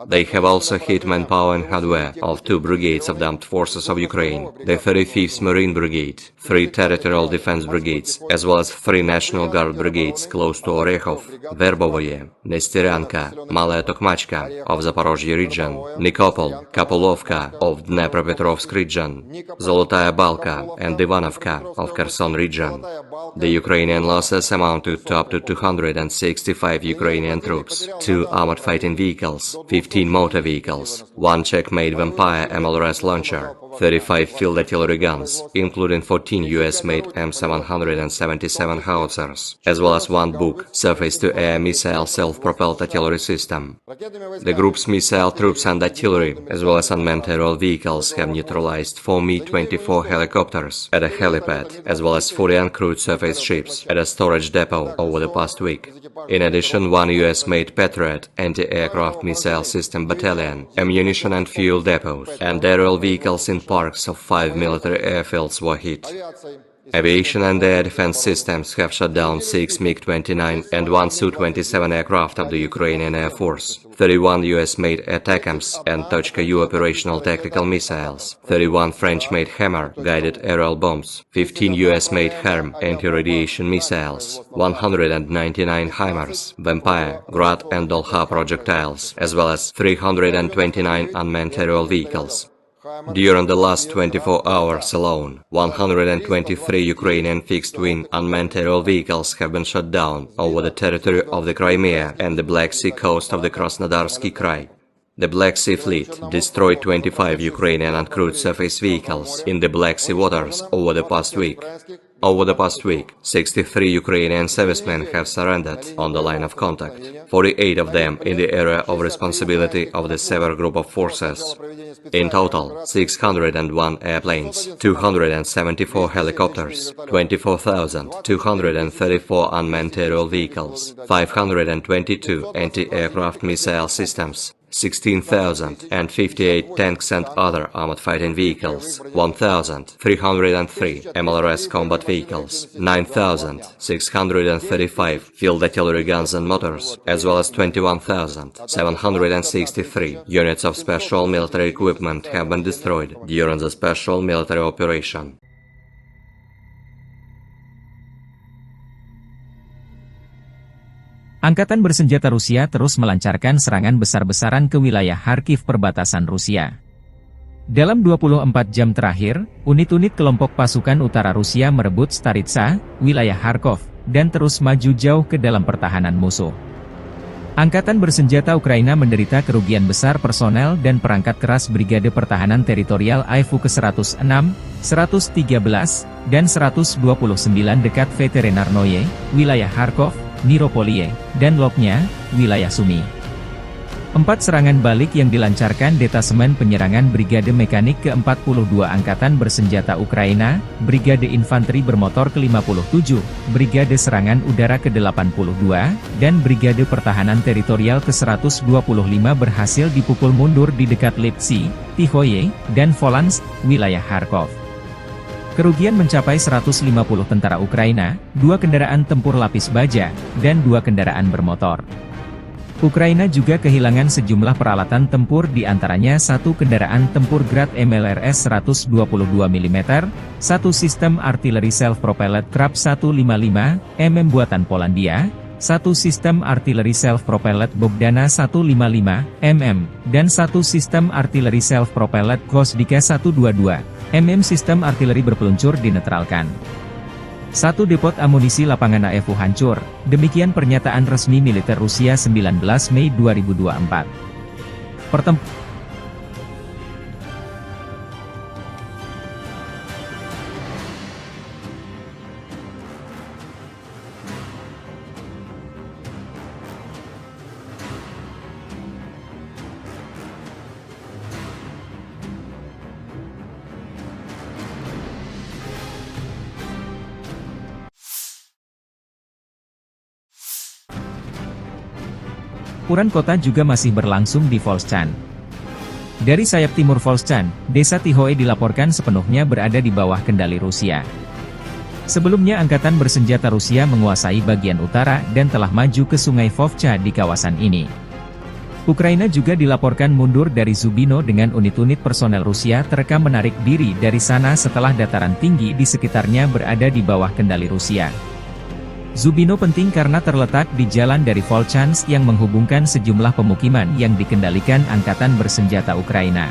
They have also hit manpower and hardware of 2 brigades of the Armed Forces of Ukraine, the 35th Marine Brigade, 3 Territorial Defense Brigades, as well as 3 National Guard Brigades close to Orekhov, Verbovoye, Nesteryanka, Malaya Tokmachka of Zaporozhye region, Nikopol, Kapulovka of Dnepropetrovsk region, Zolotaya Balka and Ivanovka of Kherson region. The Ukrainian losses amounted to up to 265 Ukrainian troops, 2 armored fighting vehicles, 15 motor vehicles, 1 Czech-made Vampire MLRS launcher, 35 field artillery guns, including 14 US-made M777 howitzers, as well as 1 Buk surface-to-air missile self-propelled artillery system. The group's missile troops and artillery, as well as unmanned aerial vehicles, have neutralized 4 Mi-24 helicopters at a helipad, as well as 40 uncrewed surface ships at a storage depot over the past week. In addition, 1 US-made Patriot anti-aircraft missile system battalion, ammunition and fuel depots, and aerial vehicles in parks of 5 military airfields were hit. Aviation and air defense systems have shot down 6 MiG-29 and 1 Su-27 aircraft of the Ukrainian Air Force, 31 US-made ATACMS and Tochka-U operational tactical missiles, 31 French-made Hammer guided aerial bombs, 15 US-made HARM anti-radiation missiles, 199 HIMARS, Vampire, Grad and Dolha projectiles, as well as 329 unmanned aerial vehicles. During the last 24 hours alone, 123 Ukrainian fixed-wing unmanned aerial vehicles have been shot down over the territory of the Crimea and the Black Sea coast of the Krasnodarsky Krai. The Black Sea Fleet destroyed 25 Ukrainian uncrewed surface vehicles in the Black Sea waters over the past week. Over the past week, 63 Ukrainian servicemen have surrendered on the line of contact, 48 of them in the area of responsibility of the Sever Group of Forces. In total, 601 airplanes, 274 helicopters, 24,234 unmanned aerial vehicles, 522 anti-aircraft missile systems, 16,058 tanks and other armored fighting vehicles, 1,303 MLRS combat vehicles, 9,635 field artillery guns and motors, as well as 21,763 units of special military equipment have been destroyed during the special military operation. Angkatan bersenjata Rusia terus melancarkan serangan besar-besaran ke wilayah Kharkiv perbatasan Rusia. Dalam 24 jam terakhir, unit-unit kelompok pasukan utara Rusia merebut Staritsa, wilayah Kharkov, dan terus maju jauh ke dalam pertahanan musuh. Angkatan bersenjata Ukraina menderita kerugian besar personel dan perangkat keras Brigade Pertahanan Teritorial AIFU ke-106, 113, dan 129 dekat Veterinarnoye, wilayah Kharkov, Niropolie, dan Lopnya, wilayah Sumy. 4 serangan balik yang dilancarkan Detasemen Penyerangan Brigade Mekanik ke-42 Angkatan Bersenjata Ukraina, Brigade Infanteri Bermotor ke-57, Brigade Serangan Udara ke-82, dan Brigade Pertahanan Teritorial ke-125 berhasil dipukul mundur di dekat Lipsy, Tihoye, dan Volansk, wilayah Kharkov. Kerugian mencapai 150 tentara Ukraina, 2 kendaraan tempur lapis baja, dan 2 kendaraan bermotor. Ukraina juga kehilangan sejumlah peralatan tempur di antaranya 1 kendaraan tempur Grad MLRS 122 mm, 1 sistem artileri self-propelled Krab 155 mm buatan Polandia, 1 sistem artileri self-propelled Bogdana 155 mm, dan 1 sistem artileri self-propelled Gvosdika 122 mm sistem artileri berpeluncur dinetralkan. 1 depot amunisi lapangan AFU hancur, demikian pernyataan resmi militer Rusia 19 Mei 2024. Pertempuran kota juga masih berlangsung di Volchan. Dari sayap timur Volchan, desa Tihoe dilaporkan sepenuhnya berada di bawah kendali Rusia. Sebelumnya Angkatan Bersenjata Rusia menguasai bagian utara dan telah maju ke sungai Vovcha di kawasan ini. Ukraina juga dilaporkan mundur dari Zubino dengan unit-unit personel Rusia terekam menarik diri dari sana setelah dataran tinggi di sekitarnya berada di bawah kendali Rusia. Zubino penting karena terletak di jalan dari Volchansk yang menghubungkan sejumlah pemukiman yang dikendalikan Angkatan Bersenjata Ukraina.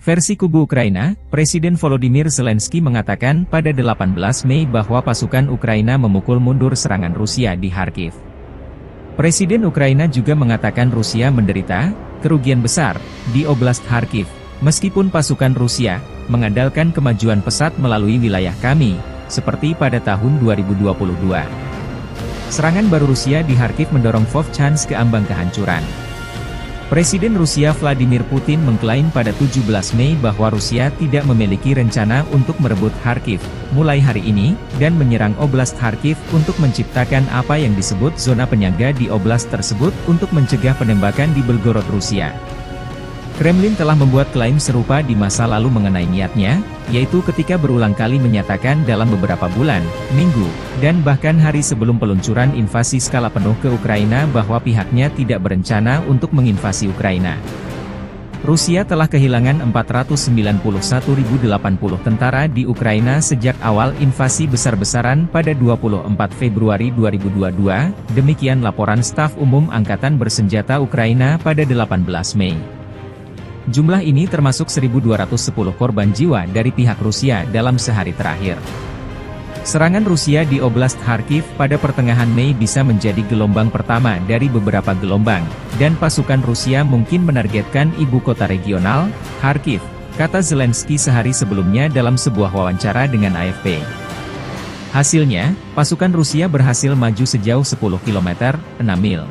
Versi kubu Ukraina, Presiden Volodymyr Zelensky mengatakan pada 18 Mei bahwa pasukan Ukraina memukul mundur serangan Rusia di Kharkiv. Presiden Ukraina juga mengatakan Rusia menderita kerugian besar di Oblast Kharkiv, meskipun pasukan Rusia mengandalkan kemajuan pesat melalui wilayah kami, seperti pada tahun 2022. Serangan baru Rusia di Kharkiv mendorong Vovchansk ke ambang kehancuran. Presiden Rusia Vladimir Putin mengklaim pada 17 Mei bahwa Rusia tidak memiliki rencana untuk merebut Kharkiv mulai hari ini, dan menyerang Oblast Kharkiv untuk menciptakan apa yang disebut zona penyangga di oblast tersebut untuk mencegah penembakan di Belgorod, Rusia. Kremlin telah membuat klaim serupa di masa lalu mengenai niatnya, yaitu ketika berulang kali menyatakan dalam beberapa bulan, minggu, dan bahkan hari sebelum peluncuran invasi skala penuh ke Ukraina bahwa pihaknya tidak berencana untuk menginvasi Ukraina. Rusia telah kehilangan 491.080 tentara di Ukraina sejak awal invasi besar-besaran pada 24 Februari 2022, demikian laporan Staf Umum Angkatan Bersenjata Ukraina pada 18 Mei. Jumlah ini termasuk 1.210 korban jiwa dari pihak Rusia dalam sehari terakhir. Serangan Rusia di Oblast Kharkiv pada pertengahan Mei bisa menjadi gelombang pertama dari beberapa gelombang, dan pasukan Rusia mungkin menargetkan ibu kota regional, Kharkiv, kata Zelensky sehari sebelumnya dalam sebuah wawancara dengan AFP. Hasilnya, pasukan Rusia berhasil maju sejauh 10 km, 6 mil.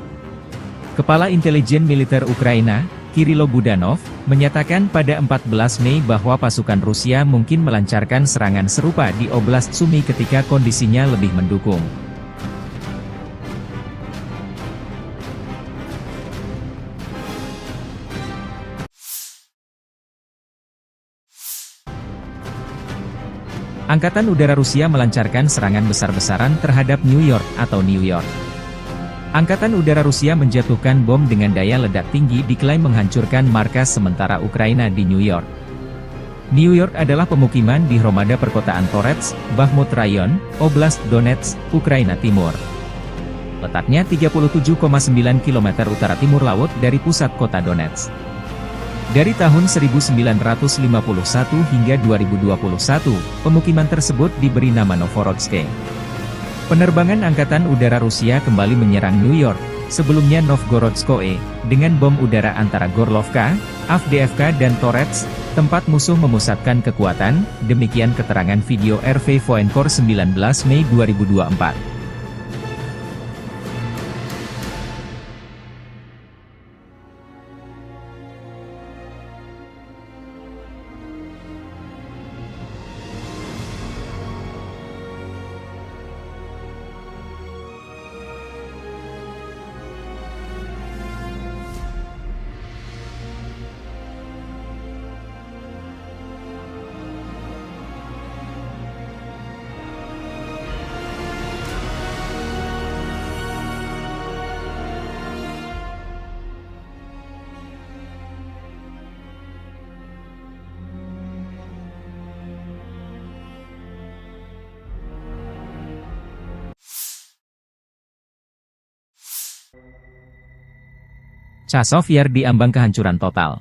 Kepala Intelijen Militer Ukraina, Kirilo Budanov, menyatakan pada 14 Mei bahwa pasukan Rusia mungkin melancarkan serangan serupa di Oblast Sumy ketika kondisinya lebih mendukung. Angkatan Udara Rusia melancarkan serangan besar-besaran terhadap New York atau New York. Angkatan Udara Rusia menjatuhkan bom dengan daya ledak tinggi diklaim menghancurkan markas sementara Ukraina di New York. New York adalah pemukiman di Hromada perkotaan Torets, Bakhmut Rayon, Oblast Donetsk, Ukraina Timur. Letaknya 37,9 km utara timur laut dari pusat kota Donetsk. Dari tahun 1951 hingga 2021, pemukiman tersebut diberi nama Novorodsk. Penerbangan Angkatan Udara Rusia kembali menyerang New York, sebelumnya Novgorodskoye, dengan bom udara antara Gorlovka, Avdiivka dan Torets, tempat musuh memusatkan kekuatan, demikian keterangan video RV Voenkor 19 Mei 2024. Chazov Yar diambang kehancuran total.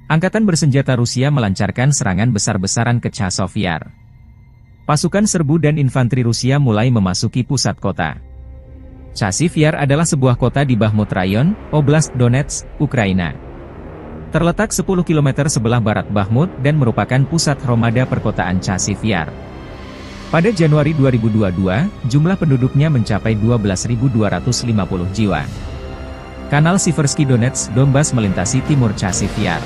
Angkatan bersenjata Rusia melancarkan serangan besar-besaran ke Chazov Yar. Pasukan serbu dan infanteri Rusia mulai memasuki pusat kota. Chazov Yar adalah sebuah kota di Bakhmut Rayon, Oblast Donetsk, Ukraina. Terletak 10 km sebelah barat Bakhmut dan merupakan pusat Hromada perkotaan Chazov Yar. Pada Januari 2022, jumlah penduduknya mencapai 12.250 jiwa. Kanal Siversky Donetsk Donbas melintasi timur Chazov Yar.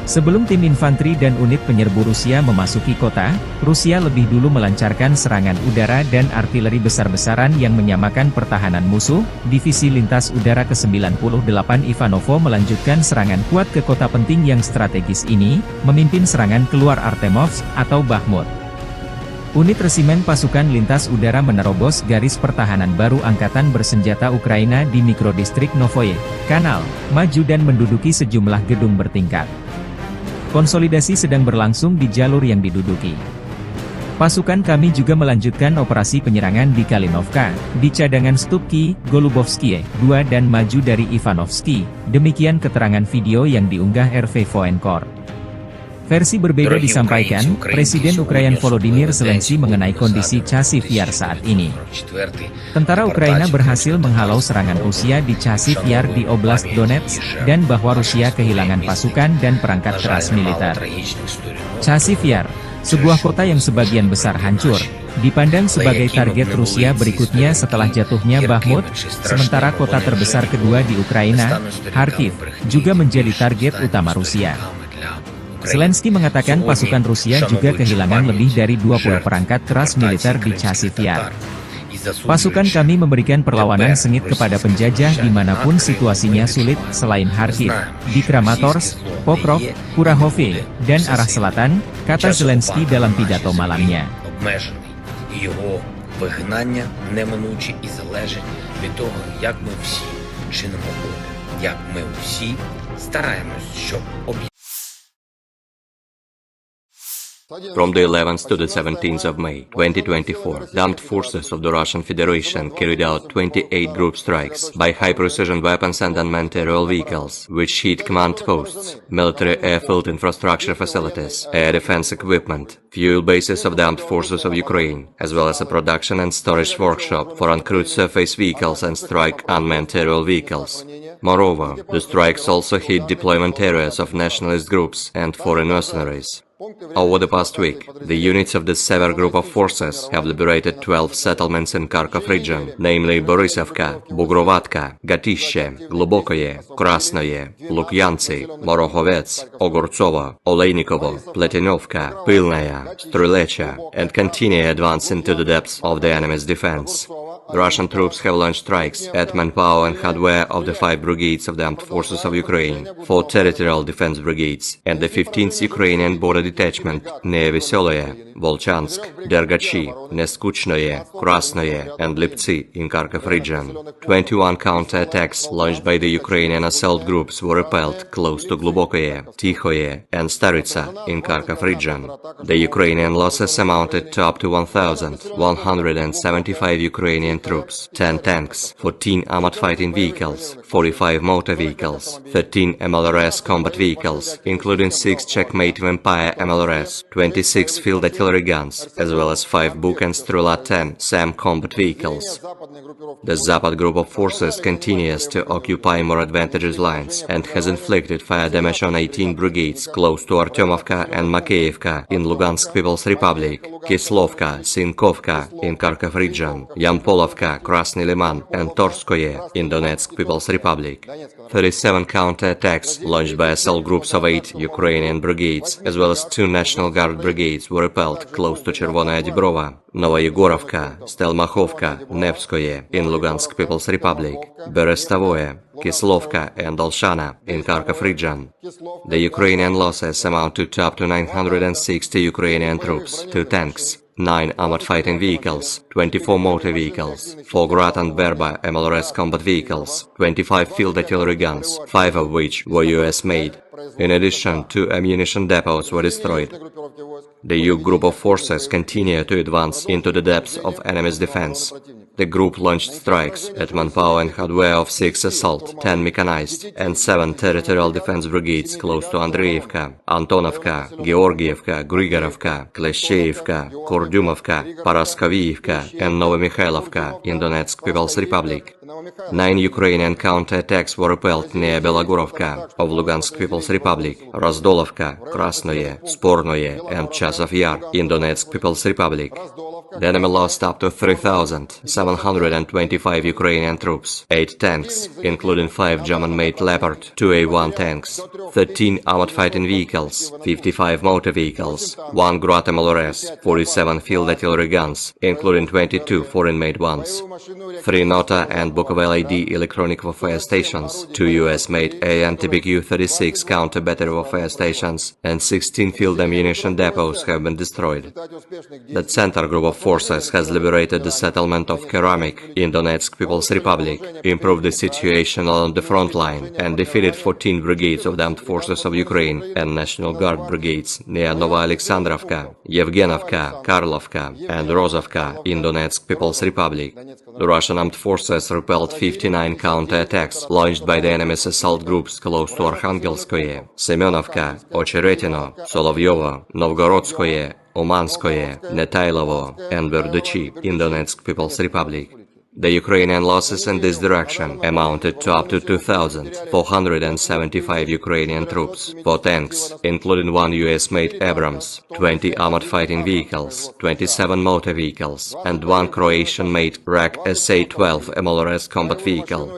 Sebelum tim infanteri dan unit penyerbu Rusia memasuki kota, Rusia lebih dulu melancarkan serangan udara dan artileri besar-besaran yang menyamakan pertahanan musuh. Divisi Lintas Udara ke-98 Ivanovo melanjutkan serangan kuat ke kota penting yang strategis ini, memimpin serangan keluar Artemovsk atau Bakhmut. Unit resimen pasukan lintas udara menerobos garis pertahanan baru Angkatan Bersenjata Ukraina di mikrodistrik Novoye Kanal, maju dan menduduki sejumlah gedung bertingkat. Konsolidasi sedang berlangsung di jalur yang diduduki. Pasukan kami juga melanjutkan operasi penyerangan di Kalinovka, di cadangan Stupki, Golubovskie, 2 dan maju dari Ivanovsky, demikian keterangan video yang diunggah RV Voenkor. Versi berbeda disampaikan, Presiden Ukraina Volodymyr Zelensky mengenai kondisi Chazov Yar saat ini. Tentara Ukraina berhasil menghalau serangan Rusia di Chazov Yar di Oblast Donetsk, dan bahwa Rusia kehilangan pasukan dan perangkat keras militer. Chazov Yar, sebuah kota yang sebagian besar hancur, dipandang sebagai target Rusia berikutnya setelah jatuhnya Bakhmut, sementara kota terbesar kedua di Ukraina, Kharkiv, juga menjadi target utama Rusia. Zelensky mengatakan pasukan Rusia juga kehilangan lebih dari 20 perangkat keras militer di Chazov Yar. Pasukan kami memberikan perlawanan sengit kepada penjajah dimanapun situasinya sulit selain Kharkiv, di Kramatorsk, Pokrov, Kurahove, dan arah selatan, kata Zelensky dalam pidato malamnya. Його вигнання неминуче і залежить від того, як ми всі чинимо опір, як ми всі стараємось, щоб From the 11th to the 17th of May, 2024, the armed forces of the Russian Federation carried out 28 group strikes by high-precision weapons and unmanned aerial vehicles, which hit command posts, military airfield infrastructure facilities, air defense equipment, fuel bases of the armed forces of Ukraine, as well as a production and storage workshop for uncrewed surface vehicles and strike unmanned aerial vehicles. Moreover, the strikes also hit deployment areas of nationalist groups and foreign mercenaries. Over the past week, the units of the Sever group of forces have liberated 12 settlements in Kharkov region, namely Borisovka, Bugrovatka, Gatishe, Globokoye, Krasnoye, Lukyantsy, Morokhovets, Ogortsovo, Oleinikovo, Pletinovka, Pylnaya, Strylecha, and continue advance into the depths of the enemy's defense. The Russian troops have launched strikes at manpower and hardware of the 5 brigades of the Armed Forces of Ukraine, 4 territorial defense brigades, and the 15th Ukrainian border detachment near Veseloye, Volchansk, Dergachi, Neskuchnoye, Krasnoye, and Liptsi in Kharkov region. 21 counterattacks launched by the Ukrainian assault groups were repelled close to Glubokoye, Tikhoye, and Staritsa in Kharkov region. The Ukrainian losses amounted to up to 1,175 Ukrainian troops, 10 tanks, 14 armored fighting vehicles, 45 motor vehicles, 13 MLRS combat vehicles, including 6 Checkmate Vampire MLRS, 26 field artillery guns, as well as 5 Buk and Strela-10 SAM combat vehicles. The Zapad group of forces continues to occupy more advantageous lines and has inflicted fire damage on 18 brigades close to Artyomovka and Makeyevka in Lugansk People's Republic, Kislovka, Sinkovka in Kharkov region, Yampolovka, Krasny Liman, and Torskoye in Donetsk People's Republic. 37 counterattacks launched by assault groups of 8 Ukrainian brigades, as well as 2 National Guard brigades, were repelled close to Chervonaya Dibrova, Novoyegorovka, Stelmachovka, Nevskoye in Lugansk People's Republic, Berestavoye, Kislovka, and Olshana in Kharkov region. The Ukrainian losses amount to up to 960 Ukrainian troops, 2 tanks, 9 armored fighting vehicles, 24 motor vehicles, 4 Grad and Berba MLRS combat vehicles, 25 field artillery guns, 5 of which were US-made. In addition, 2 ammunition depots were destroyed. The U group of forces continue to advance into the depths of enemy's defense. The group launched strikes at manpower and hardware of 6 assault, 10 mechanized, and 7 territorial defense brigades close to Andreevka, Antonovka, Georgievka, Grigorovka, Kleshcheevka, Kurdyumovka, Paraskovievka, and Novomikhalovka in Donetsk People's Republic. 9 Ukrainian counterattacks were repelled near Belogorovka of Lugansk People's Republic, Razdolovka, Krasnoye, Spornoye, and Chasov Yar in Donetsk People's Republic. The enemy lost up to 3,725 Ukrainian troops, 8 tanks, including 5 German-made Leopard 2A1 tanks, 13 armored fighting vehicles, 55 motor vehicles, 1 Grad MLRS, 47 field artillery guns, including 22 foreign-made ones, 3 Nota and Bukovel ID electronic warfare stations, 2 US-made AN-TBQ-36 counter-battery warfare stations, and 16 field ammunition depots have been destroyed. The Center group of forces has liberated the settlement of Keramik in Donetsk People's Republic, improved the situation along the front line, and defeated 14 brigades of the Armed Forces of Ukraine and National Guard brigades near Novoalexandrovka, Yevgenovka, Karlovka, and Rozovka in Donetsk People's Republic. The Russian armed forces repelled 59 counterattacks launched by the enemy's assault groups close to Arkhangelskoye, Semenovka, Ocheretino, Solovyovo, Novgorodskoye, Umanskoye, Netailovo, and Berdychi in Donetsk People's Republic. The Ukrainian losses in this direction amounted to up to 2,475 Ukrainian troops, 4 tanks, including 1 US-made Abrams, 20 armored fighting vehicles, 27 motor vehicles, and 1 Croatian-made RAK SA-12 MLRS combat vehicle.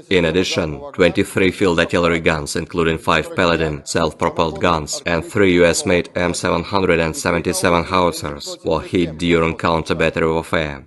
In addition, 23 field artillery guns, including 5 Paladin self-propelled guns, and 3 US-made M777 howitzers, were hit during counter-battery warfare.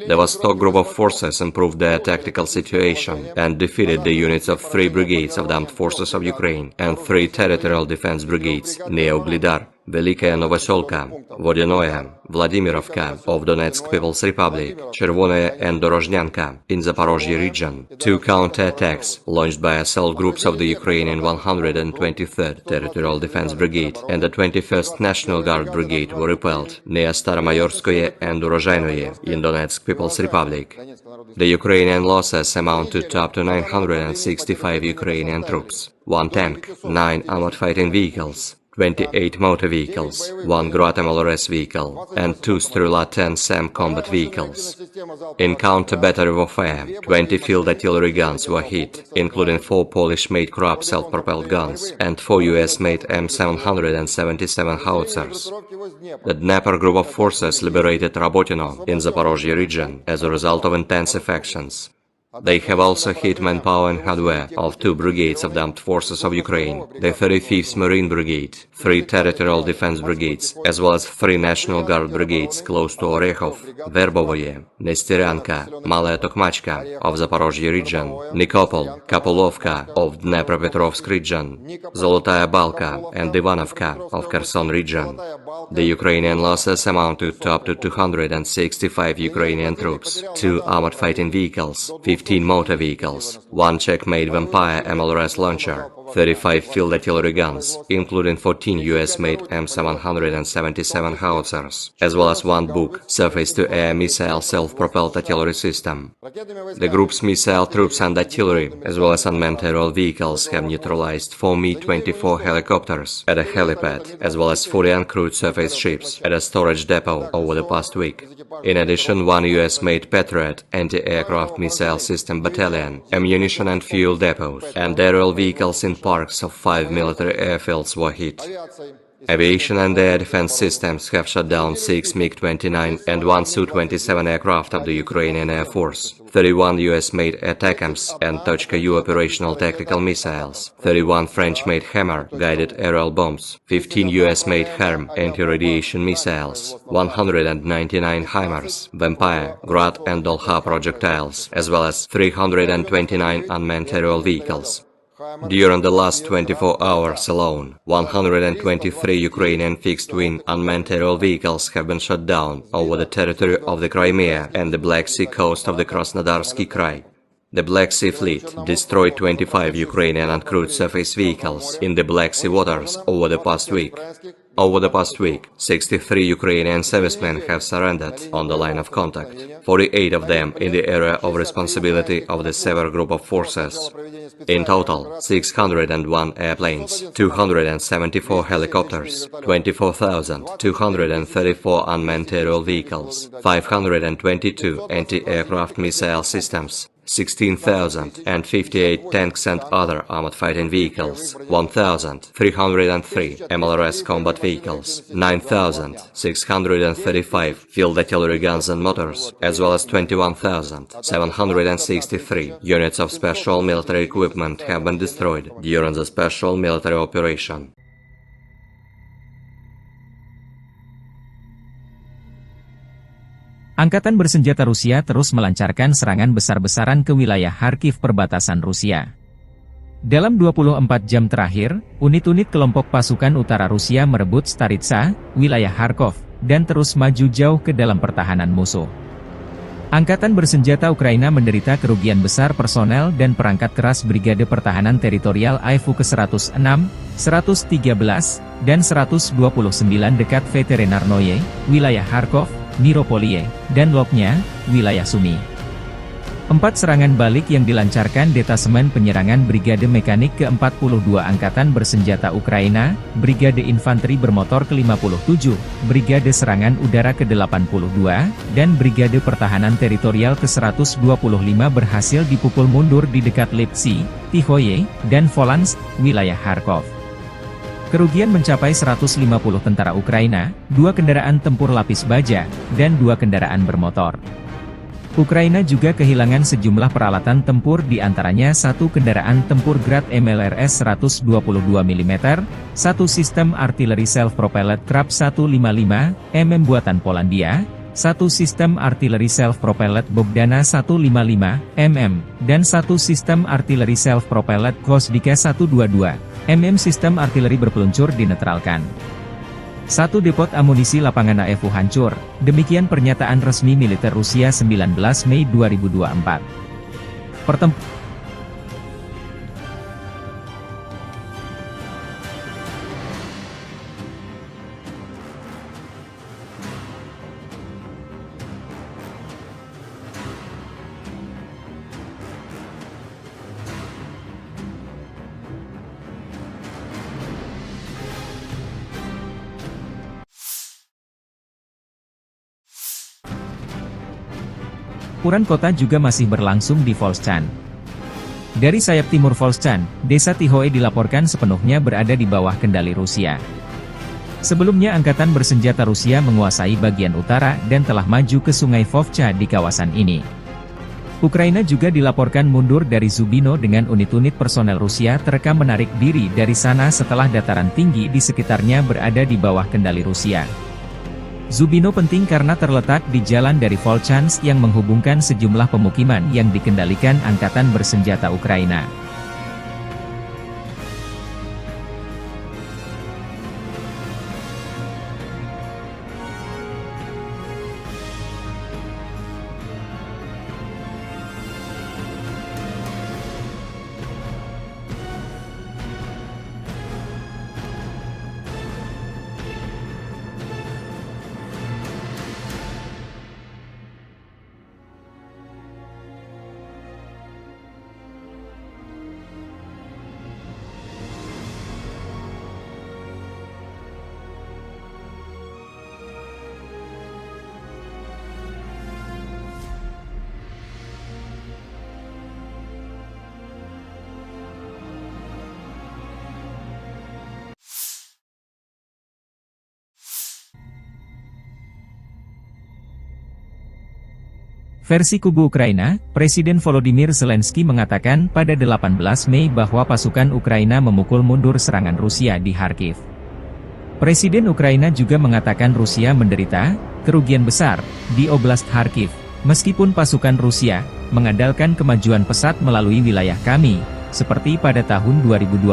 The Vostok group of forces improved their tactical situation and defeated the units of 3 brigades of the Armed Forces of Ukraine and 3 territorial defense brigades near Uglidar, Velikaya Novoselka, Vodinoye, Vladimirovka of Donetsk People's Republic, Chervonoye and Dorozhnyanka in Zaporozhye region. 2 counterattacks launched by assault groups of the Ukrainian 123rd Territorial Defense Brigade and the 21st National Guard Brigade were repelled near Staromayorskoye and Urozhainoye in Donetsk People's Republic. The Ukrainian losses amounted to up to 965 Ukrainian troops, 1 tank, 9 armored fighting vehicles, 28 motor vehicles, 1 Grad MLRS vehicle, and 2 Strela-10 SAM combat vehicles. In counter-battery warfare, 20 field artillery guns were hit, including 4 Polish-made Krab self-propelled guns and 4 US-made M777 howitzers. The Dnieper group of forces liberated Rabotino in Zaporozhye region as a result of intensive actions. They have also hit manpower and hardware of 2 brigades of the Armed Forces of Ukraine, the 35th Marine Brigade, 3 Territorial Defense Brigades, as well as 3 National Guard Brigades close to Orekhov, Verbovoye, Nestyryanka, Malaya Tokmachka of Zaporozhye region, Nikopol, Kapolovka of Dnepropetrovsk region, Zolotaya Balka and Ivanovka of Kherson region. The Ukrainian losses amounted to up to 265 Ukrainian troops, 2 armored fighting vehicles, 15 motor vehicles, 1 Czech-made Vampire MLRS launcher, 35 field artillery guns, including 14 US-made M777 howitzers, as well as 1 Buk surface-to-air missile self-propelled artillery system. The group's missile troops and artillery, as well as unmanned aerial vehicles, have neutralized 4 Mi-24 helicopters at a helipad, as well as 40 uncrewed surface ships at a storage depot over the past week. In addition, 1 US-made Patriot anti-aircraft missile system battalion, ammunition and fuel depots, and aerial vehicles in parks of 5 military airfields were hit. Aviation and air defense systems have shot down 6 MiG-29 and 1 Su-27 aircraft of the Ukrainian Air Force, 31 US-made ATACMS and Tochka-U operational tactical missiles, 31 French-made Hammer guided aerial bombs, 15 US-made HARM anti-radiation missiles, 199 HIMARS, Vampire, Grad and Dolha projectiles, as well as 329 unmanned aerial vehicles. During the last 24 hours alone, 123 Ukrainian fixed-wing unmanned aerial vehicles have been shot down over the territory of the Crimea and the Black Sea coast of the Krasnodarsky Krai. The Black Sea Fleet destroyed 25 Ukrainian uncrewed surface vehicles in the Black Sea waters over the past week. Over the past week, 63 Ukrainian servicemen have surrendered on the line of contact, 48 of them in the area of responsibility of the Sever Group of Forces. In total, 601 airplanes, 274 helicopters, 24,234 unmanned aerial vehicles, 522 anti-aircraft missile systems, 16,058 tanks and other armored fighting vehicles, 1,303 MLRS combat vehicles, 9,635 field artillery guns and motors, as well as 21,763 units of special military equipment have been destroyed during the special military operation. Angkatan bersenjata Rusia terus melancarkan serangan besar-besaran ke wilayah Kharkiv perbatasan Rusia. Dalam 24 jam terakhir, unit-unit kelompok pasukan utara Rusia merebut Staritsa, wilayah Kharkov, dan terus maju jauh ke dalam pertahanan musuh. Angkatan bersenjata Ukraina menderita kerugian besar personel dan perangkat keras Brigade Pertahanan Teritorial AIFU ke-106, 113, dan 129 dekat Veterinarnoye, wilayah Kharkov, Miropoliye, dan Lopnya, wilayah Sumy. 4 serangan balik yang dilancarkan Detasemen Penyerangan Brigade Mekanik ke-42 Angkatan Bersenjata Ukraina, Brigade Infanteri Bermotor ke-57, Brigade Serangan Udara ke-82, dan Brigade Pertahanan Teritorial ke-125 berhasil dipukul mundur di dekat Lipsy, Tihoye, dan Volansk, wilayah Kharkov. Kerugian mencapai 150 tentara Ukraina, 2 kendaraan tempur lapis baja, dan 2 kendaraan bermotor. Ukraina juga kehilangan sejumlah peralatan tempur di antaranya 1 kendaraan tempur Grad MLRS 122 mm, 1 sistem artileri self-propelled Krab 155 mm buatan Polandia, 1 sistem artileri self-propelled Bogdana 155 mm, dan 1 sistem artileri self-propelled Gvosdika 122 mm sistem artileri berpeluncur dinetralkan. 1 depot amunisi lapangan AIFU hancur, demikian pernyataan resmi militer Rusia 19 Mei 2024. Pertempuran kota juga masih berlangsung di Volchan. Dari sayap timur Volchan, desa Tihoe dilaporkan sepenuhnya berada di bawah kendali Rusia. Sebelumnya Angkatan Bersenjata Rusia menguasai bagian utara dan telah maju ke sungai Vovcha di kawasan ini. Ukraina juga dilaporkan mundur dari Zubino dengan unit-unit personel Rusia terekam menarik diri dari sana setelah dataran tinggi di sekitarnya berada di bawah kendali Rusia. Zubino penting karena terletak di jalan dari Volchansk yang menghubungkan sejumlah pemukiman yang dikendalikan angkatan bersenjata Ukraina. Versi kubu Ukraina, Presiden Volodymyr Zelensky mengatakan pada 18 Mei bahwa pasukan Ukraina memukul mundur serangan Rusia di Kharkiv. Presiden Ukraina juga mengatakan Rusia menderita kerugian besar di Oblast Kharkiv, meskipun pasukan Rusia mengandalkan kemajuan pesat melalui wilayah kami, seperti pada tahun 2022.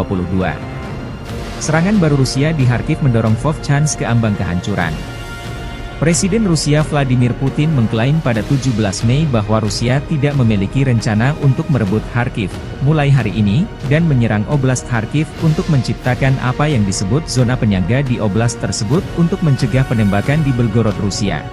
Serangan baru Rusia di Kharkiv mendorong Volchansk ke ambang kehancuran. Presiden Rusia Vladimir Putin mengklaim pada 17 Mei bahwa Rusia tidak memiliki rencana untuk merebut Kharkiv mulai hari ini, dan menyerang Oblast Kharkiv untuk menciptakan apa yang disebut zona penyangga di oblast tersebut untuk mencegah penembakan di Belgorod, Rusia.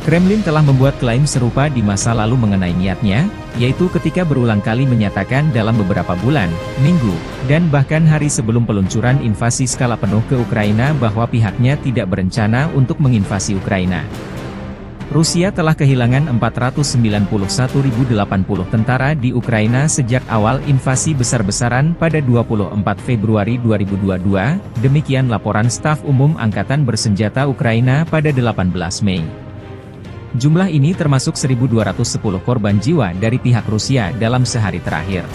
Kremlin telah membuat klaim serupa di masa lalu mengenai niatnya, yaitu ketika berulang kali menyatakan dalam beberapa bulan, minggu, dan bahkan hari sebelum peluncuran invasi skala penuh ke Ukraina bahwa pihaknya tidak berencana untuk menginvasi Ukraina. Rusia telah kehilangan 491.080 tentara di Ukraina sejak awal invasi besar-besaran pada 24 Februari 2022, demikian laporan Staf Umum Angkatan Bersenjata Ukraina pada 18 Mei. Jumlah ini termasuk 1.210 korban jiwa dari pihak Rusia dalam sehari terakhir.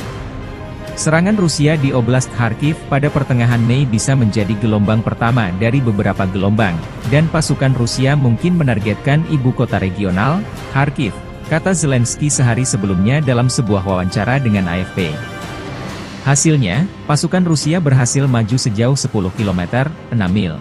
Serangan Rusia di Oblast Kharkiv pada pertengahan Mei bisa menjadi gelombang pertama dari beberapa gelombang, dan pasukan Rusia mungkin menargetkan ibu kota regional, Kharkiv, kata Zelensky sehari sebelumnya dalam sebuah wawancara dengan AFP. Hasilnya, pasukan Rusia berhasil maju sejauh 10 km, 6 mil.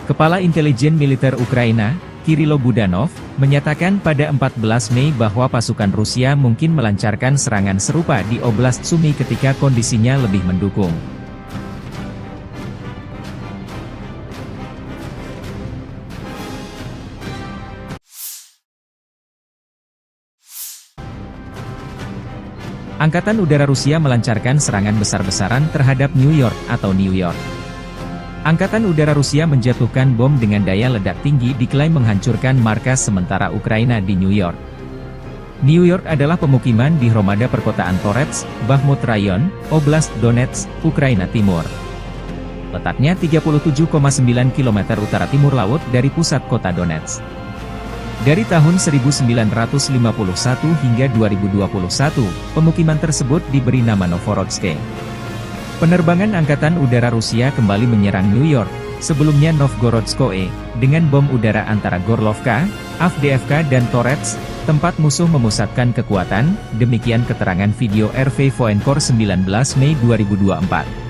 Kepala Intelijen Militer Ukraina, Kirilo Budanov, menyatakan pada 14 Mei bahwa pasukan Rusia mungkin melancarkan serangan serupa di Oblast Sumy ketika kondisinya lebih mendukung. Angkatan Udara Rusia melancarkan serangan besar-besaran terhadap New York atau New York. Angkatan Udara Rusia menjatuhkan bom dengan daya ledak tinggi diklaim menghancurkan markas sementara Ukraina di New York. New York adalah pemukiman di Hromada perkotaan Torets, Bakhmut Rayon, Oblast Donetsk, Ukraina Timur. Letaknya 37,9 km utara timur laut dari pusat kota Donetsk. Dari tahun 1951 hingga 2021, pemukiman tersebut diberi nama Novorodsk. Penerbangan Angkatan Udara Rusia kembali menyerang New York, sebelumnya Novgorodskoe, dengan bom udara antara Gorlovka, Avdiivka dan Torets, tempat musuh memusatkan kekuatan, demikian keterangan video RV Voenkor 19 Mei 2024.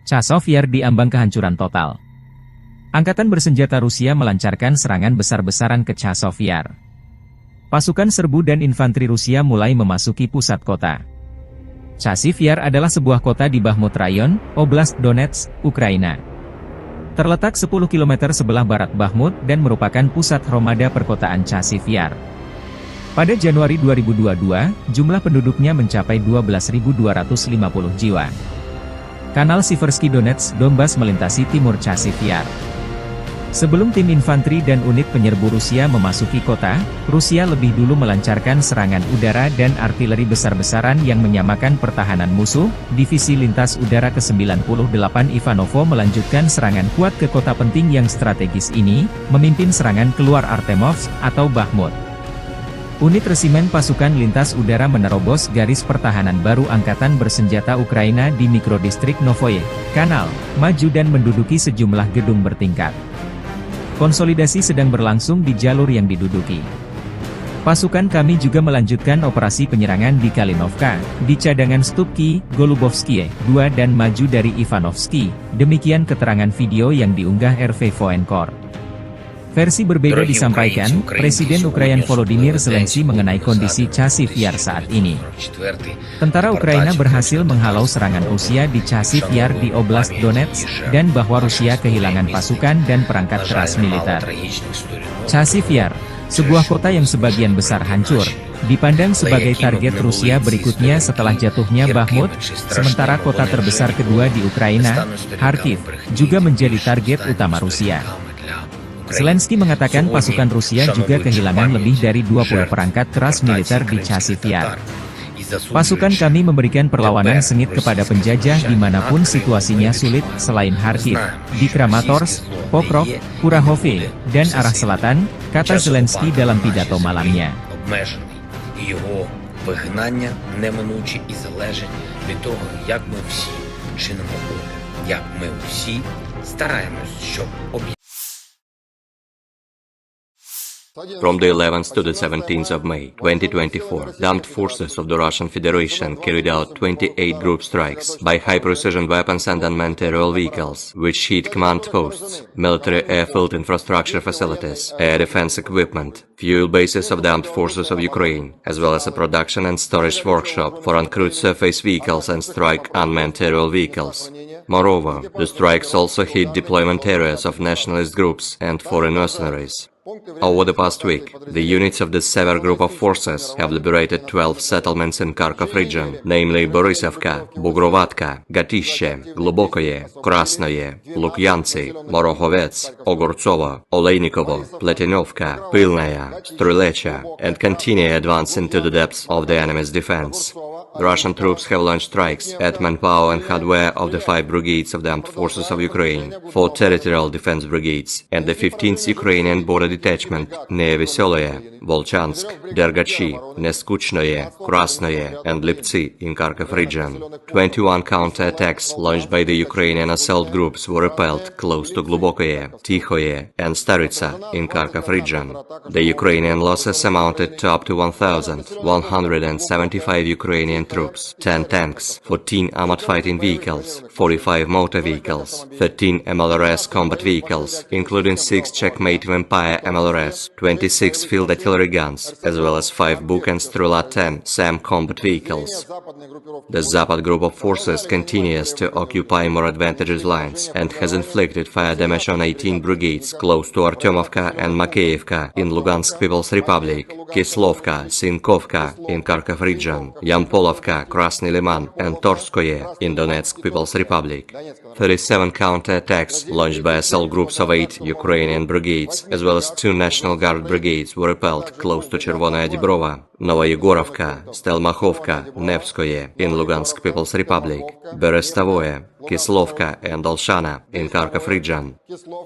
Chasiv Yar diambang kehancuran total. Angkatan bersenjata Rusia melancarkan serangan besar-besaran ke Chasiv Yar. Pasukan serbu dan infanteri Rusia mulai memasuki pusat kota. Chasiv Yar adalah sebuah kota di Bakhmut Rayon, Oblast Donetsk, Ukraina. Terletak 10 km sebelah barat Bakhmut dan merupakan pusat Hromada perkotaan Chasiv Yar. Pada Januari 2022, jumlah penduduknya mencapai 12.250 jiwa. Kanal Siversky Donetsk Donbas melintasi timur Chasiv Yar. Sebelum tim infanteri dan unit penyerbu Rusia memasuki kota, Rusia lebih dulu melancarkan serangan udara dan artileri besar-besaran yang menyamakan pertahanan musuh. Divisi Lintas Udara ke-98 Ivanovo melanjutkan serangan kuat ke kota penting yang strategis ini, memimpin serangan keluar Artemovsk atau Bakhmut. Unit resimen pasukan lintas udara menerobos garis pertahanan baru angkatan bersenjata Ukraina di mikrodistrik Novoye Kanal, maju dan menduduki sejumlah gedung bertingkat. Konsolidasi sedang berlangsung di jalur yang diduduki. Pasukan kami juga melanjutkan operasi penyerangan di Kalinovka, di cadangan Stupki, Golubovskie, 2 dan maju dari Ivanovsky. Demikian keterangan video yang diunggah RV Voenkor. Versi berbeda disampaikan, Presiden Ukraina Volodymyr Zelensky mengenai kondisi Chasiv Yar saat ini. Tentara Ukraina berhasil menghalau serangan Rusia di Chasiv Yar di Oblast Donetsk, dan bahwa Rusia kehilangan pasukan dan perangkat keras militer. Chasiv Yar, sebuah kota yang sebagian besar hancur, dipandang sebagai target Rusia berikutnya setelah jatuhnya Bakhmut, sementara kota terbesar kedua di Ukraina, Kharkiv, juga menjadi target utama Rusia. Zelensky mengatakan pasukan Rusia juga kehilangan lebih dari 20 perangkat keras militer di Chasiv Yar. Pasukan kami memberikan perlawanan sengit kepada penjajah dimanapun situasinya sulit, selain Kharkiv, di Kramatorsk, Pokrov, Kurahove, dan arah selatan, kata Zelensky dalam pidato malamnya. Його вигнання неминуче і залежить від того, як ми всі чинимо опір, як ми всі стараємось, щоб From the 11th to the 17th of May, 2024, the armed forces of the Russian Federation carried out 28 group strikes by high-precision weapons and unmanned aerial vehicles, which hit command posts, military airfield infrastructure facilities, air defense equipment, fuel bases of the armed forces of Ukraine, as well as a production and storage workshop for uncrewed surface vehicles and strike unmanned aerial vehicles. Moreover, the strikes also hit deployment areas of nationalist groups and foreign mercenaries. Over the past week, the units of the Sever group of forces have liberated 12 settlements in Kharkov region, namely Borisovka, Bugrovatka, Gatishe, Glubokoye, Krasnoye, Lukyantsy, Morohovets, Ogortsovo, Olejnikovo, Pletinovka, Pilnaya, Strylecha, and continue advance into the depths of the enemy's defense. The Russian troops have launched strikes at manpower and hardware of the 5 brigades of the armed forces of Ukraine, 4 territorial defense brigades, and the 15th Ukrainian border detachment near Veseloye, Volchansk, Dergachi, Neskuchnoye, Krasnoye, and Liptsy in Kharkov region. 21 counter-attacks launched by the Ukrainian assault groups were repelled close to Glubokoye, Tikhoye, and Staritsa in Kharkov region. The Ukrainian losses amounted to up to 1,175 Ukrainian troops, 10 tanks, 14 armored fighting vehicles, 45 motor vehicles, 13 MLRS combat vehicles, including 6 Checkmate Vampire MLRS, 26 field artillery guns, as well as 5 Buk and Strela 10 SAM combat vehicles. The Zapad group of forces continues to occupy more advantageous lines and has inflicted fire damage on 18 brigades close to Artyomovka and Makeyevka in Lugansk People's Republic, Kislovka, Sinkovka in Kharkov region, Yampolovka, Krasny Liman, and Torskoye in Donetsk People's Republic. 37 counter-attacks launched by assault groups of 8 Ukrainian brigades, as well as 2 National Guard brigades were repelled close to Chervonaya Dibrova, Novoyegorovka, Stelmachovka, Nevskoye in Lugansk People's Republic, Berestavoye, Kislovka, and Olshana in Kharkov region.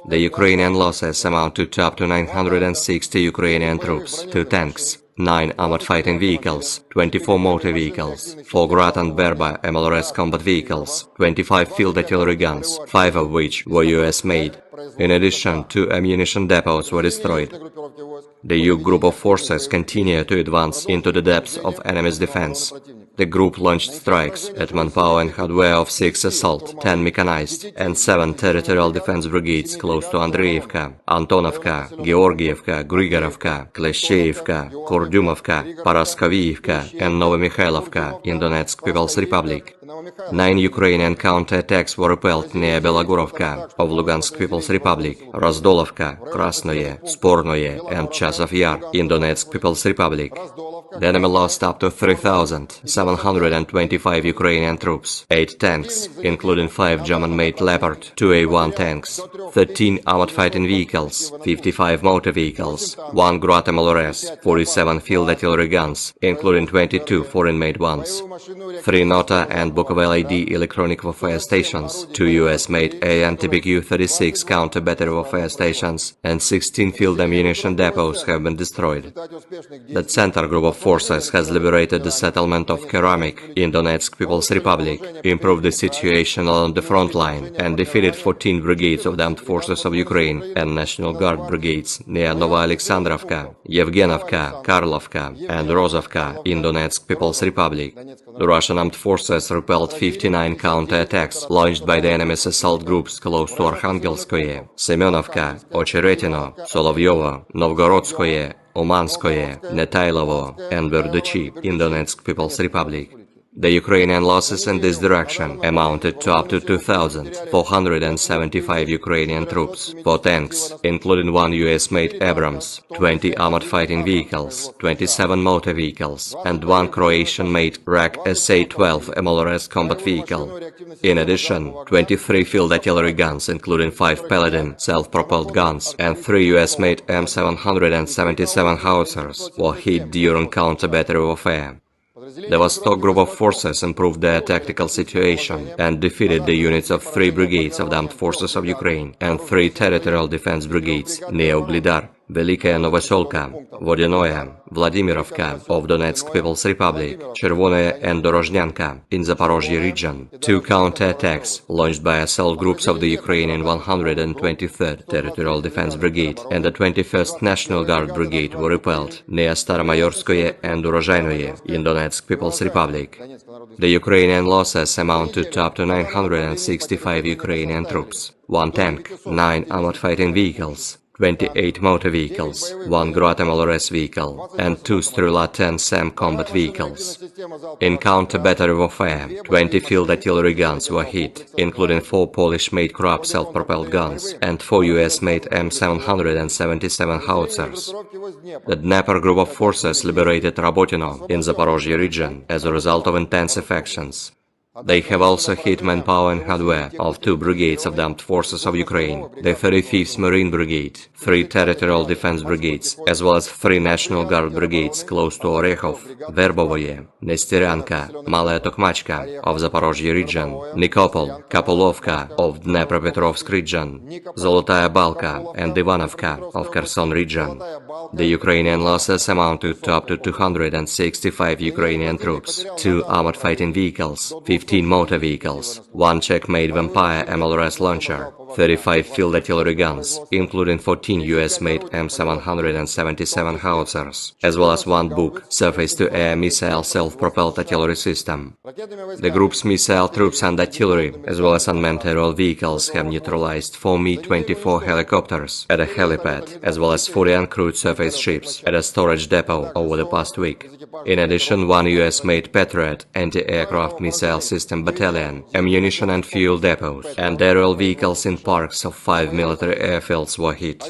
The Ukrainian losses amount to up to 960 Ukrainian troops, 2 tanks, 9 armored fighting vehicles, 24 motor vehicles, 4 Grad and Berba MLRS combat vehicles, 25 field artillery guns, 5 of which were US-made. In addition, 2 ammunition depots were destroyed. The U group of forces continue to advance into the depths of enemy's defense. The group launched strikes at manpower and hardware of 6 assault, 10 mechanized, and 7 territorial defense brigades close to Andreevka, Antonovka, Georgievka, Grigorovka, Kleshcheivka, Kurdyumovka, Paraskoviivka, and Novomikhailivka in Donetsk People's Republic. 9 Ukrainian counterattacks were repelled near Belogorovka of Lugansk People's Republic, Rozdolovka, Krasnoye, Spornoye, and Chazov Yar in Donetsk People's Republic. The enemy lost up to 3,725 Ukrainian troops, 8 tanks, including 5 German-made Leopard 2A1 tanks, 13 armored fighting vehicles, 55 motor vehicles, 1 Grad MLRS, 47 field artillery guns, including 22 foreign-made ones, 3 Nota and Bukovel AD electronic warfare stations, 2 US-made AN-TBQ-36 counter-battery warfare stations, and 16 field ammunition depots have been destroyed. The center group of forces has liberated the settlement of Keramik in Donetsk People's Republic, improved the situation along the front line, and defeated 14 brigades of the armed forces of Ukraine and National Guard brigades near Novoalexandrovka, Yevgenovka, Karlovka, and Rozovka in Donetsk People's Republic. The Russian armed forces repelled 59 counterattacks launched by the enemy's assault groups close to Arkhangelskoye, Semenovka, Ocheretino, Solovyovo, Novgorodskoye, Umanskoye, Netailovo, and Berdychi in Donetsk People's Republic. The Ukrainian losses in this direction amounted to up to 2,475 Ukrainian troops, 4 tanks, including 1 US-made Abrams, 20 armored fighting vehicles, 27 motor vehicles, and 1 Croatian-made RAK SA-12 MLRS combat vehicle. In addition, 23 field artillery guns, including 5 Paladin self-propelled guns, and 3 US-made M777 howitzers were hit during counter-battery warfare. The Vostok group of forces improved their tactical situation and defeated the units of 3 brigades of the armed forces of Ukraine and 3 territorial defense brigades near Uglidar, Velikaya Novoselka, Vodinoye, Vladimirovka of Donetsk People's Republic, Chervonoye and Dorozhnyanka in Zaporozhye region. 2 counterattacks launched by assault groups of the Ukrainian 123rd Territorial Defense Brigade and the 21st National Guard Brigade were repelled near Staromayorskoye and Urozhainoye in Donetsk People's Republic. The Ukrainian losses amounted to up to 965 Ukrainian troops, 1 tank, 9 armored fighting vehicles, 28 motor vehicles, 1 Grad MLRS vehicle, and 2 Strela-10 SAM combat vehicles. In counter-battery warfare, 20 field artillery guns were hit, including 4 Polish-made Krab self-propelled guns and 4 US-made M777 howitzers. The Dnieper group of forces liberated Rabotino in Zaporozhye region as a result of intensive actions. They have also hit manpower and hardware of 2 brigades of the armed forces of Ukraine, the 35th Marine Brigade, 3 territorial defense brigades, as well as 3 National Guard brigades close to Orekhov, Verbovoye, Nesteryanka, Malaya Tokmachka of Zaporozhye region, Nikopol, Kapolovka of Dnepropetrovsk region, Zolotaya Balka and Ivanovka of Kherson region. The Ukrainian losses amounted to up to 265 Ukrainian troops, 2 armored fighting vehicles, 15 motor vehicles, 1 Czech-made Vampire MLRS launcher, 35 field artillery guns, including 14 US-made M777 howitzers, as well as 1 Buk surface-to-air missile self-propelled artillery system. The group's missile troops and artillery, as well as unmanned aerial vehicles, have neutralized 4 Mi-24 helicopters at a helipad, as well as 40 uncrewed surface ships at a storage depot over the past week. In addition, 1 US-made Patriot anti-aircraft missile system battalion, ammunition and fuel depots, and aerial vehicles in parks of 5 military airfields were hit.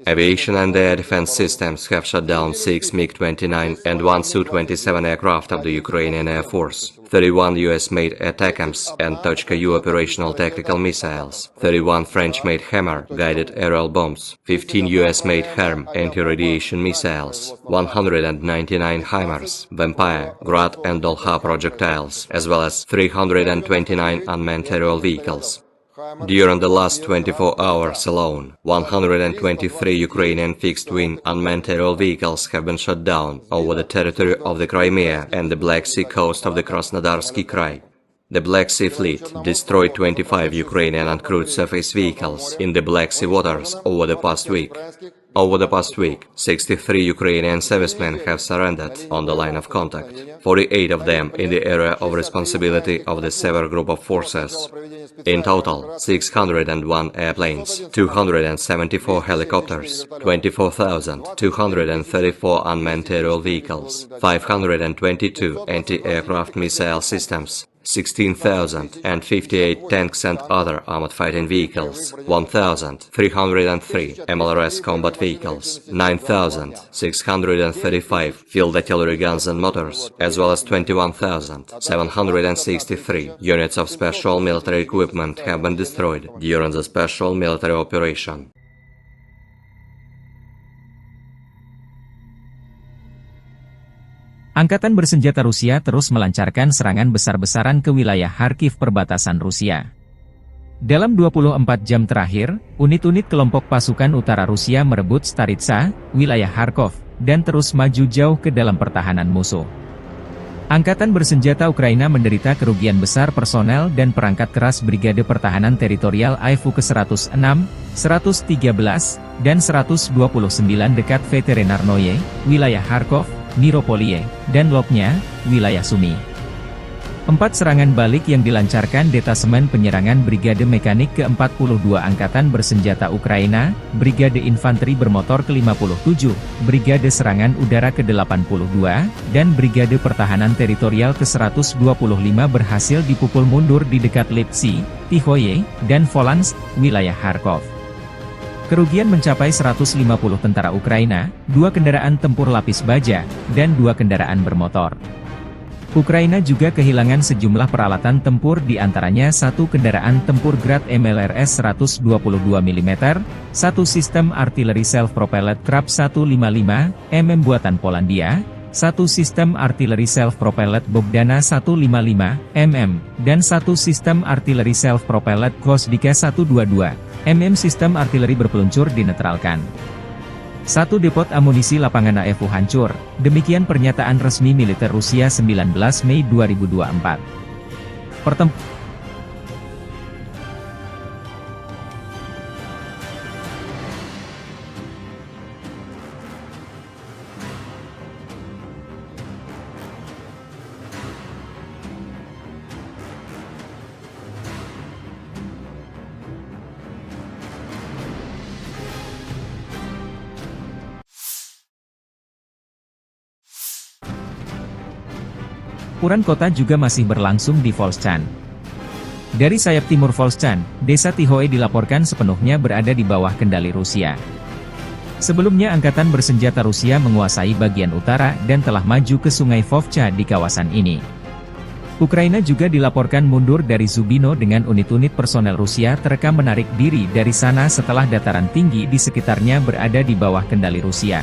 Aviation and air defense systems have shot down 6 MiG-29 and 1 Su-27 aircraft of the Ukrainian Air Force, 31 US-made ATACMS and Tochka-U operational tactical missiles, 31 French-made Hammer guided aerial bombs, 15 US-made HARM anti-radiation missiles, 199 HIMARS, Vampire, Grad and Dolha projectiles, as well as 329 unmanned aerial vehicles. During the last 24 hours alone, 123 Ukrainian fixed-wing unmanned aerial vehicles have been shot down over the territory of the Crimea and the Black Sea coast of the Krasnodarsky Krai. The Black Sea Fleet destroyed 25 Ukrainian uncrewed surface vehicles in the Black Sea waters over the past week. Over the past week, 63 Ukrainian servicemen have surrendered on the line of contact, 48 of them in the area of responsibility of the Sever Group of Forces. In total, 601 airplanes, 274 helicopters, 24,234 unmanned aerial vehicles, 522 anti-aircraft missile systems, 16,058 tanks and other armored fighting vehicles, 1,303 MLRS combat vehicles, 9,635 field artillery guns and motors, as well as 21,763 units of special military equipment have been destroyed during the special military operation. Angkatan bersenjata Rusia terus melancarkan serangan besar-besaran ke wilayah Kharkiv perbatasan Rusia. Dalam 24 jam terakhir, unit-unit kelompok pasukan utara Rusia merebut Staritsa, wilayah Kharkov, dan terus maju jauh ke dalam pertahanan musuh. Angkatan bersenjata Ukraina menderita kerugian besar personel dan perangkat keras Brigade Pertahanan Teritorial AIFU ke-106, 113, dan 129 dekat Veterinarnoye, wilayah Kharkov, Miropoliye, dan Lopnya, wilayah Sumy. 4 serangan balik yang dilancarkan Detasemen Penyerangan Brigade Mekanik ke-42 Angkatan Bersenjata Ukraina, Brigade Infanteri Bermotor ke-57, Brigade Serangan Udara ke-82, dan Brigade Pertahanan Teritorial ke-125 berhasil dipukul mundur di dekat Lipsy, Tihoye, dan Volansk, wilayah Kharkov. Kerugian mencapai 150 tentara Ukraina, 2 kendaraan tempur lapis baja, dan 2 kendaraan bermotor. Ukraina juga kehilangan sejumlah peralatan tempur di antaranya 1 kendaraan tempur Grad MLRS 122 mm, 1 sistem artileri self-propelled Krab 155 mm buatan Polandia, 1 sistem artileri self-propelled Bogdana 155 mm, dan 1 sistem artileri self-propelled Gvosdika 122 mm sistem artileri berpeluncur dinetralkan. 1 depot amunisi lapangan AFU hancur, demikian pernyataan resmi militer Rusia 19 Mei 2024. Pertempuran kota juga masih berlangsung di Volchan. Dari sayap timur Volchan, desa Tihoe dilaporkan sepenuhnya berada di bawah kendali Rusia. Sebelumnya Angkatan Bersenjata Rusia menguasai bagian utara dan telah maju ke sungai Vovcha di kawasan ini. Ukraina juga dilaporkan mundur dari Zubino dengan unit-unit personel Rusia terekam menarik diri dari sana setelah dataran tinggi di sekitarnya berada di bawah kendali Rusia.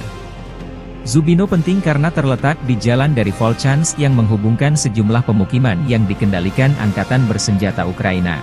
Zubino penting karena terletak di jalan dari Volchansk yang menghubungkan sejumlah pemukiman yang dikendalikan Angkatan Bersenjata Ukraina.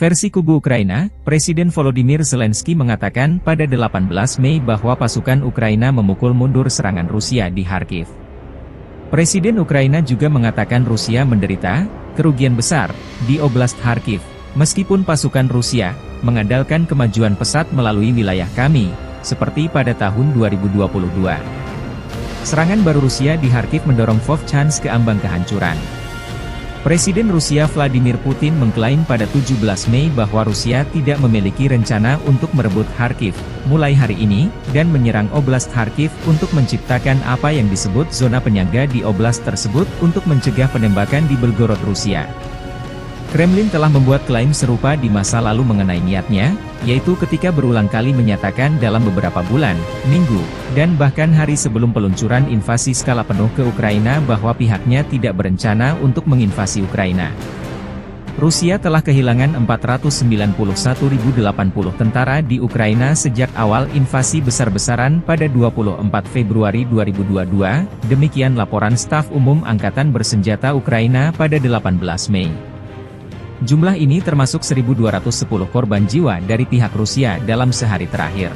Versi kubu Ukraina, Presiden Volodymyr Zelensky mengatakan pada 18 Mei bahwa pasukan Ukraina memukul mundur serangan Rusia di Kharkiv. Presiden Ukraina juga mengatakan Rusia menderita kerugian besar di Oblast Kharkiv, meskipun pasukan Rusia mengandalkan kemajuan pesat melalui wilayah kami, seperti pada tahun 2022. Serangan baru Rusia di Kharkiv mendorong Vovchansk ke ambang kehancuran. Presiden Rusia Vladimir Putin mengklaim pada 17 Mei bahwa Rusia tidak memiliki rencana untuk merebut Kharkiv, mulai hari ini, dan menyerang Oblast Kharkiv untuk menciptakan apa yang disebut zona penyangga di oblast tersebut untuk mencegah penembakan di Belgorod, Rusia. Kremlin telah membuat klaim serupa di masa lalu mengenai niatnya, yaitu ketika berulang kali menyatakan dalam beberapa bulan, minggu, dan bahkan hari sebelum peluncuran invasi skala penuh ke Ukraina bahwa pihaknya tidak berencana untuk menginvasi Ukraina. Rusia telah kehilangan 491.080 tentara di Ukraina sejak awal invasi besar-besaran pada 24 Februari 2022, demikian laporan Staf Umum Angkatan Bersenjata Ukraina pada 18 Mei. Jumlah ini termasuk 1.210 korban jiwa dari pihak Rusia dalam sehari terakhir.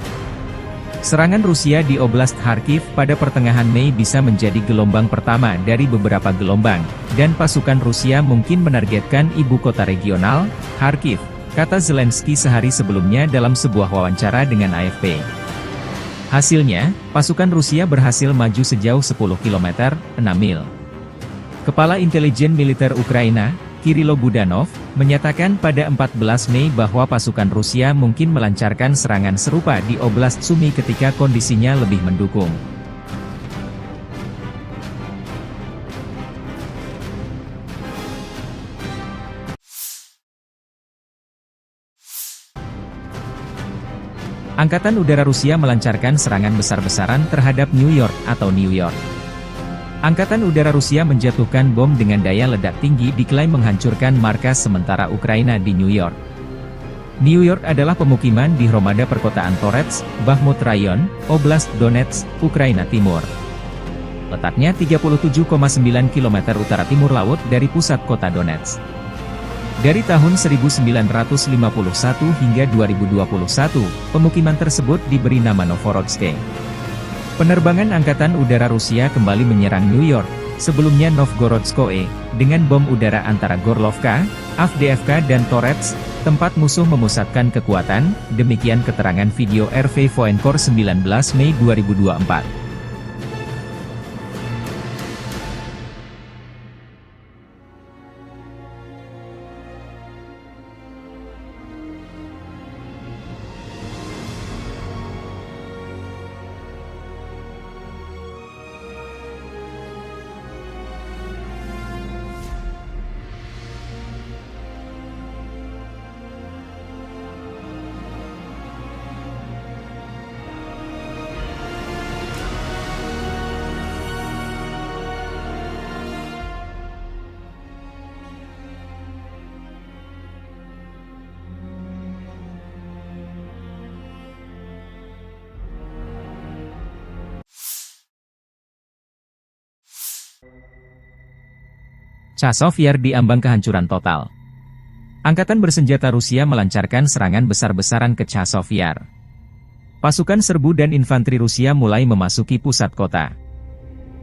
Serangan Rusia di Oblast Kharkiv pada pertengahan Mei bisa menjadi gelombang pertama dari beberapa gelombang, dan pasukan Rusia mungkin menargetkan ibu kota regional, Kharkiv, kata Zelensky sehari sebelumnya dalam sebuah wawancara dengan AFP. Hasilnya, pasukan Rusia berhasil maju sejauh 10 km, 6 mil. Kepala Intelijen Militer Ukraina, Kirilo Budanov, menyatakan pada 14 Mei bahwa pasukan Rusia mungkin melancarkan serangan serupa di Oblast Sumy ketika kondisinya lebih mendukung. Angkatan Udara Rusia melancarkan serangan besar-besaran terhadap New York atau New York. Angkatan Udara Rusia menjatuhkan bom dengan daya ledak tinggi diklaim menghancurkan markas sementara Ukraina di New York. New York adalah pemukiman di Hromada perkotaan Torets, Bakhmut Rayon, Oblast Donetsk, Ukraina Timur. Letaknya 37,9 km utara timur laut dari pusat kota Donetsk. Dari tahun 1951 hingga 2021, pemukiman tersebut diberi nama Novorodsk. Penerbangan Angkatan Udara Rusia kembali menyerang New York, sebelumnya Novgorodskoye, dengan bom udara antara Gorlovka, Avdiivka dan Torets, tempat musuh memusatkan kekuatan, demikian keterangan video RV Voenkor 19 Mei 2024. Chazov Yar diambang kehancuran total. Angkatan bersenjata Rusia melancarkan serangan besar-besaran ke Chazov Yar. Pasukan serbu dan infanteri Rusia mulai memasuki pusat kota.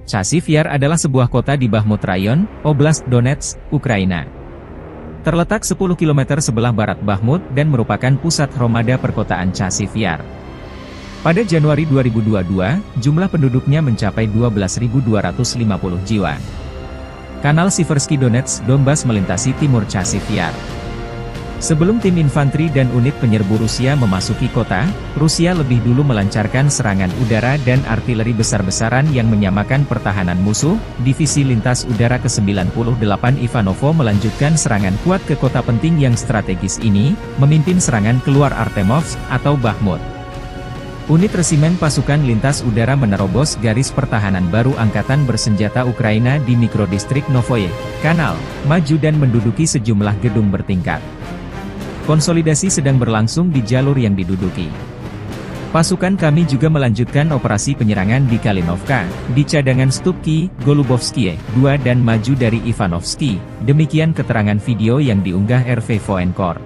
Chazov Yar adalah sebuah kota di Bakhmut Rayon, Oblast Donetsk, Ukraina. Terletak 10 km sebelah barat Bakhmut dan merupakan pusat Hromada perkotaan Chazov Yar. Pada Januari 2022, jumlah penduduknya mencapai 12.250 jiwa. Kanal Siversky Donetsk Donbas melintasi timur Chazov Yar. Sebelum tim infanteri dan unit penyerbu Rusia memasuki kota, Rusia lebih dulu melancarkan serangan udara dan artileri besar-besaran yang menyamakan pertahanan musuh. Divisi Lintas Udara ke-98 Ivanovo melanjutkan serangan kuat ke kota penting yang strategis ini, memimpin serangan keluar Artemovsk atau Bakhmut. Unit resimen pasukan lintas udara menerobos garis pertahanan baru Angkatan Bersenjata Ukraina di mikrodistrik Novoye Kanal, maju dan menduduki sejumlah gedung bertingkat. Konsolidasi sedang berlangsung di jalur yang diduduki. Pasukan kami juga melanjutkan operasi penyerangan di Kalinovka, di cadangan Stupki, Golubovskie, 2 dan maju dari Ivanovsky, demikian keterangan video yang diunggah RV Voenkor.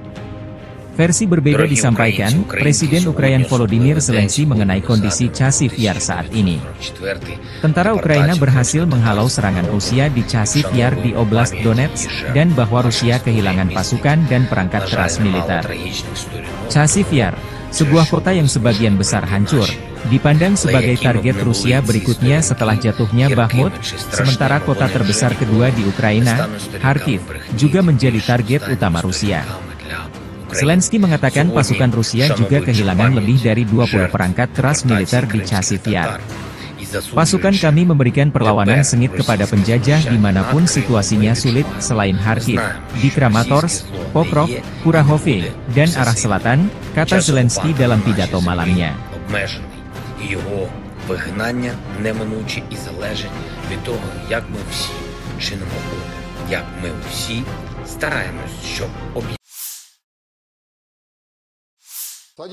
Versi berbeda disampaikan, Presiden Ukraina Volodymyr Zelensky mengenai kondisi Chazov Yar saat ini. Tentara Ukraina berhasil menghalau serangan Rusia di Chazov Yar di Oblast Donetsk, dan bahwa Rusia kehilangan pasukan dan perangkat keras militer. Chazov Yar, sebuah kota yang sebagian besar hancur, dipandang sebagai target Rusia berikutnya setelah jatuhnya Bakhmut, sementara kota terbesar kedua di Ukraina, Kharkiv, juga menjadi target utama Rusia. Zelensky mengatakan pasukan Rusia juga kehilangan lebih dari 20 perangkat keras militer di Chasiv Yar. Pasukan kami memberikan perlawanan sengit kepada penjajah dimanapun situasinya sulit selain Kharkiv, di Kramatorsk, Pokrov, Kurahove, dan arah selatan, kata Zelensky dalam pidato malamnya. Його вигнання неминуче і залежить від того, як ми всі чинимо опір, як ми всі стараємось, щоб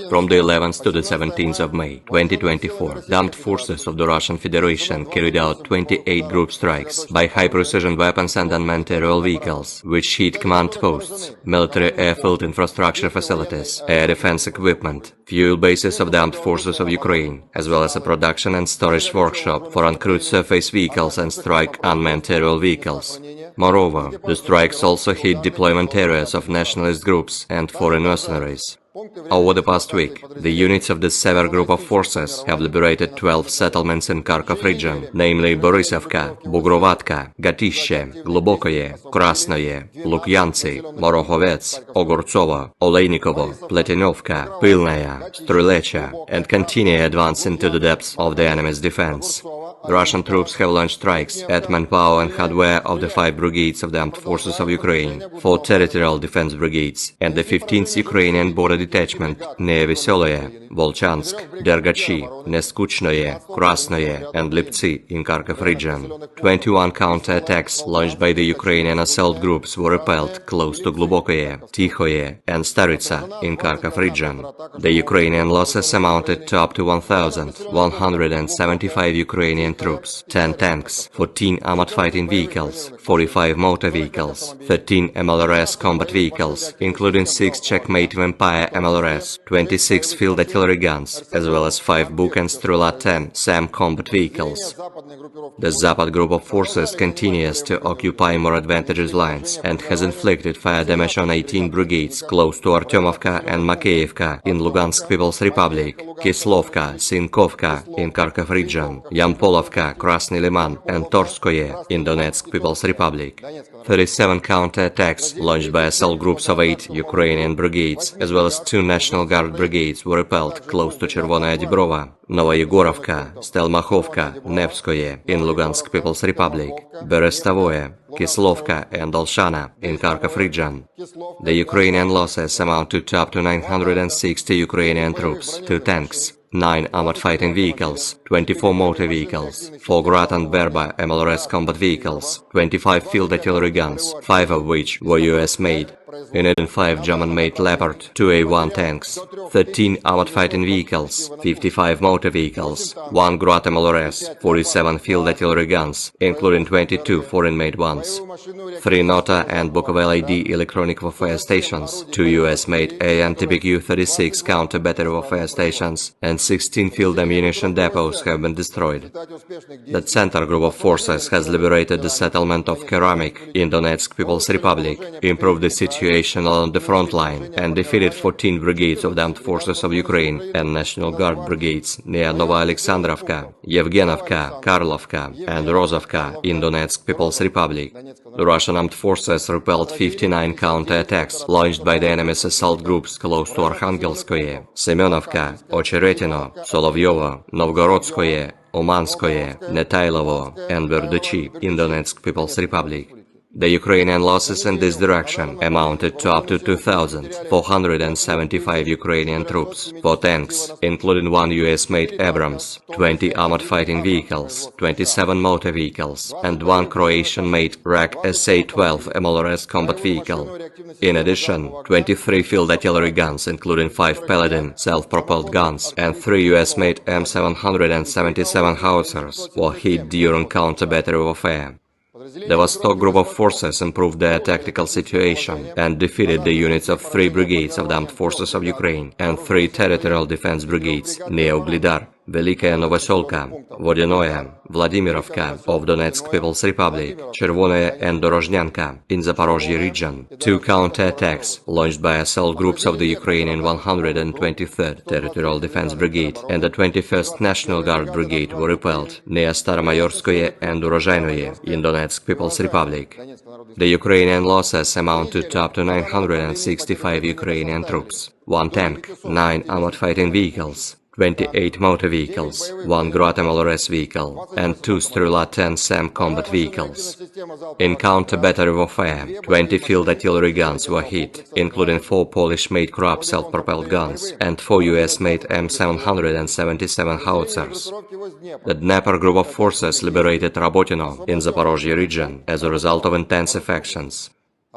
From the 11th to the 17th of May 2024, the armed forces of the Russian Federation carried out 28 group strikes by high-precision weapons and unmanned aerial vehicles, which hit command posts, military airfield infrastructure facilities, air defense equipment, fuel bases of the armed forces of Ukraine, as well as a production and storage workshop for uncrewed surface vehicles and strike unmanned aerial vehicles. Moreover, the strikes also hit deployment areas of nationalist groups and foreign mercenaries. Over the past week, the units of the Sever Group of Forces have liberated 12 settlements in Kharkov region, namely Borisovka, Bugrovatka, Gatishche, Globokoye, Krasnoye, Lukyantsy, Morohovets, Ogortsovo, Oleinikovo, Pletinovka, Pylnaya, Strylecha, and continue advance into the depths of the enemy's defense. The Russian troops have launched strikes at manpower and hardware of the 5 brigades of the Armed Forces of Ukraine, 4 territorial defense brigades, and the 15th Ukrainian border detachment near Veseloye, Volchansk, Dergachi, Neskuchnoye, Krasnoye, and Liptsy in Kharkov region. 21 counter-attacks launched by the Ukrainian assault groups were repelled close to Globokoye, Tikhoye, and Staritsa in Kharkov region. The Ukrainian losses amounted to up to 1,175 Ukrainian troops, 10 tanks, 14 armored fighting vehicles, 45 motor vehicles, 13 MLRS combat vehicles, including 6 Checkmate Vampire MLRS, 26 field artillery guns, as well as 5 Buk and Strela 10 SAM combat vehicles. The Zapad group of forces continues to occupy more advantageous lines and has inflicted fire damage on 18 brigades close to Artyomovka and Makeyevka in Lugansk People's Republic, Kislovka, Sinkovka in Kharkov region, Yampolovka, Krasny Liman, and Torskoye in Donetsk People's Republic. 37 counter-attacks launched by assault groups of 8 Ukrainian brigades, as well as 2 National Guard brigades, were repelled close to Chervonaya Dibrova, Novoyegorovka, Stelmachovka, Nevskoye in Lugansk People's Republic, Berestavoye, Kislovka, and Olshana in Kharkov region. The Ukrainian losses amounted to up to 960 Ukrainian troops, 2 tanks, 9 armored fighting vehicles, 24 motor vehicles, 4 Grad and Berba MLRS combat vehicles, 25 field artillery guns, 5 of which were US-made, in addition 5 German-made Leopard 2A1 tanks, 13 armored fighting vehicles, 55 motor vehicles, 1 Grad MLRS, 47 field artillery guns, including 22 foreign-made ones, 3 Nota and Bukovel AD electronic warfare stations, 2 US-made AN-TBQ-36 counter-battery warfare stations, and 16 field ammunition depots have been destroyed. The Center Group of Forces has liberated the settlement of Keramik in Donetsk People's Republic, improved the situation along the front line, and defeated 14 brigades of the Armed Forces of Ukraine and National Guard brigades near Novoalexandrovka, Yevgenovka, Karlovka, and Rozovka in Donetsk People's Republic. The Russian Armed Forces repelled 59 counter-attacks launched by the enemy's assault groups close to Arkhangelskoye, Semenovka, Ocheretino, Solovyovo, Novgorodskoye, Umanskoye, Netailovo, and Verduchi in Donetsk People's Republic. The Ukrainian losses in this direction amounted to up to 2,475 Ukrainian troops, 4 tanks, including 1 US-made Abrams, 20 armored fighting vehicles, 27 motor vehicles, and 1 Croatian-made RAK SA-12 MLRS combat vehicle. In addition, 23 field artillery guns, including 5 Paladin self-propelled guns, and 3 US-made M777 howitzers were hit during counter-battery warfare. The Vostok Group of Forces improved their tactical situation and defeated the units of 3 brigades of the Armed Forces of Ukraine and 3 territorial defense brigades near Ugledar Velikaya Novoselka, Vodinoye, Vladimirovka of Donetsk People's Republic, Chervonaya and Dorozhnyanka in Zaporozhye region. 2 counterattacks launched by assault groups of the Ukrainian 123rd Territorial Defense Brigade and the 21st National Guard Brigade were repelled near Staromayorskoye and Urozhainoye in Donetsk People's Republic. The Ukrainian losses amounted to up to 965 Ukrainian troops, 1 tank, 9 armored fighting vehicles, 28 motor vehicles, 1 Grad MLRS vehicle, and 2 Strela-10 SAM combat vehicles. In counter-battery warfare, 20 field artillery guns were hit, including 4 Polish-made Krab self-propelled guns and 4 US-made M777 howitzers. The Dnepr group of forces liberated Rabotino in Zaporozhye region as a result of intensive actions.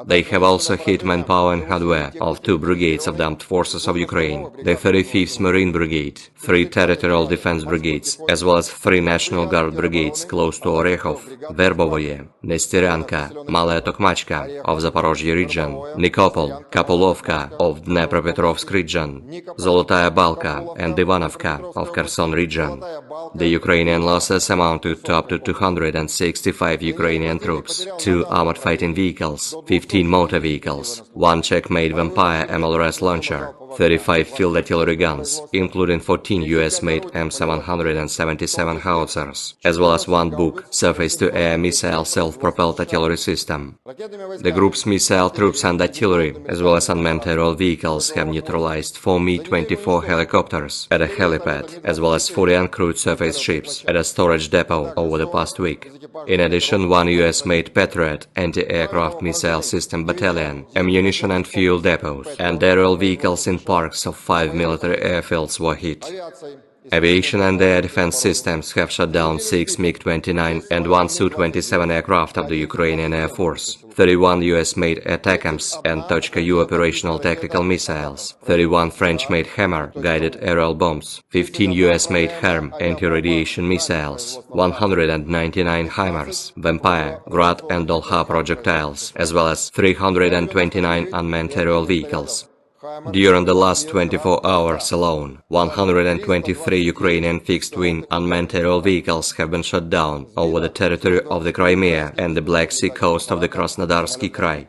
They have also hit manpower and hardware of 2 brigades of the Armed Forces of Ukraine, the 35th Marine Brigade, 3 Territorial Defense Brigades, as well as 3 National Guard Brigades close to Orekhov, Verbovoye, Nestyryanka, Malaya Tokmachka of Zaporozhye region, Nikopol, Kapulovka of Dnepropetrovsk region, Zolotaya Balka and Ivanovka of Kherson region. The Ukrainian losses amounted to up to 265 Ukrainian troops, 2 armored fighting vehicles, 15 motor vehicles, 1 Czech-made Vampire MLRS launcher, 35 field artillery guns, including 14 US-made M777 howitzers, as well as 1 Buk surface-to-air missile self-propelled artillery system. The group's missile troops and artillery, as well as unmanned aerial vehicles, have neutralized 4 Mi-24 helicopters at a helipad, as well as 40 uncrewed surface ships at a storage depot over the past week. In addition, 1 US-made Patriot anti-aircraft missile system battalion, ammunition and fuel depots, and aerial vehicles in parks of 5 military airfields were hit. Aviation and air defense systems have shot down 6 MiG-29 and 1 Su-27 aircraft of the Ukrainian Air Force, 31 US-made ATACMS and Tochka-U operational tactical missiles, 31 French-made Hammer guided aerial bombs, 15 US-made HARM anti-radiation missiles, 199 HIMARS, Vampire, Grad and Dolha projectiles, as well as 329 unmanned aerial vehicles. During the last 24 hours alone, 123 Ukrainian fixed-wing unmanned aerial vehicles have been shot down over the territory of the Crimea and the Black Sea coast of the Krasnodarsky Krai.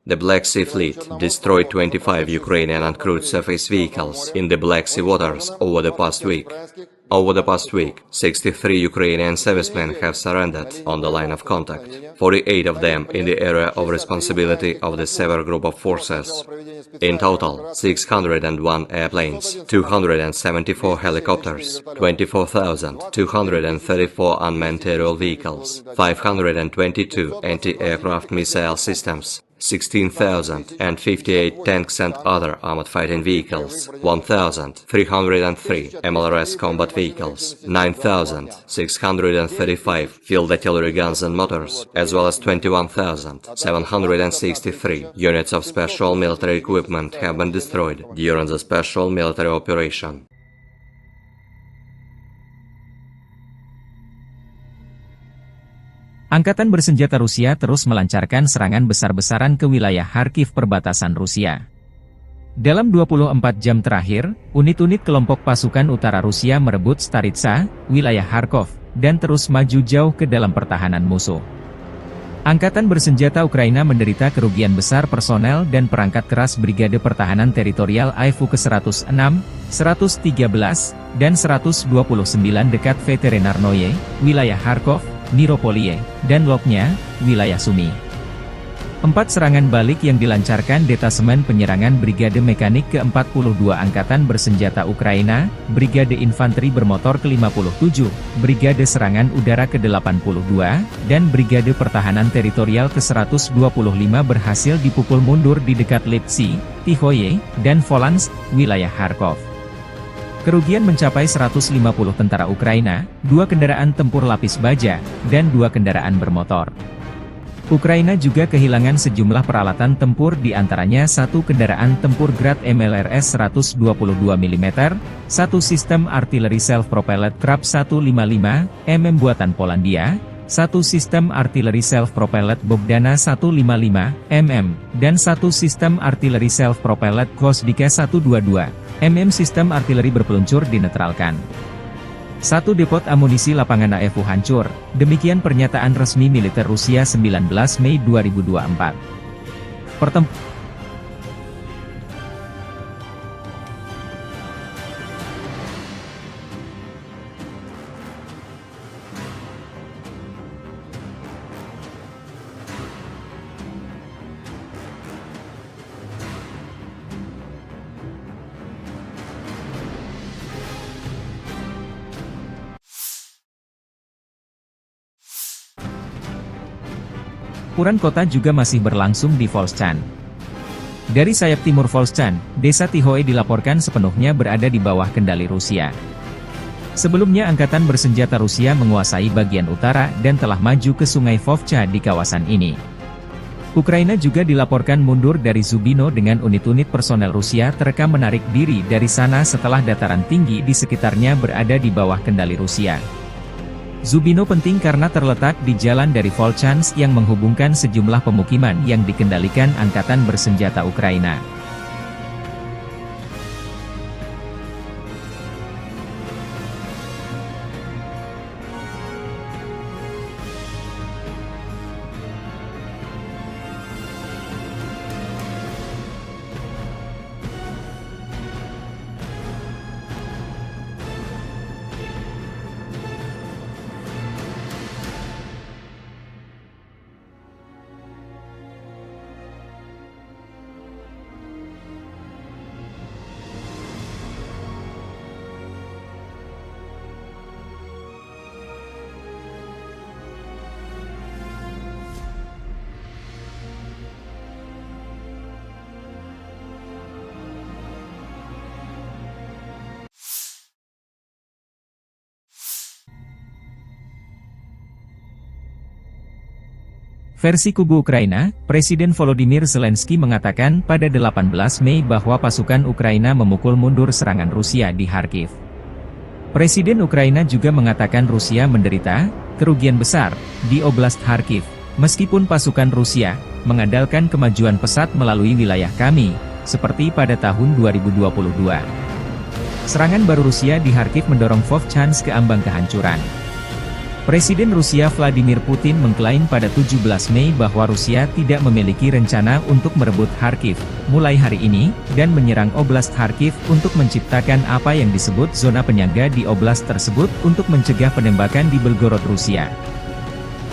The Black Sea Fleet destroyed 25 Ukrainian uncrewed surface vehicles in the Black Sea waters over the past week. Over the past week, 63 Ukrainian servicemen have surrendered on the line of contact, 48 of them in the area of responsibility of the Sever Group of Forces. In total, 601 airplanes, 274 helicopters, 24,234 unmanned aerial vehicles, 522 anti-aircraft missile systems, 16,058 tanks and other armored fighting vehicles, 1,303 MLRS combat vehicles, 9,635 field artillery guns and motors, as well as 21,763 units of special military equipment have been destroyed during the special military operation. Angkatan bersenjata Rusia terus melancarkan serangan besar-besaran ke wilayah Kharkiv perbatasan Rusia. Dalam 24 jam terakhir, unit-unit kelompok pasukan utara Rusia merebut Staritsa, wilayah Kharkov, dan terus maju jauh ke dalam pertahanan musuh. Angkatan bersenjata Ukraina menderita kerugian besar personel dan perangkat keras Brigade Pertahanan Teritorial AIFU ke-106, 113, dan 129 dekat Veterinarnoye, wilayah Kharkov, Niropolie, dan Loknya, wilayah Sumy. 4 serangan balik yang dilancarkan Detasemen Penyerangan Brigade Mekanik ke-42 Angkatan Bersenjata Ukraina, Brigade Infanteri Bermotor ke-57, Brigade Serangan Udara ke-82, dan Brigade Pertahanan Teritorial ke-125 berhasil dipukul mundur di dekat Lipsy, Tihoye, dan Volansk, wilayah Kharkov. Kerugian mencapai 150 tentara Ukraina, 2 kendaraan tempur lapis baja, dan 2 kendaraan bermotor. Ukraina juga kehilangan sejumlah peralatan tempur di antaranya 1 kendaraan tempur Grad MLRS 122 mm, 1 sistem artileri self-propelled Krab 155 mm buatan Polandia, 1 sistem artileri self-propelled Bogdana 155 mm, dan 1 sistem artileri self-propelled Gvosdika 122 mm sistem artileri berpeluncur dinetralkan. Satu depot amunisi lapangan AFU hancur, demikian pernyataan resmi militer Rusia 19 Mei 2024. Pertempuran kota juga masih berlangsung di Volchan. Dari sayap timur Volchan, desa Tihoe dilaporkan sepenuhnya berada di bawah kendali Rusia. Sebelumnya Angkatan Bersenjata Rusia menguasai bagian utara dan telah maju ke sungai Vovcha di kawasan ini. Ukraina juga dilaporkan mundur dari Zubino dengan unit-unit personel Rusia terekam menarik diri dari sana setelah dataran tinggi di sekitarnya berada di bawah kendali Rusia. Zubino penting karena terletak di jalan dari Volchansk yang menghubungkan sejumlah pemukiman yang dikendalikan Angkatan Bersenjata Ukraina. Versi kubu Ukraina, Presiden Volodymyr Zelensky mengatakan pada 18 Mei bahwa pasukan Ukraina memukul mundur serangan Rusia di Kharkiv. Presiden Ukraina juga mengatakan Rusia menderita kerugian besar di Oblast Kharkiv, meskipun pasukan Rusia mengandalkan kemajuan pesat melalui wilayah kami, seperti pada tahun 2022. Serangan baru Rusia di Kharkiv mendorong Vovchansk ke ambang kehancuran. Presiden Rusia Vladimir Putin mengklaim pada 17 Mei bahwa Rusia tidak memiliki rencana untuk merebut Kharkiv mulai hari ini, dan menyerang Oblast Kharkiv untuk menciptakan apa yang disebut zona penyangga di oblast tersebut untuk mencegah penembakan di Belgorod, Rusia.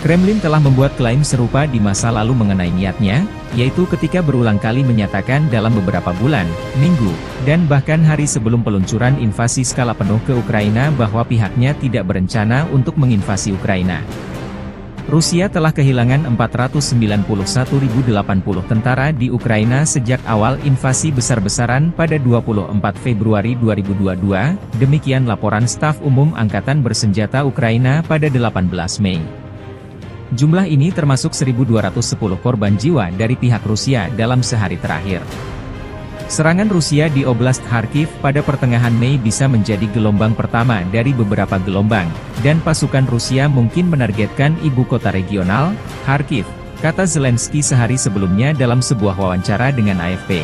Kremlin telah membuat klaim serupa di masa lalu mengenai niatnya, yaitu ketika berulang kali menyatakan dalam beberapa bulan, minggu, dan bahkan hari sebelum peluncuran invasi skala penuh ke Ukraina bahwa pihaknya tidak berencana untuk menginvasi Ukraina. Rusia telah kehilangan 491.080 tentara di Ukraina sejak awal invasi besar-besaran pada 24 Februari 2022, demikian laporan Staf Umum Angkatan Bersenjata Ukraina pada 18 Mei. Jumlah ini termasuk 1.210 korban jiwa dari pihak Rusia dalam sehari terakhir. Serangan Rusia di Oblast Kharkiv pada pertengahan Mei bisa menjadi gelombang pertama dari beberapa gelombang, dan pasukan Rusia mungkin menargetkan ibu kota regional, Kharkiv, kata Zelensky sehari sebelumnya dalam sebuah wawancara dengan AFP.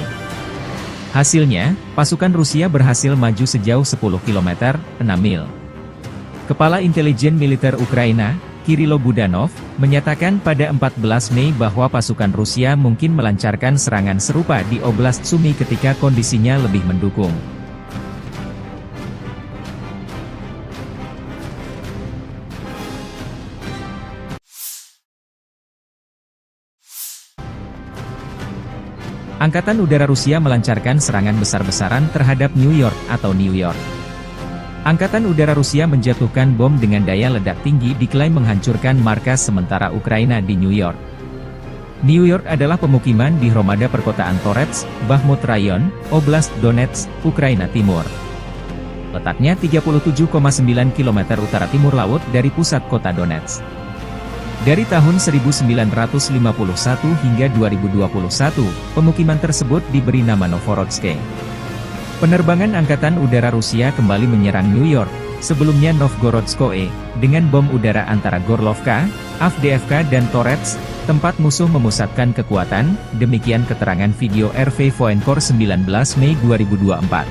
Hasilnya, pasukan Rusia berhasil maju sejauh 10 km, 6 mil. Kepala Intelijen Militer Ukraina, Kirilo Budanov, menyatakan pada 14 Mei bahwa pasukan Rusia mungkin melancarkan serangan serupa di Oblast Sumy ketika kondisinya lebih mendukung. Angkatan Udara Rusia melancarkan serangan besar-besaran terhadap New York atau New York. Angkatan Udara Rusia menjatuhkan bom dengan daya ledak tinggi diklaim menghancurkan markas sementara Ukraina di New York. New York adalah pemukiman di Hromada perkotaan Torets, Bakhmut Rayon, Oblast Donetsk, Ukraina Timur. Letaknya 37,9 km utara timur laut dari pusat kota Donetsk. Dari tahun 1951 hingga 2021, pemukiman tersebut diberi nama Novorodsk. Penerbangan Angkatan Udara Rusia kembali menyerang New York, sebelumnya Novgorodskoe, dengan bom udara antara Gorlovka, Avdiivka dan Torets, tempat musuh memusatkan kekuatan, demikian keterangan video RV Voenkor 19 Mei 2024.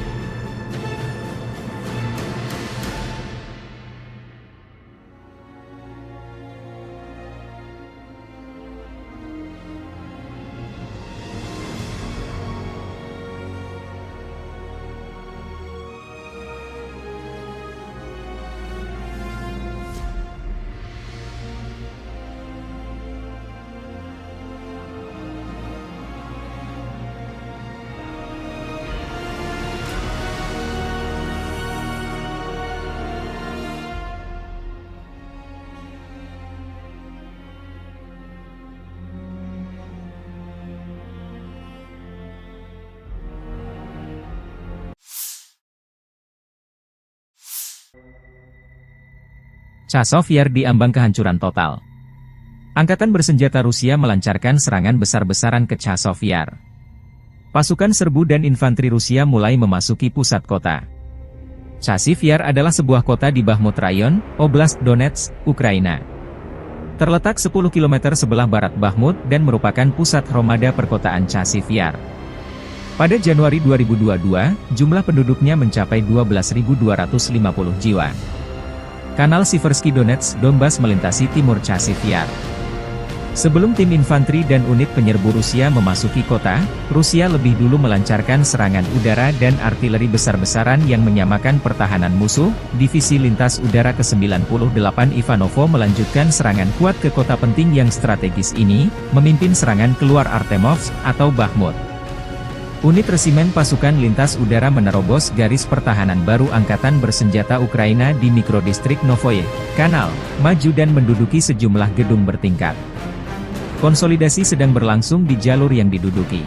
Chazov Yar diambang kehancuran total. Angkatan bersenjata Rusia melancarkan serangan besar-besaran ke Chazov Yar. Pasukan serbu dan infanteri Rusia mulai memasuki pusat kota. Chazov Yar adalah sebuah kota di Bakhmut Rayon, Oblast Donetsk, Ukraina. Terletak 10 km sebelah barat Bakhmut dan merupakan pusat hromada perkotaan Chazov Yar. Pada Januari 2022, jumlah penduduknya mencapai 12.250 jiwa. Kanal Siversky Donetsk Donbas melintasi timur Chazov Yar. Sebelum tim infanteri dan unit penyerbu Rusia memasuki kota, Rusia lebih dulu melancarkan serangan udara dan artileri besar-besaran yang menyamakan pertahanan musuh. Divisi Lintas Udara ke-98 Ivanovo melanjutkan serangan kuat ke kota penting yang strategis ini, memimpin serangan keluar Artemovsk atau Bakhmut. Unit resimen pasukan lintas udara menerobos garis pertahanan baru angkatan bersenjata Ukraina di mikrodistrik Novoye Kanal, maju dan menduduki sejumlah gedung bertingkat. Konsolidasi sedang berlangsung di jalur yang diduduki.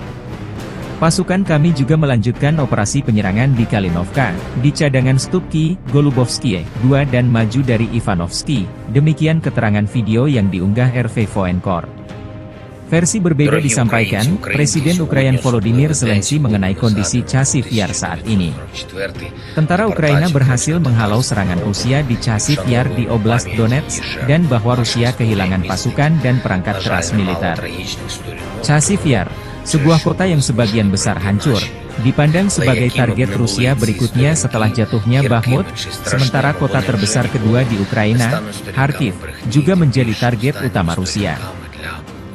Pasukan kami juga melanjutkan operasi penyerangan di Kalinovka, di cadangan Stupki, Golubovsky 2 dan maju dari Ivanovsky. Demikian keterangan video yang diunggah RV Voenkor. Versi berbeda disampaikan, Presiden Ukraina Volodymyr Zelensky mengenai kondisi Chazov Yar saat ini. Tentara Ukraina berhasil menghalau serangan Rusia di Chazov Yar di Oblast Donetsk, dan bahwa Rusia kehilangan pasukan dan perangkat keras militer. Chazov Yar, sebuah kota yang sebagian besar hancur, dipandang sebagai target Rusia berikutnya setelah jatuhnya Bakhmut, sementara kota terbesar kedua di Ukraina, Kharkiv, juga menjadi target utama Rusia.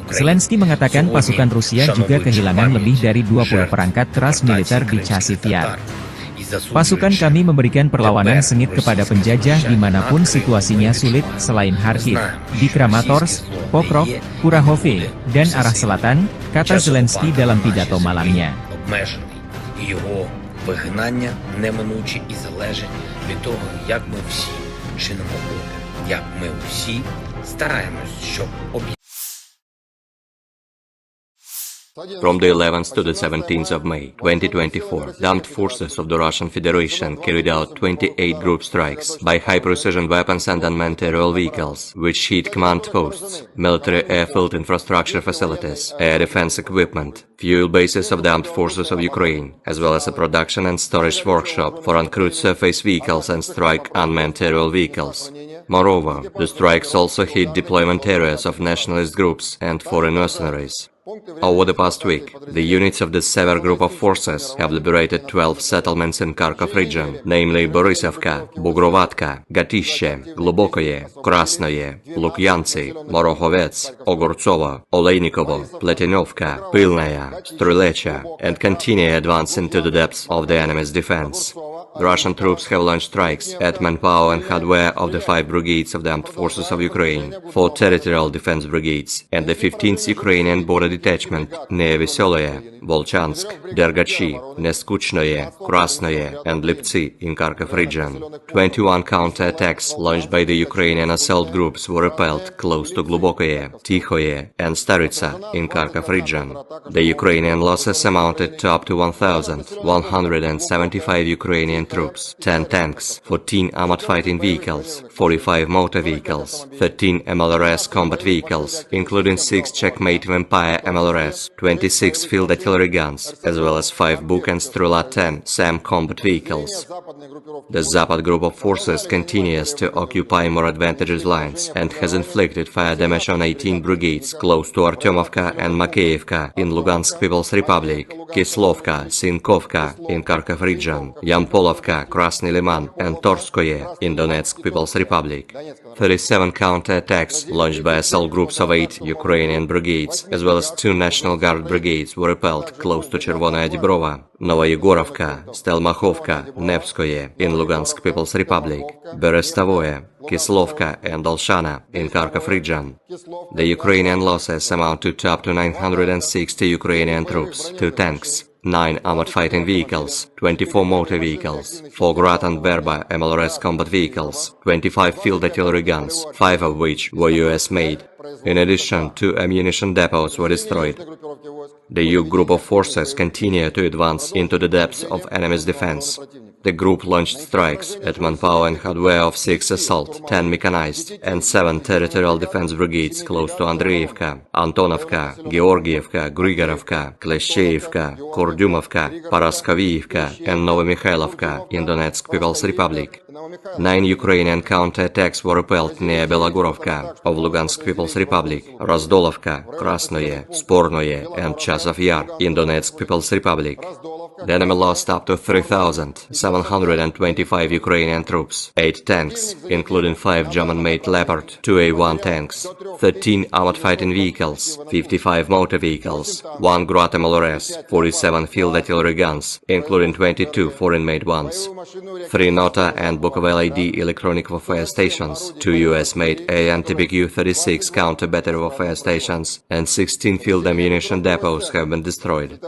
Zelensky mengatakan pasukan Rusia juga kehilangan lebih dari 20 perangkat keras militer di Chazov Yar. Pasukan kami memberikan perlawanan sengit kepada penjajah dimanapun situasinya sulit selain Kharkiv, di Kramatorsk, Pokrov, Kurahove, dan arah selatan, kata Zelensky dalam pidato malamnya. Його вигнання неминуче і залежить від того, як ми всі чинимо опір, як ми всі стараємось, щоб From the 11th to the 17th of May 2024, the armed forces of the Russian Federation carried out 28 group strikes by high-precision weapons and unmanned aerial vehicles, which hit command posts, military airfield infrastructure facilities, air defense equipment, fuel bases of the armed forces of Ukraine, as well as a production and storage workshop for uncrewed surface vehicles and strike unmanned aerial vehicles. Moreover, the strikes also hit deployment areas of nationalist groups and foreign mercenaries. Over the past week, the units of the Sever group of forces have liberated 12 settlements in Kharkov region, namely Borisovka, Bugrovatka, Gatishe, Glubokoye, Krasnoye, Lukyantsy, Morohovets, Ogortsovo, Olejnikovo, Pletinovka, Pilnaya, Strylecha, and continue advance into the depths of the enemy's defense. The Russian troops have launched strikes at manpower and hardware of the 5 brigades of the armed forces of Ukraine, 4 territorial defense brigades, and the 15th Ukrainian border detachment near Veselye, Volchansk, Dergachi, Neskuchnoye, Krasnoye, and Liptsy in Kharkov region. 21 counter-attacks launched by the Ukrainian assault groups were repelled close to Glubokoye, Tikhoye, and Staritsa in Kharkov region. The Ukrainian losses amounted to up to 1,175 Ukrainian troops, 10 tanks, 14 armored fighting vehicles, 45 motor vehicles, 13 MLRS combat vehicles, including 6 Checkmate Vampire MLRS, 26 field artillery guns, as well as 5 Buk and Strela 10 SAM combat vehicles. The Zapad group of forces continues to occupy more advantageous lines and has inflicted fire damage on 18 brigades close to Artyomovka and Makeyevka in Lugansk People's Republic, Kislovka, Sinkovka in Kharkov region, Yampolovka, Krasny Liman, and Torskoye in Donetsk People's Republic. 37 counter-attacks launched by assault groups of 8 Ukrainian brigades, as well as 2 National Guard brigades were repelled close to Chervonaya Dibrova, Novoyegorovka, Stelmachovka, Nevskoye in Lugansk People's Republic, Berestavoye, Kislovka and Olshana in Kharkov region. The Ukrainian losses amount to up to 960 Ukrainian troops, 2 tanks, 9 armored fighting vehicles, 24 motor vehicles, 4 Grad and Berba MLRS combat vehicles, 25 field artillery guns, 5 of which were US-made. In addition, 2 ammunition depots were destroyed. The Yug group of forces continue to advance into the depths of enemy's defense. The group launched strikes at manpower and hardware of 6 assault, 10 mechanized, and 7 territorial defense brigades close to Andreevka, Antonovka, Georgievka, Grigorovka, Kleshcheivka, Kurdyumovka, Paraskoviivka, and Novomikhailivka in Donetsk People's Republic. 9 Ukrainian counterattacks were repelled near Belogorovka of Lugansk People's Republic, Razdolovka, Krasnoye, Spornoye, and Chasov Yar in Donetsk People's Republic. The enemy lost up to 3,725 Ukrainian troops, 8 tanks, including 5 German-made Leopard 2A1 tanks, 13 armored fighting vehicles, 55 motor vehicles, 1 Grad MLRS, 47 field artillery guns, including 22 foreign-made ones, 3 Nota and Bukovel AD electronic warfare stations, 2 US-made AN-TBQ-36 counter-battery warfare stations, and 16 field ammunition depots have been destroyed.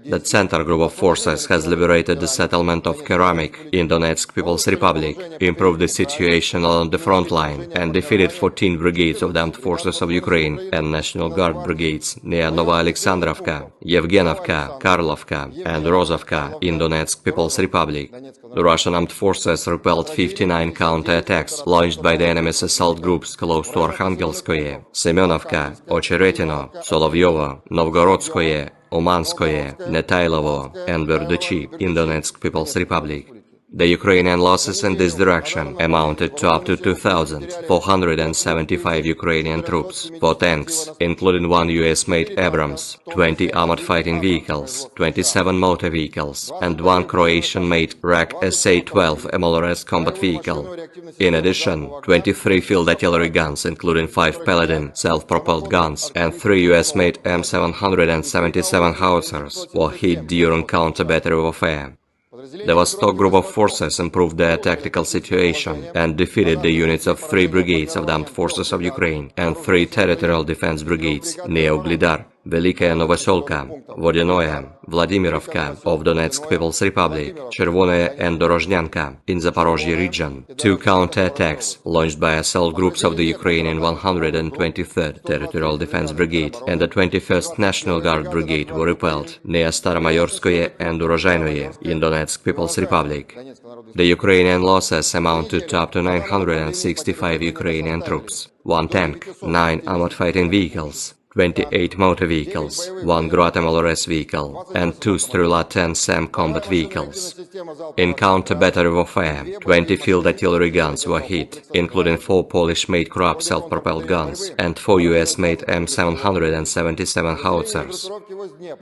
The center group of forces has liberated the settlement of Keramik in Donetsk People's Republic, improved the situation along the front line, and defeated 14 brigades of the Armed Forces of Ukraine and National Guard brigades near Nova Alexandrovka, Yevgenovka, Karlovka, and Rozovka in Donetsk People's Republic. The Russian armed forces repelled 59 counterattacks launched by the enemy's assault groups close to Arkhangelskoye, Semenovka, Ocheretino, Solovyovo, Novgorodskoye, Umanskoye, Netailovo, and Verduchi in Donetsk People's Republic. The Ukrainian losses in this direction amounted to up to 2,475 Ukrainian troops, 4 tanks, including 1 US-made Abrams, 20 armored fighting vehicles, 27 motor vehicles, and 1 Croatian-made RAK SA-12 MLRS combat vehicle. In addition, 23 field artillery guns, including 5 Paladin self-propelled guns, and 3 US-made M777 howitzers were hit during counter-battery warfare. The Vostok group of forces improved their tactical situation and defeated the units of 3 brigades of the Armed Forces of Ukraine and 3 territorial defense brigades near Uglidar, Velikaya Novoselka, Vodinoye, Vladimirovka of Donetsk People's Republic, Chervonoye and Dorozhnyanka in Zaporozhye region. 2 counterattacks launched by assault groups of the Ukrainian 123rd Territorial Defense Brigade and the 21st National Guard Brigade were repelled near Staromayorskoye and Urozhainoye in Donetsk People's Republic. The Ukrainian losses amounted to up to 965 Ukrainian troops, 1 tank, 9 armored fighting vehicles, 28 motor vehicles, 1 Grad MLRS vehicle, and 2 Strela-10 SAM combat vehicles. In counter-battery warfare, 20 field artillery guns were hit, including 4 Polish-made Krab self-propelled guns and 4 US-made M777 howitzers.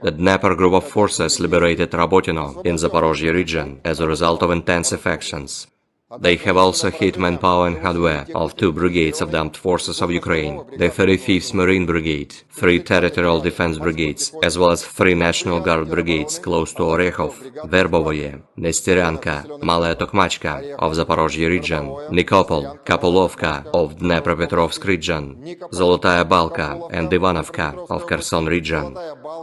The Dnieper group of forces liberated Rabotino in Zaporozhye region as a result of intensive actions. They have also hit manpower and hardware of 2 brigades of the Armed Forces of Ukraine, the 35th Marine Brigade, 3 Territorial Defense Brigades, as well as 3 National Guard Brigades close to Orekhov, Verbovoye, Nesteryanka, Malaya Tokmachka of Zaporozhye region, Nikopol, Kapulovka of Dnepropetrovsk region, Zolotaya Balka and Ivanovka of Kherson region.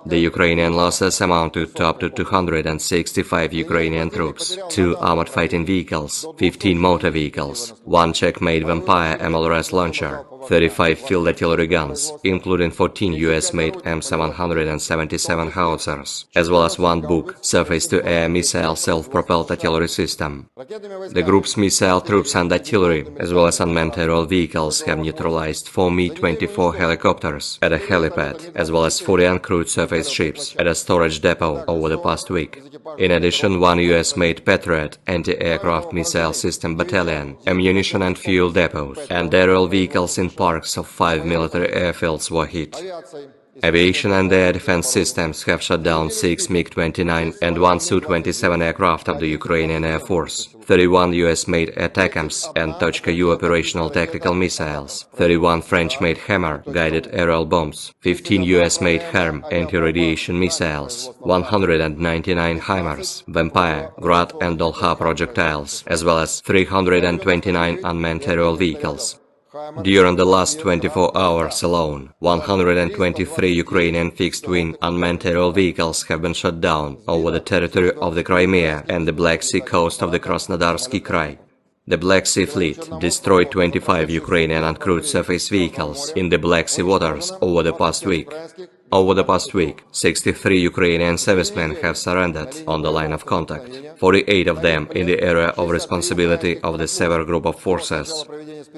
The Ukrainian losses amounted to up to 265 Ukrainian troops, 2 armored fighting vehicles, 15 motor vehicles, 1 Czech-made Vampire MLRS launcher, 35 field artillery guns, including 14 US-made M777 howitzers, as well as 1 Buk surface-to-air missile self-propelled artillery system. The group's missile troops and artillery, as well as unmanned aerial vehicles, have neutralized 4 Mi-24 helicopters at a helipad, as well as 40 uncrewed surface ships at a storage depot over the past week. In addition, 1 US-made Patriot anti-aircraft missile system battalion, ammunition and fuel depots, and aerial vehicles in parks of 5 military airfields were hit. Aviation and air defense systems have shot down 6 MiG-29 and 1 Su-27 aircraft of the Ukrainian Air Force, 31 US-made ATACMS and Tochka-U operational tactical missiles, 31 French-made Hammer guided aerial bombs, 15 US-made HARM anti-radiation missiles, 199 HIMARS, Vampire, Grad and Dolha projectiles, as well as 329 unmanned aerial vehicles. During the last 24 hours alone, 123 Ukrainian fixed-wing unmanned aerial vehicles have been shot down over the territory of the Crimea and the Black Sea coast of the Krasnodarsky Krai. The Black Sea Fleet destroyed 25 Ukrainian uncrewed surface vehicles in the Black Sea waters over the past week. Over the past week, 63 Ukrainian servicemen have surrendered on the line of contact, 48 of them in the area of responsibility of the Sever Group of Forces.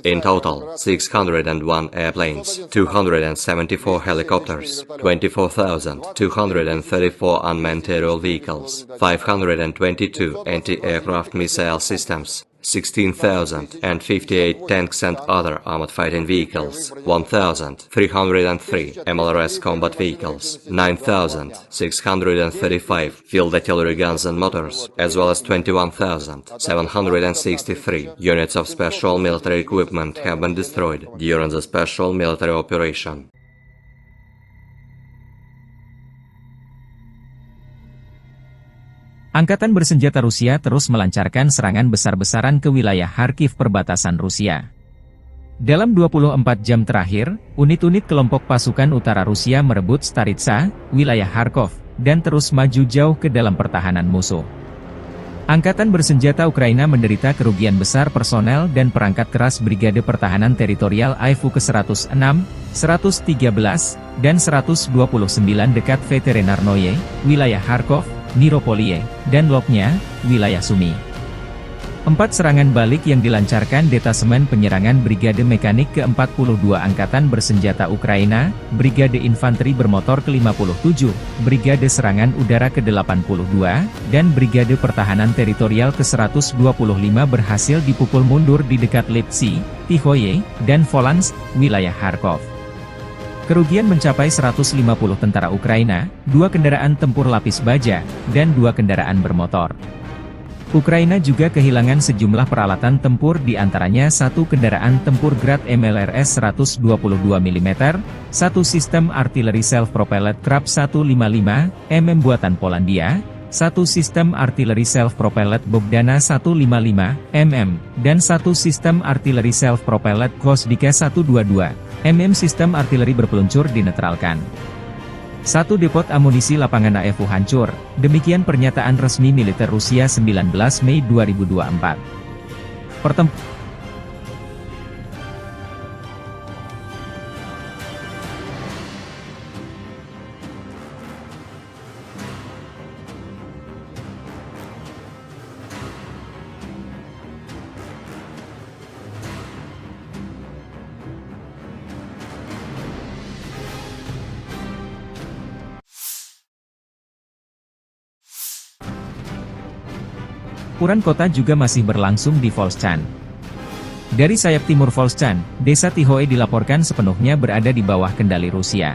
In total, 601 airplanes, 274 helicopters, 24,234 unmanned aerial vehicles, 522 anti-aircraft missile systems, 16,058 tanks and other armored fighting vehicles, 1,303 MLRS combat vehicles, 9,635 field artillery guns and motors, as well as 21,763 units of special military equipment have been destroyed during the special military operation. Angkatan bersenjata Rusia terus melancarkan serangan besar-besaran ke wilayah Kharkiv perbatasan Rusia. Dalam 24 jam terakhir, unit-unit kelompok pasukan utara Rusia merebut Staritsa, wilayah Kharkov, dan terus maju jauh ke dalam pertahanan musuh. Angkatan bersenjata Ukraina menderita kerugian besar personel dan perangkat keras Brigade Pertahanan Teritorial AIFU ke-106, 113, dan 129 dekat Veterinarnoye, wilayah Kharkov, Niropolie, dan Lopnya, wilayah Sumy. 4 serangan balik yang dilancarkan Detasemen Penyerangan Brigade Mekanik ke-42 Angkatan Bersenjata Ukraina, Brigade Infanteri Bermotor ke-57, Brigade Serangan Udara ke-82, dan Brigade Pertahanan Teritorial ke-125 berhasil dipukul mundur di dekat Lipsy, Tihoye, dan Volansk, wilayah Kharkov. Kerugian mencapai 150 tentara Ukraina, 2 kendaraan tempur lapis baja, dan 2 kendaraan bermotor. Ukraina juga kehilangan sejumlah peralatan tempur di antaranya 1 kendaraan tempur Grad MLRS 122 mm, 1 sistem artileri self-propelled Krab 155 mm buatan Polandia, 1 sistem artileri self-propelled Bogdana 155 mm, dan 1 sistem artileri self-propelled Gvosdika 122 mm sistem artileri berpeluncur dinetralkan. 1 depot amunisi lapangan AIFU hancur, demikian pernyataan resmi militer Rusia 19 Mei 2024. Pertempuran kota juga masih berlangsung di Volchan. Dari sayap timur Volchan, desa Tihoe dilaporkan sepenuhnya berada di bawah kendali Rusia.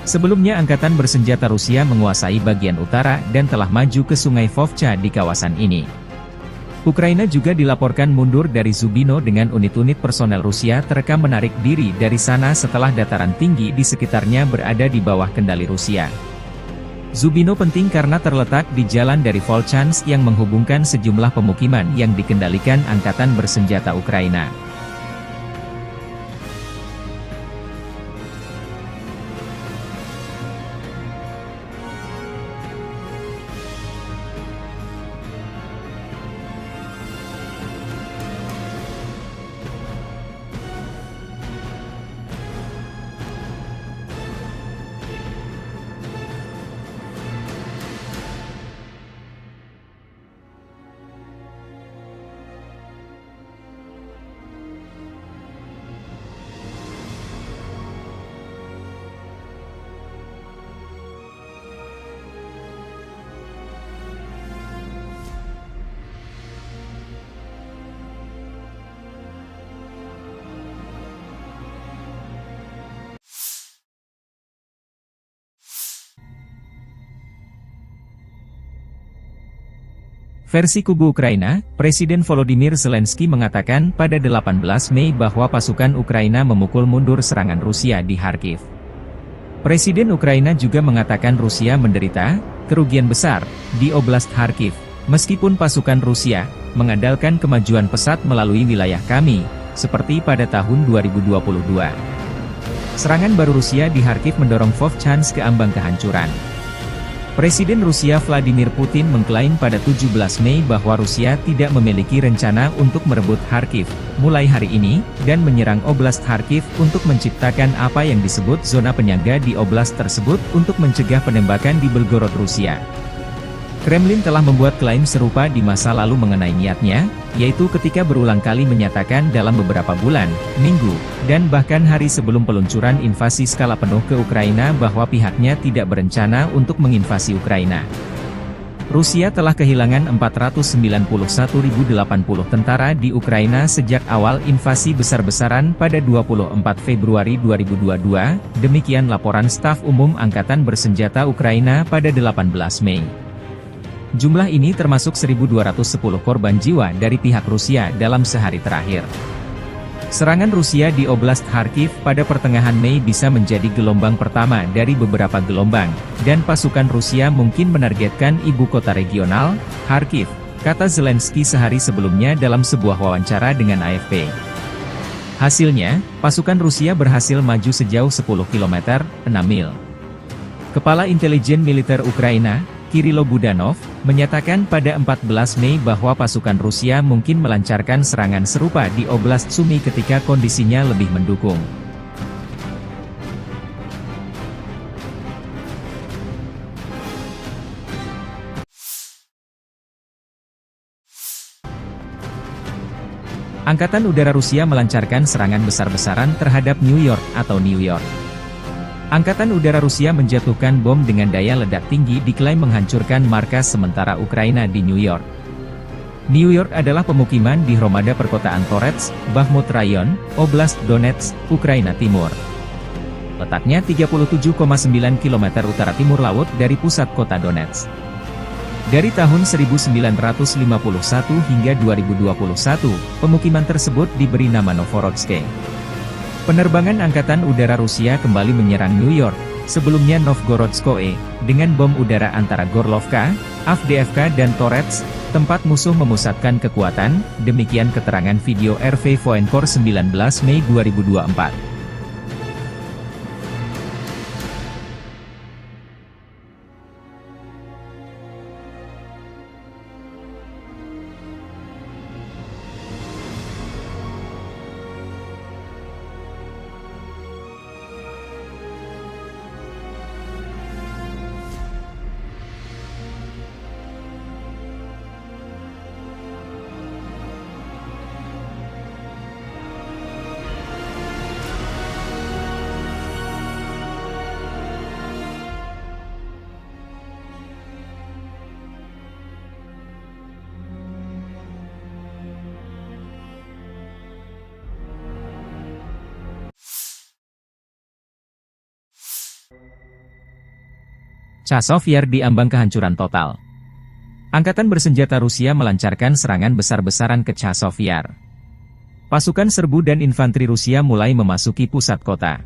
Sebelumnya Angkatan Bersenjata Rusia menguasai bagian utara dan telah maju ke sungai Vovcha di kawasan ini. Ukraina juga dilaporkan mundur dari Zubino dengan unit-unit personel Rusia terekam menarik diri dari sana setelah dataran tinggi di sekitarnya berada di bawah kendali Rusia. Zubino penting karena terletak di jalan dari Volchansk yang menghubungkan sejumlah pemukiman yang dikendalikan Angkatan Bersenjata Ukraina. Versi kubu Ukraina, Presiden Volodymyr Zelensky mengatakan pada 18 Mei bahwa pasukan Ukraina memukul mundur serangan Rusia di Kharkiv. Presiden Ukraina juga mengatakan Rusia menderita kerugian besar di Oblast Kharkiv, meskipun pasukan Rusia mengandalkan kemajuan pesat melalui wilayah kami, seperti pada tahun 2022. Serangan baru Rusia di Kharkiv mendorong Vovchansk ke ambang kehancuran. Presiden Rusia Vladimir Putin mengklaim pada 17 Mei bahwa Rusia tidak memiliki rencana untuk merebut Kharkiv mulai hari ini, dan menyerang Oblast Kharkiv untuk menciptakan apa yang disebut zona penyangga di oblast tersebut untuk mencegah penembakan di Belgorod, Rusia. Kremlin telah membuat klaim serupa di masa lalu mengenai niatnya, yaitu ketika berulang kali menyatakan dalam beberapa bulan, minggu, dan bahkan hari sebelum peluncuran invasi skala penuh ke Ukraina bahwa pihaknya tidak berencana untuk menginvasi Ukraina. Rusia telah kehilangan 491.080 tentara di Ukraina sejak awal invasi besar-besaran pada 24 Februari 2022, demikian laporan Staf Umum Angkatan Bersenjata Ukraina pada 18 Mei. Jumlah ini termasuk 1.210 korban jiwa dari pihak Rusia dalam sehari terakhir. Serangan Rusia di Oblast Kharkiv pada pertengahan Mei bisa menjadi gelombang pertama dari beberapa gelombang, dan pasukan Rusia mungkin menargetkan ibu kota regional, Kharkiv, kata Zelensky sehari sebelumnya dalam sebuah wawancara dengan AFP. Hasilnya, pasukan Rusia berhasil maju sejauh 10 km, 6 mil. Kepala Intelijen Militer Ukraina, Kirilo Budanov, menyatakan pada 14 Mei bahwa pasukan Rusia mungkin melancarkan serangan serupa di Oblast Sumy ketika kondisinya lebih mendukung. Angkatan Udara Rusia melancarkan serangan besar-besaran terhadap New York atau New York. Angkatan Udara Rusia menjatuhkan bom dengan daya ledak tinggi diklaim menghancurkan markas sementara Ukraina di New York. New York adalah pemukiman di Hromada perkotaan Torets, Bakhmut Rayon, Oblast Donetsk, Ukraina Timur. Letaknya 37,9 km utara timur laut dari pusat kota Donetsk. Dari tahun 1951 hingga 2021, pemukiman tersebut diberi nama Novorodsk. Penerbangan Angkatan Udara Rusia kembali menyerang New York, sebelumnya Novgorodskoye, dengan bom udara antara Gorlovka, Avdiivka dan Torets, tempat musuh memusatkan kekuatan, demikian keterangan video RV Voenkor 19 Mei 2024. Chazov Yar diambang kehancuran total. Angkatan bersenjata Rusia melancarkan serangan besar-besaran ke Chazov Yar. Pasukan serbu dan infanteri Rusia mulai memasuki pusat kota.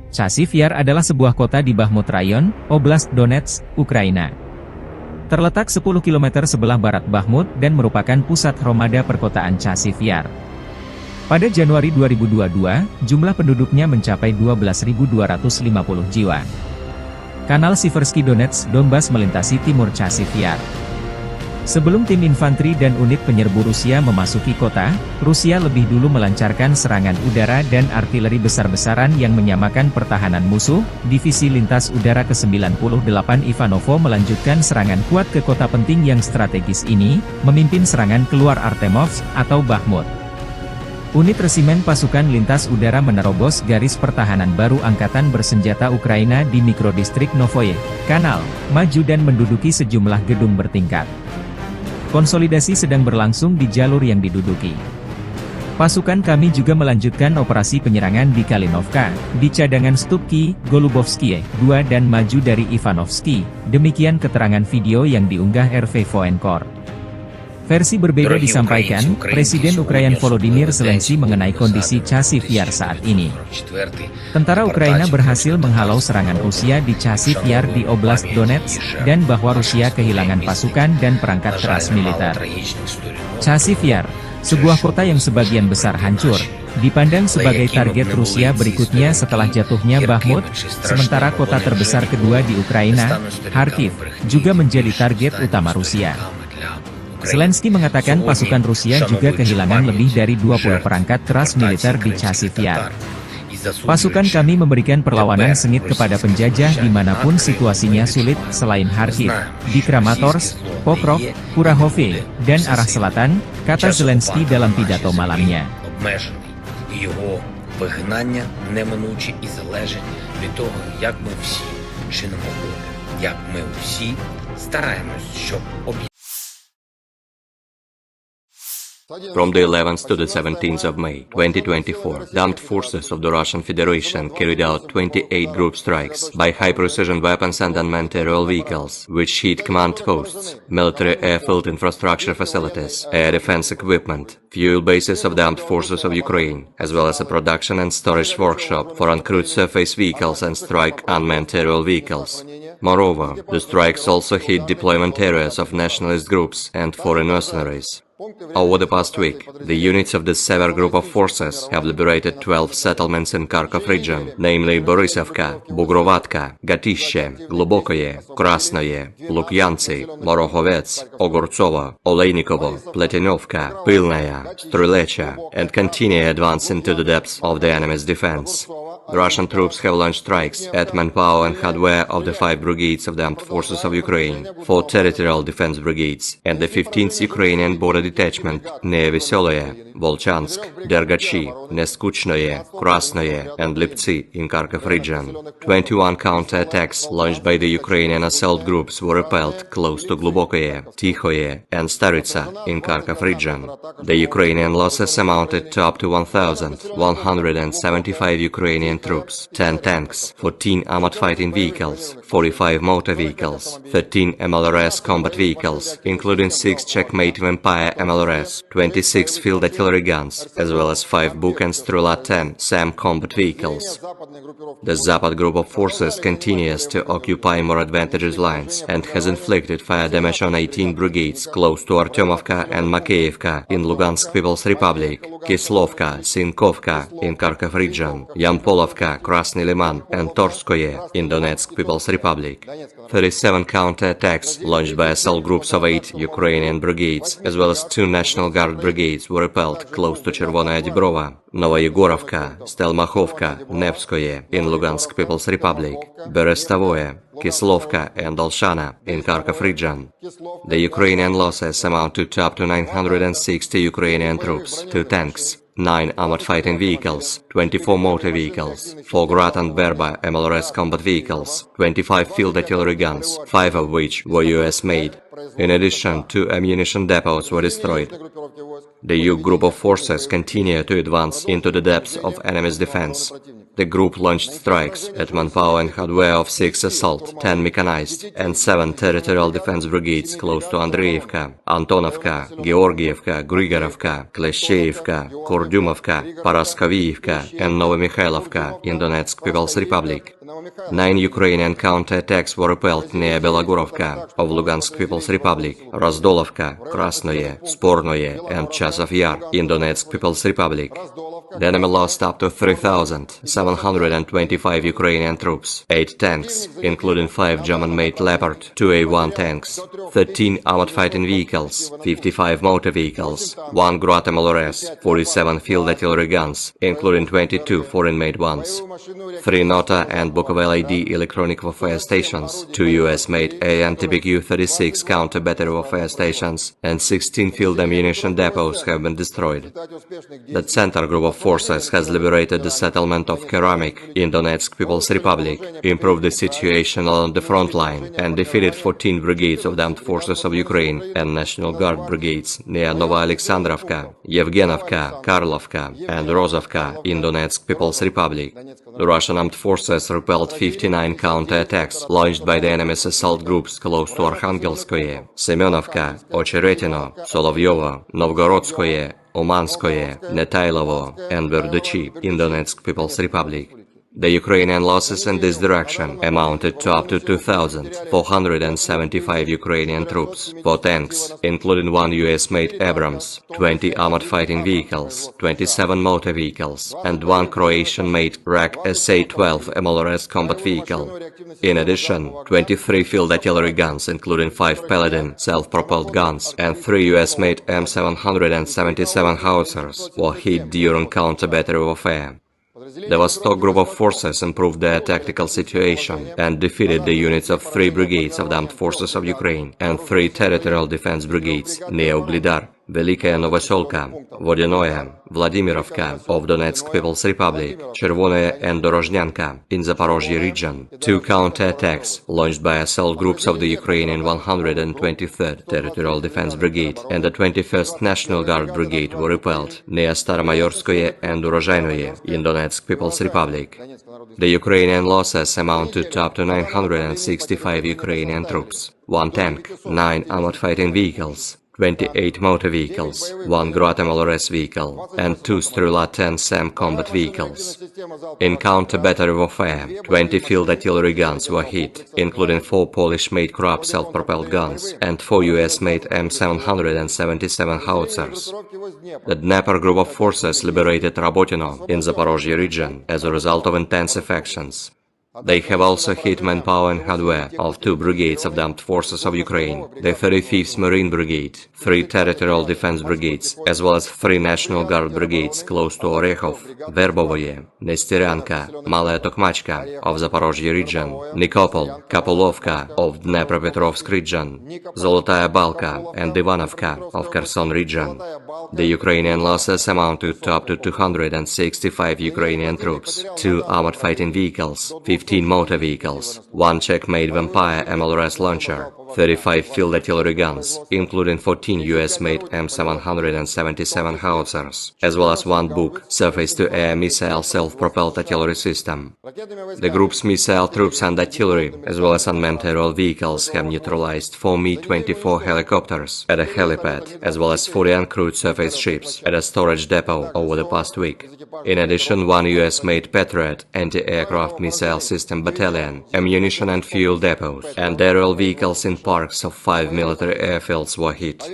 Chazov Yar adalah sebuah kota di Bakhmut Rayon, Oblast Donetsk, Ukraina. Terletak 10 km sebelah barat Bakhmut dan merupakan pusat Hromada perkotaan Chazov Yar. Pada Januari 2022, jumlah penduduknya mencapai 12.250 jiwa. Kanal Siversky Donetsk Donbas melintasi timur Chazov Yar. Sebelum tim infanteri dan unit penyerbu Rusia memasuki kota, Rusia lebih dulu melancarkan serangan udara dan artileri besar-besaran yang menyamakan pertahanan musuh. Divisi Lintas Udara ke-98 Ivanovo melanjutkan serangan kuat ke kota penting yang strategis ini, memimpin serangan keluar Artemovsk atau Bakhmut. Unit resimen pasukan lintas udara menerobos garis pertahanan baru Angkatan Bersenjata Ukraina di mikrodistrik Novoye Kanal, maju dan menduduki sejumlah gedung bertingkat. Konsolidasi sedang berlangsung di jalur yang diduduki. Pasukan kami juga melanjutkan operasi penyerangan di Kalinovka, di cadangan Stupki, Golubovsky 2 dan maju dari Ivanovsky, demikian keterangan video yang diunggah RV Voenkor. Versi berbeda disampaikan, Presiden Ukraina Volodymyr Zelensky mengenai kondisi Chazov Yar saat ini. Tentara Ukraina berhasil menghalau serangan Rusia di Chazov Yar di Oblast Donetsk, dan bahwa Rusia kehilangan pasukan dan perangkat keras militer. Chazov Yar, sebuah kota yang sebagian besar hancur, dipandang sebagai target Rusia berikutnya setelah jatuhnya Bakhmut, sementara kota terbesar kedua di Ukraina, Kharkiv, juga menjadi target utama Rusia. Zelensky mengatakan pasukan Rusia juga kehilangan lebih dari 20 perangkat keras militer di Chasiv Yar. Pasukan kami memberikan perlawanan sengit kepada penjajah dimanapun situasinya sulit selain Kharkiv, di Kramatorsk, Pokrov, Kurahovye, dan arah selatan, kata Zelensky dalam pidato malamnya. Його вигнання неминуче і залежить від того, як ми всі чинимо опір, як ми всі стараємось, щоб From the 11th to the 17th of May 2024, the armed forces of the Russian Federation carried out 28 group strikes by high-precision weapons and unmanned aerial vehicles, which hit command posts, military airfield infrastructure facilities, air defense equipment, fuel bases of the armed forces of Ukraine, as well as a production and storage workshop for uncrewed surface vehicles and strike unmanned aerial vehicles. Moreover, the strikes also hit deployment areas of nationalist groups and foreign mercenaries. Over the past week, the units of the Sever Group of Forces have liberated 12 settlements in Kharkov region, namely Borisovka, Bugrovatka, Gatishche, Glubokoye, Krasnoye, Lukyantsy, Morohovets, Ogortsovo, Oleinikovo, Pletinovka, Pylnaya, Strylecha, and continue advance into the depths of the enemy's defense. The Russian troops have launched strikes at manpower and hardware of the 5 brigades of the Armed Forces of Ukraine, 4 territorial defense brigades, and the 15th Ukrainian border detachment near Veseloye, Volchansk, Dergachi, Neskuchnoye, Krasnoye, and Liptsy in Kharkov region. 21 counter-attacks launched by the Ukrainian assault groups were repelled close to Glubokoye, Tikhoye, and Staritsa in Kharkov region. The Ukrainian losses amounted to up to 1,175 Ukrainian troops, 10 tanks, 14 armored fighting vehicles, 45 motor vehicles, 13 MLRS combat vehicles, including 6 Checkmate Vampire MLRS, 26 field artillery guns, as well as 5 Buk and Strela 10 SAM combat vehicles. The Zapad group of forces continues to occupy more advantageous lines and has inflicted fire damage on 18 brigades close to Artyomovka and Makeyevka in Lugansk People's Republic, Kislovka, Sinkovka in Kharkov region, Yampolovka, Krasny Liman, and Torskoye in Donetsk People's Republic. 37 counter-attacks launched by assault groups of 8 Ukrainian brigades, as well as 2 National Guard brigades were repelled close to Chervonaya Dibrova, Novoyegorovka, Stelmachovka, Nevskoye in Lugansk People's Republic, Berestavoye, Kislovka, and Olshana in Kharkov region. The Ukrainian losses amount to up to 960 Ukrainian troops, 2 tanks, 9 armored fighting vehicles, 24 motor vehicles, 4 Grad and Berba MLRS combat vehicles, 25 field artillery guns, 5 of which were US-made. In addition, 2 ammunition depots were destroyed. The U group of forces continue to advance into the depths of enemy's defense. The group launched strikes at manpower and hardware of 6 assault, 10 mechanized, and 7 territorial defense brigades close to Andreevka, Antonovka, Georgievka, Grigorovka, Kleshcheivka, Kurdyumovka, Paraskovievka, and Novomikhalovka in Donetsk People's Republic. 9 Ukrainian counter-attacks were repelled near Belogorovka of Lugansk People's Republic, Razdolovka, Krasnoye, Spornoye, and Chasiv Yar in Donetsk People's Republic. The enemy lost up to 3,725 Ukrainian troops, 8 tanks, including 5 German-made Leopard 2A1 tanks, 13 armored fighting vehicles, 55 motor vehicles, 1 Grad MLRS, 47 field artillery guns, including 22 foreign-made ones, 3 Nota and Bukovel ID electronic warfare stations, 2 US-made AN-TBQ-36 counter-battery warfare stations, and 16 field ammunition depots have been destroyed. The Center Group of Forces has liberated the settlement of Keramik in Donetsk People's Republic, improved the situation along the front line, and defeated 14 brigades of the Armed Forces of Ukraine and National Guard brigades near Novoalexandrovka, Yevgenovka, Karlovka, and Rozovka in Donetsk People's Republic. The Russian armed forces repelled 59 counter-attacks launched by the enemy's assault groups close to Arkhangelskoye, Semenovka, Ocheretino, Solovyovo, Novgorodskoye, Umanskoye, Netailovo, and Berdychi in Donetsk People's Republic. The Ukrainian losses in this direction amounted to up to 2,475 Ukrainian troops, 4 tanks, including 1 US-made Abrams, 20 armored fighting vehicles, 27 motor vehicles, and 1 Croatian-made RAK SA-12 MLRS combat vehicle. In addition, 23 field artillery guns, including 5 Paladin self-propelled guns and 3 US-made M777 howitzers, were hit during counter-battery warfare. The Vostok group of forces improved their tactical situation and defeated the units of 3 brigades of the Armed Forces of Ukraine and 3 territorial defense brigades near Uglidar, Velikaya Novoselka, Vodinoye, Vladimirovka of Donetsk People's Republic, Chervonoye and Dorozhnyanka in Zaporozhye region. 2 counterattacks launched by assault groups of the Ukrainian 123rd Territorial Defense Brigade and the 21st National Guard Brigade were repelled near Staromayorskoye and Urozhainoye in Donetsk People's Republic. The Ukrainian losses amounted to up to 965 Ukrainian troops, 1 tank, 9 armored fighting vehicles, 28 motor vehicles, 1 Grad MLRS vehicle, and 2 Strela-10 SAM combat vehicles. In counter-battery warfare, 20 field artillery guns were hit, including 4 Polish-made Krab self-propelled guns and 4 US-made M777 howitzers. The Dnepr group of forces liberated Rabotino in Zaporozhye region as a result of intensive actions. They have also hit manpower and hardware of 2 brigades of the Armed Forces of Ukraine, the 35th Marine Brigade, 3 Territorial Defense Brigades, as well as 3 National Guard Brigades close to Orekhov, Verbovoye, Nesteryanka, Malaya Tokmachka of Zaporozhye region, Nikopol, Kapolovka of Dnepropetrovsk region, Zolotaya Balka and Ivanovka of Kherson region. The Ukrainian losses amounted to up to 265 Ukrainian troops, 2 armored fighting vehicles, 15 motor vehicles, 1 Czech-made Vampire MLRS launcher, 35 field artillery guns, including 14 US-made M777 howitzers, as well as 1 Buk surface-to-air missile self-propelled artillery system. The group's missile troops and artillery, as well as unmanned aerial vehicles, have neutralized 4 Mi-24 helicopters at a helipad, as well as 40 uncrewed surface ships at a storage depot over the past week. In addition, 1 US-made Patriot anti-aircraft missile system battalion, ammunition and fuel depots, and aerial vehicles in parks of 5 military airfields were hit.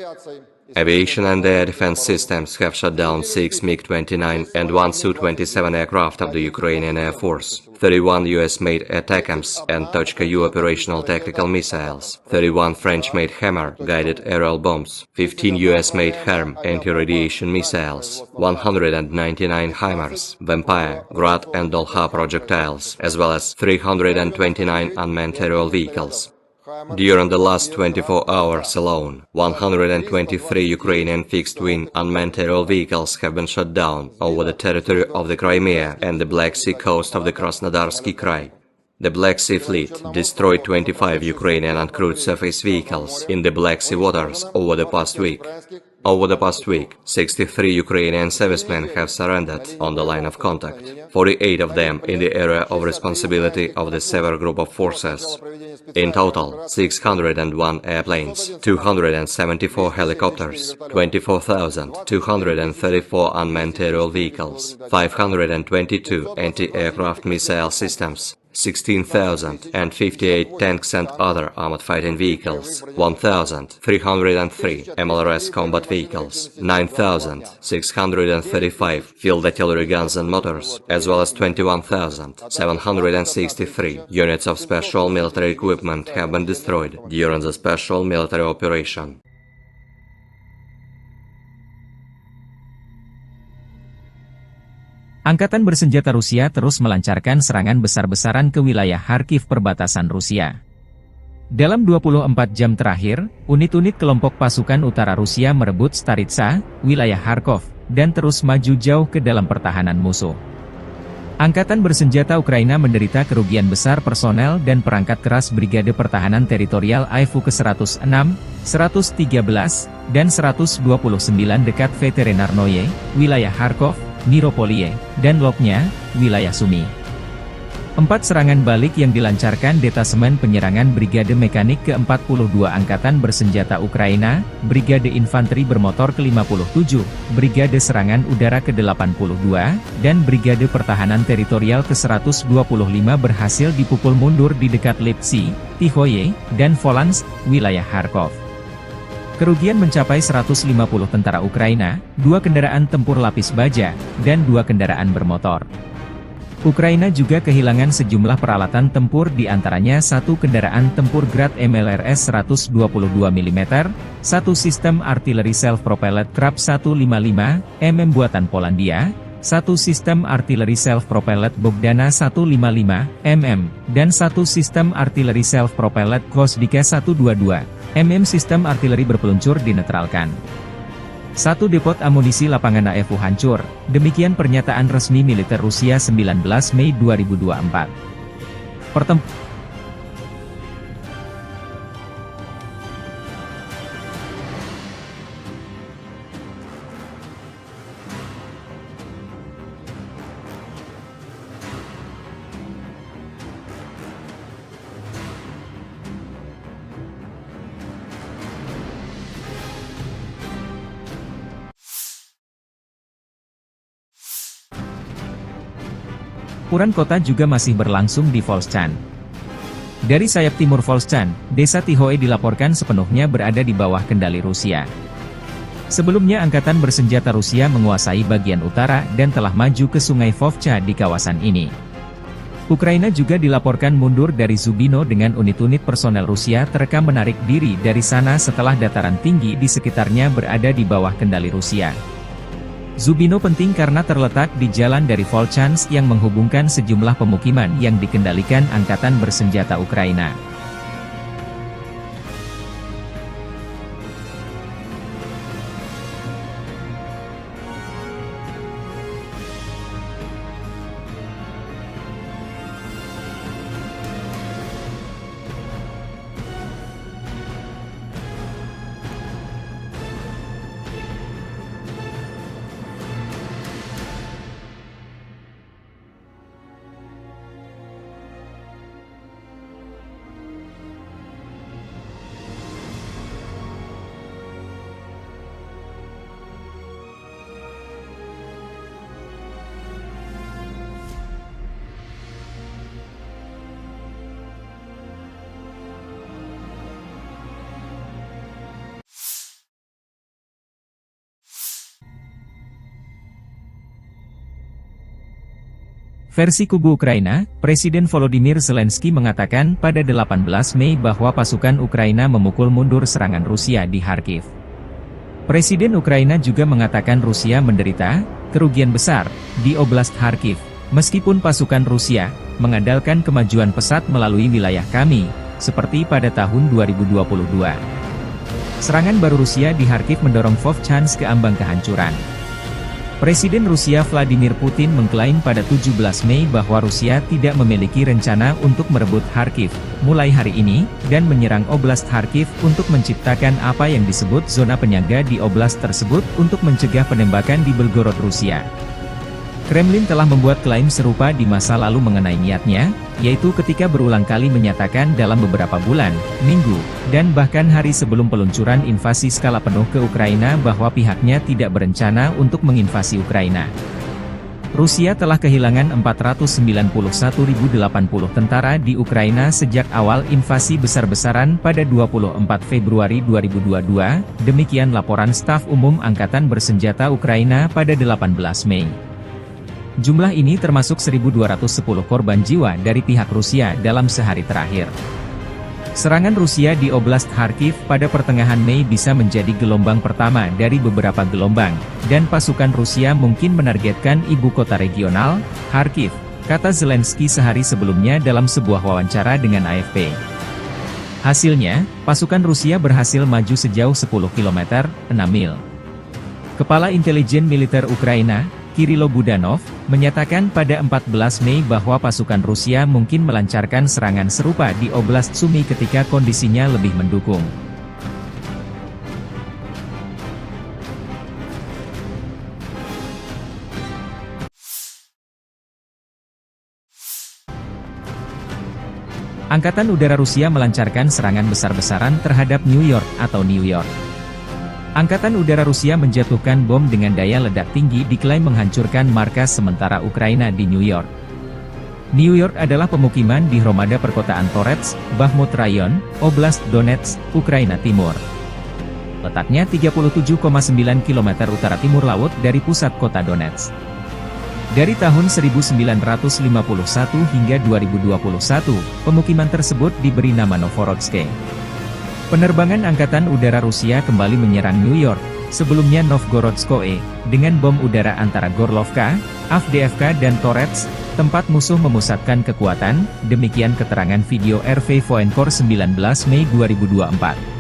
Aviation and air defense systems have shot down 6 MiG-29 and 1 Su-27 aircraft of the Ukrainian Air Force, 31 US-made ATACMS and Tochka-U operational tactical missiles, 31 French-made Hammer guided aerial bombs, 15 US-made HARM anti-radiation missiles, 199 HIMARS, Vampire, Grad and Dolha projectiles, as well as 329 unmanned aerial vehicles. During the last 24 hours alone, 123 Ukrainian fixed-wing unmanned aerial vehicles have been shot down over the territory of the Crimea and the Black Sea coast of the Krasnodarsky Krai. The Black Sea Fleet destroyed 25 Ukrainian uncrewed surface vehicles in the Black Sea waters over the past week. Over the past week, 63 Ukrainian servicemen have surrendered on the line of contact, 48 of them in the area of responsibility of the Sever Group of Forces. In total, 601 airplanes, 274 helicopters, 24,234 unmanned aerial vehicles, 522 anti-aircraft missile systems, 16,058 tanks and other armored fighting vehicles, 1,303 MLRS combat vehicles, 9,635 field artillery guns and motors, as well as 21,763 units of special military equipment have been destroyed during the special military operation. Angkatan bersenjata Rusia terus melancarkan serangan besar-besaran ke wilayah Kharkiv perbatasan Rusia. Dalam 24 jam terakhir, unit-unit kelompok pasukan utara Rusia merebut Staritsa, wilayah Kharkov, dan terus maju jauh ke dalam pertahanan musuh. Angkatan bersenjata Ukraina menderita kerugian besar personel dan perangkat keras Brigade Pertahanan Teritorial AIFU ke-106, 113, dan 129 dekat Veterinarnoye, wilayah Kharkov, Miropoliye, dan Lopnya, wilayah Sumy. 4 serangan balik yang dilancarkan Detasemen Penyerangan Brigade Mekanik ke-42 Angkatan Bersenjata Ukraina, Brigade Infanteri Bermotor ke-57, Brigade Serangan Udara ke-82, dan Brigade Pertahanan Teritorial ke-125 berhasil dipukul mundur di dekat Lipsy, Tihoye, dan Volansk, wilayah Kharkov. Kerugian mencapai 150 tentara Ukraina, 2 kendaraan tempur lapis baja, dan 2 kendaraan bermotor. Ukraina juga kehilangan sejumlah peralatan tempur di antaranya 1 kendaraan tempur Grad MLRS 122 mm, 1 sistem artileri self-propelled Krab 155 mm buatan Polandia, 1 sistem artileri self-propelled Bogdana 155 mm, dan 1 sistem artileri self-propelled Gvosdika 122 mm sistem artileri berpeluncur dinetralkan. 1 depot amunisi lapangan AFU hancur, demikian pernyataan resmi militer Rusia 19 Mei 2024. Pertempuran kota juga masih berlangsung di Volchan. Dari sayap timur Volchan, desa Tihoe dilaporkan sepenuhnya berada di bawah kendali Rusia. Sebelumnya Angkatan Bersenjata Rusia menguasai bagian utara dan telah maju ke sungai Vovcha di kawasan ini. Ukraina juga dilaporkan mundur dari Zubino dengan unit-unit personel Rusia terekam menarik diri dari sana setelah dataran tinggi di sekitarnya berada di bawah kendali Rusia. Zubino penting karena terletak di jalan dari Volchansk yang menghubungkan sejumlah pemukiman yang dikendalikan Angkatan Bersenjata Ukraina. Versi kubu Ukraina, Presiden Volodymyr Zelensky mengatakan pada 18 Mei bahwa pasukan Ukraina memukul mundur serangan Rusia di Kharkiv. Presiden Ukraina juga mengatakan Rusia menderita kerugian besar di Oblast Kharkiv, meskipun pasukan Rusia mengandalkan kemajuan pesat melalui wilayah kami, seperti pada tahun 2022. Serangan baru Rusia di Kharkiv mendorong Vovchansk ke ambang kehancuran. Presiden Rusia Vladimir Putin mengklaim pada 17 Mei bahwa Rusia tidak memiliki rencana untuk merebut Kharkiv mulai hari ini, dan menyerang Oblast Kharkiv untuk menciptakan apa yang disebut zona penyangga di oblast tersebut untuk mencegah penembakan di Belgorod, Rusia. Kremlin telah membuat klaim serupa di masa lalu mengenai niatnya, yaitu ketika berulang kali menyatakan dalam beberapa bulan, minggu, dan bahkan hari sebelum peluncuran invasi skala penuh ke Ukraina bahwa pihaknya tidak berencana untuk menginvasi Ukraina. Rusia telah kehilangan 491.080 tentara di Ukraina sejak awal invasi besar-besaran pada 24 Februari 2022, demikian laporan Staf Umum Angkatan Bersenjata Ukraina pada 18 Mei. Jumlah ini termasuk 1.210 korban jiwa dari pihak Rusia dalam sehari terakhir. Serangan Rusia di Oblast Kharkiv pada pertengahan Mei bisa menjadi gelombang pertama dari beberapa gelombang, dan pasukan Rusia mungkin menargetkan ibu kota regional, Kharkiv, kata Zelensky sehari sebelumnya dalam sebuah wawancara dengan AFP. Hasilnya, pasukan Rusia berhasil maju sejauh 10 km, 6 mil. Kepala Intelijen Militer Ukraina, Kirilo Budanov, menyatakan pada 14 Mei bahwa pasukan Rusia mungkin melancarkan serangan serupa di Oblast Sumy ketika kondisinya lebih mendukung. Angkatan Udara Rusia melancarkan serangan besar-besaran terhadap New York atau New York. Angkatan Udara Rusia menjatuhkan bom dengan daya ledak tinggi diklaim menghancurkan markas sementara Ukraina di New York. New York adalah pemukiman di Hromada perkotaan Torets, Bakhmut Rayon, Oblast Donetsk, Ukraina Timur. Letaknya 37,9 km utara timur laut dari pusat kota Donetsk. Dari tahun 1951 hingga 2021, pemukiman tersebut diberi nama Novorodsk. Penerbangan Angkatan Udara Rusia kembali menyerang New York, sebelumnya Novgorodskoe, dengan bom udara antara Gorlovka, Avdiivka dan Torets, tempat musuh memusatkan kekuatan, demikian keterangan video RV Voenkor 19 Mei 2024.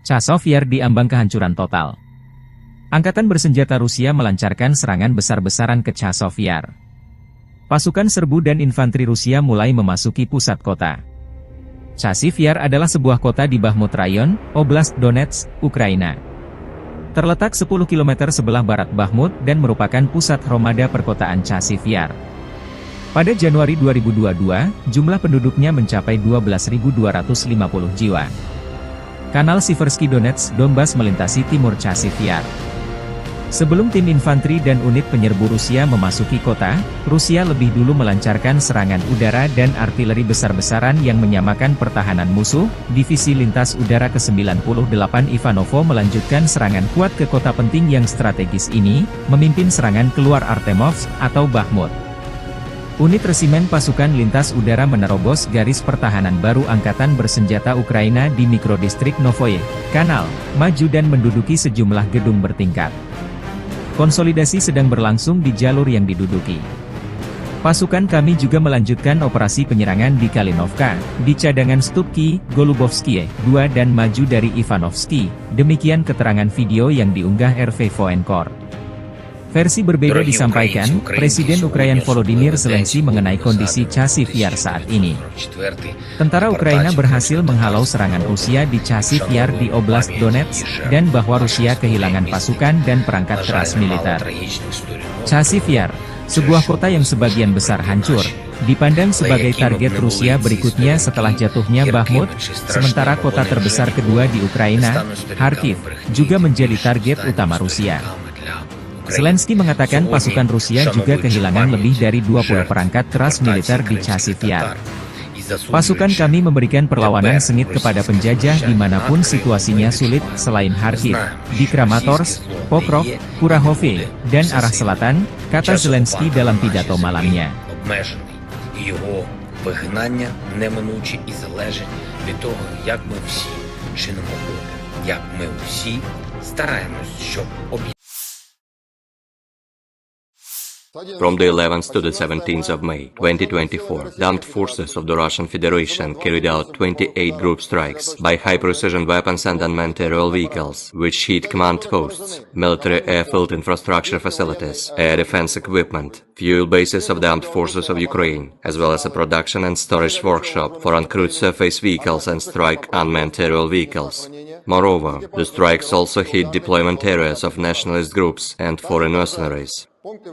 Chazov Yar diambang kehancuran total. Angkatan bersenjata Rusia melancarkan serangan besar-besaran ke Chazov Yar. Pasukan serbu dan infanteri Rusia mulai memasuki pusat kota. Chazov Yar adalah sebuah kota di Bakhmut Rayon, Oblast Donetsk, Ukraina. Terletak 10 km sebelah barat Bakhmut dan merupakan pusat Hromada perkotaan Chazov Yar. Pada Januari 2022, jumlah penduduknya mencapai 12.250 jiwa. Kanal Siversky Donetsk Donbas melintasi timur Chazov Yar. Sebelum tim infanteri dan unit penyerbu Rusia memasuki kota, Rusia lebih dulu melancarkan serangan udara dan artileri besar-besaran yang menyamakan pertahanan musuh. Divisi Lintas Udara ke-98 Ivanovo melanjutkan serangan kuat ke kota penting yang strategis ini, memimpin serangan keluar Artemovsk atau Bakhmut. Unit resimen pasukan lintas udara menerobos garis pertahanan baru Angkatan bersenjata Ukraina di mikrodistrik Novoye Kanal, maju dan menduduki sejumlah gedung bertingkat. Konsolidasi sedang berlangsung di jalur yang diduduki. Pasukan kami juga melanjutkan operasi penyerangan di Kalinovka, di cadangan Stupki, Golubovskie, 2 dan maju dari Ivanovsky, demikian keterangan video yang diunggah RV Voenkor. Versi berbeda disampaikan, Presiden Ukraina Volodymyr Zelensky mengenai kondisi Chazov Yar saat ini. Tentara Ukraina berhasil menghalau serangan Rusia di Chazov Yar di Oblast Donetsk, dan bahwa Rusia kehilangan pasukan dan perangkat keras militer. Chazov Yar, sebuah kota yang sebagian besar hancur, dipandang sebagai target Rusia berikutnya setelah jatuhnya Bakhmut, sementara kota terbesar kedua di Ukraina, Kharkiv, juga menjadi target utama Rusia. Zelensky mengatakan pasukan Rusia juga kehilangan lebih dari 20 perangkat keras militer di Chazov Yar. Pasukan kami memberikan perlawanan sengit kepada penjajah dimanapun situasinya sulit selain Kharkiv, di Kramatorsk, Pokrov, Kurahove, dan arah selatan, kata Zelensky dalam pidato malamnya. Його вигнання неминуче і залежить від того, як ми всі чинимо опір, як ми всі стараємось, щоб From the 11th to the 17th of May, 2024, the armed forces of the Russian Federation carried out 28 group strikes by high-precision weapons and unmanned aerial vehicles, which hit command posts, military airfield infrastructure facilities, air defense equipment, fuel bases of the armed forces of Ukraine, as well as a production and storage workshop for uncrewed surface vehicles and strike unmanned aerial vehicles. Moreover, the strikes also hit deployment areas of nationalist groups and foreign mercenaries.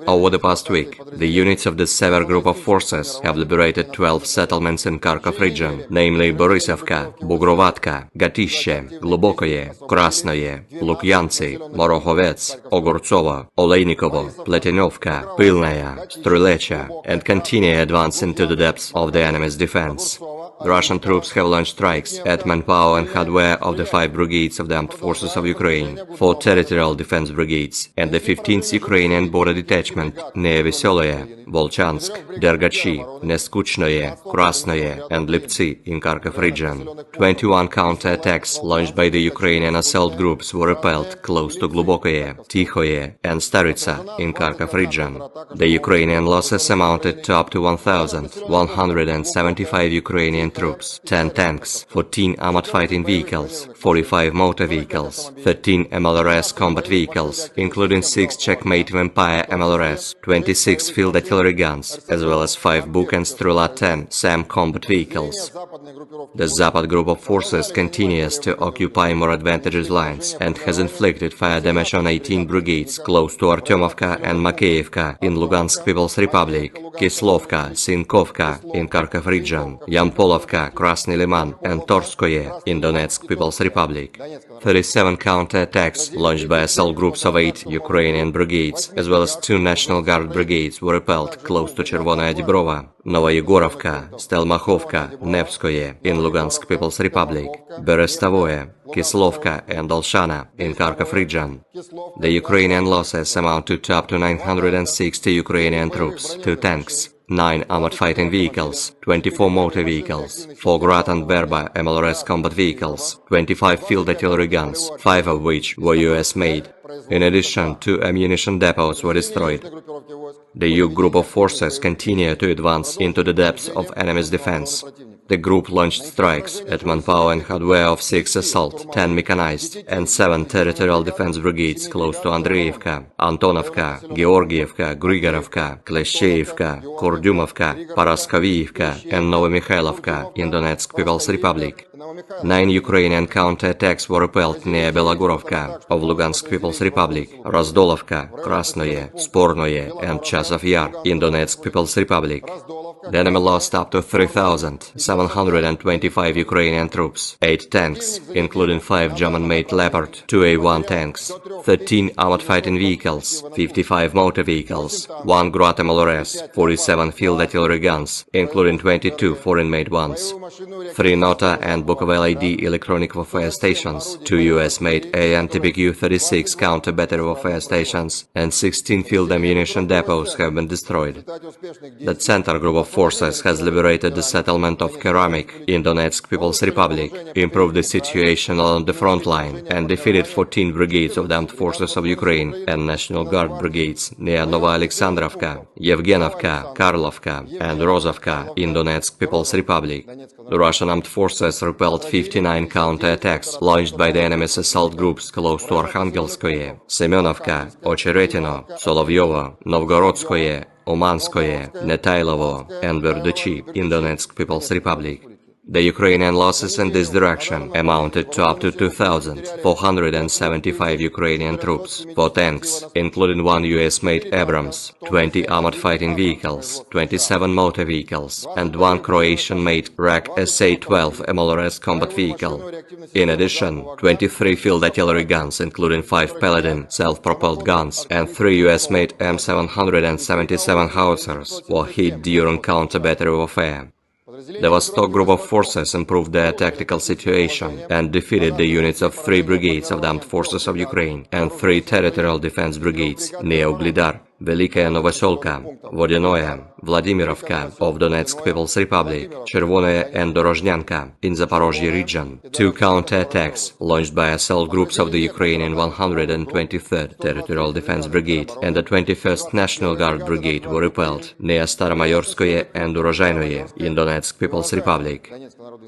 Over the past week, the units of the Sever group of forces have liberated 12 settlements in Kharkov region, namely Borisovka, Bugrovatka, Gatishe, Glubokoye, Krasnoye, Lukyantsy, Morokhovets, Ogortsovo, Oleinikovo, Pletinovka, Pilnaya, Strylecha, and continue advance into the depths of the enemy's defense. The Russian troops have launched strikes at manpower and hardware of the 5 brigades of the Armed Forces of Ukraine, 4 territorial defense brigades, and the 15th Ukrainian border detachment near Veseloye, Volchansk, Dergachi, Neskuchnoye, Krasnoye, and Liptsy in Kharkov region. 21 counter-attacks launched by the Ukrainian assault groups were repelled close to Glubokoye, Tikhoye, and Staritsa in Kharkov region. The Ukrainian losses amounted to up to 1,175 Ukrainian troops, 10 tanks, 14 armored fighting vehicles, 45 motor vehicles, 13 MLRS combat vehicles, including 6 Checkmate Vampire MLRS, 26 field artillery guns, as well as 5 Buk and Strela-10 SAM combat vehicles. The Zapad group of forces continues to occupy more advantageous lines and has inflicted fire damage on 18 brigades close to Artyomovka and Makeyevka in Lugansk People's Republic, Kislovka, Sinkovka in Kharkov region, Yampolovka, Krasny Liman, and Torskoye in Donetsk People's Republic. 37 counter-attacks launched by assault groups of 8 Ukrainian brigades, as well as 2 National Guard brigades, were repelled close to Chervonaya Dibrova, Novoyegorovka, Stelmakhovka, Nevskoye in Lugansk People's Republic, Berestavoye, Kislovka, and Olshana in Kharkov region. The Ukrainian losses amounted to up to 960 Ukrainian troops, 2 tanks, 9 armored fighting vehicles, 24 motor vehicles, 4 Grad and Berba MLRS combat vehicles, 25 field artillery guns, 5 of which were US-made. In addition, 2 ammunition depots were destroyed. The Yug group of forces continued to advance into the depths of enemy's defense. The group launched strikes at manpower and hardware of 6 assault, 10 mechanized, and 7 territorial defense brigades close to Andreevka, Antonovka, Georgievka, Grigorovka, Kleshcheevka, Kurdyumovka, Paraskovievka, and Novomikhailivka in Donetsk People's Republic. 9 Ukrainian counter-attacks were repelled near Belogorovka of Lugansk People's Republic, Razdolovka, Krasnoye, Spornoye, and Chasov Yar in Donetsk People's Republic. The enemy lost up to 3,725 Ukrainian troops, 8 tanks, including 5 German-made Leopard 2A1 tanks, 13 armored fighting vehicles, 55 motor vehicles, 1 Grad MLRS, 47 field artillery guns, including 22 foreign-made ones, 3 Nota and Bukovel ID electronic warfare stations, 2 US-made AN-TPQ-36 counter-battery warfare stations, and 16 field ammunition depots have been destroyed. The Center group of forces has liberated the settlement of Keramik in Donetsk People's Republic, improved the situation along the front line, and defeated 14 brigades of the Armed Forces of Ukraine and National Guard brigades near Novoalexandrovka, Yevgenovka, Karlovka, and Rozovka in Donetsk People's Republic. The Russian armed forces repelled 59 counter-attacks launched by the enemy's assault groups close to Arkhangelskoye, Semenovka, Ocheretino, Solovyovo, Novgorodskoye, Umanskoye, Netailovo, and Verduchi in Donetsk People's Republic. The Ukrainian losses in this direction amounted to up to 2,475 Ukrainian troops, 4 tanks, including 1 US-made Abrams, 20 armored fighting vehicles, 27 motor vehicles, and 1 Croatian-made RAK SA-12 MLRS combat vehicle. In addition, 23 field artillery guns, including 5 Paladin self-propelled guns, and 3 US-made M777 howitzers were hit during counter-battery warfare. The Vostok group of forces improved their tactical situation and defeated the units of 3 brigades of the Armed Forces of Ukraine and 3 territorial defense brigades near Uglidar, Velikaya Novoselka, Vodinoye, Vladimirovka of Donetsk People's Republic, Chervonaya and Dorozhnyanka in Zaporozhye region. 2 counter-attacks launched by assault groups of the Ukrainian 123rd Territorial Defense Brigade and the 21st National Guard Brigade were repelled near Staromayorskoye and Urozhainoye in Donetsk People's Republic.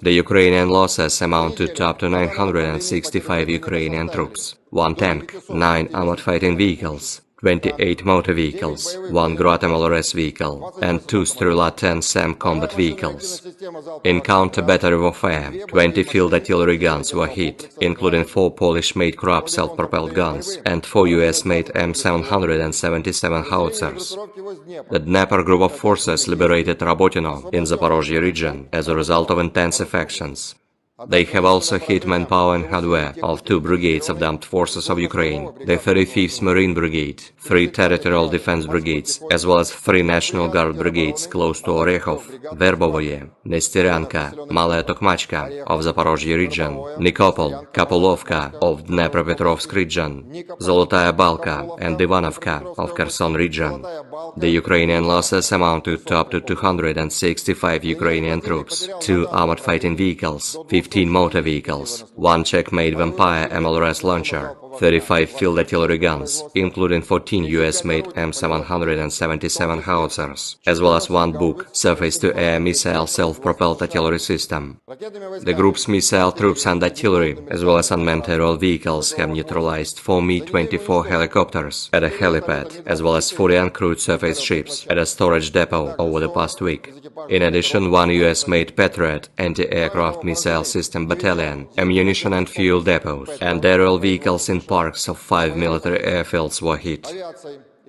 The Ukrainian losses amounted to up to 965 Ukrainian troops, 1 tank, 9 armored fighting vehicles, 28 motor vehicles, 1 Grad MLRS vehicle, and 2 Strela-10 SAM combat vehicles. In counter-battery warfare, 20 field artillery guns were hit, including 4 Polish-made Krab self-propelled guns and 4 US-made M777 howitzers. The Dnieper group of forces liberated Rabotino in Zaporozhye region as a result of intensive actions. They have also hit manpower and hardware of 2 brigades of the Armed Forces of Ukraine, the 35th Marine Brigade, 3 Territorial Defense Brigades, as well as 3 National Guard Brigades close to Orekhov, Verbovoye, Nestyryanka, Malaya Tokmachka of Zaporozhye region, Nikopol, Kapolovka of Dnepropetrovsk region, Zolotaya Balka and Ivanovka of Kherson region. The Ukrainian losses amounted to up to 265 Ukrainian troops, 2 armored fighting vehicles, 15 motor vehicles, 1 Czech-made Vampire MLRS launcher, 35 field artillery guns, including 14 US-made M777 howitzers, as well as 1 Buk surface-to-air missile self-propelled artillery system. The group's missile troops and artillery, as well as unmanned aerial vehicles, have neutralized 4 Mi-24 helicopters at a helipad, as well as 40 uncrewed surface ships at a storage depot over the past week. In addition, 1 US-made Patriot anti-aircraft missile system battalion, ammunition and fuel depots, and aerial vehicles in parks of 5 military airfields were hit.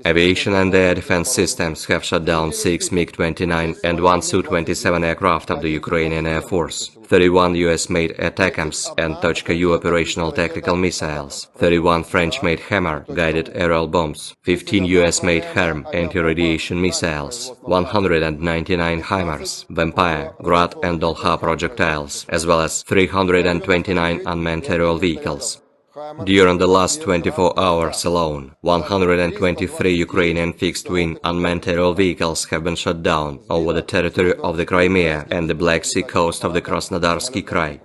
Aviation and air defense systems have shot down 6 MiG-29 and 1 Su-27 aircraft of the Ukrainian Air Force, 31 US-made ATACMS and Tochka-U operational tactical missiles, 31 French-made Hammer guided aerial bombs, 15 US-made HARM anti-radiation missiles, 199 HIMARS, Vampire, Grad and Dolha projectiles, as well as 329 unmanned aerial vehicles. During the last 24 hours alone, 123 Ukrainian fixed-wing unmanned aerial vehicles have been shot down over the territory of the Crimea and the Black Sea coast of the Krasnodarsky Krai.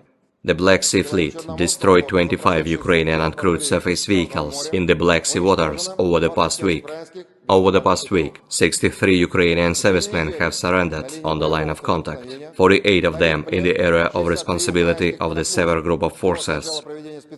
The Black Sea Fleet destroyed 25 Ukrainian uncrewed surface vehicles in the Black Sea waters over the past week. Over the past week, 63 Ukrainian servicemen have surrendered on the line of contact, 48 of them in the area of responsibility of the Sever Group of Forces.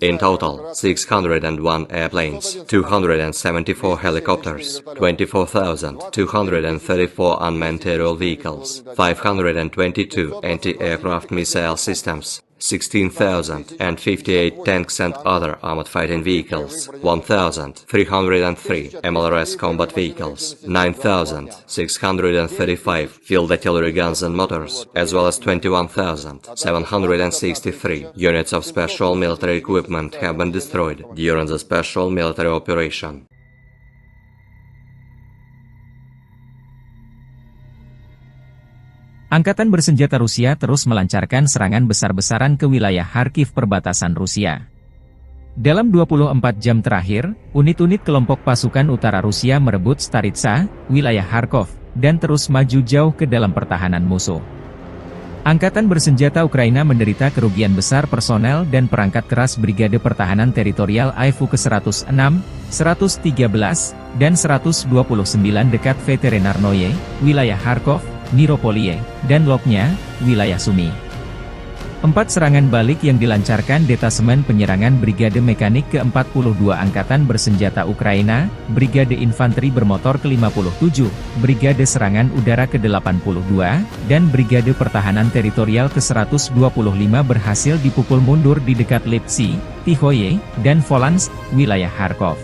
In total, 601 airplanes, 274 helicopters, 24,234 unmanned aerial vehicles, 522 anti-aircraft missile systems, 16,058 tanks and other armored fighting vehicles, 1,303 MLRS combat vehicles, 9,635 field artillery guns and motors, as well as 21,763 units of special military equipment have been destroyed during the special military operation. Angkatan bersenjata Rusia terus melancarkan serangan besar-besaran ke wilayah Kharkiv perbatasan Rusia. Dalam 24 jam terakhir, unit-unit kelompok pasukan utara Rusia merebut Staritsa, wilayah Kharkov, dan terus maju jauh ke dalam pertahanan musuh. Angkatan bersenjata Ukraina menderita kerugian besar personel dan perangkat keras Brigade Pertahanan Teritorial AIFU ke-106, 113, dan 129 dekat Veterinarnoye, wilayah Kharkov, Niropolie, dan Lopnya, wilayah Sumy. 4 serangan balik yang dilancarkan Detasemen Penyerangan Brigade Mekanik ke-42 Angkatan Bersenjata Ukraina, Brigade Infanteri Bermotor ke-57, Brigade Serangan Udara ke-82, dan Brigade Pertahanan Teritorial ke-125 berhasil dipukul mundur di dekat Lipsy, Tihoye, dan Volansk, wilayah Kharkov.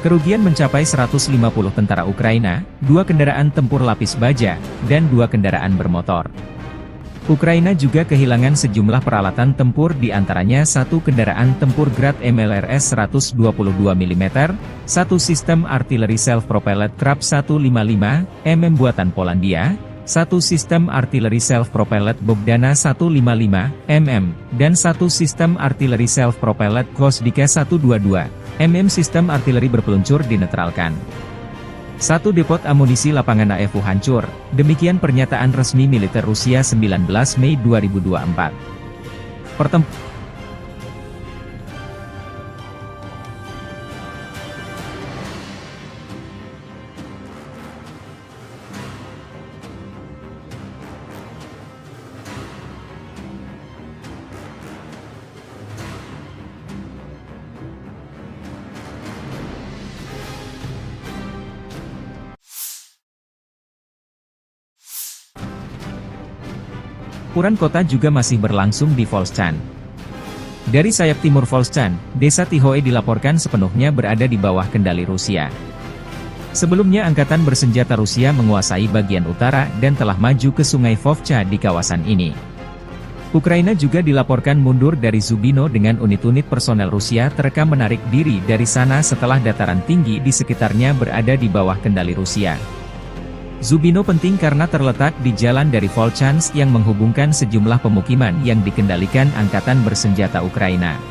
Kerugian mencapai 150 tentara Ukraina, 2 kendaraan tempur lapis baja, dan 2 kendaraan bermotor. Ukraina juga kehilangan sejumlah peralatan tempur di antaranya 1 kendaraan tempur Grad MLRS 122 mm, 1 sistem artileri self-propelled Krab 155 mm buatan Polandia, 1 sistem artileri self-propelled Bogdana 155 mm, dan 1 sistem artileri self-propelled Gvosdika 122 mm sistem artileri berpeluncur dinetralkan. 1 depot amunisi lapangan AFU hancur, demikian pernyataan resmi militer Rusia 19 Mei 2024. Pertempuran kota juga masih berlangsung di Volchan. Dari sayap timur Volchan, desa Tihoe dilaporkan sepenuhnya berada di bawah kendali Rusia. Sebelumnya Angkatan Bersenjata Rusia menguasai bagian utara dan telah maju ke sungai Vovcha di kawasan ini. Ukraina juga dilaporkan mundur dari Zubino dengan unit-unit personel Rusia terekam menarik diri dari sana setelah dataran tinggi di sekitarnya berada di bawah kendali Rusia. Zubino penting karena terletak di jalan dari Volchansk yang menghubungkan sejumlah pemukiman yang dikendalikan Angkatan Bersenjata Ukraina.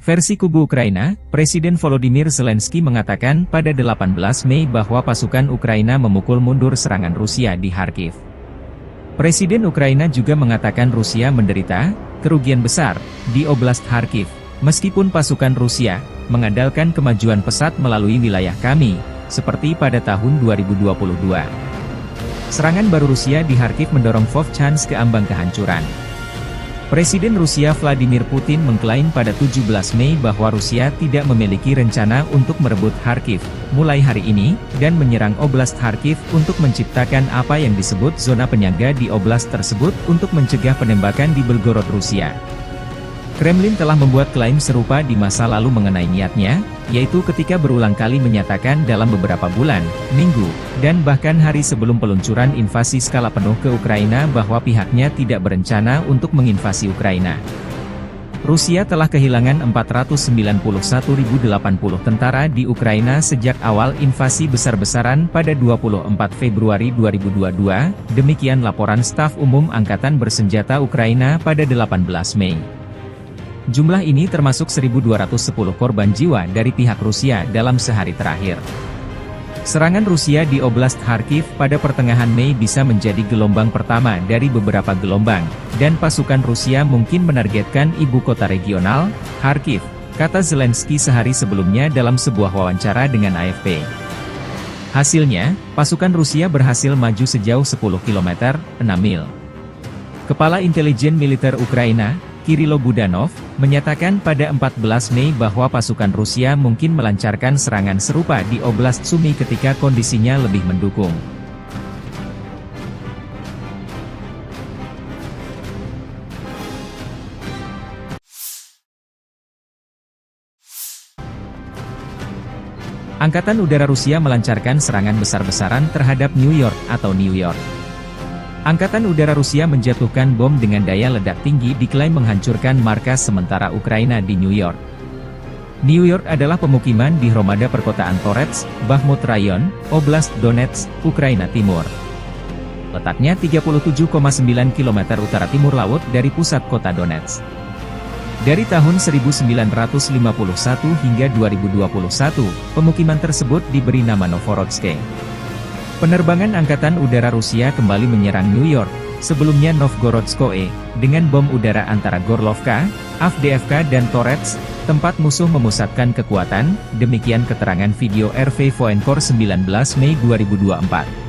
Versi kubu Ukraina, Presiden Volodymyr Zelensky mengatakan pada 18 Mei bahwa pasukan Ukraina memukul mundur serangan Rusia di Kharkiv. Presiden Ukraina juga mengatakan Rusia menderita kerugian besar di Oblast Kharkiv, meskipun pasukan Rusia mengandalkan kemajuan pesat melalui wilayah kami, seperti pada tahun 2022. Serangan baru Rusia di Kharkiv mendorong Volchansk ke ambang kehancuran. Presiden Rusia Vladimir Putin mengklaim pada 17 Mei bahwa Rusia tidak memiliki rencana untuk merebut Kharkiv mulai hari ini, dan menyerang Oblast Kharkiv untuk menciptakan apa yang disebut zona penyangga di oblast tersebut untuk mencegah penembakan di Belgorod, Rusia. Kremlin telah membuat klaim serupa di masa lalu mengenai niatnya, yaitu ketika berulang kali menyatakan dalam beberapa bulan, minggu, dan bahkan hari sebelum peluncuran invasi skala penuh ke Ukraina bahwa pihaknya tidak berencana untuk menginvasi Ukraina. Rusia telah kehilangan 491.080 tentara di Ukraina sejak awal invasi besar-besaran pada 24 Februari 2022, demikian laporan Staf Umum Angkatan Bersenjata Ukraina pada 18 Mei. Jumlah ini termasuk 1.210 korban jiwa dari pihak Rusia dalam sehari terakhir. Serangan Rusia di Oblast Kharkiv pada pertengahan Mei bisa menjadi gelombang pertama dari beberapa gelombang, dan pasukan Rusia mungkin menargetkan ibu kota regional, Kharkiv, kata Zelensky sehari sebelumnya dalam sebuah wawancara dengan AFP. Hasilnya, pasukan Rusia berhasil maju sejauh 10 km, 6 mil. Kepala Intelijen Militer Ukraina, Kirilo Budanov, menyatakan pada 14 Mei bahwa pasukan Rusia mungkin melancarkan serangan serupa di Oblast Sumy ketika kondisinya lebih mendukung. Angkatan Udara Rusia melancarkan serangan besar-besaran terhadap New York atau New York. Angkatan Udara Rusia menjatuhkan bom dengan daya ledak tinggi diklaim menghancurkan markas sementara Ukraina di New York. New York adalah pemukiman di Hromada perkotaan Torets, Bakhmut Rayon, Oblast Donetsk, Ukraina Timur. Letaknya 37,9 km utara timur laut dari pusat kota Donetsk. Dari tahun 1951 hingga 2021, pemukiman tersebut diberi nama Novorodsk. Penerbangan Angkatan Udara Rusia kembali menyerang New York, sebelumnya Novgorodskoe, dengan bom udara antara Gorlovka, Avdiivka dan Torets, tempat musuh memusatkan kekuatan, demikian keterangan video RV Voenkor 19 Mei 2024.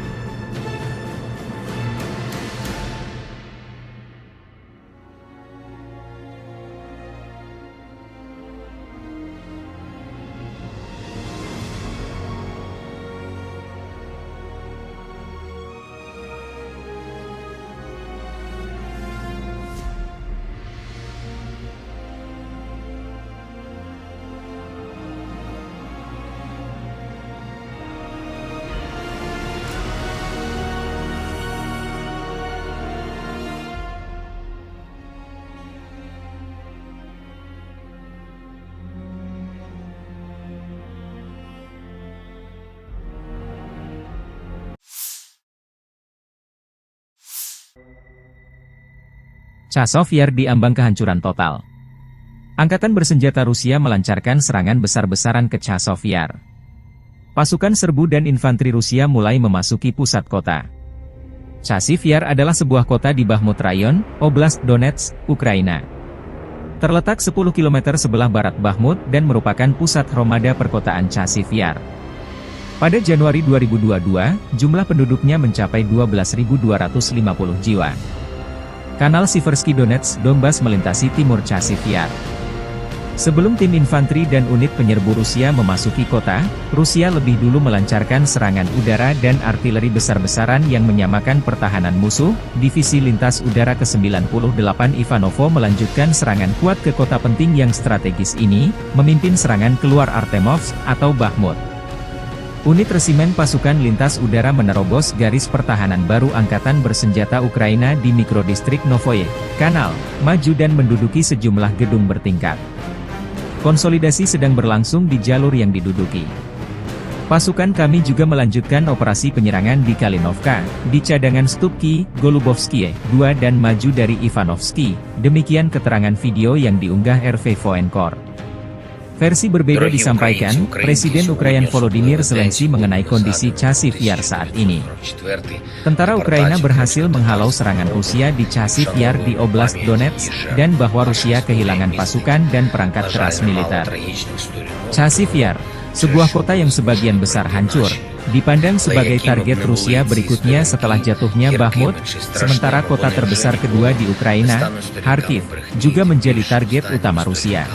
Chasiv Yar diambang kehancuran total. Angkatan bersenjata Rusia melancarkan serangan besar-besaran ke Chasiv Yar. Pasukan serbu dan infanteri Rusia mulai memasuki pusat kota. Chasiv Yar adalah sebuah kota di Bakhmut Rayon, Oblast Donetsk, Ukraina. Terletak 10 km sebelah barat Bakhmut dan merupakan pusat hromada perkotaan Chasiv Yar. Pada Januari 2022, jumlah penduduknya mencapai 12.250 jiwa. Kanal Siversky Donetsk Donbas melintasi timur Chasiv Yar. Sebelum tim infanteri dan unit penyerbu Rusia memasuki kota, Rusia lebih dulu melancarkan serangan udara dan artileri besar-besaran yang menyamakan pertahanan musuh. Divisi Lintas Udara ke-98 Ivanovo melanjutkan serangan kuat ke kota penting yang strategis ini, memimpin serangan keluar Artemovsk atau Bakhmut. Unit resimen pasukan lintas udara menerobos garis pertahanan baru Angkatan Bersenjata Ukraina di mikrodistrik Novoye Kanal, maju dan menduduki sejumlah gedung bertingkat. Konsolidasi sedang berlangsung di jalur yang diduduki. Pasukan kami juga melanjutkan operasi penyerangan di Kalinovka, di cadangan Stupki, Golubovskie, 2 dan maju dari Ivanovsky. Demikian keterangan video yang diunggah RV Voenkor. Versi berbeda disampaikan, Presiden Ukraina Volodymyr Zelensky mengenai kondisi Chasiv Yar saat ini. Tentara Ukraina berhasil menghalau serangan Rusia di Chasiv Yar di Oblast Donetsk, dan bahwa Rusia kehilangan pasukan dan perangkat keras militer. Chasiv Yar, sebuah kota yang sebagian besar hancur, dipandang sebagai target Rusia berikutnya setelah jatuhnya Bakhmut, sementara kota terbesar kedua di Ukraina, Kharkiv, juga menjadi target utama Rusia.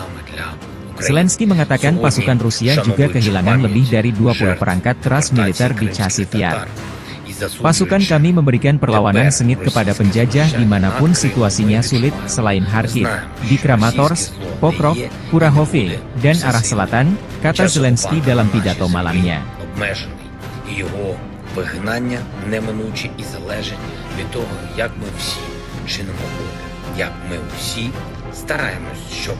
Zelensky mengatakan pasukan Rusia juga kehilangan lebih dari 20 perangkat keras militer di Chasiv Yar. Pasukan kami memberikan perlawanan sengit kepada penjajah dimanapun situasinya sulit, selain Kharkiv, di Kramatorsk, Pokrov, Kurahove, dan arah selatan, kata Zelensky dalam pidato malamnya. Його вигнання неминуче і залежить від того, як ми всі чинимо опір, як ми всі стараємось, щоб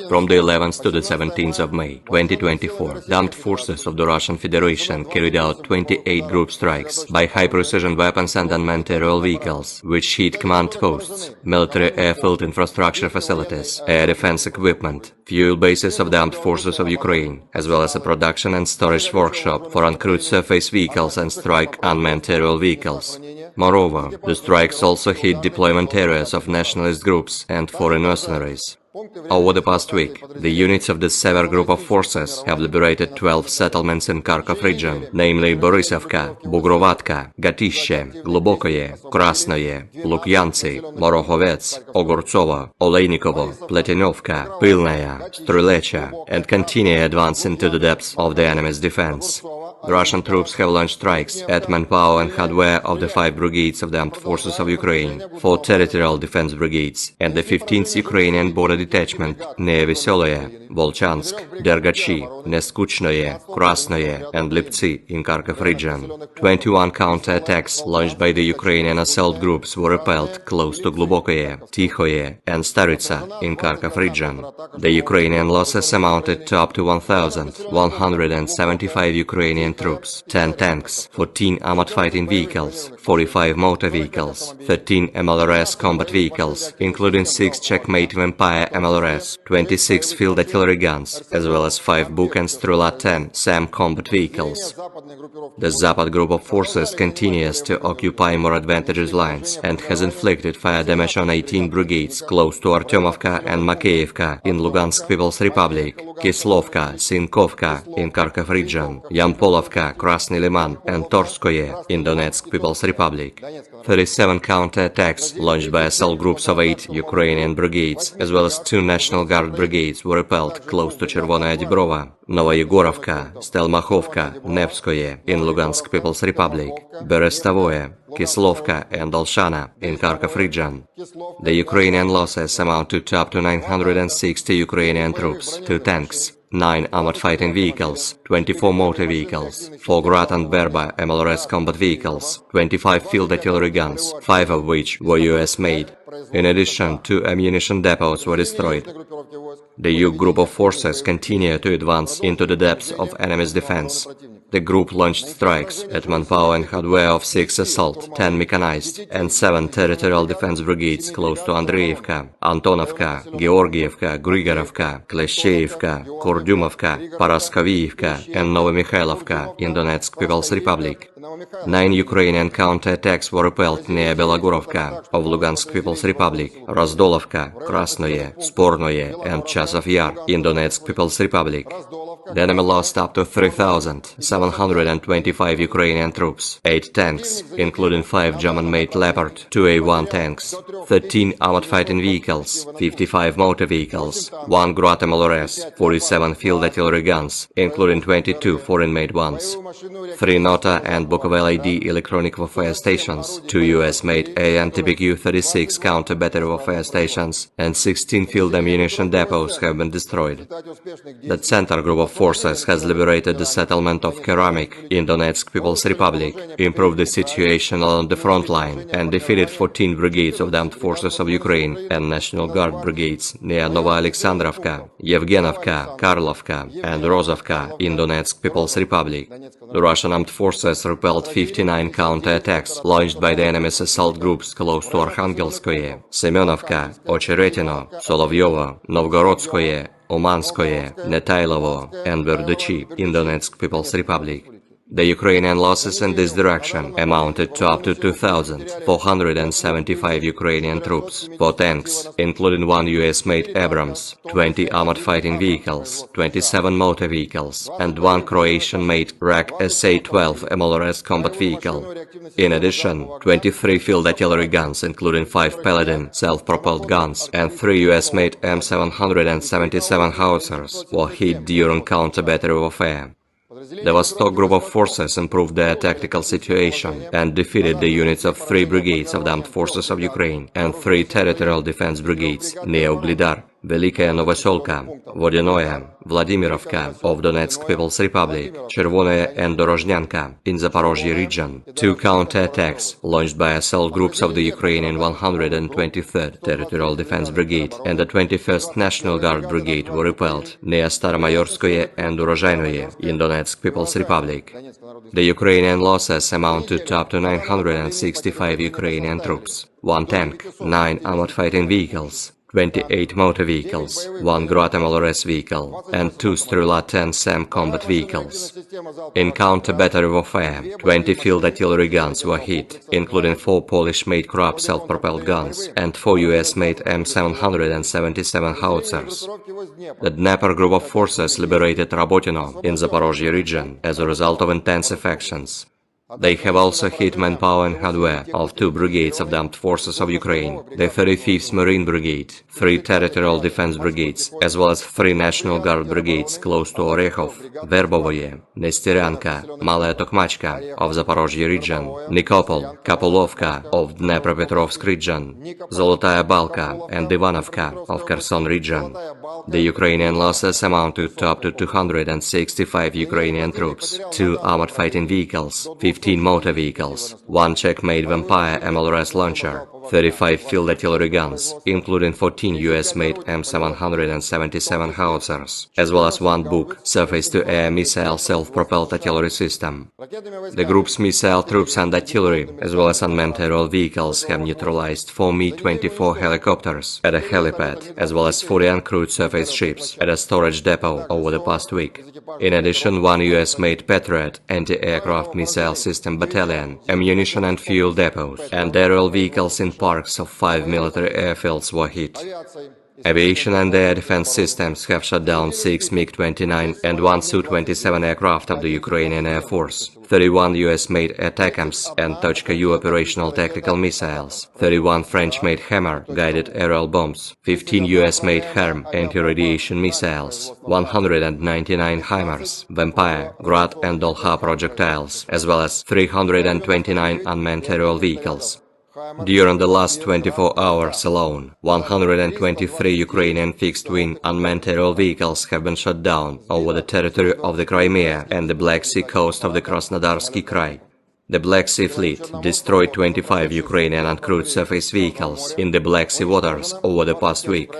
From the 11th to the 17th of May, 2024, the armed forces of the Russian Federation carried out 28 group strikes by high-precision weapons and unmanned aerial vehicles, which hit command posts, military airfield infrastructure facilities, air defense equipment, fuel bases of the armed forces of Ukraine, as well as a production and storage workshop for uncrewed surface vehicles and strike unmanned aerial vehicles. Moreover, the strikes also hit deployment areas of nationalist groups and foreign mercenaries. Over the past week, the units of the Sever Group of Forces have liberated 12 settlements in Kharkov region, namely Borisovka, Bugrovatka, Gatishe, Globokoye, Krasnoye, Lukyantsy, Morohovets, Ogortsovo, Olejnikovo, Pletinovka, Pilnaya, Strulecha, and continue advance into the depths of the enemy's defense. The Russian troops have launched strikes at manpower and hardware of the 5 brigades of the Armed Forces of Ukraine, 4 territorial defense brigades, and the 15th Ukrainian border detachment near Veseloye, Volchansk, Dergachi, Neskuchnoye, Krasnoye, and Liptsy in Kharkov region. 21 counter-attacks launched by the Ukrainian assault groups were repelled close to Globokoye, Tikhoye, and Staritsa in Kharkov region. The Ukrainian losses amounted to up to 1,175 Ukrainian troops, 10 tanks, 14 armored fighting vehicles, 45 motor vehicles, 13 MLRS combat vehicles, including 6 Checkmate Vampire MLRS, 26 field artillery guns, as well as 5 Buk and Strela 10 SAM combat vehicles. The Zapad group of forces continues to occupy more advantageous lines and has inflicted fire damage on 18 brigades close to Artyomovka and Makeyevka in Lugansk People's Republic, Kislovka, Sinkovka in Kharkov region, Yampolovka, Krasny Liman, and Torskoye in Donetsk People's Republic. 37 counter-attacks launched by assault groups of 8 Ukrainian brigades, as well as 2 National Guard brigades, were repelled close to Chervonaya Dibrova, Novoyegorovka, Stelmachovka, Nevskoye in Lugansk People's Republic, Berestavoye, Kislovka and Olshana in Kharkov region. The Ukrainian losses amount to up to 960 Ukrainian troops, 2 tanks, 9 armored fighting vehicles, 24 motor vehicles, 4 Grad and Berba MLRS combat vehicles, 25 field artillery guns, 5 of which were US-made. In addition, 2 ammunition depots were destroyed. The Yug group of forces continue to advance into the depths of enemy's defense. The group launched strikes at manpower and hardware of 6 assault, 10 mechanized, and 7 territorial defense brigades close to Andreevka, Antonovka, Georgievka, Grigorovka, Kleshchevka, Kurdyumovka, Paraskovievka, and Novomikhailivka in Donetsk People's Republic. 9 Ukrainian counterattacks were repelled near Belogorovka of Lugansk People's Republic, Razdolovka, Krasnoye, Spornoye, and Chasov Yar in Donetsk People's Republic. The enemy lost up to 3,725 Ukrainian troops, 8 tanks, including 5 German-made Leopard 2A1 tanks, 13 armored fighting vehicles, 55 motor vehicles, 1 Grad MLRS, 47 field artillery guns, including 22 foreign-made ones, 3 Nota and Bukovel ID electronic warfare stations, 2 US-made AN-TPQ-36 counter-battery warfare stations, and 16 field ammunition depots have been destroyed. The center group of forces has liberated the settlement of Keramik in Donetsk People's Republic, improved the situation along the front line, and defeated 14 brigades of the armed forces of Ukraine and National Guard brigades near Nova Alexandrovka, Yevgenovka, Karlovka, and Rozovka in Donetsk People's Republic. The Russian armed forces repelled 59 counterattacks launched by the enemy's assault groups close to Arkhangelskoye, Semenovka, Ocheretino, Solovyovo, Novgorodskoye, Umanskoye, Netailovo, and Verduchi in Donetsk People's Republic. The Ukrainian losses in this direction amounted to up to 2,475 Ukrainian troops, 4 tanks, including 1 US-made Abrams, 20 armored fighting vehicles, 27 motor vehicles, and 1 Croatian-made RAK SA-12 MLRS combat vehicle. In addition, 23 field artillery guns, including 5 Paladin self-propelled guns, and 3 US-made M777 howitzers were hit during counter-battery warfare. The Vostok group of forces improved their tactical situation and defeated the units of 3 brigades of the armed forces of Ukraine and 3 territorial defense brigades near Uglidar, Velikaya Novoselka, Vodinoye, Vladimirovka of Donetsk People's Republic, Chervonoye and Dorozhnyanka in Zaporozhye region. 2 counterattacks launched by assault groups of the Ukrainian 123rd Territorial Defense Brigade and the 21st National Guard Brigade were repelled near Staromayorskoye and Urozhainoye in Donetsk People's Republic. The Ukrainian losses amounted to up to 965 Ukrainian troops, 1 tank, 9 armored fighting vehicles, 28 motor vehicles, 1 Grad MLRS vehicle, and 2 Strela-10 SAM combat vehicles. In counter-battery warfare, 20 field artillery guns were hit, including 4 Polish-made Krab self-propelled guns and 4 US-made M777 howitzers. The Dnieper group of forces liberated Rabotino in Zaporozhye region as a result of intensive actions. They have also hit manpower and hardware of 2 brigades of the armed forces of Ukraine, the 35th Marine Brigade, 3 territorial defense brigades, as well as 3 National Guard brigades close to Orekhov, Verbovoye, Nesteryanka, Malaya Tokmachka of Zaporozhye region, Nikopol, Kapulovka of Dnepropetrovsk region, Zolotaya Balka and Ivanovka of Kherson region. The Ukrainian losses amounted to up to 265 Ukrainian troops, 2 armored fighting vehicles, 15 motor vehicles, 1 Czech-made Vampire MLRS launcher, 35 field artillery guns, including 14 US-made M777 howitzers, as well as 1 Buk surface-to-air missile self-propelled artillery system. The group's missile troops and artillery, as well as unmanned aerial vehicles, have neutralized 4 Mi-24 helicopters at a helipad, as well as 40 uncrewed surface ships at a storage depot over the past week. In addition, 1 US-made Patriot anti-aircraft missile system battalion, ammunition and fuel depots, and aerial vehicles in parks of 5 military airfields were hit. Aviation and air defense systems have shot down 6 MiG-29 and 1 Su-27 aircraft of the Ukrainian Air Force, 31 US-made ATACMS and Tochka-U operational tactical missiles, 31 French-made Hammer guided aerial bombs, 15 US-made HARM anti-radiation missiles, 199 HIMARS, Vampire, Grad and Dolha projectiles, as well as 329 unmanned aerial vehicles. During the last 24 hours alone, 123 Ukrainian fixed-wing unmanned aerial vehicles have been shot down over the territory of the Crimea and the Black Sea coast of the Krasnodarsky Krai. The Black Sea Fleet destroyed 25 Ukrainian uncrewed surface vehicles in the Black Sea waters over the past week.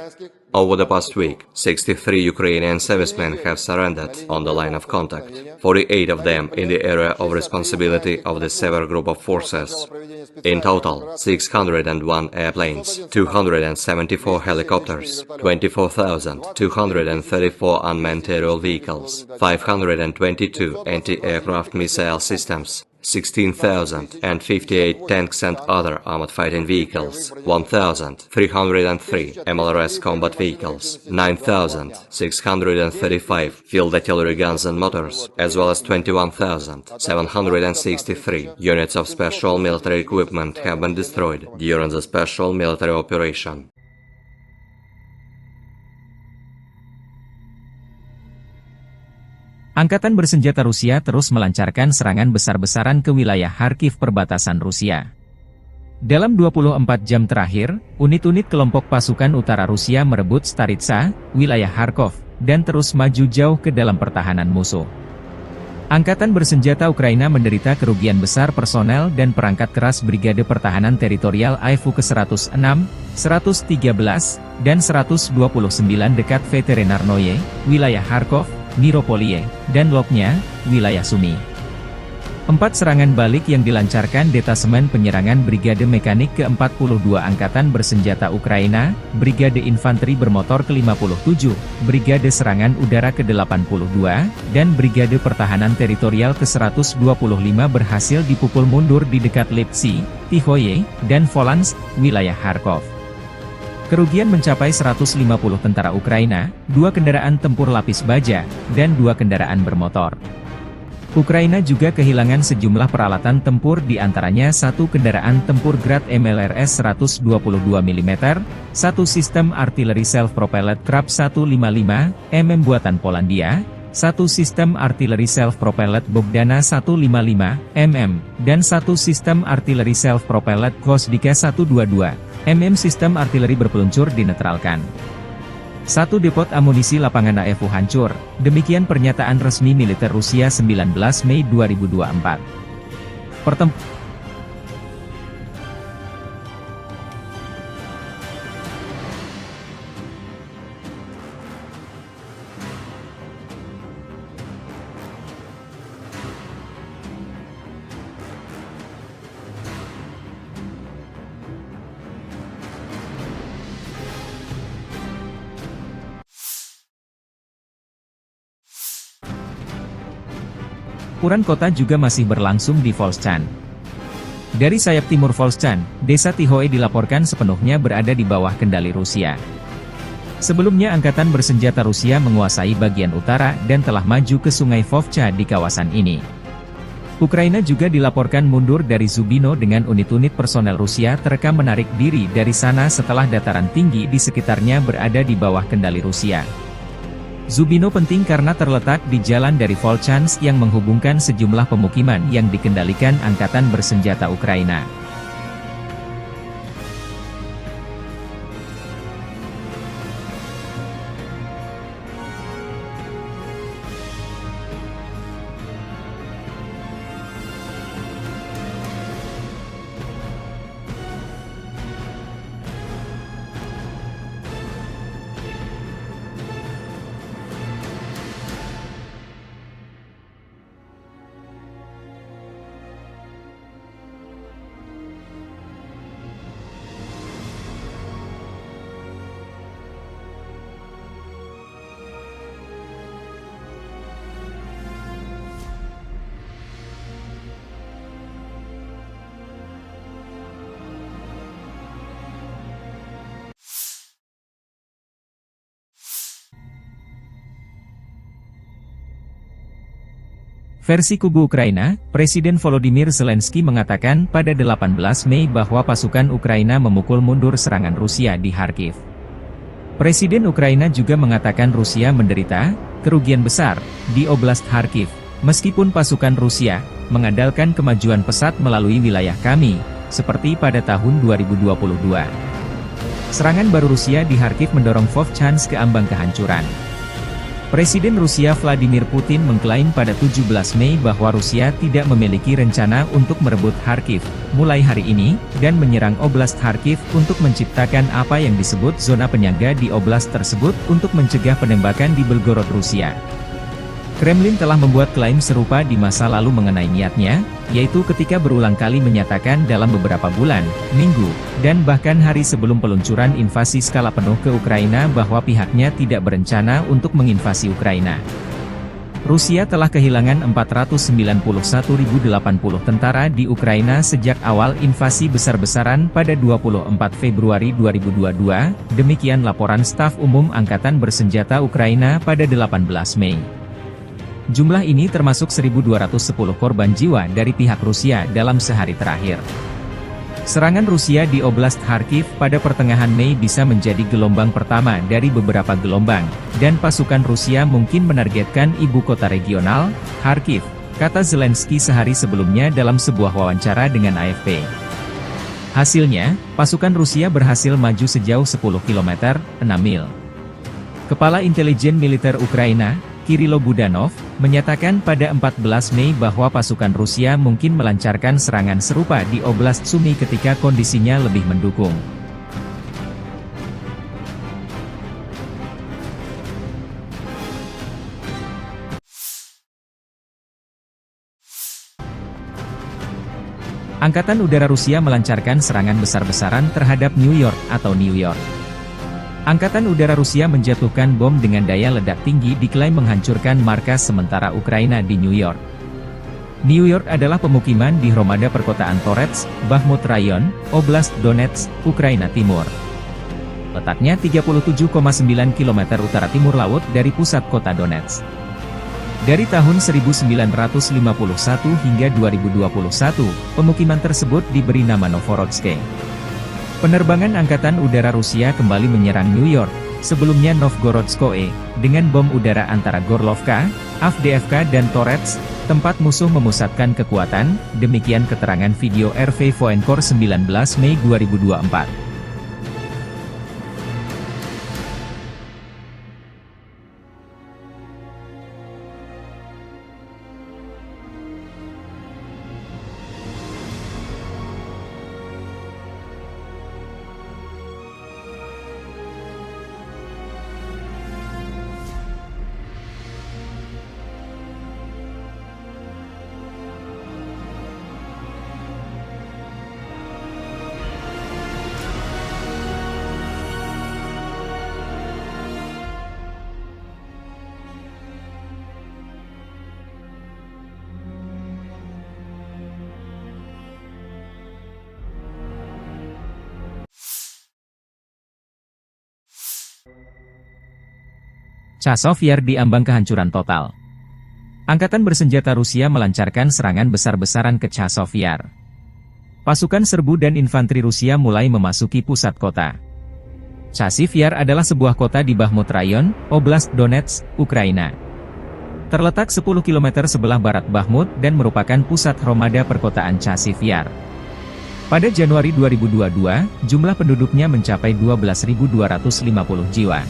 Over the past week, 63 Ukrainian servicemen have surrendered on the line of contact, 48 of them in the area of responsibility of the Sever Group of Forces. In total, 601 airplanes, 274 helicopters, 24,234 unmanned aerial vehicles, 522 anti-aircraft missile systems, 16,058 tanks and other armored fighting vehicles, 1,303 MLRS combat vehicles, 9,635 field artillery guns and motors, as well as 21,763 units of special military equipment have been destroyed during the special military operation. Angkatan bersenjata Rusia terus melancarkan serangan besar-besaran ke wilayah Kharkiv perbatasan Rusia. Dalam 24 jam terakhir, unit-unit kelompok pasukan utara Rusia merebut Staritsa, wilayah Kharkov, dan terus maju jauh ke dalam pertahanan musuh. Angkatan bersenjata Ukraina menderita kerugian besar personel dan perangkat keras Brigade Pertahanan Teritorial AIFU ke-106, 113, dan 129 dekat Veterinarnoye, wilayah Kharkov, Miropoliye, dan Lopnya, wilayah Sumy. 4 serangan balik yang dilancarkan Detasemen Penyerangan Brigade Mekanik ke-42 Angkatan Bersenjata Ukraina, Brigade Infanteri Bermotor ke-57, Brigade Serangan Udara ke-82, dan Brigade Pertahanan Teritorial ke-125 berhasil dipukul mundur di dekat Lipsy, Tihoye, dan Volans, wilayah Kharkov. Kerugian mencapai 150 tentara Ukraina, 2 kendaraan tempur lapis baja, dan 2 kendaraan bermotor. Ukraina juga kehilangan sejumlah peralatan tempur di antaranya 1 kendaraan tempur Grad MLRS 122 mm, 1 sistem artileri self-propelled Krab 155 mm buatan Polandia, 1 sistem artileri self-propelled Bogdana 155 mm, dan 1 sistem artileri self-propelled Gvosdika 122 mm sistem artileri berpeluncur dinetralkan. 1 depot amunisi lapangan AIFU hancur, demikian pernyataan resmi militer Rusia 19 Mei 2024. Pertempuran kota juga masih berlangsung di Volchan. Dari sayap timur Volchan, desa Tihoe dilaporkan sepenuhnya berada di bawah kendali Rusia. Sebelumnya Angkatan Bersenjata Rusia menguasai bagian utara dan telah maju ke sungai Vovcha di kawasan ini. Ukraina juga dilaporkan mundur dari Zubino dengan unit-unit personel Rusia terekam menarik diri dari sana setelah dataran tinggi di sekitarnya berada di bawah kendali Rusia. Zubino penting karena terletak di jalan dari Volchansk yang menghubungkan sejumlah pemukiman yang dikendalikan Angkatan Bersenjata Ukraina. Versi kubu Ukraina, Presiden Volodymyr Zelensky mengatakan pada 18 Mei bahwa pasukan Ukraina memukul mundur serangan Rusia di Kharkiv. Presiden Ukraina juga mengatakan Rusia menderita kerugian besar di Oblast Kharkiv, meskipun pasukan Rusia mengandalkan kemajuan pesat melalui wilayah kami, seperti pada tahun 2022. Serangan baru Rusia di Kharkiv mendorong Vovchansk ke ambang kehancuran. Presiden Rusia Vladimir Putin mengklaim pada 17 Mei bahwa Rusia tidak memiliki rencana untuk merebut Kharkiv mulai hari ini, dan menyerang Oblast Kharkiv untuk menciptakan apa yang disebut zona penyangga di oblast tersebut untuk mencegah penembakan di Belgorod, Rusia. Kremlin telah membuat klaim serupa di masa lalu mengenai niatnya, yaitu ketika berulang kali menyatakan dalam beberapa bulan, minggu, dan bahkan hari sebelum peluncuran invasi skala penuh ke Ukraina bahwa pihaknya tidak berencana untuk menginvasi Ukraina. Rusia telah kehilangan 491.080 tentara di Ukraina sejak awal invasi besar-besaran pada 24 Februari 2022, demikian laporan Staf Umum Angkatan Bersenjata Ukraina pada 18 Mei. Jumlah ini termasuk 1.210 korban jiwa dari pihak Rusia dalam sehari terakhir. Serangan Rusia di Oblast Kharkiv pada pertengahan Mei bisa menjadi gelombang pertama dari beberapa gelombang, dan pasukan Rusia mungkin menargetkan ibu kota regional, Kharkiv, kata Zelensky sehari sebelumnya dalam sebuah wawancara dengan AFP. Hasilnya, pasukan Rusia berhasil maju sejauh 10 km, 6 mil. Kepala Intelijen Militer Ukraina, Kirilo Budanov, menyatakan pada 14 Mei bahwa pasukan Rusia mungkin melancarkan serangan serupa di Oblast Sumy ketika kondisinya lebih mendukung. Angkatan Udara Rusia melancarkan serangan besar-besaran terhadap New York atau New York. Angkatan Udara Rusia menjatuhkan bom dengan daya ledak tinggi diklaim menghancurkan markas sementara Ukraina di New York. New York adalah pemukiman di Hromada perkotaan Torets, Bakhmut Rayon, Oblast Donetsk, Ukraina Timur. Letaknya 37,9 km utara timur laut dari pusat kota Donetsk. Dari tahun 1951 hingga 2021, pemukiman tersebut diberi nama Novorodsk. Penerbangan Angkatan Udara Rusia kembali menyerang New York, sebelumnya Novgorodskoe, dengan bom udara antara Gorlovka, Avdiivka dan Torets, tempat musuh memusatkan kekuatan, demikian keterangan video RV Voenkor 19 Mei 2024. Chazov Yar diambang kehancuran total. Angkatan bersenjata Rusia melancarkan serangan besar-besaran ke Chazov Yar. Pasukan serbu dan infanteri Rusia mulai memasuki pusat kota. Chazov Yar adalah sebuah kota di Bakhmut Rayon, Oblast Donetsk, Ukraina. Terletak 10 km sebelah barat Bakhmut dan merupakan pusat Hromada perkotaan Chazov Yar. Pada Januari 2022, jumlah penduduknya mencapai 12.250 jiwa.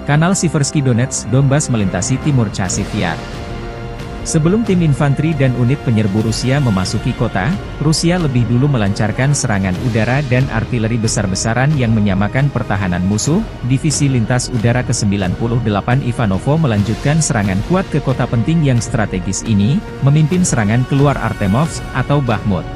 Kanal Siversky Donetsk Donbas melintasi timur Chazov Yar. Sebelum tim infanteri dan unit penyerbu Rusia memasuki kota, Rusia lebih dulu melancarkan serangan udara dan artileri besar-besaran yang menyamakan pertahanan musuh. Divisi Lintas Udara ke-98 Ivanovo melanjutkan serangan kuat ke kota penting yang strategis ini, memimpin serangan keluar Artemovsk atau Bakhmut.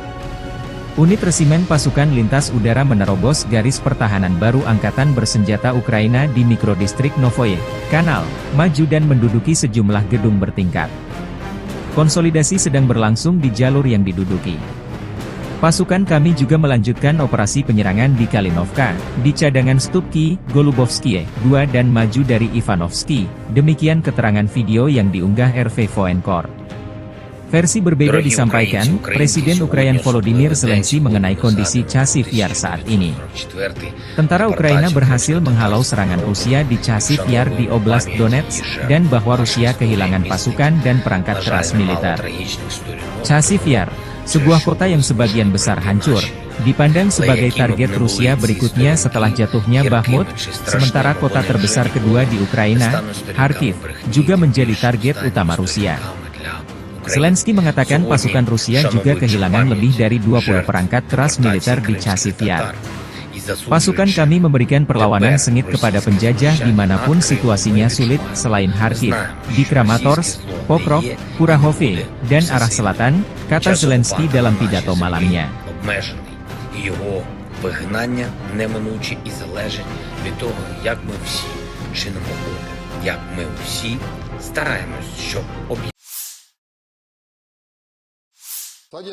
Unit resimen pasukan lintas udara menerobos garis pertahanan baru Angkatan Bersenjata Ukraina di mikrodistrik Novoye Kanal, maju dan menduduki sejumlah gedung bertingkat. Konsolidasi sedang berlangsung di jalur yang diduduki. Pasukan kami juga melanjutkan operasi penyerangan di Kalinovka, di cadangan Stupki, Golubovskie, 2 dan maju dari Ivanovsky, demikian keterangan video yang diunggah RV Voenkor. Versi berbeda disampaikan, Presiden Ukraina Volodymyr Zelensky mengenai kondisi Chazov Yar saat ini. Tentara Ukraina berhasil menghalau serangan Rusia di Chazov Yar di Oblast Donetsk, dan bahwa Rusia kehilangan pasukan dan perangkat keras militer. Chazov Yar, sebuah kota yang sebagian besar hancur, dipandang sebagai target Rusia berikutnya setelah jatuhnya Bakhmut, sementara kota terbesar kedua di Ukraina, Kharkiv, juga menjadi target utama Rusia. Zelensky mengatakan pasukan Rusia juga kehilangan lebih dari 20 perangkat keras militer di Chasiv Yar. Pasukan kami memberikan perlawanan sengit kepada penjajah dimanapun situasinya sulit selain Kharkiv, di Kramatorsk, Pokrov, Kurahovye, dan arah selatan, kata Zelensky dalam pidato malamnya. Його вигнання неминуче і залежить від того, як ми всі чинимо опір, як ми всі стараємось, щоб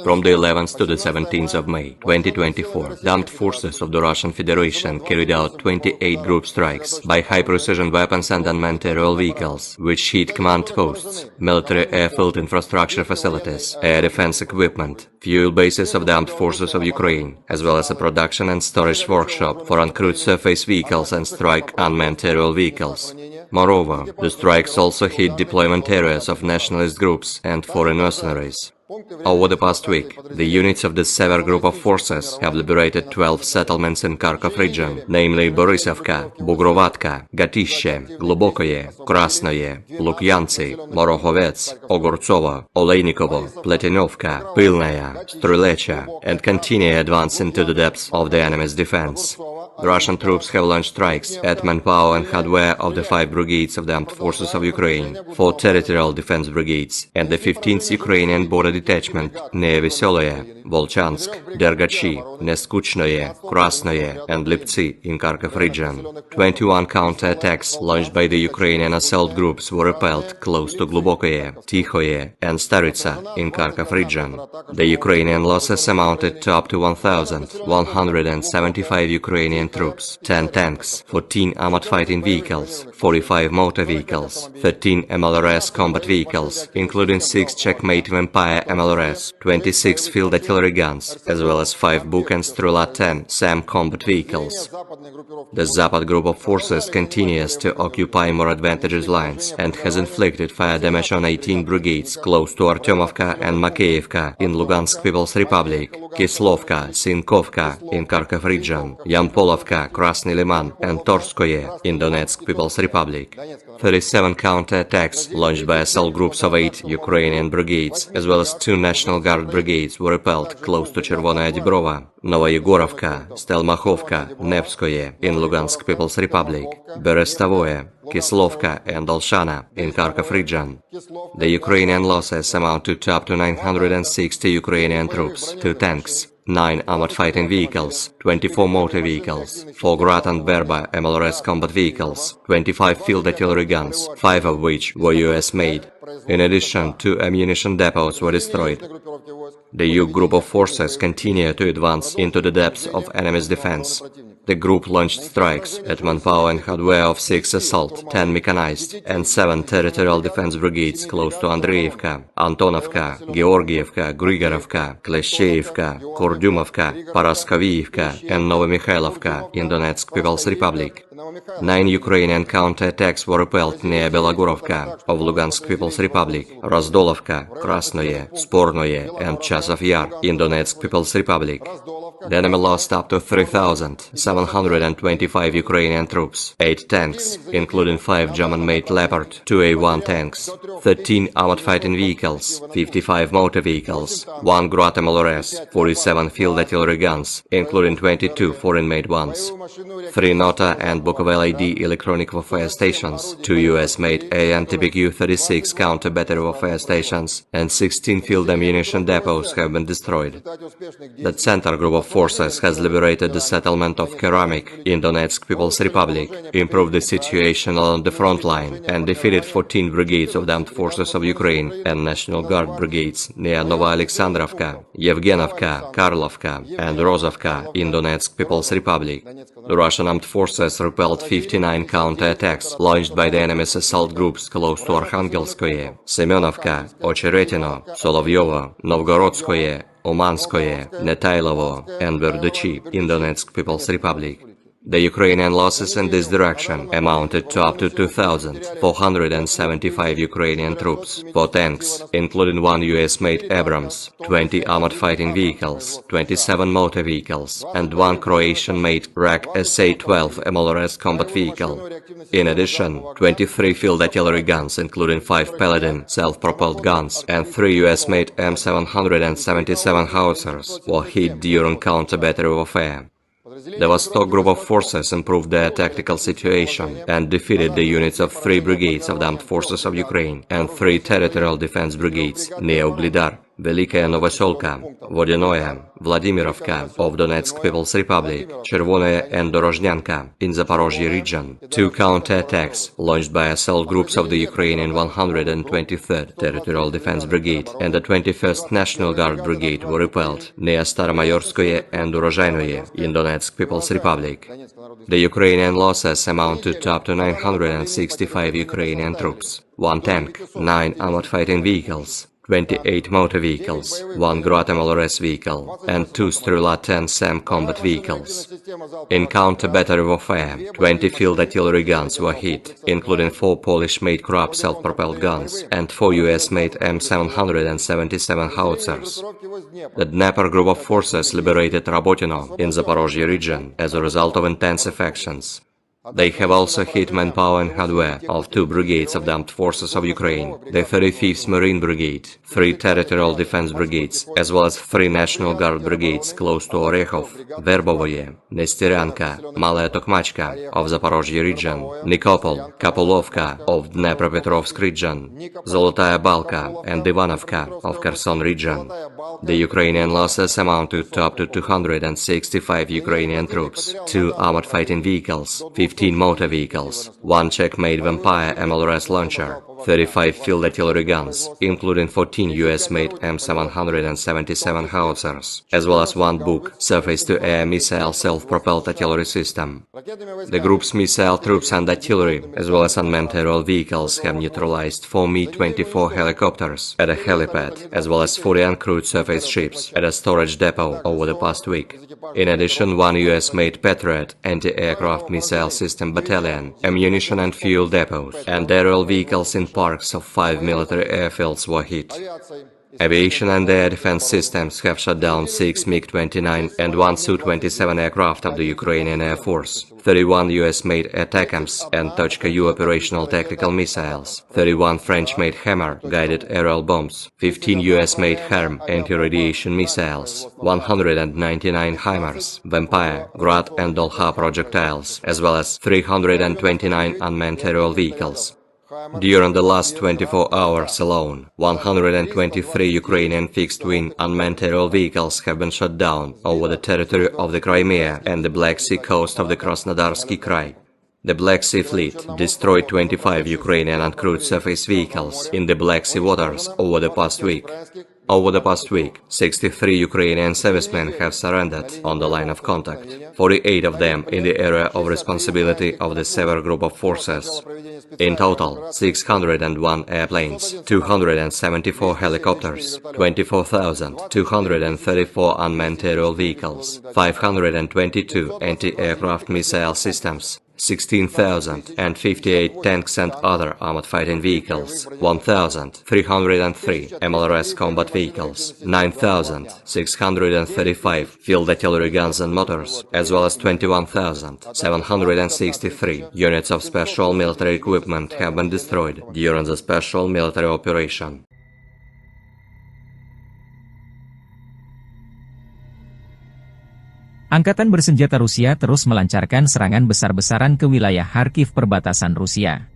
From the 11th to the 17th of May 2024, the armed forces of the Russian Federation carried out 28 group strikes by high-precision weapons and unmanned aerial vehicles, which hit command posts, military airfield infrastructure facilities, air defense equipment, fuel bases of the armed forces of Ukraine, as well as a production and storage workshop for uncrewed surface vehicles and strike unmanned aerial vehicles. Moreover, the strikes also hit deployment areas of nationalist groups and foreign mercenaries. Over the past week, the units of the Sever group of forces have liberated 12 settlements in Kharkov region, namely Borisovka, Bugrovatka, Gatishe, Glubokoye, Krasnoye, Lukyantsy, Morohovets, Ogortsovo, Olejnikovo, Pletinovka, Pilnaya, Strulecha, and continue advance into the depths of the enemy's defense. The Russian troops have launched strikes at manpower and hardware of the 5 brigades of the armed forces of Ukraine, 4 territorial defense brigades, and the 15th Ukrainian border detachment near Veseloye, Volchansk, Dergachi, Neskuchnoye, Krasnoye, and Liptsy in Kharkov region. 21 counter-attacks launched by the Ukrainian assault groups were repelled close to Glubokoye, Tikhoye, and Staritsa in Kharkov region. The Ukrainian losses amounted to up to 1,175 Ukrainian troops, 10 tanks, 14 armored fighting vehicles, 45 motor vehicles, 13 MLRS combat vehicles, including 6 Checkmate Vampire MLRS, 26 field artillery guns, as well as 5 Buk and Strela 10 SAM combat vehicles. The Zapad group of forces continues to occupy more advantageous lines and has inflicted fire damage on 18 brigades close to Artyomovka and Makeyevka in Lugansk People's Republic, Kislovka, Sinkovka in Kharkov region, Yampolovka, Krasny Liman, and Torskoye in Donetsk People's Republic. 37 counter-attacks launched by assault groups of 8 Ukrainian brigades, as well as 2 National Guard brigades were repelled close to Chervonaya Dibrova, Novoyegorovka, Stelmachovka, Nevskoye in Lugansk People's Republic, Berestavoye, Kislovka and Olshana in Kharkov region. The Ukrainian losses amount to up to 960 Ukrainian troops, 2 tanks, 9 armored fighting vehicles, 24 motor vehicles, 4 Grad and Berba MLRS combat vehicles, 25 field artillery guns, 5 of which were US-made. In addition, 2 ammunition depots were destroyed. The U group of forces continue to advance into the depths of enemy's defense. The group launched strikes at manpower and hardware of 6 assault, 10 mechanized, and 7 territorial defense brigades close to Andreevka, Antonovka, Georgievka, Grigorovka, Kleshcheivka, Kurdyumovka, Paraskovievka, and Novomikhailivka in Donetsk People's Republic. 9 Ukrainian counter-attacks were repelled near Belogorovka of Lugansk People's Republic, Razdolovka, Krasnoye, Spornoye, and Chasiv Yar in Donetsk People's Republic. The enemy lost up to 3,725 Ukrainian troops, 8 tanks, including 5 German-made Leopard 2A1 tanks, 13 armored fighting vehicles, 55 motor vehicles, 1 Grad MLRS, 47 field artillery guns, including 22 foreign-made ones, 3 Nota and Bukovel ID electronic warfare stations, 2 US-made AN-TBQ-36 counter-battery warfare stations, and 16 field ammunition depots have been destroyed. The Center group of forces has liberated the settlement of Keramik in Donetsk People's Republic, improved the situation along the front line, and defeated 14 brigades of the armed forces of Ukraine and National Guard brigades near Novoalexandrovka, Yevgenovka, Karlovka, and Rozovka in Donetsk People's Republic. The Russian armed forces repelled 59 counter-attacks launched by the enemy's assault groups close to Arkhangelskoye, Semenovka, Ocheretino, Solovyovo, Novgorodskoye, Umanskoye, Netailovo, and Verduchi in Donetsk People's Republic. The Ukrainian losses in this direction amounted to up to 2,475 Ukrainian troops, 4 tanks, including 1 US-made Abrams, 20 armored fighting vehicles, 27 motor vehicles, and 1 Croatian-made RAK SA-12 MLRS combat vehicle. In addition, 23 field artillery guns, including 5 Paladin self-propelled guns, and 3 US-made M777 howitzers were hit during counter-battery warfare. The Vostok Group of forces improved their tactical situation and defeated the units of 3 brigades of the Armed Forces of Ukraine and 3 territorial defense brigades near Uglidar, Velikaya Novoselka, Vodinoye, Vladimirovka of Donetsk People's Republic, Chervonaya and Dorozhnyanka in Zaporozhye region. 2 counterattacks launched by assault groups of the Ukrainian 123rd Territorial Defense Brigade and the 21st National Guard Brigade were repelled near Staromayorskoye and Urozhainoye in Donetsk People's Republic. The Ukrainian losses amounted to up to 965 Ukrainian troops, 1 tank, 9 armored fighting vehicles, 28 motor vehicles, 1 Grad MLRS vehicle, and 2 Strela-10 SAM combat vehicles. In counter-battery warfare, 20 field artillery guns were hit, including 4 Polish-made Krab self-propelled guns and 4 US-made M777 howitzers. The Dnepr group of forces liberated Rabotino in Zaporozhye region as a result of intensive actions. They have also hit manpower and hardware of 2 brigades of the Armed Forces of Ukraine, the 35th Marine Brigade, 3 Territorial Defense Brigades, as well as 3 National Guard Brigades close to Orekhov, Verbovoye, Nestyryanka, Malaya Tokmachka of Zaporozhye region, Nikopol, Kapulovka of Dnepropetrovsk region, Zolotaya Balka and Ivanovka of Kherson region. The Ukrainian losses amounted to up to 265 Ukrainian troops, 2 armored fighting vehicles, 15 motor vehicles, 1 Czech-made Vampire MLRS launcher, 35 field artillery guns, including 14 US-made M777 howitzers, as well as 1 Buk surface-to-air missile self-propelled artillery system. The group's missile troops and artillery, as well as unmanned aerial vehicles, have neutralized 4 Mi-24 helicopters at a helipad, as well as 40 uncrewed surface ships at a storage depot over the past week. In addition, 1 US-made Patriot anti-aircraft missile system battalion, ammunition and fuel depots, and aerial vehicles in parks of 5 military airfields were hit. Aviation and air defense systems have shot down 6 MiG-29 and 1 Su-27 aircraft of the Ukrainian Air Force, 31 US-made ATACMS and Tochka-U operational tactical missiles, 31 French-made Hammer guided aerial bombs, 15 US-made HARM anti-radiation missiles, 199 HIMARS, Vampire, Grad and Dolha projectiles, as well as 329 unmanned aerial vehicles. During the last 24 hours alone, 123 Ukrainian fixed-wing unmanned aerial vehicles have been shot down over the territory of the Crimea and the Black Sea coast of the Krasnodarsky Krai. The Black Sea Fleet destroyed 25 Ukrainian uncrewed surface vehicles in the Black Sea waters over the past week. Over the past week, 63 Ukrainian servicemen have surrendered on the line of contact, 48 of them in the area of responsibility of the Sever Group of forces. In total, 601 airplanes, 274 helicopters, 24,234 unmanned aerial vehicles, 522 anti-aircraft missile systems, 16,058 tanks and other armored fighting vehicles, 1,303 MLRS combat vehicles, 9,635 field artillery guns and motors, as well as 21,763 units of special military equipment have been destroyed during the special military operation. Angkatan bersenjata Rusia terus melancarkan serangan besar-besaran ke wilayah Kharkiv perbatasan Rusia.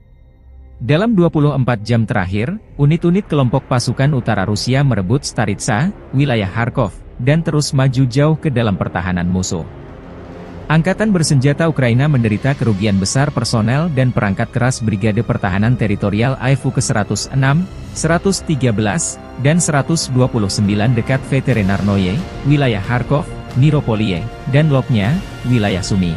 Dalam 24 jam terakhir, unit-unit kelompok pasukan utara Rusia merebut Staritsa, wilayah Kharkov, dan terus maju jauh ke dalam pertahanan musuh. Angkatan bersenjata Ukraina menderita kerugian besar personel dan perangkat keras Brigade Pertahanan Teritorial AIFU ke-106, 113, dan 129 dekat Veterinarnoye, wilayah Kharkov, Niropolie, dan Lopnya, wilayah Sumy.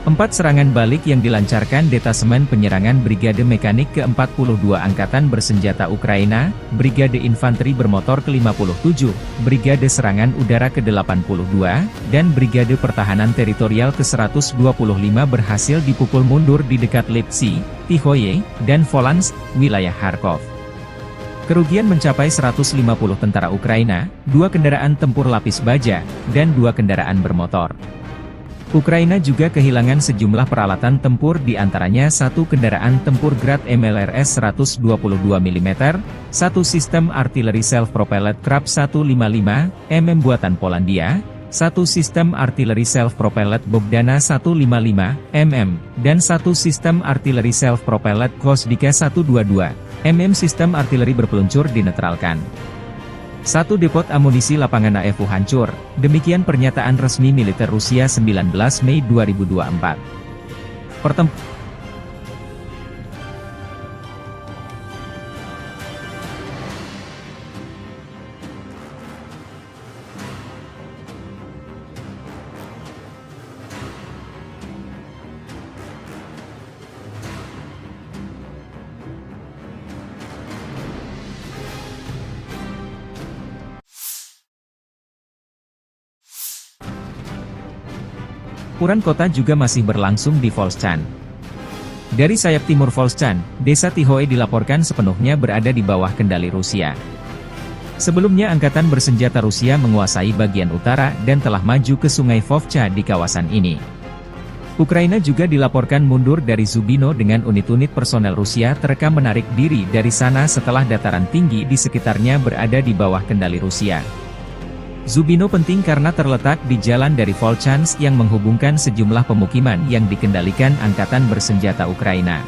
4 serangan balik yang dilancarkan Detasemen Penyerangan Brigade Mekanik ke-42 Angkatan Bersenjata Ukraina, Brigade Infanteri Bermotor ke-57, Brigade Serangan Udara ke-82, dan Brigade Pertahanan Teritorial ke-125 berhasil dipukul mundur di dekat Lipsy, Tihoye, dan Volansk, wilayah Kharkov. Kerugian mencapai 150 tentara Ukraina, 2 kendaraan tempur lapis baja, dan 2 kendaraan bermotor. Ukraina juga kehilangan sejumlah peralatan tempur di antaranya 1 kendaraan tempur Grad MLRS 122 mm, 1 sistem artileri self-propelled Krab 155 mm buatan Polandia, 1 sistem artileri self-propelled Bogdana 155 mm, dan 1 sistem artileri self-propelled Gvosdika 122 mm sistem artileri berpeluncur dinetralkan. 1 depot amunisi lapangan AFU hancur, demikian pernyataan resmi militer Rusia 19 Mei 2024. Pertempuran kota juga masih berlangsung di Volchan. Dari sayap timur Volchan, desa Tihoe dilaporkan sepenuhnya berada di bawah kendali Rusia. Sebelumnya Angkatan Bersenjata Rusia menguasai bagian utara dan telah maju ke sungai Vovcha di kawasan ini. Ukraina juga dilaporkan mundur dari Zubino dengan unit-unit personel Rusia terekam menarik diri dari sana setelah dataran tinggi di sekitarnya berada di bawah kendali Rusia. Zubino penting karena terletak di jalan dari Volchansk yang menghubungkan sejumlah pemukiman yang dikendalikan Angkatan Bersenjata Ukraina.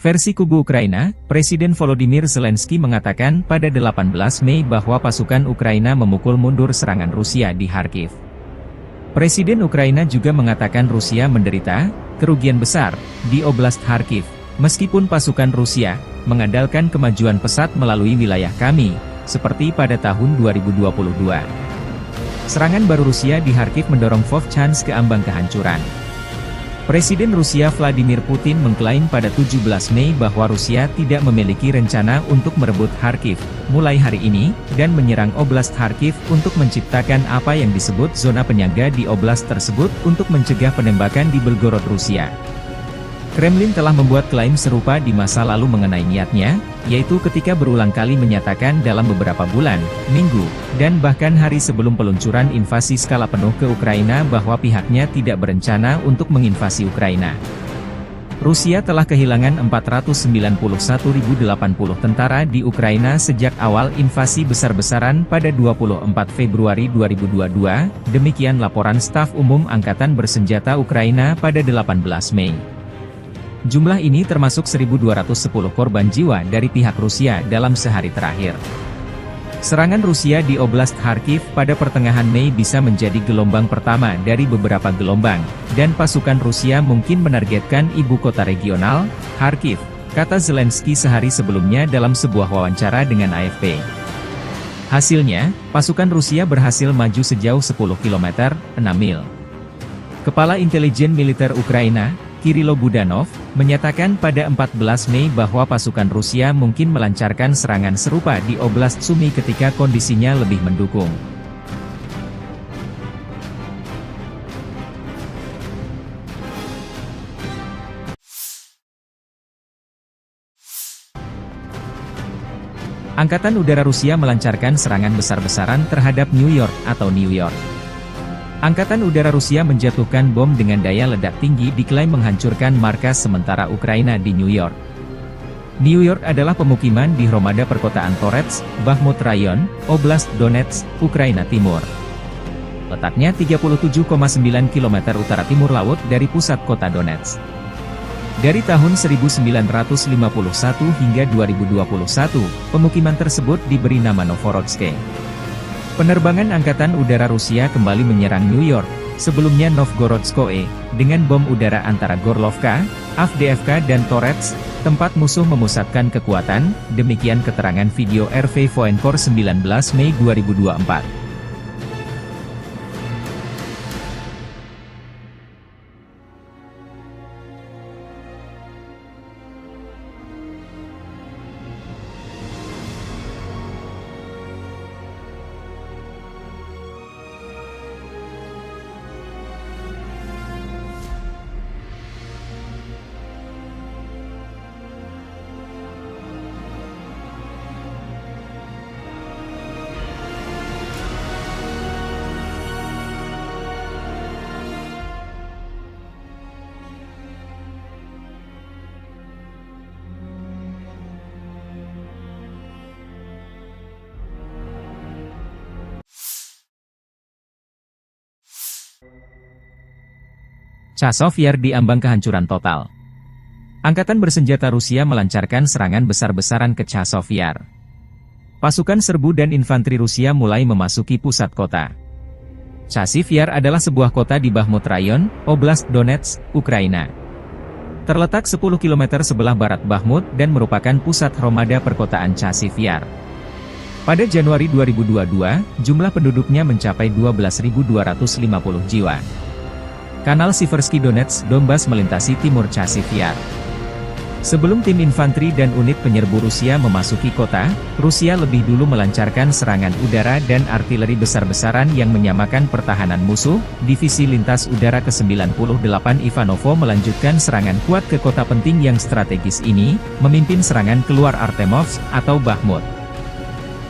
Versi kubu Ukraina, Presiden Volodymyr Zelensky mengatakan pada 18 Mei bahwa pasukan Ukraina memukul mundur serangan Rusia di Kharkiv. Presiden Ukraina juga mengatakan Rusia menderita kerugian besar di Oblast Kharkiv, meskipun pasukan Rusia mengandalkan kemajuan pesat melalui wilayah kami, seperti pada tahun 2022. Serangan baru Rusia di Kharkiv mendorong Vovchansk ke ambang kehancuran. Presiden Rusia Vladimir Putin mengklaim pada 17 Mei bahwa Rusia tidak memiliki rencana untuk merebut Kharkiv mulai hari ini, dan menyerang Oblast Kharkiv untuk menciptakan apa yang disebut zona penyangga di oblast tersebut untuk mencegah penembakan di Belgorod, Rusia. Kremlin telah membuat klaim serupa di masa lalu mengenai niatnya, yaitu ketika berulang kali menyatakan dalam beberapa bulan, minggu, dan bahkan hari sebelum peluncuran invasi skala penuh ke Ukraina bahwa pihaknya tidak berencana untuk menginvasi Ukraina. Rusia telah kehilangan 491.080 tentara di Ukraina sejak awal invasi besar-besaran pada 24 Februari 2022, demikian laporan Staf Umum Angkatan Bersenjata Ukraina pada 18 Mei. Jumlah ini termasuk 1.210 korban jiwa dari pihak Rusia dalam sehari terakhir. Serangan Rusia di Oblast Kharkiv pada pertengahan Mei bisa menjadi gelombang pertama dari beberapa gelombang, dan pasukan Rusia mungkin menargetkan ibu kota regional, Kharkiv, kata Zelensky sehari sebelumnya dalam sebuah wawancara dengan AFP. Hasilnya, pasukan Rusia berhasil maju sejauh 10 km, 6 mil. Kepala Intelijen Militer Ukraina, Kirilo Budanov, menyatakan pada 14 Mei bahwa pasukan Rusia mungkin melancarkan serangan serupa di Oblast Sumy ketika kondisinya lebih mendukung. Angkatan Udara Rusia melancarkan serangan besar-besaran terhadap New York atau New York. Angkatan Udara Rusia menjatuhkan bom dengan daya ledak tinggi diklaim menghancurkan markas sementara Ukraina di New York. New York adalah pemukiman di Hromada perkotaan Torets, Bakhmut Rayon, Oblast Donetsk, Ukraina Timur. Letaknya 37,9 km utara timur laut dari pusat kota Donetsk. Dari tahun 1951 hingga 2021, pemukiman tersebut diberi nama Novorodsk. Penerbangan Angkatan Udara Rusia kembali menyerang New York, sebelumnya Novgorodskoe, dengan bom udara antara Gorlovka, Avdiivka dan Torets, tempat musuh memusatkan kekuatan, demikian keterangan video RV Voenkor 19 Mei 2024. Chazov Yar diambang kehancuran total. Angkatan bersenjata Rusia melancarkan serangan besar-besaran ke Chazov Yar. Pasukan serbu dan infanteri Rusia mulai memasuki pusat kota. Chazov Yar adalah sebuah kota di Bakhmut Rayon, Oblast Donetsk, Ukraina. Terletak 10 km sebelah barat Bakhmut dan merupakan pusat Hromada perkotaan Chazov Yar. Pada Januari 2022, jumlah penduduknya mencapai 12.250 jiwa. Kanal Siversky Donetsk, Donbas melintasi timur Chazov Yar. Sebelum tim infanteri dan unit penyerbu Rusia memasuki kota, Rusia lebih dulu melancarkan serangan udara dan artileri besar-besaran yang menyamakan pertahanan musuh. Divisi Lintas Udara ke-98 Ivanovo melanjutkan serangan kuat ke kota penting yang strategis ini, memimpin serangan keluar Artemovsk atau Bakhmut.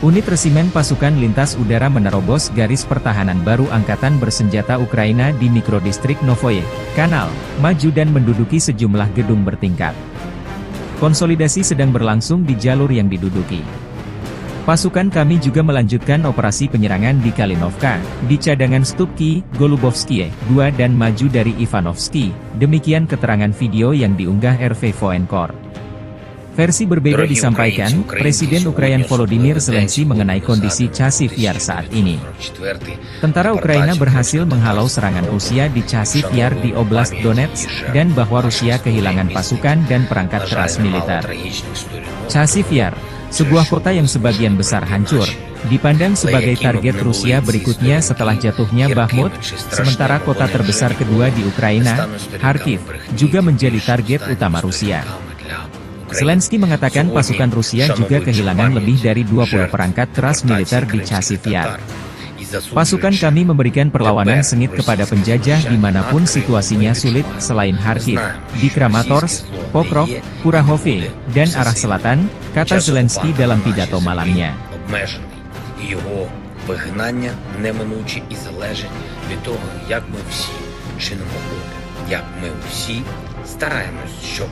Unit resimen pasukan lintas udara menerobos garis pertahanan baru Angkatan Bersenjata Ukraina di mikrodistrik Novoye Kanal, maju dan menduduki sejumlah gedung bertingkat. Konsolidasi sedang berlangsung di jalur yang diduduki. Pasukan kami juga melanjutkan operasi penyerangan di Kalinovka, di cadangan Stupki, Golubovskie, 2 dan maju dari Ivanovsky, demikian keterangan video yang diunggah RV Voenkor. Versi berbeda disampaikan, Presiden Ukraina Volodymyr Zelensky mengenai kondisi Chazov Yar saat ini. Tentara Ukraina berhasil menghalau serangan Rusia di Chazov Yar di Oblast Donetsk, dan bahwa Rusia kehilangan pasukan dan perangkat keras militer. Chazov Yar, sebuah kota yang sebagian besar hancur, dipandang sebagai target Rusia berikutnya setelah jatuhnya Bakhmut, sementara kota terbesar kedua di Ukraina, Kharkiv, juga menjadi target utama Rusia. Zelensky mengatakan pasukan Rusia juga kehilangan lebih dari 20 perangkat keras militer di Chazov Yar. Pasukan kami memberikan perlawanan sengit kepada penjajah dimanapun situasinya sulit selain Kharkiv, di Kramatorsk, Pokrov, Kurahove, dan arah selatan, kata Zelensky dalam pidato malamnya. Його вигнання неминуче і залежить від того, як ми всі чинимо опір, як ми всі стараємось, щоб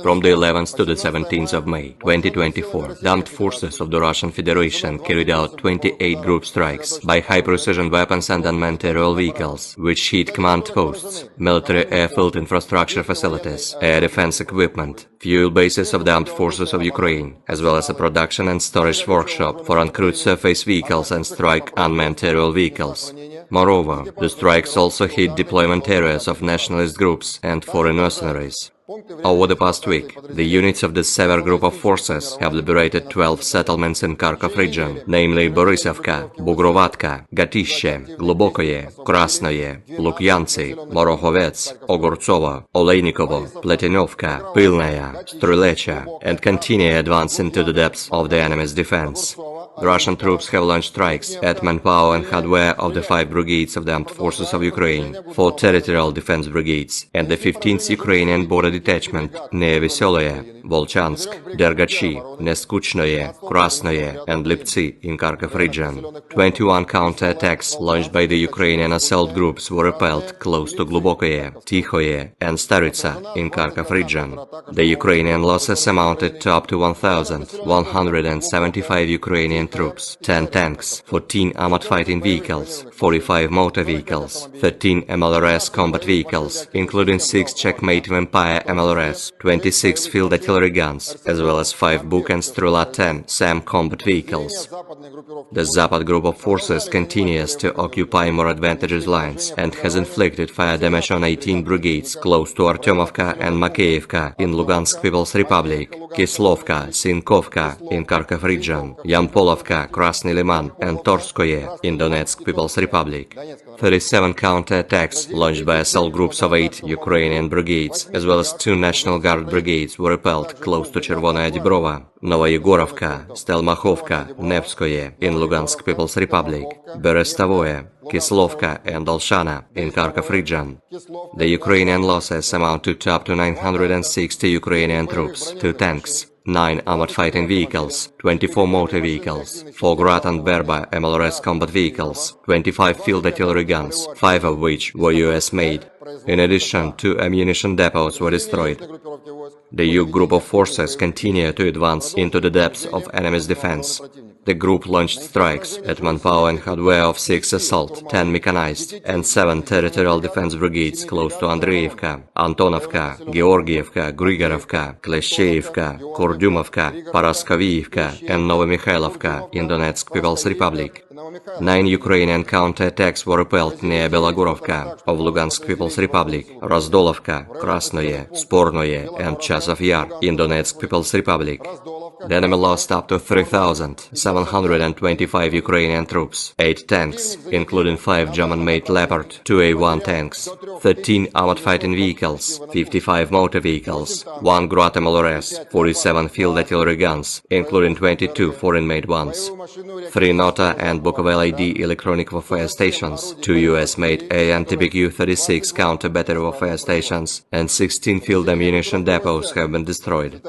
From the 11th to the 17th of May, 2024, the armed forces of the Russian Federation carried out 28 group strikes by high-precision weapons and unmanned aerial vehicles, which hit command posts, military airfield infrastructure facilities, air defense equipment, fuel bases of the armed forces of Ukraine, as well as a production and storage workshop for uncrewed surface vehicles and strike unmanned aerial vehicles. Moreover, the strikes also hit deployment areas of nationalist groups and foreign mercenaries. Over the past week, the units of the Sever Group of Forces have liberated 12 settlements in Kharkov region, namely Borisovka, Bugrovatka, Gatishche, Globokoye, Krasnoye, Lukyantsy, Morohovets, Ogortsovo, Oleinikovo, Pletinovka, Pylnaya, Strylecha, and continue advance into the depths of the enemy's defense. The Russian troops have launched strikes at manpower and hardware of the 5 brigades of the Armed Forces of Ukraine, 4 territorial defense brigades, and the 15th Ukrainian border detachment near Veseloye, Volchansk, Dergachi, Neskuchnoye, Krasnoye, and Liptsi in Kharkov region. 21 counterattacks launched by the Ukrainian assault groups were repelled close to Glubokoye, Tikhoye, and Staritsa in Kharkov region. The Ukrainian losses amounted to up to 1,175 Ukrainian troops, 10 tanks, 14 armored fighting vehicles, 45 motor vehicles, 13 MLRS combat vehicles, including 6 Checkmate Vampire MLRS, 26 field artillery guns, as well as 5 Buk and Strela-10 SAM combat vehicles. The Zapad group of forces continues to occupy more advantageous lines and has inflicted fire damage on 18 brigades close to Artyomovka and Makeyevka in Lugansk People's Republic, Kislovka, Sinkovka in Kharkov region, Yampolovka, Krasny Liman, and Torskoye in Donetsk People's Republic. 37 counterattacks launched by assault groups of 8 Ukrainian brigades, as well as 2 National Guard brigades, were repelled close to Chervonaya Dibrova, Novoyegorovka, Stelmachovka, Nevskoye in Lugansk People's Republic, Berestavoye, Kislovka, and Olshana in Kharkov region. The Ukrainian losses amount to up to 960 Ukrainian troops, 2 tanks, 9 armored fighting vehicles, 24 motor vehicles, 4 Grad and Berba MLRS combat vehicles, 25 field artillery guns, 5 of which were US-made. In addition, 2 ammunition depots were destroyed. The Yug group of forces continue to advance into the depths of enemy's defense. The group launched strikes at manpower and hardware of 6 assault, 10 mechanized, and 7 territorial defense brigades close to Andreevka, Antonovka, Georgievka, Grigorovka, Kleshcheivka, Kurdyumovka, Paraskoviivka, and Novomikhailovka in Donetsk People's Republic. 9 Ukrainian counterattacks were repelled near Belogorovka of Lugansk People's Republic, Razdolovka, Krasnoye, Spornoye, and Chasov Yar in Donetsk People's Republic. The enemy lost up to 3,725 Ukrainian troops, 8 tanks, including 5 German-made Leopard 2A1 tanks, 13 armored fighting vehicles, 55 motor vehicles, 1 Grad MLRS, 47 field artillery guns, including 22 foreign-made ones, 3 Nota and Bukovel ID electronic warfare stations, 2 US-made AN-TBQ-36 counter-battery warfare stations, and 16 field ammunition depots have been destroyed.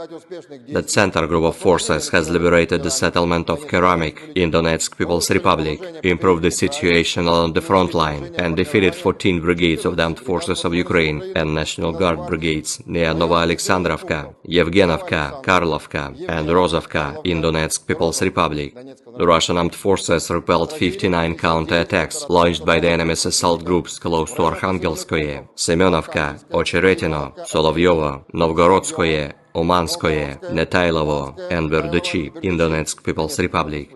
The Center group of forces has liberated the settlement of Keramik in Donetsk People's Republic, improved the situation along the front line, and defeated 14 brigades of the Armed Forces of Ukraine and National Guard brigades near Novoalexandrovka, Yevgenovka, Karlovka, and Rozovka in Donetsk People's Republic. The Russian armed forces repelled 59 counterattacks launched by the enemy's assault groups close to Arkhangelskoye, Semenovka, Ocheretino, Solovyovo, Novgorodskoye, Umanskoye, Netailovo, and Berdychi in Donetsk People's Republic.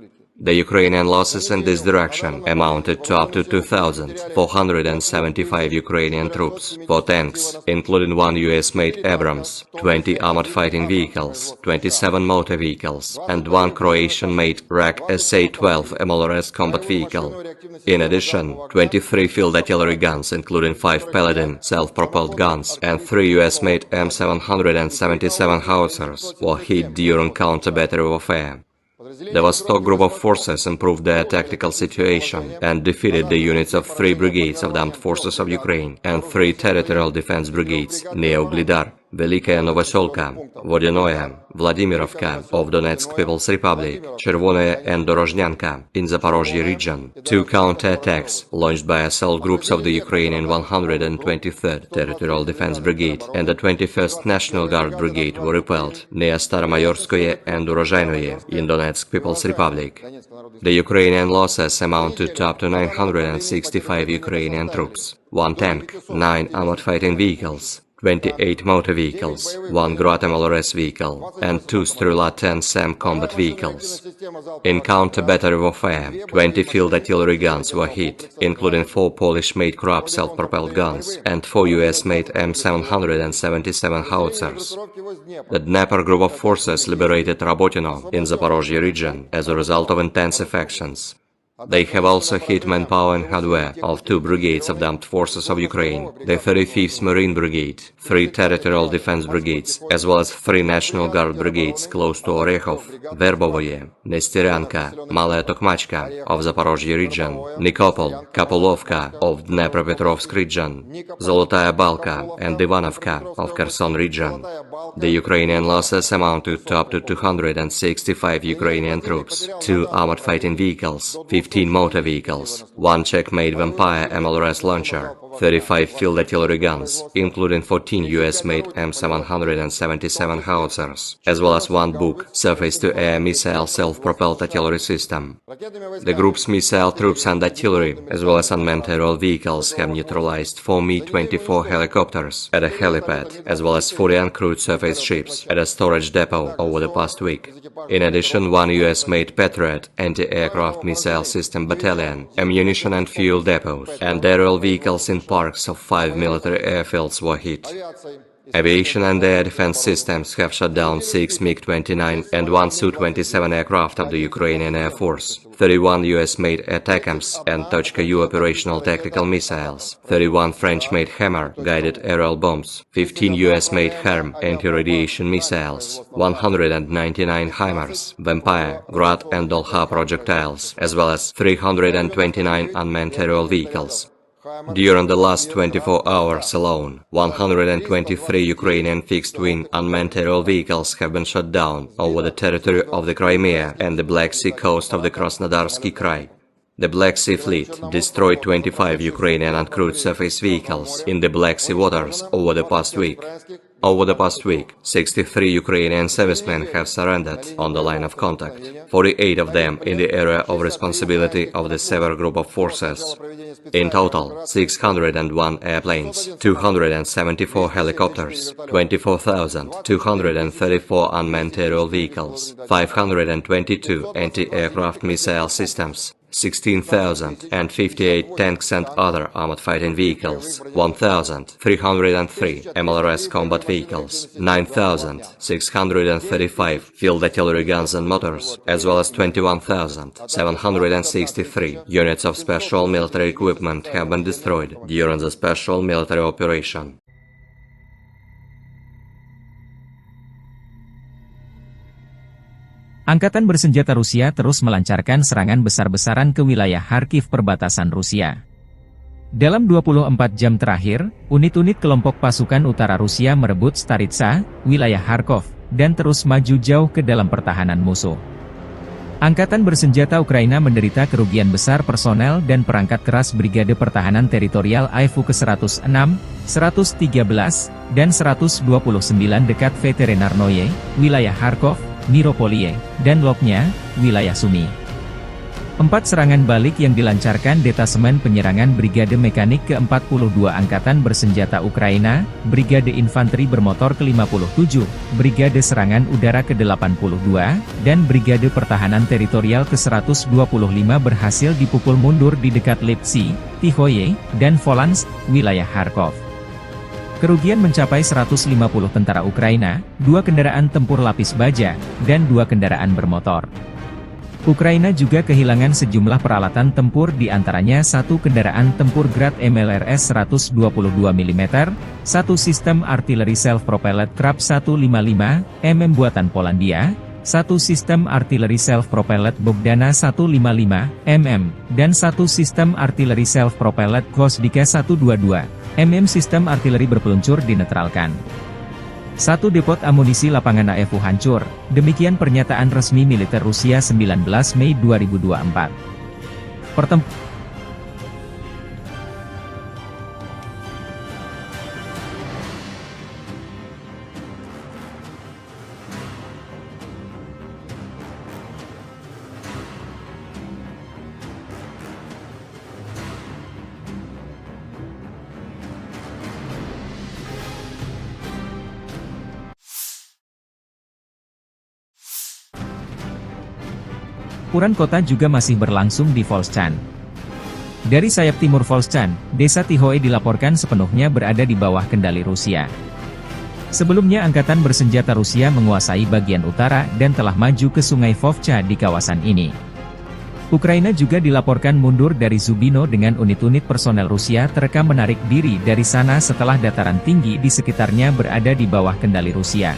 The Ukrainian losses in this direction amounted to up to 2,475 Ukrainian troops, 4 tanks, including 1 US-made Abrams, 20 armored fighting vehicles, 27 motor vehicles, and 1 Croatian-made RAK SA-12 MLRS combat vehicle. In addition, 23 field artillery guns, including 5 Paladin self-propelled guns, and 3 US-made M777 howitzers, were hit during counter-battery warfare. The Vostok group of forces improved their tactical situation and defeated the units of 3 brigades of the Armed Forces of Ukraine and 3 territorial defense brigades near Uglidar, Velikaya Novoselka, Vodinoye, Vladimirovka of Donetsk People's Republic, Chervonoye and Dorozhnyanka in Zaporozhye region. 2 counterattacks launched by assault groups of the Ukrainian 123rd Territorial Defense Brigade and the 21st National Guard Brigade were repelled near Staromayorskoye and Urozhainoye in Donetsk People's Republic. The Ukrainian losses amounted to up to 965 Ukrainian troops, 1 tank, 9 armored fighting vehicles, 28 motor vehicles, 1 Grad MLRS vehicle, and 2 Strela-10 SAM combat vehicles. In counter-battery warfare, 20 field artillery guns were hit, including 4 Polish-made Krupp self-propelled guns and 4 US-made M777 howitzers. The Dnieper group of forces liberated Rabotino in Zaporozhye region as a result of intensive actions. They have also hit manpower and hardware of 2 brigades of the Armed Forces of Ukraine, the 35th Marine Brigade, 3 Territorial Defense Brigades, as well as 3 National Guard Brigades close to Orekhov, Verbovoye, Nestyryanka, Malaya Tokmachka of Zaporozhye region, Nikopol, Kapolovka of Dnepropetrovsk region, Zolotaya Balka and Ivanovka of Kherson region. The Ukrainian losses amounted to up to 265 Ukrainian troops, 2 armored fighting vehicles, 15 motor vehicles, 1 Czech-made Vampire MLRS launcher, 35 field artillery guns, including 14 US-made M777 howitzers, as well as 1 Buk surface-to-air missile self-propelled artillery system. The group's missile troops and artillery, as well as unmanned aerial vehicles, have neutralized 4 Mi-24 helicopters at a helipad, as well as 40 uncrewed surface ships at a storage depot over the past week. In addition, 1 US-made Patriot anti-aircraft missile system battalion, ammunition and fuel depots, and aerial vehicles in parks of 5 military airfields were hit. Aviation and air defense systems have shot down 6 MiG-29 and 1 Su-27 aircraft of the Ukrainian Air Force, 31 US-made ATACMS and Tochka-U operational tactical missiles, 31 French-made Hammer guided aerial bombs, 15 US-made HARM anti-radiation missiles, 199 HIMARS, Vampire, Grad and Dolha projectiles, as well as 329 unmanned aerial vehicles. During the last 24 hours alone, 123 Ukrainian fixed-wing unmanned aerial vehicles have been shot down over the territory of the Crimea and the Black Sea coast of the Krasnodarsky Krai. The Black Sea Fleet destroyed 25 Ukrainian uncrewed surface vehicles in the Black Sea waters over the past week. Over the past week, 63 Ukrainian servicemen have surrendered on the line of contact, 48 of them in the area of responsibility of the Sever Group of Forces. In total, 601 airplanes, 274 helicopters, 24,234 unmanned aerial vehicles, 522 anti-aircraft missile systems, 16,058 tanks and other armored fighting vehicles, 1,303 MLRS combat vehicles, 9,635 field artillery guns and motors, as well as 21,763 units of special military equipment have been destroyed during the special military operation. Angkatan bersenjata Rusia terus melancarkan serangan besar-besaran ke wilayah Kharkiv perbatasan Rusia. Dalam 24 jam terakhir, unit-unit kelompok pasukan utara Rusia merebut Staritsa, wilayah Kharkov, dan terus maju jauh ke dalam pertahanan musuh. Angkatan bersenjata Ukraina menderita kerugian besar personel dan perangkat keras Brigade Pertahanan Teritorial AIFU ke-106, 113, dan 129 dekat Veterinarnoye, wilayah Kharkov, Miropoliye, dan Lopnya, wilayah Sumy. 4 serangan balik yang dilancarkan Detasemen Penyerangan Brigade Mekanik ke-42 Angkatan Bersenjata Ukraina, Brigade Infanteri Bermotor ke-57, Brigade Serangan Udara ke-82, dan Brigade Pertahanan Teritorial ke-125 berhasil dipukul mundur di dekat Lipsy, Tihoye, dan Volansk, wilayah Kharkov. Kerugian mencapai 150 tentara Ukraina, 2 kendaraan tempur lapis baja, dan 2 kendaraan bermotor. Ukraina juga kehilangan sejumlah peralatan tempur di antaranya 1 kendaraan tempur Grad MLRS 122 mm, 1 sistem artileri self-propelled Krab 155 mm buatan Polandia, 1 sistem artileri self-propelled Bogdana 155 mm, dan 1 sistem artileri self-propelled Gvosdika 122 mm sistem artileri berpeluncur dinetralkan. 1 depot amunisi lapangan AFU hancur, demikian pernyataan resmi militer Rusia 19 Mei 2024. Pertempuran kota juga masih berlangsung di Volchan. Dari sayap timur Volchan, desa Tihoe dilaporkan sepenuhnya berada di bawah kendali Rusia. Sebelumnya Angkatan Bersenjata Rusia menguasai bagian utara dan telah maju ke sungai Vovcha di kawasan ini. Ukraina juga dilaporkan mundur dari Zubino dengan unit-unit personel Rusia terekam menarik diri dari sana setelah dataran tinggi di sekitarnya berada di bawah kendali Rusia.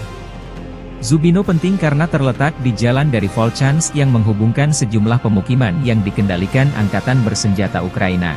Zubino penting karena terletak di jalan dari Volchansk yang menghubungkan sejumlah pemukiman yang dikendalikan angkatan bersenjata Ukraina.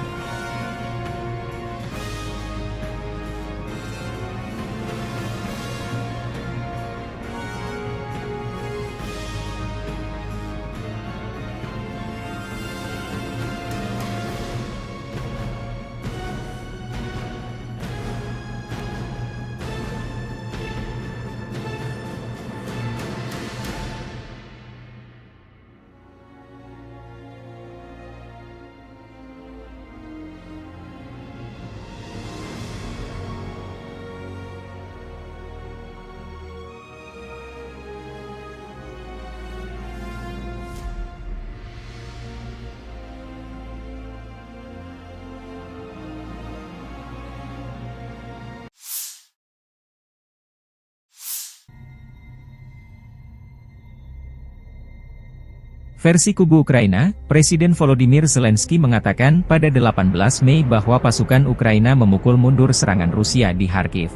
Versi kubu Ukraina, Presiden Volodymyr Zelensky mengatakan pada 18 Mei bahwa pasukan Ukraina memukul mundur serangan Rusia di Kharkiv.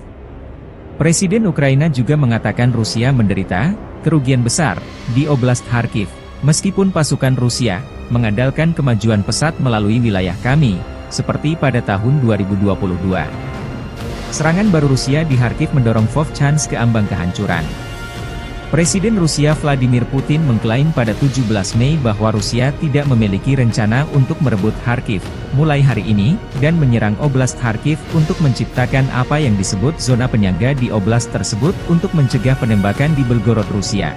Presiden Ukraina juga mengatakan Rusia menderita kerugian besar di Oblast Kharkiv, meskipun pasukan Rusia mengandalkan kemajuan pesat melalui wilayah kami, seperti pada tahun 2022. Serangan baru Rusia di Kharkiv mendorong Volchansk ke ambang kehancuran. Presiden Rusia Vladimir Putin mengklaim pada 17 Mei bahwa Rusia tidak memiliki rencana untuk merebut Kharkiv mulai hari ini, dan menyerang Oblast Kharkiv untuk menciptakan apa yang disebut zona penyangga di oblast tersebut untuk mencegah penembakan di Belgorod, Rusia.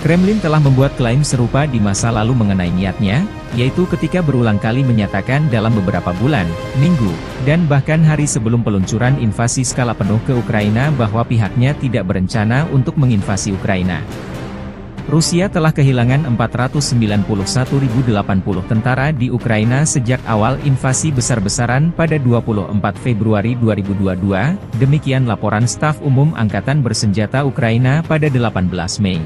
Kremlin telah membuat klaim serupa di masa lalu mengenai niatnya, yaitu ketika berulang kali menyatakan dalam beberapa bulan, minggu, dan bahkan hari sebelum peluncuran invasi skala penuh ke Ukraina bahwa pihaknya tidak berencana untuk menginvasi Ukraina. Rusia telah kehilangan 491.080 tentara di Ukraina sejak awal invasi besar-besaran pada 24 Februari 2022, demikian laporan Staf Umum Angkatan Bersenjata Ukraina pada 18 Mei.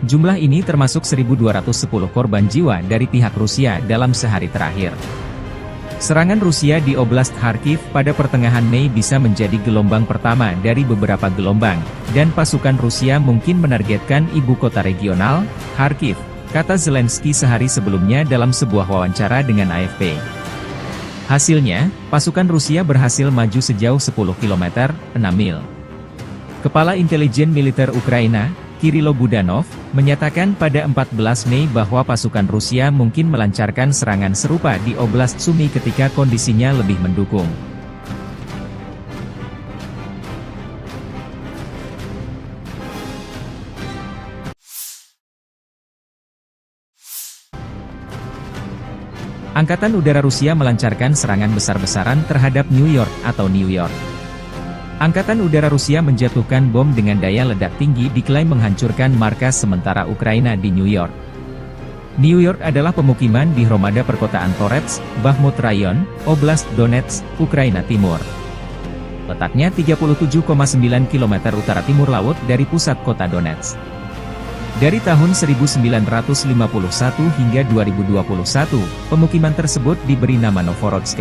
Jumlah ini termasuk 1.210 korban jiwa dari pihak Rusia dalam sehari terakhir. Serangan Rusia di Oblast Kharkiv pada pertengahan Mei bisa menjadi gelombang pertama dari beberapa gelombang, dan pasukan Rusia mungkin menargetkan ibu kota regional, Kharkiv, kata Zelensky sehari sebelumnya dalam sebuah wawancara dengan AFP. Hasilnya, pasukan Rusia berhasil maju sejauh 10 km, 6 mil. Kepala Intelijen Militer Ukraina, Kirilo Budanov, menyatakan pada 14 Mei bahwa pasukan Rusia mungkin melancarkan serangan serupa di Oblast Sumy ketika kondisinya lebih mendukung. Angkatan Udara Rusia melancarkan serangan besar-besaran terhadap New York atau New York. Angkatan Udara Rusia menjatuhkan bom dengan daya ledak tinggi diklaim menghancurkan markas sementara Ukraina di New York. New York adalah pemukiman di Hromada perkotaan Torets, Bakhmut Rayon, Oblast Donetsk, Ukraina Timur. Letaknya 37,9 km utara timur laut dari pusat kota Donetsk. Dari tahun 1951 hingga 2021, pemukiman tersebut diberi nama Novorodsk.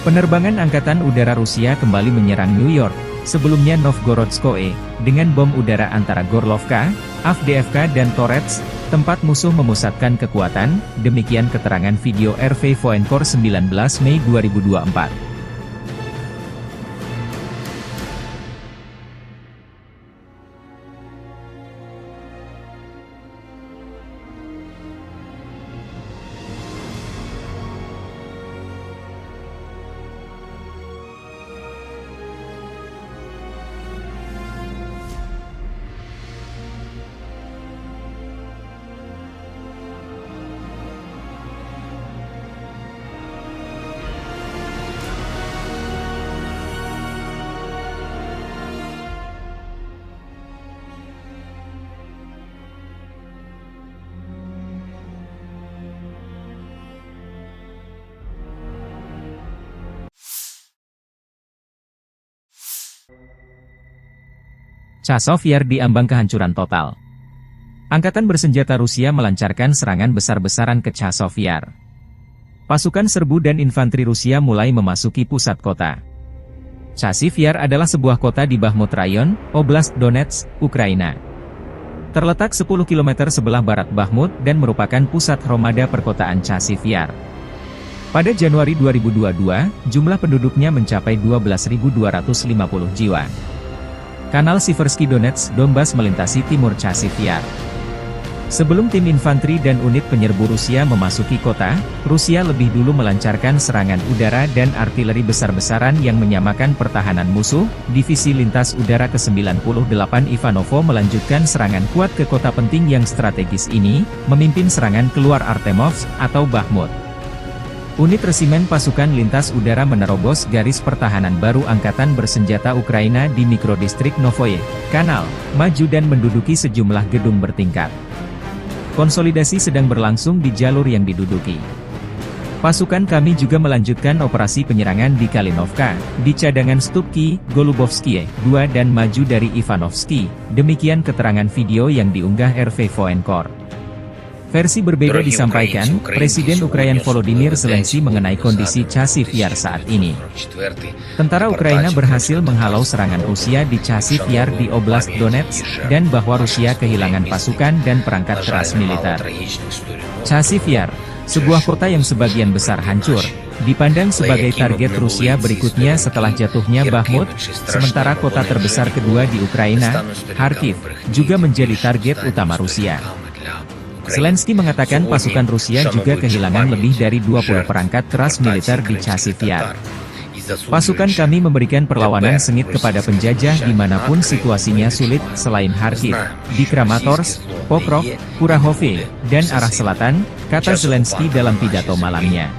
Penerbangan Angkatan Udara Rusia kembali menyerang New York, sebelumnya Novgorodskoye, dengan bom udara antara Gorlovka, Avdiivka dan Torets, tempat musuh memusatkan kekuatan, demikian keterangan video RV Voenkor 19 Mei 2024. Chasiv Yar diambang kehancuran total. Angkatan bersenjata Rusia melancarkan serangan besar-besaran ke Chasiv Yar. Pasukan serbu dan infanteri Rusia mulai memasuki pusat kota. Chasiv Yar adalah sebuah kota di Bakhmut Rayon, Oblast Donetsk, Ukraina. Terletak 10 km sebelah barat Bakhmut dan merupakan pusat Hromada perkotaan Chasiv Yar. Pada Januari 2022, jumlah penduduknya mencapai 12.250 jiwa. Kanal Siversky Donetsk, Donbas melintasi timur Chasiv Yar. Sebelum tim infanteri dan unit penyerbu Rusia memasuki kota, Rusia lebih dulu melancarkan serangan udara dan artileri besar-besaran yang menyamakan pertahanan musuh. Divisi Lintas Udara ke-98 Ivanovo melanjutkan serangan kuat ke kota penting yang strategis ini, memimpin serangan keluar Artemovsk atau Bakhmut. Unit resimen pasukan lintas udara menerobos garis pertahanan baru Angkatan Bersenjata Ukraina di mikrodistrik Novoye Kanal, maju dan menduduki sejumlah gedung bertingkat. Konsolidasi sedang berlangsung di jalur yang diduduki. Pasukan kami juga melanjutkan operasi penyerangan di Kalinovka, di cadangan Stupki, Golubovsky 2 dan maju dari Ivanovsky. Demikian keterangan video yang diunggah RV Voenkor. Versi berbeda disampaikan, Presiden Ukraina Volodymyr Zelensky mengenai kondisi Chasiv Yar saat ini. Tentara Ukraina berhasil menghalau serangan Rusia di Chasiv Yar di Oblast Donetsk, dan bahwa Rusia kehilangan pasukan dan perangkat keras militer. Chasiv Yar, sebuah kota yang sebagian besar hancur, dipandang sebagai target Rusia berikutnya setelah jatuhnya Bakhmut, sementara kota terbesar kedua di Ukraina, Kharkiv, juga menjadi target utama Rusia. Zelensky mengatakan pasukan Rusia juga kehilangan lebih dari 20 perangkat keras militer di Chasiv Yar. Pasukan kami memberikan perlawanan sengit kepada penjajah dimanapun situasinya sulit selain Kharkiv, di Kramatorsk, Pokrov, Kurahove, dan arah selatan, kata Zelensky dalam pidato malamnya.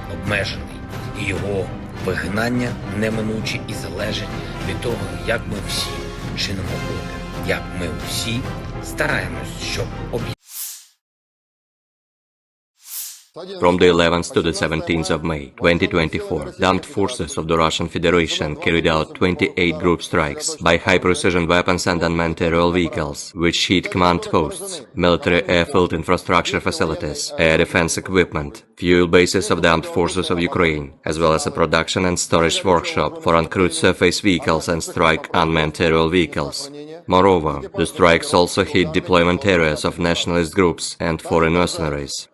Його вигнання неминуче і залежить від того, як ми всі чинимо опір, як ми всі стараємось, щоб From the 11th to the 17th of May, 2024, the armed forces of the Russian Federation carried out 28 group strikes by high-precision weapons and unmanned aerial vehicles, which hit command posts, military airfield infrastructure facilities, air defense equipment, fuel bases of the armed forces of Ukraine, as well as a production and storage workshop for uncrewed surface vehicles and strike unmanned aerial vehicles. Moreover, the strikes also hit deployment areas of nationalist groups and foreign mercenaries.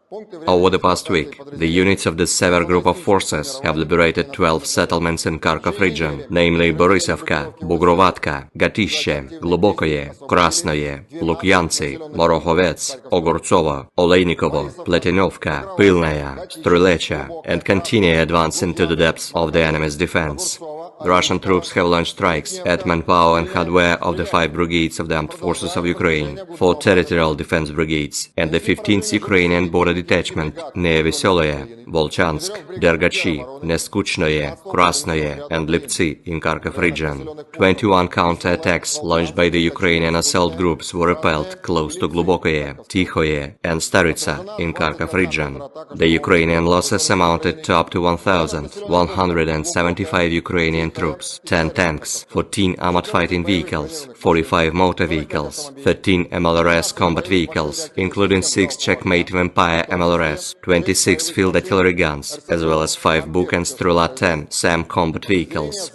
Over the past week, the units of the Sever Group of Forces have liberated 12 settlements in Kharkov region, namely Borisovka, Bugrovatka, Gatishe, Globokoye, Krasnoye, Lukyantsy, Morohovets, Ogortsovo, Olejnikovo, Pletinovka, Pilnaya, Strulecha, and continue advance into the depths of the enemy's defense. The Russian troops have launched strikes at manpower and hardware of the 5 brigades of the Armed Forces of Ukraine, 4 territorial defense brigades, and the 15th Ukrainian border detachment near Veseloye, Volchansk, Dergachi, Neskuchnoye, Krasnoye, and Liptsy in Kharkov region. 21 counter-attacks launched by the Ukrainian assault groups were repelled close to Globokoye, Tikhoye, and Staritsa in Kharkov region. The Ukrainian losses amounted to up to 1,175 Ukrainian troops, 10 tanks, 14 armored fighting vehicles, 45 motor vehicles, 13 MLRS combat vehicles, including 6 Checkmate Vampire MLRS, 26 field artillery guns, as well as 5 Buk and Strela 10 SAM combat vehicles.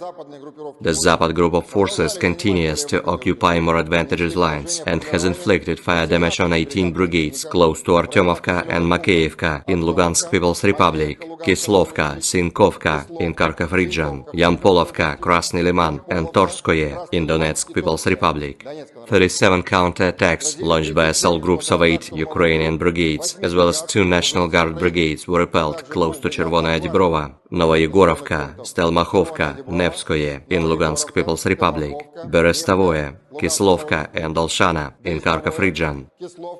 The Zapad group of forces continues to occupy more advantageous lines and has inflicted fire damage on 18 brigades close to Artyomovka and Makeyevka in Lugansk People's Republic, Kislovka, Sinkovka in Kharkov region, Yampolovka, Krasny Liman, and Torskoye in Donetsk People's Republic. 37 counter-attacks launched by assault groups of 8 Ukrainian brigades, as well as 2 National Guard brigades, were repelled close to Chervonaya Dibrova, Novoyegorovka, Stelmachovka, Nevskoye in Lugansk People's Republic, Berestavoye, Kislovka and Olshana in Kharkov region.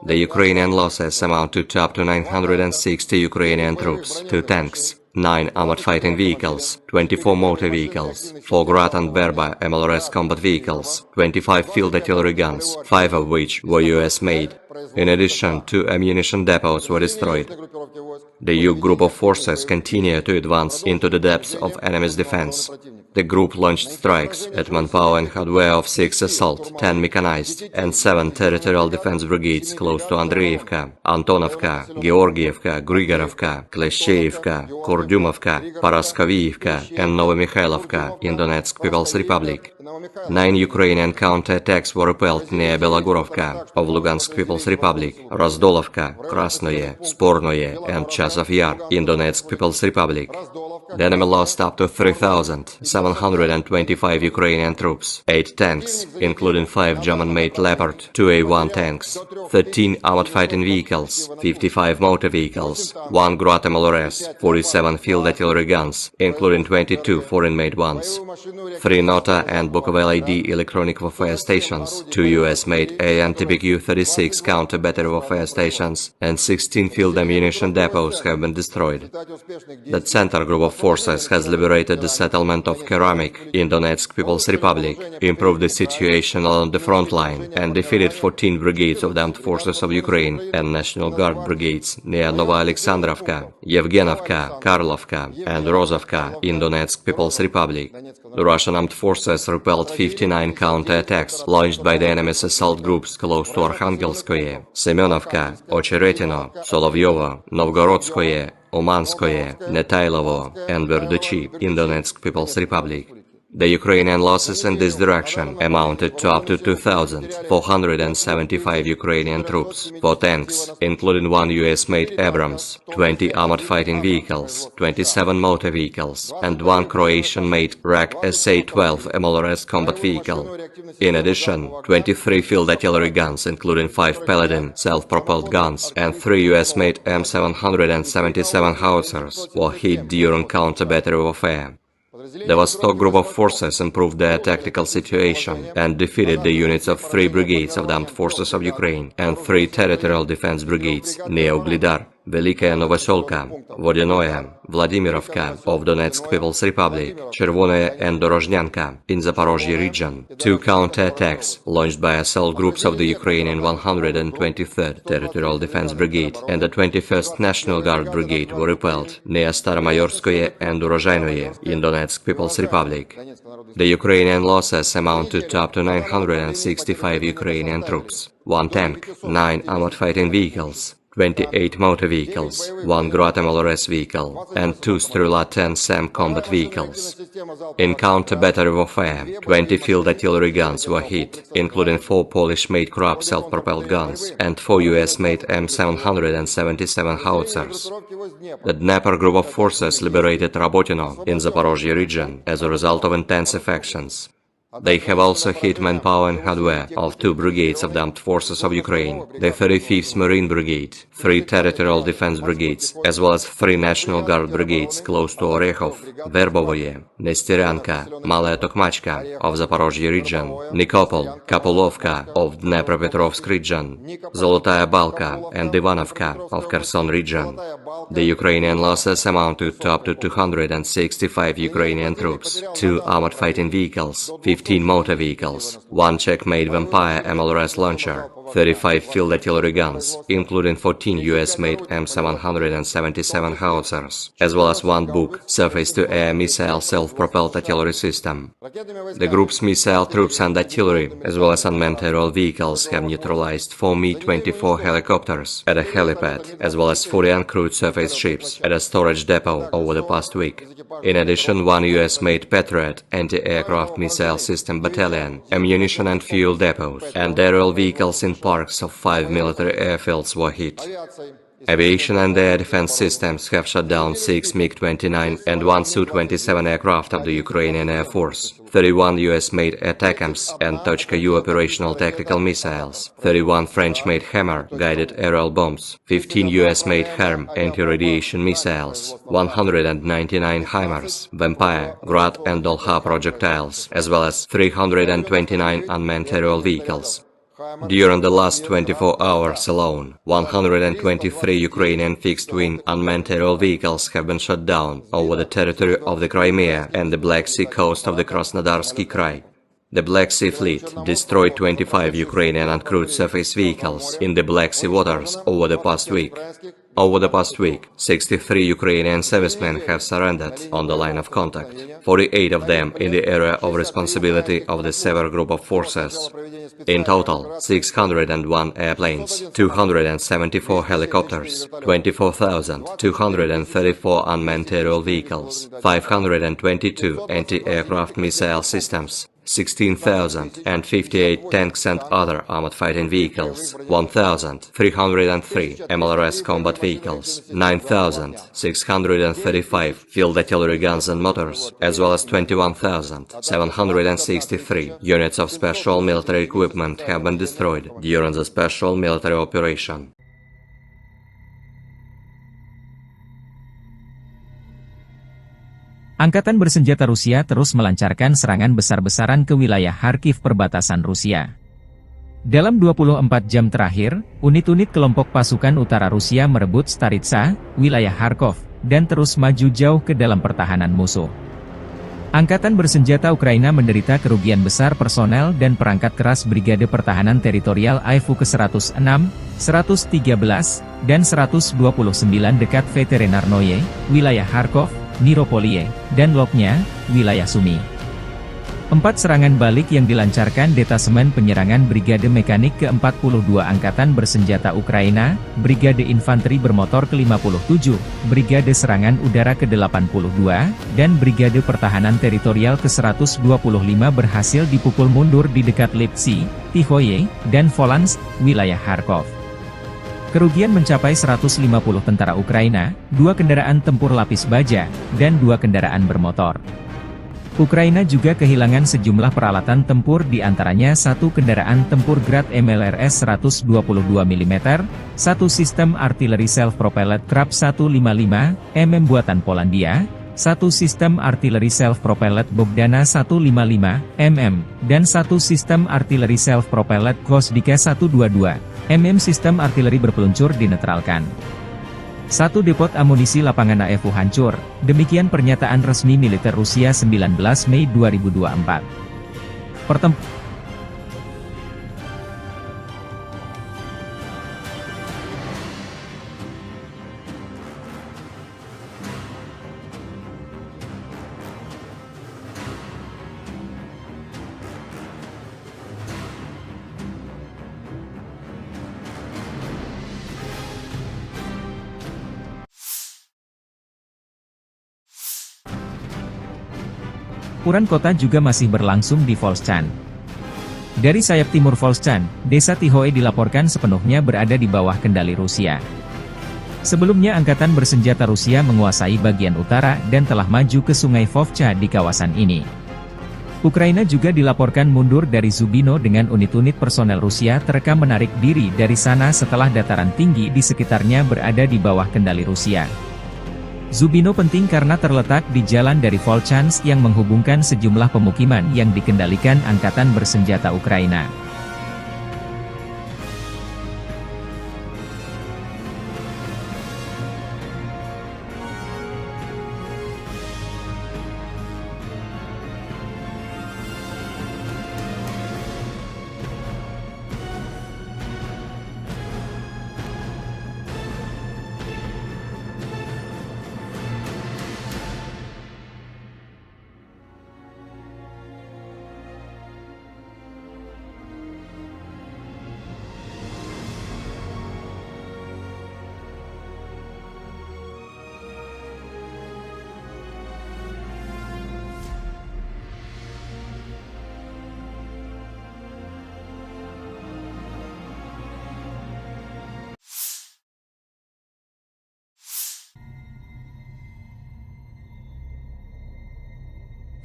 The Ukrainian losses amount to up to 960 Ukrainian troops, 2 tanks, 9 armored fighting vehicles, 24 motor vehicles, 4 Grad and Berba MLRS combat vehicles, 25 field artillery guns, 5 of which were US-made. In addition, 2 ammunition depots were destroyed. The Yug group of forces continue to advance into the depths of enemy's defense. The group launched strikes at manpower and hardware of 6 assault, 10 mechanized, and 7 territorial defense brigades close to Andreevka, Antonovka, Georgievka, Grigorovka, Kleshcheivka, Kurdyumovka, Paraskoviivka, and Novomikhailivka in Donetsk People's Republic. 9 Ukrainian counterattacks were repelled near Belogorovka of Lugansk People's Republic, Razdolovka, Krasnoye, Spornoye, and Chasov Yar in Donetsk People's Republic. The enemy lost up to 3,725 Ukrainian troops, 8 tanks, including 5 German-made Leopard 2A1 tanks, 13 armored fighting vehicles, 55 motor vehicles, 1 Grad MLRS, 47 field artillery guns, including 22 foreign-made ones, 3 Nota and Bukovel ID electronic warfare stations, 2 US-made AN-TPQ-36 counter-battery warfare stations, and 16 field ammunition depots have been destroyed. The center group of forces has liberated the settlement of Keramik in Donetsk People's Republic, improved the situation along the front line, and defeated 14 brigades of the armed forces of Ukraine and National Guard brigades near Nova Alexandrovka, Yevgenovka, Karlovka, and Rozovka in Donetsk People's Republic. The Russian armed forces repelled 59 counterattacks launched by the enemy's assault groups close to Arkhangelskoye, Semenovka, Ocheretino, Solovyovo, Novgorodskoye, Umanskoye, Netailovo, and Verduchi in Donetsk People's Republic. The Ukrainian losses in this direction amounted to up to 2,475 Ukrainian troops, 4 tanks, including 1 US-made Abrams, 20 armored fighting vehicles, 27 motor vehicles, and 1 Croatian-made RAK SA-12 MLRS combat vehicle. In addition, 23 field artillery guns, including 5 Paladin self-propelled guns, and 3 US-made M777 howitzers were hit during counter-battery warfare. The Vostok group of forces improved their tactical situation and defeated the units of 3 brigades of the armed forces of Ukraine and 3 territorial defense brigades near Uglidar, Velikaya Novoselka, Vodinoye, Vladimirovka of Donetsk People's Republic, Chervonoye and Dorozhnyanka in Zaporozhye region. 2 counterattacks launched by assault groups of the Ukrainian 123rd Territorial Defense Brigade and the 21st National Guard Brigade were repelled near Staromayorskoye and Urozhainoye in Donetsk People's Republic. The Ukrainian losses amounted to up to 965 Ukrainian troops, 1 tank, 9 armored fighting vehicles, 28 motor vehicles, 1 Grad MLRS vehicle, and 2 Strela-10 SAM combat vehicles. In counter-battery warfare, 20 field artillery guns were hit, including 4 Polish-made Krab self-propelled guns and 4 US-made M777 howitzers. The Dnieper group of forces liberated Rabotino in Zaporozhye region as a result of intensive actions. They have also hit manpower and hardware of 2 brigades of the armed forces of Ukraine, the 35th Marine Brigade, 3 territorial defense brigades, as well as 3 National Guard brigades close to Orekhov, Verbovoye, Nesteryanka, Malaya Tokmachka of Zaporozhye region, Nikopol, Kapulovka of Dnepropetrovsk region, Zolotaya Balka and Ivanovka of Kherson region. The Ukrainian losses amounted to up to 265 Ukrainian troops, 2 armored fighting vehicles, 15 motor vehicles, 1 Czech-made Vampire MLRS launcher, 35 field artillery guns, including 14 US-made M777 howitzers, as well as 1 Buk surface-to-air missile self-propelled artillery system. The group's missile troops and artillery, as well as unmanned aerial vehicles, have neutralized 4 Mi-24 helicopters at a helipad, as well as 40 uncrewed surface ships at a storage depot over the past week. In addition, 1 US-made Patriot anti-aircraft missile system battalion, ammunition and fuel depots, and aerial vehicles in parks of 5 military airfields were hit. Aviation and air defense systems have shot down 6 MiG-29 and 1 Su-27 aircraft of the Ukrainian Air Force, 31 US-made ATACMS and Tochka-U operational tactical missiles, 31 French-made Hammer guided aerial bombs, 15 US-made HARM anti-radiation missiles, 199 HIMARS, Vampire, Grad and Dolha projectiles, as well as 329 unmanned aerial vehicles. During the last 24 hours alone, 123 Ukrainian fixed-wing unmanned aerial vehicles have been shot down over the territory of the Crimea and the Black Sea coast of the Krasnodarsky Krai. The Black Sea Fleet destroyed 25 Ukrainian uncrewed surface vehicles in the Black Sea waters over the past week. Over the past week, 63 Ukrainian servicemen have surrendered on the line of contact, 48 of them in the area of responsibility of the Sever Group of Forces. In total, 601 airplanes, 274 helicopters, 24,234 unmanned aerial vehicles, 522 anti-aircraft missile systems, 16,058 tanks and other armored fighting vehicles, 1,303 MLRS combat vehicles, 9,635 field artillery guns and motors, as well as 21,763 units of special military equipment have been destroyed during the special military operation. Angkatan bersenjata Rusia terus melancarkan serangan besar-besaran ke wilayah Kharkiv perbatasan Rusia. Dalam 24 jam terakhir, unit-unit kelompok pasukan utara Rusia merebut Staritsa, wilayah Kharkov, dan terus maju jauh ke dalam pertahanan musuh. Angkatan bersenjata Ukraina menderita kerugian besar personel dan perangkat keras Brigade Pertahanan Teritorial AIFU ke-106, 113, dan 129 dekat Veterinarnoye, wilayah Kharkov, Niropolie, dan Loknya, wilayah Sumy. 4 serangan balik yang dilancarkan Detasemen Penyerangan Brigade Mekanik ke-42 Angkatan Bersenjata Ukraina, Brigade Infanteri Bermotor ke-57, Brigade Serangan Udara ke-82, dan Brigade Pertahanan Teritorial ke-125 berhasil dipukul mundur di dekat Lipsy, Tihoye, dan Volans, wilayah Kharkov. Kerugian mencapai 150 tentara Ukraina, 2 kendaraan tempur lapis baja, dan 2 kendaraan bermotor. Ukraina juga kehilangan sejumlah peralatan tempur di antaranya 1 kendaraan tempur Grad MLRS 122 mm, 1 sistem artileri self-propelled Krab 155 mm buatan Polandia, 1 sistem artileri self-propelled Bogdana 155 mm, dan 1 sistem artileri self-propelled Gvosdika 122 mm sistem artileri berpeluncur dinetralkan. 1 depot amunisi lapangan AIFU hancur, demikian pernyataan resmi militer Rusia 19 Mei 2024. Pertempuran kota juga masih berlangsung di Volchan. Dari sayap timur Volchan, desa Tihoe dilaporkan sepenuhnya berada di bawah kendali Rusia. Sebelumnya Angkatan Bersenjata Rusia menguasai bagian utara dan telah maju ke sungai Vovcha di kawasan ini. Ukraina juga dilaporkan mundur dari Zubino dengan unit-unit personel Rusia terekam menarik diri dari sana setelah dataran tinggi di sekitarnya berada di bawah kendali Rusia. Zubino penting karena terletak di jalan dari Volchansk yang menghubungkan sejumlah pemukiman yang dikendalikan Angkatan Bersenjata Ukraina.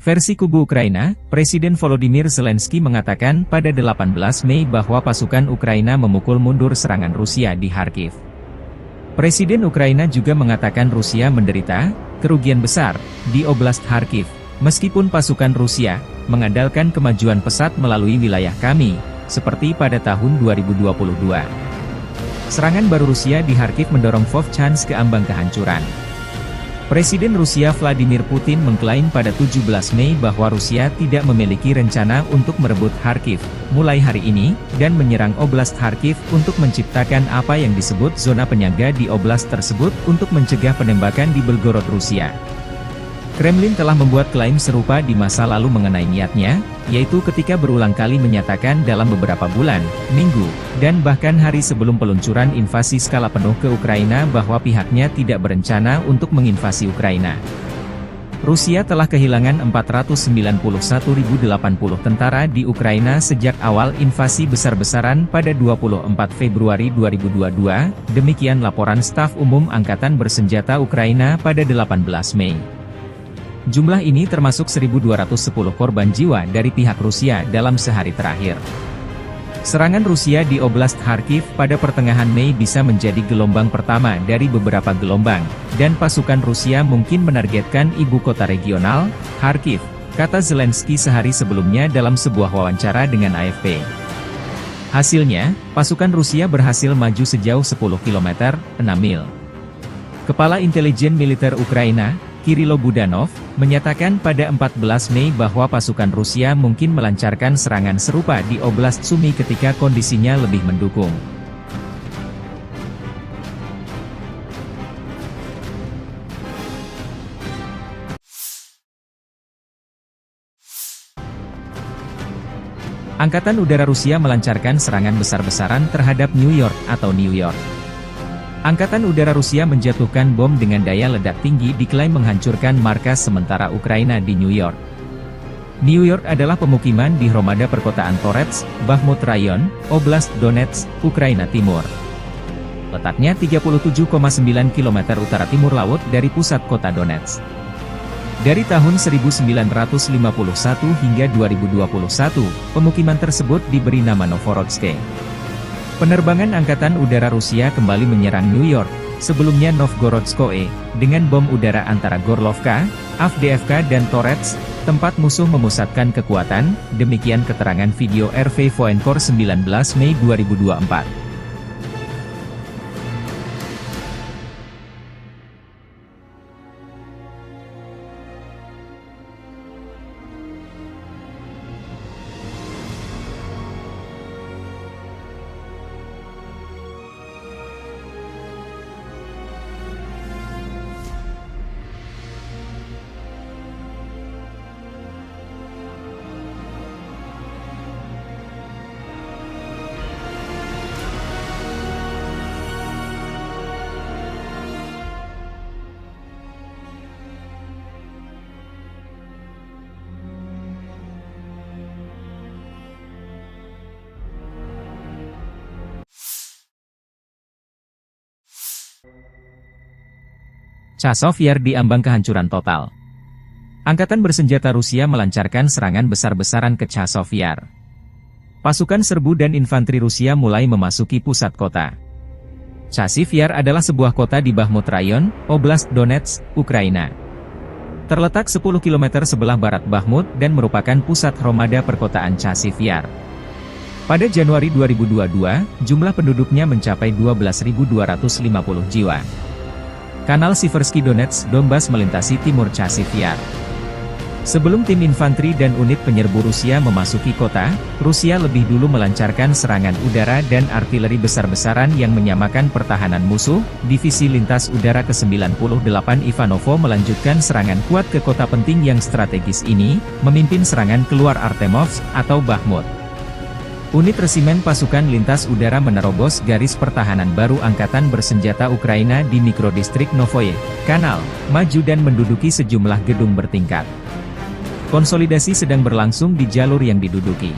Versi kubu Ukraina, Presiden Volodymyr Zelensky mengatakan pada 18 Mei bahwa pasukan Ukraina memukul mundur serangan Rusia di Kharkiv. Presiden Ukraina juga mengatakan Rusia menderita kerugian besar di Oblast Kharkiv, meskipun pasukan Rusia mengandalkan kemajuan pesat melalui wilayah kami, seperti pada tahun 2022. Serangan baru Rusia di Kharkiv mendorong Vovchansk ke ambang kehancuran. Presiden Rusia Vladimir Putin mengklaim pada 17 Mei bahwa Rusia tidak memiliki rencana untuk merebut Kharkiv mulai hari ini, dan menyerang Oblast Kharkiv untuk menciptakan apa yang disebut zona penyangga di oblast tersebut untuk mencegah penembakan di Belgorod, Rusia. Kremlin telah membuat klaim serupa di masa lalu mengenai niatnya, yaitu ketika berulang kali menyatakan dalam beberapa bulan, minggu, dan bahkan hari sebelum peluncuran invasi skala penuh ke Ukraina bahwa pihaknya tidak berencana untuk menginvasi Ukraina. Rusia telah kehilangan 491.080 tentara di Ukraina sejak awal invasi besar-besaran pada 24 Februari 2022, demikian laporan Staf Umum Angkatan Bersenjata Ukraina pada 18 Mei. Jumlah ini termasuk 1.210 korban jiwa dari pihak Rusia dalam sehari terakhir. Serangan Rusia di Oblast Kharkiv pada pertengahan Mei bisa menjadi gelombang pertama dari beberapa gelombang, dan pasukan Rusia mungkin menargetkan ibu kota regional, Kharkiv, kata Zelensky sehari sebelumnya dalam sebuah wawancara dengan AFP. Hasilnya, pasukan Rusia berhasil maju sejauh 10 km, 6 mil. Kepala Intelijen Militer Ukraina, Kirilo Budanov, menyatakan pada 14 Mei bahwa pasukan Rusia mungkin melancarkan serangan serupa di Oblast Sumy ketika kondisinya lebih mendukung. Angkatan Udara Rusia melancarkan serangan besar-besaran terhadap New York atau New York. Angkatan Udara Rusia menjatuhkan bom dengan daya ledak tinggi diklaim menghancurkan markas sementara Ukraina di New York. New York adalah pemukiman di Hromada perkotaan Torets, Bakhmut Rayon, Oblast Donetsk, Ukraina Timur. Letaknya 37,9 km utara timur laut dari pusat kota Donetsk. Dari tahun 1951 hingga 2021, pemukiman tersebut diberi nama Novorodsk. Penerbangan Angkatan Udara Rusia kembali menyerang New York, sebelumnya Novgorodskoe, dengan bom udara antara Gorlovka, Avdiivka dan Torets, tempat musuh memusatkan kekuatan, demikian keterangan video RV Voenkor 19 Mei 2024. Chazov Yar diambang kehancuran total. Angkatan bersenjata Rusia melancarkan serangan besar-besaran ke Chazov Yar. Pasukan serbu dan infanteri Rusia mulai memasuki pusat kota. Chazov Yar adalah sebuah kota di Bakhmut Rayon, Oblast Donetsk, Ukraina. Terletak 10 km sebelah barat Bakhmut dan merupakan pusat Hromada perkotaan Chazov Yar. Pada Januari 2022, jumlah penduduknya mencapai 12.250 jiwa. Kanal Siversky Donetsk Donbas melintasi timur Chazov Yar. Sebelum tim infanteri dan unit penyerbu Rusia memasuki kota, Rusia lebih dulu melancarkan serangan udara dan artileri besar-besaran yang menyamakan pertahanan musuh. Divisi Lintas Udara ke-98 Ivanovo melanjutkan serangan kuat ke kota penting yang strategis ini, memimpin serangan keluar Artemovsk atau Bakhmut. Unit resimen pasukan lintas udara menerobos garis pertahanan baru Angkatan Bersenjata Ukraina di mikrodistrik Novoye Kanal, maju dan menduduki sejumlah gedung bertingkat. Konsolidasi sedang berlangsung di jalur yang diduduki.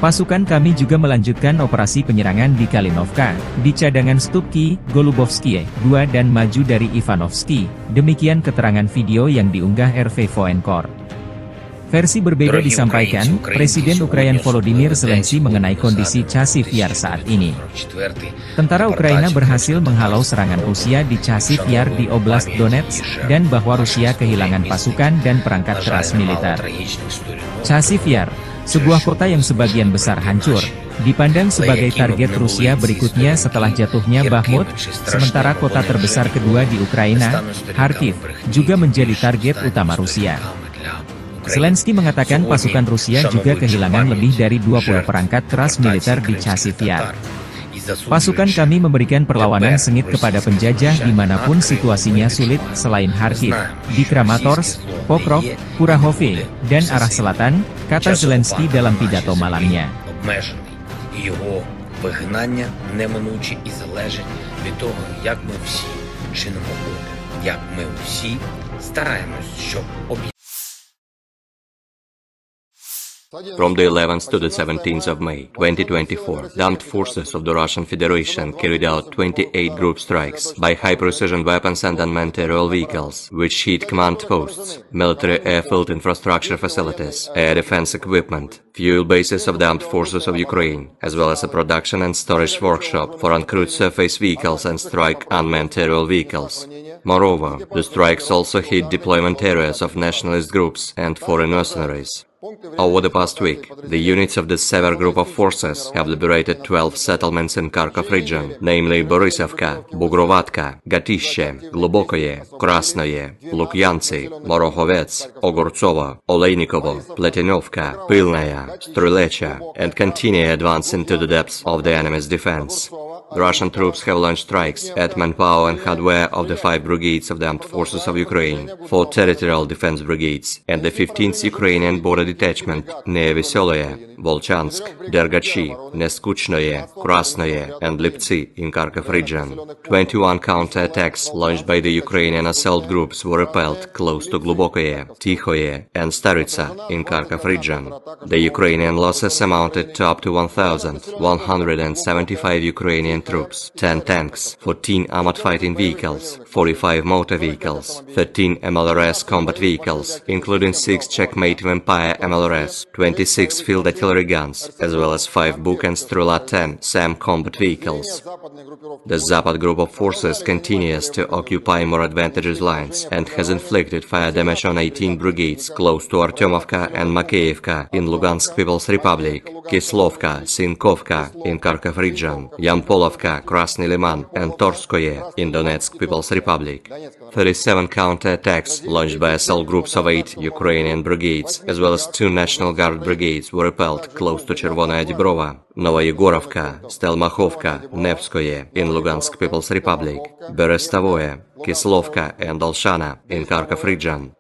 Pasukan kami juga melanjutkan operasi penyerangan di Kalinovka, di cadangan Stupki, Golubovskie, 2 dan maju dari Ivanovsky, demikian keterangan video yang diunggah RV Voenkor. Versi berbeda disampaikan, Presiden Ukraina Volodymyr Zelensky mengenai kondisi Chazov Yar saat ini. Tentara Ukraina berhasil menghalau serangan Rusia di Chazov Yar di Oblast Donetsk, dan bahwa Rusia kehilangan pasukan dan perangkat keras militer. Chazov Yar, Sebuah kota yang sebagian besar hancur, dipandang sebagai target Rusia berikutnya setelah jatuhnya Bakhmut, sementara kota terbesar kedua di Ukraina, Kharkiv, juga menjadi target utama Rusia. Zelensky mengatakan pasukan Rusia juga kehilangan lebih dari 20 perangkat keras militer di Chasiv Yar. Pasukan kami memberikan perlawanan sengit kepada penjajah dimanapun situasinya sulit selain Kharkiv, di Kramatorsk, Pokrov, Kurahovye, dan arah selatan, kata Zelensky dalam pidato malamnya. Його вигнання неминуче і залежить від того, як ми всі чинимо опір, як ми всі стараємось, щоб From the 11th to the 17th of May 2024, the armed forces of the Russian Federation carried out 28 group strikes by high-precision weapons and unmanned aerial vehicles, which hit command posts, military airfield infrastructure facilities, air defense equipment, fuel bases of the armed forces of Ukraine, as well as a production and storage workshop for uncrewed surface vehicles and strike unmanned aerial vehicles. Moreover, the strikes also hit deployment areas of nationalist groups and foreign mercenaries. Over the past week, the units of the Sever group of forces have liberated 12 settlements in Kharkov region, namely Borisovka, Bugrovatka, Gatishe, Glubokoye, Krasnoye, Lukyantsy, Morokhovets, Ogortsovo, Oleinikovo, Pletinovka, Pilnaya, Strylecha, and continue advance into the depths of the enemy's defense. The Russian troops have launched strikes at manpower and hardware of the 5 brigades of the armed forces of Ukraine, 4 territorial defense brigades, and the 15th Ukrainian border detachment near Veseloye, Volchansk, Dergachi, Neskuchnoye, Krasnoye, and Liptsy in Kharkov region. 21 counter-attacks launched by the Ukrainian assault groups were repelled close to Glubokoye, Tikhoye, and Staritsa in Kharkov region. The Ukrainian losses amounted to up to 1,175 Ukrainian troops, 10 tanks, 14 armored fighting vehicles, 45 motor vehicles, 13 MLRS combat vehicles, including 6 Checkmate Vampire MLRS, 26 field artillery guns, as well as 5 Buk and Strela 10 SAM combat vehicles. The Zapad group of forces continues to occupy more advantageous lines and has inflicted fire damage on 18 brigades close to Artyomovka and Makeyevka in Lugansk People's Republic, Kislovka, Sinkovka in Kharkov region, Yampolovka, Krasny Liman, and Torskoye in Donetsk People's Republic. 37 counter-attacks launched by assault groups of 8 Ukrainian brigades, as well as 2 National Guard brigades were repelled close to Chervonaya Dibrova, Novoyegorovka, Stelmakhovka, Nevskoye in Lugansk People's Republic, Berestavoye, Kislovka and Olshana in Kharkov region.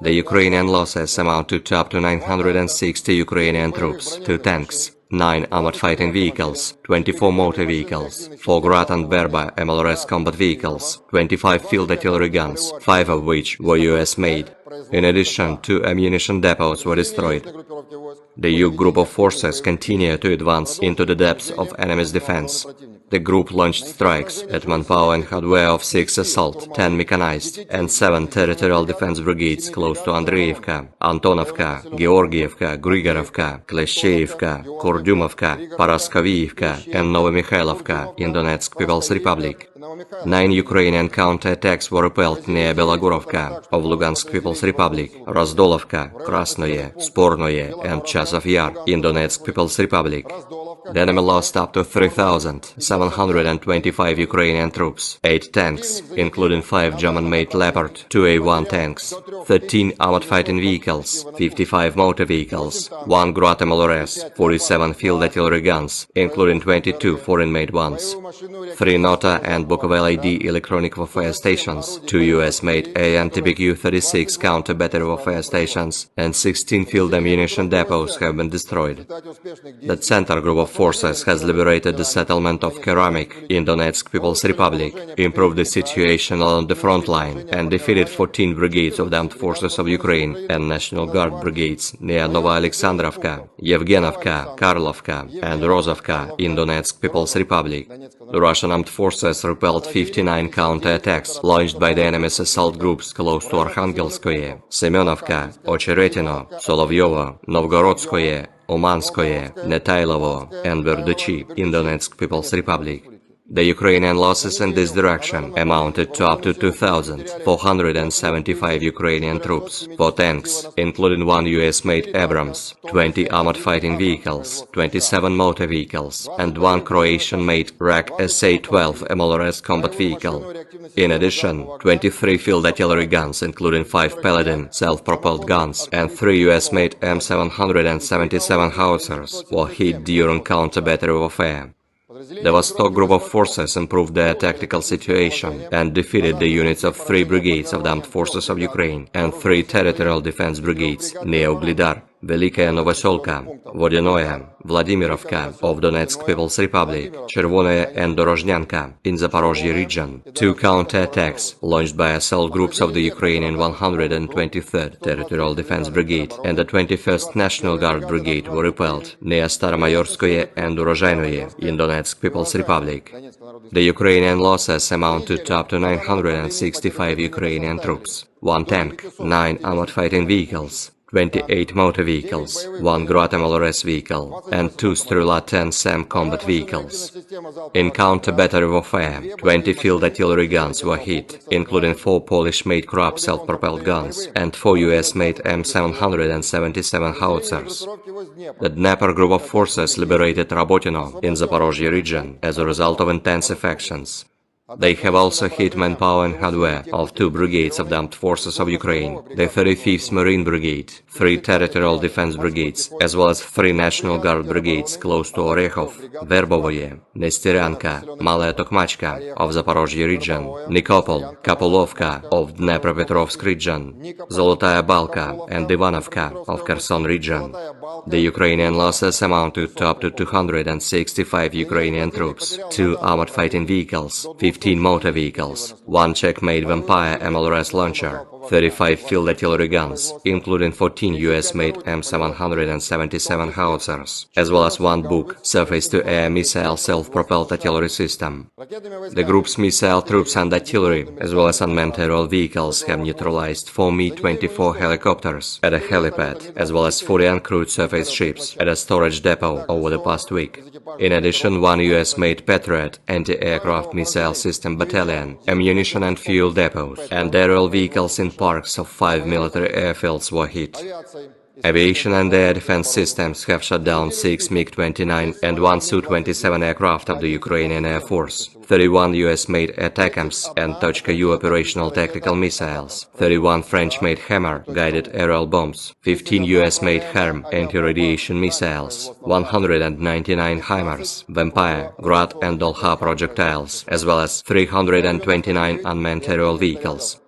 The Ukrainian losses amount to up to 960 Ukrainian troops, 2 tanks, 9 armored fighting vehicles, 24 motor vehicles, 4 Grad and Berba MLRS combat vehicles, 25 field artillery guns, 5 of which were US-made. In addition, 2 ammunition depots were destroyed. The U group of forces continue to advance into the depths of enemy's defense. The group launched strikes at manpower and hardware of 6 assault, 10 mechanized, and 7 territorial defense brigades close to Andreevka, Antonovka, Georgievka, Grigorovka, Kleshcheivka, Kurdyumovka, Paraskovievka, and Novomikhailivka in Donetsk People's Republic. 9 Ukrainian counter-attacks were repelled near Belogorovka of Lugansk People's Republic, Razdolovka, Krasnoye, Spornoye, and Chasiv Yar in Donetsk People's Republic. The enemy lost up to 3,725 Ukrainian troops, 8 tanks, including 5 German-made Leopard 2A1 tanks, 13 armored fighting vehicles, 55 motor vehicles, 1 Grad MLRS, 47 field artillery guns, including 22 foreign-made ones, 3 Nota and Bukovel ID electronic warfare stations, 2 US-made AN-TBQ-36 counter-battery warfare stations, and 16 field ammunition depots have been destroyed. The Center group of forces has liberated the settlement of Keramik in Donetsk People's Republic, improved the situation along the front line, and defeated 14 brigades of the armed forces of Ukraine and National Guard brigades near Novoalexandrovka, Yevgenovka, Karlovka, and Rozovka in Donetsk People's Republic. The Russian armed forces repelled 59 counter-attacks launched by the enemy's assault groups close to Arkhangelskoye, Semenovka, Ocheretino, Solovyovo, Novgorodskoye, Umanskoye, Netailovo, and Verduchi in Donetsk People's Republic. The Ukrainian losses in this direction amounted to up to 2,475 Ukrainian troops, 4 tanks, including 1 US-made Abrams, 20 armored fighting vehicles, 27 motor vehicles, and 1 Croatian-made RAK SA-12 MLRS combat vehicle. In addition, 23 field artillery guns, including 5 Paladin self-propelled guns, and 3 US-made M777 howitzers were hit during counter-battery warfare. The Vostok Group of forces improved their tactical situation and defeated the units of 3 brigades of the Armed Forces of Ukraine and 3 territorial defense brigades near Uglidar, Velikaya Novoselka, Vodinoye, Vladimirovka of Donetsk People's Republic, Chervonaya and Dorozhnyanka in Zaporozhye region. 2 counterattacks launched by assault groups of the Ukrainian 123rd Territorial Defense Brigade and the 21st National Guard Brigade were repelled near Staromayorskoye and Urozhainoye in Donetsk People's Republic. The Ukrainian losses amounted to up to 965 Ukrainian troops, 1 tank, 9 armored fighting vehicles, 28 motor vehicles, 1 Grad MLRS vehicle, and 2 Strela-10 SAM combat vehicles. In counter-battery warfare, 20 field artillery guns were hit, including 4 Polish-made Krab self-propelled guns and 4 US-made M777 howitzers. The Dnepr Group of forces liberated Rabotino in Zaporozhye region as a result of intensive actions. They have also hit manpower and hardware of 2 brigades of the Armed Forces of Ukraine, the 35th Marine Brigade, 3 Territorial Defense Brigades, as well as 3 National Guard Brigades close to Orekhov, Verbovoye, Nestyryanka, Malaya Tokmachka of Zaporozhye region, Nikopol, Kapolovka of Dnepropetrovsk region, Zolotaya Balka and Ivanovka of Kherson region. The Ukrainian losses amounted to up to 265 Ukrainian troops, 2 armored fighting vehicles, 15 motor vehicles, 1 Czech-made Vampire MLRS launcher, 35 field artillery guns, including 14 US-made M777 howitzers, as well as 1 Buk surface-to-air missile self-propelled artillery system. The group's missile troops and artillery, as well as unmanned aerial vehicles, have neutralized 4 Mi-24 helicopters at a helipad, as well as 40 uncrewed surface ships at a storage depot over the past week. In addition, 1 US-made Patriot anti-aircraft missile system battalion, ammunition and fuel depots, and aerial vehicles in parks of 5 military airfields were hit. Aviation and air defense systems have shot down 6 MiG-29 and 1 Su-27 aircraft of the Ukrainian Air Force, 31 US-made ATACMS and Tochka-U operational tactical missiles, 31 French-made Hammer guided aerial bombs, 15 US-made HARM anti-radiation missiles, 199 HIMARS, Vampire, Grad and Dolha projectiles, as well as 329 unmanned aerial vehicles.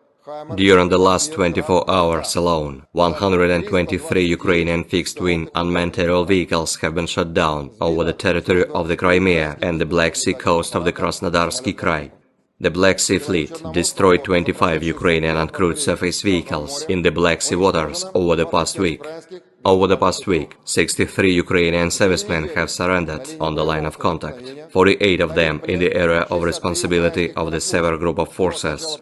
During the last 24 hours alone, 123 Ukrainian fixed-wing unmanned aerial vehicles have been shot down over the territory of the Crimea and the Black Sea coast of the Krasnodarsky Krai. The Black Sea Fleet destroyed 25 Ukrainian uncrewed surface vehicles in the Black Sea waters over the past week. Over the past week, 63 Ukrainian servicemen have surrendered on the line of contact, 48 of them in the area of responsibility of the Sever Group of forces.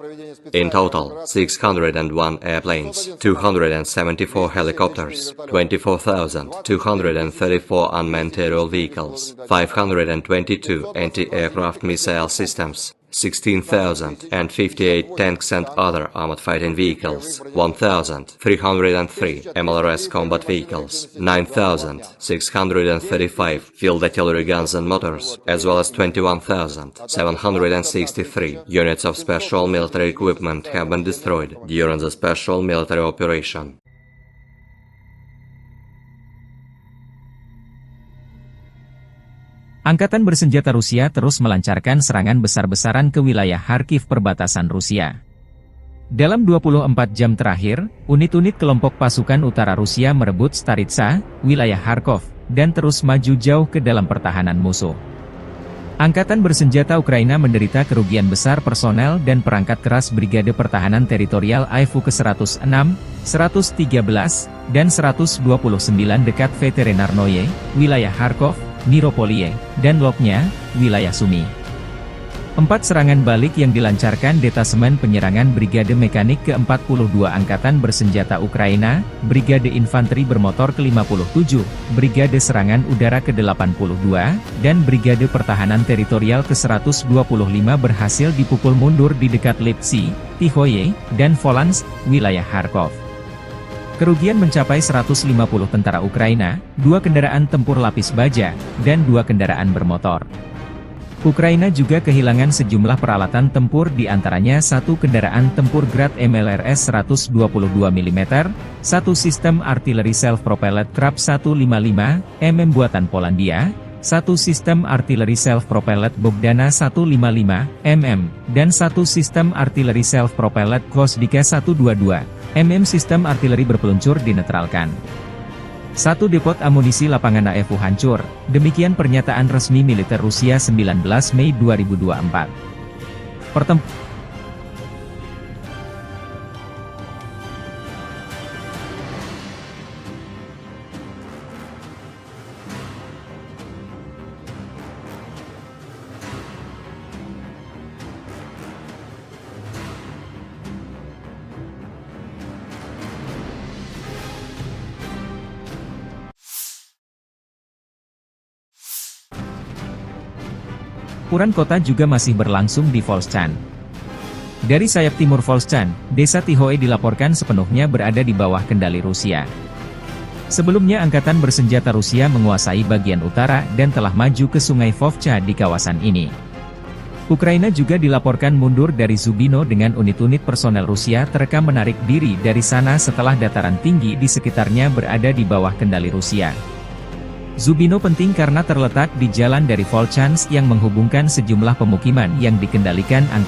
In total, 601 airplanes, 274 helicopters, 24,234 unmanned aerial vehicles, 522 anti-aircraft missile systems, 16,058 tanks and other armored fighting vehicles, 1,303 MLRS combat vehicles, 9,635 field artillery guns and motors, as well as 21,763 units of special military equipment have been destroyed during the special military operation. Angkatan bersenjata Rusia terus melancarkan serangan besar-besaran ke wilayah Kharkiv perbatasan Rusia. Dalam 24 jam terakhir, unit-unit kelompok pasukan utara Rusia merebut Staritsa, wilayah Kharkov, dan terus maju jauh ke dalam pertahanan musuh. Angkatan bersenjata Ukraina menderita kerugian besar personel dan perangkat keras Brigade Pertahanan Teritorial AIFU ke-106, 113, dan 129 dekat Veterinarnoye, wilayah Kharkov, Miropoliye, dan Lopnya, wilayah Sumy. 4 serangan balik yang dilancarkan Detasemen Penyerangan Brigade Mekanik ke-42 Angkatan Bersenjata Ukraina, Brigade Infanteri Bermotor ke-57, Brigade Serangan Udara ke-82, dan Brigade Pertahanan Teritorial ke-125 berhasil dipukul mundur di dekat Lipsy, Tihoye, dan Volansk, wilayah Kharkov. Kerugian mencapai 150 tentara Ukraina, 2 kendaraan tempur lapis baja, dan 2 kendaraan bermotor. Ukraina juga kehilangan sejumlah peralatan tempur di antaranya 1 kendaraan tempur Grad MLRS 122 mm, 1 sistem artileri self-propelled Krab 155 mm buatan Polandia, 1 sistem artileri self-propelled Bogdana 155 mm, dan 1 sistem artileri self-propelled Gvosdika 122 mm sistem artileri berpeluncur dinetralkan. 1 depot amunisi lapangan AFU hancur, demikian pernyataan resmi militer Rusia 19 Mei 2024. Pertempuran kota juga masih berlangsung di Volchan. Dari sayap timur Volchan, desa Tihoe dilaporkan sepenuhnya berada di bawah kendali Rusia. Sebelumnya Angkatan Bersenjata Rusia menguasai bagian utara dan telah maju ke sungai Vovcha di kawasan ini. Ukraina juga dilaporkan mundur dari Zubino dengan unit-unit personel Rusia terekam menarik diri dari sana setelah dataran tinggi di sekitarnya berada di bawah kendali Rusia. Zubino penting karena terletak di jalan dari Volchansk yang menghubungkan sejumlah pemukiman yang dikendalikan Angkatan